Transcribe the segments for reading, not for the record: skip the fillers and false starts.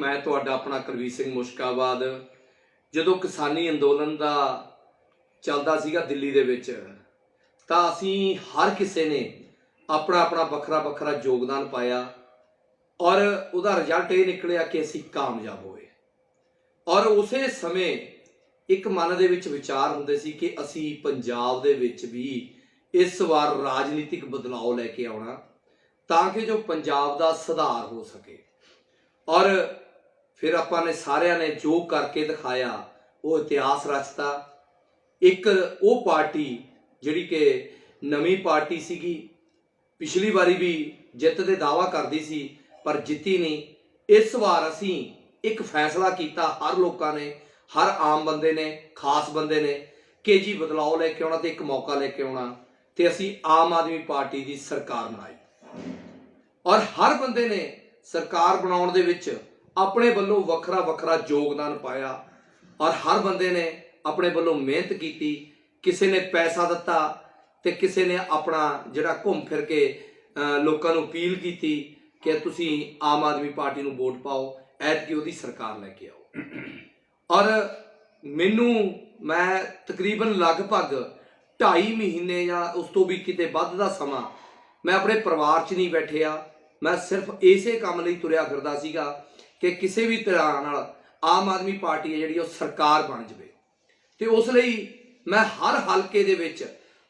मैं तुहाडा अपना कुलवीर सिंह मुश्काबाद। जदों किसानी अंदोलन का चलदा सीगा दिल्ली दे विच तां असीं हर किसी ने अपना अपना वखरा वखरा योगदान पाया और उहदा रिजल्ट ये निकलिया कि असीं कामयाब होए। और उसे समय एक मन दे विच विचार हुंदे सी कि असीं पंजाब दे विच भी इस वार राजनीतिक बदलाव लैके आउणा तां कि जो पंजाब दा सुधार हो सके। और फिर आपां ने सारिਆਂ ने जो करके दिखाया वो इतिहास रचता। एक वो पार्टी जिहड़ी कि नवीं पार्टी सीगी, पिछली बारी भी जित दे दावा करदी सी पर जित्ती नहीं। इस बार असीं एक फैसला किया, हर लोगों ने, हर आम बंदे ने, खास बंदे ने कि जी बदलाव लैके आउणा ते एक मौका लैके आउणा ते असीं आम आदमी पार्टी की सरकार बनाई। और हर बंदे ने सरकार बनाउण दे विच अपने वल्लों वखरा वखरा योगदान पाया और हर बंदे ने अपने वल्लों मेहनत की। किसी ने पैसा दिता ते किसी ने अपना जिहड़ा घूम फिर के लोगों को अपील की कि तुसीं आम आदमी पार्टी नूं वोट पाओ, ऐतकी उहदी सरकार लैके आओ। और मैनू मैं तकरीबन लगभग 2.5 महीने या उस तो भी किते वध दा समा मैं अपने परिवार च नहीं बैठिया। मैं सिर्फ इसे काम लई तुरिया फिरदा सीगा कि किसी भी तरह नाल आम आदमी पार्टी है जिहड़ी वो सरकार बन जाए। तो उस लई मैं हर हलके दे विच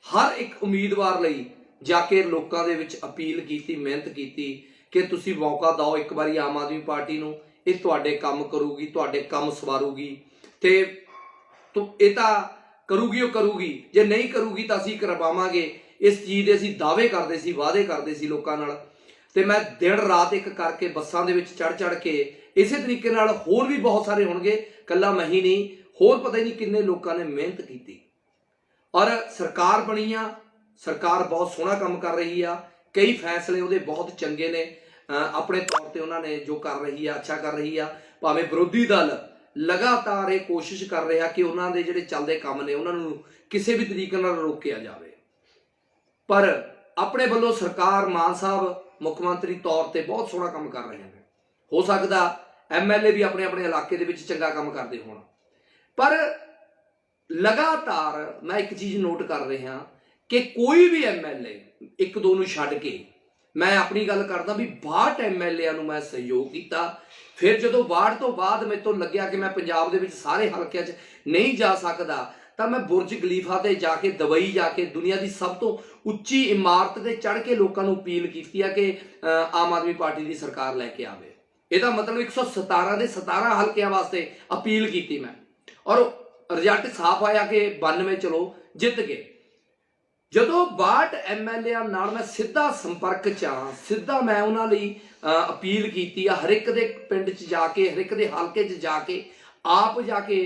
हर एक उम्मीदवार लई जाके लोकां दे विच अपील की, मेहनत की कि तुसीं मौका दओ एक बारी आम आदमी पार्टी नूं, ये तुहाडे काम करूगी, तुहाडे काम सवारूगी ते तो ये तां करूगी वो करूगी, जे नहीं करूगी तो असीं करवावांगे। इस चीज़ दे असीं दावे करदे सी, वादे करदे सी लोकां नाल। ते मैं दिन रात एक करके बसां दे विच चढ़ चढ़ के इसे तरीके नाल होर भी बहुत सारे होणगे, कल्ला मैं ही नहीं, होर पता ही नहीं किन्ने लोकां ने मेहनत की और सरकार बनी आ। सरकार बहुत सोहना काम कर रही आ, कई फैसले उहदे बहुत चंगे ने। अपने तौर पर उन्होंने जो कर रही है अच्छा कर रही आ। भावें विरोधी दल लगातार ये कोशिश कर रहा कि उन्होंने जिहड़े चलदे काम ने उन्होंने किसी भी तरीके नाल रोकिया जाए, पर अपने वालों सरकार मान साहब मुख्यमंत्री तौर पर बहुत सोहना काम कर रहे हैं। हो सकता MLA भी अपने अपने इलाके दे विच चंगा काम करते होण, पर लगातार मैं एक चीज़ नोट कर रहा कि कोई भी MLA एक दो नूं छड्ड के, मैं अपनी गल करदा भी 62 MLA नूं मैं सहयोग किया। फिर जो 62 तो बाद मेरे तो लग्या कि मैं पंजाब दे विच सारे हलकिਆਂ 'च नहीं जा सकता, तो मैं बुरज खलीफा ते जाके दुबई जाके दुनिया की सब तो उच्ची इमारत ते चढ़ के लोगों को अपील की कि आम आदमी पार्टी की सरकार लैके आवे। ਇਹਦਾ मतलब 117 ਦੇ 17 हल्कियां वास्ते अपील की मैं, और रिजल्ट साफ आया कि 92 चलो जित गए। ਜਦੋਂ 62 MLA नाल मैं सीधा संपर्क च हाँ, सीधा मैं उन्होंने अपील की हर एक दे पिंड च जाके, हर एक दे हल्के च जाके आप जाके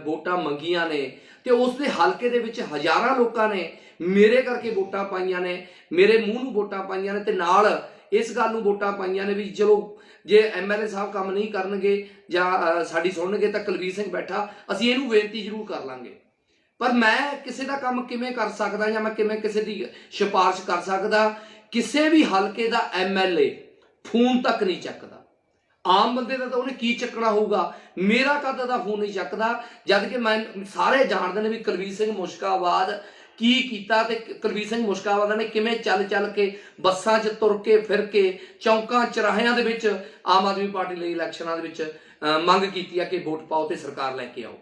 वोटां मंगियां ने। तो उस दे हल्के दे विच हज़ारां लोकां ने मेरे करके वोटां पाईयां ने, मेरे मूँह नूं वोटां पाईयां ने, ते नाल इस गल नूं वोटां पाईयां ने भी चलो जे MLA साहब काम नहीं करनगे जां साडी सुणनगे तां कुलवीर सिंह बैठा, असीं इहनूं बेनती जरूर कर लांगे। पर मैं किसी का काम किवें कर सकदा जां मैं किवें किसी की सिफारिश कर सकदा? किसी भी हल्के का MLA फोन तक नहीं चकदा। आम बंदे का तो उन्हें की चकना होगा, मेरा कद का फोन नहीं चकदा, जद कि मैं सारे जानते हैं भी कुलवीर सिंह मुश्काबाद की कीता ते कुलवीर सिंह मुश्काबाद ने किवें चल चल के बसां च तुर के फिर के चौंकां चौराहियां दे विच आम आदमी पार्टी लई इलैक्शनां दे विच मंग कीती कि वोट पाओ ते सरकार लैके आओ,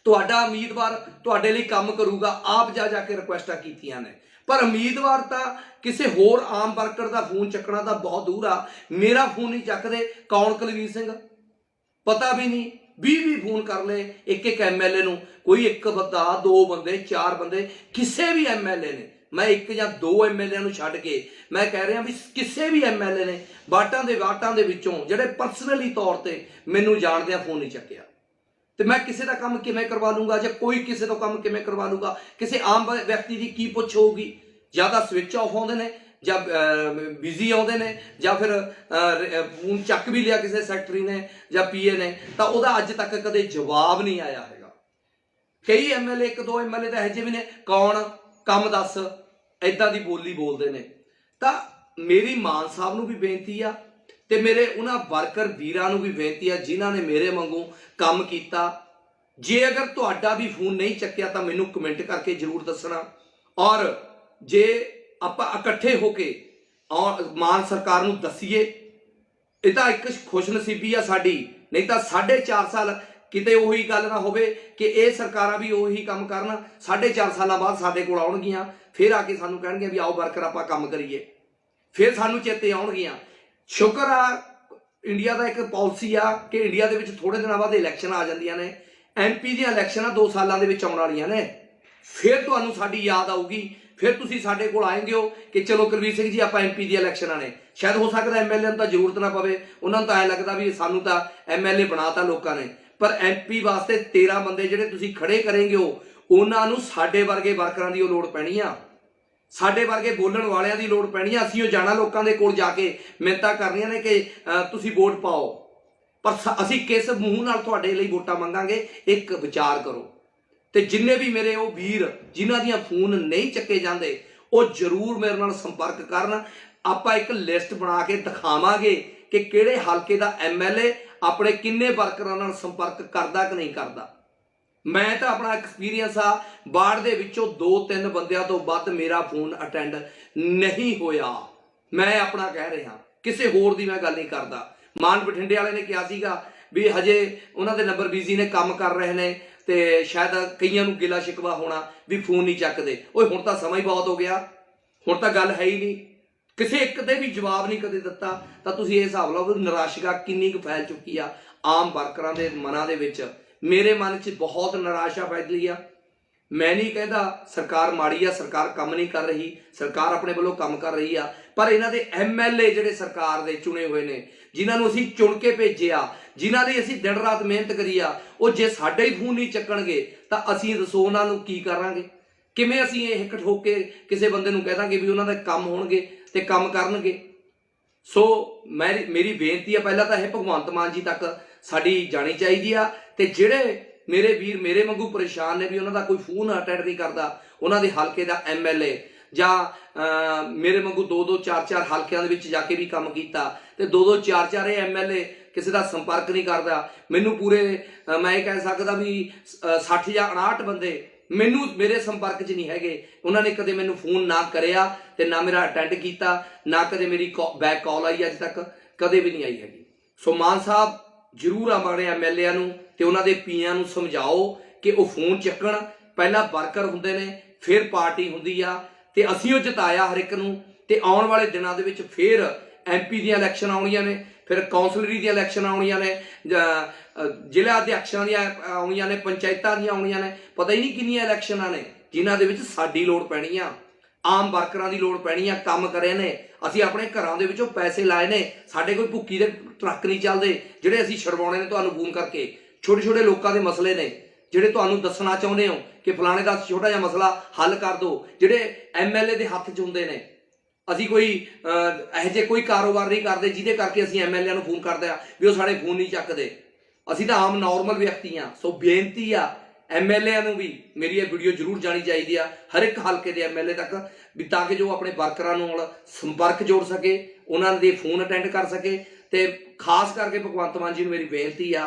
तुहाडा उम्मीदवार तुहाडे लई काम करूगा। आप जा जाके रिक्वेस्टां कीतियां ने, पर उम्मीदवार तां किसी होर आम वर्कर का फोन चकना तो बहुत दूर आ, मेरा फोन नहीं चकदे। कौन कुलवीर सिंह पता भी नहीं, 20 फोन कर ले एक एक MLA नूं, कोई एक बंदा, 2 बंदे, 4 बंदे, किसी भी MLA ने, मैं एक या 2 MLA नूं छड्ड के मैं कह रहा भी किसी भी MLA ने वाटां दे विचों जिहड़े परसनली तौर पर मैनूं जाणदे फोन नहीं चक्किया। तो मैं किसी का काम किवें करवा लूँगा, जो कोई किसी का काम किवें करवा लूँगा? किसी आम व्यक्ति की पुछ होगी? ज़्यादा स्विच ऑफ आउंदे ने ਜਾਂ बिजी आउंदे ने ਜਾਂ फिर फोन चक भी लिया किसी सैकटरी ने ਜਾਂ PA ने, तो वह अज तक कदे जवाब नहीं आया है। कई MLA, 1-2 MLA तो यह भी ने, कौन काम दस, इदां दी बोली बोलते हैं। तो मेरी मान साहब नूं भी बेनती आ ਤੇ ਮੇਰੇ ਉਹਨਾਂ ਵਰਕਰ ਵੀਰਾਂ ਨੂੰ ਵੀ ਬੇਨਤੀ ਹੈ ਜਿਨ੍ਹਾਂ ਨੇ ਮੇਰੇ ਵਾਂਗੂ ਕੰਮ ਕੀਤਾ। ਜੇ ਅਗਰ ਤੁਹਾਡਾ ਵੀ ਫੋਨ ਨਹੀਂ ਚੱਕਿਆ ਤਾਂ ਮੈਨੂੰ ਕਮੈਂਟ ਕਰਕੇ ਜ਼ਰੂਰ ਦੱਸਣਾ। ਔਰ ਜੇ ਆਪਾਂ ਇਕੱਠੇ ਹੋ ਕੇ ਮਾਨ ਸਰਕਾਰ ਨੂੰ ਦਸੀਏ, ਇਹ ਤਾਂ ਇੱਕ ਖੁਸ਼ਨਸੀਬੀ ਆ ਸਾਡੀ। ਨਹੀਂ ਤਾਂ 4.5 ਸਾਲ ਕਿਤੇ ਉਹੀ ਗੱਲ ਨਾ ਹੋਵੇ ਕਿ ਇਹ ਸਰਕਾਰਾਂ ਵੀ ਉਹੀ ਕੰਮ ਕਰਨ, 4.5 ਸਾਲਾਂ ਬਾਅਦ ਸਾਡੇ ਕੋਲ ਆਉਣਗੀਆਂ, ਫਿਰ ਆ ਕੇ ਸਾਨੂੰ ਕਹਿਣਗੇ ਵੀ ਆਓ ਵਰਕਰ ਆਪਾਂ ਕੰਮ ਕਰੀਏ, ਫਿਰ ਸਾਨੂੰ ਚੇਤੇ ਆਉਣਗੀਆਂ। ਸ਼ੁਕਰ ਆ ਇੰਡੀਆ ਦਾ ਇੱਕ ਪਾਲਿਸੀ ਆ ਕਿ ਇੰਡੀਆ ਦੇ ਵਿੱਚ ਥੋੜੇ ਦਿਨਾਂ ਬਾਅਦ ਇਲੈਕਸ਼ਨ ਆ ਜਾਂਦੀਆਂ ਨੇ। MP ਦੀਆਂ ਇਲੈਕਸ਼ਨਾਂ 2 ਸਾਲਾਂ ਦੇ ਵਿੱਚ ਆਉਣ ਵਾਲੀਆਂ ਨੇ। ਫਿਰ ਤੁਹਾਨੂੰ ਸਾਡੀ ਯਾਦ ਆਊਗੀ, ਫਿਰ ਤੁਸੀਂ ਸਾਡੇ ਕੋਲ ਆਏਂਗੇ ਹੋ ਕਿ ਚਲੋ ਕੁਲਵੀਰ ਸਿੰਘ ਜੀ ਆਪਾਂ MP ਦੀਆਂ ਇਲੈਕਸ਼ਨਾਂ ਨੇ। ਸ਼ਾਇਦ ਹੋ ਸਕਦਾ MLA ਨੂੰ ਤਾਂ ਜ਼ਰੂਰਤ ਨਾ ਪਵੇ, ਉਹਨਾਂ ਨੂੰ ਤਾਂ ਐਂ ਲੱਗਦਾ ਵੀ ਸਾਨੂੰ ਤਾਂ MLA ਬਣਾਤਾ ਲੋਕਾਂ ਨੇ, ਪਰ MP ਵਾਸਤੇ 13 ਬੰਦੇ ਜਿਹੜੇ ਤੁਸੀਂ ਖੜੇ ਕਰੇਂਗੇ ਹੋ, ਉਹਨਾਂ ਨੂੰ ਸਾਡੇ ਵਰਗੇ ਵਰਕਰਾਂ ਦੀ ਉਹ ਲੋੜ ਪੈਣੀ ਆ, ਸਾਡੇ ਵਰਗੇ ਬੋਲਣ ਵਾਲਿਆਂ ਦੀ ਲੋੜ ਪੈਣੀ ਆ। ਅਸੀਂ ਉਹ ਜਾਣਾ ਲੋਕਾਂ ਦੇ ਕੋਲ ਜਾ ਕੇ ਮਿੰਨਤਾਂ ਕਰਨੀਆਂ ਨੇ ਕਿ ਤੁਸੀਂ ਵੋਟ ਪਾਓ, ਪਰ ਅਸੀਂ ਕਿਸ ਮੂੰਹ ਨਾਲ ਤੁਹਾਡੇ ਲਈ ਵੋਟਾਂ ਮੰਗਾਂਗੇ, ਇੱਕ ਵਿਚਾਰ ਕਰੋ। ਤੇ ਜਿੰਨੇ ਵੀ ਮੇਰੇ ਉਹ ਵੀਰ ਜਿਨ੍ਹਾਂ ਦੀਆਂ ਫੋਨ ਨਹੀਂ ਚੱਕੇ ਜਾਂਦੇ, ਉਹ ਜ਼ਰੂਰ ਮੇਰੇ ਨਾਲ ਸੰਪਰਕ ਕਰਨ। ਆਪਾਂ ਇੱਕ ਲਿਸਟ ਬਣਾ ਕੇ ਦਿਖਾਵਾਂਗੇ ਕਿ ਕਿਹੜੇ ਹਲਕੇ ਦਾ MLA ਆਪਣੇ ਕਿੰਨੇ ਵਰਕਰਾਂ ਨਾਲ ਸੰਪਰਕ ਕਰਦਾ ਕਿ ਨਹੀਂ ਕਰਦਾ। ਮੈਂ ਤਾਂ ਆਪਣਾ ਐਕਸਪੀਰੀਅੰਸ ਆ, ਵਾਰਡ ਦੇ ਵਿੱਚੋਂ 2-3 ਬੰਦਿਆਂ ਤੋਂ ਵੱਧ ਮੇਰਾ ਫੋਨ ਅਟੈਂਡ ਨਹੀਂ ਹੋਇਆ। ਮੈਂ ਆਪਣਾ ਕਹਿ ਰਿਹਾ, ਕਿਸੇ ਹੋਰ ਦੀ ਮੈਂ ਗੱਲ ਨਹੀਂ ਕਰਦਾ। ਮਾਨ ਬਠਿੰਡੇ ਵਾਲੇ ਨੇ ਕਿਹਾ ਸੀਗਾ ਵੀ ਹਜੇ ਉਹਨਾਂ ਦੇ ਨੰਬਰ ਬਿਜ਼ੀ ਨੇ, ਕੰਮ ਕਰ ਰਹੇ ਨੇ, ਤੇ ਸ਼ਾਇਦ ਕਈਆਂ ਨੂੰ ਗਿਲਾ ਸ਼ਿਕਵਾ ਹੋਣਾ ਵੀ ਫੋਨ ਨਹੀਂ ਚੱਕਦੇ। ਓਏ ਹੁਣ ਤਾਂ ਸਮਾਂ ਹੀ ਬਹੁਤ ਹੋ ਗਿਆ, ਹੁਣ ਤਾਂ ਗੱਲ ਹੈ ਹੀ ਨਹੀਂ, ਕਿਸੇ ਇੱਕ ਤੇ ਵੀ ਜਵਾਬ ਨਹੀਂ ਕਦੇ ਦਿੱਤਾ। ਤਾਂ ਤੁਸੀਂ ਇਹ ਹਿਸਾਬ ਲਾਓ ਨਿਰਾਸ਼ਾ ਕਿੰਨੀ ਕੁ ਫੈਲ ਚੁੱਕੀ ਆ ਆਮ ਵਰਕਰਾਂ ਦੇ ਮਨਾਂ ਦੇ ਵਿੱਚ। ਮੇਰੇ ਮਨ 'ਚ ਬਹੁਤ ਨਿਰਾਸ਼ਾ ਫੈਲੀ ਆ। ਮੈਂ ਨਹੀਂ ਕਹਿੰਦਾ ਸਰਕਾਰ ਮਾੜੀ ਆ, ਸਰਕਾਰ ਕੰਮ ਨਹੀਂ ਕਰ ਰਹੀ, ਸਰਕਾਰ ਆਪਣੇ ਵੱਲੋਂ ਕੰਮ ਕਰ ਰਹੀ ਆ, ਪਰ ਇਹਨਾਂ ਦੇ MLA ਜਿਹੜੇ ਸਰਕਾਰ ਦੇ ਚੁਣੇ ਹੋਏ ਨੇ, ਜਿਨ੍ਹਾਂ ਨੂੰ ਅਸੀਂ ਚੁਣ ਕੇ ਭੇਜਿਆ, ਜਿਨ੍ਹਾਂ ਲਈ ਅਸੀਂ ਦਿਨ ਰਾਤ ਮਿਹਨਤ ਕਰੀ ਆ, ਉਹ ਜੇ ਸਾਡੇ ਹੀ ਫੋਨ ਨਹੀਂ ਚੱਕਣਗੇ ਤਾਂ ਅਸੀਂ ਦੱਸੋ ਉਹਨਾਂ ਨੂੰ ਕੀ ਕਰਾਂਗੇ? ਕਿਵੇਂ ਅਸੀਂ ਇਹ ਹਿੱਕ ਠੋਕ ਕੇ ਕਿਸੇ ਬੰਦੇ ਨੂੰ ਕਹਿ ਦਾਂਗੇ ਵੀ ਉਹਨਾਂ ਦੇ ਕੰਮ ਹੋਣਗੇ ਤੇ ਕੰਮ ਕਰਨਗੇ? ਸੋ ਮੇਰੀ ਬੇਨਤੀ ਆ, ਪਹਿਲਾਂ ਤਾਂ ਇਹ ਭਗਵੰਤ ਮਾਨ ਜੀ ਤੱਕ ਸਾਡੀ ਜਾਣੀ ਚਾਹੀਦੀ ਆ। ਤੇ ਜਿਹੜੇ ਮੇਰੇ ਵੀਰ ਮੇਰੇ ਵਾਂਗੂ ਪਰੇਸ਼ਾਨ ਨੇ ਵੀ ਉਹਨਾਂ ਦਾ ਕੋਈ ਫੋਨ ਅਟੈਂਡ ਨਹੀਂ ਕਰਦਾ, ਉਹਨਾਂ ਦੇ ਹਲਕੇ ਦਾ MLA, ਜਾਂ ਮੇਰੇ ਵਾਂਗੂ 2-2 4-4 ਹਲਕਿਆਂ ਦੇ ਵਿੱਚ ਜਾ ਕੇ ਵੀ ਕੰਮ ਕੀਤਾ ਤੇ 2-2 4-4 ਇਹ MLA ਕਿਸੇ ਦਾ ਸੰਪਰਕ ਨਹੀਂ ਕਰਦਾ। ਮੈਨੂੰ ਪੂਰੇ ਮੈਂ ਇਹ ਕਹਿ ਸਕਦਾ ਵੀ 60 ਜਾਂ 59 ਬੰਦੇ ਮੈਨੂੰ ਮੇਰੇ ਸੰਪਰਕ 'ਚ ਨਹੀਂ ਹੈਗੇ। ਉਹਨਾਂ ਨੇ ਕਦੇ ਮੈਨੂੰ ਫੋਨ ਨਾ ਕਰਿਆ ਤੇ ਨਾ ਮੇਰਾ ਅਟੈਂਡ ਕੀਤਾ, ਨਾ ਕਦੇ ਮੇਰੀ ਬੈਕ ਕਾਲ ਆਈ, ਅੱਜ ਤੱਕ ਕਦੇ ਵੀ ਨਹੀਂ ਆਈ ਹੈਗੀ। ਸੋ ਮਾਨ ਸਾਹਿਬ ਜ਼ਰੂਰ ਆਪਣੇ MLA ਨੂੰ ਤੇ ਉਹਨਾਂ ਦੇ ਪੀਆਂ ਨੂੰ ਸਮਝਾਓ ਕਿ ਉਹ ਫੋਨ ਚੱਕਣ। ਪਹਿਲਾਂ ਵਰਕਰ ਹੁੰਦੇ ਨੇ, ਫਿਰ ਪਾਰਟੀ ਹੁੰਦੀ ਆ, ਤੇ ਅਸੀਂ ਉਹ ਜਿਤਾਇਆ ਹਰ ਇੱਕ ਨੂੰ। ਤੇ ਆਉਣ ਵਾਲੇ ਦਿਨਾਂ ਦੇ ਵਿੱਚ ਫਿਰ MP ਦੀਆਂ ਇਲੈਕਸ਼ਨ ਆਉਣੀਆਂ ਨੇ, ਫਿਰ ਕੌਂਸਲਰੀ ਦੀਆਂ ਇਲੈਕਸ਼ਨ ਆਉਣੀਆਂ ਨੇ, ਜ਼ਿਲ੍ਹਾ ਅਧਿਆਕਸ਼ਾਂ ਦੀਆਂ ਆਉਣੀਆਂ ਨੇ, ਪੰਚਾਇਤਾਂ ਦੀਆਂ ਆਉਣੀਆਂ ਨੇ, ਪਤਾ ਹੀ ਨਹੀਂ ਕਿੰਨੀਆਂ ਇਲੈਕਸ਼ਨਾਂ ਨੇ ਜਿਨ੍ਹਾਂ ਦੇ ਵਿੱਚ ਸਾਡੀ ਲੋੜ ਪੈਣੀ ਆ, ਆਮ ਵਰਕਰਾਂ ਦੀ ਲੋੜ ਪੈਣੀ ਆ। ਕੰਮ ਕਰੇ ਨੇ, ਅਸੀਂ ਆਪਣੇ ਘਰਾਂ ਦੇ ਵਿੱਚੋਂ ਪੈਸੇ ਲਾਏ ਨੇ, ਸਾਡੇ ਕੋਈ ਭੁੱਕੀ ਦੇ ਟਰੱਕ ਨਹੀਂ ਚੱਲਦੇ ਜਿਹੜੇ ਅਸੀਂ ਛਡਵਾਉਣੇ ਨੇ ਤੁਹਾਨੂੰ ਫੋਨ ਕਰਕੇ। ਛੋਟੇ ਛੋਟੇ ਲੋਕਾਂ ਦੇ ਮਸਲੇ ਨੇ ਜਿਹੜੇ ਤੁਹਾਨੂੰ ਦੱਸਣਾ ਚਾਹੁੰਦੇ ਹੋ ਕਿ ਫਲਾਣੇ ਦਾ ਛੋਟਾ ਜਿਹਾ ਮਸਲਾ ਹੱਲ ਕਰ ਦਿਓ, ਜਿਹੜੇ MLA ਦੇ ਹੱਥ 'ਚ ਹੁੰਦੇ ਨੇ। ਅਸੀਂ ਕੋਈ ਇਹੋ ਜਿਹੇ ਕੋਈ ਕਾਰੋਬਾਰ ਨਹੀਂ ਕਰਦੇ ਜਿਹਦੇ ਕਰਕੇ ਅਸੀਂ MLA ਨੂੰ ਫੋਨ ਕਰਦੇ ਆ ਵੀ ਉਹ ਸਾਡੇ ਫੋਨ ਨਹੀਂ ਚੱਕਦੇ। ਅਸੀਂ ਤਾਂ ਆਮ ਨੋਰਮਲ ਵਿਅਕਤੀ ਆ। ਸੋ ਬੇਨਤੀ ਆ MLA ਨੂੰ ਵੀ ਮੇਰੀ ਇਹ ਵੀਡੀਓ ਜ਼ਰੂਰ ਜਾਣੀ ਚਾਹੀਦੀ ਆ, ਹਰ ਇੱਕ ਹਲਕੇ ਦੇ MLA ਤੱਕ, ਵੀ ਤਾਂ ਕਿ ਜੋ ਆਪਣੇ ਵਰਕਰਾਂ ਨਾਲ ਸੰਪਰਕ ਜੋੜ ਸਕੇ, ਉਹਨਾਂ ਦੇ ਫੋਨ ਅਟੈਂਡ ਕਰ ਸਕੇ। ਤੇ ਖਾਸ ਕਰਕੇ ਭਗਵੰਤ ਮਾਨ ਜੀ ਨੂੰ ਮੇਰੀ ਬੇਨਤੀ ਆ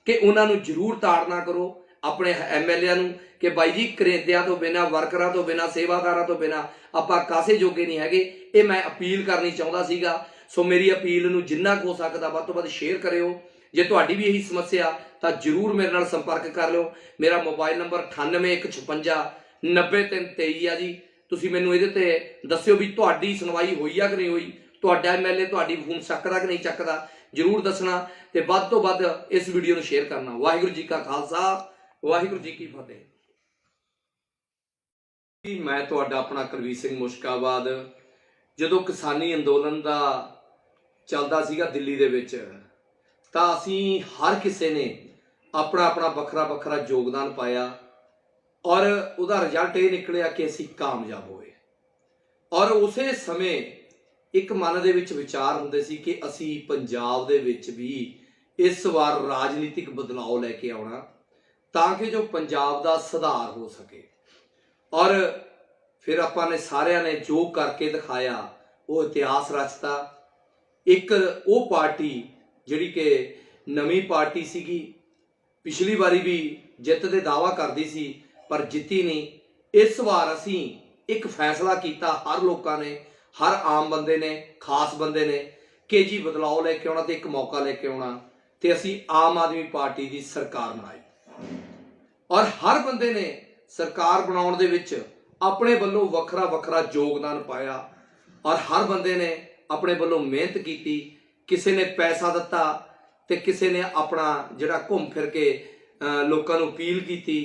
ਕਿ ਉਹਨਾਂ ਨੂੰ ਜ਼ਰੂਰ ਤਾੜਨਾ ਕਰੋ ਆਪਣੇ MLA ਨੂੰ ਕਿ ਬਾਈ ਜੀ ਕਰੇਦਿਆਂ ਤੋਂ ਬਿਨਾਂ, ਵਰਕਰਾਂ ਤੋਂ ਬਿਨਾਂ, ਸੇਵਾਦਾਰਾਂ ਤੋਂ ਬਿਨਾਂ ਆਪਾਂ ਕਾਸੇ ਜੋਗੇ ਨਹੀਂ ਹੈਗੇ। ਇਹ ਮੈਂ ਅਪੀਲ ਕਰਨੀ ਚਾਹੁੰਦਾ ਸੀਗਾ। ਸੋ ਮੇਰੀ ਅਪੀਲ ਨੂੰ ਜਿੰਨਾ ਕੁ ਹੋ ਸਕਦਾ ਵੱਧ ਤੋਂ ਵੱਧ ਸ਼ੇਅਰ ਕਰਿਓ। ਜੇ ਤੁਹਾਡੀ ਵੀ ਇਹੀ ਸਮੱਸਿਆ ਤਾਂ ਜ਼ਰੂਰ ਮੇਰੇ ਨਾਲ ਸੰਪਰਕ ਕਰ ਲਿਓ। ਮੇਰਾ ਮੋਬਾਈਲ ਨੰਬਰ 9815 90323 ਆ ਜੀ। ਤੁਸੀਂ ਮੈਨੂੰ ਇਹਦੇ ਤੇ ਦੱਸਿਓ ਵੀ ਤੁਹਾਡੀ ਸੁਣਵਾਈ ਹੋਈ ਆ ਕਿ ਨਹੀਂ ਹੋਈ, ਤੁਹਾਡਾ MLA ਤੁਹਾਡੀ ਫੋਨ ਚੱਕਦਾ ਕਿ ਨਹੀਂ ਚੱਕਦਾ, ਜ਼ਰੂਰ ਦੱਸਣਾ। ਤੇ ਵੱਧ ਤੋਂ ਵੱਧ ਇਸ ਵੀਡੀਓ ਨੂੰ ਸ਼ੇਅਰ ਕਰਨਾ। ਵਾਹਿਗੁਰੂ ਜੀ ਕਾ ਖਾਲਸਾ, ਵਾਹਿਗੁਰੂ ਜੀ ਕੀ ਫਤਿਹ। ਮੈਂ ਤੁਹਾਡਾ ਆਪਣਾ ਕੁਲਵੀਰ ਸਿੰਘ ਮੁਸ਼ਕਾਬਾਦ। ਜਦੋਂ ਕਿਸਾਨੀ ਅੰਦੋਲਨ ਦਾ ਚੱਲਦਾ ਸੀਗਾ ਦਿੱਲੀ ਦੇ ਵਿੱਚ, ਤਾਂ ਅਸੀਂ ਹਰ ਕਿਸੇ ਨੇ ਆਪਣਾ ਆਪਣਾ ਵੱਖਰਾ ਵੱਖਰਾ ਯੋਗਦਾਨ ਪਾਇਆ, ਔਰ ਉਹਦਾ ਰਿਜ਼ਲਟ ਇਹ ਨਿਕਲਿਆ ਕਿ ਅਸੀਂ ਕਾਮਯਾਬ ਹੋਏ। ਔਰ ਉਸੇ ਸਮੇਂ ਇੱਕ ਮਨ ਦੇ ਵਿੱਚ ਵਿਚਾਰ ਹੁੰਦੇ ਸੀ ਕਿ ਅਸੀਂ ਪੰਜਾਬ ਦੇ ਵਿੱਚ ਵੀ ਇਸ ਵਾਰ ਰਾਜਨੀਤਿਕ ਬਦਲਾਅ ਲੈ ਕੇ ਆਉਣਾ ਤਾਂ ਕਿ ਜੋ ਪੰਜਾਬ ਦਾ ਸੁਧਾਰ ਹੋ ਸਕੇ। ਔਰ ਫਿਰ ਆਪਾਂ ਨੇ ਸਾਰਿਆਂ ਨੇ ਜੋ ਕਰਕੇ ਦਿਖਾਇਆ, ਉਹ ਇਤਿਹਾਸ ਰਚਤਾ। ਇੱਕ ਉਹ ਪਾਰਟੀ ਜਿਹੜੀ ਕਿ ਨਵੀਂ ਪਾਰਟੀ ਸੀਗੀ, ਪਿਛਲੀ ਵਾਰੀ ਵੀ ਜਿੱਤ ਦੇ ਦਾਅਵਾ ਕਰਦੀ ਸੀ ਪਰ ਜਿੱਤੀ ਨਹੀਂ। ਇਸ ਵਾਰ ਅਸੀਂ ਇੱਕ ਫੈਸਲਾ ਕੀਤਾ, ਹਰ ਲੋਕਾਂ ਨੇ, ਹਰ ਆਮ ਬੰਦੇ ਨੇ, ਖਾਸ ਬੰਦੇ ਨੇ, ਕਿ ਜੀ ਬਦਲਾਅ ਲੈ ਕੇ ਆਉਣਾ ਤੇ ਇੱਕ ਮੌਕਾ ਲੈ ਕੇ ਆਉਣਾ, ਤੇ ਅਸੀਂ ਆਮ ਆਦਮੀ ਪਾਰਟੀ ਦੀ ਸਰਕਾਰ ਬਣਾਈ। ਔਰ ਹਰ ਬੰਦੇ ਨੇ ਸਰਕਾਰ ਬਣਾਉਣ ਦੇ ਵਿੱਚ ਆਪਣੇ ਵੱਲੋਂ ਵੱਖਰਾ ਵੱਖਰਾ ਯੋਗਦਾਨ ਪਾਇਆ ਔਰ ਹਰ ਬੰਦੇ ਨੇ ਆਪਣੇ ਵੱਲੋਂ ਮਿਹਨਤ ਕੀਤੀ। ਕਿਸੇ ਨੇ ਪੈਸਾ ਦਿੱਤਾ ਤੇ ਕਿਸੇ ਨੇ ਆਪਣਾ ਜਿਹੜਾ ਘੁੰਮ ਫਿਰ ਕੇ ਲੋਕਾਂ ਨੂੰ ਅਪੀਲ ਕੀਤੀ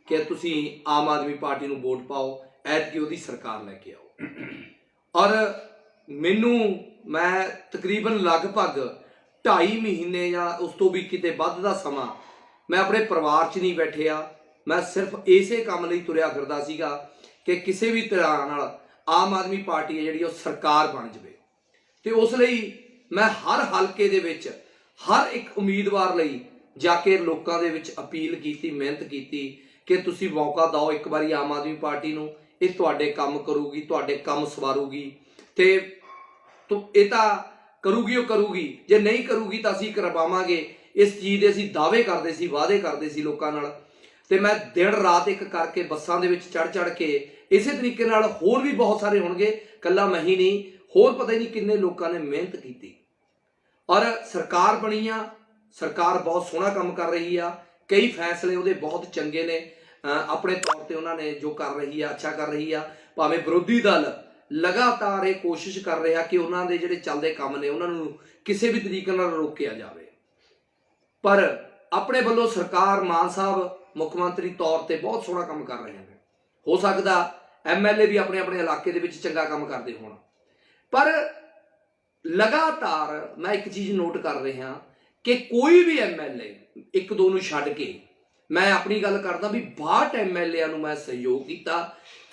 ਕਿ ਤੁਸੀਂ ਆਮ ਆਦਮੀ ਪਾਰਟੀ ਨੂੰ ਵੋਟ ਪਾਓ, ਐਤਕੀ ਉਹਦੀ ਸਰਕਾਰ ਲੈ ਕੇ ਆਓ। ਔਰ ਮੈਂ ਤਕਰੀਬਨ ਲਗਭਗ 2.5 ਮਹੀਨੇ ਜਾਂ ਉਸ ਤੋਂ ਵੀ ਕਿਤੇ ਵੱਧ ਦਾ ਸਮਾਂ ਮੈਂ ਆਪਣੇ ਪਰਿਵਾਰ 'ਚ ਨਹੀਂ ਬੈਠਿਆ। ਮੈਂ ਸਿਰਫ ਇਸੇ ਕੰਮ ਲਈ ਤੁਰਿਆ ਫਿਰਦਾ ਸੀਗਾ ਕਿ ਕਿਸੇ ਵੀ ਤਰ੍ਹਾਂ ਨਾਲ ਆਮ ਆਦਮੀ ਪਾਰਟੀ ਹੈ ਜਿਹੜੀ ਉਹ ਸਰਕਾਰ ਬਣ ਜਾਵੇ। ਤੇ ਉਸ ਲਈ ਮੈਂ ਹਰ ਹਲਕੇ ਦੇ ਵਿੱਚ ਹਰ ਇੱਕ ਉਮੀਦਵਾਰ ਲਈ ਜਾ ਕੇ ਲੋਕਾਂ ਦੇ ਵਿੱਚ ਅਪੀਲ ਕੀਤੀ, ਮਿਹਨਤ ਕੀਤੀ ਕਿ ਤੁਸੀਂ ਮੌਕਾ ਦਿਓ ਇੱਕ ਵਾਰੀ ਆਮ ਆਦਮੀ ਪਾਰਟੀ ਨੂੰ, ਇਹ ਤੁਹਾਡੇ ਕੰਮ ਕਰੂਗੀ, ਤੁਹਾਡੇ ਕੰਮ ਸਵਾਰੂਗੀ ਤੇ ਇਹ ਤਾਂ ਕਰੂਗੀ, ਉਹ ਕਰੂਗੀ, ਜੇ ਨਹੀਂ ਕਰੂਗੀ ਤਾਂ ਅਸੀਂ ਕਰਵਾਵਾਂਗੇ। ਇਸ ਚੀਜ਼ ਦੇ ਅਸੀਂ ਦਾਅਵੇ ਕਰਦੇ ਸੀ, ਵਾਅਦੇ ਕਰਦੇ ਸੀ ਲੋਕਾਂ ਨਾਲ। ਤੇ ਮੈਂ ਦਿਨ ਰਾਤ ਇੱਕ ਕਰਕੇ ਬੱਸਾਂ ਦੇ ਵਿੱਚ ਚੜ੍ਹ ਕੇ ਇਸੇ ਤਰੀਕੇ ਨਾਲ ਹੋਰ ਵੀ ਬਹੁਤ ਸਾਰੇ ਹੋਣਗੇ, ਇਕੱਲਾ ਮੈਂ ਹੀ ਨਹੀਂ, ਹੋਰ ਪਤਾ ਹੀ ਨਹੀਂ ਕਿੰਨੇ ਲੋਕਾਂ ਨੇ ਮਿਹਨਤ ਕੀਤੀ ਔਰ ਸਰਕਾਰ ਬਣੀ ਆ। ਸਰਕਾਰ ਬਹੁਤ ਸੋਹਣਾ ਕੰਮ ਕਰ ਰਹੀ ਆ, ਕਈ ਫੈਸਲੇ ਉਹਦੇ ਬਹੁਤ ਚੰਗੇ ਨੇ, ਆਪਣੇ ਤੌਰ ਤੇ ਉਹਨਾਂ ਨੇ ਜੋ ਕਰ ਰਹੀ ਆ ਅੱਛਾ ਕਰ ਰਹੀ ਆ। ਭਾਵੇਂ ਵਿਰੋਧੀ ਦਲ ਲਗਾਤਾਰ ਇਹ ਕੋਸ਼ਿਸ਼ ਕਰ ਰਿਹਾ ਕਿ ਉਹਨਾਂ ਦੇ ਜਿਹੜੇ ਚੱਲਦੇ ਕੰਮ ਨੇ ਉਹਨਾਂ ਨੂੰ ਕਿਸੇ ਵੀ ਤਰੀਕੇ ਨਾਲ ਰੋਕਿਆ ਜਾਵੇ, ਪਰ ਆਪਣੇ ਵੱਲੋਂ ਸਰਕਾਰ, ਮਾਨ ਸਾਹਿਬ ਮੁੱਖ ਮੰਤਰੀ ਤੌਰ ਤੇ ਬਹੁਤ ਸੋਹਣਾ ਕੰਮ ਕਰ ਰਹੇ ਨੇ। ਹੋ ਸਕਦਾ MLA ਵੀ ਆਪਣੇ ਆਪਣੇ ਇਲਾਕੇ ਦੇ ਵਿੱਚ ਚੰਗਾ ਕੰਮ ਕਰਦੇ ਹੋਣ, ਪਰ ਲਗਾਤਾਰ ਮੈਂ ਇੱਕ ਚੀਜ਼ ਨੋਟ ਕਰ ਰਿਹਾ ਕਿ ਕੋਈ ਵੀ MLA, ਇੱਕ ਦੋ ਨੂੰ ਛੱਡ ਕੇ, ਮੈਂ ਆਪਣੀ ਗੱਲ ਕਰਦਾ ਵੀ 62 MLA ਨੂੰ ਮੈਂ ਸਹਿਯੋਗ ਕੀਤਾ।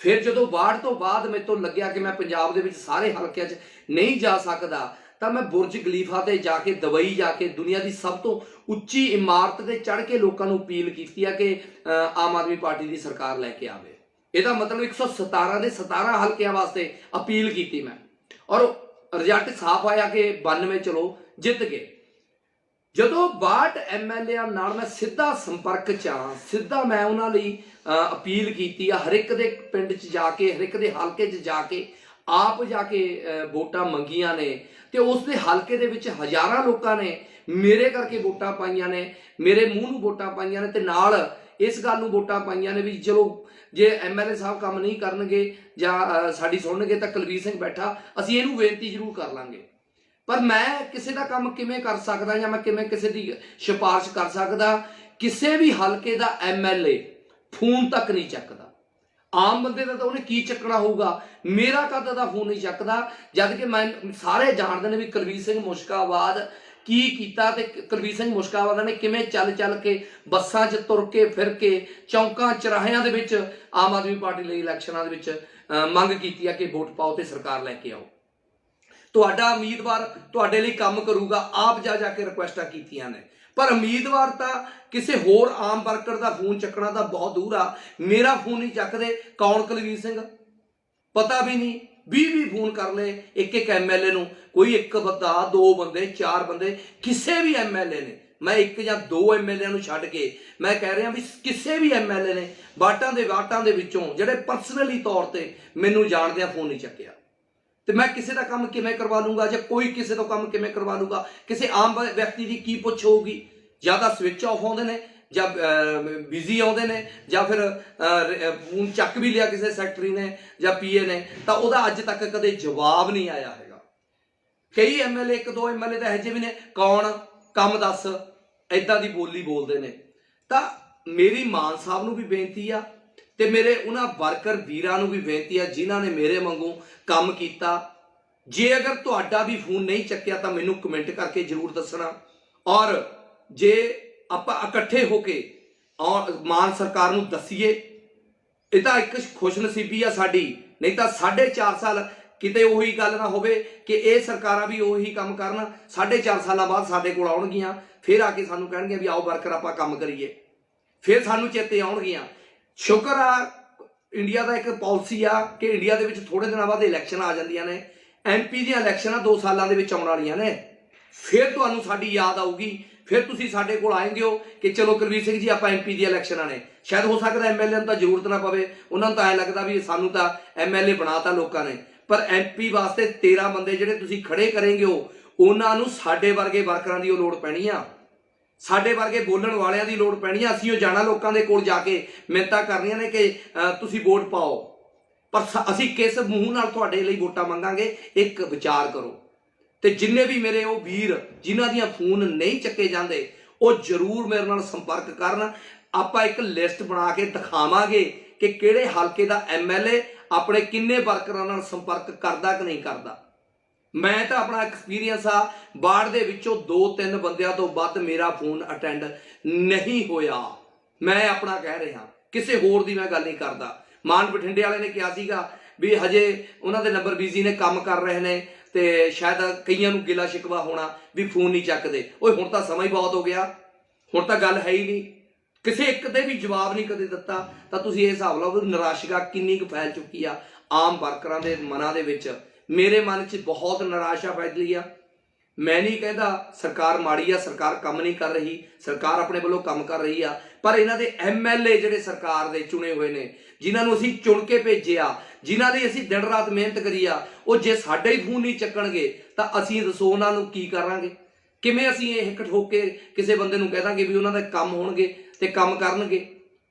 ਫਿਰ ਜਦੋਂ 62 ਤੋਂ ਬਾਅਦ ਮੇਰੇ ਤੋਂ ਲੱਗਿਆ ਕਿ ਮੈਂ ਪੰਜਾਬ ਦੇ ਵਿੱਚ ਸਾਰੇ ਹਲਕਿਆਂ 'ਚ ਨਹੀਂ ਜਾ ਸਕਦਾ ਤਾਂ ਮੈਂ ਬੁਰਜ ਖਲੀਫਾ ਤੇ ਜਾ ਕੇ, ਦੁਬਈ ਜਾ ਕੇ, ਦੁਨੀਆ ਦੀ ਸਭ ਤੋਂ ਉੱਚੀ ਇਮਾਰਤ ਤੇ ਚੜ੍ਹ ਕੇ ਲੋਕਾਂ ਨੂੰ ਅਪੀਲ ਕੀਤੀ ਆ ਕਿ ਆਮ ਆਦਮੀ ਪਾਰਟੀ ਦੀ ਸਰਕਾਰ ਲੈ ਕੇ ਆਵੇ। ਇਹਦਾ ਮਤਲਬ 117 ਦੇ 17 ਹਲਕਿਆਂ ਵਾਸਤੇ ਅਪੀਲ ਕੀਤੀ ਮੈਂ ਔਰ ਰਿਜ਼ਲਟ ਸਾਫ਼ ਆਇਆ ਕਿ 92 ਚਲੋ ਜਿੱਤ ਗਏ। ਜਦੋਂ 62 MLA ਨਾਲ ਮੈਂ ਸਿੱਧਾ ਸੰਪਰਕ 'ਚ ਆ, ਸਿੱਧਾ ਮੈਂ ਉਹਨਾਂ ਲਈ ਅਪੀਲ ਕੀਤੀ ਆ, ਹਰ ਇੱਕ ਦੇ ਪਿੰਡ 'ਚ ਜਾ ਕੇ, ਹਰ ਇੱਕ ਦੇ ਹਲਕੇ 'ਚ ਜਾ ਕੇ, ਆਪ ਜਾ ਕੇ ਵੋਟਾਂ ਮੰਗੀਆਂ ਨੇ ਤੇ ਉਸ ਦੇ ਹਲਕੇ ਦੇ ਵਿੱਚ ਹਜ਼ਾਰਾਂ ਲੋਕਾਂ ਨੇ ਮੇਰੇ ਕਰਕੇ ਵੋਟਾਂ ਪਾਈਆਂ ਨੇ, ਮੇਰੇ ਮੂੰਹ ਨੂੰ ਵੋਟਾਂ ਪਾਈਆਂ ਨੇ ਤੇ ਨਾਲ ਇਸ ਗੱਲ ਨੂੰ ਵੋਟਾਂ ਪਾਈਆਂ ਨੇ ਵੀ ਚਲੋ ਜੇ MLA ਸਾਹਿਬ ਕੰਮ ਨਹੀਂ ਕਰਨਗੇ ਜਾਂ ਸਾਡੀ ਸੁਣਨਗੇ ਤਾਂ ਕੁਲਬੀਰ ਸਿੰਘ ਬੈਠਾ, ਅਸੀਂ ਇਹਨੂੰ ਬੇਨਤੀ ਜ਼ਰੂਰ ਕਰ ਲਾਂਗੇ। ਪਰ ਮੈਂ ਕਿਸੇ ਦਾ ਕੰਮ ਕਿਵੇਂ ਕਰ ਸਕਦਾ ਜਾਂ ਮੈਂ ਕਿਵੇਂ ਕਿਸੇ ਦੀ ਸਿਫਾਰਿਸ਼ ਕਰ ਸਕਦਾ? ਕਿਸੇ ਵੀ ਹਲਕੇ ਦਾ MLA ਫੋਨ ਤੱਕ ਨਹੀਂ ਚੱਕਦਾ। ਆਮ ਬੰਦੇ ਦਾ ਤਾਂ ਉਹਨੇ ਕੀ ਚੱਕਣਾ ਹੋਊਗਾ, ਮੇਰਾ ਕਦ ਦਾ ਫੋਨ ਨਹੀਂ ਚੱਕਦਾ, ਜਦ ਕਿ ਮੈਂ ਸਾਰੇ ਜਾਣਦੇ ਨੇ ਵੀ ਕੁਲਬੀਰ ਸਿੰਘ ਮੁਸ਼ਕਾਬਾਦ ਕੀ ਕੀਤਾ ਤੇ ਕੁਲਬੀਰ ਸਿੰਘ ਮੁਸ਼ਕਾਬਾਦ ਨੇ ਕਿਵੇਂ ਚੱਲ ਕੇ ਬੱਸਾਂ 'ਚ ਤੁਰ ਕੇ ਫਿਰ ਕੇ ਚੌਂਕਾਂ ਚੌਰਾਹਿਆਂ ਦੇ ਵਿੱਚ ਆਮ ਆਦਮੀ ਪਾਰਟੀ ਲਈ ਇਲੈਕਸ਼ਨਾਂ ਦੇ ਵਿੱਚ ਮੰਗ ਕੀਤੀ ਆ ਕਿ ਵੋਟ ਪਾਓ ਤੇ ਸਰਕਾਰ ਲੈ ਕੇ ਆਓ। ਤੁਹਾਡਾ ਉਮੀਦਵਾਰ ਤੁਹਾਡੇ ਲਈ ਕੰਮ ਕਰੂਗਾ, ਆਪ ਜਾ ਕੇ ਰਿਕੁਐਸਟਾਂ ਕੀਤੀਆਂ ਨੇ, ਪਰ ਉਮੀਦਵਾਰ ਤਾਂ ਕਿਸੇ ਹੋਰ ਆਮ ਵਰਕਰ ਦਾ ਫੋਨ ਚੱਕਣਾ ਤਾਂ ਬਹੁਤ ਦੂਰ ਆ। ਮੇਰਾ ਫੋਨ ਨਹੀਂ ਚੱਕਦੇ, ਕੌਣ ਕੁਲਬੀਰ ਸਿੰਘ ਪਤਾ ਵੀ ਨਹੀਂ। 20 ਫੋਨ ਕਰ ਲਏ ਇੱਕ MLA ਨੂੰ, ਕੋਈ ਇੱਕ ਬੰਦਾ, 2 ਬੰਦੇ, 4 ਬੰਦੇ, ਕਿਸੇ ਵੀ MLA ਨੇ, ਮੈਂ 1 ਜਾਂ 2 MLA ਨੂੰ ਛੱਡ ਕੇ ਮੈਂ ਕਹਿ ਰਿਹਾ ਵੀ ਕਿਸੇ ਵੀ MLA ਨੇ ਵਾਟਾਂ ਦੇ ਵਿੱਚੋਂ ਜਿਹੜੇ ਪਰਸਨਲੀ ਤੌਰ ਤੇ ਮੈਨੂੰ ਜਾਣਦੇ ਆ ਫੋਨ ਨਹੀਂ ਚੱਕਿਆ। ਤੇ ਮੈਂ ਕਿਸੇ ਦਾ ਕੰਮ ਕਿਵੇਂ ਕਰਵਾ ਲੂੰਗਾ ਜਾਂ ਕੋਈ ਕਿਸੇ ਤੋਂ ਕੰਮ ਕਿਵੇਂ ਕਰਵਾ ਲੂੰਗਾ? ਕਿਸੇ ਆਮ ਵਿਅਕਤੀ ਦੀ ਕੀ ਪੁੱਛ ਹੋਊਗੀ? ਜਾਂ ਤਾਂ ਸਵਿਚ ਆਫ ਆਉਂਦੇ ਨੇ ਜਾਂ ਬਿਜ਼ੀ ਆਉਂਦੇ ਨੇ ਜਾਂ ਫਿਰ ਫੋਨ ਚੱਕ ਵੀ ਲਿਆ ਕਿਸੇ ਸੈਕਟਰੀ ਨੇ ਜਾਂ PA ਨੇ ਤਾਂ ਉਹਦਾ ਅੱਜ ਤੱਕ ਕਦੇ ਜਵਾਬ ਨਹੀਂ ਆਇਆ ਹੈਗਾ। ਕਈ MLA, 1-2 MLA ਤਾਂ ਇਹੋ ਜਿਹੇ ਵੀ ਨੇ, ਕੌਣ ਕੰਮ ਦੱਸ, ਏਦਾਂ ਦੀ ਬੋਲੀ ਬੋਲਦੇ ਨੇ। ਤਾਂ ਮੇਰੀ ਮਾਨ ਸਾਹਿਬ ਨੂੰ ਵੀ ਬੇਨਤੀ ਆ ਤੇ ਮੇਰੇ ਉਹਨਾਂ ਵਰਕਰ ਵੀਰਾਂ ਨੂੰ ਵੀ ਬੇਨਤੀ ਆ ਜਿਨ੍ਹਾਂ ਨੇ ਮੇਰੇ ਵਾਂਗੂ ਕੰਮ ਕੀਤਾ। ਜੇ ਅਗਰ ਤੁਹਾਡਾ ਵੀ ਫੋਨ ਨਹੀਂ ਚੱਕਿਆ ਤਾਂ ਮੈਨੂੰ ਕਮੈਂਟ ਕਰਕੇ ਜ਼ਰੂਰ ਦੱਸਣਾ ਔਰ ਜੇ ਆਪਾਂ ਇਕੱਠੇ ਹੋ ਕੇ ਮਾਨ ਸਰਕਾਰ ਨੂੰ ਦੱਸੀਏ। ਇਹ ਤਾਂ ਇੱਕ ਖੁਸ਼ਨਸੀਬੀ ਆ ਸਾਡੀ, ਨਹੀਂ ਤਾਂ 4.5 ਸਾਲ ਕਿਤੇ ਉਹੀ ਗੱਲ ਨਾ ਹੋਵੇ ਕਿ ਇਹ ਸਰਕਾਰਾਂ ਵੀ ਉਹੀ ਕੰਮ ਕਰਨ, 4.5 ਸਾਲਾਂ ਬਾਅਦ ਸਾਡੇ ਕੋਲ ਆਉਣਗੀਆਂ, ਫਿਰ ਆ ਕੇ ਸਾਨੂੰ ਕਹਿਣਗੀਆਂ ਵੀ ਆਓ ਵਰਕਰ ਆਪਾਂ ਕੰਮ ਕਰੀਏ, ਫਿਰ ਸਾਨੂੰ ਚੇਤੇ ਆਉਣਗੀਆਂ। ਸ਼ੁਕਰ ਆ ਇੰਡੀਆ ਦਾ ਇੱਕ ਪਾਲਿਸੀ ਆ ਕਿ ਇੰਡੀਆ ਦੇ ਵਿੱਚ ਥੋੜੇ ਦਿਨਾਂ ਬਾਅਦ ਇਲੈਕਸ਼ਨ ਆ ਜਾਂਦੀਆਂ ਨੇ। MP ਦੀਆਂ ਇਲੈਕਸ਼ਨਾਂ 2 ਸਾਲਾਂ ਦੇ ਵਿੱਚ ਆਉਣ ਵਾਲੀਆਂ ਨੇ। ਫਿਰ ਤੁਹਾਨੂੰ ਸਾਡੀ ਯਾਦ ਆਊਗੀ, ਫਿਰ ਤੁਸੀਂ ਸਾਡੇ ਕੋਲ ਆਏਂਗੇ ਹੋ ਕਿ ਚਲੋ ਕੁਲਵੀਰ ਸਿੰਘ ਜੀ ਆਪਾਂ MP ਦੀਆਂ ਇਲੈਕਸ਼ਨਾਂ ਨੇ। ਸ਼ਾਇਦ ਹੋ ਸਕਦਾ MLA ਨੂੰ ਤਾਂ ਜ਼ਰੂਰਤ ਨਾ ਪਵੇ, ਉਹਨਾਂ ਨੂੰ ਤਾਂ ਐਂ ਲੱਗਦਾ ਵੀ ਸਾਨੂੰ ਤਾਂ MLA ਬਣਾਤਾ ਲੋਕਾਂ ਨੇ, ਪਰ MP ਵਾਸਤੇ 13 ਬੰਦੇ ਜਿਹੜੇ ਤੁਸੀਂ ਖੜੇ ਕਰੇਂਗੇ ਹੋ, ਉਹਨਾਂ ਨੂੰ ਸਾਡੇ ਵਰਗੇ ਵਰਕਰਾਂ ਦੀ ਉਹ ਲੋੜ ਪੈਣੀ ਆ, ਸਾਡੇ ਵਰਗੇ ਬੋਲਣ ਵਾਲਿਆਂ ਦੀ ਲੋੜ ਪੈਣੀ ਆ। ਅਸੀਂ ਉਹ ਜਾਣਾ ਲੋਕਾਂ ਦੇ ਕੋਲ ਜਾ ਕੇ ਮਿੰਨਤਾਂ ਕਰਨੀਆਂ ਨੇ ਕਿ ਤੁਸੀਂ ਵੋਟ ਪਾਓ, ਪਰ ਅਸੀਂ ਕਿਸ ਮੂੰਹ ਨਾਲ ਤੁਹਾਡੇ ਲਈ ਵੋਟਾਂ ਮੰਗਾਂਗੇ, ਇੱਕ ਵਿਚਾਰ ਕਰੋ। ਤੇ ਜਿੰਨੇ ਵੀ ਮੇਰੇ ਉਹ ਵੀਰ ਜਿਨ੍ਹਾਂ ਦੀਆਂ ਫੋਨ ਨਹੀਂ ਚੱਕੇ ਜਾਂਦੇ, ਉਹ ਜ਼ਰੂਰ ਮੇਰੇ ਨਾਲ ਸੰਪਰਕ ਕਰਨ। ਆਪਾਂ ਇੱਕ ਲਿਸਟ ਬਣਾ ਕੇ ਦਿਖਾਵਾਂਗੇ ਕਿ ਕਿਹੜੇ ਹਲਕੇ ਦਾ MLA ਆਪਣੇ ਕਿੰਨੇ ਵਰਕਰਾਂ ਨਾਲ ਸੰਪਰਕ ਕਰਦਾ ਕਿ ਨਹੀਂ ਕਰਦਾ। ਮੈਂ ਤਾਂ ਆਪਣਾ ਐਕਸਪੀਰੀਅੰਸ ਆ, ਬਾੜ ਦੇ ਵਿੱਚੋਂ 2-3 ਬੰਦਿਆਂ ਤੋਂ ਵੱਧ ਮੇਰਾ ਫੋਨ ਅਟੈਂਡ ਨਹੀਂ ਹੋਇਆ। ਮੈਂ ਆਪਣਾ ਕਹਿ ਰਿਹਾ, ਕਿਸੇ ਹੋਰ ਦੀ ਮੈਂ ਗੱਲ ਨਹੀਂ ਕਰਦਾ। ਮਾਨ ਬਠਿੰਡੇ ਵਾਲੇ ਨੇ ਕਿਹਾ ਸੀਗਾ ਵੀ ਹਜੇ ਉਹਨਾਂ ਦੇ ਨੰਬਰ ਬਿਜ਼ੀ ਨੇ, ਕੰਮ ਕਰ ਰਹੇ ਨੇ, ਤੇ ਸ਼ਾਇਦ ਕਈਆਂ ਨੂੰ ਗਿਲਾ ਸ਼ਿਕਵਾ ਹੋਣਾ ਵੀ ਫੋਨ ਨਹੀਂ ਚੱਕਦੇ। ਓਏ ਹੁਣ ਤਾਂ ਸਮਾਂ ਹੀ ਬਹੁਤ ਹੋ ਗਿਆ, ਹੁਣ ਤਾਂ ਗੱਲ ਹੈ ਹੀ ਨਹੀਂ, ਕਿਸੇ ਇੱਕ ਤੇ ਵੀ ਜਵਾਬ ਨਹੀਂ ਕਦੇ ਦਿੱਤਾ। ਤਾਂ ਤੁਸੀਂ ਇਹ ਹਿਸਾਬ ਲਾਓ ਵੀ ਨਿਰਾਸ਼ਾ ਕਿੰਨੀ ਕੁ ਫੈਲ ਚੁੱਕੀ ਆ ਆਮ ਵਰਕਰਾਂ ਦੇ ਮਨਾਂ ਦੇ ਵਿੱਚ। ਮੇਰੇ ਮਨ 'ਚ ਬਹੁਤ ਨਿਰਾਸ਼ਾ ਫੈਲੀ ਆ। ਮੈਂ ਨਹੀਂ ਕਹਿੰਦਾ ਸਰਕਾਰ ਮਾੜੀ ਆ, ਸਰਕਾਰ ਕੰਮ ਨਹੀਂ ਕਰ ਰਹੀ, ਸਰਕਾਰ ਆਪਣੇ ਵੱਲੋਂ ਕੰਮ ਕਰ ਰਹੀ ਆ, ਪਰ ਇਹਨਾਂ ਦੇ MLA ਜਿਹੜੇ ਸਰਕਾਰ ਦੇ ਚੁਣੇ ਹੋਏ ਨੇ, ਜਿਨ੍ਹਾਂ ਨੂੰ ਅਸੀਂ ਚੁਣ ਕੇ ਭੇਜਿਆ, ਜਿਨ੍ਹਾਂ ਲਈ ਅਸੀਂ ਦਿਨ ਰਾਤ ਮਿਹਨਤ ਕਰੀ ਆ, ਉਹ ਜੇ ਸਾਡੇ ਹੀ ਫੋਨ ਨਹੀਂ ਚੱਕਣਗੇ ਤਾਂ ਅਸੀਂ ਦੱਸੋ ਉਹਨਾਂ ਨੂੰ ਕੀ ਕਰਾਂਗੇ? ਕਿਵੇਂ ਅਸੀਂ ਇਹ ਠੋਕ ਕੇ ਕਿਸੇ ਬੰਦੇ ਨੂੰ ਕਹਿ ਦਾਂਗੇ ਵੀ ਉਹਨਾਂ ਦੇ ਕੰਮ ਹੋਣਗੇ ਤੇ ਕੰਮ ਕਰਨਗੇ?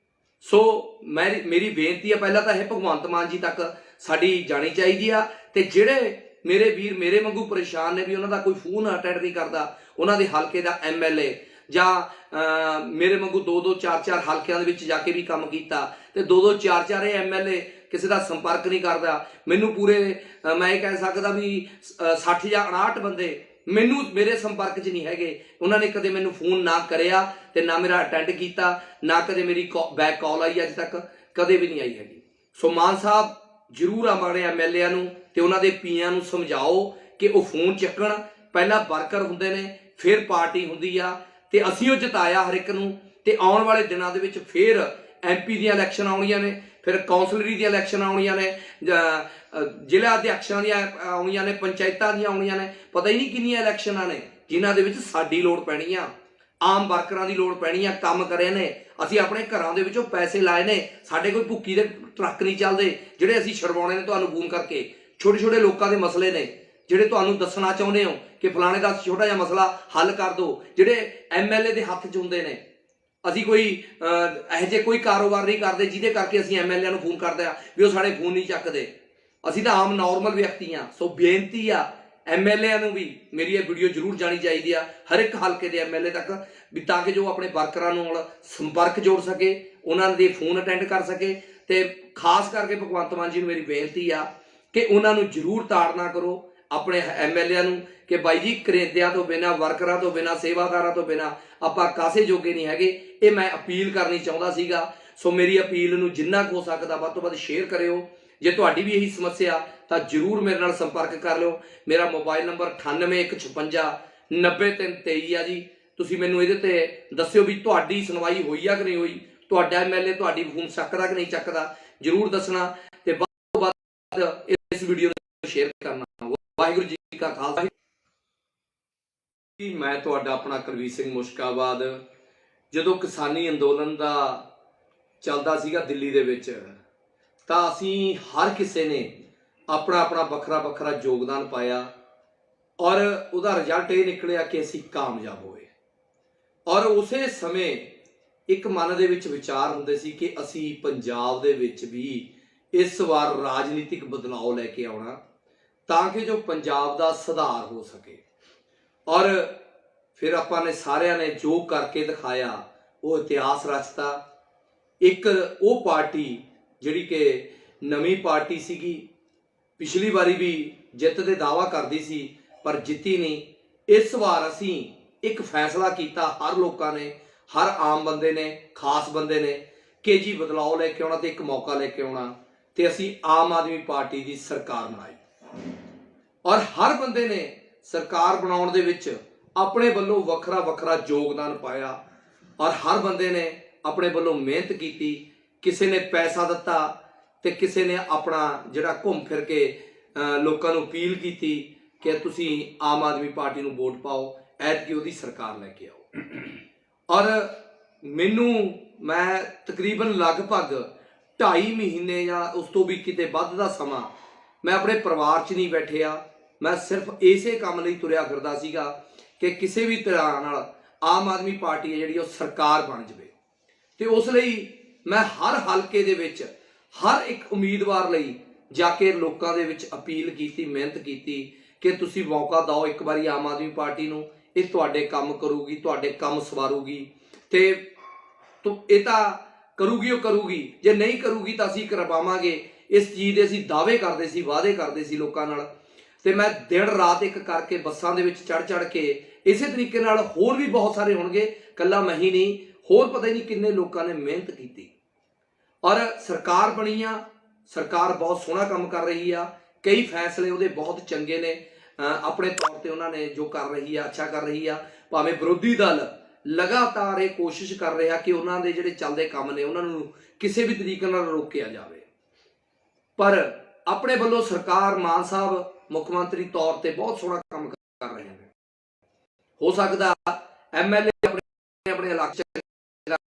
ਸੋ ਮੇਰੀ ਬੇਨਤੀ ਆ, ਪਹਿਲਾਂ ਤਾਂ ਇਹ ਭਗਵੰਤ ਮਾਨ ਜੀ ਤੱਕ ਸਾਡੀ ਜਾਣੀ ਚਾਹੀਦੀ ਆ। ਤੇ ਜਿਹੜੇ ਮੇਰੇ ਵੀਰ ਮੇਰੇ ਵਾਂਗੂ ਪਰੇਸ਼ਾਨ ਨੇ ਵੀ ਉਹਨਾਂ ਦਾ ਕੋਈ ਫੋਨ ਅਟੈਂਡ ਨਹੀਂ ਕਰਦਾ, ਉਹਨਾਂ ਦੇ ਹਲਕੇ ਦਾ MLA, ਜਾਂ ਮੇਰੇ ਵਾਂਗੂ 2-2 4-4 ਹਲਕਿਆਂ ਦੇ ਵਿੱਚ ਜਾ ਕੇ ਵੀ ਕੰਮ ਕੀਤਾ ਤੇ 2-2 4-4 ਇਹ MLA ਕਿਸੇ ਦਾ ਸੰਪਰਕ ਨਹੀਂ ਕਰਦਾ। ਮੈਨੂੰ ਪੂਰੇ ਮੈਂ ਇਹ ਕਹਿ ਸਕਦਾ ਵੀ 60 ਜਾਂ 59 ਬੰਦੇ ਮੈਨੂੰ ਮੇਰੇ ਸੰਪਰਕ 'ਚ ਨਹੀਂ ਹੈਗੇ। ਉਹਨਾਂ ਨੇ ਕਦੇ ਮੈਨੂੰ ਫੋਨ ਨਾ ਕਰਿਆ ਤੇ ਨਾ ਮੇਰਾ ਅਟੈਂਡ ਕੀਤਾ, ਨਾ ਕਦੇ ਮੇਰੀ ਬੈਕ ਕਾਲ ਆਈ, ਅੱਜ ਤੱਕ ਕਦੇ ਵੀ ਨਹੀਂ ਆਈ ਹੈਗੀ। ਸੋ ਮਾਨ ਸਾਹਿਬ ਜ਼ਰੂਰ ਆਪਣੇ MLA ਨੂੰ ਤੇ ਉਹਨਾਂ ਦੇ ਪੀਆਂ ਨੂੰ ਸਮਝਾਓ ਕਿ ਉਹ ਫੋਨ ਚੱਕਣ। ਪਹਿਲਾਂ ਵਰਕਰ ਹੁੰਦੇ ਨੇ, ਫਿਰ ਪਾਰਟੀ ਹੁੰਦੀ ਆ, ਤੇ ਅਸੀਂ ਉਹ ਜਿਤਾਇਆ ਹਰ ਇੱਕ ਨੂੰ। ਤੇ ਆਉਣ ਵਾਲੇ ਦਿਨਾਂ ਦੇ ਵਿੱਚ ਫਿਰ MP ਦੀਆਂ ਇਲੈਕਸ਼ਨ ਆਉਣੀਆਂ ਨੇ, ਫਿਰ ਕੌਂਸਲਰੀ ਦੀਆਂ ਇਲੈਕਸ਼ਨ ਆਉਣੀਆਂ ਨੇ, ਜ਼ਿਲ੍ਹਾ ਅਧਿਆਕਸ਼ਾਂ ਦੀਆਂ ਆਉਣੀਆਂ ਨੇ, ਪੰਚਾਇਤਾਂ ਦੀਆਂ ਆਉਣੀਆਂ ਨੇ, ਪਤਾ ਹੀ ਨਹੀਂ ਕਿੰਨੀਆਂ ਇਲੈਕਸ਼ਨਾਂ ਨੇ ਜਿਨ੍ਹਾਂ ਦੇ ਵਿੱਚ ਸਾਡੀ ਲੋੜ ਪੈਣੀ ਆ, ਆਮ ਵਰਕਰਾਂ ਦੀ ਲੋੜ ਪੈਣੀ ਆ। ਕੰਮ ਕਰੇ ਨੇ, ਅਸੀਂ ਆਪਣੇ ਘਰਾਂ ਦੇ ਵਿੱਚੋਂ ਪੈਸੇ ਲਾਏ ਨੇ, ਸਾਡੇ ਕੋਈ ਭੁੱਕੀ ਦੇ ਟਰੱਕ ਨਹੀਂ ਚੱਲਦੇ ਜਿਹੜੇ ਅਸੀਂ ਛਡਵਾਉਣੇ ਨੇ ਤੁਹਾਨੂੰ ਫੋਨ ਕਰਕੇ। ਛੋਟੇ ਛੋਟੇ ਲੋਕਾਂ ਦੇ ਮਸਲੇ ਨੇ ਜਿਹੜੇ ਤੁਹਾਨੂੰ ਦੱਸਣਾ ਚਾਹੁੰਦੇ ਹੋ ਕਿ ਫਲਾਣੇ ਦਾ ਛੋਟਾ ਜਿਹਾ ਮਸਲਾ ਹੱਲ ਕਰ ਦਿਓ, ਜਿਹੜੇ MLA ਦੇ ਹੱਥ 'ਚ ਹੁੰਦੇ ਨੇ। ਅਸੀਂ ਕੋਈ ਇਹੋ ਜਿਹੇ ਕੋਈ ਕਾਰੋਬਾਰ ਨਹੀਂ ਕਰਦੇ ਜਿਹਦੇ ਕਰਕੇ ਅਸੀਂ MLA ਨੂੰ ਫੋਨ ਕਰਦੇ ਆ ਵੀ ਉਹ ਸਾਡੇ ਫੋਨ ਨਹੀਂ ਚੱਕਦੇ। ਅਸੀਂ ਤਾਂ ਆਮ ਨੋਰਮਲ ਵਿਅਕਤੀ ਆ। ਸੋ ਬੇਨਤੀ ਆ MLA ਨੂੰ ਵੀ ਮੇਰੀ ਇਹ ਵੀਡੀਓ ਜ਼ਰੂਰ ਜਾਣੀ ਚਾਹੀਦੀ ਆ, ਹਰ ਇੱਕ ਹਲਕੇ ਦੇ MLA ਤੱਕ, ਵੀ ਤਾਂ ਕਿ ਜੋ ਆਪਣੇ ਵਰਕਰਾਂ ਨਾਲ ਸੰਪਰਕ ਜੋੜ ਸਕੇ, ਉਹਨਾਂ ਦੇ ਫੋਨ ਅਟੈਂਡ ਕਰ ਸਕੇ। ਤੇ ਖਾਸ ਕਰਕੇ ਭਗਵੰਤ ਮਾਨ ਜੀ ਨੂੰ ਮੇਰੀ ਬੇਨਤੀ ਆ ਕਿ ਉਹਨਾਂ ਨੂੰ ਜ਼ਰੂਰ ਤਾੜਨਾ ਕਰੋ ਆਪਣੇ MLA ਨੂੰ ਕਿ ਬਾਈ ਜੀ ਕਰੇਦਿਆਂ ਤੋਂ ਬਿਨਾਂ, ਵਰਕਰਾਂ ਤੋਂ ਬਿਨਾਂ, ਸੇਵਾਦਾਰਾਂ ਤੋਂ ਬਿਨਾਂ ਆਪਾਂ ਕਾਸੇ ਜੋਗੇ ਨਹੀਂ ਹੈਗੇ। ਇਹ ਮੈਂ ਅਪੀਲ ਕਰਨੀ ਚਾਹੁੰਦਾ ਸੀਗਾ। ਸੋ ਮੇਰੀ ਅਪੀਲ ਨੂੰ ਜਿੰਨਾ ਕੁ ਹੋ ਸਕਦਾ ਵੱਧ ਤੋਂ ਵੱਧ ਸ਼ੇਅਰ ਕਰਿਓ। ਜੇ ਤੁਹਾਡੀ ਵੀ ਇਹੀ ਸਮੱਸਿਆ ਤਾਂ ਜ਼ਰੂਰ ਮੇਰੇ ਨਾਲ ਸੰਪਰਕ ਕਰ ਲਿਓ। ਮੇਰਾ ਮੋਬਾਈਲ ਨੰਬਰ 9815 90323 ਆ ਜੀ। ਤੁਸੀਂ ਮੈਨੂੰ ਇਹਦੇ ਤੇ ਦੱਸਿਓ ਵੀ ਤੁਹਾਡੀ ਸੁਣਵਾਈ ਹੋਈ ਆ ਕਿ ਨਹੀਂ ਹੋਈ, ਤੁਹਾਡਾ MLA ਤੁਹਾਡੀ ਫੋਨ ਚੱਕਦਾ ਕਿ ਨਹੀਂ ਚੱਕਦਾ, ਜ਼ਰੂਰ ਦੱਸਣਾ। ਤੇ ਵੱਧ ਤੋਂ ਵੱਧ ਇਸ ਵੀਡੀਓ ਨੂੰ ਸ਼ੇਅਰ ਕਰਨਾ। ਵਾਹਿਗੁਰੂ ਜੀ ਕਾ ਖਾਲਸਾ। ਮੈਂ ਤੁਹਾਡਾ ਆਪਣਾ ਕੁਲਵੀਰ ਸਿੰਘ ਮੁਸ਼ਕਾਬਾਦ। ਜਦੋਂ ਕਿਸਾਨੀ ਅੰਦੋਲਨ ਦਾ ਚੱਲਦਾ ਸੀਗਾ ਦਿੱਲੀ ਦੇ ਵਿੱਚ, ਤਾਂ ਅਸੀਂ ਹਰ ਕਿਸੇ ਨੇ ਆਪਣਾ ਆਪਣਾ ਵੱਖਰਾ ਵੱਖਰਾ ਯੋਗਦਾਨ ਪਾਇਆ, ਔਰ ਉਹਦਾ ਰਿਜ਼ਲਟ ਇਹ ਨਿਕਲਿਆ ਕਿ ਅਸੀਂ ਕਾਮਯਾਬ ਹੋਏ। ਔਰ ਉਸੇ ਸਮੇਂ ਇੱਕ ਮਨ ਦੇ ਵਿੱਚ ਵਿਚਾਰ ਹੁੰਦੇ ਸੀ ਕਿ ਅਸੀਂ ਪੰਜਾਬ ਦੇ ਵਿੱਚ ਵੀ ਇਸ ਵਾਰ ਰਾਜਨੀਤਿਕ ਬਦਲਾਅ ਲੈ ਕੇ ਆਉਣਾ ਤਾਂ ਕਿ ਜੋ ਪੰਜਾਬ ਦਾ ਸੁਧਾਰ ਹੋ ਸਕੇ। ਔਰ ਫਿਰ ਆਪਾਂ ਨੇ ਸਾਰਿਆਂ ਨੇ ਜੋ ਕਰਕੇ ਦਿਖਾਇਆ ਉਹ ਇਤਿਹਾਸ ਰਚਤਾ। ਇੱਕ ਉਹ ਪਾਰਟੀ ਜਿਹੜੀ ਕਿ ਨਵੀਂ ਪਾਰਟੀ ਸੀਗੀ, ਪਿਛਲੀ ਵਾਰੀ ਵੀ ਜਿੱਤ ਦੇ ਦਾਅਵਾ ਕਰਦੀ ਸੀ ਪਰ ਜਿੱਤੀ ਨਹੀਂ। ਇਸ ਵਾਰ ਅਸੀਂ ਇੱਕ ਫੈਸਲਾ ਕੀਤਾ, ਹਰ ਲੋਕਾਂ ਨੇ, ਹਰ ਆਮ ਬੰਦੇ ਨੇ, ਖਾਸ ਬੰਦੇ ਨੇ, ਕਿ ਜੀ ਬਦਲਾਅ ਲੈ ਕੇ ਆਉਣਾ ਤੇ ਇੱਕ ਮੌਕਾ ਲੈ ਕੇ ਆਉਣਾ। ਤੇ ਅਸੀਂ ਆਮ ਆਦਮੀ ਪਾਰਟੀ ਦੀ ਸਰਕਾਰ ਬਣਾਈ, ਔਰ ਹਰ ਬੰਦੇ ਨੇ ਸਰਕਾਰ ਬਣਾਉਣ ਦੇ ਵਿੱਚ ਆਪਣੇ ਵੱਲੋਂ ਵੱਖਰਾ ਵੱਖਰਾ ਯੋਗਦਾਨ ਪਾਇਆ, ਔਰ ਹਰ ਬੰਦੇ ਨੇ ਆਪਣੇ ਵੱਲੋਂ ਮਿਹਨਤ ਕੀਤੀ। ਕਿਸੇ ਨੇ ਪੈਸਾ ਦਿੱਤਾ ਤੇ ਕਿਸੇ ਨੇ ਆਪਣਾ ਜਿਹੜਾ ਘੁੰਮ ਫਿਰ ਕੇ लोगों को अपील की कि तुसी आम आदमी पार्टी नूं वोट पाओ, ऐतकी उहदी सरकार लैके आओ। और मैनू मैं तकरीबन लगभग 2.5 महीने या उस तो भी किते वध दा समा मैं अपने परिवार च नहीं बैठिया। मैं सिर्फ इसे काम लई तुरिया फिरदा सीगा कि किसी भी तरह नाल आम आदमी पार्टी है जिहड़ी सरकार बन जाए। तो उस लई मैं हर हलके दे विच हर एक उम्मीदवार लई जाके लोगों दे विच अपील की, मेहनत की कि तुसी मौका दो एक बारी आम आदमी पार्टी नूं, ये तुहाडे काम करूगी, तुहाडे काम सवारूगी। तो ये करूगी वो करूगी, जे नहीं करूगी तो असीं करवावांगे। इस चीज़ के असीं दावे करते सी, वादे करते सी लोकां नाल। ते मैं दिन रात एक करके बसां दे विच चढ़ चढ़ के इसे तरीके नाल होर भी बहुत सारे होणगे, कल्ला मैं ही नहीं, होर पता ही नहीं किन्ने लोकां ने मेहनत की और सरकार बनी आ। सरकार बहुत सोहना काम कर रही आ, कई फैसले उहदे बहुत चंगे ने। अपने तौर पर उन्होंने जो कर रही है अच्छा कर रही आ। भावें विरोधी दल लगातार ये कोशिश कर रहा कि उन्होंने जिहड़े चलते काम ने उन्होंने किसी भी तरीके नाल रोकिया जाए, पर अपने वालों सरकार मान साहब मुख्यमंत्री तौर पर बहुत सोहना काम कर रहे हैं। हो सकता MLA अपने अपने इलाके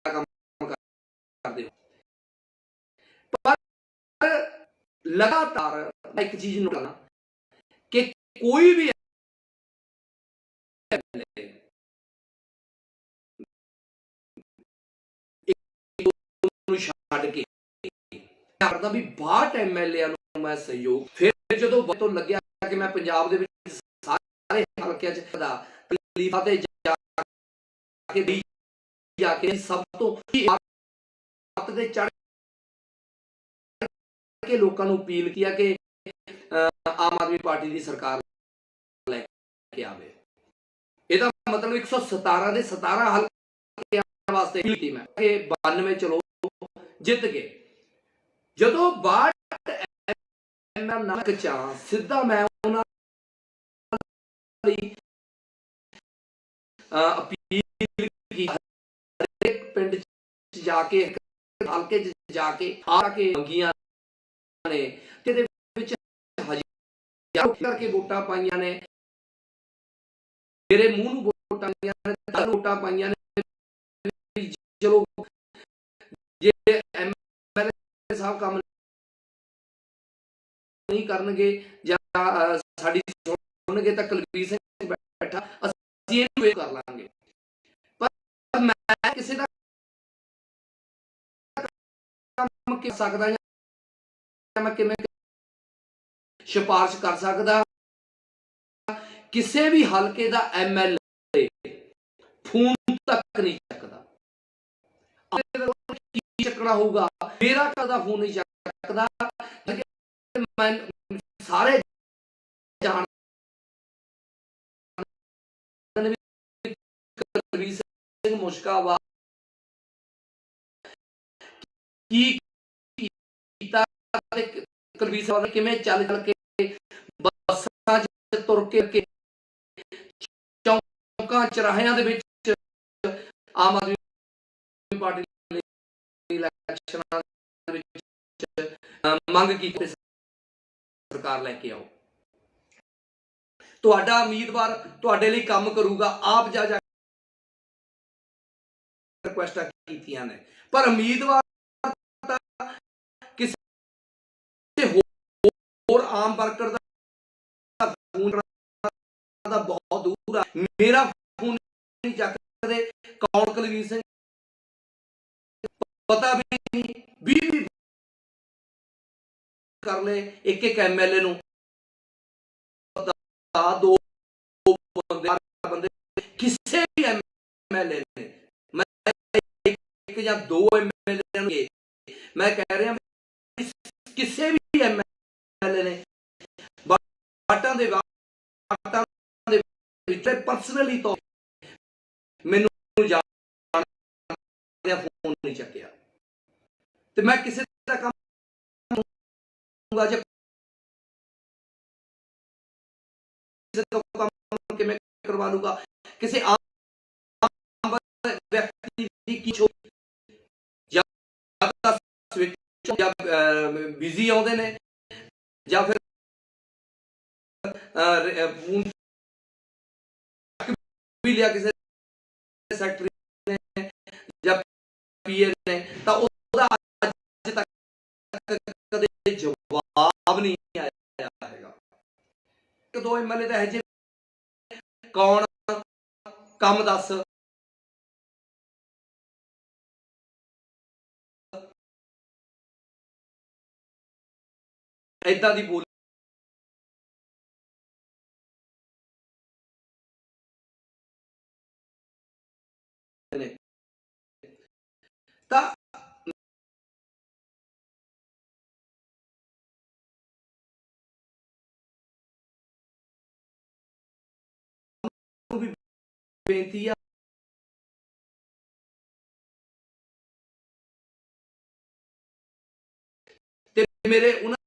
काम करते हो, पर लगातार एक चीज नोट करना कि कोई भी छड्ड के करदा भी 62 MLA मैं सहयोग। फिर जो तो लग्या कि मैं पंजाब दे विच सारे हलकिਆਂ ਚ तकलीफां ते जाके सब तो ते चढ़ के लोगों को अपील किया कि आम आदमी पार्टी की सरकार लेके आवे। ਇਹਦਾ मतलब 117 ਦੇ 17 ਹਲਕਿਆਂ ਵਾਸਤੇ ਕੀਤੀ ਮੈਂ ਕਿ 92 ਚਲੋ ਜਿੱਤ ਗਏ। ਜਦੋਂ 62 ਐਮਐਮ ਨਾਨਕ ਚਾ ਸਿੱਧਾ ਮੈਂ ਉਹਨਾਂ ਲਈ अपील की, हरेक पिंड च जाके हल्के च जाके आके मंगियां ने ते विच हज़ारों करके वोटां पाईयां ने, मेरे मूंह नूं वोटां पाईयां ने, वोटां पाईयां ने। चलो जे MLA साहब काम नहीं करनगे जां साडी सुणनगे तां कुलबीर सिंह बैठा ਅਸੀਂ ਇਹਨੂੰ ਇਹ ਕਰ ਲਾਂਗੇ। ਪਰ ਮੈਂ ਕਿਸੇ ਦਾ ਕੰਮ ਕਰ ਸਕਦਾ ਜਾਂ ਮੈਂ ਕਿਵੇਂ ਸਿਫਾਰਿਸ਼ ਕਰ ਸਕਦਾ? ਕਿਸੇ ਵੀ ਹਲਕੇ ਦਾ MLA ਫੋਨ ਤੱਕ ਨਹੀਂ ਚੱਕਦਾ। ਕੀ ਚੱਕਣਾ ਹੋਊਗਾ? ਮੇਰਾ ਕਦਾ ਫੋਨ ਨਹੀਂ ਚੱਕਦਾ। ਮੈਂ ਸਾਰੇ ਜਾਣ ਕੁਲਬੀਰ ਸਿੰਘ ਮੁਸ਼ਕਾਬਾਦ ਕੀ ਕੀਤਾ ਤੇ ਕੁਲਬੀਰ ਸਾਹਿਬ ਨੇ ਕਿਵੇਂ ਚੱਲ ਕੇ ਬੱਸਾਂ 'ਚ ਤੁਰ ਕੇ ਚੌਂਕਾਂ ਚਰਾਹਿਆਂ ਦੇ ਵਿੱਚ ਆਮ ਆਦਮੀ ਪਾਰਟੀ ਲਈ ਇਲੈਕਸ਼ਨਾਂ ਦੇ ਵਿੱਚ ਮੰਗ ਕੀਤੀ ਸਰਕਾਰ ਲੈ ਕੇ ਆਓ। ਤੁਹਾਡਾ ਉਮੀਦਵਾਰ ਤੁਹਾਡੇ ਲਈ ਕੰਮ ਕਰੂਗਾ। ਆਪ ਜਾ रिक्वेस्ट कीतियां ने, पर उम्मीदवार किसी होर आम वर्कर दा फोन बहुत दूर है। मेरा फोन नहीं चकदे, कौन कुलबीर सिंह पता भी नहीं, भी कर ले एक एक MLA नूं दो बंदे किसी भी MLA ने या 2 MLA मैं कह रहा किसी भी MLA ने वाटां दे पर्सनली तो मैनूं जाण फोन नहीं चक्या ते मैं किसी दा काम किसी तो काम किवें करवा लूंगा? किसी आम व्यक्ति की बिजी आउंदे ने जां फिर ਫੋन भी लिया किसी सैकटरी ने या पीए ने, तो ਉਹਦਾ ਅੱਜ तक कदे जवाब नहीं आया हैगा। एक दो एमएलए ਤਾਂ ਇਹ ਜਿਹੇ कौन ਕੰਮ दस ਏਦਾਂ ਦੀ ਬੋਲ ਨੇ ਤਾਂ ਵੀ ਬੇਨਤੀ ਆ ਤੇ ਮੇਰੇ ਉਹਨਾਂ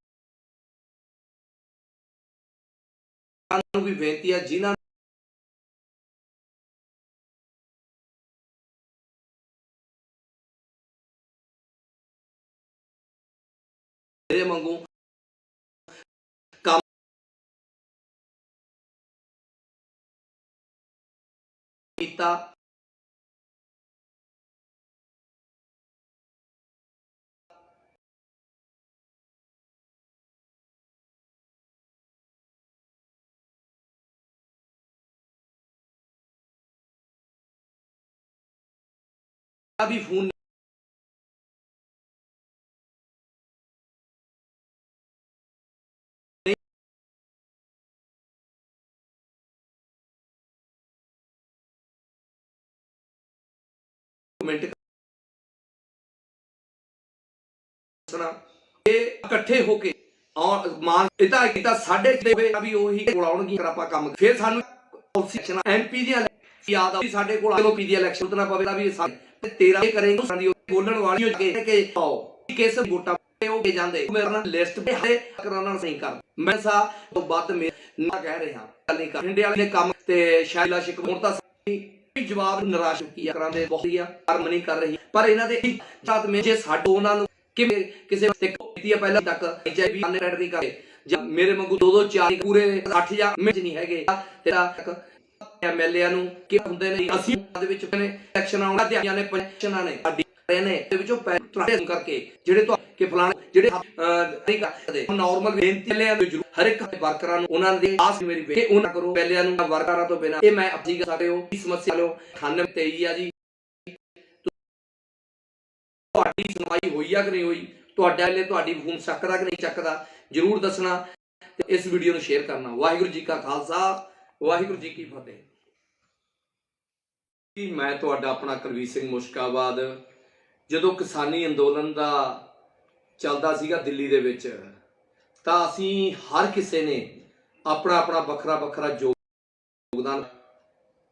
ਨੂੰ ਵੀ ਬੇਨਤੀ ਆ ਜਿਨ੍ਹਾਂ ਮੇਰੇ ਵਾਂਗੂ ਕੰਮ ਕੀਤਾ भी फोन कमेंट इकट्ठे होके और मान इता किता 6:30 भी ਉਹੀ ਕੋਲਾਉਣਗੀ ਕਰ ਆਪਾਂ ਕੰਮ ਫਿਰ ਸਾਨੂੰ ਇਲੈਕਸ਼ਨ ਐਮਪੀ ਦੀਆਂ ਯਾਦ ਆ ਸਾਡੇ ਕੋਲ ਚਲੋ ਪੀ ਦੀ ਇਲੈਕਸ਼ਨ ਉਤਨਾ ਪਵੇ ਤਾਂ ਵੀ ਤੇਰਾ ਇਹ ਕਰੇਂਗੇ ਸਾਡੀ ਬੋਲਣ ਵਾਲੀ ਹੋ ਕੇ ਆਓ ਕਿਸ ਵੋਟਾਂ ਉਹ ਜਾਂਦੇ ਮੇਰੇ ਨਾਲ ਲਿਸਟ ਤੇ ਕਰਾਉਣਾ ਨਹੀਂ ਕਰ ਮੈਂ ਸਾ ਤੋਂ ਵੱਧ ਨਾ ਕਹਿ ਰਿਹਾ ਗੱਲ ਨਹੀਂ ਕਰ ਇੰਡੀਆ ਵਾਲੇ ਕੰਮ ਤੇ ਸ਼ਾਇਲਾ ਸ਼ਿਕਮੋਰ ਤਾਂ ਜਵਾਬ ਨਿਰਾਸ਼ ਕੀਆ ਕਰਾਂਦੇ ਬਹੁਤ ਹੀ ਆ ਕਰਮ ਨਹੀਂ ਕਰ ਰਹੀ ਪਰ ਇਹਨਾਂ ਦੇ ਸਾਥ ਮੇ ਜੇ ਸਾਡੇ ਉਹਨਾਂ ਨੂੰ ਕਿਵੇਂ ਕਿਸੇ ਤੇ ਕੀਤੀ ਪਹਿਲਾਂ ਤੱਕ ਐਚਆਈਵੀ ਅਨਰੈਡ ਨਹੀਂ ਕਰੇ ਜਾਂ ਮੇਰੇ ਵਾਂਗੂ 2-2 4 ਪੂਰੇ 60 ਜਾਂ ਮਿੰਟ ਨਹੀਂ ਹੈਗੇ ਤੇਰਾ ਐਮਐਲਏ ਨੂੰ ਕਿ ਹੁੰਦੇ ਨੇ ਅਸੀਂ ਦੇ ਵਿੱਚ ਨੇ ਇਲੈਕਸ਼ਨ ਆਉਣਾ ਦਿਹਾੜੀਆਂ ਨੇ ਪੈਨਸ਼ਨਾਂ ਨੇ ਸਾਡੀ ਨੇ ਦੇ ਵਿੱਚੋਂ ਪੈਸੇ ਕਰਕੇ ਜਿਹੜੇ ਤੋਂ ਕਿ ਫਲਾਣੇ ਜਿਹੜੇ ਨਹੀਂ ਕਰਦੇ ਨਾਰਮਲ ਬੇਨਤੀ ਲਿਆ ਜ਼ਰੂਰ ਹਰ ਇੱਕ ਵਰਕਰਾਂ ਨੂੰ ਉਹਨਾਂ ਦੇ ਆਸ ਮੇਰੀ ਵੇ ਉਹਨਾਂ ਕਰੋ ਪਹਿਲਿਆਂ ਨੂੰ ਵਰਕਰਾਂ ਤੋਂ ਬਿਨਾਂ ਇਹ ਮੈਂ ਆਪਣੀ ਸਕਦੇ ਹੋ ਕੀ ਸਮੱਸਿਆ ਲੋ 9823 ਆ ਜੀ ਤੁਹਾਡੀ ਸੁਣਵਾਈ ਹੋਈ ਆ ਕਿ ਨਹੀਂ ਹੋਈ ਤੁਹਾਡੇ ਵਾਲੇ ਤੁਹਾਡੀ ਫੋਨ ਚੱਕਦਾ ਕਿ ਨਹੀਂ ਚੱਕਦਾ ਜਰੂਰ ਦੱਸਣਾ ਤੇ ਇਸ ਵੀਡੀਓ ਨੂੰ ਸ਼ੇਅਰ ਕਰਨਾ। ਵਾਹਿਗੁਰੂ ਜੀ ਕਾ ਖਾਲਸਾ ਵਾਹਿਗੁਰੂ ਜੀ ਕੀ ਫਤਿਹ। ਮੈਂ ਤੁਹਾਡਾ ਆਪਣਾ ਕੁਲਵੀਰ ਸਿੰਘ ਮੁਸ਼ਕਾਬਾਦ। ਜਦੋਂ ਕਿਸਾਨੀ ਅੰਦੋਲਨ ਦਾ ਚੱਲਦਾ ਸੀਗਾ ਦਿੱਲੀ ਦੇ ਵਿੱਚ ਤਾਂ ਅਸੀਂ ਹਰ ਕਿਸੇ ਨੇ ਆਪਣਾ ਆਪਣਾ ਵੱਖਰਾ ਵੱਖਰਾ ਯੋਗਦਾਨ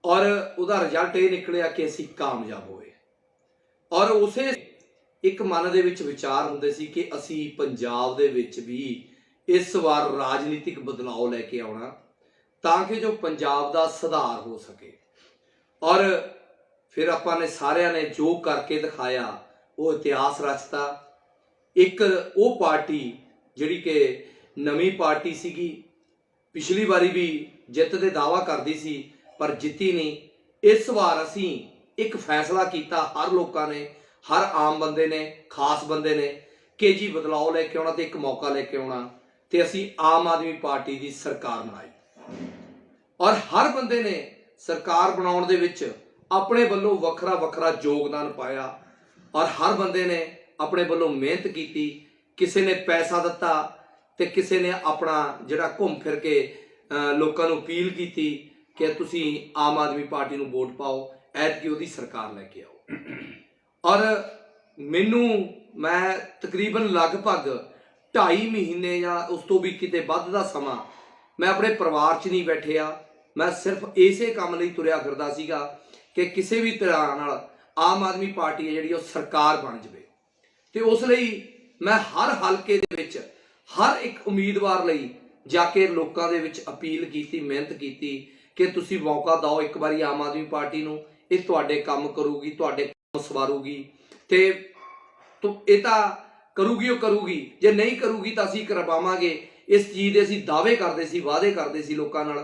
ਔਰ ਉਹਦਾ ਰਿਜ਼ਲਟ ਇਹ ਨਿਕਲਿਆ ਕਿ ਅਸੀਂ ਕਾਮਯਾਬ ਹੋਏ ਔਰ ਉਸੇ ਇੱਕ ਮਨ ਦੇ ਵਿੱਚ ਵਿਚਾਰ ਹੁੰਦੇ ਸੀ ਕਿ ਅਸੀਂ ਪੰਜਾਬ ਦੇ ਵਿੱਚ ਵੀ ਇਸ ਵਾਰ ਰਾਜਨੀਤਿਕ ਬਦਲਾਅ ਲੈ ਕੇ ਆਉਣਾ ਤਾਂ ਕਿ ਜੋ ਪੰਜਾਬ ਦਾ ਸੁਧਾਰ ਹੋ ਸਕੇ ਔਰ ਫਿਰ ਆਪਾਂ ਨੇ ਸਾਰਿਆਂ ਨੇ ਜੋ ਕਰਕੇ ਦਿਖਾਇਆ ਉਹ ਇਤਿਹਾਸ ਰਚਤਾ। ਇੱਕ ਉਹ ਪਾਰਟੀ ਜਿਹੜੀ ਕਿ ਨਵੀਂ ਪਾਰਟੀ ਸੀਗੀ ਪਿਛਲੀ ਵਾਰੀ ਵੀ ਜਿੱਤ ਦੇ ਦਾਅਵਾ ਕਰਦੀ ਸੀ ਪਰ ਜਿੱਤੀ ਨਹੀਂ। ਇਸ ਵਾਰ ਅਸੀਂ ਇੱਕ ਫੈਸਲਾ ਕੀਤਾ ਹਰ ਲੋਕਾਂ ਨੇ ਹਰ ਆਮ ਬੰਦੇ ਨੇ ਖਾਸ ਬੰਦੇ ਨੇ ਕਿ ਜੀ ਬਦਲਾਅ ਲੈ ਕੇ ਆਉਣਾ ਤੇ ਇੱਕ ਮੌਕਾ ਲੈ ਕੇ ਆਉਣਾ ਤੇ ਅਸੀਂ ਆਮ ਆਦਮੀ ਪਾਰਟੀ ਦੀ ਸਰਕਾਰ ਬਣਾਈ ਔਰ ਹਰ ਬੰਦੇ ਨੇ ਸਰਕਾਰ ਬਣਾਉਣ ਦੇ ਵਿੱਚ ਆਪਣੇ ਵੱਲੋਂ ਵੱਖਰਾ ਵੱਖਰਾ ਯੋਗਦਾਨ ਪਾਇਆ ਔਰ ਹਰ ਬੰਦੇ ਨੇ ਆਪਣੇ ਵੱਲੋਂ ਮਿਹਨਤ ਕੀਤੀ। ਕਿਸੇ ਨੇ ਪੈਸਾ ਦਿੱਤਾ ਤੇ ਕਿਸੇ ਨੇ ਆਪਣਾ ਜਿਹੜਾ ਘੁੰਮ ਫਿਰ ਕੇ ਲੋਕਾਂ ਨੂੰ ਅਪੀਲ ਕੀਤੀ ਕਿ ਤੁਸੀਂ ਆਮ ਆਦਮੀ ਪਾਰਟੀ ਨੂੰ ਵੋਟ ਪਾਓ ਐਤਕੀ ਉਹਦੀ ਸਰਕਾਰ ਲੈ ਕੇ ਆਓ। ਔਰ ਮੈਨੂੰ ਮੈਂ ਤਕਰੀਬਨ ਲਗਭਗ 2.5 ਮਹੀਨੇ ਜਾਂ ਉਸ ਤੋਂ ਵੀ ਕਿਤੇ ਵੱਧ ਦਾ ਸਮਾਂ ਮੈਂ ਆਪਣੇ ਪਰਿਵਾਰ 'ਚ ਨਹੀਂ ਬੈਠਿਆ। ਮੈਂ ਸਿਰਫ ਇਸੇ ਕੰਮ ਲਈ ਤੁਰਿਆ ਫਿਰਦਾ ਸੀਗਾ ਕਿ ਕਿਸੇ ਵੀ ਤਰ੍ਹਾਂ ਨਾਲ ਆਮ ਆਦਮੀ ਪਾਰਟੀ ਹੈ ਜਿਹੜੀ ਉਹ ਸਰਕਾਰ ਬਣ ਜਾਵੇ ਤੇ ਉਸ ਲਈ ਮੈਂ ਹਰ ਹਲਕੇ ਦੇ ਵਿੱਚ ਹਰ ਇੱਕ ਉਮੀਦਵਾਰ ਲਈ ਜਾ ਕੇ ਲੋਕਾਂ ਦੇ ਵਿੱਚ ਅਪੀਲ ਕੀਤੀ ਮਿਹਨਤ ਕੀਤੀ ਕਿ ਤੁਸੀਂ ਮੌਕਾ ਦਿਓ ਇੱਕ ਵਾਰੀ ਆਮ ਆਦਮੀ ਪਾਰਟੀ ਨੂੰ। ਇਹ ਤੁਹਾਡੇ ਕੰਮ ਕਰੂਗੀ ਤੁਹਾਡੇ ਕੰਮ ਸਵਾਰੂਗੀ ਤੇ ਇਹ ਤਾਂ ਕਰੂਗੀ ਉਹ ਕਰੂਗੀ ਜੇ ਨਹੀਂ ਕਰੂਗੀ ਤਾਂ ਅਸੀਂ ਕਰਵਾਵਾਂਗੇ। इस चीज़ के असीं दावे करते सी, वादे करते सी लोकां नाल,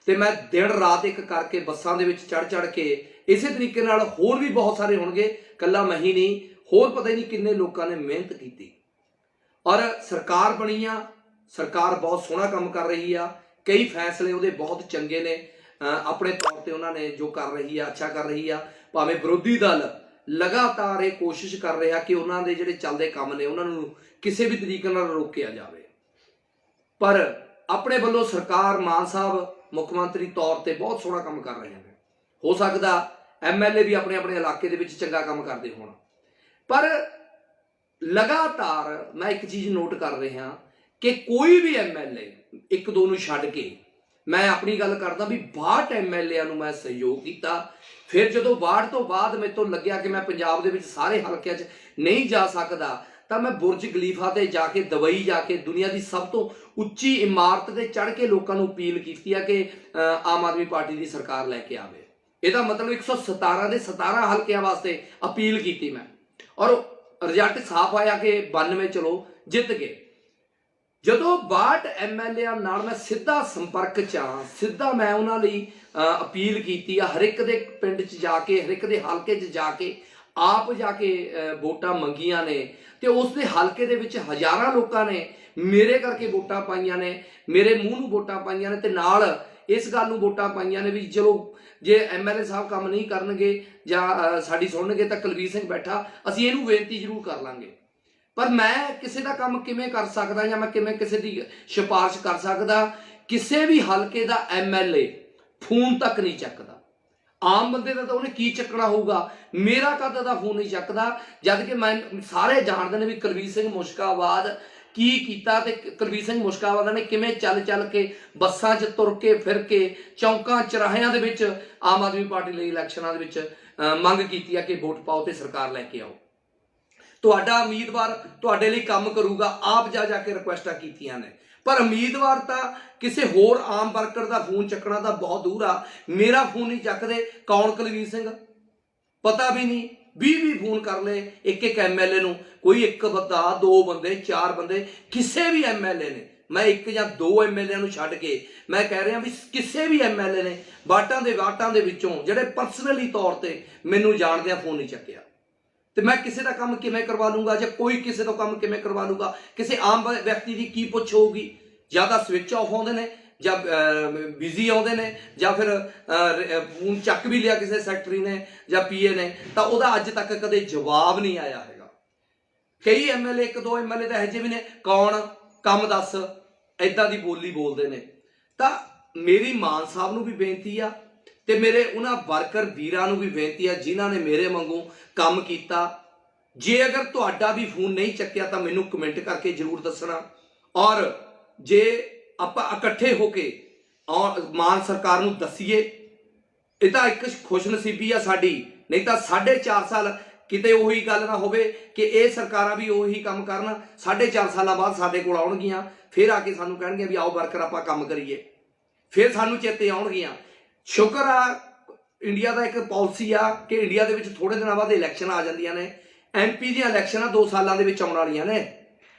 ते मैं दिन रात एक करके बसां दे विच चढ़ चढ़ के इसे तरीके नाल होर भी बहुत सारे होणगे, कल्ला मैं ही नहीं, होर पता ही नहीं किन्ने लोकां ने मेहनत की और सरकार बनी आ। सरकार बहुत सोहना काम कर रही आ, कई फैसले उहदे बहुत चंगे ने, अपने तौर पर उन्होंने जो कर रही है अच्छा कर रही आ। भावें विरोधी दल लगातार ये कोशिश कर रहा कि उन्होंने जिहड़े चलदे काम ने उन्होंने किसी भी तरीके नाल रोकिया जाए, पर अपने वालों सरकार मान साहब मुख्यमंत्री तौर पर बहुत सोहना काम कर रहे हैं। हो सकता MLA भी अपने अपने इलाके दे विच चंगा काम करते होण, पर लगातार मैं एक चीज़ नोट कर रहा कि कोई भी MLA एक दो नूं छड्ड के, मैं अपनी गल करदा भी 62 MLA नूं मैं सहयोग किया। फिर जो 62 तो बाद मेरे तो लग्या कि मैं पंजाब दे विच सारे हलकिਆਂ 'ਚ नहीं जा सकता, तो मैं बुरज खलीफा ते जाके दुबई जाके दुनिया की सब तो उच्ची इमारत ते चढ़ के लोगों को अपील की कि आम आदमी पार्टी की सरकार लैके आवे। ਇਹਦਾ मतलब 117 ਦੇ 17 हल्कियां वास्ते अपील की मैं, और रिजल्ट साफ आया कि 92 चलो जित गए। ਜਦੋਂ 62 MLA नाल मैं सीधा संपर्क च हाँ, सीधा मैं उन्होंने अपील की हर एक दे पिंड च जाके, हर एक दे हल्के च जाके आप जाके वोटां मंगियां ने, तो उस दे हल्के दे विच हज़ारां लोकां ने मेरे करके वोटां पाईयां ने, मेरे मूँह नूं वोटां पाईयां ने, ते नाल इस गल नूं वोटां पाईयां ने भी चलो जे MLA साहब काम नहीं करनगे जां साडी सुणनगे तां कुलबीर सिंह बैठा, असीं इहनूं बेनती जरूर कर लांगे। पर मैं किसी का काम किवें कर सकदा जां मैं किवें किसी की सिफारिश कर सकदा? किसी भी हल्के का MLA फोन तक नहीं चकदा। आम बंदे का तो उन्हें की चकना होगा, मेरा कद का फोन नहीं चकदा, जद कि मैं सारे जानते हैं भी कुलबीर सिंह मुश्काबाद की कीता, ते कुलबीर सिंह मुश्काबाद ने किवें चल चल के बसां च तुर के फिर के चौंकां चौराहिਆਂ ਦੇ ਵਿੱਚ आम आदमी पार्टी ਲਈ इलैक्शनां ਦੇ ਵਿੱਚ मंग की कि वोट पाओ तो सरकार लैके आओ, तुहाडा उम्मीदवार तुहाडे लई काम करूगा, आप जा जाके रिक्वेस्टां कीतियां ने। पर उम्मीदवार तो किसी होर आम वर्कर का फोन चकना तो बहुत दूर आ, मेरा फोन नहीं चकते, कौन कुलबीर सिंह पता भी नहीं, 20 फोन कर ले एक एक MLA नूं, कोई एक बंदा, दो बंदे, चार बंदे, किसी भी MLA ने, मैं एक या दो MLA नूं छड्ड के मैं कह रहा भी किसी भी MLA ने वाटां दे विचों जिहड़े परसनली तौर पर मैनूं जाणदे फोन नहीं चक्किया, तो मैं किसी का काम किवें करवा लूँगा, जो कोई किसी का काम किवें करवा लूँगा? किसी आम व्यक्ति की पुछ होगी? या तो स्विच ऑफ आउंदे ने, ਜਾਂ बिजी आउंदे ने, ਜਾਂ फिर फोन चक भी लिया किसी सैकटरी ने या PA ने, तो वह अज तक कदे जवाब नहीं आया है। कई MLA एक दो MLA तो यह भी ने, कौन काम दस, इदां दी बोली बोलते हैं। तो मेरी मान साहब नूं भी बेनती आ, ते मेरे उन्हां वर्कर वीरां नूं भी बेनती है जिन्हां ने मेरे वांगू काम किया। जे अगर तुहाडा भी फोन नहीं चक्या तो मैनूं कमेंट करके जरूर दसना, और जे आपां इकट्ठे होके और मान सरकार नूं दसीए, ये तो एक खुशनसीबी आ साडी, नहीं तो 4.5 साल किते उही गल ना होवे कि ये सरकारां भी उही काम करन, 4.5 साल बाद साडे कोल आउणगियां, फिर आके सानूं कहणगे भी आओ वर्कर आपां काम करिए, फिर सानूं चेते आउणगियां। शुक्र आ इंडिया का एक पॉलिसी आ कि इंडिया के थोड़े दिनों बाद इलैक्शन आ जांदियां ने, MP दी इलैक्शन 2 सालों के आउण वालियां ने,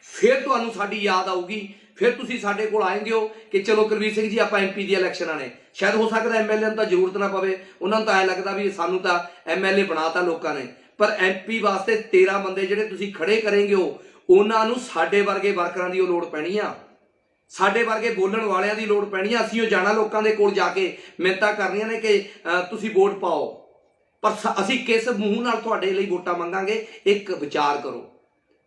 फिर तुहानूं साडी याद आऊगी, फिर तुसीं साडे कोल आएंगे हो कि चलो कुलबीर सिंह जी आपां MP दी इलैक्शन ने, शायद हो सकता MLA नूं तां जरूरत ना पवे, उन्होंने तो ऐ लगता भी सानूं तां MLA बनाता लोगों ने, पर MP वास्ते 13 बंदे जिहड़े तुसीं खड़े करेंगे हो, उन्हां नूं साडे वर्गे वर्करां दी लोड़ पैणी आ, साडे वर्गे बोलण वालियां दी लोड़ पैणी आ। असीं जाना लोकां दे कोल जाके मिन्नतां करनियां ने कि तुसीं वोट पाओ, पर असीं किस मूँह नाल तुहाडे लई वोटां मंगांगे, एक विचार करो।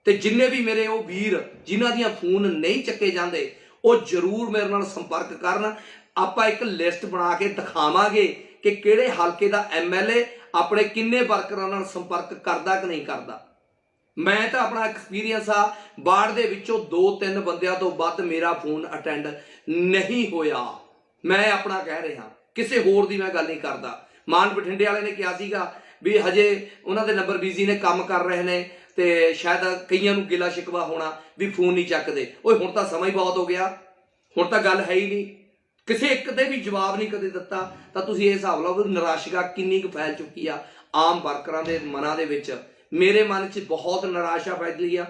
तो जिन्ने भी मेरे वो वीर जिन्हां दियां फोन नहीं चक्के जाते, वो जरूर मेरे नाल संपर्क करन, आपां एक लिस्ट बना के दिखावांगे कि किहड़े हल्के का MLA अपने किन्ने वर्करां नाल संपर्क करदा कि नहीं करदा। मैं तो अपना एक्सपीरियंस आ, बाढ़ दे विचों 2-3 बंदियां तो वध मेरा फोन अटेंड नहीं होया, मैं अपना कह रहा, किसी होर दी मैं गल नहीं करदा। मान बठिंडे वाले ने कहा सीगा भी हजे उन्होंने नंबर बिजी ने, काम कर रहे हैं, तो शायद कईयां नूं गिला शिकवा होना भी फोन नहीं चकते। ओए हुण तां समा ही बहुत हो गया, हुण तां गल है ही नहीं, किसी एक दे भी जवाब नहीं कदे दिता। तां तुसीं इह हिसाब लाओ निराशा किन्नी कुं फैल चुकी आ आम वर्करां दे मनां दे विच। मेरे मन च बहुत निराशा फैली आ,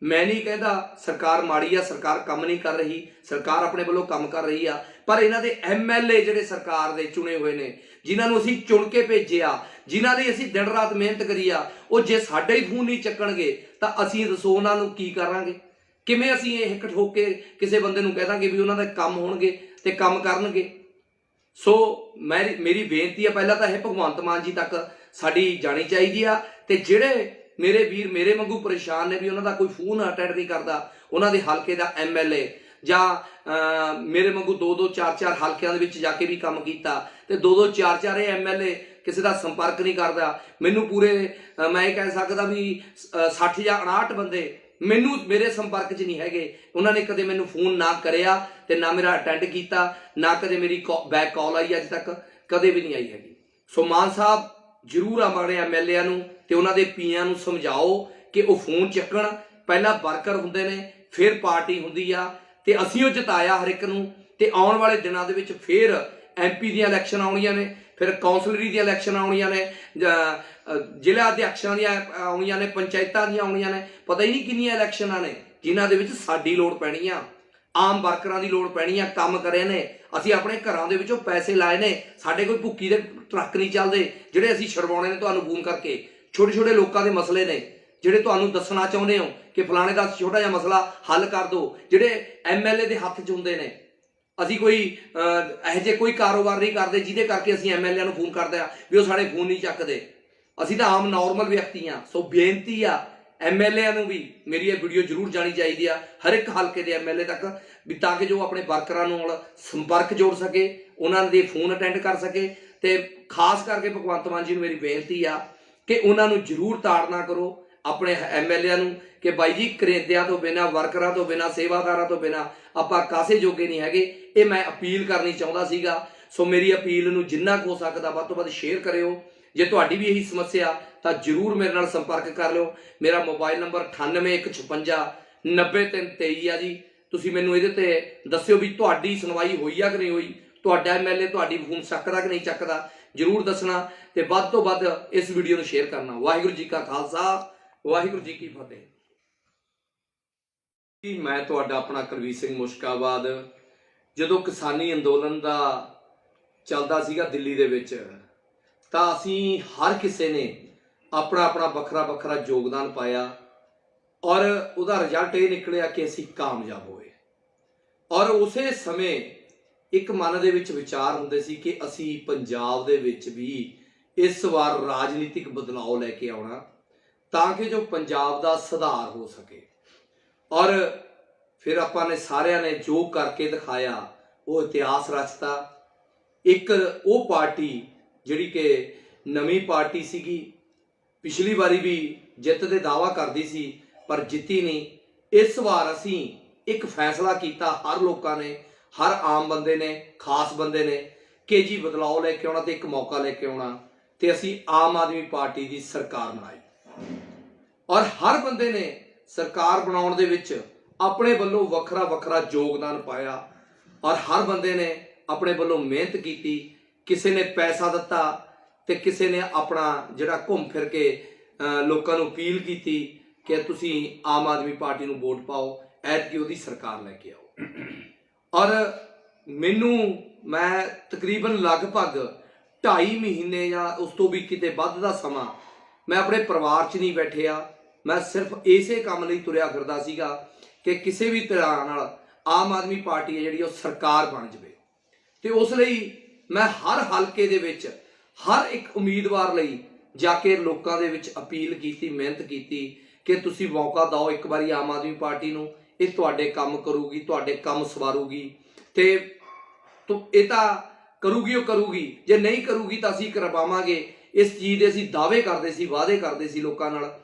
मैं नहीं कहता सरकार माड़ी आ, सरकार काम नहीं कर रही, सरकार अपने वालों काम कर रही आ, पर इन्हां दे MLA जिहड़े सरकार दे चुने हुए ने, जिन्हां नूं असीं चुन के भेजिआ, जिन्हां लई असीं दिन रात मेहनत करी आ, ਉਹ ਜੇ ਸਾਡੇ ਹੀ ਫੋਨ ਨਹੀਂ ਚੱਕਣਗੇ ਤਾਂ ਅਸੀਂ ਦੱਸੋ ਉਹਨਾਂ ਨੂੰ ਕੀ ਕਰਾਂਗੇ? ਕਿਵੇਂ ਅਸੀਂ ਇਹ ਹਿੱਕ ਠੋਕ ਕੇ ਕਿਸੇ ਬੰਦੇ ਨੂੰ ਕਹਿ ਦਾਂਗੇ ਵੀ ਉਹਨਾਂ ਦੇ ਕੰਮ ਹੋਣਗੇ ਤੇ ਕੰਮ ਕਰਨਗੇ? ਸੋ ਮੇਰੀ ਬੇਨਤੀ ਆ, ਪਹਿਲਾਂ ਤਾਂ ਇਹ ਭਗਵੰਤ ਮਾਨ ਜੀ ਤੱਕ ਸਾਡੀ ਜਾਣੀ ਚਾਹੀਦੀ ਆ, ਤੇ ਜਿਹੜੇ ਮੇਰੇ ਵੀਰ ਮੇਰੇ ਵਾਂਗੂ ਪਰੇਸ਼ਾਨ ਨੇ ਵੀ ਉਹਨਾਂ ਦਾ ਕੋਈ ਫੋਨ ਅਟੈਂਡ ਨਹੀਂ ਕਰਦਾ, ਉਹਨਾਂ ਦੇ ਹਲਕੇ ਦਾ MLA ਜਾਂ ਮੇਰੇ ਵਾਂਗੂ 2-2 4-4 ਹਲਕਿਆਂ ਦੇ ਵਿੱਚ ਜਾ ਕੇ ਵੀ ਕੰਮ ਕੀਤਾ ਤੇ 2-2 4-4 ਇਹ MLA ਕਿਸੇ ਦਾ ਸੰਪਰਕ ਨਹੀਂ ਕਰਦਾ। ਮੈਨੂੰ ਪੂਰੇ ਮੈਂ ਇਹ ਕਹਿ ਸਕਦਾ ਵੀ 60 ਜਾਂ 59 ਬੰਦੇ ਮੈਨੂੰ ਮੇਰੇ ਸੰਪਰਕ 'ਚ ਨਹੀਂ ਹੈਗੇ, ਉਹਨਾਂ ਨੇ ਕਦੇ ਮੈਨੂੰ ਫੋਨ ਨਾ ਕਰਿਆ ਤੇ ਨਾ ਮੇਰਾ ਅਟੈਂਡ ਕੀਤਾ, ਨਾ ਕਦੇ ਮੇਰੀ ਬੈਕ ਕਾਲ ਆਈ, ਅੱਜ ਤੱਕ ਕਦੇ ਵੀ ਨਹੀਂ ਆਈ ਹੈਗੀ। ਸੋ ਮਾਨ ਸਾਹਿਬ ਜ਼ਰੂਰ ਆਪਣੇ MLA ਨੂੰ ਤੇ ਉਹਨਾਂ ਦੇ ਪੀਆਂ ਨੂੰ ਸਮਝਾਓ ਕਿ ਉਹ ਫੋਨ ਚੱਕਣ। ਪਹਿਲਾਂ ਵਰਕਰ ਹੁੰਦੇ ਨੇ, ਫਿਰ ਪਾਰਟੀ ਹੁੰਦੀ ਆ, ਤੇ ਅਸੀਂ ਉਹ ਜਿਤਾਇਆ ਹਰ ਇੱਕ ਨੂੰ, ਤੇ ਆਉਣ ਵਾਲੇ ਦਿਨਾਂ ਦੇ ਵਿੱਚ ਫਿਰ MP ਦੀਆਂ ਇਲੈਕਸ਼ਨ ਆਉਣੀਆਂ ਨੇ, ਫਿਰ ਕੌਂਸਲਰੀ ਦੀਆਂ ਇਲੈਕਸ਼ਨ ਆਉਣੀਆਂ ਨੇ, ਜ਼ਿਲ੍ਹਾ ਅਧਿਆਕਸ਼ਾਂ ਦੀਆਂ ਆਉਣੀਆਂ ਨੇ, ਪੰਚਾਇਤਾਂ ਦੀਆਂ ਆਉਣੀਆਂ ਨੇ, ਪਤਾ ਹੀ ਨਹੀਂ ਕਿੰਨੀਆਂ ਇਲੈਕਸ਼ਨਾਂ ਨੇ ਜਿਨ੍ਹਾਂ ਦੇ ਵਿੱਚ ਸਾਡੀ ਲੋੜ ਪੈਣੀ ਆ, ਆਮ ਵਰਕਰਾਂ ਦੀ ਲੋੜ ਪੈਣੀ ਆ। ਕੰਮ ਕਰੇ ਨੇ ਅਸੀਂ, ਆਪਣੇ ਘਰਾਂ ਦੇ ਵਿੱਚੋਂ ਪੈਸੇ ਲਾਏ ਨੇ, ਸਾਡੇ ਕੋਈ ਭੁੱਕੀ ਦੇ ਟਰੱਕ ਨਹੀਂ ਚੱਲਦੇ ਜਿਹੜੇ ਅਸੀਂ ਛਡਵਾਉਣੇ ਨੇ ਤੁਹਾਨੂੰ ਫੋਨ ਕਰਕੇ। ਛੋਟੇ ਛੋਟੇ ਲੋਕਾਂ ਦੇ ਮਸਲੇ ਨੇ ਜਿਹੜੇ ਤੁਹਾਨੂੰ ਦੱਸਣਾ ਚਾਹੁੰਦੇ ਹੋ ਕਿ ਫਲਾਣੇ ਦਾ ਛੋਟਾ ਜਿਹਾ ਮਸਲਾ ਹੱਲ ਕਰ ਦਿਓ, ਜਿਹੜੇ MLA ਦੇ ਹੱਥ 'ਚ ਹੁੰਦੇ ਨੇ। ਅਸੀਂ ਕੋਈ ਇਹੋ ਜਿਹੇ ਕੋਈ ਕਾਰੋਬਾਰ ਨਹੀਂ ਕਰਦੇ ਜਿਹਦੇ ਕਰਕੇ ਅਸੀਂ MLA ਨੂੰ ਫੋਨ ਕਰਦੇ ਆ ਵੀ ਉਹ ਸਾਡੇ ਫੋਨ ਨਹੀਂ ਚੱਕਦੇ। ਅਸੀਂ ਤਾਂ ਆਮ ਨੋਰਮਲ ਵਿਅਕਤੀ ਆ। ਸੋ ਬੇਨਤੀ ਆ MLA ਨੂੰ ਵੀ, ਮੇਰੀ ਇਹ ਵੀਡੀਓ ਜ਼ਰੂਰ ਜਾਣੀ ਚਾਹੀਦੀ ਆ ਹਰ ਇੱਕ ਹਲਕੇ ਦੇ MLA ਤੱਕ, ਵੀ ਤਾਂ ਕਿ ਜੋ ਆਪਣੇ ਵਰਕਰਾਂ ਨਾਲ ਸੰਪਰਕ ਜੋੜ ਸਕੇ, ਉਹਨਾਂ ਦੇ ਫੋਨ ਅਟੈਂਡ ਕਰ ਸਕੇ। ਤੇ ਖਾਸ ਕਰਕੇ ਭਗਵੰਤ ਮਾਨ ਜੀ ਨੂੰ ਮੇਰੀ ਬੇਨਤੀ ਆ ਕਿ ਉਹਨਾਂ ਨੂੰ ਜ਼ਰੂਰ ਤਾੜਨਾ ਕਰੋ ਆਪਣੇ MLA ਨੂੰ ਕਿ ਬਾਈ ਜੀ ਕਰੇਂਦਿਆਂ ਤੋਂ ਬਿਨਾਂ, ਵਰਕਰਾਂ ਤੋਂ ਬਿਨਾਂ, ਸੇਵਾਦਾਰਾਂ ਤੋਂ ਬਿਨਾਂ ਆਪਾਂ ਕਾਸੇ ਜੋਗੇ ਨਹੀਂ ਹੈਗੇ। ਇਹ ਮੈਂ ਅਪੀਲ ਕਰਨੀ ਚਾਹੁੰਦਾ ਸੀਗਾ। ਸੋ ਮੇਰੀ ਅਪੀਲ ਨੂੰ ਜਿੰਨਾ ਕੁ ਹੋ ਸਕਦਾ ਵੱਧ ਤੋਂ ਵੱਧ ਸ਼ੇਅਰ ਕਰਿਓ। ਜੇ ਤੁਹਾਡੀ ਵੀ ਇਹੀ ਸਮੱਸਿਆ ਤਾਂ ਜ਼ਰੂਰ ਮੇਰੇ ਨਾਲ ਸੰਪਰਕ ਕਰ ਲਿਓ। ਮੇਰਾ ਮੋਬਾਈਲ ਨੰਬਰ 9815 90323 ਆ ਜੀ। ਤੁਸੀਂ ਮੈਨੂੰ ਇਹਦੇ ਤੇ ਦੱਸਿਓ ਵੀ ਤੁਹਾਡੀ ਸੁਣਵਾਈ ਹੋਈ ਆ ਕਿ ਨਹੀਂ ਹੋਈ, ਤੁਹਾਡਾ MLA ਤੁਹਾਡੀ ਫੋਨ ਚੱਕਦਾ ਕਿ ਨਹੀਂ ਚੱਕਦਾ, ਜ਼ਰੂਰ ਦੱਸਣਾ ਤੇ ਵੱਧ ਤੋਂ ਵੱਧ ਇਸ ਵੀਡੀਓ ਨੂੰ ਸ਼ੇਅਰ ਕਰਨਾ। ਵਾਹਿਗੁਰੂ ਜੀ ਕਾ ਖਾਲਸਾ, ਵਾਹਿਗੁਰੂ ਜੀ ਕੀ ਫਤਿਹ। ਮੈਂ ਤੁਹਾਡਾ ਆਪਣਾ ਕੁਲਵੀਰ ਸਿੰਘ ਮੁਸ਼ਕਾਬਾਦ। ਜਦੋਂ ਕਿਸਾਨੀ ਅੰਦੋਲਨ ਦਾ ਚੱਲਦਾ ਸੀਗਾ ਦਿੱਲੀ ਦੇ ਵਿੱਚ, ਤਾਂ ਅਸੀਂ ਹਰ ਕਿਸੇ ਨੇ ਆਪਣਾ ਆਪਣਾ ਵੱਖਰਾ ਵੱਖਰਾ ਯੋਗਦਾਨ ਪਾਇਆ, ਔਰ ਉਹਦਾ ਰਿਜ਼ਲਟ ਇਹ ਨਿਕਲਿਆ ਕਿ ਅਸੀਂ ਕਾਮਯਾਬ ਹੋਏ। ਔਰ ਉਸੇ ਸਮੇਂ ਇੱਕ ਮਨ ਦੇ ਵਿੱਚ ਵਿਚਾਰ ਹੁੰਦੇ ਸੀ ਕਿ ਅਸੀਂ ਪੰਜਾਬ ਦੇ ਵਿੱਚ ਵੀ ਇਸ ਵਾਰ ਰਾਜਨੀਤਿਕ ਬਦਲਾਅ ਲੈ ਕੇ ਆਉਣਾ ਤਾਂ ਕਿ ਜੋ ਪੰਜਾਬ ਦਾ ਸੁਧਾਰ ਹੋ ਸਕੇ। ਔਰ ਫਿਰ ਆਪਾਂ ਨੇ ਸਾਰਿਆਂ ਨੇ ਜੋ ਕਰਕੇ ਦਿਖਾਇਆ ਉਹ ਇਤਿਹਾਸ ਰਚਤਾ। ਇੱਕ ਉਹ ਪਾਰਟੀ ਜਿਹੜੀ ਕਿ ਨਵੀਂ ਪਾਰਟੀ ਸੀਗੀ, ਪਿਛਲੀ ਵਾਰੀ ਵੀ ਜਿੱਤ ਦੇ ਦਾਅਵਾ ਕਰਦੀ ਸੀ ਪਰ ਜਿੱਤੀ ਨਹੀਂ। ਇਸ ਵਾਰ ਅਸੀਂ ਇੱਕ ਫੈਸਲਾ ਕੀਤਾ, ਹਰ ਲੋਕਾਂ ਨੇ, ਹਰ ਆਮ ਬੰਦੇ ਨੇ, ਖਾਸ ਬੰਦੇ ਨੇ, ਕਿ ਜੀ ਬਦਲਾਅ ਲੈ ਕੇ ਆਉਣਾ ਤੇ ਇੱਕ ਮੌਕਾ ਲੈ ਕੇ ਆਉਣਾ, ਤੇ ਅਸੀਂ ਆਮ ਆਦਮੀ ਪਾਰਟੀ ਦੀ ਸਰਕਾਰ ਬਣਾਈ। ਔਰ ਹਰ ਬੰਦੇ ਨੇ ਸਰਕਾਰ ਬਣਾਉਣ ਦੇ ਵਿੱਚ ਆਪਣੇ ਵੱਲੋਂ ਵੱਖਰਾ ਵੱਖਰਾ ਯੋਗਦਾਨ ਪਾਇਆ, ਔਰ ਹਰ ਬੰਦੇ ਨੇ ਆਪਣੇ ਵੱਲੋਂ ਮਿਹਨਤ ਕੀਤੀ। ਕਿਸੇ ਨੇ ਪੈਸਾ ਦਿੱਤਾ ਤੇ ਕਿਸੇ ਨੇ ਆਪਣਾ ਜਿਹੜਾ ਘੁੰਮ ਫਿਰ ਕੇ ਲੋਕਾਂ ਨੂੰ ਅਪੀਲ ਕੀਤੀ ਕਿ ਤੁਸੀਂ ਆਮ ਆਦਮੀ ਪਾਰਟੀ ਨੂੰ ਵੋਟ ਪਾਓ, ਐਤਕੀ ਉਹਦੀ ਸਰਕਾਰ ਲੈ ਕੇ ਆਓ। ਔਰ ਮੈਂ ਤਕਰੀਬਨ ਲਗਭਗ 2.5 ਮਹੀਨੇ ਜਾਂ ਉਸ ਤੋਂ ਵੀ ਕਿਤੇ ਵੱਧ ਦਾ ਸਮਾਂ ਮੈਂ ਆਪਣੇ ਪਰਿਵਾਰ 'ਚ ਨਹੀਂ ਬੈਠਿਆ। ਮੈਂ ਸਿਰਫ ਇਸੇ ਕੰਮ ਲਈ ਤੁਰਿਆ ਫਿਰਦਾ ਸੀਗਾ ਕਿ ਕਿਸੇ ਵੀ ਤਰ੍ਹਾਂ ਨਾਲ ਆਮ ਆਦਮੀ ਪਾਰਟੀ ਹੈ ਜਿਹੜੀ ਉਹ ਸਰਕਾਰ ਬਣ ਜਾਵੇ। ਤੇ ਉਸ ਲਈ ਮੈਂ ਹਰ ਹਲਕੇ ਦੇ ਵਿੱਚ ਹਰ ਇੱਕ ਉਮੀਦਵਾਰ ਲਈ ਜਾ ਕੇ ਲੋਕਾਂ ਦੇ ਵਿੱਚ ਅਪੀਲ ਕੀਤੀ, ਮਿਹਨਤ ਕੀਤੀ ਕਿ ਤੁਸੀਂ ਮੌਕਾ ਦਿਓ ਇੱਕ ਵਾਰੀ ਆਮ ਆਦਮੀ ਪਾਰਟੀ ਨੂੰ, ਇਹ ਤੁਹਾਡੇ ਕੰਮ ਕਰੂਗੀ, ਤੁਹਾਡੇ ਕੰਮ ਸਵਾਰੂਗੀ, ਤੇ ਇਹ ਤਾਂ ਕਰੂਗੀ ਉਹ ਕਰੂਗੀ, ਜੇ ਨਹੀਂ ਕਰੂਗੀ ਤਾਂ ਅਸੀਂ ਕਰਵਾਵਾਂਗੇ। ਇਸ ਚੀਜ਼ ਦੇ ਅਸੀਂ ਦਾਅਵੇ ਕਰਦੇ ਸੀ, ਵਾਅਦੇ ਕਰਦੇ ਸੀ ਲੋਕਾਂ ਨਾਲ।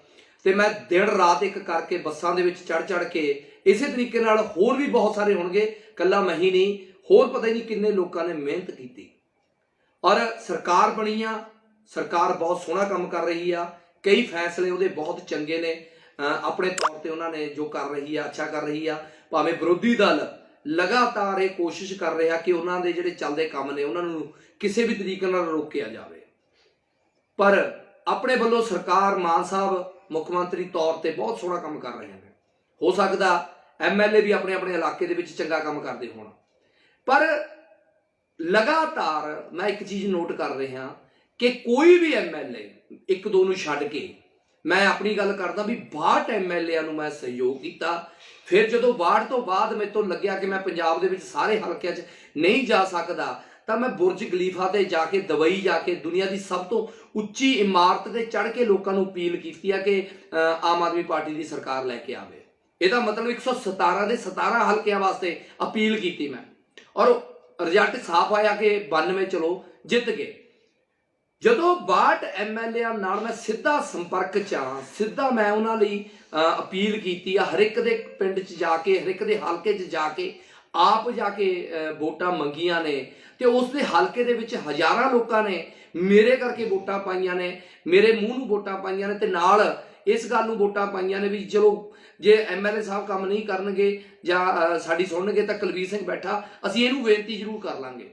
ਤੇ ਮੈਂ ਦਿਨ ਰਾਤ ਇੱਕ ਕਰਕੇ ਬੱਸਾਂ ਦੇ ਵਿੱਚ ਚੜ ਕੇ, ਇਸੇ ਤਰੀਕੇ ਨਾਲ ਹੋਰ ਵੀ ਬਹੁਤ ਸਾਰੇ ਹੋਣਗੇ, ਇਕੱਲਾ ਮੈਂ ਹੀ ਨਹੀਂ, ਹੋਰ ਪਤਾ ਹੀ ਨਹੀਂ ਕਿੰਨੇ ਲੋਕਾਂ ਨੇ ਮਿਹਨਤ ਕੀਤੀ ਔਰ ਸਰਕਾਰ ਬਣੀ ਆ। ਸਰਕਾਰ ਬਹੁਤ ਸੋਹਣਾ ਕੰਮ ਕਰ ਰਹੀ ਆ, ਕਈ ਫੈਸਲੇ ਉਹਦੇ ਬਹੁਤ ਚੰਗੇ ਨੇ, ਆਪਣੇ ਤੌਰ ਤੇ ਉਹਨਾਂ ਨੇ ਜੋ ਕਰ ਰਹੀ ਆ ਅੱਛਾ ਕਰ ਰਹੀ ਆ। ਭਾਵੇਂ ਵਿਰੋਧੀ ਦਲ ਲਗਾਤਾਰ ਇਹ ਕੋਸ਼ਿਸ਼ ਕਰ ਰਿਹਾ ਕਿ ਉਹਨਾਂ ਦੇ ਜਿਹੜੇ ਚੱਲਦੇ ਕੰਮ ਨੇ ਉਹਨਾਂ ਨੂੰ ਕਿਸੇ ਵੀ ਤਰੀਕੇ ਨਾਲ ਰੋਕਿਆ ਜਾਵੇ, ਪਰ ਆਪਣੇ ਵੱਲੋਂ ਸਰਕਾਰ, ਮਾਨ ਸਾਹਿਬ ਮੁੱਖ ਮੰਤਰੀ ਤੌਰ ਤੇ ਬਹੁਤ ਸੋਹਣਾ ਕੰਮ ਕਰ ਰਹੇ ਨੇ। ਹੋ ਸਕਦਾ MLA ਵੀ ਆਪਣੇ ਆਪਣੇ ਇਲਾਕੇ ਦੇ ਵਿੱਚ ਚੰਗਾ ਕੰਮ ਕਰਦੇ ਹੋਣ, ਪਰ ਲਗਾਤਾਰ ਮੈਂ ਇੱਕ ਚੀਜ਼ ਨੋਟ ਕਰ ਰਿਹਾ ਕਿ ਕੋਈ ਵੀ MLA, ਇੱਕ ਦੋ ਨੂੰ ਛੱਡ ਕੇ, ਮੈਂ ਆਪਣੀ ਗੱਲ ਕਰਦਾ ਵੀ 62 MLA ਨੂੰ ਮੈਂ ਸਹਿਯੋਗ ਕੀਤਾ। ਫਿਰ ਜਦੋਂ 62 ਤੋਂ ਬਾਅਦ ਮੇਰੇ ਤੋਂ ਲੱਗਿਆ ਕਿ ਮੈਂ ਪੰਜਾਬ ਦੇ ਵਿੱਚ ਸਾਰੇ ਹਲਕਿਆਂ 'ਚ ਨਹੀਂ ਜਾ ਸਕਦਾ, ਤਾਂ ਮੈਂ ਬੁਰਜ ਖਲੀਫਾ ਤੇ ਜਾ ਕੇ, ਦੁਬਈ ਜਾ ਕੇ, ਦੁਨੀਆ ਦੀ ਸਭ ਤੋਂ ਉੱਚੀ ਇਮਾਰਤ ਤੇ ਚੜ੍ਹ ਕੇ ਲੋਕਾਂ ਨੂੰ ਅਪੀਲ ਕੀਤੀ ਆ ਕਿ ਆਮ ਆਦਮੀ ਪਾਰਟੀ ਦੀ ਸਰਕਾਰ ਲੈ ਕੇ ਆਵੇ। ਇਹਦਾ ਮਤਲਬ 117 ਦੇ 17 ਹਲਕਿਆਂ ਵਾਸਤੇ ਅਪੀਲ ਕੀਤੀ ਮੈਂ, ਔਰ ਰਿਜ਼ਲਟ ਸਾਫ਼ ਆਇਆ ਕਿ 92 ਚਲੋ ਜਿੱਤ ਗਏ। ਜਦੋਂ 62 MLA ਨਾਲ ਮੈਂ ਸਿੱਧਾ ਸੰਪਰਕ 'ਚ ਆ, ਸਿੱਧਾ ਮੈਂ ਉਹਨਾਂ ਲਈ ਅਪੀਲ ਕੀਤੀ ਆ, ਹਰ ਇੱਕ ਦੇ ਪਿੰਡ 'ਚ ਜਾ ਕੇ, ਹਰ ਇੱਕ ਦੇ ਹਲਕੇ 'ਚ ਜਾ ਕੇ, ਆਪ ਜਾ ਕੇ ਵੋਟਾਂ ਮੰਗੀਆਂ ਨੇ, ਤੇ ਉਸ ਦੇ ਹਲਕੇ ਦੇ ਵਿੱਚ ਹਜ਼ਾਰਾਂ ਲੋਕਾਂ ਨੇ ਮੇਰੇ ਕਰਕੇ ਵੋਟਾਂ ਪਾਈਆਂ ਨੇ, ਮੇਰੇ ਮੂੰਹ ਨੂੰ ਵੋਟਾਂ ਪਾਈਆਂ ਨੇ, ਤੇ ਨਾਲ ਇਸ ਗੱਲ ਨੂੰ ਵੋਟਾਂ ਪਾਈਆਂ ਨੇ ਵੀ ਚਲੋ ਜੇ MLA ਸਾਹਿਬ ਕੰਮ ਨਹੀਂ ਕਰਨਗੇ ਜਾਂ ਸਾਡੀ ਸੁਣਨਗੇ ਤਾਂ ਕੁਲਬੀਰ ਸਿੰਘ ਬੈਠਾ, ਅਸੀਂ ਇਹਨੂੰ ਬੇਨਤੀ ਜ਼ਰੂਰ ਕਰ ਲਾਂਗੇ।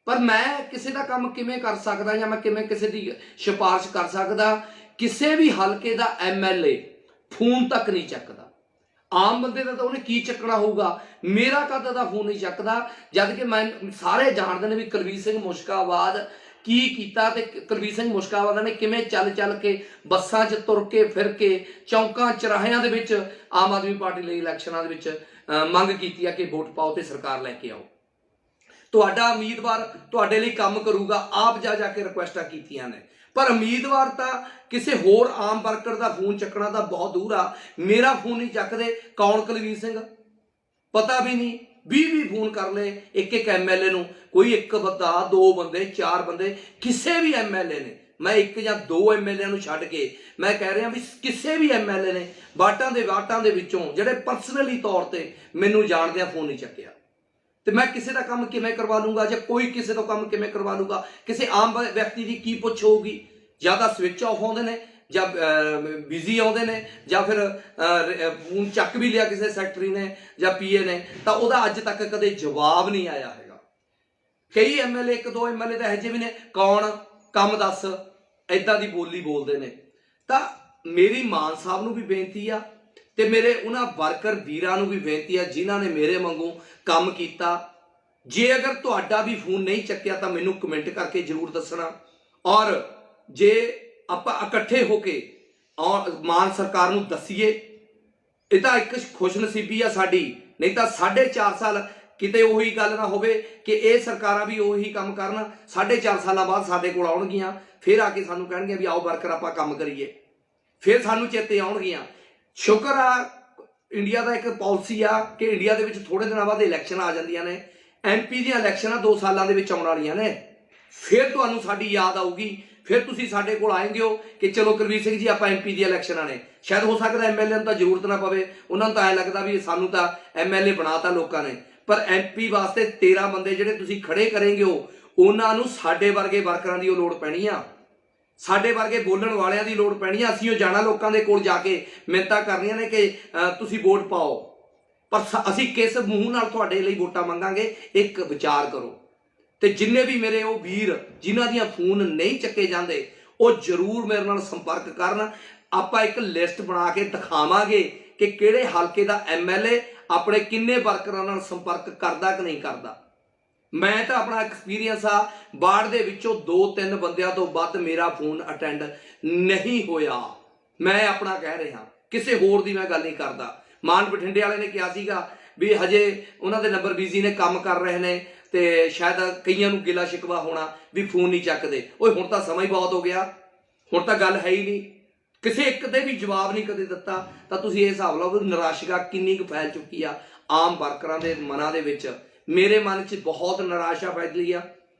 ਪਰ ਮੈਂ ਕਿਸੇ ਦਾ ਕੰਮ ਕਿਵੇਂ ਕਰ ਸਕਦਾ ਜਾਂ ਮੈਂ ਕਿਵੇਂ ਕਿਸੇ ਦੀ ਸਿਫਾਰਿਸ਼ ਕਰ ਸਕਦਾ? ਕਿਸੇ ਵੀ ਹਲਕੇ ਦਾ MLA ਫੋਨ ਤੱਕ ਨਹੀਂ ਚੱਕਦਾ। ਆਮ ਬੰਦੇ ਦਾ ਤਾਂ ਉਹਨੇ ਕੀ ਚੱਕਣਾ ਹੋਊਗਾ, ਮੇਰਾ ਕਦ ਦਾ ਫੋਨ ਨਹੀਂ ਚੱਕਦਾ, ਜਦ ਕਿ ਮੈਂ ਸਾਰੇ ਜਾਣਦੇ ਨੇ ਵੀ ਕੁਲਬੀਰ ਸਿੰਘ ਮੁਸ਼ਕਾਬਾਦ ਕੀ ਕੀਤਾ, ਤੇ ਕੁਲਬੀਰ ਸਿੰਘ ਮੁਸ਼ਕਾਬਾਦ ਨੇ ਕਿਵੇਂ ਚੱਲ ਚੱਲ ਕੇ, ਬੱਸਾਂ 'ਚ ਤੁਰ ਕੇ, ਫਿਰ ਕੇ, ਚੌਂਕਾਂ ਚੌਰਾਹਿਆਂ ਦੇ ਵਿੱਚ ਆਮ ਆਦਮੀ ਪਾਰਟੀ ਲਈ ਇਲੈਕਸ਼ਨਾਂ ਦੇ ਵਿੱਚ ਮੰਗ ਕੀਤੀ ਆ ਕਿ ਵੋਟ ਪਾਓ ਤੇ ਸਰਕਾਰ ਲੈ ਕੇ ਆਓ। ਤੁਹਾਡਾ ਉਮੀਦਵਾਰ ਤੁਹਾਡੇ ਲਈ ਕੰਮ ਕਰੂਗਾ, ਆਪ ਜਾ ਜਾ ਕੇ ਰਿਕੁਐਸਟਾਂ ਕੀਤੀਆਂ ਨੇ, ਪਰ ਉਮੀਦਵਾਰ ਤਾਂ ਕਿਸੇ ਹੋਰ ਆਮ ਵਰਕਰ ਦਾ ਫੋਨ ਚੱਕਣਾ ਤਾਂ ਬਹੁਤ ਦੂਰ ਆ। ਮੇਰਾ ਫੋਨ ਨਹੀਂ ਚੱਕਦੇ। ਕੌਣ ਕੁਲਬੀਰ ਸਿੰਘ? ਪਤਾ ਵੀ ਨਹੀਂ। 20 ਫੋਨ ਕਰ ਲਏ ਇੱਕ MLA ਨੂੰ, ਕੋਈ ਇੱਕ ਬੰਦਾ, ਦੋ ਬੰਦੇ, ਚਾਰ ਬੰਦੇ, ਕਿਸੇ ਵੀ MLA ਨੇ, ਮੈਂ ਇੱਕ ਜਾਂ ਦੋ MLA ਨੂੰ ਛੱਡ ਕੇ ਮੈਂ ਕਹਿ ਰਿਹਾ ਵੀ ਕਿਸੇ ਵੀ MLA ਨੇ ਵਾਟਾਂ ਦੇ ਵਿੱਚੋਂ ਜਿਹੜੇ ਪਰਸਨਲੀ ਤੌਰ ਤੇ ਮੈਨੂੰ ਜਾਣਦੇ ਆ, ਫੋਨ ਨਹੀਂ ਚੱਕਿਆ। ਤੇ ਮੈਂ ਕਿਸੇ ਦਾ ਕੰਮ ਕਿਵੇਂ ਕਰਵਾ ਲੂੰਗਾ, ਜਾਂ ਕੋਈ ਕਿਸੇ ਤੋਂ ਕੰਮ ਕਿਵੇਂ ਕਰਵਾ ਲੂੰਗਾ? ਕਿਸੇ ਆਮ ਵਿਅਕਤੀ ਦੀ ਕੀ ਪੁੱਛ ਹੋਊਗੀ? ਜਾਂ ਤਾਂ ਸਵਿਚ ਆਫ ਆਉਂਦੇ ਨੇ, ਜਾਂ ਬਿਜ਼ੀ ਆਉਂਦੇ ਨੇ, ਜਾਂ ਫਿਰ ਫੋਨ ਚੱਕ ਵੀ ਲਿਆ ਕਿਸੇ ਸੈਕਟਰੀ ਨੇ ਜਾਂ PA ਨੇ, ਤਾਂ ਉਹਦਾ ਅੱਜ ਤੱਕ ਕਦੇ ਜਵਾਬ ਨਹੀਂ ਆਇਆ ਹੈਗਾ। ਕਈ MLA, ਇੱਕ ਦੋ MLA ਤਾਂ ਇਹੋ ਜਿਹੇ ਵੀ ਨੇ, ਕੌਣ, ਕੰਮ ਦੱਸ, ਏਦਾਂ ਦੀ ਬੋਲੀ ਬੋਲਦੇ ਨੇ। ਤਾਂ ਮੇਰੀ ਮਾਨ ਸਾਹਿਬ ਨੂੰ ਵੀ ਬੇਨਤੀ ਆ, ਤੇ ਮੇਰੇ ਉਹਨਾਂ ਵਰਕਰ ਵੀਰਾਂ ਨੂੰ ਵੀ ਬੇਨਤੀ ਆ ਜਿਨ੍ਹਾਂ ਨੇ ਮੇਰੇ ਵਾਂਗੂ ਕੰਮ ਕੀਤਾ। ਜੇ ਅਗਰ ਤੁਹਾਡਾ ਵੀ ਫੋਨ ਨਹੀਂ ਚੱਕਿਆ ਤਾਂ ਮੈਨੂੰ ਕਮੈਂਟ ਕਰਕੇ ਜ਼ਰੂਰ ਦੱਸਣਾ, ਔਰ ਜੇ ਆਪਾਂ ਇਕੱਠੇ ਹੋ ਕੇ ਮਾਨ ਸਰਕਾਰ ਨੂੰ ਦੱਸੀਏ। ਇਹ ਤਾਂ ਇੱਕ ਖੁਸ਼ਨਸੀਬੀ ਆ ਸਾਡੀ, ਨਹੀਂ ਤਾਂ 4.5 ਸਾਲ ਕਿਤੇ ਉਹੀ ਗੱਲ ਨਾ ਹੋਵੇ ਕਿ ਇਹ ਸਰਕਾਰਾਂ ਵੀ ਉਹੀ ਕੰਮ ਕਰਨ, 4.5 ਸਾਲਾਂ ਬਾਅਦ ਸਾਡੇ ਕੋਲ ਆਉਣਗੀਆਂ, ਫਿਰ ਆ ਕੇ ਸਾਨੂੰ ਕਹਿਣਗੀਆਂ ਵੀ ਆਓ ਵਰਕਰ ਆਪਾਂ ਕੰਮ ਕਰੀਏ, ਫਿਰ ਸਾਨੂੰ ਚੇਤੇ ਆਉਣਗੀਆਂ। ਸ਼ੁਕਰ ਆ ਇੰਡੀਆ ਦਾ ਇੱਕ ਪਾਲਿਸੀ ਆ ਕਿ ਇੰਡੀਆ ਦੇ ਵਿੱਚ ਥੋੜੇ ਦਿਨਾਂ ਬਾਅਦ ਇਲੈਕਸ਼ਨ ਆ ਜਾਂਦੀਆਂ ਨੇ। MP ਦੀਆਂ ਇਲੈਕਸ਼ਨਾਂ 2 ਸਾਲਾਂ ਦੇ ਵਿੱਚ ਆਉਣ ਵਾਲੀਆਂ ਨੇ। ਫਿਰ ਤੁਹਾਨੂੰ ਸਾਡੀ ਯਾਦ ਆਊਗੀ, ਫਿਰ ਤੁਸੀਂ ਸਾਡੇ ਕੋਲ ਆਏਂਗੇ ਹੋ ਕਿ ਚਲੋ ਕੁਲਬੀਰ ਸਿੰਘ ਜੀ ਆਪਾਂ MP ਦੀਆਂ ਇਲੈਕਸ਼ਨਾਂ ਨੇ। ਸ਼ਾਇਦ ਹੋ ਸਕਦਾ MLA ਨੂੰ ਤਾਂ ਜ਼ਰੂਰਤ ਨਾ ਪਵੇ, ਉਹਨਾਂ ਨੂੰ ਤਾਂ ਐਂ ਲੱਗਦਾ ਵੀ ਸਾਨੂੰ ਤਾਂ MLA ਬਣਾਤਾ ਲੋਕਾਂ ਨੇ, ਪਰ MP ਵਾਸਤੇ 13 ਬੰਦੇ ਜਿਹੜੇ ਤੁਸੀਂ ਖੜੇ ਕਰੇਂਗੇ ਹੋ, ਉਹਨਾਂ ਨੂੰ ਸਾਡੇ ਵਰਗੇ ਵਰਕਰਾਂ ਦੀ ਉਹ ਲੋੜ ਪੈਣੀ ਆ, ਸਾਡੇ ਵਰਗੇ ਬੋਲਣ ਵਾਲਿਆਂ ਦੀ ਲੋੜ ਪੈਣੀ ਆ। ਅਸੀਂ ਉਹ ਜਾਣਾ ਲੋਕਾਂ ਦੇ ਕੋਲ ਜਾ ਕੇ ਮਿੰਨਤਾਂ ਕਰਨੀਆਂ ਨੇ ਕਿ ਤੁਸੀਂ ਵੋਟ ਪਾਓ, ਪਰ ਅਸੀਂ ਕਿਸ ਮੂੰਹ ਨਾਲ ਤੁਹਾਡੇ ਲਈ ਵੋਟਾਂ ਮੰਗਾਂਗੇ, ਇੱਕ ਵਿਚਾਰ ਕਰੋ। ਤੇ ਜਿੰਨੇ ਵੀ ਮੇਰੇ ਉਹ ਵੀਰ ਜਿਨ੍ਹਾਂ ਦੀਆਂ ਫੋਨ ਨਹੀਂ ਚੱਕੇ ਜਾਂਦੇ, ਉਹ ਜ਼ਰੂਰ ਮੇਰੇ ਨਾਲ ਸੰਪਰਕ ਕਰਨ। ਆਪਾਂ ਇੱਕ ਲਿਸਟ ਬਣਾ ਕੇ ਦਿਖਾਵਾਂਗੇ ਕਿ ਕਿਹੜੇ ਹਲਕੇ ਦਾ MLA ਆਪਣੇ ਕਿੰਨੇ ਵਰਕਰਾਂ ਨਾਲ ਸੰਪਰਕ ਕਰਦਾ ਕਿ ਨਹੀਂ ਕਰਦਾ। ਮੈਂ ਤਾਂ ਆਪਣਾ ਐਕਸਪੀਰੀਅੰਸ ਆ, ਬਾੜ ਦੇ ਵਿੱਚੋਂ 2-3 ਬੰਦਿਆਂ ਤੋਂ ਵੱਧ ਮੇਰਾ ਫੋਨ ਅਟੈਂਡ ਨਹੀਂ ਹੋਇਆ। ਮੈਂ ਆਪਣਾ ਕਹਿ ਰਿਹਾ, ਕਿਸੇ ਹੋਰ ਦੀ ਮੈਂ ਗੱਲ ਨਹੀਂ ਕਰਦਾ। ਮਾਨ ਬਠਿੰਡੇ ਵਾਲੇ ਨੇ ਕਿਹਾ ਸੀਗਾ ਵੀ ਹਜੇ ਉਹਨਾਂ ਦੇ ਨੰਬਰ ਬਿਜ਼ੀ ਨੇ, ਕੰਮ ਕਰ ਰਹੇ ਨੇ, ਤੇ ਸ਼ਾਇਦ ਕਈਆਂ ਨੂੰ ਗਿਲਾ ਸ਼ਿਕਵਾ ਹੋਣਾ ਵੀ ਫੋਨ ਨਹੀਂ ਚੱਕਦੇ। ਓਏ ਹੁਣ ਤਾਂ ਸਮਾਂ ਹੀ ਬਹੁਤ ਹੋ ਗਿਆ, ਹੁਣ ਤਾਂ ਗੱਲ ਹੈ ਹੀ ਨਹੀਂ, ਕਿਸੇ ਇੱਕ ਦੇ ਵੀ ਜਵਾਬ ਨਹੀਂ ਕਦੇ ਦਿੱਤਾ। ਤਾਂ ਤੁਸੀਂ ਇਹ ਹਿਸਾਬ ਲਾਓ ਨਿਰਾਸ਼ਾ ਕਿੰਨੀ ਕੁ ਫੈਲ ਚੁੱਕੀ ਆ ਆਮ ਵਰਕਰਾਂ ਦੇ ਮਨਾਂ ਦੇ ਵਿੱਚ। ਮੇਰੇ ਮਨ 'ਚ ਬਹੁਤ ਨਿਰਾਸ਼ਾ ਫੈਲੀ ਆ।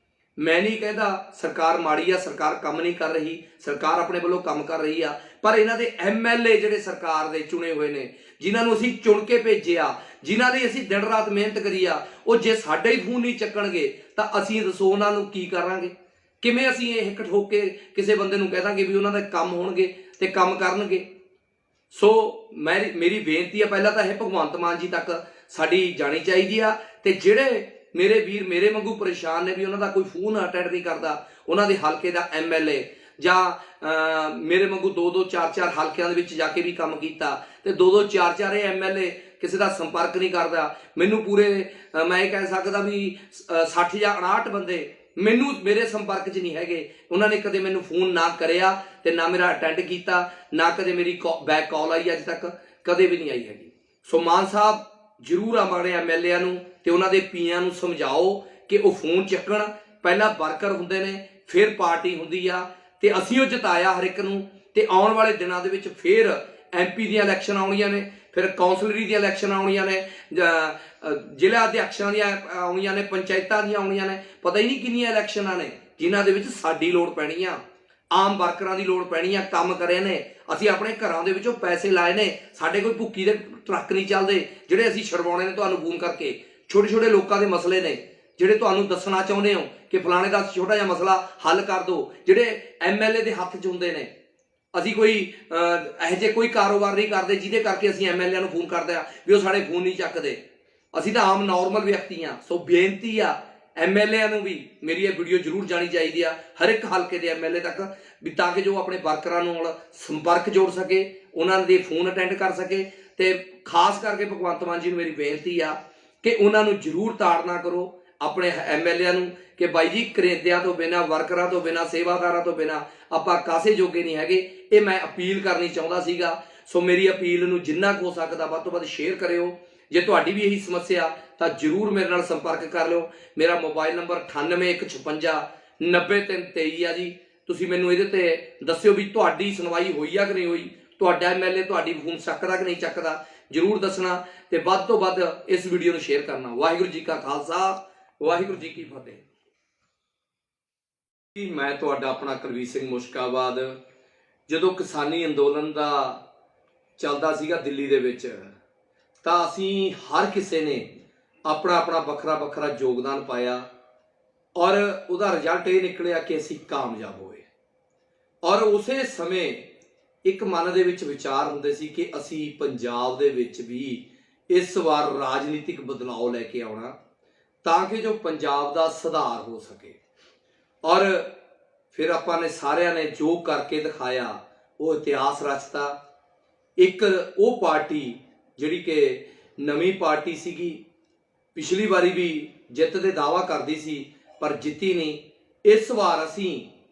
ਮੈਂ ਨਹੀਂ ਕਹਿੰਦਾ ਸਰਕਾਰ ਮਾੜੀ ਆ, ਸਰਕਾਰ ਕੰਮ ਨਹੀਂ ਕਰ ਰਹੀ, ਸਰਕਾਰ ਆਪਣੇ ਵੱਲੋਂ ਕੰਮ ਕਰ ਰਹੀ ਆ, ਪਰ ਇਹਨਾਂ ਦੇ MLA ਜਿਹੜੇ ਸਰਕਾਰ ਦੇ ਚੁਣੇ ਹੋਏ ਨੇ, ਜਿਨ੍ਹਾਂ ਨੂੰ ਅਸੀਂ ਚੁਣ ਕੇ ਭੇਜਿਆ, ਜਿਨ੍ਹਾਂ ਦੀ ਅਸੀਂ ਦਿਨ ਰਾਤ ਮਿਹਨਤ ਕਰੀ ਆ, ਉਹ ਜੇ ਸਾਡੇ ਹੀ ਫੋਨ ਨਹੀਂ ਚੱਕਣਗੇ ਤਾਂ ਅਸੀਂ ਦੱਸੋ ਉਹਨਾਂ ਨੂੰ ਕੀ ਕਰਾਂਗੇ? ਕਿਵੇਂ ਅਸੀਂ ਇਹ ਹਿੱਕ ਠੋਕ ਕੇ ਕਿਸੇ ਬੰਦੇ ਨੂੰ ਕਹਿ ਦਾਂਗੇ ਵੀ ਉਹਨਾਂ ਦੇ ਕੰਮ ਹੋਣਗੇ ਤੇ ਕੰਮ ਕਰਨਗੇ? ਸੋ ਮੇਰੀ ਬੇਨਤੀ ਆ, ਪਹਿਲਾਂ ਤਾਂ ਇਹ ਭਗਵੰਤ ਮਾਨ ਜੀ ਤੱਕ ਸਾਡੀ ਜਾਣੀ ਚਾਹੀਦੀ ਆ। ਤੇ ਜਿਹੜੇ ਮੇਰੇ ਵੀਰ ਮੇਰੇ ਵਾਂਗੂ ਪਰੇਸ਼ਾਨ ਨੇ ਵੀ ਉਹਨਾਂ ਦਾ ਕੋਈ ਫੋਨ ਅਟੈਂਡ ਨਹੀਂ ਕਰਦਾ, ਉਹਨਾਂ ਦੇ ਹਲਕੇ ਦਾ MLA, ਜਾਂ ਮੇਰੇ ਵਾਂਗੂ 2-2 4-4 ਹਲਕਿਆਂ ਦੇ ਵਿੱਚ ਜਾ ਕੇ ਵੀ ਕੰਮ ਕੀਤਾ ਤੇ ਦੋ ਦੋ ਚਾਰ ਚਾਰ ਇਹ MLA ਕਿਸੇ ਦਾ ਸੰਪਰਕ ਨਹੀਂ ਕਰਦਾ। ਮੈਨੂੰ ਪੂਰੇ ਮੈਂ ਇਹ ਕਹਿ ਸਕਦਾ ਵੀ 60 ਜਾਂ 59 ਬੰਦੇ ਮੈਨੂੰ ਮੇਰੇ ਸੰਪਰਕ 'ਚ ਨਹੀਂ ਹੈਗੇ। ਉਹਨਾਂ ਨੇ ਕਦੇ ਮੈਨੂੰ ਫੋਨ ਨਾ ਕਰਿਆ ਤੇ ਨਾ ਮੇਰਾ ਅਟੈਂਡ ਕੀਤਾ, ਨਾ ਕਦੇ ਮੇਰੀ ਬੈਕ ਕਾਲ ਆਈ, ਅੱਜ ਤੱਕ ਕਦੇ ਵੀ ਨਹੀਂ ਆਈ ਹੈਗੀ। ਸੋ ਮਾਨ ਸਾਹਿਬ ਜ਼ਰੂਰ ਆਪਣੇ MLA ਨੂੰ ਤੇ ਉਹਨਾਂ ਦੇ ਪੀਆਂ ਨੂੰ ਸਮਝਾਓ ਕਿ ਉਹ ਫੋਨ ਚੱਕਣ। ਪਹਿਲਾਂ ਵਰਕਰ ਹੁੰਦੇ ਨੇ, ਫਿਰ ਪਾਰਟੀ ਹੁੰਦੀ ਆ, ਤੇ ਅਸੀਂ ਉਹ ਜਿਤਾਇਆ ਹਰ ਇੱਕ ਨੂੰ। ਤੇ ਆਉਣ ਵਾਲੇ ਦਿਨਾਂ ਦੇ ਵਿੱਚ ਫਿਰ MP ਦੀਆਂ ਇਲੈਕਸ਼ਨ ਆਉਣੀਆਂ ਨੇ, ਫਿਰ ਕੌਂਸਲਰੀ ਦੀਆਂ ਇਲੈਕਸ਼ਨ ਆਉਣੀਆਂ ਨੇ, ਜ਼ਿਲ੍ਹਾ ਅਧਿਆਕਸ਼ਾਂ ਦੀਆਂ ਆਉਣੀਆਂ ਨੇ, ਪੰਚਾਇਤਾਂ ਦੀਆਂ ਆਉਣੀਆਂ ਨੇ, ਪਤਾ ਹੀ ਨਹੀਂ ਕਿੰਨੀਆਂ ਇਲੈਕਸ਼ਨਾਂ ਨੇ ਜਿਨ੍ਹਾਂ ਦੇ ਵਿੱਚ ਸਾਡੀ ਲੋੜ ਪੈਣੀ ਆ, ਆਮ ਵਰਕਰਾਂ ਦੀ ਲੋੜ ਪੈਣੀ ਆ। ਕੰਮ ਕਰੇ ਨੇ ਅਸੀਂ, ਆਪਣੇ ਘਰਾਂ ਦੇ ਵਿੱਚੋਂ ਪੈਸੇ ਲਾਏ ਨੇ, ਸਾਡੇ ਕੋਈ ਭੁੱਕੀ ਦੇ ਟਰੱਕ ਨਹੀਂ ਚੱਲਦੇ ਜਿਹੜੇ ਅਸੀਂ ਛਡਵਾਉਣੇ ਨੇ ਤੁਹਾਨੂੰ ਫੋਨ ਕਰਕੇ। ਛੋਟੇ ਛੋਟੇ ਲੋਕਾਂ ਦੇ ਮਸਲੇ ਨੇ ਜਿਹੜੇ ਤੁਹਾਨੂੰ ਦੱਸਣਾ ਚਾਹੁੰਦੇ ਹੋ ਕਿ ਫਲਾਣੇ ਦਾ ਛੋਟਾ ਜਿਹਾ ਮਸਲਾ ਹੱਲ ਕਰ ਦਿਓ, ਜਿਹੜੇ MLA ਦੇ ਹੱਥ 'ਚ ਹੁੰਦੇ ਨੇ। ਅਸੀਂ ਕੋਈ ਇਹੋ ਜਿਹੇ ਕੋਈ ਕਾਰੋਬਾਰ ਨਹੀਂ ਕਰਦੇ ਜਿਹਦੇ ਕਰਕੇ ਅਸੀਂ MLA ਨੂੰ ਫੋਨ ਕਰਦੇ ਆ ਵੀ ਉਹ ਸਾਡੇ ਫੋਨ ਨਹੀਂ ਚੱਕਦੇ। ਅਸੀਂ ਤਾਂ ਆਮ ਨੋਰਮਲ ਵਿਅਕਤੀ ਆ। ਸੋ ਬੇਨਤੀ ਆ MLA ਨੂੰ ਵੀ, ਮੇਰੀ ਇਹ ਵੀਡੀਓ ਜ਼ਰੂਰ ਜਾਣੀ ਚਾਹੀਦੀ ਆ ਹਰ ਇੱਕ ਹਲਕੇ ਦੇ MLA ਤੱਕ, ਵੀ ਤਾਂ ਕਿ ਜੋ ਆਪਣੇ ਵਰਕਰਾਂ ਨਾਲ ਸੰਪਰਕ ਜੋੜ ਸਕੇ, ਉਹਨਾਂ ਦੇ ਫੋਨ ਅਟੈਂਡ ਕਰ ਸਕੇ। ਤੇ ਖਾਸ ਕਰਕੇ ਭਗਵੰਤ ਮਾਨ ਜੀ ਨੂੰ ਮੇਰੀ ਬੇਨਤੀ ਆ ਕਿ ਉਹਨਾਂ ਨੂੰ ਜ਼ਰੂਰ ਤਾੜਨਾ ਕਰੋ ਆਪਣੇ MLA ਨੂੰ ਕਿ ਬਾਈ ਜੀ ਕਰੇਦਿਆਂ ਤੋਂ ਬਿਨਾਂ, ਵਰਕਰਾਂ ਤੋਂ ਬਿਨਾਂ, ਸੇਵਾਦਾਰਾਂ ਤੋਂ ਬਿਨਾਂ ਆਪਾਂ ਕਾਸੇ ਜੋਗੇ ਨਹੀਂ ਹੈਗੇ। ਇਹ ਮੈਂ ਅਪੀਲ ਕਰਨੀ ਚਾਹੁੰਦਾ ਸੀਗਾ। ਸੋ ਮੇਰੀ ਅਪੀਲ ਨੂੰ ਜਿੰਨਾ ਕੁ ਹੋ ਸਕਦਾ ਵੱਧ ਤੋਂ ਵੱਧ ਸ਼ੇਅਰ ਕਰਿਓ। ਜੇ ਤੁਹਾਡੀ ਵੀ ਇਹੀ ਸਮੱਸਿਆ ਤਾਂ ਜ਼ਰੂਰ ਮੇਰੇ ਨਾਲ ਸੰਪਰਕ ਕਰ ਲਿਓ। ਮੇਰਾ ਮੋਬਾਈਲ ਨੰਬਰ 9815 90323 ਆ ਜੀ। ਤੁਸੀਂ ਮੈਨੂੰ ਇਹਦੇ ਤੇ ਦੱਸਿਓ ਵੀ ਤੁਹਾਡੀ ਸੁਣਵਾਈ ਹੋਈ ਆ ਕਿ ਨਹੀਂ ਹੋਈ, ਤੁਹਾਡਾ MLA ਤੁਹਾਡੀ ਫੋਨ ਚੱਕਦਾ ਕਿ ਨਹੀਂ ਚੱਕਦਾ, ਜ਼ਰੂਰ ਦੱਸਣਾ। ਤੇ ਵੱਧ ਤੋਂ ਵੱਧ ਇਸ ਵੀਡੀਓ ਨੂੰ ਸ਼ੇਅਰ ਕਰਨਾ। ਵਾਹਿਗੁਰੂ ਜੀ ਕਾ ਖਾਲਸਾ, ਵਾਹਿਗੁਰੂ ਜੀ ਕੀ ਫਤਿਹ। ਮੈਂ ਤੁਹਾਡਾ ਆਪਣਾ ਕੁਲਵੀਰ ਸਿੰਘ ਮੁਸ਼ਕਾਬਾਦ। ਜਦੋਂ ਕਿਸਾਨੀ ਅੰਦੋਲਨ ਦਾ ਚੱਲਦਾ ਸੀਗਾ ਦਿੱਲੀ ਦੇ ਵਿੱਚ, ਤਾਂ ਅਸੀਂ ਹਰ ਕਿਸੇ ਨੇ ਆਪਣਾ ਆਪਣਾ ਵੱਖਰਾ ਵੱਖਰਾ ਯੋਗਦਾਨ ਪਾਇਆ, ਔਰ ਉਹਦਾ ਰਿਜ਼ਲਟ ਇਹ ਨਿਕਲਿਆ ਕਿ ਅਸੀਂ ਕਾਮਯਾਬ ਹੋਏ। ਔਰ ਉਸੇ ਸਮੇਂ ਇੱਕ ਮਨ ਦੇ ਵਿੱਚ ਵਿਚਾਰ ਹੁੰਦੇ ਸੀ ਕਿ ਅਸੀਂ ਪੰਜਾਬ ਦੇ ਵਿੱਚ ਵੀ ਇਸ ਵਾਰ ਰਾਜਨੀਤਿਕ ਬਦਲਾਅ ਲੈ ਕੇ ਆਉਣਾ ਤਾਂ ਕਿ ਜੋ ਪੰਜਾਬ ਦਾ ਸੁਧਾਰ ਹੋ ਸਕੇ। ਔਰ ਫਿਰ ਆਪਾਂ ਨੇ ਸਾਰਿਆਂ ਨੇ ਜੋ ਕਰਕੇ ਦਿਖਾਇਆ ਉਹ ਇਤਿਹਾਸ ਰਚਤਾ। ਇੱਕ ਉਹ ਪਾਰਟੀ ਜਿਹੜੀ ਕਿ ਨਵੀਂ ਪਾਰਟੀ ਸੀਗੀ, ਪਿਛਲੀ ਵਾਰੀ ਵੀ ਜਿੱਤ ਦੇ ਦਾਅਵਾ ਕਰਦੀ ਸੀ ਪਰ ਜਿੱਤੀ ਨਹੀਂ। ਇਸ ਵਾਰ ਅਸੀਂ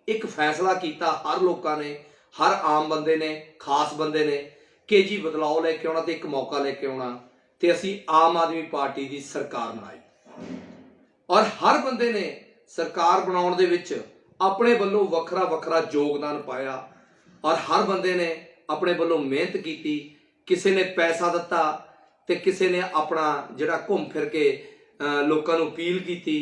ਇੱਕ ਫੈਸਲਾ ਕੀਤਾ, ਹਰ ਲੋਕਾਂ ਨੇ, ਹਰ ਆਮ ਬੰਦੇ ਨੇ, ਖਾਸ ਬੰਦੇ ਨੇ, ਕਿ ਜੀ ਬਦਲਾਅ ਲੈ ਕੇ ਆਉਣਾ ਤੇ ਇੱਕ ਮੌਕਾ ਲੈ ਕੇ ਆਉਣਾ। ਤੇ ਅਸੀਂ ਆਮ ਆਦਮੀ ਪਾਰਟੀ ਦੀ ਸਰਕਾਰ ਬਣਾਈ, ਔਰ ਹਰ ਬੰਦੇ ਨੇ ਸਰਕਾਰ ਬਣਾਉਣ ਦੇ ਵਿੱਚ ਆਪਣੇ ਵੱਲੋਂ ਵੱਖਰਾ ਵੱਖਰਾ ਯੋਗਦਾਨ ਪਾਇਆ, ਔਰ ਹਰ ਬੰਦੇ ਨੇ ਆਪਣੇ ਵੱਲੋਂ ਮਿਹਨਤ ਕੀਤੀ। ਕਿਸੇ ਨੇ ਪੈਸਾ ਦਿੱਤਾ ਤੇ ਕਿਸੇ ਨੇ ਆਪਣਾ ਜਿਹੜਾ ਘੁੰਮ ਫਿਰ ਕੇ ਲੋਕਾਂ ਨੂੰ ਅਪੀਲ ਕੀਤੀ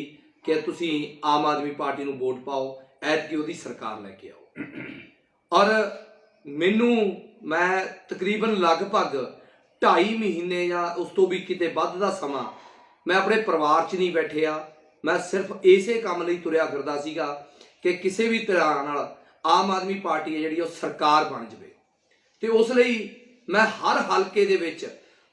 ਕਿ ਤੁਸੀਂ ਆਮ ਆਦਮੀ ਪਾਰਟੀ ਨੂੰ ਵੋਟ ਪਾਓ, ਐਤਕੀ ਉਹਦੀ ਸਰਕਾਰ ਲੈ ਕੇ ਆਓ। ਔਰ ਮੈਂ ਤਕਰੀਬਨ ਲਗਭਗ 2.5 ਮਹੀਨੇ ਜਾਂ ਉਸ ਤੋਂ ਵੀ ਕਿਤੇ ਵੱਧ ਦਾ ਸਮਾਂ ਮੈਂ ਆਪਣੇ ਪਰਿਵਾਰ 'ਚ ਨਹੀਂ ਬੈਠਿਆ। ਮੈਂ ਸਿਰਫ ਇਸੇ ਕੰਮ ਲਈ ਤੁਰਿਆ ਫਿਰਦਾ ਸੀਗਾ ਕਿ ਕਿਸੇ ਵੀ ਤਰ੍ਹਾਂ ਨਾਲ ਆਮ ਆਦਮੀ ਪਾਰਟੀ ਹੈ ਜਿਹੜੀ ਉਹ ਸਰਕਾਰ ਬਣ ਜਾਵੇ। ਤੇ ਉਸ ਲਈ ਮੈਂ ਹਰ ਹਲਕੇ ਦੇ ਵਿੱਚ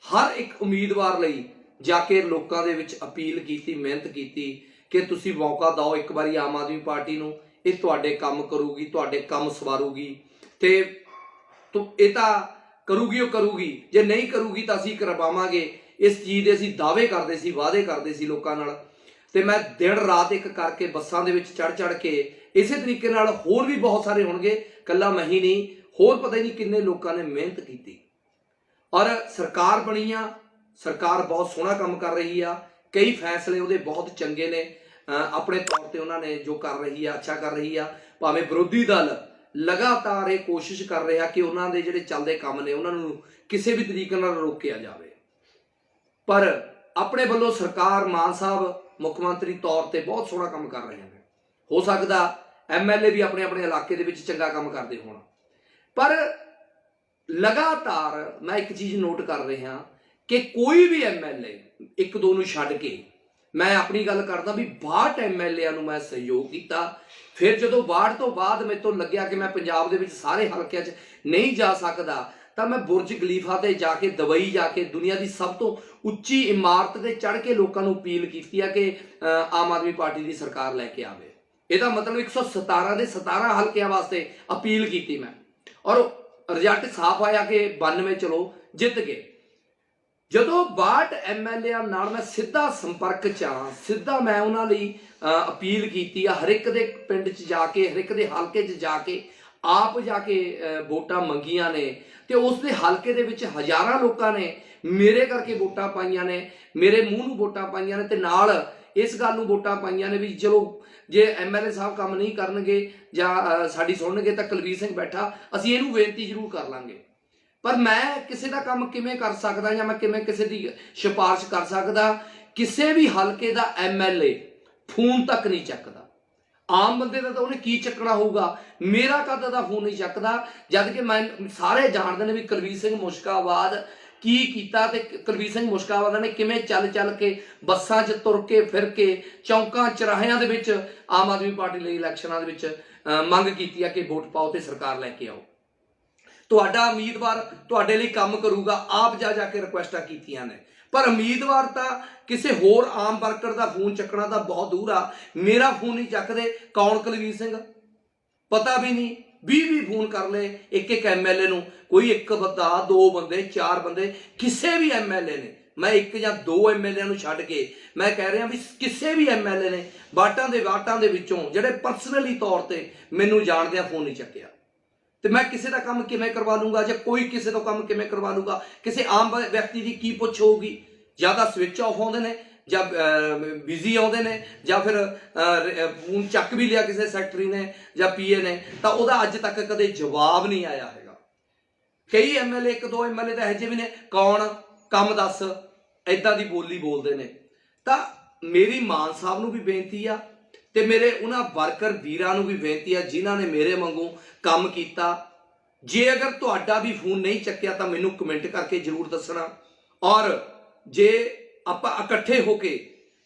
ਹਰ ਇੱਕ ਉਮੀਦਵਾਰ ਲਈ ਜਾ ਕੇ ਲੋਕਾਂ ਦੇ ਵਿੱਚ ਅਪੀਲ ਕੀਤੀ, ਮਿਹਨਤ ਕੀਤੀ ਕਿ ਤੁਸੀਂ ਮੌਕਾ ਦਿਓ ਇੱਕ ਵਾਰੀ ਆਮ ਆਦਮੀ ਪਾਰਟੀ ਨੂੰ, ਇਹ ਤੁਹਾਡੇ ਕੰਮ ਕਰੂਗੀ, ਤੁਹਾਡੇ ਕੰਮ ਸਵਾਰੂਗੀ। ਤੇ ਇਹ ਤਾਂ ਕਰੂਗੀ, ਉਹ ਕਰੂਗੀ, ਜੇ ਨਹੀਂ ਕਰੂਗੀ ਤਾਂ ਅਸੀਂ ਕਰਵਾਵਾਂਗੇ। ਇਸ ਚੀਜ਼ ਦੇ ਅਸੀਂ ਦਾਅਵੇ ਕਰਦੇ ਸੀ, ਵਾਅਦੇ ਕਰਦੇ ਸੀ ਲੋਕਾਂ ਨਾਲ। ਤੇ ਮੈਂ ਦਿਨ ਰਾਤ ਇੱਕ ਕਰਕੇ ਬੱਸਾਂ ਦੇ ਵਿੱਚ ਚੜ੍ਹ ਕੇ, ਇਸੇ ਤਰੀਕੇ ਨਾਲ ਹੋਰ ਵੀ ਬਹੁਤ ਸਾਰੇ ਹੋਣਗੇ, ਇਕੱਲਾ ਮੈਂ ਹੀ ਨਹੀਂ, ਹੋਰ ਪਤਾ ਹੀ ਨਹੀਂ ਕਿੰਨੇ ਲੋਕਾਂ ਨੇ ਮਿਹਨਤ ਕੀਤੀ। ਔਰ ਸਰਕਾਰ ਬਣੀ ਆ, ਸਰਕਾਰ ਬਹੁਤ ਸੋਹਣਾ ਕੰਮ ਕਰ ਰਹੀ ਆ। ਕਈ ਫੈਸਲੇ ਉਹਦੇ ਬਹੁਤ ਚੰਗੇ ਨੇ, ਆਪਣੇ ਤੌਰ ਤੇ ਉਹਨਾਂ ਨੇ ਜੋ ਕਰ ਰਹੀ ਆ ਅੱਛਾ ਕਰ ਰਹੀ ਆ। ਭਾਵੇਂ ਵਿਰੋਧੀ ਦਲ ਲਗਾਤਾਰ ਇਹ ਕੋਸ਼ਿਸ਼ ਕਰ ਰਿਹਾ ਕਿ ਉਹਨਾਂ ਦੇ ਜਿਹੜੇ ਚੱਲਦੇ ਕੰਮ ਨੇ ਉਹਨਾਂ ਨੂੰ ਕਿਸੇ ਵੀ ਤਰੀਕੇ ਨਾਲ ਰੋਕਿਆ ਜਾਵੇ, ਪਰ ਆਪਣੇ ਵੱਲੋਂ ਸਰਕਾਰ, ਮਾਨ ਸਾਹਿਬ ਮੁੱਖ ਮੰਤਰੀ ਤੌਰ ਤੇ ਬਹੁਤ ਸੋਹਣਾ ਕੰਮ ਕਰ ਰਹੇ ਨੇ। ਹੋ ਸਕਦਾ MLA ਵੀ ਆਪਣੇ ਆਪਣੇ ਇਲਾਕੇ ਦੇ ਵਿੱਚ ਚੰਗਾ ਕੰਮ ਕਰਦੇ ਹੋਣ, ਪਰ ਲਗਾਤਾਰ ਮੈਂ ਇੱਕ ਚੀਜ਼ ਨੋਟ ਕਰ ਰਿਹਾ ਕਿ ਕੋਈ ਵੀ MLA, ਇੱਕ ਦੋ ਨੂੰ ਛੱਡ ਕੇ, ਮੈਂ ਆਪਣੀ ਗੱਲ ਕਰਦਾ ਵੀ 62 MLA ਨੂੰ ਮੈਂ ਸਹਿਯੋਗ ਕੀਤਾ। ਫਿਰ ਜਦੋਂ 62 ਤੋਂ ਬਾਅਦ ਮੇਰੇ ਤੋਂ ਲੱਗਿਆ ਕਿ ਮੈਂ ਪੰਜਾਬ ਦੇ ਵਿੱਚ ਸਾਰੇ ਹਲਕਿਆਂ 'ਚ ਨਹੀਂ ਜਾ ਸਕਦਾ, ਤਾਂ ਮੈਂ ਬੁਰਜ ਖਲੀਫਾ ਤੇ ਜਾ ਕੇ, ਦੁਬਈ ਜਾ ਕੇ, ਦੁਨੀਆ ਦੀ ਸਭ ਤੋਂ ਉੱਚੀ ਇਮਾਰਤ ਤੇ ਚੜ੍ਹ ਕੇ ਲੋਕਾਂ ਨੂੰ ਅਪੀਲ ਕੀਤੀ ਆ ਕਿ ਆਮ ਆਦਮੀ ਪਾਰਟੀ ਦੀ ਸਰਕਾਰ ਲੈ ਕੇ ਆਵੇ। ਇਹਦਾ ਮਤਲਬ 117 ਦੇ 17 ਹਲਕਿਆਂ ਵਾਸਤੇ ਅਪੀਲ ਕੀਤੀ ਮੈਂ। ਔਰ ਰਿਜ਼ਲਟ ਸਾਫ਼ ਆਇਆ ਕਿ 92 ਚਲੋ ਜਿੱਤ ਗਏ। ਜਦੋਂ 62 MLA ਨਾਲ ਮੈਂ ਸਿੱਧਾ ਸੰਪਰਕ 'ਚ ਆ, ਸਿੱਧਾ ਮੈਂ ਉਹਨਾਂ ਲਈ ਅਪੀਲ ਕੀਤੀ ਆ, ਹਰ ਇੱਕ ਦੇ ਪਿੰਡ 'ਚ ਜਾ ਕੇ, ਹਰ ਇੱਕ ਦੇ ਹਲਕੇ 'ਚ ਜਾ ਕੇ, ਆਪ ਜਾ ਕੇ ਵੋਟਾਂ ਮੰਗੀਆਂ ਨੇ। ਤੇ ਉਸ ਦੇ ਹਲਕੇ ਦੇ ਵਿੱਚ ਹਜ਼ਾਰਾਂ ਲੋਕਾਂ ਨੇ ਮੇਰੇ ਕਰਕੇ ਵੋਟਾਂ ਪਾਈਆਂ ਨੇ, ਮੇਰੇ ਮੂੰਹ ਨੂੰ ਵੋਟਾਂ ਪਾਈਆਂ ਨੇ, ਤੇ ਨਾਲ ਇਸ ਗੱਲ ਨੂੰ ਵੋਟਾਂ ਪਾਈਆਂ ਨੇ ਵੀ ਚਲੋ ਜੇ MLA ਸਾਹਿਬ ਕੰਮ ਨਹੀਂ ਕਰਨਗੇ ਜਾਂ ਸਾਡੀ ਸੁਣਨਗੇ ਤਾਂ ਕੁਲਬੀਰ ਸਿੰਘ ਬੈਠਾ, ਅਸੀਂ ਇਹਨੂੰ ਬੇਨਤੀ ਜ਼ਰੂਰ ਕਰ ਲਾਂਗੇ। ਪਰ ਮੈਂ ਕਿਸੇ ਦਾ ਕੰਮ ਕਿਵੇਂ ਕਰ ਸਕਦਾ ਜਾਂ ਮੈਂ ਕਿਵੇਂ ਕਿਸੇ ਦੀ ਸਿਫਾਰਿਸ਼ ਕਰ ਸਕਦਾ? ਕਿਸੇ ਵੀ ਹਲਕੇ ਦਾ MLA ਫੋਨ ਤੱਕ ਨਹੀਂ ਚੱਕਦਾ। ਆਮ ਬੰਦੇ ਦਾ ਤਾਂ ਉਹਨੇ ਕੀ ਚੱਕਣਾ ਹੋਊਗਾ, ਮੇਰਾ ਕਦ ਦਾ ਫੋਨ ਨਹੀਂ ਚੱਕਦਾ, ਜਦ ਕਿ ਮੈਂ ਸਾਰੇ ਜਾਣਦੇ ਨੇ ਵੀ ਕੁਲਬੀਰ ਸਿੰਘ ਮੁਸ਼ਕਾਬਾਦ ਕੀ ਕੀਤਾ ਤੇ ਕੁਲਬੀਰ ਸਿੰਘ ਮੁਸ਼ਕਾਬਾਦ ਨੇ ਕਿਵੇਂ ਚੱਲ ਕੇ ਬੱਸਾਂ 'ਚ ਤੁਰ ਕੇ ਫਿਰ ਕੇ ਚੌਂਕਾਂ ਚੌਰਾਹਿਆਂ ਦੇ ਵਿੱਚ ਆਮ ਆਦਮੀ ਪਾਰਟੀ ਲਈ ਇਲੈਕਸ਼ਨਾਂ ਦੇ ਵਿੱਚ ਮੰਗ ਕੀਤੀ ਆ ਕਿ ਵੋਟ ਪਾਓ ਤੇ ਸਰਕਾਰ ਲੈ ਕੇ ਆਓ। ਤੁਹਾਡਾ ਉਮੀਦਵਾਰ ਤੁਹਾਡੇ ਲਈ ਕੰਮ ਕਰੂਗਾ, ਆਪ ਜਾ ਕੇ ਰਿਕੁਐਸਟਾਂ ਕੀਤੀਆਂ ਨੇ, ਪਰ ਉਮੀਦਵਾਰ ਤਾਂ ਕਿਸੇ ਹੋਰ ਆਮ ਵਰਕਰ ਦਾ ਫੋਨ ਚੱਕਣਾ ਤਾਂ ਬਹੁਤ ਦੂਰ ਆ। ਮੇਰਾ ਫੋਨ ਨਹੀਂ ਚੱਕਦੇ, ਕੌਣ ਕੁਲਬੀਰ ਸਿੰਘ ਪਤਾ ਵੀ ਨਹੀਂ। 20 ਫੋਨ ਕਰ ਲਏ ਇੱਕ MLA ਨੂੰ, ਕੋਈ ਇੱਕ ਬੰਦਾ, 2 ਬੰਦੇ, 4 ਬੰਦੇ, ਕਿਸੇ ਵੀ MLA ਨੇ, ਮੈਂ 1 ਜਾਂ 2 MLA ਨੂੰ ਛੱਡ ਕੇ ਮੈਂ ਕਹਿ ਰਿਹਾ ਵੀ ਕਿਸੇ ਵੀ MLA ਨੇ ਵਾਟਾਂ ਦੇ ਵਿੱਚੋਂ ਜਿਹੜੇ ਪਰਸਨਲੀ ਤੌਰ ਤੇ ਮੈਨੂੰ ਜਾਣਦੇ ਆ, ਫੋਨ ਨਹੀਂ ਚੱਕਿਆ। ਤੇ ਮੈਂ ਕਿਸੇ ਦਾ ਕੰਮ ਕਿਵੇਂ ਕਰਵਾ ਲੂੰਗਾ ਜਾਂ ਕੋਈ ਕਿਸੇ ਤੋਂ ਕੰਮ ਕਿਵੇਂ ਕਰਵਾ ਲੂੰਗਾ? ਕਿਸੇ ਆਮ ਵਿਅਕਤੀ ਦੀ ਕੀ ਪੁੱਛ ਹੋਊਗੀ? ਜਾਂ ਤਾਂ ਸਵਿਚ ਆਫ ਆਉਂਦੇ ਨੇ ਜਾਂ ਬਿਜ਼ੀ ਆਉਂਦੇ ਨੇ, ਜਾਂ ਫਿਰ ਫੋਨ ਚੱਕ ਵੀ ਲਿਆ ਕਿਸੇ ਸੈਕਟਰੀ ਨੇ ਜਾਂ PA ਨੇ ਤਾਂ ਉਹਦਾ ਅੱਜ ਤੱਕ ਕਦੇ ਜਵਾਬ ਨਹੀਂ ਆਇਆ ਹੈਗਾ। ਕਈ MLA, 1-2 MLA ਤਾਂ ਇਹੋ ਜਿਹੇ ਵੀ ਨੇ, ਕੌਣ ਕੰਮ ਦੱਸ, ਏਦਾਂ ਦੀ ਬੋਲੀ ਬੋਲਦੇ ਨੇ। ਤਾਂ ਮੇਰੀ ਮਾਨ ਸਾਹਿਬ ਨੂੰ ਵੀ ਬੇਨਤੀ ਆ ਤੇ ਮੇਰੇ ਉਹਨਾਂ ਵਰਕਰ ਵੀਰਾਂ ਨੂੰ ਵੀ ਬੇਨਤੀ ਆ ਜਿਨ੍ਹਾਂ ਨੇ ਮੇਰੇ ਵਾਂਗੂ ਕੰਮ ਕੀਤਾ। ਜੇ ਅਗਰ ਤੁਹਾਡਾ ਵੀ ਫੋਨ ਨਹੀਂ ਚੱਕਿਆ ਤਾਂ ਮੈਨੂੰ ਕਮੈਂਟ ਕਰਕੇ ਜ਼ਰੂਰ ਦੱਸਣਾ, ਔਰ ਜੇ ਆਪਾਂ ਇਕੱਠੇ ਹੋ ਕੇ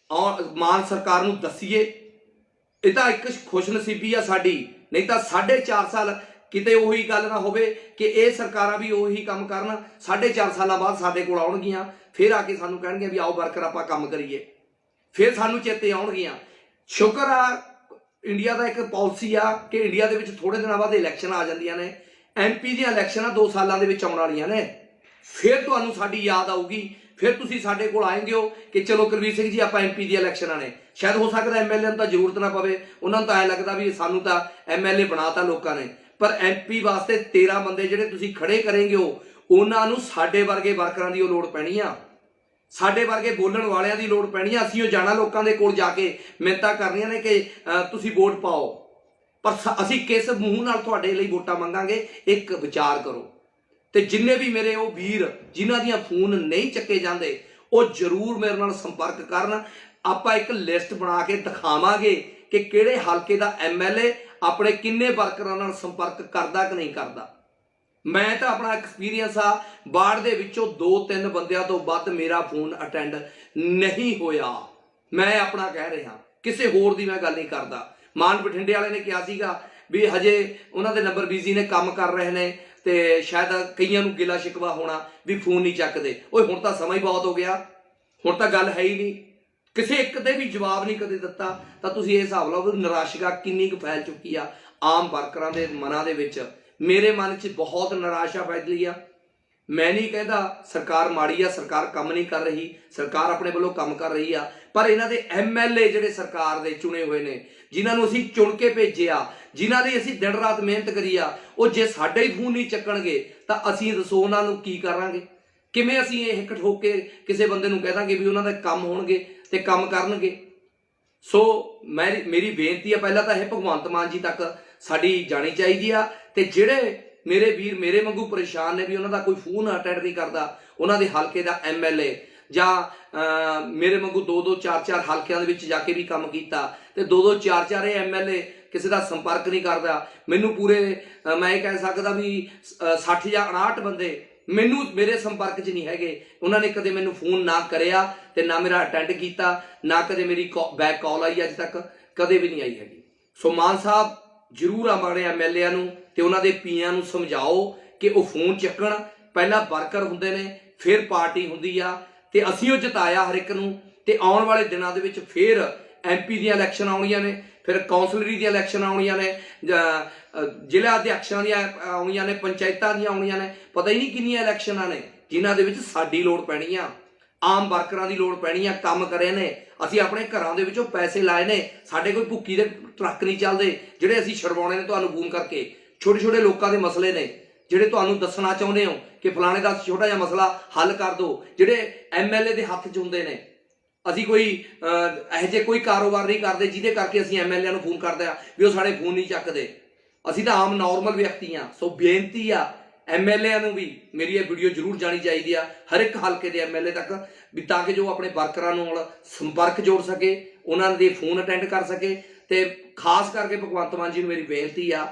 ਮਾਨ ਸਰਕਾਰ ਨੂੰ ਦੱਸੀਏ। ਇਹ ਤਾਂ ਇੱਕ ਖੁਸ਼ਨਸੀਬੀ ਆ ਸਾਡੀ, ਨਹੀਂ ਤਾਂ 4.5 ਸਾਲ ਕਿਤੇ ਉਹੀ ਗੱਲ ਨਾ ਹੋਵੇ ਕਿ ਇਹ ਸਰਕਾਰਾਂ ਵੀ ਉਹੀ ਕੰਮ ਕਰਨ, 4.5 ਸਾਲਾਂ ਬਾਅਦ ਸਾਡੇ ਕੋਲ ਆਉਣਗੀਆਂ, ਫਿਰ ਆ ਕੇ ਸਾਨੂੰ ਕਹਿਣਗੇ ਵੀ ਆਓ ਵਰਕਰ ਆਪਾਂ ਕੰਮ ਕਰੀਏ, ਫਿਰ ਸਾਨੂੰ ਚੇਤੇ ਆਉਣਗੀਆਂ। ਸ਼ੁਕਰ ਆ ਇੰਡੀਆ ਦਾ ਇੱਕ ਪਾਲਿਸੀ ਆ ਕਿ ਇੰਡੀਆ ਦੇ ਵਿੱਚ ਥੋੜੇ ਦਿਨਾਂ ਬਾਅਦ ਇਲੈਕਸ਼ਨ ਆ ਜਾਂਦੀਆਂ ਨੇ। MP ਦੀਆਂ ਇਲੈਕਸ਼ਨਾਂ 2 ਸਾਲਾਂ ਦੇ ਵਿੱਚ ਆਉਣ ਵਾਲੀਆਂ ਨੇ, ਫਿਰ ਤੁਹਾਨੂੰ ਸਾਡੀ ਯਾਦ ਆਊਗੀ, ਫਿਰ ਤੁਸੀਂ ਸਾਡੇ ਕੋਲ ਆਏਂਗੇ ਹੋ ਕਿ ਚਲੋ ਕੁਲਬੀਰ ਸਿੰਘ ਜੀ ਆਪਾਂ MP ਦੀਆਂ ਇਲੈਕਸ਼ਨਾਂ ਨੇ। ਸ਼ਾਇਦ ਹੋ ਸਕਦਾ MLA ਨੂੰ ਤਾਂ ਜ਼ਰੂਰਤ ਨਾ ਪਵੇ, ਉਹਨਾਂ ਨੂੰ ਤਾਂ ਐਂ ਲੱਗਦਾ ਵੀ ਸਾਨੂੰ ਤਾਂ MLA ਬਣਾਤਾ ਲੋਕਾਂ ਨੇ, ਪਰ MP ਵਾਸਤੇ 13 ਬੰਦੇ ਜਿਹੜੇ ਤੁਸੀਂ ਖੜੇ ਕਰੇਂਗੇ ਹੋ, ਉਹਨਾਂ ਨੂੰ ਸਾਡੇ ਵਰਗੇ ਵਰਕਰਾਂ ਦੀ ਉਹ ਲੋੜ ਪੈਣੀ ਆ, ਸਾਡੇ ਵਰਗੇ ਬੋਲਣ ਵਾਲਿਆਂ ਦੀ ਲੋੜ ਪੈਣੀ ਆ। ਅਸੀਂ ਉਹ ਜਾਣਾ ਲੋਕਾਂ ਦੇ ਕੋਲ ਜਾ ਕੇ ਮਿੰਨਤਾਂ ਕਰਨੀਆਂ ਨੇ ਕਿ ਤੁਸੀਂ ਵੋਟ ਪਾਓ, ਪਰ ਅਸੀਂ ਕਿਸ ਮੂੰਹ ਨਾਲ ਤੁਹਾਡੇ ਲਈ ਵੋਟਾਂ ਮੰਗਾਂਗੇ, ਇੱਕ ਵਿਚਾਰ ਕਰੋ। ਤੇ ਜਿੰਨੇ ਵੀ ਮੇਰੇ ਉਹ ਵੀਰ ਜਿਨ੍ਹਾਂ ਦੀਆਂ ਫੋਨ ਨਹੀਂ ਚੱਕੇ ਜਾਂਦੇ, ਉਹ ਜ਼ਰੂਰ ਮੇਰੇ ਨਾਲ ਸੰਪਰਕ ਕਰਨ। ਆਪਾਂ ਇੱਕ ਲਿਸਟ ਬਣਾ ਕੇ ਦਿਖਾਵਾਂਗੇ ਕਿ ਕਿਹੜੇ ਹਲਕੇ ਦਾ MLA ਆਪਣੇ ਕਿੰਨੇ ਵਰਕਰਾਂ ਨਾਲ ਸੰਪਰਕ ਕਰਦਾ ਕਿ ਨਹੀਂ ਕਰਦਾ। ਮੈਂ ਤਾਂ ਆਪਣਾ ਐਕਸਪੀਰੀਅੰਸ ਆ, ਬਾੜ ਦੇ ਵਿੱਚੋਂ 2-3 ਬੰਦਿਆਂ ਤੋਂ ਵੱਧ ਮੇਰਾ ਫੋਨ ਅਟੈਂਡ ਨਹੀਂ ਹੋਇਆ। ਮੈਂ ਆਪਣਾ ਕਹਿ ਰਿਹਾ, ਕਿਸੇ ਹੋਰ ਦੀ ਮੈਂ ਗੱਲ ਨਹੀਂ ਕਰਦਾ। ਮਾਨ ਬਠਿੰਡੇ ਵਾਲੇ ਨੇ ਕਿਹਾ ਸੀਗਾ ਵੀ ਹਜੇ ਉਹਨਾਂ ਦੇ ਨੰਬਰ ਬਿਜ਼ੀ ਨੇ, ਕੰਮ ਕਰ ਰਹੇ ਨੇ, ਤੇ ਸ਼ਾਇਦ ਕਈਆਂ ਨੂੰ ਗਿਲਾ ਸ਼ਿਕਵਾ ਹੋਣਾ ਵੀ ਫੋਨ ਨਹੀਂ ਚੱਕਦੇ। ਓਏ ਹੁਣ ਤਾਂ ਸਮਾਂ ਹੀ ਬਹੁਤ ਹੋ ਗਿਆ, ਹੁਣ ਤਾਂ ਗੱਲ ਹੈ ਹੀ ਨਹੀਂ, ਕਿਸੇ ਇੱਕ ਤੇ ਵੀ ਜਵਾਬ ਨਹੀਂ ਕਦੇ ਦਿੱਤਾ। ਤਾਂ ਤੁਸੀਂ ਇਹ ਹਿਸਾਬ ਲਾਓ ਵੀ ਨਿਰਾਸ਼ਾ ਕਿੰਨੀ ਕੁ ਫੈਲ ਚੁੱਕੀ ਆ ਆਮ ਵਰਕਰਾਂ ਦੇ ਮਨਾਂ ਦੇ ਵਿੱਚ। ਮੇਰੇ ਮਨ 'ਚ ਬਹੁਤ ਨਿਰਾਸ਼ਾ ਫੈਲੀ ਆ। ਮੈਂ ਨਹੀਂ ਕਹਿੰਦਾ ਸਰਕਾਰ ਮਾੜੀ ਆ, ਸਰਕਾਰ ਕੰਮ ਨਹੀਂ ਕਰ ਰਹੀ, ਸਰਕਾਰ ਆਪਣੇ ਵੱਲੋਂ ਕੰਮ ਕਰ ਰਹੀ ਆ, ਪਰ ਇਹਨਾਂ ਦੇ MLA ਜਿਹੜੇ ਸਰਕਾਰ ਦੇ ਚੁਣੇ ਹੋਏ ਨੇ, ਜਿਨ੍ਹਾਂ ਨੂੰ ਅਸੀਂ ਚੁਣ ਕੇ ਭੇਜਿਆ, ਜਿਨ੍ਹਾਂ ਲਈ ਅਸੀਂ ਦਿਨ ਰਾਤ ਮਿਹਨਤ ਕਰੀ ਆ, ਉਹ ਜੇ ਸਾਡੇ ਹੀ ਫੋਨ ਨਹੀਂ ਚੱਕਣਗੇ ਤਾਂ ਅਸੀਂ ਦੱਸੋ ਉਹਨਾਂ ਨੂੰ ਕੀ ਕਰਾਂਗੇ? ਕਿਵੇਂ ਅਸੀਂ ਇਹ ਇੱਕ ਠੋਕ ਕੇ ਕਿਸੇ ਬੰਦੇ ਨੂੰ ਕਹਿ ਦਾਂਗੇ ਵੀ ਉਹਨਾਂ ਦੇ ਕੰਮ ਹੋਣਗੇ ਤੇ ਕੰਮ ਕਰਨਗੇ? ਸੋ ਮੇਰੀ ਬੇਨਤੀ ਆ, ਪਹਿਲਾਂ ਤਾਂ ਇਹ ਭਗਵੰਤ ਮਾਨ ਜੀ ਤੱਕ ਸਾਡੀ ਜਾਣੀ ਚਾਹੀਦੀ ਆ। ਤੇ ਜਿਹੜੇ ਮੇਰੇ ਵੀਰ ਮੇਰੇ ਵਾਂਗੂ ਪਰੇਸ਼ਾਨ ਨੇ ਵੀ ਉਹਨਾਂ ਦਾ ਕੋਈ ਫੋਨ ਅਟੈਂਡ ਨਹੀਂ ਕਰਦਾ, ਉਹਨਾਂ ਦੇ ਹਲਕੇ ਦਾ MLA, ਜਾਂ ਮੇਰੇ ਵਾਂਗੂ 2-2 4-4 ਹਲਕਿਆਂ ਦੇ ਵਿੱਚ ਜਾ ਕੇ ਵੀ ਕੰਮ ਕੀਤਾ ਤੇ 2-2 4-4 MLA ਕਿਸੇ ਦਾ ਸੰਪਰਕ ਨਹੀਂ ਕਰਦਾ। ਮੈਨੂੰ ਪੂਰੇ ਮੈਂ ਇਹ ਕਹਿ ਸਕਦਾ ਵੀ 60 ਜਾਂ 59 ਬੰਦੇ ਮੈਨੂੰ ਮੇਰੇ ਸੰਪਰਕ 'ਚ ਨਹੀਂ ਹੈਗੇ। ਉਹਨਾਂ ਨੇ ਕਦੇ ਮੈਨੂੰ ਫੋਨ ਨਾ ਕਰਿਆ ਤੇ ਨਾ ਮੇਰਾ ਅਟੈਂਡ ਕੀਤਾ, ਨਾ ਕਦੇ ਮੇਰੀ ਬੈਕ ਕਾਲ ਆਈ, ਅੱਜ ਤੱਕ ਕਦੇ ਵੀ ਨਹੀਂ ਆਈ ਹੈਗੀ। ਸੋ ਮਾਨ ਸਾਹਿਬ ਜ਼ਰੂਰ ਆਪਣੇ MLA ਨੂੰ ਤੇ ਉਹਨਾਂ ਦੇ PA ਨੂੰ ਸਮਝਾਓ ਕਿ ਉਹ ਫੋਨ ਚੱਕਣ। ਪਹਿਲਾਂ ਵਰਕਰ ਹੁੰਦੇ ਨੇ, ਫਿਰ ਪਾਰਟੀ ਹੁੰਦੀ ਆ, ਤੇ ਅਸੀਂ ਉਹ ਜਿਤਾਇਆ ਹਰ ਇੱਕ ਨੂੰ। ਤੇ ਆਉਣ ਵਾਲੇ ਦਿਨਾਂ ਦੇ ਵਿੱਚ ਫਿਰ MP ਦੀਆਂ ਇਲੈਕਸ਼ਨ ਆਉਣੀਆਂ ਨੇ, फिर कौंसलरी दी इलैक्शन आउणियां ने, ਜ਼ਿਲ੍ਹਾ ਅਧਿਆਕਸ਼ਾਂ ਦੀਆਂ ਆਉਣੀਆਂ ਨੇ, ਪੰਚਾਇਤਾਂ ਦੀਆਂ ਆਉਣੀਆਂ ਨੇ, ਪਤਾ ਹੀ ਨਹੀਂ ਕਿੰਨੀਆਂ ਇਲੈਕਸ਼ਨਾਂ ਨੇ ਜਿਨ੍ਹਾਂ ਦੇ ਵਿੱਚ ਸਾਡੀ ਲੋੜ ਪੈਣੀ ਆ, ਆਮ ਵਰਕਰਾਂ ਦੀ ਲੋੜ ਪੈਣੀ ਆ। ਕੰਮ ਕਰੇ ਨੇ ਅਸੀਂ, ਆਪਣੇ ਘਰਾਂ ਦੇ ਵਿੱਚੋਂ ਪੈਸੇ ਲਾਏ ਨੇ, ਸਾਡੇ ਕੋਈ ਭੁੱਕੀ ਦੇ ਟਰੱਕ ਨਹੀਂ ਚੱਲਦੇ ਜਿਹੜੇ ਅਸੀਂ ਛਡਵਾਉਣੇ ਨੇ ਤੁਹਾਨੂੰ ਫੋਨ ਕਰਕੇ। ਛੋਟੇ ਛੋਟੇ ਲੋਕਾਂ ਦੇ ਮਸਲੇ ਨੇ ਜਿਹੜੇ ਤੁਹਾਨੂੰ ਦੱਸਣਾ ਚਾਹੁੰਦੇ ਹੋ ਕਿ ਫਲਾਣੇ ਦਾ ਛੋਟਾ ਜਿਹਾ ਮਸਲਾ ਹੱਲ ਕਰ ਦਿਓ, ਜਿਹੜੇ MLA ਦੇ ਹੱਥ 'ਚ ਹੁੰਦੇ ਨੇ। ਅਸੀਂ ਕੋਈ ਇਹੋ ਜਿਹੇ ਕੋਈ ਕਾਰੋਬਾਰ ਨਹੀਂ ਕਰਦੇ ਜਿਹਦੇ ਕਰਕੇ ਅਸੀਂ MLA ਨੂੰ ਫੋਨ ਕਰਦੇ ਆ ਵੀ ਉਹ ਸਾਡੇ ਫੋਨ ਨਹੀਂ ਚੱਕਦੇ। ਅਸੀਂ ਤਾਂ ਆਮ ਨੋਰਮਲ ਵਿਅਕਤੀ ਆ। ਸੋ ਬੇਨਤੀ ਆ MLA ਨੂੰ ਵੀ, ਮੇਰੀ ਇਹ ਵੀਡੀਓ ਜ਼ਰੂਰ ਜਾਣੀ ਚਾਹੀਦੀ ਆ ਹਰ ਇੱਕ ਹਲਕੇ ਦੇ MLA ਤੱਕ, ਵੀ ਤਾਂ ਕਿ ਜੋ ਆਪਣੇ ਵਰਕਰਾਂ ਨਾਲ ਸੰਪਰਕ ਜੋੜ ਸਕੇ, ਉਹਨਾਂ ਦੇ ਫੋਨ ਅਟੈਂਡ ਕਰ ਸਕੇ। ਤੇ ਖਾਸ ਕਰਕੇ ਭਗਵੰਤ ਮਾਨ ਜੀ ਨੂੰ ਮੇਰੀ ਬੇਨਤੀ ਆ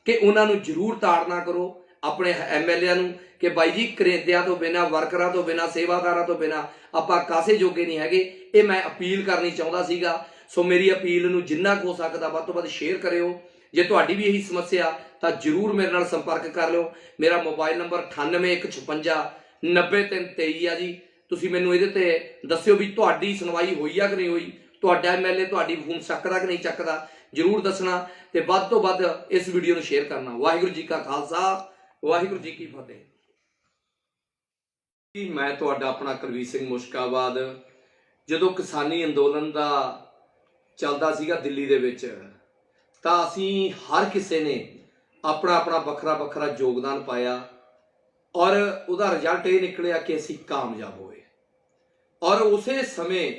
ਕਿ ਉਹਨਾਂ ਨੂੰ ਜ਼ਰੂਰ ਤਾੜਨਾ ਕਰੋ ਆਪਣੇ MLA ਨੂੰ ਕਿ ਬਾਈ ਜੀ ਕਰੇਂਦਿਆਂ ਤੋਂ ਬਿਨਾਂ, ਵਰਕਰਾਂ ਤੋਂ ਬਿਨਾਂ, ਸੇਵਾਦਾਰਾਂ ਤੋਂ ਬਿਨਾਂ ਆਪਾਂ ਕਾਸੇ ਜੋਗੇ ਨਹੀਂ ਹੈਗੇ। ਇਹ ਮੈਂ ਅਪੀਲ ਕਰਨੀ ਚਾਹੁੰਦਾ ਸੀਗਾ। ਸੋ ਮੇਰੀ ਅਪੀਲ ਨੂੰ ਜਿੰਨਾ ਕੁ ਹੋ ਸਕਦਾ ਵੱਧ ਤੋਂ ਵੱਧ ਸ਼ੇਅਰ ਕਰਿਓ। ਜੇ ਤੁਹਾਡੀ ਵੀ ਇਹੀ ਸਮੱਸਿਆ ਤਾਂ ਜ਼ਰੂਰ ਮੇਰੇ ਨਾਲ ਸੰਪਰਕ ਕਰ ਲਿਓ। ਮੇਰਾ ਮੋਬਾਈਲ ਨੰਬਰ 9815 90323 ਆ ਜੀ। ਤੁਸੀਂ ਮੈਨੂੰ ਇਹਦੇ ਤੇ ਦੱਸਿਓ ਵੀ ਤੁਹਾਡੀ ਸੁਣਵਾਈ ਹੋਈ ਆ ਕਿ ਨਹੀਂ ਹੋਈ, ਤੁਹਾਡਾ MLA ਤੁਹਾਡੀ ਫੋਨ ਚੱਕਦਾ ਕਿ ਨਹੀਂ ਚੱਕਦਾ, ਜ਼ਰੂਰ ਦੱਸਣਾ। ਤੇ ਵੱਧ ਤੋਂ ਵੱਧ ਇਸ ਵੀਡੀਓ ਨੂੰ ਸ਼ੇਅਰ ਕਰਨਾ। ਵਾਹਿਗੁਰੂ ਜੀ ਕਾ ਖਾਲਸਾ, ਵਾਹਿਗੁਰੂ ਜੀ ਕੀ ਫਤਿਹ। ਮੈਂ ਤੁਹਾਡਾ ਆਪਣਾ ਕੁਲਵੀਰ ਸਿੰਘ ਮੁਸ਼ਕਾਬਾਦ। ਜਦੋਂ ਕਿਸਾਨੀ ਅੰਦੋਲਨ ਦਾ ਚੱਲਦਾ ਸੀਗਾ ਦਿੱਲੀ ਦੇ ਵਿੱਚ, ਤਾਂ ਅਸੀਂ ਹਰ ਕਿਸੇ ਨੇ ਆਪਣਾ ਆਪਣਾ ਵੱਖਰਾ ਵੱਖਰਾ ਯੋਗਦਾਨ ਪਾਇਆ ਔਰ ਉਹਦਾ ਰਿਜ਼ਲਟ ਇਹ ਨਿਕਲਿਆ ਕਿ ਅਸੀਂ ਕਾਮਯਾਬ ਹੋਏ। ਔਰ ਉਸੇ ਸਮੇਂ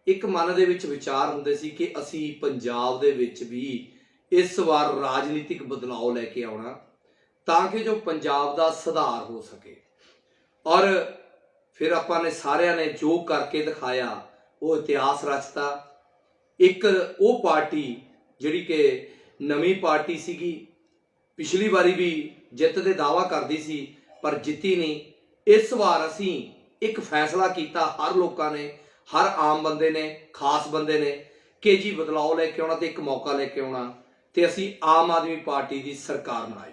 ਇੱਕ ਮਨ ਦੇ ਵਿੱਚ ਵਿਚਾਰ ਹੁੰਦੇ ਸੀ ਕਿ ਅਸੀਂ ਪੰਜਾਬ ਦੇ ਵਿੱਚ ਵੀ ਇਸ ਵਾਰ ਰਾਜਨੀਤਿਕ ਬਦਲਾਅ ਲੈ ਕੇ ਆਉਣਾ ਤਾਂ ਕਿ ਜੋ ਪੰਜਾਬ ਦਾ ਸੁਧਾਰ ਹੋ ਸਕੇ। ਔਰ ਫਿਰ ਆਪਾਂ ਨੇ ਸਾਰਿਆਂ ਨੇ ਜੋ ਕਰਕੇ ਦਿਖਾਇਆ ਉਹ ਇਤਿਹਾਸ ਰਚਤਾ। ਇੱਕ ਉਹ ਪਾਰਟੀ ਜਿਹੜੀ ਕਿ ਨਵੀਂ ਪਾਰਟੀ ਸੀਗੀ, ਪਿਛਲੀ ਵਾਰੀ ਵੀ ਜਿੱਤ ਦੇ ਦਾਅਵਾ ਕਰਦੀ ਸੀ ਪਰ ਜਿੱਤੀ ਨਹੀਂ। ਇਸ ਵਾਰ ਅਸੀਂ ਇੱਕ ਫੈਸਲਾ ਕੀਤਾ, ਹਰ ਲੋਕਾਂ ਨੇ, ਹਰ ਆਮ ਬੰਦੇ ਨੇ, ਖਾਸ ਬੰਦੇ ਨੇ, ਕਿ ਜੀ ਬਦਲਾਅ ਲੈ ਕੇ ਆਉਣਾ ਤੇ ਇੱਕ ਮੌਕਾ ਲੈ ਕੇ ਆਉਣਾ। ਤੇ ਅਸੀਂ ਆਮ ਆਦਮੀ ਪਾਰਟੀ ਦੀ ਸਰਕਾਰ ਬਣਾਈ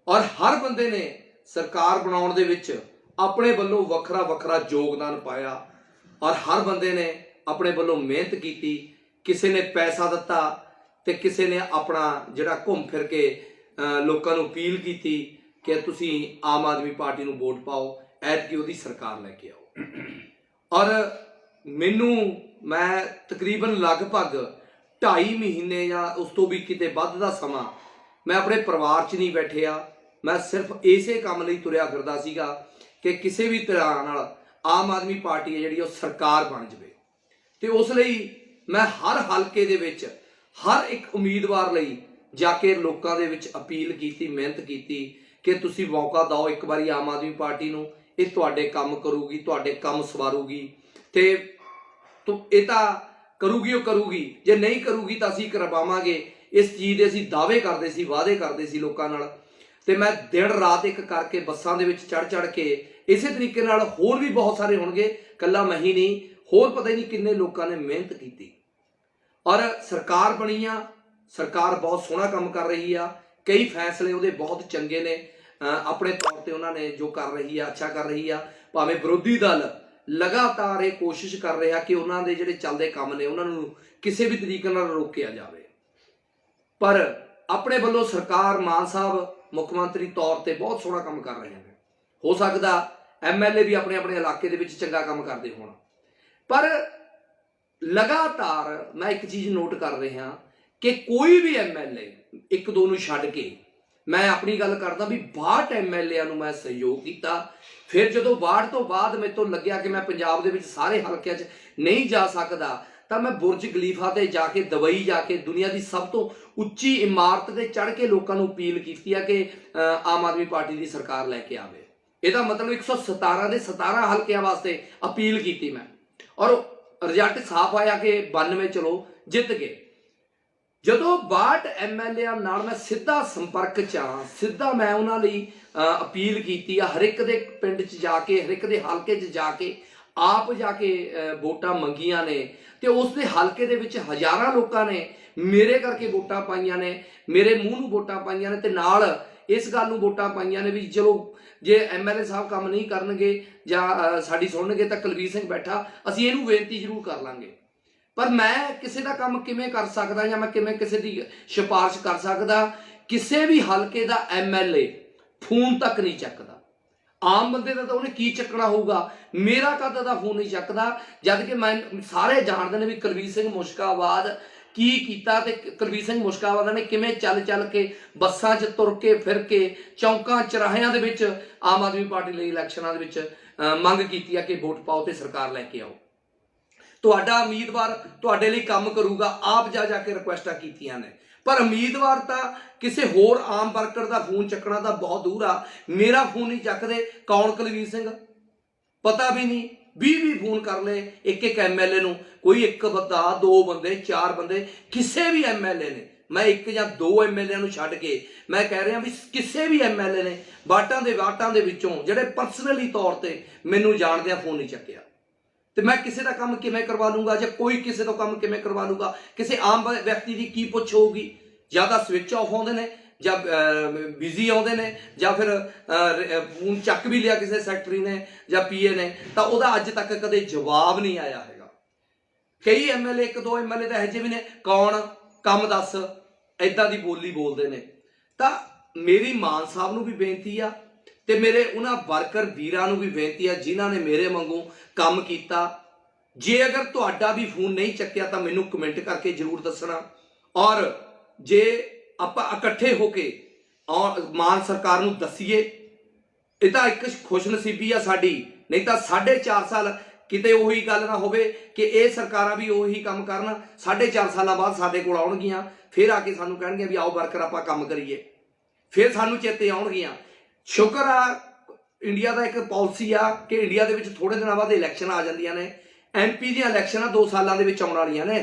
ਔਰ ਹਰ ਬੰਦੇ ਨੇ ਸਰਕਾਰ ਬਣਾਉਣ ਦੇ ਵਿੱਚ ਆਪਣੇ ਵੱਲੋਂ ਵੱਖਰਾ ਵੱਖਰਾ ਯੋਗਦਾਨ ਪਾਇਆ ਔਰ ਹਰ ਬੰਦੇ ਨੇ ਆਪਣੇ ਵੱਲੋਂ ਮਿਹਨਤ ਕੀਤੀ। ਕਿਸੇ ਨੇ ਪੈਸਾ ਦਿੱਤਾ ਤੇ ਕਿਸੇ ਨੇ ਆਪਣਾ ਜਿਹੜਾ ਘੁੰਮ ਫਿਰ ਕੇ ਲੋਕਾਂ ਨੂੰ ਅਪੀਲ ਕੀਤੀ ਕਿ ਤੁਸੀਂ ਆਮ ਆਦਮੀ ਪਾਰਟੀ ਨੂੰ ਵੋਟ ਪਾਓ, ਐਤਕੀ ਉਹਦੀ ਸਰਕਾਰ ਲੈ ਕੇ ਆਓ। ਔਰ ਮੈਂ ਤਕਰੀਬਨ ਲਗਭਗ 2.5 ਮਹੀਨੇ ਜਾਂ ਉਸ ਤੋਂ ਵੀ ਕਿਤੇ ਵੱਧ ਦਾ ਸਮਾਂ ਮੈਂ ਆਪਣੇ ਪਰਿਵਾਰ 'ਚ ਨਹੀਂ ਬੈਠਿਆ। ਮੈਂ ਸਿਰਫ ਇਸੇ ਕੰਮ ਲਈ ਤੁਰਿਆ ਫਿਰਦਾ ਸੀਗਾ ਕਿ ਕਿਸੇ ਵੀ ਤਰ੍ਹਾਂ ਨਾਲ ਆਮ ਆਦਮੀ ਪਾਰਟੀ ਹੈ ਜਿਹੜੀ ਉਹ ਸਰਕਾਰ ਬਣ ਜਾਵੇ। ਤੇ ਉਸ ਲਈ ਮੈਂ ਹਰ ਹਲਕੇ ਦੇ ਵਿੱਚ ਹਰ ਇੱਕ ਉਮੀਦਵਾਰ ਲਈ ਜਾ ਕੇ ਲੋਕਾਂ ਦੇ ਵਿੱਚ ਅਪੀਲ ਕੀਤੀ, ਮਿਹਨਤ ਕੀਤੀ ਕਿ ਤੁਸੀਂ ਮੌਕਾ ਦਿਓ ਇੱਕ ਵਾਰੀ ਆਮ ਆਦਮੀ ਪਾਰਟੀ ਨੂੰ, ਇਹ ਤੁਹਾਡੇ ਕੰਮ ਕਰੂਗੀ, ਤੁਹਾਡੇ ਕੰਮ ਸਵਾਰੂਗੀ। ਤੇ ਇਹ ਤਾਂ ਕਰੂਗੀ, ਉਹ ਕਰੂਗੀ, ਜੇ ਨਹੀਂ ਕਰੂਗੀ ਤਾਂ ਅਸੀਂ ਕਰਵਾਵਾਂਗੇ। ਇਸ ਚੀਜ਼ ਦੇ ਅਸੀਂ ਦਾਅਵੇ ਕਰਦੇ ਸੀ, ਵਾਅਦੇ ਕਰਦੇ ਸੀ ਲੋਕਾਂ ਨਾਲ। ਤੇ ਮੈਂ ਦਿਨ ਰਾਤ ਇੱਕ ਕਰਕੇ ਬੱਸਾਂ ਦੇ ਵਿੱਚ ਚੜ੍ਹ ਕੇ, ਇਸੇ ਤਰੀਕੇ ਨਾਲ ਹੋਰ ਵੀ ਬਹੁਤ ਸਾਰੇ ਹੋਣਗੇ, ਇਕੱਲਾ ਮੈਂ ਹੀ ਨਹੀਂ, ਹੋਰ ਪਤਾ ਹੀ ਨਹੀਂ ਕਿੰਨੇ ਲੋਕਾਂ ਨੇ ਮਿਹਨਤ ਕੀਤੀ ਔਰ ਸਰਕਾਰ ਬਣੀ ਆ। ਸਰਕਾਰ ਬਹੁਤ ਸੋਹਣਾ ਕੰਮ ਕਰ ਰਹੀ ਆ, ਕਈ ਫੈਸਲੇ ਉਹਦੇ ਬਹੁਤ ਚੰਗੇ ਨੇ। ਆਪਣੇ ਤੌਰ ਤੇ ਉਹਨਾਂ ਨੇ ਜੋ ਕਰ ਰਹੀ ਆ ਅੱਛਾ ਕਰ ਰਹੀ ਆ। ਭਾਵੇਂ ਵਿਰੋਧੀ ਦਲ ਲਗਾਤਾਰ ਇਹ ਕੋਸ਼ਿਸ਼ ਕਰ ਰਿਹਾ ਕਿ ਉਹਨਾਂ ਦੇ ਜਿਹੜੇ ਚੱਲਦੇ ਕੰਮ ਨੇ ਉਹਨਾਂ ਨੂੰ ਕਿਸੇ ਵੀ ਤਰੀਕੇ ਨਾਲ ਰੋਕਿਆ ਜਾਵੇ, ਪਰ ਆਪਣੇ ਵੱਲੋਂ ਸਰਕਾਰ, ਮਾਨ ਸਾਹਿਬ ਮੁੱਖ ਮੰਤਰੀ ਤੌਰ ਤੇ ਬਹੁਤ ਸੋਹਣਾ ਕੰਮ ਕਰ ਰਹੇ ਨੇ। ਹੋ ਸਕਦਾ MLA ਵੀ ਆਪਣੇ ਆਪਣੇ ਇਲਾਕੇ ਦੇ ਵਿੱਚ ਚੰਗਾ ਕੰਮ ਕਰਦੇ ਹੋਣ, ਪਰ ਲਗਾਤਾਰ ਮੈਂ ਇੱਕ ਚੀਜ਼ ਨੋਟ ਕਰ ਰਿਹਾ ਕਿ ਕੋਈ ਵੀ MLA, ਇੱਕ ਦੋ ਨੂੰ ਛੱਡ ਕੇ, ਮੈਂ ਆਪਣੀ ਗੱਲ ਕਰਦਾ ਵੀ 62 MLA ਨੂੰ ਮੈਂ ਸਹਿਯੋਗ ਕੀਤਾ। ਫਿਰ ਜਦੋਂ 62 ਤੋਂ ਬਾਅਦ ਮੇਰੇ ਤੋਂ ਲੱਗਿਆ ਕਿ ਮੈਂ ਪੰਜਾਬ ਦੇ ਵਿੱਚ ਸਾਰੇ ਹਲਕਿਆਂ 'ਚ ਨਹੀਂ ਜਾ ਸਕਦਾ, ਤਾਂ ਮੈਂ ਬੁਰਜ ਖਲੀਫਾ ਤੇ ਜਾ ਕੇ, ਦੁਬਈ ਜਾ ਕੇ, ਦੁਨੀਆ ਦੀ ਸਭ ਤੋਂ ਉੱਚੀ ਇਮਾਰਤ ਤੇ ਚੜ੍ਹ ਕੇ ਲੋਕਾਂ ਨੂੰ ਅਪੀਲ ਕੀਤੀ ਆ ਕਿ ਆਮ ਆਦਮੀ ਪਾਰਟੀ ਦੀ ਸਰਕਾਰ ਲੈ ਕੇ ਆਵੇ। ਇਹਦਾ ਮਤਲਬ 117 ਦੇ 17 ਹਲਕਿਆਂ ਵਾਸਤੇ ਅਪੀਲ ਕੀਤੀ ਮੈਂ ਔਰ ਰਿਜ਼ਲਟ ਸਾਫ਼ ਆਇਆ ਕਿ 92 ਚਲੋ ਜਿੱਤ ਗਏ। ਜਦੋਂ 62 MLA ਨਾਲ ਮੈਂ ਸਿੱਧਾ ਸੰਪਰਕ 'ਚ ਆ, ਸਿੱਧਾ ਮੈਂ ਉਹਨਾਂ ਲਈ ਅਪੀਲ ਕੀਤੀ ਆ, ਹਰ ਇੱਕ ਦੇ ਪਿੰਡ 'ਚ ਜਾ ਕੇ, ਹਰ ਇੱਕ ਦੇ ਹਲਕੇ 'ਚ ਜਾ ਕੇ, ਆਪ ਜਾ ਕੇ ਵੋਟਾਂ ਮੰਗੀਆਂ ਨੇ। ਤੇ ਉਸ ਦੇ ਹਲਕੇ ਦੇ ਵਿੱਚ ਹਜ਼ਾਰਾਂ ਲੋਕਾਂ ਨੇ ਮੇਰੇ ਕਰਕੇ ਵੋਟਾਂ ਪਾਈਆਂ ਨੇ, ਮੇਰੇ ਮੂੰਹ ਨੂੰ ਵੋਟਾਂ ਪਾਈਆਂ ਨੇ, ਤੇ ਨਾਲ ਇਸ ਗੱਲ ਨੂੰ ਵੋਟਾਂ ਪਾਈਆਂ ਨੇ ਵੀ ਚਲੋ ਜੇ MLA ਸਾਹਿਬ ਕੰਮ ਨਹੀਂ ਕਰਨਗੇ ਜਾਂ ਸਾਡੀ ਸੁਣਨਗੇ ਤਾਂ ਕੁਲਵੀਰ ਸਿੰਘ ਬੈਠਾ, ਅਸੀਂ ਇਹਨੂੰ ਬੇਨਤੀ ਜ਼ਰੂਰ ਕਰ ਲਾਂਗੇ। पर मैं किसी का काम किवें कर सकदा जां मैं किवें किसी की सिफारिश कर सकदा? किसी भी हलके का MLA फोन तक नहीं चकदा। आम बंदे का तो उन्हें की चकना होगा, मेरा कद का फोन नहीं चकदा। जद कि मैं सारे जानते हैं भी कुलबीर सिंह मुश्काबाद की कीता ते कुलबीर सिंह मुश्काबाद ने किवें चल चल के बसां च तुर के फिर के चौंकां चौराहियां दे विच आम आदमी पार्टी लई इलैक्शनां दे विच मंग कीती है कि वोट पाओ ते सरकार लैके आओ, तुहाडा उम्मीदवार तुहाडे लई काम करूगा। आप जा जाके रिक्वेस्टां कीतियां ने, पर उम्मीदवार तो किसी होर आम वर्कर का फोन चकना तो बहुत दूर आ, मेरा फोन नहीं चकते। कौन कुलबीर सिंह? पता भी नहीं। 20 फोन कर ले एक एक MLA नूं, कोई एक बंदा, 2 बंदे, 4 बंदे, किसी भी MLA ने, मैं एक या 2 MLA नूं छड्ड के मैं कह रहा भी किसी भी MLA ने वाटां दे विचों जिहड़े परसनली तौर पर मैनूं जाणदे फोन नहीं चक्या। तो मैं किसी का काम किवें करवा लूँगा, ਜਾਂ कोई किसी तो काम किवें करवा लूँगा? किसी आम व्यक्ति की पुछ होगी? ਜਾਂ ਤਾਂ स्विच ऑफ आउंदे ने, ਜਾਂ बिजी आउंदे ने, ਜਾਂ फिर फोन चक भी लिया किसी सैकटरी ने ਜਾਂ PA ने, तो ਉਹਦਾ अज तक कदे जवाब नहीं आया हैगा। कई MLA 1-2 MLA तो ਇਹੋ भी ने, कौन काम दस, इदां दी बोली बोलते हैं। तो मेरी मान साहब नूं भी बेनती आ ते मेरे उन्हां वर्कर वीरां नूं भी बेनती है जिन्हां ने मेरे वांगू काम किया। जे अगर तुहाडा भी फोन नहीं चक्या तो मैनूं कमेंट करके जरूर दसना, और जे आपां इकट्ठे होके और मान सरकार नूं दसीए। ये तो एक खुशनसीबी आ साडी, नहीं तो 4.5 साल किते उही गल ना होवे कि ये सरकारां भी उही काम करन, 4.5 साल बाद साडे कोल आउणगियां, फिर आके सानूं कहणगे भी आओ वर्कर आपां काम करिए, फिर सानूं चेते आउणगियां। शुक्र आ इंडिया का एक पॉलिसी आ कि इंडिया के थोड़े दिनों बाद इलैक्शन आ जांदियां ने, MP दी इलैक्शन 2 सालों के आउण वालियां ने,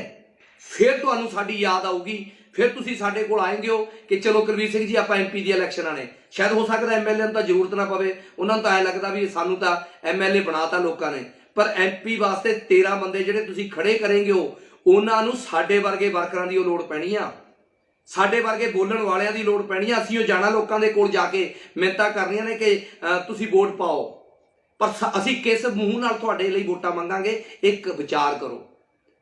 फिर तुहानूं साडी याद आऊगी, फिर तुसीं साडे कोल आएंगे हो कि चलो कुलबीर सिंह जी आपां MP दी इलैक्शन ने। शायद हो सकता MLA नूं तां जरूरत ना पवे, उन्होंने तो ऐ लगता भी सानूं तां MLA बनाता लोगों ने, पर MP वास्ते 13 बंदे जिहड़े तुसीं खड़े करेंगे हो, उन्हां नूं साडे वर्गे वर्करां दी लोड़ पैणी आ, साडे वर्गे बोलण वालियां दी लोड़ पैणी आ। असीं जाना लोकां दे कोल जाके मिन्नतां करनियां ने कि तुसीं वोट पाओ, पर असीं किस मूँह नाल तुहाडे लई वोटां मंगांगे? एक विचार करो।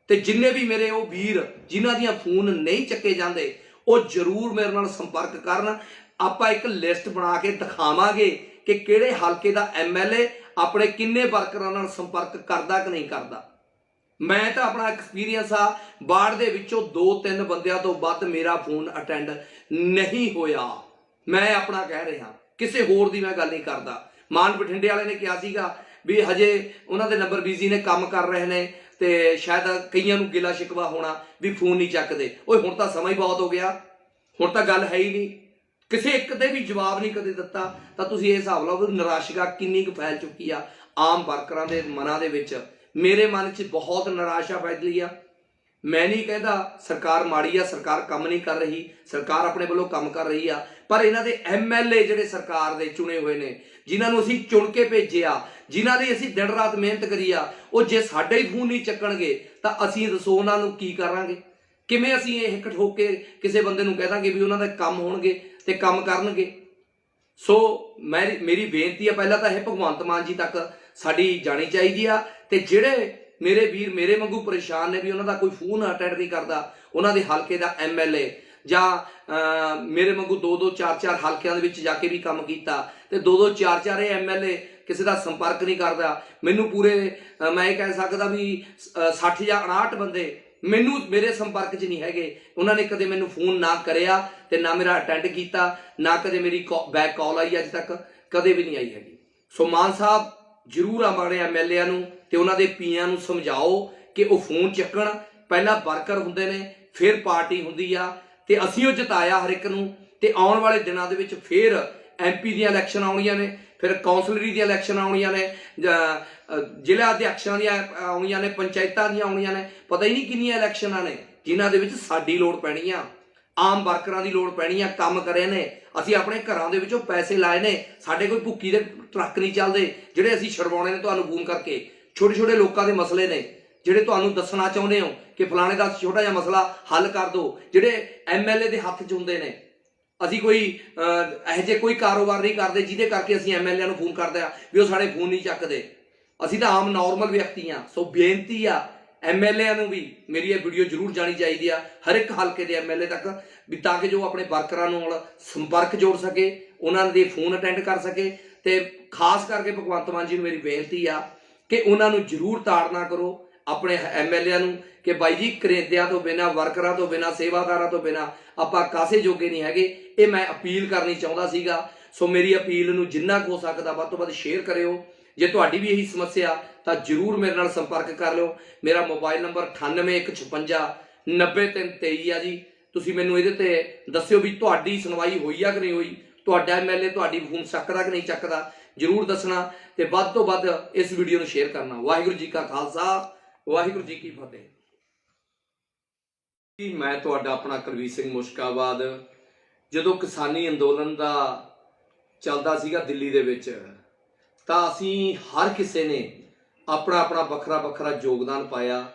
ते जिन्ने भी मेरे वो वीर जिन्हां दियां फोन नहीं चक्के जांदे, वो जरूर मेरे नाल संपर्क करन। आपां एक लिस्ट बना के दिखावांगे कि किहड़े हलके दा MLA अपने किन्ने वर्करां नाल संपर्क करदा कि नहीं करदा। मैं तो अपना एक्सपीरियंस आ, वार्ड दे विचों 2-3 बंदियां तो वध मेरा फोन अटेंड नहीं होया। मैं अपना कह रहा, किसी होर दी मैं गल नहीं करदा। मान बठिंडे वाले ने कहा सीगा भी हजे उन्हां दे नंबर बिजी ने, काम कर रहे हैं, तो शायद कईयां नूं गिला शिकवा होना भी फोन नहीं चकते। ओए हुण तां समा ही बहुत हो गया, हुण तां गल है ही नहीं, किसी एक दे भी जवाब नहीं कदे दिता। तां तुसीं इह हिसाब लाओ निराशा किन्नी कुं फैल चुकी आ आम वर्करां दे मनां दे विच। मेरे मन च बहुत निराशा फैली आ। मैं नहीं कहता सरकार माड़ी आ, सरकार काम नहीं कर रही, सरकार अपने वालों काम कर रही आ, पर इन्हां दे MLA जिहड़े सरकार दे चुने हुए ने, जिन्हां नूं असीं चुन के भेजिआ, जिन्हां लई असीं दिन रात मेहनत करी आ, वो जे साडे ही फोन नहीं चक्कणगे तां असीं दसो उन्हां नूं की करांगे? किवें असीं इह हिक ठोक के किसी बंदे नूं कह दांगे भी उन्हां दे काम होणगे ते काम करनगे? सो मेरी बेनती है, पहला तो यह भगवंत मान जी तक साडी जानी चाहिए आ, ते जिहड़े मेरे वीर मेरे वांगू परेशान ने भी उन्होंने कोई फोन अटेंड नहीं करता, उन्होंने हल्के का MLA जां मेरे वांगू 2-2 4-4 हल्कों के जाके भी काम किया, तो 2-2 4-4 MLA किसी का संपर्क नहीं करता। मैनू पूरे मैं कह सकता भी 60 या 59 बंदे मैनू मेरे संपर्क च नहीं है, उन्होंने कदे मैनू फोन ना कराया तो ना मेरा अटेंड किया, ना कदे मेरी बैक कॉल आई अज तक कदे भी नहीं आई हैगी। सो मान साहब जरूर अपने MLA नूं ते उन्हां दे पीआं नूं समझाओ कि वो फोन चक्कण। पहला वर्कर हुंदे ने, फिर पार्टी हुंदी आ, ते असीं वो जिताया हर एक नूं, ते आउण वाले दिनां दे विच फिर MP दी इलैक्शन आउणीਆਂ ने, फिर कौंसलरी दी इलैक्शन आउणीਆਂ ने, जिला अध्यक्षां दी आउणीਆਂ ने, पंचायतां दी आउणीਆਂ ने, पता ही नहीं किन्नियां इलैक्शनां ने जिन्हां दे विच साडी लोड़ पैणी आ, आम वर्करां दी लोड़ पैणी आ। काम करे ने असीं अपने घरां दे विचों पैसे लाए ने, साडे कोई भुक्की दे ट्रक नहीं चलदे जिहड़े असीं छड़वाउणे ने तुहानूं फोन करके। छोटे छोटे लोगों के मसले ने जिहड़े तुहानूं दसना चाहुंदे हो कि फलाणे दा छोटा जिहा मसला हल कर दो, जिहड़े MLA दे हत्थ च हुंदे ने। असीं कोई इहो जिहे कोई कारोबार नहीं करते जिहदे करके असीं MLA नूं फोन करदे आ भी वो साडे फोन नहीं चकदे। असीं तां आम नॉर्मल व्यक्ति आ। सो बेनती आ MLA ਨੂੰ ਵੀ ਮੇਰੀ ਇਹ ਵੀਡੀਓ ਜ਼ਰੂਰ ਜਾਣੀ ਚਾਹੀਦੀ ਆ, ਹਰ ਇੱਕ ਹਲਕੇ ਦੇ MLA ਤੱਕ, ਵੀ ਤਾਂ ਕਿ ਜੋ ਆਪਣੇ ਵਰਕਰਾਂ ਨਾਲ ਸੰਪਰਕ ਜੋੜ ਸਕੇ, ਉਹਨਾਂ ਦੇ ਫੋਨ ਅਟੈਂਡ ਕਰ ਸਕੇ। ਤੇ ਖਾਸ ਕਰਕੇ ਭਗਵੰਤ ਮਾਨ ਜੀ ਨੂੰ ਮੇਰੀ ਬੇਨਤੀ ਆ ਕਿ ਉਹਨਾਂ ਨੂੰ ਜ਼ਰੂਰ ਤਾੜਨਾ ਕਰੋ ਆਪਣੇ MLA ਨੂੰ ਕਿ ਬਾਈ ਜੀ ਕਰੇਂਦਿਆਂ ਤੋਂ ਬਿਨਾਂ, ਵਰਕਰਾਂ ਤੋਂ ਬਿਨਾਂ, ਸੇਵਾਦਾਰਾਂ ਤੋਂ ਬਿਨਾਂ ਆਪਾਂ ਕਾਸੇ ਜੋਗੇ ਨਹੀਂ ਹੈਗੇ। ਇਹ ਮੈਂ ਅਪੀਲ ਕਰਨੀ ਚਾਹੁੰਦਾ ਸੀਗਾ। ਸੋ ਮੇਰੀ ਅਪੀਲ ਨੂੰ ਜਿੰਨਾ ਕੁ ਹੋ ਸਕਦਾ ਵੱਧ ਤੋਂ ਵੱਧ ਸ਼ੇਅਰ ਕਰਿਓ। ਜੇ ਤੁਹਾਡੀ ਵੀ ਇਹੀ ਸਮੱਸਿਆ ਤਾਂ ਜ਼ਰੂਰ ਮੇਰੇ ਨਾਲ ਸੰਪਰਕ ਕਰ ਲਿਓ। ਮੇਰਾ ਮੋਬਾਈਲ ਨੰਬਰ 9815 90323 ਆ ਜੀ। ਤੁਸੀਂ ਮੈਨੂੰ ਇਹਦੇ ਤੇ ਦੱਸਿਓ ਵੀ ਤੁਹਾਡੀ ਸੁਣਵਾਈ ਹੋਈ ਆ ਕਿ ਨਹੀਂ ਹੋਈ, ਤੁਹਾਡਾ MLA ਤੁਹਾਡੀ ਫੋਨ ਚੱਕਦਾ ਕਿ ਨਹੀਂ ਚੱਕਦਾ, ਜ਼ਰੂਰ ਦੱਸਣਾ ਤੇ ਵੱਧ ਤੋਂ ਵੱਧ ਇਸ ਵੀਡੀਓ ਨੂੰ ਸ਼ੇਅਰ ਕਰਨਾ। ਵਾਹਿਗੁਰੂ ਜੀ ਕਾ ਖਾਲਸਾ, ਵਾਹਿਗੁਰੂ ਜੀ ਕੀ ਫਤਿਹ। ਮੈਂ ਤੁਹਾਡਾ ਆਪਣਾ ਕੁਲਵੀਰ ਸਿੰਘ ਮੁਸ਼ਕਾਬਾਦ। ਜਦੋਂ ਕਿਸਾਨੀ ਅੰਦੋਲਨ ਦਾ ਚੱਲਦਾ ਸੀਗਾ ਦਿੱਲੀ ਦੇ ਵਿੱਚ, ਤਾਂ ਅਸੀਂ ਹਰ ਕਿਸੇ ਨੇ ਆਪਣਾ ਆਪਣਾ ਵੱਖਰਾ ਵੱਖਰਾ ਯੋਗਦਾਨ ਪਾਇਆ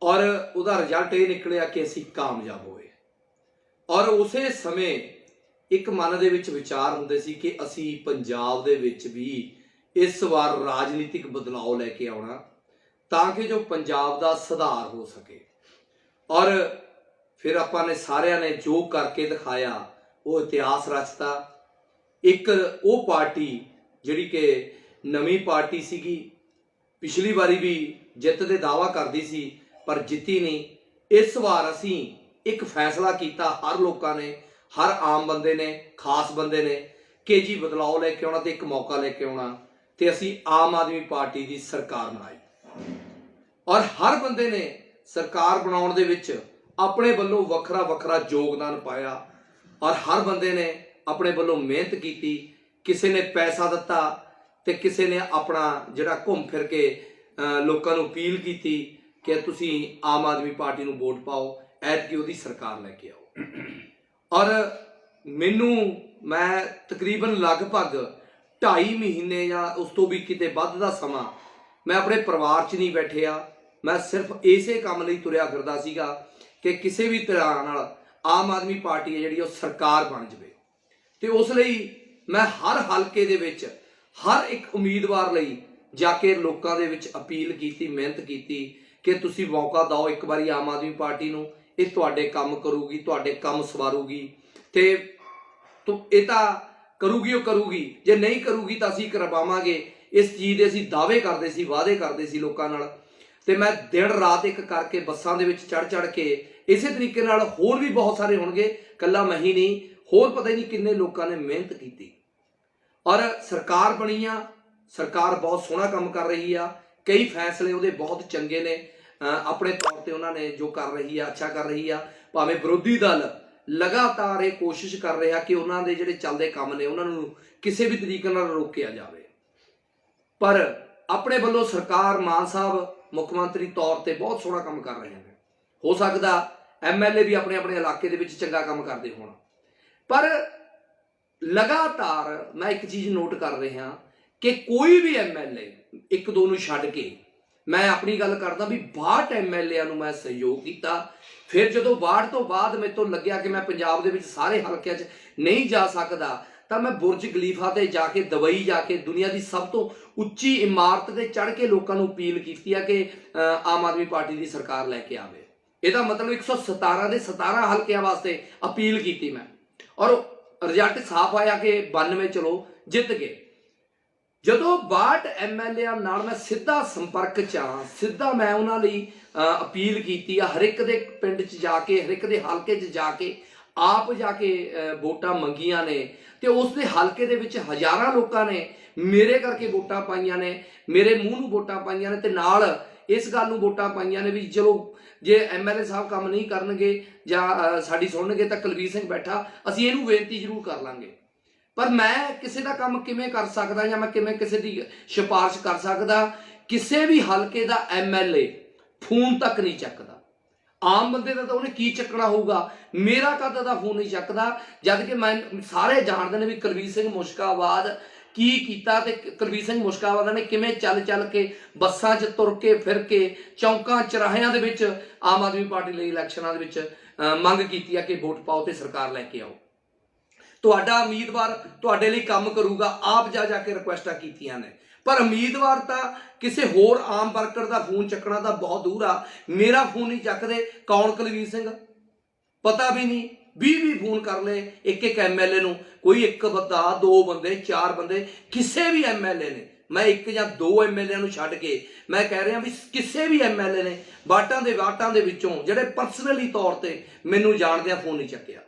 ਔਰ ਉਹਦਾ ਰਿਜ਼ਲਟ ਇਹ ਨਿਕਲਿਆ ਕਿ ਅਸੀਂ ਕਾਮਯਾਬ ਹੋਏ। ਔਰ ਉਸੇ ਸਮੇਂ ਇੱਕ ਮਨ ਦੇ ਵਿੱਚ ਵਿਚਾਰ ਹੁੰਦੇ ਸੀ ਕਿ ਅਸੀਂ ਪੰਜਾਬ ਦੇ ਵਿੱਚ ਵੀ ਇਸ ਵਾਰ ਰਾਜਨੀਤਿਕ ਬਦਲਾਅ ਲੈ ਕੇ ਆਉਣਾ ਤਾਂ ਕਿ ਜੋ ਪੰਜਾਬ ਦਾ ਸੁਧਾਰ ਹੋ ਸਕੇ। ਔਰ ਫਿਰ ਆਪਾਂ ਨੇ ਸਾਰਿਆਂ ਨੇ ਜੋ ਕਰਕੇ ਦਿਖਾਇਆ ਉਹ ਇਤਿਹਾਸ ਰਚਤਾ। ਇੱਕ ਉਹ ਪਾਰਟੀ ਜਿਹੜੀ ਕਿ ਨਵੀਂ ਪਾਰਟੀ ਸੀਗੀ, ਪਿਛਲੀ ਵਾਰੀ ਵੀ ਜਿੱਤ ਦੇ ਦਾਅਵਾ ਕਰਦੀ ਸੀ ਪਰ ਜਿੱਤੀ ਨਹੀਂ। ਇਸ ਵਾਰ ਅਸੀਂ ਇੱਕ ਫੈਸਲਾ ਕੀਤਾ, ਹਰ ਲੋਕਾਂ ਨੇ, ਹਰ ਆਮ ਬੰਦੇ ਨੇ, ਖਾਸ ਬੰਦੇ ਨੇ, ਕਿ ਜੀ ਬਦਲਾਅ ਲੈ ਕੇ ਆਉਣਾ ਤੇ ਇੱਕ ਮੌਕਾ ਲੈ ਕੇ ਆਉਣਾ, ਤੇ ਅਸੀਂ ਆਮ ਆਦਮੀ ਪਾਰਟੀ ਦੀ ਸਰਕਾਰ ਬਣਾਈ। ਔਰ ਹਰ ਬੰਦੇ ਨੇ ਸਰਕਾਰ ਬਣਾਉਣ ਦੇ ਵਿੱਚ ਆਪਣੇ ਵੱਲੋਂ ਵੱਖਰਾ ਵੱਖਰਾ ਯੋਗਦਾਨ ਪਾਇਆ ਔਰ ਹਰ ਬੰਦੇ ਨੇ ਆਪਣੇ ਵੱਲੋਂ ਮਿਹਨਤ ਕੀਤੀ। ਕਿਸੇ ਨੇ ਪੈਸਾ ਦਿੱਤਾ ਤੇ ਕਿਸੇ ਨੇ ਆਪਣਾ ਜਿਹੜਾ ਘੁੰਮ ਫਿਰ ਕੇ ਲੋਕਾਂ ਨੂੰ ਅਪੀਲ ਕੀਤੀ ਕਿ ਤੁਸੀਂ ਆਮ ਆਦਮੀ ਪਾਰਟੀ ਨੂੰ ਵੋਟ ਪਾਓ, ਐਤਕੀ ਉਹਦੀ ਸਰਕਾਰ ਲੈ ਕੇ ਆਓ। ਔਰ ਮੈਂ ਤਕਰੀਬਨ ਲਗਭਗ 2.5 ਮਹੀਨੇ ਜਾਂ ਉਸ ਤੋਂ ਵੀ ਕਿਤੇ ਵੱਧ ਦਾ ਸਮਾਂ ਮੈਂ ਆਪਣੇ ਪਰਿਵਾਰ 'ਚ ਨਹੀਂ ਬੈਠਿਆ। ਮੈਂ ਸਿਰਫ ਇਸੇ ਕੰਮ ਲਈ ਤੁਰਿਆ ਫਿਰਦਾ ਸੀਗਾ ਕਿ ਕਿਸੇ ਵੀ ਤਰ੍ਹਾਂ ਨਾਲ ਆਮ ਆਦਮੀ ਪਾਰਟੀ ਹੈ ਜਿਹੜੀ ਉਹ ਸਰਕਾਰ ਬਣ ਜਾਵੇ। ਤੇ ਉਸ ਲਈ ਮੈਂ ਹਰ ਹਲਕੇ ਦੇ ਵਿੱਚ ਹਰ ਇੱਕ ਉਮੀਦਵਾਰ ਲਈ ਜਾ ਕੇ ਲੋਕਾਂ ਦੇ ਵਿੱਚ ਅਪੀਲ ਕੀਤੀ, ਮਿਹਨਤ ਕੀਤੀ ਕਿ ਤੁਸੀਂ ਮੌਕਾ ਦਿਓ ਇੱਕ ਵਾਰੀ ਆਮ ਆਦਮੀ ਪਾਰਟੀ ਨੂੰ, ਇਹ ਤੁਹਾਡੇ ਕੰਮ ਕਰੂਗੀ, ਤੁਹਾਡੇ ਕੰਮ ਸਵਾਰੂਗੀ ਤੇ ਇਹ ਤਾਂ ਕਰੂਗੀ, ਉਹ ਕਰੂਗੀ, ਜੇ ਨਹੀਂ ਕਰੂਗੀ ਤਾਂ ਅਸੀਂ ਕਰਵਾਵਾਂਗੇ। ਇਸ ਚੀਜ਼ ਦੇ ਅਸੀਂ ਦਾਅਵੇ ਕਰਦੇ ਸੀ, ਵਾਅਦੇ ਕਰਦੇ ਸੀ ਲੋਕਾਂ ਨਾਲ। ਤੇ ਮੈਂ ਦਿਨ ਰਾਤ ਇੱਕ ਕਰਕੇ ਬੱਸਾਂ ਦੇ ਵਿੱਚ ਚੜ੍ਹ ਕੇ, ਇਸੇ ਤਰੀਕੇ ਨਾਲ ਹੋਰ ਵੀ ਬਹੁਤ ਸਾਰੇ ਹੋਣਗੇ, ਇਕੱਲਾ ਮੈਂ ਹੀ ਨਹੀਂ, ਹੋਰ ਪਤਾ ਹੀ ਨਹੀਂ ਕਿੰਨੇ ਲੋਕਾਂ ਨੇ ਮਿਹਨਤ ਕੀਤੀ ਔਰ ਸਰਕਾਰ ਬਣੀ ਆ। ਸਰਕਾਰ ਬਹੁਤ ਸੋਹਣਾ ਕੰਮ ਕਰ ਰਹੀ ਆ, ਕਈ ਫੈਸਲੇ ਉਹਦੇ ਬਹੁਤ ਚੰਗੇ ਨੇ। ਆਪਣੇ ਤੌਰ ਤੇ ਉਹਨਾਂ ਨੇ ਜੋ ਕਰ ਰਹੀ ਆ ਅੱਛਾ ਕਰ ਰਹੀ ਆ। ਭਾਵੇਂ ਵਿਰੋਧੀ ਦਲ ਲਗਾਤਾਰ ਇਹ ਕੋਸ਼ਿਸ਼ ਕਰ ਰਿਹਾ ਕਿ ਉਹਨਾਂ ਦੇ ਜਿਹੜੇ ਚੱਲਦੇ ਕੰਮ ਨੇ ਉਹਨਾਂ ਨੂੰ ਕਿਸੇ ਵੀ ਤਰੀਕੇ ਨਾਲ ਰੋਕਿਆ ਜਾਵੇ, ਪਰ ਆਪਣੇ ਵੱਲੋਂ ਸਰਕਾਰ, ਮਾਨ ਸਾਹਿਬ ਮੁੱਖ ਮੰਤਰੀ ਤੌਰ ਤੇ ਬਹੁਤ ਸੋਹਣਾ ਕੰਮ ਕਰ ਰਹੇ ਨੇ। ਹੋ ਸਕਦਾ MLA ਵੀ ਆਪਣੇ ਆਪਣੇ ਇਲਾਕੇ ਦੇ ਵਿੱਚ ਚੰਗਾ ਕੰਮ ਕਰਦੇ ਹੋਣ, ਪਰ ਲਗਾਤਾਰ ਮੈਂ ਇੱਕ ਚੀਜ਼ ਨੋਟ ਕਰ ਰਿਹਾ ਕਿ ਕੋਈ ਵੀ MLA, ਇੱਕ ਦੋ ਨੂੰ ਛੱਡ ਕੇ, ਮੈਂ ਆਪਣੀ ਗੱਲ ਕਰਦਾ ਵੀ 62 MLA ਨੂੰ ਮੈਂ ਸਹਿਯੋਗ ਕੀਤਾ। ਫਿਰ ਜਦੋਂ 62 ਤੋਂ ਬਾਅਦ ਮੇਰੇ ਤੋਂ ਲੱਗਿਆ ਕਿ ਮੈਂ ਪੰਜਾਬ ਦੇ ਵਿੱਚ ਸਾਰੇ ਹਲਕਿਆਂ 'ਚ ਨਹੀਂ ਜਾ ਸਕਦਾ ਤਾਂ ਮੈਂ ਬੁਰਜ ਖਲੀਫਾ ਤੇ ਜਾ ਕੇ, ਦੁਬਈ ਜਾ ਕੇ, ਦੁਨੀਆ ਦੀ ਸਭ ਤੋਂ ਉੱਚੀ ਇਮਾਰਤ ਤੇ ਚੜ੍ਹ ਕੇ ਲੋਕਾਂ ਨੂੰ ਅਪੀਲ ਕੀਤੀ ਆ ਕਿ ਆਮ ਆਦਮੀ ਪਾਰਟੀ ਦੀ ਸਰਕਾਰ ਲੈ ਕੇ ਆਵੇ। ਇਹਦਾ ਮਤਲਬ 117 ਦੇ 17 ਹਲਕਿਆਂ ਵਾਸਤੇ ਅਪੀਲ ਕੀਤੀ ਮੈਂ ਔਰ ਰਿਜ਼ਲਟ ਸਾਫ਼ ਆਇਆ ਕਿ 92 ਚਲੋ ਜਿੱਤ ਗਏ। ਜਦੋਂ 62 MLA ਨਾਲ ਮੈਂ ਸਿੱਧਾ ਸੰਪਰਕ 'ਚ ਆ, ਸਿੱਧਾ ਮੈਂ ਉਹਨਾਂ ਲਈ ਅਪੀਲ ਕੀਤੀ ਆ, ਹਰ ਇੱਕ ਦੇ ਪਿੰਡ 'ਚ ਜਾ ਕੇ, ਹਰ ਇੱਕ ਦੇ ਹਲਕੇ 'ਚ ਜਾ ਕੇ, ਆਪ ਜਾ ਕੇ ਵੋਟਾਂ ਮੰਗੀਆਂ ਨੇ ਤੇ ਉਸ ਦੇ ਹਲਕੇ ਦੇ ਵਿੱਚ ਹਜ਼ਾਰਾਂ ਲੋਕਾਂ ਨੇ ਮੇਰੇ ਕਰਕੇ ਵੋਟਾਂ ਪਾਈਆਂ ਨੇ, ਮੇਰੇ ਮੂੰਹ ਨੂੰ ਵੋਟਾਂ ਪਾਈਆਂ ਨੇ ਤੇ ਨਾਲ ਇਸ ਗੱਲ ਨੂੰ ਵੋਟਾਂ ਪਾਈਆਂ ਨੇ ਵੀ ਚਲੋ ਜੇ MLA ਸਾਹਿਬ ਕੰਮ ਨਹੀਂ ਕਰਨਗੇ ਜਾਂ ਸਾਡੀ ਸੁਣਨਗੇ ਤਾਂ ਕੁਲਵੀਰ ਸਿੰਘ ਬੈਠਾ, ਅਸੀਂ ਇਹਨੂੰ ਬੇਨਤੀ ਜ਼ਰੂਰ ਕਰ ਲਾਂਗੇ। ਪਰ ਮੈਂ ਕਿਸੇ ਦਾ ਕੰਮ ਕਿਵੇਂ ਕਰ ਸਕਦਾ ਜਾਂ ਮੈਂ ਕਿਵੇਂ ਕਿਸੇ ਦੀ ਸਿਫਾਰਿਸ਼ ਕਰ ਸਕਦਾ? ਕਿਸੇ ਵੀ ਹਲਕੇ ਦਾ MLA ਫੋਨ ਤੱਕ ਨਹੀਂ ਚੱਕਦਾ। ਆਮ ਬੰਦੇ ਦਾ ਤਾਂ ਉਹਨੇ ਕੀ ਚੱਕਣਾ ਹੋਊਗਾ, ਮੇਰਾ ਕਦ ਦਾ ਫੋਨ ਨਹੀਂ ਚੱਕਦਾ, ਜਦ ਕਿ ਮੈਂ ਸਾਰੇ ਜਾਣਦੇ ਨੇ ਵੀ ਕੁਲਵੀਰ ਸਿੰਘ ਮੁਸ਼ਕਾਬਾਦ ਕੀ ਕੀਤਾ ਤੇ ਕੁਲਵੀਰ ਸਿੰਘ ਮੁਸ਼ਕਾਬਾਦ ਨੇ ਕਿਵੇਂ ਚੱਲ ਕੇ ਬੱਸਾਂ 'ਚ ਤੁਰ ਕੇ, ਫਿਰ ਕੇ, ਚੌਂਕਾਂ ਚੌਰਾਹਿਆਂ ਦੇ ਵਿੱਚ ਆਮ ਆਦਮੀ ਪਾਰਟੀ ਲਈ ਇਲੈਕਸ਼ਨਾਂ ਦੇ ਵਿੱਚ ਮੰਗ ਕੀਤੀ ਆ ਕਿ ਵੋਟ ਪਾਓ ਤੇ ਸਰਕਾਰ ਲੈ ਕੇ ਆਓ। ਤੁਹਾਡਾ ਉਮੀਦਵਾਰ ਤੁਹਾਡੇ ਲਈ ਕੰਮ ਕਰੂਗਾ, ਆਪ ਜਾ ਕੇ ਰਿਕੁਐਸਟਾਂ ਕੀਤੀਆਂ ਨੇ, पर उम्मीदवार तो किसी होर आम वर्कर का फोन चकना तो बहुत दूर आ, मेरा फोन नहीं चकते। कौन कुलवीर सिंह, पता भी नहीं। 20 फोन कर ले एक एक MLA नूं, कोई एक बंदा, 2 बंदे, 4 बंदे, किसी भी MLA ने, मैं एक या 2 MLA नूं छड्ड के मैं कह रहा भी किसी भी MLA ने वाटां दे विचों जिहड़े परसनली तौर पर मैनूं जाणदे फोन नहीं चक्किया।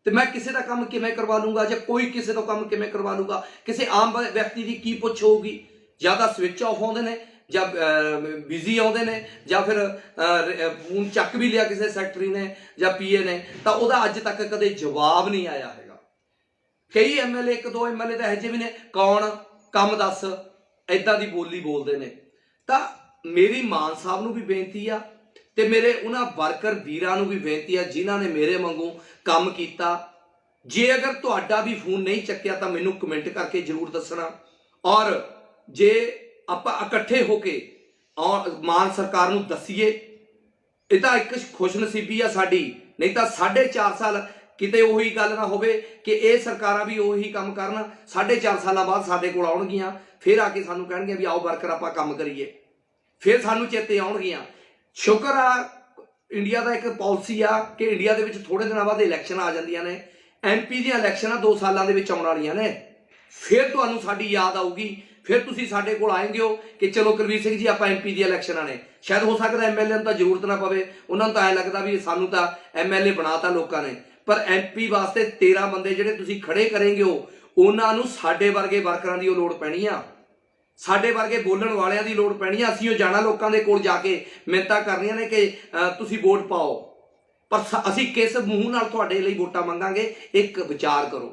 तो मैं किसी का काम किवें करवा लूँगा, ਜਾਂ कोई किसी तो काम किवें करवा लूँगा? किसी आम व्यक्ति की पुछ होगी? ਜਾਂ ਤਾਂ स्विच ऑफ आउंदे ने, ਜਾਂ बिजी आउंदे ने, ਜਾਂ फिर फोन चक भी लिया किसी सैकटरी ने ਜਾਂ PA ने, तो ਉਹਦਾ अज तक कदे जवाब नहीं आया हैगा। कई MLA, 1-2 MLA तो ਇਹੋ भी ने, कौन काम दस, इदां दी बोली बोलते हैं। तो मेरी मान साहब नूं भी बेनती आ ते मेरे उन्हां वर्कर वीरां नूं भी बेनती है जिन्हां ने मेरे वांगू काम किया। जे अगर तुहाडा भी फोन नहीं चक्या तो मैनूं कमेंट करके जरूर दसना, और जे आपां इकट्ठे होके मान सरकार नूं दसीए। ये तो एक खुशनसीबी आ साडी, नहीं तो 4.5 साल किते उही गल ना होवे कि ये सरकारां भी उही काम करन, 4.5 साल बाद साडे कोल आउणगियां, फिर आके सानूं कहणगियां भी आओ वर्कर आपां काम करिए, फिर सानूं चेते आउणगियां। शुक्र आ इंडिया का एक पॉलिसी आ कि इंडिया के थोड़े दिनों बाद इलैक्शन आ जांदियां ने। MP दी इलैक्शन 2 सालों के आउण वालियां ने, फिर तुहानूं साडी याद आऊगी, फिर तुसीं साडे कोल आएंगे हो कि चलो कुलवीर सिंह जी आपां MP दी इलैक्शन ने। शायद हो सकता MLA नूं तां जरूरत ना पवे, उन्होंने तो ऐ लगता भी सानूं तां MLA बनाता लोगों ने, पर MP वास्ते 13 बंदे जिहड़े तुसीं खड़े करेंगे हो, उन्हां नूं साडे वर्गे वर्करां दी लोड़ पैणी आ, साडे वर्गे बोलण वालियां दी लोड़ पैणी आ। असीं जाना लोकां दे कोल जाके मिन्नतां करनियां ने कि तुसीं वोट पाओ, पर असीं किस मूँह नाल तुहाडे लई वोटां मंगांगे, एक विचार करो।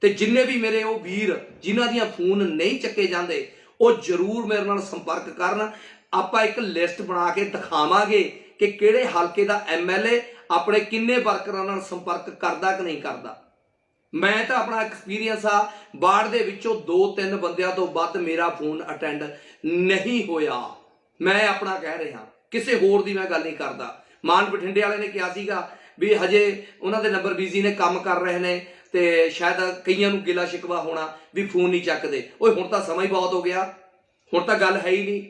ते जिन्ने भी मेरे वो वीर जिन्हां दियां फोन नहीं चक्के जांदे, वो जरूर मेरे नाल संपर्क करन। आपां एक लिस्ट बना के दिखावांगे कि किहड़े हलके दा MLA अपने किन्ने वर्करां नाल संपर्क करदा कि नहीं करदा। मैं तो अपना एक्सपीरियंस आ, वार्ड दे विचों 2-3 बंदियां तो वध मेरा फोन अटेंड नहीं होया। मैं अपना कह रहा, किसी होर दी मैं गल नहीं करदा। मान बठिंडे वाले ने कहा सीगा भी हजे उन्हां दे नंबर बिजी ने, काम कर रहे हैं, तो शायद कईयां नूं गिला शिकवा होना भी फोन नहीं चकते। ओए हुण तां समा ही बहुत हो गया, हुण तां गल है ही नहीं,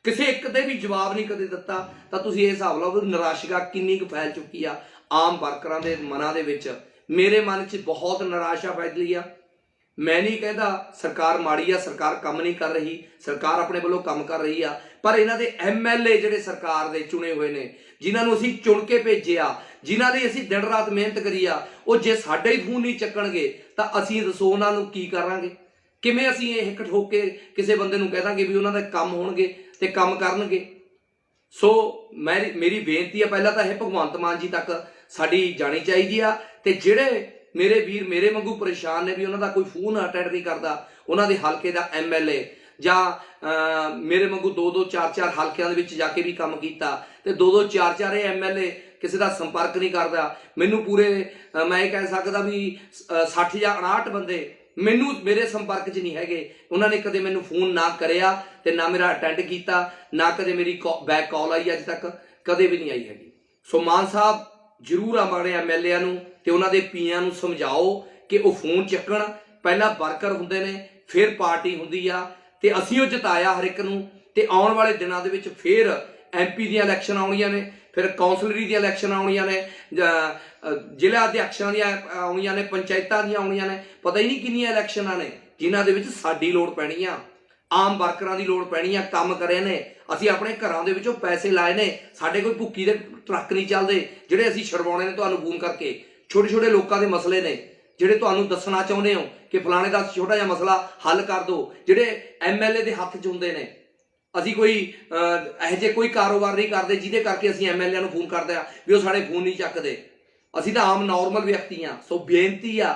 किसी एक दे भी जवाब नहीं कदे दिता। तां तुसीं इह हिसाब लाओ भी निराशा किन्नी कुं फैल चुकी आ आम वर्करां दे मनां दे विच। मेरे मन च बहुत निराशा फैली आ। मैं नहीं कहता सरकार माड़ी आ, सरकार काम नहीं कर रही, सरकार अपने वालों काम कर रही आ, पर इन्हां दे MLA जिहड़े सरकार दे चुने हुए ने, जिन्हां नूं असीं चुन के भेजिया, जिन्हां लई असीं दिन रात मेहनत करी आ, वो जे साडे ही फोन नहीं चक्कणगे तां असीं दसो उन्हां नूं की करांगे? किवें असीं इह हिक ठोक के किसी बंदे नूं कह दांगे भी उन्हां दे काम होणगे ते काम करनगे? सो मेरी बेनती है, पहला तो यह भगवंत मान जी तक साडी जानी चाहिए आ, ते जिहड़े मेरे वीर मेरे वांगू परेशान ने भी उन्होंने कोई फोन अटेंड नहीं करता, उन्होंने हल्के का MLA ਜਾਂ मेरे वांगू 2-2 4-4 हल्कों के जाके भी काम किया, तो 2-2 4-4 MLA किसी का संपर्क नहीं करता। मैनू पूरे मैं कह सकता भी 60 या 59 बंदे मैनू मेरे संपर्क च नहीं है, उन्होंने कदे मैनू फोन ना कराया तो ना मेरा अटेंड किया, ना कदे मेरी बैक कॉल आई अज तक कदे भी नहीं आई हैगी। सो मान साहब जरूर अपने MLA नूं ते उन्हां दे PA नूं समझाओ कि वो फोन चक्कण। पहला वर्कर हुंदे ने, फिर पार्टी हुंदी आ, ते असीं वो जिताया हर एक नूं, ते आउण वाले दिनां दे विच फिर MP दी इलैक्शन आउणीਆਂ ने, फिर कौंसलरी दी इलैक्शन आउणीਆਂ ने, ਜ਼ਿਲ੍ਹਾ अध्यक्षां दी आउणीਆਂ ने, पंचायतां दी आउणीਆਂ ने, पता ही नहीं किन्नियां इलैक्शनां ने जिन्हां दे विच साडी लोड़ पैणी आ, आम वर्करां दी लोड़ पैणी आ। काम करे ने, असीं अपने घरां दे विचों पैसे लाए ने, साडे कोई भुक्की दे ट्रक नहीं चलदे ਜਿਹੜੇ ਅਸੀਂ ਛਡਵਾਉਣੇ ਨੇ ਤੁਹਾਨੂੰ ਫੋਨ ਕਰਕੇ। ਛੋਟੇ ਛੋਟੇ ਲੋਕਾਂ ਦੇ ਮਸਲੇ ਨੇ ਜਿਹੜੇ ਤੁਹਾਨੂੰ ਦੱਸਣਾ ਚਾਹੁੰਦੇ ਹੋ ਕਿ ਫਲਾਣੇ ਦਾ ਛੋਟਾ ਜਿਹਾ ਮਸਲਾ ਹੱਲ ਕਰ ਦਿਓ, ਜਿਹੜੇ MLA ਦੇ ਹੱਥ 'ਚ ਹੁੰਦੇ ਨੇ। ਅਸੀਂ ਕੋਈ ਇਹੋ ਜਿਹੇ ਕੋਈ ਕਾਰੋਬਾਰ ਨਹੀਂ ਕਰਦੇ ਜਿਹਦੇ ਕਰਕੇ ਅਸੀਂ MLA ਨੂੰ ਫੋਨ ਕਰਦੇ ਆ ਵੀ ਉਹ ਸਾਡੇ ਫੋਨ ਨਹੀਂ ਚੱਕਦੇ। ਅਸੀਂ ਤਾਂ ਆਮ ਨੋਰਮਲ ਵਿਅਕਤੀ ਆ। ਸੋ ਬੇਨਤੀ ਆ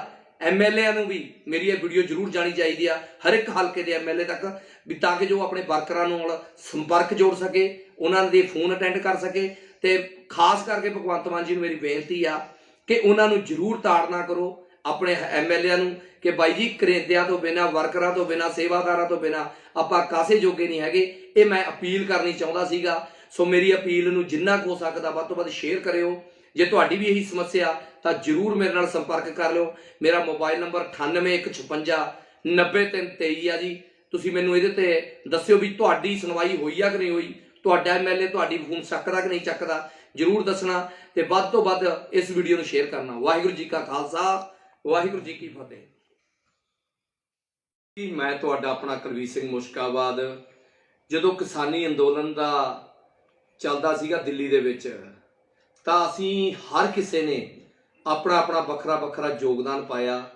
MLA ਨੂੰ ਵੀ ਮੇਰੀ ਇਹ ਵੀਡੀਓ ਜ਼ਰੂਰ ਜਾਣੀ ਚਾਹੀਦੀ ਆ ਹਰ ਇੱਕ ਹਲਕੇ ਦੇ MLA ਤੱਕ, ਵੀ ਤਾਂ ਕਿ ਜੋ ਆਪਣੇ ਵਰਕਰਾਂ ਨਾਲ ਸੰਪਰਕ ਜੋੜ ਸਕੇ, ਉਹਨਾਂ ਦੇ ਫੋਨ ਅਟੈਂਡ ਕਰ ਸਕੇ। ਤੇ ਖਾਸ ਕਰਕੇ ਭਗਵੰਤ ਮਾਨ ਜੀ ਨੂੰ ਮੇਰੀ ਬੇਨਤੀ ਆ ਕਿ ਉਹਨਾਂ ਨੂੰ ਜ਼ਰੂਰ ਤਾੜਨਾ ਕਰੋ ਆਪਣੇ MLA ਨੂੰ ਕਿ ਬਾਈ ਜੀ ਕਰੇਂਦਿਆਂ ਤੋਂ ਬਿਨਾਂ, ਵਰਕਰਾਂ ਤੋਂ ਬਿਨਾਂ, ਸੇਵਾਦਾਰਾਂ ਤੋਂ ਬਿਨਾਂ ਆਪਾਂ ਕਾਸੇ ਜੋਗੇ ਨਹੀਂ ਹੈਗੇ। ਇਹ ਮੈਂ ਅਪੀਲ ਕਰਨੀ ਚਾਹੁੰਦਾ ਸੀਗਾ। ਸੋ ਮੇਰੀ ਅਪੀਲ ਨੂੰ ਜਿੰਨਾ ਕੁ ਹੋ ਸਕਦਾ ਵੱਧ ਤੋਂ ਵੱਧ ਸ਼ੇਅਰ ਕਰਿਓ। ਜੇ ਤੁਹਾਡੀ ਵੀ ਇਹੀ ਸਮੱਸਿਆ ਤਾਂ ਜ਼ਰੂਰ ਮੇਰੇ ਨਾਲ ਸੰਪਰਕ ਕਰ ਲਿਓ। ਮੇਰਾ ਮੋਬਾਈਲ ਨੰਬਰ 9815 90323 ਆ ਜੀ। ਤੁਸੀਂ ਮੈਨੂੰ ਇਹਦੇ ਤੇ ਦੱਸਿਓ ਵੀ ਤੁਹਾਡੀ ਸੁਣਵਾਈ ਹੋਈ ਆ ਕਿ ਨਹੀਂ ਹੋਈ, ਤੁਹਾਡਾ ਐਮਐਲਏ ਤੁਹਾਡੀ ਫੋਨ ਚੱਕਦਾ ਕਿ ਨਹੀਂ ਚੱਕਦਾ, ਜ਼ਰੂਰ ਦੱਸਣਾ ਤੇ ਵੱਧ ਤੋਂ ਵੱਧ ਇਸ ਵੀਡੀਓ ਨੂੰ ਸ਼ੇਅਰ ਕਰਨਾ। ਵਾਹਿਗੁਰੂ ਜੀ ਕਾ ਖਾਲਸਾ, ਵਾਹਿਗੁਰੂ ਜੀ ਕੀ ਫਤਿਹ। ਮੈਂ ਤੁਹਾਡਾ ਆਪਣਾ ਕੁਲਵੀਰ ਸਿੰਘ ਮੁਸ਼ਕਾਬਾਦ। ਜਦੋਂ ਕਿਸਾਨੀ ਅੰਦੋਲਨ ਦਾ ਚੱਲਦਾ ਸੀਗਾ ਦਿੱਲੀ ਦੇ ਵਿੱਚ, ਤਾਂ ਅਸੀਂ ਹਰ ਕਿਸੇ ਨੇ ਆਪਣਾ ਆਪਣਾ ਵੱਖਰਾ ਵੱਖਰਾ ਯੋਗਦਾਨ ਪਾਇਆ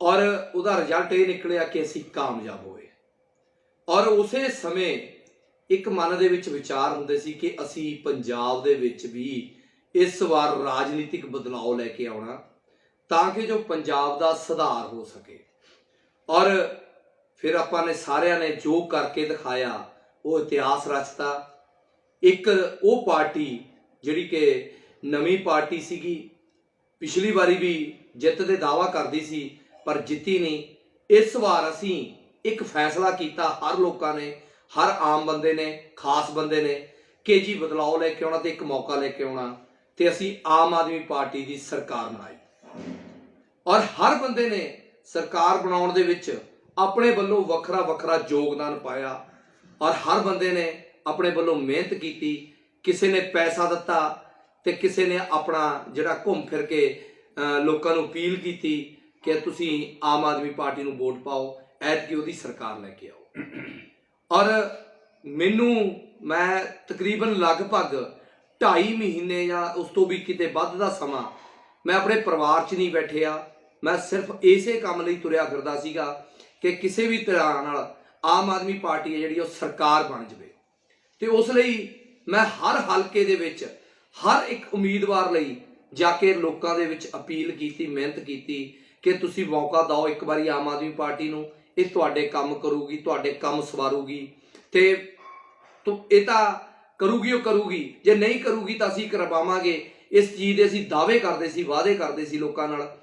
ਔਰ ਉਹਦਾ ਰਿਜ਼ਲਟ ਇਹ ਨਿਕਲਿਆ ਕਿ ਅਸੀਂ ਕਾਮਯਾਬ ਹੋਏ। ਔਰ ਉਸੇ ਸਮੇਂ ਇੱਕ ਮਨ ਦੇ ਵਿੱਚ ਵਿਚਾਰ ਹੁੰਦੇ ਸੀ ਕਿ ਅਸੀਂ ਪੰਜਾਬ ਦੇ ਵਿੱਚ ਵੀ ਇਸ ਵਾਰ ਰਾਜਨੀਤਿਕ ਬਦਲਾਅ ਲੈ ਕੇ ਆਉਣਾ ਤਾਂ ਕਿ ਜੋ ਪੰਜਾਬ ਦਾ ਸੁਧਾਰ ਹੋ ਸਕੇ। ਔਰ ਫਿਰ ਆਪਾਂ ਨੇ ਸਾਰਿਆਂ ਨੇ ਜੋ ਕਰਕੇ ਦਿਖਾਇਆ ਉਹ ਇਤਿਹਾਸ ਰਚਤਾ। ਇੱਕ ਉਹ ਪਾਰਟੀ ਜਿਹੜੀ ਕਿ ਨਵੀਂ ਪਾਰਟੀ ਸੀਗੀ, ਪਿਛਲੀ ਵਾਰੀ ਵੀ ਜਿੱਤ ਦੇ ਦਾਅਵਾ ਕਰਦੀ ਸੀ ਪਰ ਜਿੱਤੀ ਨਹੀਂ। ਇਸ ਵਾਰ ਅਸੀਂ ਇੱਕ ਫੈਸਲਾ ਕੀਤਾ, ਹਰ ਲੋਕਾਂ ਨੇ, ਹਰ ਆਮ ਬੰਦੇ ਨੇ, ਖਾਸ ਬੰਦੇ ਨੇ, ਕਿ ਜੀ ਬਦਲਾਅ ਲੈ ਕੇ ਆਉਣਾ ਤੇ ਇੱਕ ਮੌਕਾ ਲੈ ਕੇ ਆਉਣਾ, ਤੇ ਅਸੀਂ ਆਮ ਆਦਮੀ ਪਾਰਟੀ ਦੀ ਸਰਕਾਰ ਬਣਾਈ। ਔਰ ਹਰ ਬੰਦੇ ਨੇ ਸਰਕਾਰ ਬਣਾਉਣ ਦੇ ਵਿੱਚ ਆਪਣੇ ਵੱਲੋਂ ਵੱਖਰਾ ਵੱਖਰਾ ਯੋਗਦਾਨ ਪਾਇਆ ਔਰ ਹਰ ਬੰਦੇ ਨੇ ਆਪਣੇ ਵੱਲੋਂ ਮਿਹਨਤ ਕੀਤੀ। ਕਿਸੇ ਨੇ ਪੈਸਾ ਦਿੱਤਾ ਤੇ ਕਿਸੇ ਨੇ ਆਪਣਾ ਜਿਹੜਾ ਘੁੰਮ ਫਿਰ ਕੇ ਲੋਕਾਂ ਨੂੰ ਅਪੀਲ ਕੀਤੀ ਕਿ ਤੁਸੀਂ ਆਮ ਆਦਮੀ ਪਾਰਟੀ ਨੂੰ ਵੋਟ ਪਾਓ, ਐਤਕੀ ਉਹਦੀ ਸਰਕਾਰ ਲੈ ਕੇ ਆਓ। ਔਰ ਮੈਂ ਤਕਰੀਬਨ ਲਗਭਗ 2.5 ਮਹੀਨੇ ਜਾਂ ਉਸ ਤੋਂ ਵੀ ਕਿਤੇ ਵੱਧ ਦਾ ਸਮਾਂ ਮੈਂ ਆਪਣੇ ਪਰਿਵਾਰ 'ਚ ਨਹੀਂ ਬੈਠਿਆ। ਮੈਂ ਸਿਰਫ ਇਸੇ ਕੰਮ ਲਈ ਤੁਰਿਆ ਫਿਰਦਾ ਸੀਗਾ ਕਿ ਕਿਸੇ ਵੀ ਤਰ੍ਹਾਂ ਨਾਲ ਆਮ ਆਦਮੀ ਪਾਰਟੀ ਹੈ ਜਿਹੜੀ ਉਹ ਸਰਕਾਰ ਬਣ ਜਾਵੇ। ਤੇ ਉਸ ਲਈ ਮੈਂ ਹਰ ਹਲਕੇ ਦੇ ਵਿੱਚ ਹਰ ਇੱਕ ਉਮੀਦਵਾਰ ਲਈ ਜਾ ਕੇ ਲੋਕਾਂ ਦੇ ਵਿੱਚ ਅਪੀਲ ਕੀਤੀ, ਮਿਹਨਤ ਕੀਤੀ ਕਿ ਤੁਸੀਂ ਮੌਕਾ ਦਿਓ ਇੱਕ ਵਾਰੀ ਆਮ ਆਦਮੀ ਪਾਰਟੀ ਨੂੰ, ਇਹ ਤੁਹਾਡੇ ਕੰਮ ਕਰੂਗੀ, ਤੁਹਾਡੇ ਕੰਮ ਸਵਾਰੂਗੀ ਤੇ ਇਹ ਤਾਂ ਕਰੂਗੀ, ਉਹ ਕਰੂਗੀ, ਜੇ ਨਹੀਂ ਕਰੂਗੀ ਤਾਂ ਅਸੀਂ ਕਰਵਾਵਾਂਗੇ। ਇਸ ਚੀਜ਼ ਦੇ ਅਸੀਂ ਦਾਅਵੇ ਕਰਦੇ ਸੀ, ਵਾਅਦੇ ਕਰਦੇ ਸੀ ਲੋਕਾਂ ਨਾਲ।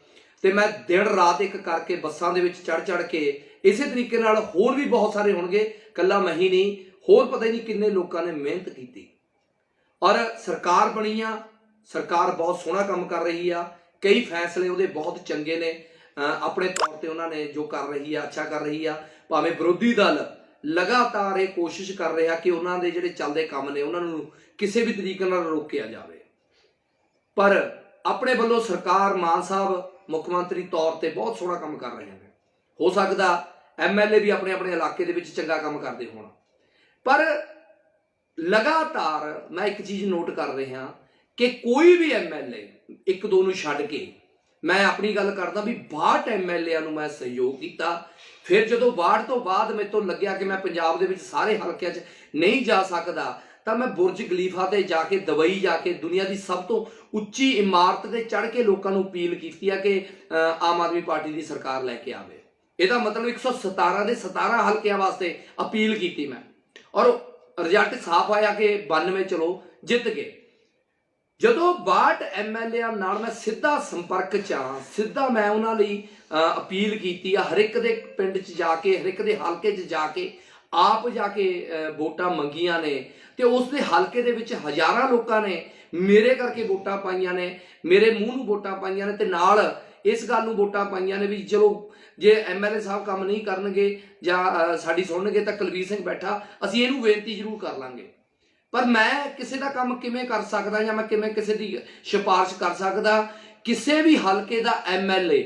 ਤੇ ਮੈਂ ਦਿਨ ਰਾਤ ਇੱਕ ਕਰਕੇ ਬੱਸਾਂ ਦੇ ਵਿੱਚ ਚੜ੍ਹ ਕੇ ਇਸੇ ਤਰੀਕੇ ਨਾਲ ਹੋਰ ਵੀ ਬਹੁਤ ਸਾਰੇ ਹੋਣਗੇ, ਇਕੱਲਾ ਮੈਂ ਹੀ ਨਹੀਂ, ਹੋਰ ਪਤਾ ਹੀ ਨਹੀਂ ਕਿੰਨੇ ਲੋਕਾਂ ਨੇ ਮਿਹਨਤ ਕੀਤੀ ਔਰ ਸਰਕਾਰ ਬਣੀ ਆ। ਸਰਕਾਰ ਬਹੁਤ ਸੋਹਣਾ ਕੰਮ ਕਰ ਰਹੀ ਆ, ਕਈ ਫੈਸਲੇ ਉਹਦੇ ਬਹੁਤ ਚੰਗੇ ਨੇ। ਆਪਣੇ ਤੌਰ ਤੇ ਉਹਨਾਂ ਨੇ ਜੋ ਕਰ ਰਹੀ ਆ ਅੱਛਾ ਕਰ ਰਹੀ ਆ। ਭਾਵੇਂ ਵਿਰੋਧੀ ਦਲ ਲਗਾਤਾਰ ਇਹ ਕੋਸ਼ਿਸ਼ ਕਰ ਰਿਹਾ ਕਿ ਉਹਨਾਂ ਦੇ ਜਿਹੜੇ ਚੱਲਦੇ ਕੰਮ ਨੇ ਉਹਨਾਂ ਨੂੰ ਕਿਸੇ ਵੀ ਤਰੀਕੇ ਨਾਲ ਰੋਕਿਆ ਜਾਵੇ, ਪਰ ਆਪਣੇ ਵੱਲੋਂ ਸਰਕਾਰ, ਮਾਨ ਸਾਹਿਬ ਮੁੱਖ ਮੰਤਰੀ ਤੌਰ ਤੇ ਬਹੁਤ ਸੋਹਣਾ ਕੰਮ ਕਰ ਰਹੇ ਨੇ। ਹੋ ਸਕਦਾ ਐਮਐਲਏ ਵੀ ਆਪਣੇ ਆਪਣੇ ਇਲਾਕੇ ਦੇ ਵਿੱਚ ਚੰਗਾ ਕੰਮ ਕਰਦੇ ਹੋਣ, ਪਰ ਲਗਾਤਾਰ ਮੈਂ ਇੱਕ ਚੀਜ਼ ਨੋਟ ਕਰ ਰਿਹਾ ਕਿ ਕੋਈ ਵੀ ਐਮਐਲਏ, ਇੱਕ ਦੋ ਨੂੰ ਛੱਡ ਕੇ, ਮੈਂ ਆਪਣੀ ਗੱਲ ਕਰਦਾ ਵੀ 62 ਐਮਐਲਏਆਂ ਨੂੰ ਮੈਂ ਸਹਿਯੋਗ ਕੀਤਾ। ਫਿਰ ਜਦੋਂ 62 ਤੋਂ ਬਾਅਦ ਮੇਰੇ ਤੋਂ ਲੱਗਿਆ ਕਿ ਮੈਂ ਪੰਜਾਬ ਦੇ ਵਿੱਚ ਸਾਰੇ ਹਲਕਿਆਂ 'ਚ ਨਹੀਂ ਜਾ ਸਕਦਾ ਤਾਂ ਮੈਂ ਬੁਰਜ ਖਲੀਫਾ ਤੇ ਜਾ ਕੇ, ਦੁਬਈ ਜਾ ਕੇ, ਦੁਨੀਆ ਦੀ ਸਭ ਤੋਂ ਉੱਚੀ ਇਮਾਰਤ ਤੇ ਚੜ੍ਹ ਕੇ ਲੋਕਾਂ ਨੂੰ ਅਪੀਲ ਕੀਤੀ ਆ ਕਿ ਆਮ ਆਦਮੀ ਪਾਰਟੀ ਦੀ ਸਰਕਾਰ ਲੈ ਕੇ ਆਵੇ। ਇਹਦਾ ਮਤਲਬ 117 ਦੇ 17 ਹਲਕਿਆਂ ਵਾਸਤੇ ਅਪੀਲ ਕੀਤੀ ਮੈਂ ਔਰ ਰਿਜ਼ਲਟ ਸਾਫ਼ ਆਇਆ ਕਿ 92 ਚਲੋ ਜਿੱਤ ਗਏ। ਜਦੋਂ 62 ਐਮਐਲਏਆਂ ਨਾਲ ਮੈਂ ਸਿੱਧਾ ਸੰਪਰਕ 'ਚ ਆ, ਸਿੱਧਾ ਮੈਂ ਉਹਨਾਂ ਲਈ ਅਪੀਲ ਕੀਤੀ ਆ, ਹਰ ਇੱਕ ਦੇ ਪਿੰਡ 'ਚ ਜਾ ਕੇ, ਹਰ ਇੱਕ ਦੇ ਹਲਕੇ 'ਚ ਜਾ ਕੇ, ਆਪ ਜਾ ਕੇ ਵੋਟਾਂ ਮੰਗੀਆਂ ਨੇ ਤੇ ਉਸ ਦੇ ਹਲਕੇ ਦੇ ਵਿੱਚ ਹਜ਼ਾਰਾਂ ਲੋਕਾਂ ਨੇ ਮੇਰੇ ਕਰਕੇ ਵੋਟਾਂ ਪਾਈਆਂ ਨੇ, ਮੇਰੇ ਮੂੰਹ ਨੂੰ ਵੋਟਾਂ ਪਾਈਆਂ ਨੇ ਤੇ ਨਾਲ ਇਸ ਗੱਲ ਨੂੰ ਵੋਟਾਂ ਪਾਈਆਂ ਨੇ ਵੀ ਚਲੋ ਜੇ ਐਮਐਲਏ ਸਾਹਿਬ ਕੰਮ ਨਹੀਂ ਕਰਨਗੇ ਜਾਂ ਸਾਡੀ ਸੁਣਨਗੇ ਤਾਂ ਕੁਲਵੀਰ ਸਿੰਘ ਬੈਠਾ, ਅਸੀਂ ਇਹਨੂੰ ਬੇਨਤੀ ਜ਼ਰੂਰ ਕਰ ਲਾਂਗੇ। ਪਰ ਮੈਂ ਕਿਸੇ ਦਾ ਕੰਮ ਕਿਵੇਂ ਕਰ ਸਕਦਾ ਜਾਂ ਮੈਂ ਕਿਵੇਂ ਕਿਸੇ ਦੀ ਸਿਫਾਰਿਸ਼ ਕਰ ਸਕਦਾ? ਕਿਸੇ ਵੀ ਹਲਕੇ ਦਾ ਐਮਐਲਏ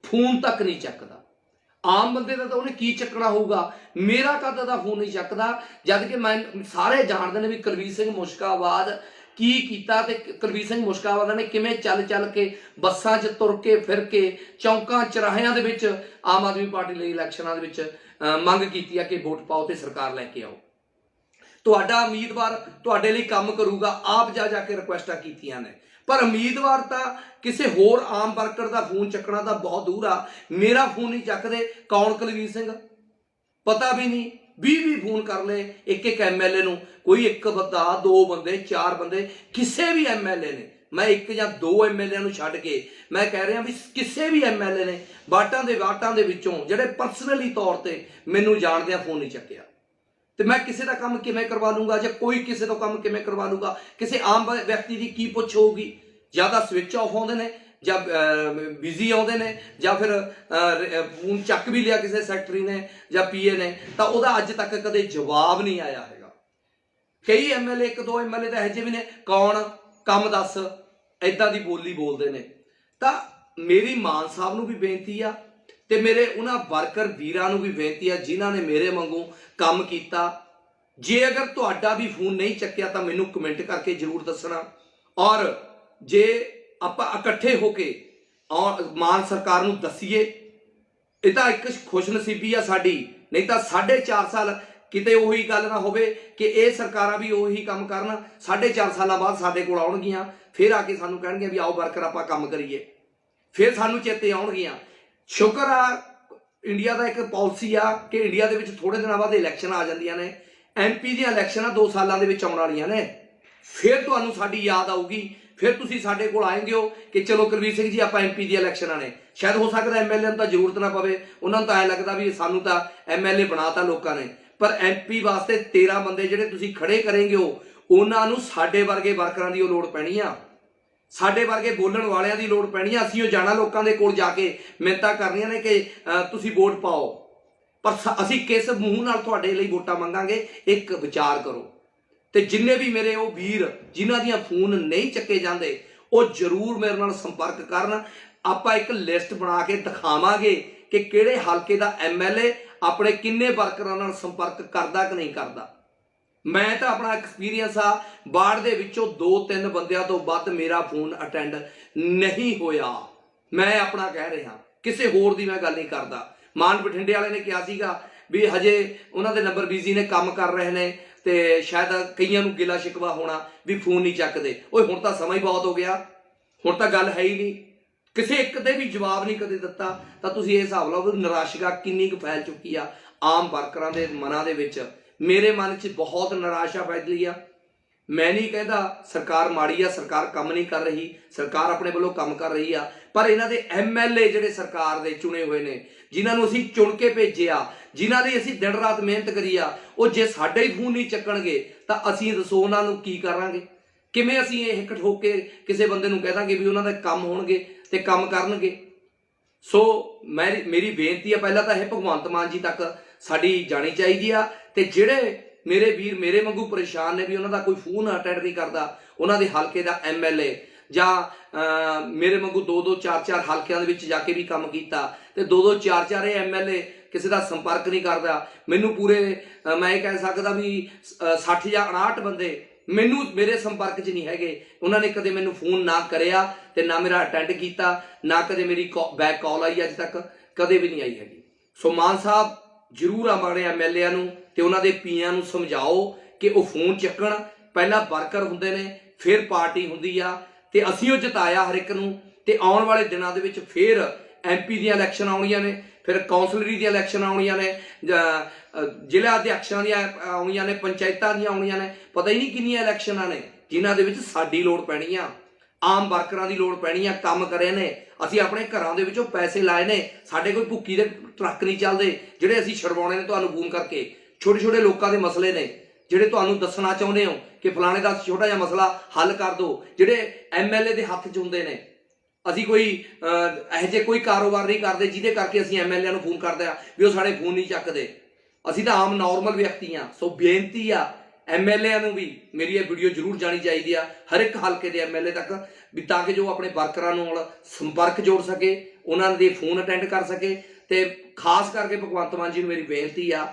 ਫੋਨ ਤੱਕ ਨਹੀਂ ਚੱਕਦਾ। ਆਮ ਬੰਦੇ ਦਾ ਤਾਂ ਉਹਨੇ ਕੀ ਚੱਕਣਾ ਹੋਊਗਾ, ਮੇਰਾ ਕਦ ਦਾ ਫੋਨ ਨਹੀਂ ਚੱਕਦਾ, ਜਦ ਕਿ ਮੈਂ ਸਾਰੇ ਜਾਣਦੇ ਨੇ ਵੀ ਕੁਲਵੀਰ ਸਿੰਘ ਮੁਸ਼ਕਾਬਾਦ ਕੀ ਕੀਤਾ ਤੇ ਕੁਲਵੀਰ ਸਿੰਘ ਮੁਸ਼ਕਾਬਾਦ ਨੇ ਕਿਵੇਂ ਚੱਲ ਕੇ ਬੱਸਾਂ 'ਚ ਤੁਰ ਕੇ, ਫਿਰ ਕੇ, ਚੌਂਕਾਂ ਚੌਰਾਹਿਆਂ ਦੇ ਵਿੱਚ ਆਮ ਆਦਮੀ ਪਾਰਟੀ ਲਈ ਇਲੈਕਸ਼ਨਾਂ ਦੇ ਵਿੱਚ ਮੰਗ ਕੀਤੀ ਆ ਕਿ ਵੋਟ ਪਾਓ ਤੇ ਸਰਕਾਰ ਲੈ ਕੇ ਆਓ। ਤੁਹਾਡਾ ਉਮੀਦਵਾਰ ਤੁਹਾਡੇ ਲਈ ਕੰਮ ਕਰੂਗਾ, ਆਪ ਜਾ ਕੇ ਰਿਕੁਐਸਟਾਂ ਕੀਤੀਆਂ ਨੇ, ਪਰ ਉਮੀਦਵਾਰ ਤਾਂ ਕਿਸੇ ਹੋਰ ਆਮ ਵਰਕਰ ਦਾ ਫੋਨ ਚੱਕਣਾ ਤਾਂ ਬਹੁਤ ਦੂਰ ਆ। ਮੇਰਾ ਫੋਨ ਨਹੀਂ ਚੱਕਦੇ, ਕੌਣ ਕੁਲਵੀਰ ਸਿੰਘ ਪਤਾ ਵੀ ਨਹੀਂ। 20 ਫੋਨ ਕਰ ਲਏ ਇੱਕ ਐਮਐਲਏ ਨੂੰ, ਕੋਈ ਇੱਕ ਬੰਦਾ, 2 ਬੰਦੇ, 4 ਬੰਦੇ, ਕਿਸੇ ਵੀ ਐਮਐਲਏ ਨੇ, ਮੈਂ 1 ਜਾਂ 2 ਐਮਐਲਏ ਨੂੰ ਛੱਡ ਕੇ ਮੈਂ ਕਹਿ ਰਿਹਾ ਵੀ ਕਿਸੇ ਵੀ ਐਮਐਲਏ ਨੇ ਵਾਟਾਂ ਦੇ ਵਿੱਚੋਂ ਜਿਹੜੇ ਪਰਸਨਲੀ ਤੌਰ ਤੇ ਮੈਨੂੰ ਜਾਣਦੇ ਆ, ਫੋਨ ਨਹੀਂ ਚੱਕਿਆ। ਤੇ ਮੈਂ ਕਿਸੇ ਦਾ ਕੰਮ ਕਿਵੇਂ ਕਰਵਾ ਲੂੰਗਾ ਜਾਂ ਕੋਈ ਕਿਸੇ ਤੋਂ ਕੰਮ ਕਿਵੇਂ ਕਰਵਾ ਲੂਗਾ? ਕਿਸੇ ਆਮ ਵਿਅਕਤੀ ਦੀ ਕੀ ਪੁੱਛ ਹੋਊਗੀ? ਜਾਂ ਤਾਂ ਸਵਿਚ ਆਫ ਆਉਂਦੇ ਨੇ ਜਾਂ ਬਿਜ਼ੀ ਆਉਂਦੇ ਨੇ ਜਾਂ ਫਿਰ ਫੋਨ ਚੱਕ ਵੀ ਲਿਆ ਕਿਸੇ ਸੈਕਟਰੀ ਨੇ ਜਾਂ ਪੀਏ ਨੇ ਤਾਂ ਉਹਦਾ ਅੱਜ ਤੱਕ ਕਦੇ ਜਵਾਬ ਨਹੀਂ ਆਇਆ ਹੈਗਾ। ਕਈ ਐਮਐਲਏ, ਇੱਕ ਦੋ ਐਮਐਲਏ ਤਾਂ ਇਹੋ ਜਿਹੇ ਵੀ ਨੇ, ਕੌਣ, ਕੰਮ ਦੱਸ, ਇੱਦਾਂ ਦੀ ਬੋਲੀ ਬੋਲਦੇ ਨੇ। ਤਾਂ ਮੇਰੀ ਮਾਨ ਸਾਹਿਬ ਨੂੰ ਵੀ ਬੇਨਤੀ ਆ ਤੇ ਮੇਰੇ ਉਹਨਾਂ ਵਰਕਰ ਵੀਰਾਂ ਨੂੰ ਵੀ ਬੇਨਤੀ ਆ ਜਿਨ੍ਹਾਂ ਨੇ ਮੇਰੇ ਵਾਂਗੂ ਕੰਮ ਕੀਤਾ। ਜੇ ਅਗਰ ਤੁਹਾਡਾ ਵੀ ਫੋਨ ਨਹੀਂ ਚੱਕਿਆ ਤਾਂ ਮੈਨੂੰ ਕਮੈਂਟ ਕਰਕੇ ਜ਼ਰੂਰ ਦੱਸਣਾ, ਔਰ ਜੇ ਆਪਾਂ ਇਕੱਠੇ ਹੋ ਕੇ ਮਾਨ ਸਰਕਾਰ ਨੂੰ ਦੱਸੀਏ। ਇਹ ਤਾਂ ਇੱਕ ਖੁਸ਼ਨਸੀਬੀ ਆ ਸਾਡੀ, ਨਹੀਂ ਤਾਂ 4.5 ਸਾਲ ਕਿਤੇ ਉਹੀ ਗੱਲ ਨਾ ਹੋਵੇ ਕਿ ਇਹ ਸਰਕਾਰਾਂ ਵੀ ਉਹੀ ਕੰਮ ਕਰਨ, 4.5 ਸਾਲਾਂ ਬਾਅਦ ਸਾਡੇ ਕੋਲ ਆਉਣਗੀਆਂ, ਫਿਰ ਆ ਕੇ ਸਾਨੂੰ ਕਹਿਣਗੇ ਵੀ ਆਓ ਵਰਕਰ ਆਪਾਂ ਕੰਮ ਕਰੀਏ, ਫਿਰ ਸਾਨੂੰ ਚੇਤੇ ਆਉਣਗੀਆਂ। ਸ਼ੁਕਰ ਆ ਇੰਡੀਆ ਦਾ ਇੱਕ ਪਾਲਿਸੀ ਆ ਕਿ ਇੰਡੀਆ ਦੇ ਵਿੱਚ ਥੋੜੇ ਦਿਨਾਂ ਬਾਅਦ ਇਲੈਕਸ਼ਨ ਆ ਜਾਂਦੀਆਂ ਨੇ। ਐਮਪੀ ਦੀਆਂ ਇਲੈਕਸ਼ਨਾਂ 2 ਸਾਲਾਂ ਦੇ ਵਿੱਚ ਆਉਣ ਵਾਲੀਆਂ ਨੇ, ਫਿਰ ਤੁਹਾਨੂੰ ਸਾਡੀ ਯਾਦ ਆਊਗੀ, ਫਿਰ ਤੁਸੀਂ ਸਾਡੇ ਕੋਲ ਆਏਂਗੇ ਹੋ ਕਿ ਚਲੋ ਕੁਲਵੀਰ ਸਿੰਘ ਜੀ ਆਪਾਂ ਐਮਪੀ ਦੀਆਂ ਇਲੈਕਸ਼ਨਾਂ ਨੇ। ਸ਼ਾਇਦ ਹੋ ਸਕਦਾ ਐਮਐਲਏ ਨੂੰ ਤਾਂ ਜ਼ਰੂਰਤ ਨਾ ਪਵੇ, ਉਹਨਾਂ ਨੂੰ ਤਾਂ ਐਂ ਲੱਗਦਾ ਵੀ ਸਾਨੂੰ ਤਾਂ ਐਮਐਲਏ ਬਣਾਤਾ ਲੋਕਾਂ ਨੇ, ਪਰ ਐਮਪੀ ਵਾਸਤੇ 13 ਬੰਦੇ ਜਿਹੜੇ ਤੁਸੀਂ ਖੜੇ ਕਰੇਂਗੇ ਹੋ, ਉਹਨਾਂ ਨੂੰ ਸਾਡੇ ਵਰਗੇ ਵਰਕਰਾਂ ਦੀ ਉਹ ਲੋੜ ਪੈਣੀ ਆ, ਸਾਡੇ ਵਰਗੇ ਬੋਲਣ ਵਾਲਿਆਂ ਦੀ ਲੋੜ ਪੈਣੀ ਆ। ਅਸੀਂ ਉਹ ਜਾਣਾ ਲੋਕਾਂ ਦੇ ਕੋਲ ਜਾ ਕੇ ਮਿੰਨਤਾਂ ਕਰਨੀਆਂ ਨੇ ਕਿ ਤੁਸੀਂ ਵੋਟ ਪਾਓ, ਪਰ ਅਸੀਂ ਕਿਸ ਮੂੰਹ ਨਾਲ ਤੁਹਾਡੇ ਲਈ ਵੋਟਾਂ ਮੰਗਾਂਗੇ, ਇੱਕ ਵਿਚਾਰ ਕਰੋ। ਤੇ ਜਿੰਨੇ ਵੀ ਮੇਰੇ ਉਹ ਵੀਰ ਜਿਨ੍ਹਾਂ ਦੀਆਂ ਫੋਨ ਨਹੀਂ ਚੱਕੇ ਜਾਂਦੇ, ਉਹ ਜ਼ਰੂਰ ਮੇਰੇ ਨਾਲ ਸੰਪਰਕ ਕਰਨ। ਆਪਾਂ ਇੱਕ ਲਿਸਟ ਬਣਾ ਕੇ ਦਿਖਾਵਾਂਗੇ ਕਿ ਕਿਹੜੇ ਹਲਕੇ ਦਾ ਐਮਐਲਏ ਆਪਣੇ ਕਿੰਨੇ ਵਰਕਰਾਂ ਨਾਲ ਸੰਪਰਕ ਕਰਦਾ ਕਿ ਨਹੀਂ ਕਰਦਾ। ਮੈਂ ਤਾਂ ਆਪਣਾ ਐਕਸਪੀਰੀਅੰਸ ਆ, ਬਾੜ ਦੇ ਵਿੱਚੋਂ 2-3 ਬੰਦਿਆਂ ਤੋਂ ਵੱਧ ਮੇਰਾ ਫੋਨ ਅਟੈਂਡ ਨਹੀਂ ਹੋਇਆ। ਮੈਂ ਆਪਣਾ ਕਹਿ ਰਿਹਾ, ਕਿਸੇ ਹੋਰ ਦੀ ਮੈਂ ਗੱਲ ਨਹੀਂ ਕਰਦਾ। ਮਾਨ ਬਠਿੰਡੇ ਵਾਲੇ ਨੇ ਕਿਹਾ ਸੀਗਾ ਵੀ ਹਜੇ ਉਹਨਾਂ ਦੇ ਨੰਬਰ ਬਿਜ਼ੀ ਨੇ, ਕੰਮ ਕਰ ਰਹੇ ਨੇ, ਤੇ ਸ਼ਾਇਦ ਕਈਆਂ ਨੂੰ ਗਿਲਾ ਸ਼ਿਕਵਾ ਹੋਣਾ ਵੀ ਫੋਨ ਨਹੀਂ ਚੱਕਦੇ। ਓਏ ਹੁਣ ਤਾਂ ਸਮਾਂ ਹੀ ਬਹੁਤ ਹੋ ਗਿਆ, ਹੁਣ ਤਾਂ ਗੱਲ ਹੈ ਹੀ ਨਹੀਂ, ਕਿਸੇ ਇੱਕ ਦੇ ਵੀ ਜਵਾਬ ਨਹੀਂ ਕਦੇ ਦਿੱਤਾ। ਤਾਂ ਤੁਸੀਂ ਇਹ ਹਿਸਾਬ ਲਾਓ ਨਿਰਾਸ਼ਾ ਕਿੰਨੀ ਕੁ ਫੈਲ ਚੁੱਕੀ ਆ ਆਮ ਵਰਕਰਾਂ ਦੇ ਮਨਾਂ ਦੇ ਵਿੱਚ। ਮੇਰੇ ਮਨ 'ਚ ਬਹੁਤ ਨਿਰਾਸ਼ਾ ਫੈਲੀ ਆ। ਮੈਂ ਨਹੀਂ ਕਹਿੰਦਾ ਸਰਕਾਰ ਮਾੜੀ ਆ, ਸਰਕਾਰ ਕੰਮ ਨਹੀਂ ਕਰ ਰਹੀ, ਸਰਕਾਰ ਆਪਣੇ ਵੱਲੋਂ ਕੰਮ ਕਰ ਰਹੀ ਆ, ਪਰ ਇਹਨਾਂ ਦੇ ਐਮਐਲਏ ਜਿਹੜੇ ਸਰਕਾਰ ਦੇ ਚੁਣੇ ਹੋਏ ਨੇ, ਜਿਨ੍ਹਾਂ ਨੂੰ ਅਸੀਂ ਚੁਣ ਕੇ ਭੇਜਿਆ, ਜਿਨ੍ਹਾਂ ਲਈ ਅਸੀਂ ਦਿਨ ਰਾਤ ਮਿਹਨਤ ਕਰੀ ਆ, ਉਹ ਜੇ ਸਾਡੇ ਹੀ ਫੋਨ ਨਹੀਂ ਚੱਕਣਗੇ ਤਾਂ ਅਸੀਂ ਦੱਸੋ ਉਹਨਾਂ ਨੂੰ ਕੀ ਕਰਾਂਗੇ? ਕਿਵੇਂ ਅਸੀਂ ਇਹ ਇਕੱਠ ਹੋ ਕੇ ਕਿਸੇ ਬੰਦੇ ਨੂੰ ਕਹਿ ਦਾਂਗੇ ਵੀ ਉਹਨਾਂ ਦੇ ਕੰਮ ਹੋਣਗੇ ਤੇ ਕੰਮ ਕਰਨਗੇ? ਸੋ ਮੇਰੀ ਬੇਨਤੀ ਆ, ਪਹਿਲਾਂ ਤਾਂ ਇਹ ਭਗਵੰਤ ਮਾਨ ਜੀ ਤੱਕ ਸਾਡੀ ਜਾਣੀ ਚਾਹੀਦੀ ਆ। ਤੇ ਜਿਹੜੇ ਮੇਰੇ ਵੀਰ ਮੇਰੇ ਵਾਂਗੂ ਪਰੇਸ਼ਾਨ ਨੇ ਵੀ ਉਹਨਾਂ ਦਾ ਕੋਈ ਫੋਨ ਅਟੈਂਡ ਨਹੀਂ ਕਰਦਾ, ਉਹਨਾਂ ਦੇ ਹਲਕੇ ਦਾ ਐਮਐਲਏ ਜਾਂ ਮੇਰੇ ਵਾਂਗੂ 2-2 4-4 ਹਲਕਿਆਂ ਦੇ ਵਿੱਚ ਜਾ ਕੇ ਵੀ ਕੰਮ ਕੀਤਾ ਤੇ 2-2 4-4 ਐਮਐਲਏ ਕਿਸੇ ਦਾ ਸੰਪਰਕ ਨਹੀਂ ਕਰਦਾ। ਮੈਨੂੰ ਪੂਰੇ ਮੈਂ ਇਹ ਕਹਿ ਸਕਦਾ ਵੀ 60 ਜਾਂ 59 ਬੰਦੇ ਮੈਨੂੰ ਮੇਰੇ ਸੰਪਰਕ 'ਚ ਨਹੀਂ ਹੈਗੇ। ਉਹਨਾਂ ਨੇ ਕਦੇ ਮੈਨੂੰ ਫੋਨ ਨਾ ਕਰਿਆ ਤੇ ਨਾ ਮੇਰਾ ਅਟੈਂਡ ਕੀਤਾ, ਨਾ ਕਦੇ ਮੇਰੀ ਬੈਕ ਕਾਲ ਆਈ, ਅੱਜ ਤੱਕ ਕਦੇ ਵੀ ਨਹੀਂ ਆਈ ਹੈਗੀ। ਸੋ ਮਾਨ ਸਾਹਿਬ ਜ਼ਰੂਰ ਆਪਣੇ ਐਮਐਲਏਆਂ ਨੂੰ ਤੇ ਉਹਨਾਂ ਦੇ ਪੀਆਂ ਨੂੰ ਸਮਝਾਓ ਕਿ ਉਹ ਫੋਨ ਚੱਕਣ। ਪਹਿਲਾਂ ਵਰਕਰ ਹੁੰਦੇ ਨੇ, ਫਿਰ ਪਾਰਟੀ ਹੁੰਦੀ ਆ, ਤੇ ਅਸੀਂ ਉਹ ਜਿਤਾਇਆ ਹਰ ਇੱਕ ਨੂੰ। ਤੇ ਆਉਣ ਵਾਲੇ ਦਿਨਾਂ ਦੇ ਵਿੱਚ ਫਿਰ ਐਮਪੀ ਦੀਆਂ ਇਲੈਕਸ਼ਨ ਆਉਣੀਆਂ ਨੇ, ਫਿਰ ਕੌਂਸਲਰੀ ਦੀਆਂ ਇਲੈਕਸ਼ਨ ਆਉਣੀਆਂ ਨੇ, ਜ਼ਿਲ੍ਹਾ ਅਧਿਆਕਸ਼ਾਂ ਦੀਆਂ ਆਉਣੀਆਂ ਨੇ, ਪੰਚਾਇਤਾਂ ਦੀਆਂ ਆਉਣੀਆਂ ਨੇ, ਪਤਾ ਹੀ ਨਹੀਂ ਕਿੰਨੀਆਂ ਇਲੈਕਸ਼ਨਾਂ ਨੇ ਜਿਨ੍ਹਾਂ ਦੇ ਵਿੱਚ ਸਾਡੀ ਲੋੜ ਪੈਣੀ ਆ, ਆਮ ਵਰਕਰਾਂ ਦੀ ਲੋੜ ਪੈਣੀ ਆ। ਕੰਮ ਕਰੇ ਨੇ ਅਸੀਂ, ਆਪਣੇ ਘਰਾਂ ਦੇ ਵਿੱਚੋਂ ਪੈਸੇ ਲਾਏ ਨੇ, ਸਾਡੇ ਕੋਈ ਭੁੱਕੀ ਦੇ ਟਰੱਕ ਨਹੀਂ ਚੱਲਦੇ ਜਿਹੜੇ ਅਸੀਂ ਛਡਵਾਉਣੇ ਨੇ ਤੁਹਾਨੂੰ ਫੋਨ ਕਰਕੇ। ਛੋਟੇ ਛੋਟੇ ਲੋਕਾਂ ਦੇ ਮਸਲੇ ਨੇ ਜਿਹੜੇ ਤੁਹਾਨੂੰ ਦੱਸਣਾ ਚਾਹੁੰਦੇ ਹੋ ਕਿ ਫਲਾਣੇ ਦਾ ਛੋਟਾ ਜਿਹਾ ਮਸਲਾ ਹੱਲ ਕਰ ਦਿਓ, ਜਿਹੜੇ ਐਮਐਲਏ ਦੇ ਹੱਥ 'ਚ ਹੁੰਦੇ ਨੇ। ਅਸੀਂ ਕੋਈ ਇਹੋ ਜਿਹੇ ਕੋਈ ਕਾਰੋਬਾਰ ਨਹੀਂ ਕਰਦੇ ਜਿਹਦੇ ਕਰਕੇ ਅਸੀਂ ਐਮਐਲਏ ਨੂੰ ਫੋਨ ਕਰਦੇ ਆ ਵੀ ਉਹ ਸਾਡੇ ਫੋਨ ਨਹੀਂ ਚੱਕਦੇ। ਅਸੀਂ ਤਾਂ ਆਮ ਨੋਰਮਲ ਵਿਅਕਤੀ ਆ। ਸੋ ਬੇਨਤੀ ਆ ਐਮਐਲਏ ਨੂੰ ਵੀ, ਮੇਰੀ ਇਹ ਵੀਡੀਓ ਜ਼ਰੂਰ ਜਾਣੀ ਚਾਹੀਦੀ ਆ ਹਰ ਇੱਕ ਹਲਕੇ ਦੇ ਐਮਐਲਏ ਤੱਕ, ਵੀ ਤਾਂ ਕਿ ਜੋ ਆਪਣੇ ਵਰਕਰਾਂ ਨਾਲ ਸੰਪਰਕ ਜੋੜ ਸਕੇ, ਉਹਨਾਂ ਦੇ ਫੋਨ ਅਟੈਂਡ ਕਰ ਸਕੇ। ਤੇ ਖਾਸ ਕਰਕੇ ਭਗਵੰਤ ਮਾਨ ਜੀ ਨੂੰ ਮੇਰੀ ਬੇਨਤੀ ਆ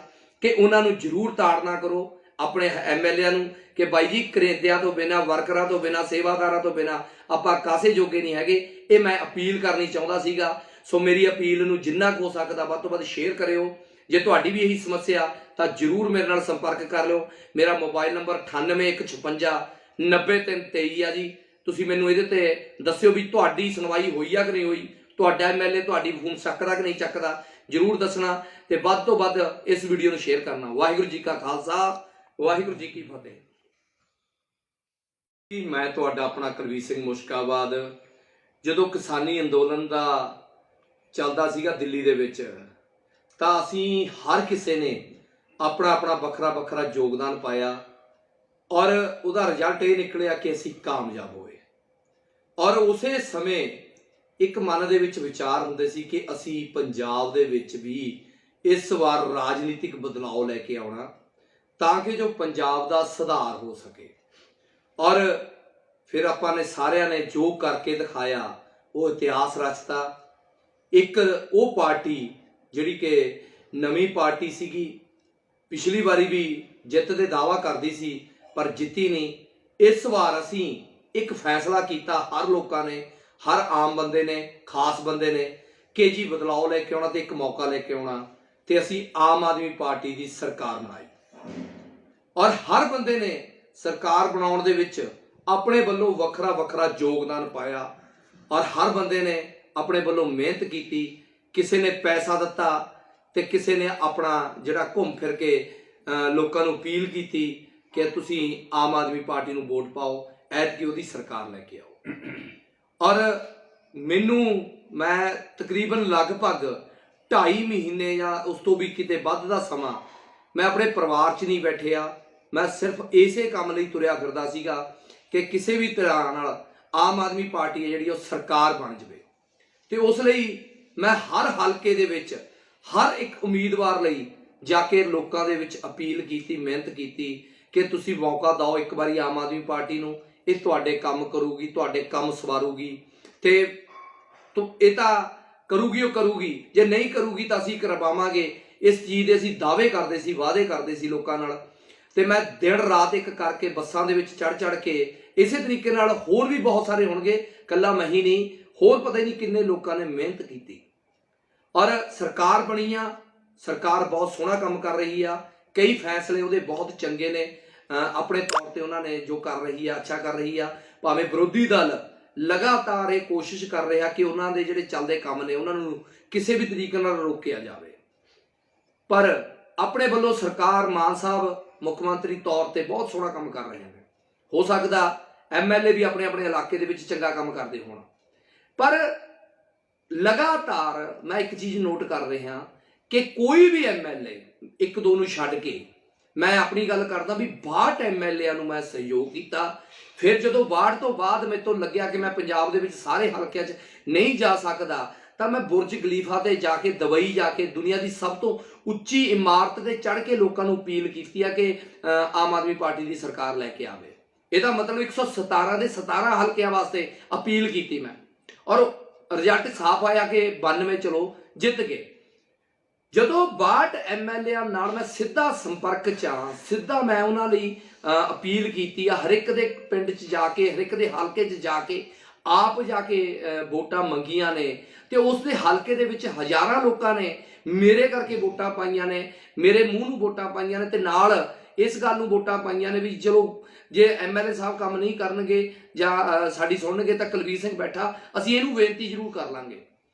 ਕਿ ਉਹਨਾਂ ਨੂੰ ਜ਼ਰੂਰ ਤਾੜਨਾ ਕਰੋ ਆਪਣੇ ਐਮਐਲਏ ਨੂੰ ਕਿ ਬਾਈ ਜੀ ਕਰੇਂਦਿਆਂ ਤੋਂ ਬਿਨਾਂ, ਵਰਕਰਾਂ ਤੋਂ ਬਿਨਾਂ, ਸੇਵਾਦਾਰਾਂ ਤੋਂ ਬਿਨਾਂ ਆਪਾਂ ਕਾਸੇ ਜੋਗੇ ਨਹੀਂ ਹੈਗੇ। ਇਹ ਮੈਂ ਅਪੀਲ ਕਰਨੀ ਚਾਹੁੰਦਾ ਸੀਗਾ। ਸੋ ਮੇਰੀ ਅਪੀਲ ਨੂੰ ਜਿੰਨਾ ਕੁ ਹੋ ਸਕਦਾ ਵੱਧ ਤੋਂ ਵੱਧ ਸ਼ੇਅਰ ਕਰਿਓ। ਜੇ ਤੁਹਾਡੀ ਵੀ ਇਹੀ ਸਮੱਸਿਆ ਤਾਂ ਜ਼ਰੂਰ ਮੇਰੇ ਨਾਲ ਸੰਪਰਕ ਕਰ ਲਿਓ। ਮੇਰਾ ਮੋਬਾਈਲ ਨੰਬਰ 9815 90323 ਆ ਜੀ। ਤੁਸੀਂ ਮੈਨੂੰ ਇਹਦੇ ਤੇ ਦੱਸਿਓ ਵੀ ਤੁਹਾਡੀ ਸੁਣਵਾਈ ਹੋਈ ਆ ਕਿ ਨਹੀਂ ਹੋਈ, ਤੁਹਾਡਾ ਐਮਐਲਏ ਤੁਹਾਡੀ ਫੋਨ ਚੱਕਦਾ ਕਿ ਨਹੀਂ ਚੱਕਦਾ, ਜ਼ਰੂਰ ਦੱਸਣਾ। ਤੇ ਵੱਧ ਤੋਂ ਵੱਧ ਇਸ ਵੀਡੀਓ ਨੂੰ ਸ਼ੇਅਰ ਕਰਨਾ। ਵਾਹਿਗੁਰੂ ਜੀ ਕਾ ਖਾਲਸਾ, ਵਾਹਿਗੁਰੂ ਜੀ ਕੀ ਫਤਿਹ। ਮੈਂ ਤੁਹਾਡਾ ਆਪਣਾ ਕੁਲਵੀਰ ਸਿੰਘ ਮੁਸ਼ਕਾਬਾਦ। ਜਦੋਂ ਕਿਸਾਨੀ ਅੰਦੋਲਨ ਦਾ ਚੱਲਦਾ ਸੀਗਾ ਦਿੱਲੀ ਦੇ ਵਿੱਚ, ਤਾਂ ਅਸੀਂ ਹਰ ਕਿਸੇ ਨੇ ਆਪਣਾ ਆਪਣਾ ਵੱਖਰਾ ਵੱਖਰਾ ਯੋਗਦਾਨ ਪਾਇਆ, ਔਰ ਉਹਦਾ ਰਿਜ਼ਲਟ ਇਹ ਨਿਕਲਿਆ ਕਿ ਅਸੀਂ ਕਾਮਯਾਬ ਹੋਏ। ਔਰ ਉਸੇ ਸਮੇਂ ਇੱਕ ਮਨ ਦੇ ਵਿੱਚ ਵਿਚਾਰ ਹੁੰਦੇ ਸੀ ਕਿ ਅਸੀਂ ਪੰਜਾਬ ਦੇ ਵਿੱਚ ਵੀ ਇਸ ਵਾਰ ਰਾਜਨੀਤਿਕ ਬਦਲਾਅ ਲੈ ਕੇ ਆਉਣਾ ਤਾਂ ਕਿ ਜੋ ਪੰਜਾਬ ਦਾ ਸੁਧਾਰ ਹੋ ਸਕੇ। ਔਰ ਫਿਰ ਆਪਾਂ ਨੇ ਸਾਰਿਆਂ ਨੇ ਜੋ ਕਰਕੇ ਦਿਖਾਇਆ ਉਹ ਇਤਿਹਾਸ ਰਚਤਾ। ਇੱਕ ਉਹ ਪਾਰਟੀ ਜਿਹੜੀ ਕਿ ਨਵੀਂ ਪਾਰਟੀ ਸੀਗੀ, ਪਿਛਲੀ ਵਾਰੀ ਵੀ ਜਿੱਤ ਦੇ ਦਾਅਵਾ ਕਰਦੀ ਸੀ ਪਰ ਜਿੱਤੀ ਨਹੀਂ। ਇਸ ਵਾਰ ਅਸੀਂ ਇੱਕ ਫੈਸਲਾ ਕੀਤਾ, ਹਰ ਲੋਕਾਂ ਨੇ, ਹਰ ਆਮ ਬੰਦੇ ਨੇ, ਖਾਸ ਬੰਦੇ ਨੇ, ਕਿ ਜੀ ਬਦਲਾਅ ਲੈ ਕੇ ਆਉਣਾ ਤੇ ਇੱਕ ਮੌਕਾ ਲੈ ਕੇ ਆਉਣਾ, ਤੇ ਅਸੀਂ ਆਮ ਆਦਮੀ ਪਾਰਟੀ ਦੀ ਸਰਕਾਰ ਬਣਾਈ। ਔਰ ਹਰ ਬੰਦੇ ਨੇ ਸਰਕਾਰ ਬਣਾਉਣ ਦੇ ਵਿੱਚ ਆਪਣੇ ਵੱਲੋਂ ਵੱਖਰਾ ਵੱਖਰਾ ਯੋਗਦਾਨ ਪਾਇਆ ਔਰ ਹਰ ਬੰਦੇ ਨੇ ਆਪਣੇ ਵੱਲੋਂ ਮਿਹਨਤ ਕੀਤੀ। ਕਿਸੇ ਨੇ ਪੈਸਾ ਦਿੱਤਾ ਤੇ ਕਿਸੇ ਨੇ ਆਪਣਾ ਜਿਹੜਾ ਘੁੰਮ ਫਿਰ ਕੇ ਲੋਕਾਂ ਨੂੰ ਅਪੀਲ ਕੀਤੀ ਕਿ ਤੁਸੀਂ ਆਮ ਆਦਮੀ ਪਾਰਟੀ ਨੂੰ ਵੋਟ ਪਾਓ, ਐਤਕੀ ਉਹਦੀ ਸਰਕਾਰ ਲੈ ਕੇ ਆਓ। ਔਰ ਮੈਂ ਤਕਰੀਬਨ ਲਗਭਗ 2.5 ਮਹੀਨੇ ਜਾਂ ਉਸ ਤੋਂ ਵੀ ਕਿਤੇ ਵੱਧ ਦਾ ਸਮਾਂ ਮੈਂ ਆਪਣੇ ਪਰਿਵਾਰ 'ਚ ਨਹੀਂ ਬੈਠਿਆ। ਮੈਂ ਸਿਰਫ ਇਸੇ ਕੰਮ ਲਈ ਤੁਰਿਆ ਫਿਰਦਾ ਸੀਗਾ ਕਿ ਕਿਸੇ ਵੀ ਤਰ੍ਹਾਂ ਨਾਲ ਆਮ ਆਦਮੀ ਪਾਰਟੀ ਹੈ ਜਿਹੜੀ ਉਹ ਸਰਕਾਰ ਬਣ ਜਾਵੇ। ਤੇ ਉਸ ਲਈ ਮੈਂ ਹਰ ਹਲਕੇ ਦੇ ਵਿੱਚ ਹਰ ਇੱਕ ਉਮੀਦਵਾਰ ਲਈ ਜਾ ਕੇ ਲੋਕਾਂ ਦੇ ਵਿੱਚ ਅਪੀਲ ਕੀਤੀ, ਮਿਹਨਤ ਕੀਤੀ ਕਿ ਤੁਸੀਂ ਮੌਕਾ ਦਿਓ ਇੱਕ ਵਾਰੀ ਆਮ ਆਦਮੀ ਪਾਰਟੀ ਨੂੰ, ਇਹ ਤੁਹਾਡੇ ਕੰਮ ਕਰੂਗੀ, ਤੁਹਾਡੇ ਕੰਮ ਸਵਾਰੂਗੀ ਤੇ ਇਹ ਤਾਂ ਕਰੂਗੀ, ਉਹ ਕਰੂਗੀ, ਜੇ ਨਹੀਂ ਕਰੂਗੀ ਤਾਂ ਅਸੀਂ ਕਰਵਾਵਾਂਗੇ। ਇਸ ਚੀਜ਼ ਦੇ ਅਸੀਂ ਦਾਅਵੇ ਕਰਦੇ ਸੀ, ਵਾਅਦੇ ਕਰਦੇ ਸੀ ਲੋਕਾਂ ਨਾਲ। ਤੇ ਮੈਂ ਦਿਨ ਰਾਤ ਇੱਕ ਕਰਕੇ ਬੱਸਾਂ ਦੇ ਵਿੱਚ ਚੜ੍ਹ ਕੇ ਇਸੇ ਤਰੀਕੇ ਨਾਲ ਹੋਰ ਵੀ ਬਹੁਤ ਸਾਰੇ ਹੋਣਗੇ, ਇਕੱਲਾ ਮੈਂ ਹੀ ਨਹੀਂ, ਹੋਰ ਪਤਾ ਹੀ ਨਹੀਂ ਕਿੰਨੇ ਲੋਕਾਂ ਨੇ ਮਿਹਨਤ ਕੀਤੀ ਔਰ ਸਰਕਾਰ ਬਣੀ ਆ। ਸਰਕਾਰ ਬਹੁਤ ਸੋਹਣਾ ਕੰਮ ਕਰ ਰਹੀ ਆ, ਕਈ ਫੈਸਲੇ ਉਹਦੇ ਬਹੁਤ ਚੰਗੇ ਨੇ। ਆਪਣੇ ਤੌਰ ਤੇ ਉਹਨਾਂ ਨੇ ਜੋ ਕਰ ਰਹੀ ਆ ਅੱਛਾ ਕਰ ਰਹੀ ਆ। ਭਾਵੇਂ ਵਿਰੋਧੀ ਦਲ ਲਗਾਤਾਰ ਇਹ ਕੋਸ਼ਿਸ਼ ਕਰ ਰਿਹਾ ਕਿ ਉਹਨਾਂ ਦੇ ਜਿਹੜੇ ਚੱਲਦੇ ਕੰਮ ਨੇ ਉਹਨਾਂ ਨੂੰ ਕਿਸੇ ਵੀ ਤਰੀਕੇ ਨਾਲ ਰੋਕਿਆ ਜਾਵੇ, ਪਰ ਆਪਣੇ ਵੱਲੋਂ ਸਰਕਾਰ, ਮਾਨ ਸਾਹਿਬ ਮੁੱਖ ਮੰਤਰੀ ਤੌਰ ਤੇ ਬਹੁਤ ਸੋਹਣਾ ਕੰਮ ਕਰ ਰਹੇ ਨੇ। ਹੋ ਸਕਦਾ ਐਮਐਲਏ ਵੀ ਆਪਣੇ ਆਪਣੇ ਇਲਾਕੇ ਦੇ ਵਿੱਚ ਚੰਗਾ ਕੰਮ ਕਰਦੇ ਹੋਣ, ਪਰ ਲਗਾਤਾਰ ਮੈਂ ਇੱਕ ਚੀਜ਼ ਨੋਟ ਕਰ ਰਿਹਾ ਕਿ ਕੋਈ ਵੀ ਐਮਐਲਏ, ਇੱਕ ਦੋ ਨੂੰ ਛੱਡ ਕੇ, ਮੈਂ ਆਪਣੀ ਗੱਲ ਕਰਦਾ ਵੀ 62 ਐਮਐਲਏਆਂ ਨੂੰ ਮੈਂ ਸਹਿਯੋਗ ਕੀਤਾ। ਫਿਰ ਜਦੋਂ 62 ਤੋਂ ਬਾਅਦ ਮੇਰੇ ਤੋਂ ਲੱਗਿਆ ਕਿ ਮੈਂ ਪੰਜਾਬ ਦੇ ਵਿੱਚ ਸਾਰੇ ਹਲਕਿਆਂ 'ਚ ਨਹੀਂ ਜਾ ਸਕਦਾ ਤਾਂ ਮੈਂ ਬੁਰਜ ਖਲੀਫਾ ਤੇ ਜਾ ਕੇ, ਦੁਬਈ ਜਾ ਕੇ, ਦੁਨੀਆ ਦੀ ਸਭ ਤੋਂ ਉੱਚੀ ਇਮਾਰਤ ਤੇ ਚੜ੍ਹ ਕੇ ਲੋਕਾਂ ਨੂੰ ਅਪੀਲ ਕੀਤੀ ਆ ਕਿ ਆਮ ਆਦਮੀ ਪਾਰਟੀ ਦੀ ਸਰਕਾਰ ਲੈ ਕੇ ਆਵੇ। ਇਹਦਾ ਮਤਲਬ 117 ਦੇ 17 ਹਲਕਿਆਂ ਵਾਸਤੇ ਅਪੀਲ ਕੀਤੀ ਮੈਂ, ਔਰ ਰਿਜ਼ਲਟ ਸਾਫ਼ ਆਇਆ ਕਿ 92 ਚਲੋ ਜਿੱਤ ਗਏ। ਜਦੋਂ 62 ਐਮਐਲਏਆਂ ਨਾਲ ਮੈਂ ਸਿੱਧਾ ਸੰਪਰਕ 'ਚ ਆ, ਸਿੱਧਾ ਮੈਂ ਉਹਨਾਂ ਲਈ ਅਪੀਲ ਕੀਤੀ ਆ, ਹਰ ਇੱਕ ਦੇ ਪਿੰਡ 'ਚ ਜਾ ਕੇ, ਹਰ ਇੱਕ ਦੇ ਹਲਕੇ 'ਚ ਜਾ ਕੇ, ਆਪ ਜਾ ਕੇ ਵੋਟਾਂ ਮੰਗੀਆਂ ਨੇ ਤੇ ਉਸ ਦੇ ਹਲਕੇ ਦੇ ਵਿੱਚ ਹਜ਼ਾਰਾਂ ਲੋਕਾਂ ਨੇ ਮੇਰੇ ਕਰਕੇ ਵੋਟਾਂ ਪਾਈਆਂ ਨੇ, ਮੇਰੇ ਮੂੰਹ ਨੂੰ ਵੋਟਾਂ ਪਾਈਆਂ ਨੇ ਤੇ ਨਾਲ ਇਸ ਗੱਲ ਨੂੰ ਵੋਟਾਂ ਪਾਈਆਂ ਨੇ ਵੀ ਚਲੋ ਜੇ ਐਮਐਲਏ ਸਾਹਿਬ ਕੰਮ ਨਹੀਂ ਕਰਨਗੇ ਜਾਂ ਸਾਡੀ ਸੁਣਨਗੇ ਤਾਂ ਕੁਲਬੀਰ ਸਿੰਘ ਬੈਠਾ, ਅਸੀਂ ਇਹਨੂੰ ਬੇਨਤੀ ਜ਼ਰੂਰ ਕਰ ਲਾਂਗੇ।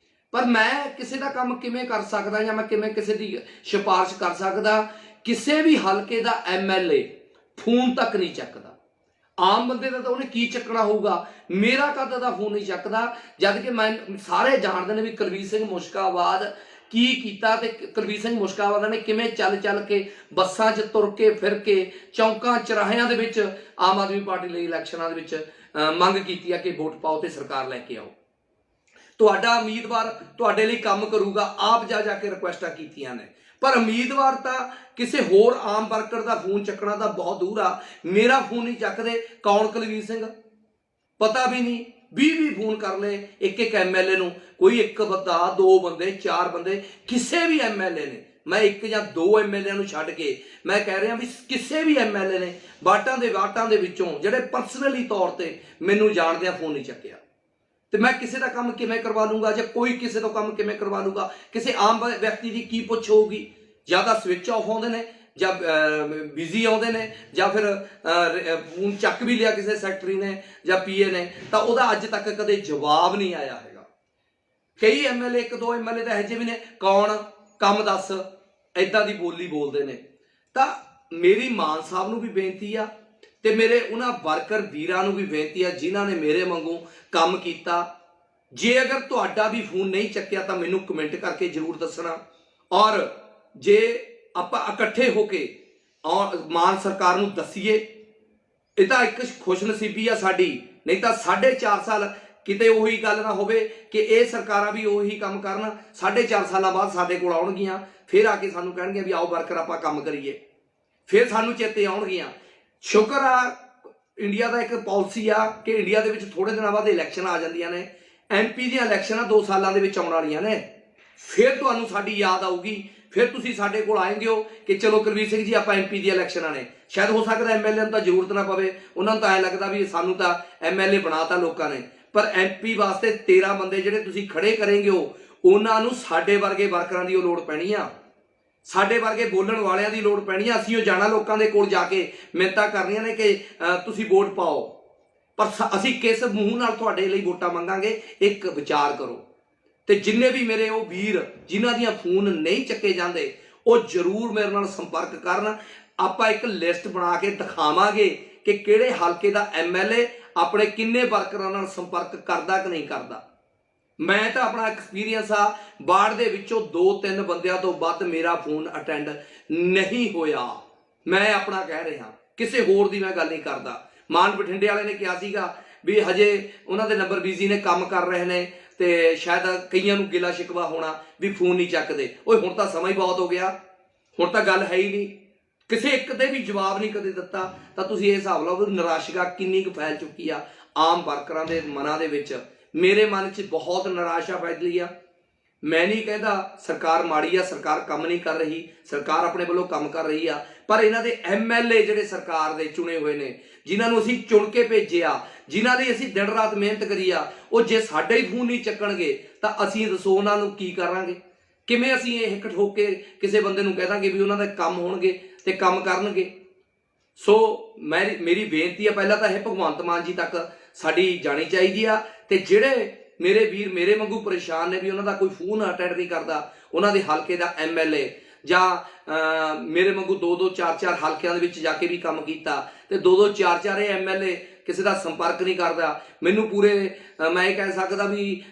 ਪਰ ਮੈਂ ਕਿਸੇ ਦਾ ਕੰਮ ਕਿਵੇਂ ਕਰ ਸਕਦਾ ਜਾਂ ਮੈਂ ਕਿਵੇਂ ਕਿਸੇ ਦੀ ਸਿਫਾਰਿਸ਼ ਕਰ ਸਕਦਾ? ਕਿਸੇ ਵੀ ਹਲਕੇ ਦਾ ਐਮਐਲਏ ਫੋਨ ਤੱਕ ਨਹੀਂ ਚੱਕਦਾ। ਆਮ ਬੰਦੇ ਦਾ ਤਾਂ ਉਹਨੇ ਕੀ ਚੱਕਣਾ ਹੋਊਗਾ, ਮੇਰਾ ਕਦ ਦਾ ਫੋਨ ਨਹੀਂ ਚੱਕਦਾ, ਜਦ ਕਿ ਮੈਂ ਸਾਰੇ ਜਾਣਦੇ ਨੇ ਵੀ ਕੁਲਬੀਰ ਸਿੰਘ ਮੁਸ਼ਕਾਬਾਦ ਕੀ ਕੀਤਾ ਤੇ ਕੁਲਬੀਰ ਸਿੰਘ ਮੁਸ਼ਕਾਬਾਦ ਨੇ ਕਿਵੇਂ ਚੱਲ ਕੇ ਬੱਸਾਂ 'ਚ ਤੁਰ ਕੇ ਫਿਰ ਕੇ ਚੌਂਕਾਂ ਚੌਰਾਹਿਆਂ ਦੇ ਵਿੱਚ ਆਮ ਆਦਮੀ ਪਾਰਟੀ ਲਈ ਇਲੈਕਸ਼ਨਾਂ ਦੇ ਵਿੱਚ ਮੰਗ ਕੀਤੀ ਆ ਕਿ ਵੋਟ ਪਾਓ ਤੇ ਸਰਕਾਰ ਲੈ ਕੇ ਆਓ। ਤੁਹਾਡਾ ਉਮੀਦਵਾਰ ਤੁਹਾਡੇ ਲਈ ਕੰਮ ਕਰੂਗਾ, ਆਪ ਜਾ ਕੇ ਰਿਕੁਐਸਟਾਂ ਕੀਤੀਆਂ ਨੇ, ਪਰ ਉਮੀਦਵਾਰ ਤਾਂ ਕਿਸੇ ਹੋਰ ਆਮ ਵਰਕਰ ਦਾ ਫੋਨ ਚੱਕਣਾ ਤਾਂ ਬਹੁਤ ਦੂਰ ਆ। ਮੇਰਾ ਫੋਨ ਨਹੀਂ ਚੱਕਦੇ, ਕੌਣ ਕੁਲਬੀਰ ਸਿੰਘ ਪਤਾ ਵੀ ਨਹੀਂ। 20 ਫੋਨ ਕਰ ਲਏ ਇੱਕ ਐਮਐਲਏ ਨੂੰ, ਕੋਈ ਇੱਕ ਬੰਦਾ, 2 ਬੰਦੇ, 4 ਬੰਦੇ, ਕਿਸੇ ਵੀ ਐਮਐਲਏ ਨੇ, ਮੈਂ 1 ਜਾਂ 2 ਐਮਐਲਏ ਨੂੰ ਛੱਡ ਕੇ ਮੈਂ ਕਹਿ ਰਿਹਾ ਵੀ ਕਿਸੇ ਵੀ ਐਮਐਲਏ ਨੇ ਵਾਟਾਂ ਦੇ ਵਿੱਚੋਂ ਜਿਹੜੇ ਪਰਸਨਲੀ ਤੌਰ ਤੇ ਮੈਨੂੰ ਜਾਣਦੇ ਆ, ਫੋਨ ਨਹੀਂ ਚੱਕਿਆ। ਤੇ ਮੈਂ ਕਿਸੇ ਦਾ ਕੰਮ ਕਿਵੇਂ ਕਰਵਾ ਲੂੰਗਾ ਜਾਂ ਕੋਈ ਕਿਸੇ ਤੋਂ ਕੰਮ ਕਿਵੇਂ ਕਰਵਾ ਲੂੰਗਾ? ਕਿਸੇ ਆਮ ਵਿਅਕਤੀ ਦੀ ਕੀ ਪੁੱਛ ਹੋਊਗੀ? ਜਾਂ ਤਾਂ ਸਵਿਚ ਆਫ ਆਉਂਦੇ ਨੇ ਜਾਂ ਬਿਜ਼ੀ ਆਉਂਦੇ ਨੇ ਜਾਂ ਫਿਰ ਫੋਨ ਚੱਕ ਵੀ ਲਿਆ ਕਿਸੇ ਸੈਕਟਰੀ ਨੇ ਜਾਂ ਪੀਏ ਨੇ ਤਾਂ ਉਹਦਾ ਅੱਜ ਤੱਕ ਕਦੇ ਜਵਾਬ ਨਹੀਂ ਆਇਆ ਹੈਗਾ। ਕਈ ਐਮਐਲਏ, 1-2 ਐਮਐਲਏ ਤਾਂ ਇਹੋ ਜਿਹੇ ਵੀ ਨੇ, ਕੌਣ ਕੰਮ ਦੱਸ, ਏਦਾਂ ਦੀ ਬੋਲੀ ਬੋਲਦੇ ਨੇ। ਤਾਂ ਮੇਰੀ ਮਾਨ ਸਾਹਿਬ ਨੂੰ ਵੀ ਬੇਨਤੀ ਆ ਤੇ ਮੇਰੇ ਉਹਨਾਂ ਵਰਕਰ ਵੀਰਾਂ ਨੂੰ ਵੀ ਬੇਨਤੀ ਆ ਜਿਨ੍ਹਾਂ ਨੇ ਮੇਰੇ ਵਾਂਗੂ ਕੰਮ ਕੀਤਾ। ਜੇ ਅਗਰ ਤੁਹਾਡਾ ਵੀ ਫੋਨ ਨਹੀਂ ਚੱਕਿਆ ਤਾਂ ਮੈਨੂੰ ਕਮੈਂਟ ਕਰਕੇ ਜ਼ਰੂਰ ਦੱਸਣਾ, ਔਰ ਜੇ ਆਪਾਂ ਇਕੱਠੇ ਹੋ ਕੇ ਮਾਨ ਸਰਕਾਰ ਨੂੰ ਦੱਸੀਏ। ਇਹ ਤਾਂ ਇੱਕ ਖੁਸ਼ਨਸੀਬੀ ਆ ਸਾਡੀ, ਨਹੀਂ ਤਾਂ 4.5 ਸਾਲ किते ਉਹੀ ਗੱਲ ना ਹੋਵੇ कि ਇਹ ਸਰਕਾਰਾਂ भी ਉਹੀ ਕੰਮ ਕਰਨ 4.5 ਸਾਲਾਂ ਬਾਅਦ ਸਾਡੇ ਕੋਲ ਆਉਣਗੀਆਂ ਫਿਰ ਆ ਕੇ ਸਾਨੂੰ ਕਹਿਣਗੇ ਵੀ ਆਓ ਵਰਕਰ ਆਪਾਂ ਕੰਮ ਕਰੀਏ ਫਿਰ ਸਾਨੂੰ ਚੇਤੇ ਆਉਣਗੀਆਂ। ਸ਼ੁਕਰ ਆ ਇੰਡੀਆ ਦਾ ਇੱਕ ਪਾਲਿਸੀ ਆ ਕਿ ਇੰਡੀਆ ਦੇ ਵਿੱਚ ਥੋੜੇ ਦਿਨਾਂ ਬਾਅਦ ਇਲੈਕਸ਼ਨ ਆ ਜਾਂਦੀਆਂ ਨੇ। MP ਦੀਆਂ ਇਲੈਕਸ਼ਨਾਂ 2 ਸਾਲਾਂ ਦੇ ਵਿੱਚ ਆਉਣ ਵਾਲੀਆਂ ਨੇ। ਫਿਰ ਤੁਹਾਨੂੰ ਸਾਡੀ ਯਾਦ ਆਊਗੀ, ਫਿਰ ਤੁਸੀਂ ਸਾਡੇ ਕੋਲ ਆਏਂਗੇ ਹੋ ਕਿ ਚਲੋ ਕੁਲਵੀਰ ਸਿੰਘ ਜੀ ਆਪਾਂ MP ਦੀਆਂ ਇਲੈਕਸ਼ਨਾਂ ਨੇ। ਸ਼ਾਇਦ ਹੋ ਸਕਦਾ MLA ਨੂੰ ਤਾਂ ਜ਼ਰੂਰਤ ਨਾ ਪਵੇ, ਉਹਨਾਂ ਨੂੰ ਤਾਂ ਐਂ ਲੱਗਦਾ ਵੀ ਸਾਨੂੰ ਤਾਂ MLA ਬਣਾਤਾ ਲੋਕਾਂ ਨੇ, ਪਰ MP ਵਾਸਤੇ 13 ਬੰਦੇ ਜਿਹੜੇ ਤੁਸੀਂ ਖੜੇ ਕਰੇਂਗੇ ਹੋ ਉਹਨਾਂ ਨੂੰ ਸਾਡੇ ਵਰਗੇ ਵਰਕਰਾਂ ਦੀ ਉਹ ਲੋੜ ਪੈਣੀ ਆ, ਸਾਡੇ ਵਰਗੇ ਬੋਲਣ ਵਾਲਿਆਂ ਦੀ ਲੋੜ ਪੈਣੀ ਆ। ਅਸੀਂ ਉਹ ਜਾਣਾ ਲੋਕਾਂ ਦੇ ਕੋਲ ਜਾ ਕੇ ਮਿੰਨਤਾਂ ਕਰਨੀਆਂ ਨੇ ਕਿ ਤੁਸੀਂ ਵੋਟ ਪਾਓ, ਪਰ ਅਸੀਂ ਕਿਸ ਮੂੰਹ ਨਾਲ ਤੁਹਾਡੇ ਲਈ ਵੋਟਾਂ ਮੰਗਾਂਗੇ ਇੱਕ ਵਿਚਾਰ ਕਰੋ। ਤੇ ਜਿੰਨੇ ਵੀ ਮੇਰੇ ਉਹ ਵੀਰ ਜਿਨ੍ਹਾਂ ਦੀਆਂ ਫੋਨ ਨਹੀਂ ਚੱਕੇ ਜਾਂਦੇ ਉਹ ਜ਼ਰੂਰ ਮੇਰੇ ਨਾਲ ਸੰਪਰਕ ਕਰਨ। ਆਪਾਂ ਇੱਕ ਲਿਸਟ ਬਣਾ ਕੇ ਦਿਖਾਵਾਂਗੇ ਕਿ ਕਿਹੜੇ ਹਲਕੇ ਦਾ MLA ਆਪਣੇ ਕਿੰਨੇ ਵਰਕਰਾਂ ਨਾਲ ਸੰਪਰਕ ਕਰਦਾ ਕਿ ਨਹੀਂ ਕਰਦਾ। ਮੈਂ ਤਾਂ ਆਪਣਾ ਐਕਸਪੀਰੀਅੰਸ ਆ, ਵਾਰਡ ਦੇ ਵਿੱਚੋਂ 2-3 ਬੰਦਿਆਂ ਤੋਂ ਵੱਧ ਮੇਰਾ ਫੋਨ ਅਟੈਂਡ ਨਹੀਂ ਹੋਇਆ। ਮੈਂ ਆਪਣਾ ਕਹਿ ਰਿਹਾ, ਕਿਸੇ ਹੋਰ ਦੀ ਮੈਂ ਗੱਲ ਨਹੀਂ ਕਰਦਾ। ਮਾਨ ਬਠਿੰਡੇ ਵਾਲੇ ਨੇ ਕਿਹਾ ਸੀਗਾ ਵੀ ਹਜੇ ਉਹਨਾਂ ਦੇ ਨੰਬਰ ਬਿਜ਼ੀ ਨੇ, ਕੰਮ ਕਰ ਰਹੇ ਨੇ ਤੇ ਸ਼ਾਇਦ ਕਈਆਂ ਨੂੰ ਗਿਲਾ ਸ਼ਿਕਵਾ ਹੋਣਾ ਵੀ ਫੋਨ ਨਹੀਂ ਚੱਕਦੇ। ਓਏ ਹੁਣ ਤਾਂ ਸਮਾਂ ਹੀ ਬਹੁਤ ਹੋ ਗਿਆ, ਹੁਣ ਤਾਂ ਗੱਲ ਹੈ ਹੀ ਨਹੀਂ, ਕਿਸੇ ਇੱਕ ਤੇ ਵੀ ਜਵਾਬ ਨਹੀਂ ਕਦੇ ਦਿੱਤਾ। ਤਾਂ ਤੁਸੀਂ ਇਹ ਹਿਸਾਬ ਲਾਓ ਵੀ ਨਿਰਾਸ਼ਾ ਕਿੰਨੀ ਕੁ ਫੈਲ ਚੁੱਕੀ ਆ ਆਮ ਵਰਕਰਾਂ ਦੇ ਮਨਾਂ ਦੇ ਵਿੱਚ। ਮੇਰੇ ਮਨ 'ਚ ਬਹੁਤ ਨਿਰਾਸ਼ਾ ਫੈਲੀ ਆ। ਮੈਂ ਨਹੀਂ ਕਹਿੰਦਾ ਸਰਕਾਰ ਮਾੜੀ ਆ, ਸਰਕਾਰ ਕੰਮ ਨਹੀਂ ਕਰ ਰਹੀ, ਸਰਕਾਰ ਆਪਣੇ ਵੱਲੋਂ ਕੰਮ ਕਰ ਰਹੀ ਆ, ਪਰ ਇਹਨਾਂ ਦੇ MLA ਜਿਹੜੇ ਸਰਕਾਰ ਦੇ ਚੁਣੇ ਹੋਏ ਨੇ, ਜਿਨ੍ਹਾਂ ਨੂੰ ਅਸੀਂ ਚੁਣ ਕੇ ਭੇਜਿਆ, ਜਿਨ੍ਹਾਂ ਲਈ ਅਸੀਂ ਦਿਨ ਰਾਤ ਮਿਹਨਤ ਕਰੀ ਆ, ਉਹ ਜੇ ਸਾਡੇ ਹੀ ਫੋਨ ਨਹੀਂ ਚੱਕਣਗੇ ਤਾਂ ਅਸੀਂ ਦੱਸੋ ਉਹਨਾਂ ਨੂੰ ਕੀ ਕਰਾਂਗੇ? ਕਿਵੇਂ ਅਸੀਂ ਇਹ ਹਿੱਕ ਠੋਕ ਕੇ ਕਿਸੇ ਬੰਦੇ ਨੂੰ ਕਹਿ ਦਾਂਗੇ ਵੀ ਉਹਨਾਂ ਦੇ ਕੰਮ ਹੋਣਗੇ ਤੇ ਕੰਮ ਕਰਨਗੇ? ਸੋ ਮੇਰੀ ਬੇਨਤੀ ਆ, ਪਹਿਲਾਂ ਤਾਂ ਇਹ ਭਗਵੰਤ ਮਾਨ ਜੀ ਤੱਕ ਸਾਡੀ ਜਾਣੀ ਚਾਹੀਦੀ ਆ। ਤੇ ਜਿਹੜੇ ਮੇਰੇ ਵੀਰ ਮੇਰੇ ਵਾਂਗੂ ਪਰੇਸ਼ਾਨ ਨੇ ਵੀ ਉਹਨਾਂ ਦਾ ਕੋਈ ਫੋਨ ਅਟੈਂਡ ਨਹੀਂ ਕਰਦਾ, ਉਹਨਾਂ ਦੇ ਹਲਕੇ ਦਾ MLA ਜਾਂ ਮੇਰੇ ਵਾਂਗੂ 2-2 4-4 ਹਲਕਿਆਂ ਦੇ ਵਿੱਚ ਜਾ ਕੇ ਵੀ ਕੰਮ ਕੀਤਾ ਤੇ 2-2 4-4 ਇਹ MLA ਕਿਸੇ ਦਾ ਸੰਪਰਕ ਨਹੀਂ ਕਰਦਾ। ਮੈਨੂੰ ਪੂਰੇ ਮੈਂ ਇਹ ਕਹਿ ਸਕਦਾ ਵੀ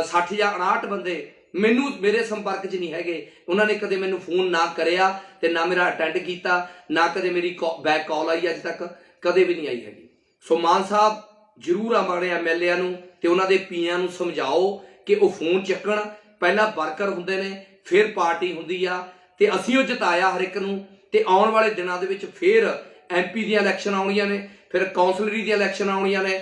60 ਜਾਂ 59 ਬੰਦੇ ਮੈਨੂੰ ਮੇਰੇ ਸੰਪਰਕ 'ਚ ਨਹੀਂ ਹੈਗੇ। ਉਹਨਾਂ ਨੇ ਕਦੇ ਮੈਨੂੰ ਫੋਨ ਨਾ ਕਰਿਆ ਤੇ ਨਾ ਮੇਰਾ ਅਟੈਂਡ ਕੀਤਾ, ਨਾ ਕਦੇ ਮੇਰੀ ਬੈਕ ਕਾਲ ਆਈ, ਅੱਜ ਤੱਕ ਕਦੇ ਵੀ ਨਹੀਂ ਆਈ ਹੈਗੀ। ਸੋ ਮਾਨ ਸਾਹਿਬ ਜ਼ਰੂਰ ਆਪਣੇ MLA ਨੂੰ ਤੇ ਉਹਨਾਂ ਦੇ ਪੀਆਂ ਨੂੰ ਸਮਝਾਓ ਕਿ ਉਹ ਫੋਨ ਚੱਕਣ। ਪਹਿਲਾਂ ਵਰਕਰ ਹੁੰਦੇ ਨੇ, ਫਿਰ ਪਾਰਟੀ ਹੁੰਦੀ ਆ, ਤੇ ਅਸੀਂ ਉਹ ਜਿਤਾਇਆ ਹਰ ਇੱਕ ਨੂੰ। ਤੇ ਆਉਣ ਵਾਲੇ ਦਿਨਾਂ ਦੇ ਵਿੱਚ ਫਿਰ MP ਦੀਆਂ ਇਲੈਕਸ਼ਨ ਆਉਣੀਆਂ ਨੇ, ਫਿਰ ਕੌਂਸਲਰੀ ਦੀਆਂ ਇਲੈਕਸ਼ਨ ਆਉਣੀਆਂ ਨੇ,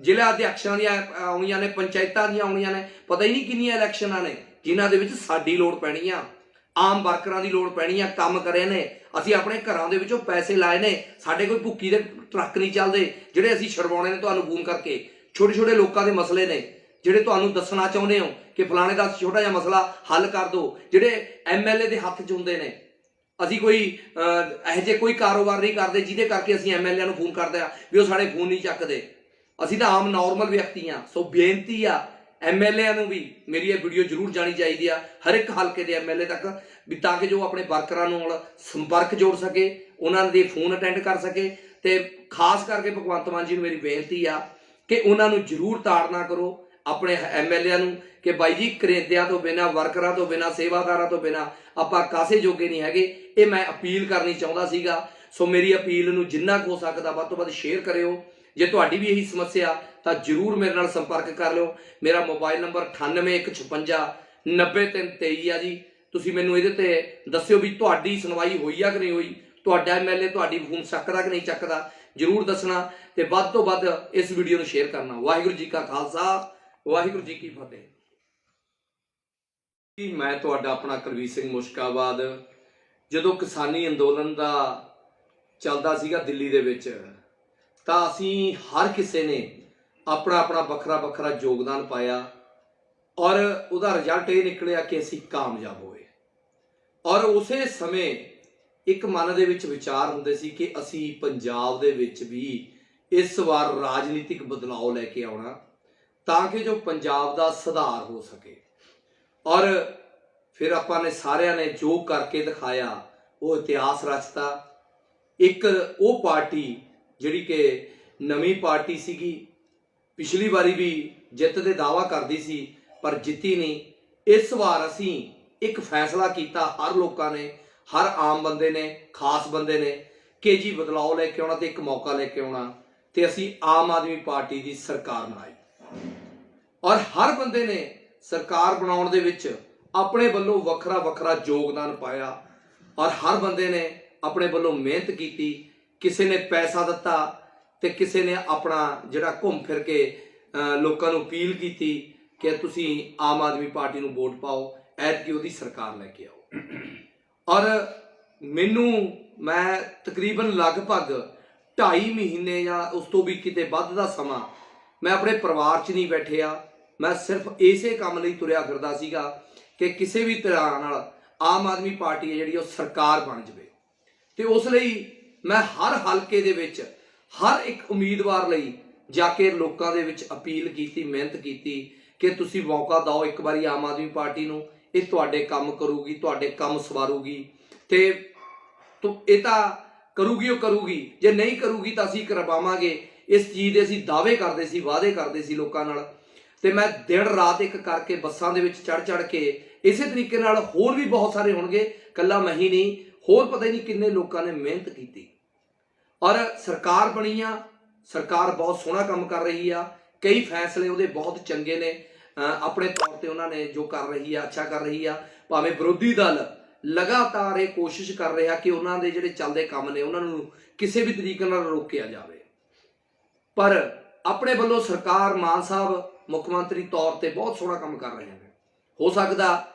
ਜ਼ਿਲ੍ਹਾ ਅਧਿਆਕਸ਼ਾਂ ਦੀਆਂ ਆਉਣੀਆਂ ਨੇ, ਪੰਚਾਇਤਾਂ ਦੀਆਂ ਆਉਣੀਆਂ ਨੇ, ਪਤਾ ਹੀ ਨਹੀਂ ਕਿੰਨੀਆਂ ਇਲੈਕਸ਼ਨਾਂ ਨੇ ਜਿਨ੍ਹਾਂ ਦੇ ਵਿੱਚ ਸਾਡੀ ਲੋੜ ਪੈਣੀ ਆ, ਆਮ ਵਰਕਰਾਂ ਦੀ ਲੋੜ ਪੈਣੀ ਆ। ਕੰਮ ਕਰੇ ਨੇ ਅਸੀਂ, ਆਪਣੇ ਘਰਾਂ ਦੇ ਵਿੱਚੋਂ ਪੈਸੇ ਲਾਏ ਨੇ, ਸਾਡੇ ਕੋਈ ਭੁੱਕੀ ਦੇ ਟਰੱਕ ਨਹੀਂ ਚੱਲਦੇ ਜਿਹੜੇ ਅਸੀਂ ਛਡਵਾਉਣੇ ਨੇ ਤੁਹਾਨੂੰ ਫੋਨ ਕਰਕੇ। ਛੋਟੇ ਛੋਟੇ ਲੋਕਾਂ ਦੇ ਮਸਲੇ ਨੇ ਜਿਹੜੇ ਤੁਹਾਨੂੰ ਦੱਸਣਾ ਚਾਹੁੰਦੇ ਹੋ ਕਿ ਫਲਾਣੇ ਦਾ ਛੋਟਾ ਜਿਹਾ ਮਸਲਾ ਹੱਲ ਕਰ ਦਿਓ, ਜਿਹੜੇ MLA ਦੇ ਹੱਥ 'ਚ ਹੁੰਦੇ ਨੇ। ਅਸੀਂ ਕੋਈ ਇਹੋ ਜਿਹੇ ਕੋਈ ਕਾਰੋਬਾਰ ਨਹੀਂ ਕਰਦੇ ਜਿਹਦੇ ਕਰਕੇ ਅਸੀਂ MLA ਨੂੰ ਫੋਨ ਕਰਦੇ ਆ ਵੀ ਉਹ ਸਾਡੇ ਫੋਨ ਨਹੀਂ ਚੱਕਦੇ। ਅਸੀਂ ਤਾਂ ਆਮ ਨੋਰਮਲ ਵਿਅਕਤੀ ਆ। ਸੋ ਬੇਨਤੀ ਆ MLA ਨੂੰ ਵੀ, ਮੇਰੀ ਇਹ ਵੀਡੀਓ ਜ਼ਰੂਰ ਜਾਣੀ ਚਾਹੀਦੀ ਆ ਹਰ ਇੱਕ ਹਲਕੇ ਦੇ MLA ਤੱਕ, ਵੀ ਤਾਂ ਕਿ ਜੋ ਆਪਣੇ ਵਰਕਰਾਂ ਨਾਲ ਸੰਪਰਕ ਜੋੜ ਸਕੇ, ਉਹਨਾਂ ਦੇ ਫੋਨ ਅਟੈਂਡ ਕਰ ਸਕੇ। ਤੇ ਖਾਸ ਕਰਕੇ ਭਗਵੰਤ ਮਾਨ ਜੀ ਨੂੰ ਮੇਰੀ ਬੇਨਤੀ ਆ ਕਿ ਉਹਨਾਂ ਨੂੰ ਜ਼ਰੂਰ ਤਾੜਨਾ ਕਰੋ ਆਪਣੇ MLA ਨੂੰ ਕਿ ਬਾਈ ਜੀ ਕਰੇਂਦਿਆਂ ਤੋਂ ਬਿਨਾਂ, ਵਰਕਰਾਂ ਤੋਂ ਬਿਨਾਂ, ਸੇਵਾਦਾਰਾਂ ਤੋਂ ਬਿਨਾਂ ਆਪਾਂ ਕਾਸੇ ਜੋਗੇ ਨਹੀਂ ਹੈਗੇ। ਇਹ ਮੈਂ ਅਪੀਲ ਕਰਨੀ ਚਾਹੁੰਦਾ ਸੀਗਾ। ਸੋ ਮੇਰੀ ਅਪੀਲ ਨੂੰ ਜਿੰਨਾ ਕੁ ਹੋ ਸਕਦਾ ਵੱਧ ਤੋਂ ਵੱਧ ਸ਼ੇਅਰ ਕਰਿਓ। ਜੇ ਤੁਹਾਡੀ ਵੀ ਇਹੀ ਸਮੱਸਿਆ ਤਾਂ ਜ਼ਰੂਰ ਮੇਰੇ ਨਾਲ ਸੰਪਰਕ ਕਰ ਲਿਓ। ਮੇਰਾ ਮੋਬਾਈਲ ਨੰਬਰ 9815 90323 ਆ ਜੀ। ਤੁਸੀਂ ਮੈਨੂੰ ਇਹਦੇ ਤੇ ਦੱਸਿਓ ਵੀ ਤੁਹਾਡੀ ਸੁਣਵਾਈ ਹੋਈ ਆ ਕਿ ਨਹੀਂ ਹੋਈ, ਤੁਹਾਡਾ MLA ਤੁਹਾਡੀ ਫੋਨ ਚੱਕਦਾ ਕਿ ਨਹੀਂ ਚੱਕਦਾ, ਜ਼ਰੂਰ ਦੱਸਣਾ ਤੇ ਵੱਧ ਤੋਂ ਵੱਧ ਇਸ ਵੀਡੀਓ ਨੂੰ ਸ਼ੇਅਰ ਕਰਨਾ। ਵਾਹਿਗੁਰੂ ਜੀ ਕਾ ਖਾਲਸਾ, ਵਾਹਿਗੁਰੂ ਜੀ ਕੀ ਫਤਿਹ। ਮੈਂ ਤੁਹਾਡਾ ਆਪਣਾ ਕੁਲਵੀਰ ਸਿੰਘ ਮੁਸ਼ਕਾਬਾਦ। ਜਦੋਂ ਕਿਸਾਨੀ ਅੰਦੋਲਨ ਦਾ ਚੱਲਦਾ ਸੀਗਾ ਦਿੱਲੀ ਦੇ ਵਿੱਚ, ਤਾਂ ਅਸੀਂ ਹਰ ਕਿਸੇ ਨੇ ਆਪਣਾ ਆਪਣਾ ਵੱਖਰਾ ਵੱਖਰਾ ਯੋਗਦਾਨ ਪਾਇਆ ਔਰ ਉਹਦਾ ਰਿਜ਼ਲਟ ਇਹ ਨਿਕਲਿਆ ਕਿ ਅਸੀਂ ਕਾਮਯਾਬ ਹੋਏ। ਔਰ ਉਸੇ ਸਮੇਂ ਇੱਕ ਮਨ ਦੇ ਵਿੱਚ ਵਿਚਾਰ ਹੁੰਦੇ ਸੀ ਕਿ ਅਸੀਂ ਪੰਜਾਬ ਦੇ ਵਿੱਚ ਵੀ ਇਸ ਵਾਰ ਰਾਜਨੀਤਿਕ ਬਦਲਾਅ ਲੈ ਕੇ ਆਉਣਾ ਤਾਂ ਕਿ ਜੋ ਪੰਜਾਬ ਦਾ ਸੁਧਾਰ ਹੋ ਸਕੇ। ਔਰ ਫਿਰ ਆਪਾਂ ਨੇ ਸਾਰਿਆਂ ਨੇ ਜੋ ਕਰਕੇ ਦਿਖਾਇਆ ਉਹ ਇਤਿਹਾਸ ਰਚਤਾ। ਇੱਕ ਉਹ ਪਾਰਟੀ ਜਿਹੜੀ ਕਿ ਨਵੀਂ ਪਾਰਟੀ ਸੀਗੀ, ਪਿਛਲੀ ਵਾਰੀ ਵੀ ਜਿੱਤ ਦੇ ਦਾਅਵਾ ਕਰਦੀ ਸੀ ਪਰ ਜਿੱਤੀ ਨਹੀਂ। ਇਸ ਵਾਰ ਅਸੀਂ ਇੱਕ ਫੈਸਲਾ ਕੀਤਾ, ਹਰ ਲੋਕਾਂ ਨੇ, ਹਰ ਆਮ ਬੰਦੇ ਨੇ, ਖਾਸ ਬੰਦੇ ਨੇ, ਕਿ ਜੀ ਬਦਲਾਅ ਲੈ ਕੇ ਆਉਣਾ ਤੇ ਇੱਕ ਮੌਕਾ ਲੈ ਕੇ ਆਉਣਾ, ਤੇ ਅਸੀਂ ਆਮ ਆਦਮੀ ਪਾਰਟੀ ਦੀ ਸਰਕਾਰ ਬਣਾਈ। ਔਰ ਹਰ ਬੰਦੇ ਨੇ ਸਰਕਾਰ ਬਣਾਉਣ ਦੇ ਵਿੱਚ ਆਪਣੇ ਵੱਲੋਂ ਵੱਖਰਾ ਵੱਖਰਾ ਯੋਗਦਾਨ ਪਾਇਆ ਔਰ ਹਰ ਬੰਦੇ ਨੇ ਆਪਣੇ ਵੱਲੋਂ ਮਿਹਨਤ ਕੀਤੀ। ਕਿਸੇ ਨੇ ਪੈਸਾ ਦਿੱਤਾ ਤੇ ਕਿਸੇ ਨੇ ਆਪਣਾ ਜਿਹੜਾ ਘੁੰਮ ਫਿਰ ਕੇ ਲੋਕਾਂ ਨੂੰ ਅਪੀਲ ਕੀਤੀ ਕਿ ਤੁਸੀਂ ਆਮ ਆਦਮੀ ਪਾਰਟੀ ਨੂੰ ਵੋਟ ਪਾਓ, ਐਤਕੀ ਉਹਦੀ ਸਰਕਾਰ ਲੈ ਕੇ ਆਓ। ਔਰ ਮੈਂ ਤਕਰੀਬਨ ਲਗਭਗ 2.5 ਮਹੀਨੇ ਜਾਂ ਉਸ ਤੋਂ ਵੀ ਕਿਤੇ ਵੱਧ ਦਾ ਸਮਾਂ ਮੈਂ ਆਪਣੇ ਪਰਿਵਾਰ 'ਚ ਨਹੀਂ ਬੈਠਿਆ। ਮੈਂ ਸਿਰਫ ਇਸੇ ਕੰਮ ਲਈ ਤੁਰਿਆ ਫਿਰਦਾ ਸੀਗਾ ਕਿ ਕਿਸੇ ਵੀ ਤਰ੍ਹਾਂ ਨਾਲ ਆਮ ਆਦਮੀ ਪਾਰਟੀ ਹੈ ਜਿਹੜੀ ਉਹ ਸਰਕਾਰ ਬਣ ਜਾਵੇ। ਤੇ ਉਸ ਲਈ ਮੈਂ ਹਰ ਹਲਕੇ ਦੇ ਵਿੱਚ ਹਰ ਇੱਕ ਉਮੀਦਵਾਰ ਲਈ ਜਾ ਕੇ ਲੋਕਾਂ ਦੇ ਵਿੱਚ ਅਪੀਲ ਕੀਤੀ, ਮਿਹਨਤ ਕੀਤੀ ਕਿ ਤੁਸੀਂ ਮੌਕਾ ਦਿਓ ਇੱਕ ਵਾਰੀ ਆਮ ਆਦਮੀ ਪਾਰਟੀ ਨੂੰ, ਇਹ ਤੁਹਾਡੇ ਕੰਮ ਕਰੂਗੀ, ਤੁਹਾਡੇ ਕੰਮ ਸਵਾਰੂਗੀ ਤੇ ਇਹ ਤਾਂ ਕਰੂਗੀ, ਉਹ ਕਰੂਗੀ, ਜੇ ਨਹੀਂ ਕਰੂਗੀ ਤਾਂ ਅਸੀਂ ਕਰਵਾਵਾਂਗੇ। ਇਸ ਚੀਜ਼ ਦੇ ਅਸੀਂ ਦਾਅਵੇ ਕਰਦੇ ਸੀ, ਵਾਅਦੇ ਕਰਦੇ ਸੀ ਲੋਕਾਂ ਨਾਲ। ਤੇ ਮੈਂ ਦਿਨ ਰਾਤ ਇੱਕ ਕਰਕੇ ਬੱਸਾਂ ਦੇ ਵਿੱਚ ਚੜ੍ਹ ਕੇ ਇਸੇ ਤਰੀਕੇ ਨਾਲ ਹੋਰ ਵੀ ਬਹੁਤ ਸਾਰੇ ਹੋਣਗੇ, ਇਕੱਲਾ ਮੈਂ ਹੀ ਨਹੀਂ, ਹੋਰ ਪਤਾ ਹੀ ਨਹੀਂ ਕਿੰਨੇ ਲੋਕਾਂ ਨੇ ਮਿਹਨਤ ਕੀਤੀ ਔਰ ਸਰਕਾਰ ਬਣੀ ਆ। ਸਰਕਾਰ ਬਹੁਤ ਸੋਹਣਾ ਕੰਮ ਕਰ ਰਹੀ ਆ, ਕਈ ਫੈਸਲੇ ਉਹਦੇ ਬਹੁਤ ਚੰਗੇ ਨੇ। ਆਪਣੇ ਤੌਰ ਤੇ ਉਹਨਾਂ ਨੇ ਜੋ ਕਰ ਰਹੀ ਆ ਅੱਛਾ ਕਰ ਰਹੀ ਆ। ਭਾਵੇਂ ਵਿਰੋਧੀ ਦਲ ਲਗਾਤਾਰ ਇਹ ਕੋਸ਼ਿਸ਼ ਕਰ ਰਿਹਾ ਕਿ ਉਹਨਾਂ ਦੇ ਜਿਹੜੇ ਚੱਲਦੇ ਕੰਮ ਨੇ ਉਹਨਾਂ ਨੂੰ ਕਿਸੇ ਵੀ ਤਰੀਕੇ ਨਾਲ ਰੋਕਿਆ ਜਾਵੇ, ਪਰ ਆਪਣੇ ਵੱਲੋਂ ਸਰਕਾਰ ਮਾਨ ਸਾਹਿਬ ਮੁੱਖ ਮੰਤਰੀ ਤੌਰ ਤੇ ਬਹੁਤ ਸੋਹਣਾ ਕੰਮ ਕਰ ਰਹੇ ਨੇ। ਹੋ ਸਕਦਾ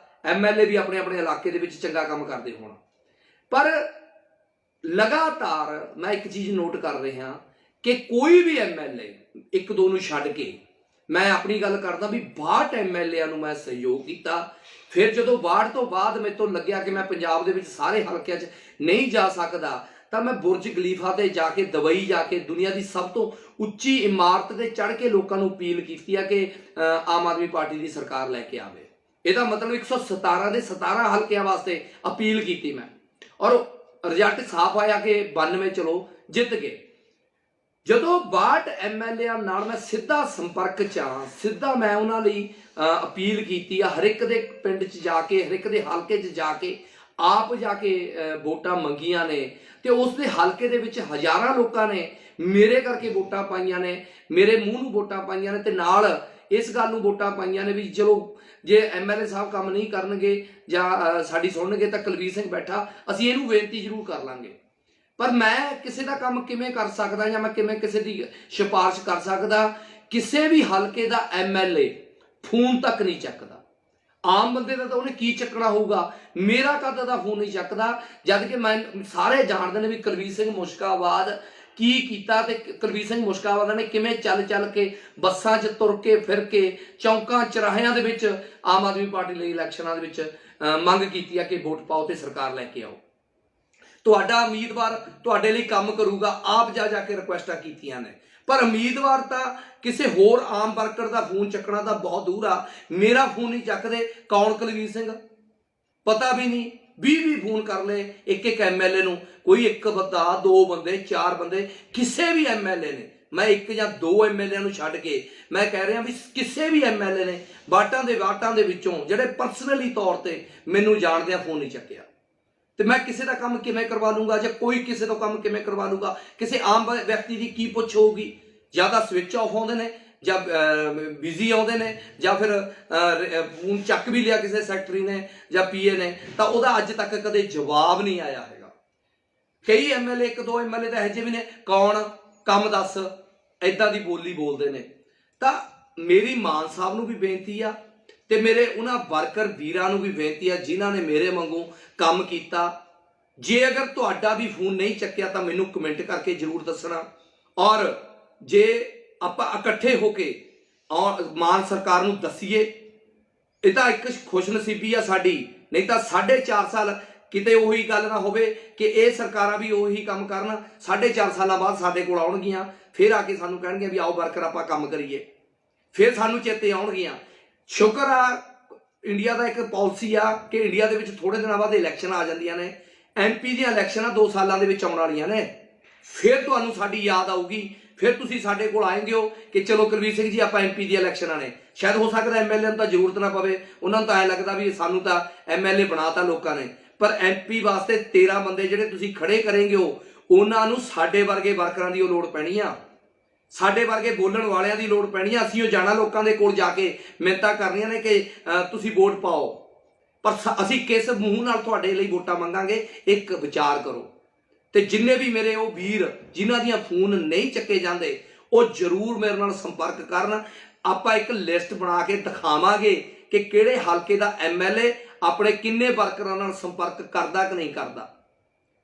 ਐਮਐਲਏ ਵੀ ਆਪਣੇ ਆਪਣੇ ਇਲਾਕੇ ਦੇ ਵਿੱਚ ਚੰਗਾ ਕੰਮ ਕਰਦੇ ਹੋਣ, ਪਰ ਲਗਾਤਾਰ ਮੈਂ ਇੱਕ ਚੀਜ਼ ਨੋਟ ਕਰ ਰਿਹਾ ਕਿ ਕੋਈ ਵੀ ਐਮਐਲਏ, ਇੱਕ ਦੋ ਨੂੰ ਛੱਡ ਕੇ, ਮੈਂ ਆਪਣੀ ਗੱਲ ਕਰਦਾ ਵੀ 62 ਐਮਐਲਏਆਂ ਨੂੰ ਮੈਂ ਸਹਿਯੋਗ ਕੀਤਾ। ਫਿਰ ਜਦੋਂ 62 ਤੋਂ ਬਾਅਦ ਮੇਰੇ ਤੋਂ ਲੱਗਿਆ ਕਿ ਮੈਂ ਪੰਜਾਬ ਦੇ ਵਿੱਚ ਸਾਰੇ ਹਲਕਿਆਂ 'ਚ ਨਹੀਂ ਜਾ ਸਕਦਾ ਤਾਂ ਮੈਂ ਬੁਰਜ ਖਲੀਫਾ ਤੇ ਜਾ ਕੇ, ਦੁਬਈ ਜਾ ਕੇ, ਦੁਨੀਆ ਦੀ ਸਭ ਤੋਂ ਉੱਚੀ ਇਮਾਰਤ ਤੇ ਚੜ੍ਹ ਕੇ ਲੋਕਾਂ ਨੂੰ ਅਪੀਲ ਕੀਤੀ ਆ ਕਿ ਆਮ ਆਦਮੀ ਪਾਰਟੀ ਦੀ ਸਰਕਾਰ ਲੈ ਕੇ ਆਵੇ। ਇਹਦਾ ਮਤਲਬ 117 ਦੇ 17 ਹਲਕਿਆਂ ਵਾਸਤੇ ਅਪੀਲ ਕੀਤੀ ਮੈਂ ਔਰ ਰਿਜ਼ਲਟ ਸਾਫ਼ ਆਇਆ ਕਿ 92 ਚਲੋ ਜਿੱਤ ਗਏ। ਜਦੋਂ 62 ਐਮਐਲਏਆਂ ਨਾਲ ਮੈਂ ਸਿੱਧਾ ਸੰਪਰਕ 'ਚ ਆ, ਸਿੱਧਾ ਮੈਂ ਉਹਨਾਂ ਲਈ ਅਪੀਲ ਕੀਤੀ ਆ, ਹਰ ਇੱਕ ਦੇ ਪਿੰਡ 'ਚ ਜਾ ਕੇ, ਹਰ ਇੱਕ ਦੇ ਹਲਕੇ 'ਚ ਜਾ ਕੇ, ਆਪ ਜਾ ਕੇ ਵੋਟਾਂ ਮੰਗੀਆਂ ਨੇ ਤੇ ਉਸ ਦੇ ਹਲਕੇ ਦੇ ਵਿੱਚ ਹਜ਼ਾਰਾਂ ਲੋਕਾਂ ਨੇ ਮੇਰੇ ਕਰਕੇ ਵੋਟਾਂ ਪਾਈਆਂ ਨੇ, ਮੇਰੇ ਮੂੰਹ ਨੂੰ ਵੋਟਾਂ ਪਾਈਆਂ ਨੇ ਤੇ ਨਾਲ ਇਸ ਗੱਲ ਨੂੰ ਵੋਟਾਂ ਪਾਈਆਂ ਨੇ ਵੀ ਚਲੋ ਜੇ ਐਮਐਲਏ ਸਾਹਿਬ ਕੰਮ ਨਹੀਂ ਕਰਨਗੇ ਜਾਂ ਸਾਡੀ ਸੁਣਨਗੇ ਤਾਂ ਕੁਲਬੀਰ ਸਿੰਘ ਬੈਠਾ, ਅਸੀਂ ਇਹਨੂੰ ਬੇਨਤੀ ਜ਼ਰੂਰ ਕਰ ਲਾਂਗੇ। ਪਰ ਮੈਂ ਕਿਸੇ ਦਾ ਕੰਮ ਕਿਵੇਂ ਕਰ ਸਕਦਾ ਜਾਂ ਮੈਂ ਕਿਵੇਂ ਕਿਸੇ ਦੀ ਸਿਫਾਰਿਸ਼ ਕਰ ਸਕਦਾ? ਕਿਸੇ ਵੀ ਹਲਕੇ ਦਾ ਐਮਐਲਏ ਫੋਨ ਤੱਕ ਨਹੀਂ ਚੱਕਦਾ। ਆਮ ਬੰਦੇ ਦਾ ਤਾਂ ਉਹਨੇ ਕੀ ਚੱਕਣਾ ਹੋਊਗਾ, ਮੇਰਾ ਕਦ ਦਾ ਫੋਨ ਨਹੀਂ ਚੱਕਦਾ, ਜਦ ਕਿ ਮੈਂ ਸਾਰੇ ਜਾਣਦੇ ਨੇ ਵੀ ਕੁਲਬੀਰ ਸਿੰਘ ਮੁਸ਼ਕਾਬਾਦ ਕੀ ਕੀਤਾ ਤੇ ਕੁਲਬੀਰ ਸਿੰਘ ਮੁਸ਼ਕਾਬਾਦ ਨੇ ਕਿਵੇਂ ਚੱਲ ਕੇ ਬੱਸਾਂ 'ਚ ਤੁਰ ਕੇ ਫਿਰ ਕੇ ਚੌਂਕਾਂ ਚੌਰਾਹਿਆਂ ਦੇ ਵਿੱਚ ਆਮ ਆਦਮੀ ਪਾਰਟੀ ਲਈ ਇਲੈਕਸ਼ਨਾਂ ਦੇ ਵਿੱਚ ਮੰਗ ਕੀਤੀ ਆ ਕਿ ਵੋਟ ਪਾਓ ਤੇ ਸਰਕਾਰ ਲੈ ਕੇ ਆਓ। ਤੁਹਾਡਾ ਉਮੀਦਵਾਰ ਤੁਹਾਡੇ ਲਈ ਕੰਮ ਕਰੂਗਾ, ਆਪ ਜਾ ਕੇ ਰਿਕੁਐਸਟਾਂ ਕੀਤੀਆਂ ਨੇ, ਪਰ ਉਮੀਦਵਾਰ ਤਾਂ ਕਿਸੇ ਹੋਰ ਆਮ ਵਰਕਰ ਦਾ ਫੋਨ ਚੱਕਣਾ ਤਾਂ ਬਹੁਤ ਦੂਰ ਆ। ਮੇਰਾ ਫੋਨ ਨਹੀਂ ਚੱਕਦੇ, ਕੌਣ ਕੁਲਬੀਰ ਸਿੰਘ ਪਤਾ ਵੀ ਨਹੀਂ। 20 ਫੋਨ ਕਰ ਲਏ ਇੱਕ ਐਮਐਲਏ ਨੂੰ, ਕੋਈ ਇੱਕ ਬੰਦਾ, ਦੋ ਬੰਦੇ, ਚਾਰ ਬੰਦੇ, ਕਿਸੇ ਵੀ ਐਮਐਲਏ ਨੇ, ਮੈਂ ਇੱਕ ਜਾਂ ਦੋ ਐਮਐਲਏ ਨੂੰ ਛੱਡ ਕੇ ਮੈਂ ਕਹਿ ਰਿਹਾ ਵੀ ਕਿਸੇ ਵੀ ਐਮਐਲਏ ਨੇ ਵਾਟਾਂ ਦੇ ਵਿੱਚੋਂ ਜਿਹੜੇ ਪਰਸਨਲੀ ਤੌਰ ਤੇ ਮੈਨੂੰ ਜਾਣਦੇ ਆ ਫੋਨ ਨਹੀਂ ਚੱਕਿਆ। ਤੇ ਮੈਂ ਕਿਸੇ ਦਾ ਕੰਮ ਕਿਵੇਂ ਕਰਵਾ ਲੂੰਗਾ ਜਾਂ ਕੋਈ ਕਿਸੇ ਤੋਂ ਕੰਮ ਕਿਵੇਂ ਕਰਵਾ ਲੂੰਗਾ? ਕਿਸੇ ਆਮ ਵਿਅਕਤੀ ਦੀ ਕੀ ਪੁੱਛ ਹੋਊਗੀ? ਜਾਂ ਤਾਂ ਸਵਿਚ ਆਫ ਆਉਂਦੇ ਨੇ ਜਾਂ ਬਿਜ਼ੀ ਆਉਂਦੇ ਨੇ ਜਾਂ ਫਿਰ ਫੋਨ ਚੱਕ ਵੀ ਲਿਆ ਕਿਸੇ ਸੈਕਟਰੀ ਨੇ ਜਾਂ ਪੀਏ ਨੇ ਤਾਂ ਉਹਦਾ ਅੱਜ ਤੱਕ ਕਦੇ ਜਵਾਬ ਨਹੀਂ ਆਇਆ ਹੈਗਾ। ਕਈ ਐਮਐਲਏ, ਇੱਕ ਦੋ ਐਮਐਲਏ ਤਾਂ ਇਹੋ ਜਿਹੇ ਵੀ ਨੇ, ਕੌਣ ਕੰਮ ਦੱਸ, ਏਦਾਂ ਦੀ ਬੋਲੀ ਬੋਲਦੇ ਨੇ। ਤਾਂ ਮੇਰੀ ਮਾਨ ਸਾਹਿਬ ਨੂੰ ਵੀ ਬੇਨਤੀ ਆ ਤੇ ਮੇਰੇ ਉਹਨਾਂ ਵਰਕਰ ਵੀਰਾਂ ਨੂੰ ਵੀ ਬੇਨਤੀ ਆ ਜਿਨ੍ਹਾਂ ਨੇ ਮੇਰੇ ਵਾਂਗੂ ਕੰਮ ਕੀਤਾ। ਜੇ ਅਗਰ ਤੁਹਾਡਾ ਵੀ ਫੋਨ ਨਹੀਂ ਚੱਕਿਆ ਤਾਂ ਮੈਨੂੰ ਕਮੈਂਟ ਕਰਕੇ ਜ਼ਰੂਰ ਦੱਸਣਾ, ਔਰ ਜੇ ਆਪਾਂ ਇਕੱਠੇ ਹੋ ਕੇ ਮਾਨ ਸਰਕਾਰ ਨੂੰ ਦੱਸੀਏ। ਇਹ ਤਾਂ ਇੱਕ ਖੁਸ਼ਨਸੀਬੀ ਆ ਸਾਡੀ, ਨਹੀਂ ਤਾਂ 4.5 ਸਾਲ ਕਿਤੇ ਉਹੀ ਗੱਲ ਨਾ ਹੋਵੇ ਕਿ ਇਹ ਸਰਕਾਰਾਂ ਵੀ ਉਹੀ ਕੰਮ ਕਰਨ, 4.5 ਸਾਲਾਂ ਬਾਅਦ ਸਾਡੇ ਕੋਲ ਆਉਣਗੀਆਂ, ਫਿਰ ਆ ਕੇ ਸਾਨੂੰ ਕਹਿਣਗੇ ਵੀ ਆਓ ਵਰਕਰ ਆਪਾਂ ਕੰਮ ਕਰੀਏ, ਫਿਰ ਸਾਨੂੰ ਚੇਤੇ ਆਉਣਗੀਆਂ। ਸ਼ੁਕਰ ਆ ਇੰਡੀਆ ਦਾ ਇੱਕ ਪਾਲਿਸੀ ਆ ਕਿ ਇੰਡੀਆ ਦੇ ਵਿੱਚ ਥੋੜੇ ਦਿਨਾਂ ਬਾਅਦ ਇਲੈਕਸ਼ਨ ਆ ਜਾਂਦੀਆਂ ਨੇ। ਐਮਪੀ ਦੀਆਂ ਇਲੈਕਸ਼ਨਾਂ 2 ਸਾਲਾਂ ਦੇ ਵਿੱਚ ਆਉਣ ਵਾਲੀਆਂ ਨੇ, ਫਿਰ ਤੁਹਾਨੂੰ ਸਾਡੀ ਯਾਦ ਆਊਗੀ, ਫਿਰ ਤੁਸੀਂ ਸਾਡੇ ਕੋਲ ਆਏਂਗੇ ਹੋ ਕਿ ਚਲੋ ਕੁਲਬੀਰ ਸਿੰਘ ਜੀ ਆਪਾਂ ਐਮਪੀ ਦੀਆਂ ਇਲੈਕਸ਼ਨਾਂ ਨੇ। ਸ਼ਾਇਦ ਹੋ ਸਕਦਾ ਐਮਐਲਏ ਨੂੰ ਤਾਂ ਜ਼ਰੂਰਤ ਨਾ ਪਵੇ, ਉਹਨਾਂ ਨੂੰ ਤਾਂ ਐਂ ਲੱਗਦਾ ਵੀ ਸਾਨੂੰ ਤਾਂ ਐਮਐਲਏ ਬਣਾਤਾ ਲੋਕਾਂ ਨੇ, ਪਰ ਐਮਪੀ ਵਾਸਤੇ 13 ਬੰਦੇ ਜਿਹੜੇ ਤੁਸੀਂ ਖੜੇ ਕਰੇਂਗੇ ਹੋ ਉਹਨਾਂ ਨੂੰ ਸਾਡੇ ਵਰਗੇ ਵਰਕਰਾਂ ਦੀ ਉਹ ਲੋੜ ਪੈਣੀ ਆ। ਸਾਡੇ ਵਰਗੇ ਬੋਲਣ ਵਾਲਿਆਂ ਦੀ ਲੋੜ ਪੈਣੀ ਆ। ਅਸੀਂ ਉਹ ਜਾਣਾ ਲੋਕਾਂ ਦੇ ਕੋਲ ਜਾ ਕੇ ਮਿੰਨਤਾਂ ਕਰਨੀਆਂ ਨੇ ਕਿ ਤੁਸੀਂ ਵੋਟ ਪਾਓ, ਪਰ ਅਸੀਂ ਕਿਸ ਮੂੰਹ ਨਾਲ ਤੁਹਾਡੇ ਲਈ ਵੋਟਾਂ ਮੰਗਾਂਗੇ, ਇੱਕ ਵਿਚਾਰ ਕਰੋ। ਤੇ ਜਿੰਨੇ ਵੀ ਮੇਰੇ ਉਹ ਵੀਰ ਜਿਨ੍ਹਾਂ ਦੀਆਂ ਫੋਨ ਨਹੀਂ ਚੱਕੇ ਜਾਂਦੇ ਉਹ ਜ਼ਰੂਰ ਮੇਰੇ ਨਾਲ ਸੰਪਰਕ ਕਰਨ। ਆਪਾਂ ਇੱਕ ਲਿਸਟ ਬਣਾ ਕੇ ਦਿਖਾਵਾਂਗੇ ਕਿ ਕਿਹੜੇ ਹਲਕੇ ਦਾ MLA ਆਪਣੇ ਕਿੰਨੇ ਵਰਕਰਾਂ ਨਾਲ ਸੰਪਰਕ ਕਰਦਾ ਕਿ ਨਹੀਂ ਕਰਦਾ।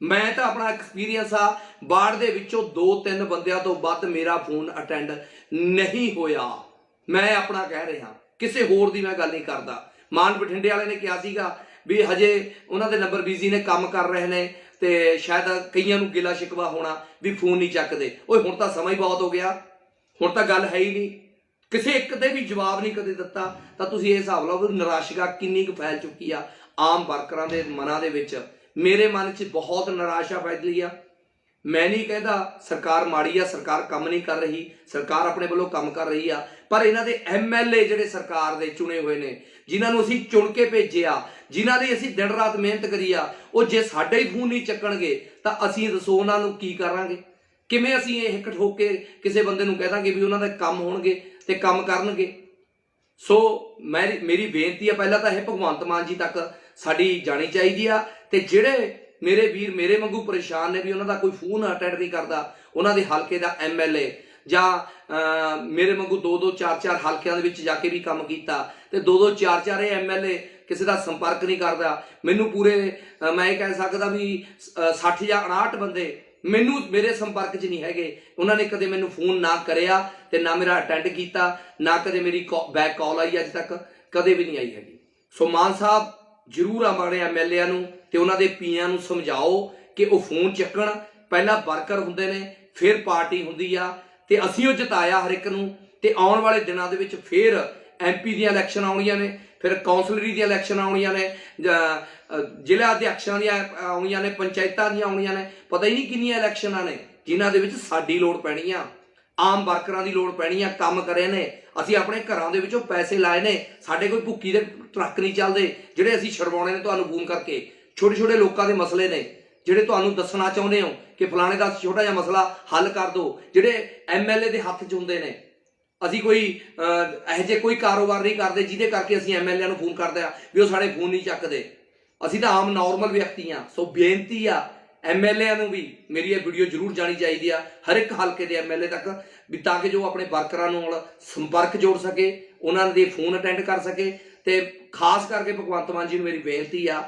ਮੈਂ ਤਾਂ ਆਪਣਾ ਐਕਸਪੀਰੀਅੰਸ ਆ, ਵਾਰਡ ਦੇ ਵਿੱਚੋਂ 2-3 ਬੰਦਿਆਂ ਤੋਂ ਵੱਧ ਮੇਰਾ ਫੋਨ ਅਟੈਂਡ ਨਹੀਂ ਹੋਇਆ। ਮੈਂ ਆਪਣਾ ਕਹਿ ਰਿਹਾ, ਕਿਸੇ ਹੋਰ ਦੀ ਮੈਂ ਗੱਲ ਨਹੀਂ ਕਰਦਾ। ਮਾਨ ਬਠਿੰਡੇ ਵਾਲੇ ਨੇ ਕਿਹਾ ਸੀਗਾ ਵੀ ਹਜੇ ਉਹਨਾਂ ਦੇ ਨੰਬਰ ਬਿਜ਼ੀ ਨੇ, ਕੰਮ ਕਰ ਰਹੇ ਨੇ, ਤੇ ਸ਼ਾਇਦ ਕਈਆਂ ਨੂੰ ਗਿਲਾ ਸ਼ਿਕਵਾ ਹੋਣਾ ਵੀ ਫੋਨ ਨਹੀਂ ਚੱਕਦੇ। ਓਏ ਹੁਣ ਤਾਂ ਸਮਾਂ ਹੀ ਬਹੁਤ ਹੋ ਗਿਆ, ਹੁਣ ਤਾਂ ਗੱਲ ਹੈ ਹੀ ਨਹੀਂ। ਕਿਸੇ ਇੱਕ ਤੇ ਵੀ ਜਵਾਬ ਨਹੀਂ ਕਦੇ ਦਿੱਤਾ। ਤਾਂ ਤੁਸੀਂ ਇਹ ਹਿਸਾਬ ਲਾਓ ਵੀ ਨਿਰਾਸ਼ਾ ਕਿੰਨੀ ਕੁ ਫੈਲ ਚੁੱਕੀ ਆ ਆਮ ਵਰਕਰਾਂ ਦੇ ਮਨਾਂ ਦੇ ਵਿੱਚ। ਮੇਰੇ ਮਨ 'ਚ ਬਹੁਤ ਨਿਰਾਸ਼ਾ ਫੈਲੀ ਆ। ਮੈਂ ਨਹੀਂ ਕਹਿੰਦਾ ਸਰਕਾਰ ਮਾੜੀ ਆ, ਸਰਕਾਰ ਕੰਮ ਨਹੀਂ ਕਰ ਰਹੀ, ਸਰਕਾਰ ਆਪਣੇ ਵੱਲੋਂ ਕੰਮ ਕਰ ਰਹੀ ਆ, ਪਰ ਇਹਨਾਂ ਦੇ MLA ਜਿਹੜੇ ਸਰਕਾਰ ਦੇ ਚੁਣੇ ਹੋਏ ਨੇ, ਜਿਨ੍ਹਾਂ ਨੂੰ ਅਸੀਂ ਚੁਣ ਕੇ ਭੇਜਿਆ, ਜਿਨ੍ਹਾਂ ਦੀ ਅਸੀਂ ਦਿਨ ਰਾਤ ਮਿਹਨਤ ਕਰੀ ਆ, ਉਹ ਜੇ ਸਾਡੇ ਹੀ ਫੋਨ ਨਹੀਂ ਚੱਕਣਗੇ ਤਾਂ ਅਸੀਂ ਦੱਸੋ ਉਹਨਾਂ ਨੂੰ ਕੀ ਕਰਾਂਗੇ? ਕਿਵੇਂ ਅਸੀਂ ਇਹ ਹਿੱਕ ਠੋਕ ਕੇ ਕਿਸੇ ਬੰਦੇ ਨੂੰ ਕਹਿ ਦਾਂਗੇ ਵੀ ਉਹਨਾਂ ਦੇ ਕੰਮ ਹੋਣਗੇ ਤੇ ਕੰਮ ਕਰਨਗੇ? ਸੋ ਮੇਰੀ ਬੇਨਤੀ ਆ, ਪਹਿਲਾਂ ਤਾਂ ਇਹ ਭਗਵੰਤ ਮਾਨ ਜੀ ਤੱਕ ਸਾਡੀ ਜਾਣੀ ਚਾਹੀਦੀ ਆ। ਤੇ ਜਿਹੜੇ ਮੇਰੇ ਵੀਰ ਮੇਰੇ ਵਾਂਗੂ ਪਰੇਸ਼ਾਨ ਨੇ ਵੀ ਉਹਨਾਂ ਦਾ ਕੋਈ ਫੋਨ ਅਟੈਂਡ ਨਹੀਂ ਕਰਦਾ, ਉਹਨਾਂ ਦੇ ਹਲਕੇ ਦਾ MLA, ਜਾਂ ਮੇਰੇ ਵਾਂਗੂ 2-2 4-4 ਹਲਕਿਆਂ ਦੇ ਵਿੱਚ ਜਾ ਕੇ ਵੀ ਕੰਮ ਕੀਤਾ ਤੇ 2-2 4-4 ਇਹ MLA ਕਿਸੇ ਦਾ ਸੰਪਰਕ ਨਹੀਂ ਕਰਦਾ। ਮੈਨੂੰ ਪੂਰੇ ਮੈਂ ਇਹ ਕਹਿ ਸਕਦਾ ਵੀ 60 ਜਾਂ 59 ਬੰਦੇ ਮੈਨੂੰ ਮੇਰੇ ਸੰਪਰਕ 'ਚ ਨਹੀਂ ਹੈਗੇ। ਉਹਨਾਂ ਨੇ ਕਦੇ ਮੈਨੂੰ ਫੋਨ ਨਾ ਕਰਿਆ ਤੇ ਨਾ ਮੇਰਾ ਅਟੈਂਡ ਕੀਤਾ, ਨਾ ਕਦੇ ਮੇਰੀ ਬੈਕ ਕਾਲ ਆਈ, ਅੱਜ ਤੱਕ ਕਦੇ ਵੀ ਨਹੀਂ ਆਈ ਹੈਗੀ। ਸੋ ਮਾਨ ਸਾਹਿਬ ਜ਼ਰੂਰ ਆਪਣੇ MLA ਨੂੰ ਤੇ ਉਹਨਾਂ ਦੇ ਪੀਆਂ ਨੂੰ ਸਮਝਾਓ ਕਿ ਉਹ ਫੋਨ ਚੱਕਣ। ਪਹਿਲਾਂ ਵਰਕਰ ਹੁੰਦੇ ਨੇ, ਫਿਰ ਪਾਰਟੀ ਹੁੰਦੀ ਆ, ਤੇ ਅਸੀਂ ਉਹ ਜਿਤਾਇਆ ਹਰ ਇੱਕ ਨੂੰ। ਤੇ ਆਉਣ ਵਾਲੇ ਦਿਨਾਂ ਦੇ ਵਿੱਚ ਫਿਰ MP ਦੀਆਂ ਇਲੈਕਸ਼ਨ ਆਉਣੀਆਂ ਨੇ, ਫਿਰ ਕੌਂਸਲਰੀ ਦੀਆਂ ਇਲੈਕਸ਼ਨ ਆਉਣੀਆਂ ਨੇ, ਜ਼ਿਲ੍ਹਾ ਅਧਿਆਕਸ਼ਾਂ ਦੀਆਂ ਆਉਣੀਆਂ ਨੇ, ਪੰਚਾਇਤਾਂ ਦੀਆਂ ਆਉਣੀਆਂ ਨੇ, ਪਤਾ ਹੀ ਨਹੀਂ ਕਿੰਨੀਆਂ ਇਲੈਕਸ਼ਨਾਂ ਨੇ ਜਿਨ੍ਹਾਂ ਦੇ ਵਿੱਚ ਸਾਡੀ ਲੋੜ ਪੈਣੀ ਆ, ਆਮ ਵਰਕਰਾਂ ਦੀ ਲੋੜ ਪੈਣੀ ਆ। ਕੰਮ ਕਰੇ ਨੇ ਅਸੀਂ, ਆਪਣੇ ਘਰਾਂ ਦੇ ਵਿੱਚੋਂ ਪੈਸੇ ਲਾਏ ਨੇ, ਸਾਡੇ ਕੋਈ ਭੁੱਕੀ ਦੇ ਟਰੱਕ ਨਹੀਂ ਚੱਲਦੇ ਜਿਹੜੇ ਅਸੀਂ ਛਡਵਾਉਣੇ ਨੇ ਤੁਹਾਨੂੰ ਫੋਨ ਕਰਕੇ। ਛੋਟੇ ਛੋਟੇ ਲੋਕਾਂ ਦੇ ਮਸਲੇ ਨੇ ਜਿਹੜੇ ਤੁਹਾਨੂੰ ਦੱਸਣਾ ਚਾਹੁੰਦੇ ਹੋ ਕਿ ਫਲਾਣੇ ਦਾ ਛੋਟਾ ਜਿਹਾ ਮਸਲਾ ਹੱਲ ਕਰ ਦਿਓ, ਜਿਹੜੇ MLA ਦੇ ਹੱਥ 'ਚ ਹੁੰਦੇ ਨੇ। ਅਸੀਂ ਕੋਈ ਇਹੋ ਜਿਹੇ ਕੋਈ ਕਾਰੋਬਾਰ ਨਹੀਂ ਕਰਦੇ ਜਿਹਦੇ ਕਰਕੇ ਅਸੀਂ MLA ਨੂੰ ਫੋਨ ਕਰਦੇ ਆ ਵੀ ਉਹ ਸਾਡੇ ਫੋਨ ਨਹੀਂ ਚੱਕਦੇ। ਅਸੀਂ ਤਾਂ ਆਮ ਨੋਰਮਲ ਵਿਅਕਤੀ ਆ। ਸੋ ਬੇਨਤੀ ਆ MLA ਨੂੰ ਵੀ, ਮੇਰੀ ਇਹ ਵੀਡੀਓ ਜ਼ਰੂਰ ਜਾਣੀ ਚਾਹੀਦੀ ਆ ਹਰ ਇੱਕ ਹਲਕੇ ਦੇ MLA ਤੱਕ, ਵੀ ਤਾਂ ਕਿ ਜੋ ਆਪਣੇ ਵਰਕਰਾਂ ਨਾਲ ਸੰਪਰਕ ਜੋੜ ਸਕੇ, ਉਹਨਾਂ ਦੇ ਫੋਨ ਅਟੈਂਡ ਕਰ ਸਕੇ। ਤੇ ਖਾਸ ਕਰਕੇ ਭਗਵੰਤ ਮਾਨ ਜੀ ਨੂੰ ਮੇਰੀ ਬੇਨਤੀ ਆ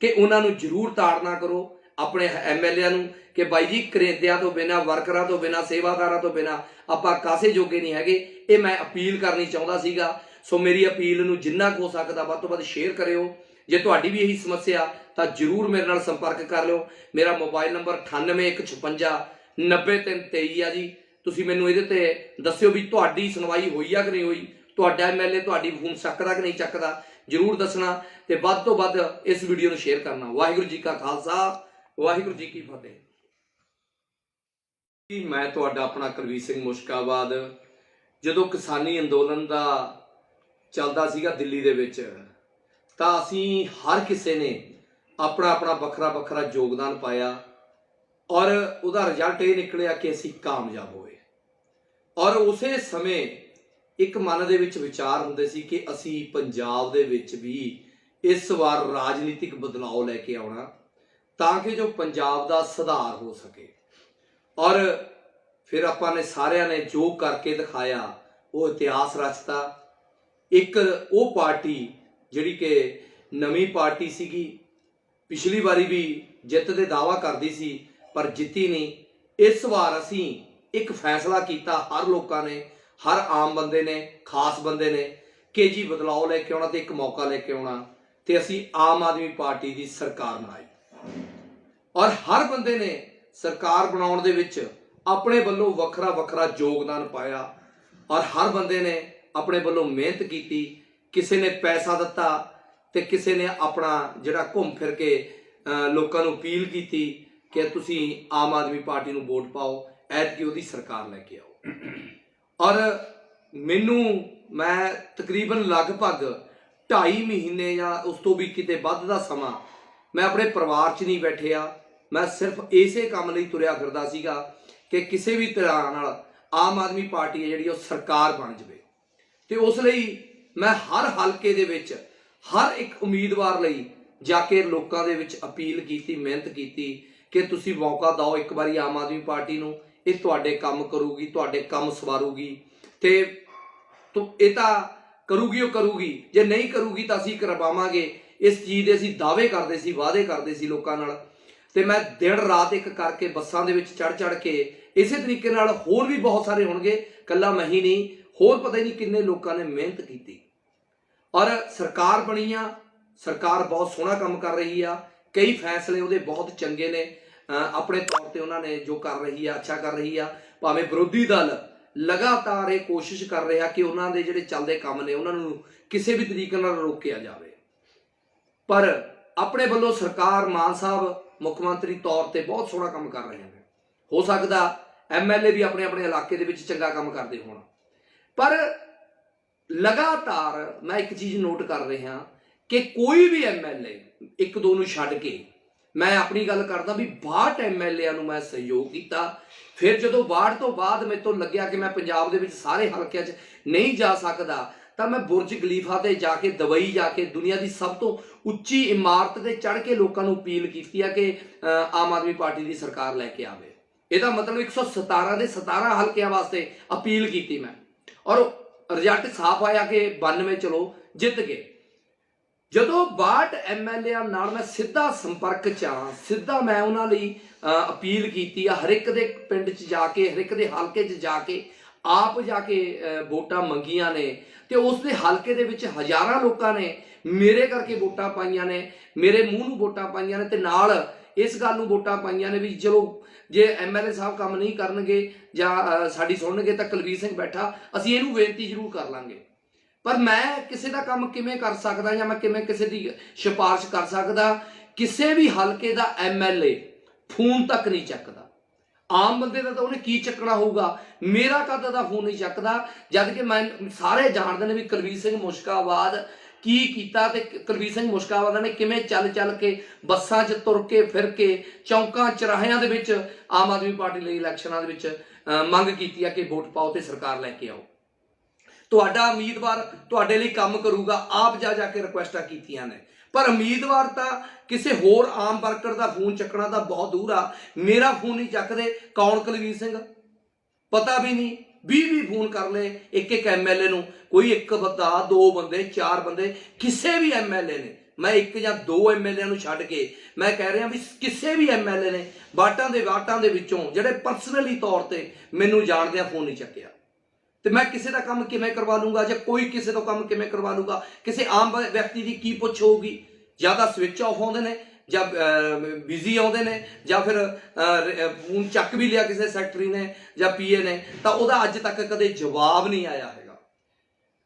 ਕਿ ਉਹਨਾਂ ਨੂੰ ਜ਼ਰੂਰ ਤਾੜਨਾ ਕਰੋ ਆਪਣੇ MLA ਨੂੰ ਕਿ ਬਾਈ ਜੀ ਕਰੇਂਦਿਆਂ ਤੋਂ ਬਿਨਾਂ, ਵਰਕਰਾਂ ਤੋਂ ਬਿਨਾਂ, ਸੇਵਾਦਾਰਾਂ ਤੋਂ ਬਿਨਾਂ ਆਪਾਂ ਕਾਸੇ ਜੋਗੇ ਨਹੀਂ ਹੈਗੇ। ਇਹ ਮੈਂ ਅਪੀਲ ਕਰਨੀ ਚਾਹੁੰਦਾ ਸੀਗਾ। ਸੋ ਮੇਰੀ ਅਪੀਲ ਨੂੰ ਜਿੰਨਾ ਕੁ ਹੋ ਸਕਦਾ ਵੱਧ ਤੋਂ ਵੱਧ ਸ਼ੇਅਰ ਕਰਿਓ। ਜੇ ਤੁਹਾਡੀ ਵੀ ਇਹੀ ਸਮੱਸਿਆ ਤਾਂ ਜ਼ਰੂਰ ਮੇਰੇ ਨਾਲ ਸੰਪਰਕ ਕਰ ਲਿਓ। ਮੇਰਾ ਮੋਬਾਈਲ ਨੰਬਰ 9815 90323 ਆ ਜੀ। ਤੁਸੀਂ ਮੈਨੂੰ ਇਹਦੇ ਤੇ ਦੱਸਿਓ ਵੀ ਤੁਹਾਡੀ ਸੁਣਵਾਈ ਹੋਈ ਆ ਕਿ ਨਹੀਂ ਹੋਈ, ਤੁਹਾਡਾ MLA ਤੁਹਾਡੀ ਫੋਨ ਚੱਕਦਾ ਕਿ ਨਹੀਂ ਚੱਕਦਾ, ਜ਼ਰੂਰ ਦੱਸਣਾ। ਤੇ ਵੱਧ ਤੋਂ ਵੱਧ ਇਸ ਵੀਡੀਓ ਨੂੰ ਸ਼ੇਅਰ ਕਰਨਾ। ਵਾਹਿਗੁਰੂ ਜੀ ਕਾ ਖਾਲਸਾ, ਵਾਹਿਗੁਰੂ ਜੀ ਕੀ ਫਤਿਹ। ਮੈਂ ਤੁਹਾਡਾ ਆਪਣਾ ਕੁਲਵੀਰ ਸਿੰਘ ਮੁਸ਼ਕਾਬਾਦ। ਜਦੋਂ ਕਿਸਾਨੀ ਅੰਦੋਲਨ ਦਾ ਚੱਲਦਾ ਸੀਗਾ ਦਿੱਲੀ ਦੇ ਵਿੱਚ, ਤਾਂ ਅਸੀਂ ਹਰ ਕਿਸੇ ਨੇ ਆਪਣਾ ਆਪਣਾ ਵੱਖਰਾ ਵੱਖਰਾ ਯੋਗਦਾਨ ਪਾਇਆ, ਔਰ ਉਹਦਾ ਰਿਜ਼ਲਟ ਇਹ ਨਿਕਲਿਆ ਕਿ ਅਸੀਂ ਕਾਮਯਾਬ ਹੋਏ। ਔਰ ਉਸੇ ਸਮੇਂ ਇੱਕ ਮਨ ਦੇ ਵਿੱਚ ਵਿਚਾਰ ਹੁੰਦੇ ਸੀ ਕਿ ਅਸੀਂ ਪੰਜਾਬ ਦੇ ਵਿੱਚ ਵੀ ਇਸ ਵਾਰ ਰਾਜਨੀਤਿਕ ਬਦਲਾਅ ਲੈ ਕੇ ਆਉਣਾ ਤਾਂ ਕਿ ਜੋ ਪੰਜਾਬ ਦਾ ਸੁਧਾਰ ਹੋ ਸਕੇ। ਔਰ ਫਿਰ ਆਪਾਂ ਨੇ ਸਾਰਿਆਂ ਨੇ ਜੋ ਕਰਕੇ ਦਿਖਾਇਆ ਉਹ ਇਤਿਹਾਸ ਰਚਤਾ। ਇੱਕ ਉਹ ਪਾਰਟੀ ਜਿਹੜੀ ਕਿ ਨਵੀਂ ਪਾਰਟੀ ਸੀਗੀ, ਪਿਛਲੀ ਵਾਰੀ ਵੀ ਜਿੱਤ ਦੇ ਦਾਅਵਾ ਕਰਦੀ ਸੀ ਪਰ ਜਿੱਤੀ ਨਹੀਂ। ਇਸ ਵਾਰ ਅਸੀਂ ਇੱਕ ਫੈਸਲਾ ਕੀਤਾ, ਹਰ ਲੋਕਾਂ ਨੇ, ਹਰ ਆਮ ਬੰਦੇ ਨੇ, ਖਾਸ ਬੰਦੇ ਨੇ, ਕਿ ਜੀ ਬਦਲਾਅ ਲੈ ਕੇ ਆਉਣਾ ਤੇ ਇੱਕ ਮੌਕਾ ਲੈ ਕੇ ਆਉਣਾ। ਤੇ ਅਸੀਂ ਆਮ ਆਦਮੀ ਪਾਰਟੀ ਦੀ ਸਰਕਾਰ ਬਣਾਈ, ਔਰ ਹਰ ਬੰਦੇ ਨੇ ਸਰਕਾਰ ਬਣਾਉਣ ਦੇ ਵਿੱਚ ਆਪਣੇ ਵੱਲੋਂ ਵੱਖਰਾ ਵੱਖਰਾ ਯੋਗਦਾਨ ਪਾਇਆ, ਔਰ ਹਰ ਬੰਦੇ ਨੇ ਆਪਣੇ ਵੱਲੋਂ ਮਿਹਨਤ ਕੀਤੀ। ਕਿਸੇ ਨੇ ਪੈਸਾ ਦਿੱਤਾ ਤੇ ਕਿਸੇ ਨੇ ਆਪਣਾ ਜਿਹੜਾ ਘੁੰਮ ਫਿਰ ਕੇ ਲੋਕਾਂ ਨੂੰ ਅਪੀਲ ਕੀਤੀ ਕਿ ਤੁਸੀਂ ਆਮ ਆਦਮੀ ਪਾਰਟੀ ਨੂੰ ਵੋਟ ਪਾਓ, ਐਤਕੀ ਉਹਦੀ ਸਰਕਾਰ ਲੈ ਕੇ ਆਓ। ਔਰ ਮੈਂ ਤਕਰੀਬਨ ਲਗਭਗ 2.5 ਮਹੀਨੇ ਜਾਂ ਉਸ ਤੋਂ ਵੀ ਕਿਤੇ ਵੱਧ ਦਾ ਸਮਾਂ ਮੈਂ ਆਪਣੇ ਪਰਿਵਾਰ 'ਚ ਨਹੀਂ ਬੈਠਿਆ। ਮੈਂ ਸਿਰਫ ਇਸੇ ਕੰਮ ਲਈ ਤੁਰਿਆ ਫਿਰਦਾ ਸੀਗਾ ਕਿ ਕਿਸੇ ਵੀ ਤਰ੍ਹਾਂ ਨਾਲ ਆਮ ਆਦਮੀ ਪਾਰਟੀ ਹੈ ਜਿਹੜੀ ਉਹ ਸਰਕਾਰ ਬਣ ਜਾਵੇ। ਤੇ ਉਸ ਲਈ ਮੈਂ ਹਰ ਹਲਕੇ ਦੇ ਵਿੱਚ ਹਰ ਇੱਕ ਉਮੀਦਵਾਰ ਲਈ ਜਾ ਕੇ ਲੋਕਾਂ ਦੇ ਵਿੱਚ ਅਪੀਲ ਕੀਤੀ, ਮਿਹਨਤ ਕੀਤੀ ਕਿ ਤੁਸੀਂ ਮੌਕਾ ਦਿਓ ਇੱਕ ਵਾਰੀ ਆਮ ਆਦਮੀ ਪਾਰਟੀ ਨੂੰ, ਇਹ ਤੁਹਾਡੇ ਕੰਮ ਕਰੂਗੀ, ਤੁਹਾਡੇ ਕੰਮ ਸਵਾਰੂਗੀ। ਤੇ ਇਹ ਤਾਂ ਕਰੂਗੀ, ਉਹ ਕਰੂਗੀ, ਜੇ ਨਹੀਂ ਕਰੂਗੀ ਤਾਂ ਅਸੀਂ ਕਰਵਾਵਾਂਗੇ। ਇਸ ਚੀਜ਼ ਦੇ ਅਸੀਂ ਦਾਅਵੇ ਕਰਦੇ ਸੀ, ਵਾਅਦੇ ਕਰਦੇ ਸੀ ਲੋਕਾਂ ਨਾਲ। ਤੇ ਮੈਂ ਦਿਨ ਰਾਤ ਇੱਕ ਕਰਕੇ ਬੱਸਾਂ ਦੇ ਵਿੱਚ ਚੜ੍ਹ ਕੇ ਇਸੇ ਤਰੀਕੇ ਨਾਲ ਹੋਰ ਵੀ ਬਹੁਤ ਸਾਰੇ ਹੋਣਗੇ, ਇਕੱਲਾ ਮੈਂ ਹੀ ਨਹੀਂ, ਹੋਰ ਪਤਾ ਹੀ ਨਹੀਂ ਕਿੰਨੇ ਲੋਕਾਂ ਨੇ ਮਿਹਨਤ ਕੀਤੀ ਔਰ ਸਰਕਾਰ ਬਣੀ ਆ। ਸਰਕਾਰ ਬਹੁਤ ਸੋਹਣਾ ਕੰਮ ਕਰ ਰਹੀ ਆ, ਕਈ ਫੈਸਲੇ ਉਹਦੇ ਬਹੁਤ ਚੰਗੇ ਨੇ, ਆਪਣੇ ਤੌਰ ਤੇ ਉਹਨਾਂ ਨੇ ਜੋ ਕਰ ਰਹੀ ਆ ਅੱਛਾ ਕਰ ਰਹੀ ਆ। ਭਾਵੇਂ ਵਿਰੋਧੀ ਦਲ ਲਗਾਤਾਰ ਇਹ ਕੋਸ਼ਿਸ਼ ਕਰ ਰਿਹਾ ਕਿ ਉਹਨਾਂ ਦੇ ਜਿਹੜੇ ਚੱਲਦੇ ਕੰਮ ਨੇ ਉਹਨਾਂ ਨੂੰ ਕਿਸੇ ਵੀ ਤਰੀਕੇ ਨਾਲ ਰੋਕਿਆ ਜਾਵੇ, ਪਰ ਆਪਣੇ ਵੱਲੋਂ ਸਰਕਾਰ ਮਾਨ ਸਾਹਿਬ ਮੁੱਖ ਮੰਤਰੀ ਤੌਰ ਤੇ ਬਹੁਤ ਸੋਹਣਾ ਕੰਮ ਕਰ ਰਹੇ ਨੇ। ਹੋ ਸਕਦਾ ਐਮਐਲਏ ਵੀ ਆਪਣੇ ਆਪਣੇ ਇਲਾਕੇ ਦੇ ਵਿੱਚ ਚੰਗਾ ਕੰਮ ਕਰਦੇ ਹੋਣ, ਪਰ ਲਗਾਤਾਰ ਮੈਂ ਇੱਕ ਚੀਜ਼ ਨੋਟ ਕਰ ਰਿਹਾ ਕਿ ਕੋਈ ਵੀ ਐਮਐਲਏ, ਇੱਕ ਦੋ ਨੂੰ ਛੱਡ ਕੇ, ਮੈਂ ਆਪਣੀ ਗੱਲ ਕਰਦਾ ਵੀ 62 ਐਮਐਲਏਆਂ ਨੂੰ ਮੈਂ ਸਹਿਯੋਗ ਕੀਤਾ। ਫਿਰ ਜਦੋਂ 62 ਤੋਂ ਬਾਅਦ ਮੇਰੇ ਤੋਂ ਲੱਗਿਆ ਕਿ ਮੈਂ ਪੰਜਾਬ ਦੇ ਵਿੱਚ ਸਾਰੇ ਹਲਕਿਆਂ 'ਚ ਨਹੀਂ ਜਾ ਸਕਦਾ, ਤਾਂ ਮੈਂ ਬੁਰਜ ਖਲੀਫਾ ਤੇ ਜਾ ਕੇ, ਦੁਬਈ ਜਾ ਕੇ, ਦੁਨੀਆ ਦੀ ਸਭ ਤੋਂ ਉੱਚੀ ਇਮਾਰਤ ਤੇ ਚੜ੍ਹ ਕੇ ਲੋਕਾਂ ਨੂੰ ਅਪੀਲ ਕੀਤੀ ਆ ਕਿ ਆਮ ਆਦਮੀ ਪਾਰਟੀ ਦੀ ਸਰਕਾਰ ਲੈ ਕੇ ਆਵੇ। ਇਹਦਾ ਮਤਲਬ 117 ਦੇ 17 ਹਲਕਿਆਂ ਵਾਸਤੇ ਅਪੀਲ ਕੀਤੀ ਮੈਂ, ਔਰ ਰਿਜ਼ਲਟ ਸਾਫ਼ ਆਇਆ ਕਿ 92 ਚਲੋ ਜਿੱਤ ਗਏ। ਜਦੋਂ 62 ਐਮਐਲਏਆਂ ਨਾਲ ਮੈਂ ਸਿੱਧਾ ਸੰਪਰਕ 'ਚ ਆ, ਸਿੱਧਾ ਮੈਂ ਉਹਨਾਂ ਲਈ ਅਪੀਲ ਕੀਤੀ ਆ, ਹਰ ਇੱਕ ਦੇ ਪਿੰਡ 'ਚ ਜਾ ਕੇ, ਹਰ ਇੱਕ ਦੇ ਹਲਕੇ 'ਚ ਜਾ ਕੇ, ਆਪ ਜਾ ਕੇ ਵੋਟਾਂ ਮੰਗੀਆਂ ਨੇ। ਤੇ ਉਸ ਦੇ ਹਲਕੇ ਦੇ ਵਿੱਚ ਹਜ਼ਾਰਾਂ ਲੋਕਾਂ ਨੇ ਮੇਰੇ ਕਰਕੇ ਵੋਟਾਂ ਪਾਈਆਂ ਨੇ, ਮੇਰੇ ਮੂੰਹ ਨੂੰ ਵੋਟਾਂ ਪਾਈਆਂ ਨੇ, ਤੇ ਨਾਲ ਇਸ ਗੱਲ ਨੂੰ ਵੋਟਾਂ ਪਾਈਆਂ ਨੇ ਵੀ ਚਲੋ ਜੇ ਐਮਐਲਏ ਸਾਹਿਬ ਕੰਮ ਨਹੀਂ ਕਰਨਗੇ ਜਾਂ ਸਾਡੀ ਸੁਣਨਗੇ ਤਾਂ ਕੁਲਵੀਰ ਸਿੰਘ ਬੈਠਾ, ਅਸੀਂ ਇਹਨੂੰ ਬੇਨਤੀ ਜ਼ਰੂਰ ਕਰ ਲਾਂਗੇ। ਪਰ ਮੈਂ ਕਿਸੇ ਦਾ ਕੰਮ ਕਿਵੇਂ ਕਰ ਸਕਦਾ ਜਾਂ ਮੈਂ ਕਿਵੇਂ ਕਿਸੇ ਦੀ ਸਿਫਾਰਿਸ਼ ਕਰ ਸਕਦਾ? ਕਿਸੇ ਵੀ ਹਲਕੇ ਦਾ ਐਮਐਲਏ ਫੋਨ ਤੱਕ ਨਹੀਂ ਚੱਕਦਾ। ਆਮ ਬੰਦੇ ਦਾ ਤਾਂ ਉਹਨੇ ਕੀ ਚੱਕਣਾ ਹੋਊਗਾ, ਮੇਰਾ ਕਦ ਦਾ ਫੋਨ ਨਹੀਂ ਚੱਕਦਾ, ਜਦ ਕਿ ਮੈਂ ਸਾਰੇ ਜਾਣਦੇ ਨੇ ਵੀ ਕੁਲਵੀਰ ਸਿੰਘ ਮੁਸ਼ਕਾਬਾਦ ਕੀ ਕੀਤਾ ਤੇ ਕੁਲਵੀਰ ਸਿੰਘ ਮੁਸ਼ਕਾਬਾਦ ਨੇ ਕਿਵੇਂ ਚੱਲ ਕੇ ਬੱਸਾਂ 'ਚ ਤੁਰ ਕੇ ਫਿਰ ਕੇ ਚੌਂਕਾਂ ਚੌਰਾਹਿਆਂ ਦੇ ਵਿੱਚ ਆਮ ਆਦਮੀ ਪਾਰਟੀ ਲਈ ਇਲੈਕਸ਼ਨਾਂ ਦੇ ਵਿੱਚ ਮੰਗ ਕੀਤੀ ਆ ਕਿ ਵੋਟ ਪਾਓ ਤੇ ਸਰਕਾਰ ਲੈ ਕੇ ਆਓ। ਤੁਹਾਡਾ ਉਮੀਦਵਾਰ ਤੁਹਾਡੇ ਲਈ ਕੰਮ ਕਰੂਗਾ, ਆਪ ਜਾ ਕੇ ਰਿਕੁਐਸਟਾਂ ਕੀਤੀਆਂ ਨੇ, ਪਰ ਉਮੀਦਵਾਰ ਤਾਂ ਕਿਸੇ ਹੋਰ ਆਮ ਵਰਕਰ ਦਾ ਫੋਨ ਚੱਕਣਾ ਤਾਂ ਬਹੁਤ ਦੂਰ ਆ। ਮੇਰਾ ਫੋਨ ਨਹੀਂ ਚੱਕਦੇ, ਕੌਣ ਕੁਲਵੀਰ ਸਿੰਘ ਪਤਾ ਵੀ ਨਹੀਂ। 20 ਫੋਨ ਕਰ ਲਏ ਇੱਕ ਐਮਐਲਏ ਨੂੰ, ਕੋਈ ਇੱਕ ਬੰਦਾ, ਦੋ ਬੰਦੇ, ਚਾਰ ਬੰਦੇ, ਕਿਸੇ ਵੀ ਐਮਐਲਏ ਨੇ, ਮੈਂ ਇੱਕ ਜਾਂ ਦੋ ਐਮਐਲਏ ਨੂੰ ਛੱਡ ਕੇ ਮੈਂ ਕਹਿ ਰਿਹਾ ਵੀ ਕਿਸੇ ਵੀ ਐਮਐਲਏ ਨੇ ਵਾਟਾਂ ਦੇ ਵਿੱਚੋਂ ਜਿਹੜੇ ਪਰਸਨਲੀ ਤੌਰ ਤੇ ਮੈਨੂੰ ਜਾਣਦੇ ਆ, ਫੋਨ ਨਹੀਂ ਚੱਕਿਆ। ਤੇ ਮੈਂ ਕਿਸੇ ਦਾ ਕੰਮ ਕਿਵੇਂ ਕਰਵਾ ਲੂੰਗਾ ਜਾਂ ਕੋਈ ਕਿਸੇ ਤੋਂ ਕੰਮ ਕਿਵੇਂ ਕਰਵਾ ਲੂੰਗਾ? ਕਿਸੇ ਆਮ ਵਿਅਕਤੀ ਦੀ ਕੀ ਪੁੱਛ ਹੋਊਗੀ? ਜਾਂ ਤਾਂ ਸਵਿਚ ਆਫ ਆਉਂਦੇ ਨੇ ਜਾਂ ਬਿਜ਼ੀ ਆਉਂਦੇ ਨੇ, ਜਾਂ ਫਿਰ ਫੋਨ ਚੱਕ ਵੀ ਲਿਆ ਕਿਸੇ ਸੈਕਟਰੀ ਨੇ ਜਾਂ ਪੀਏ ਨੇ ਤਾਂ ਉਹਦਾ ਅੱਜ ਤੱਕ ਕਦੇ ਜਵਾਬ ਨਹੀਂ ਆਇਆ ਹੈਗਾ।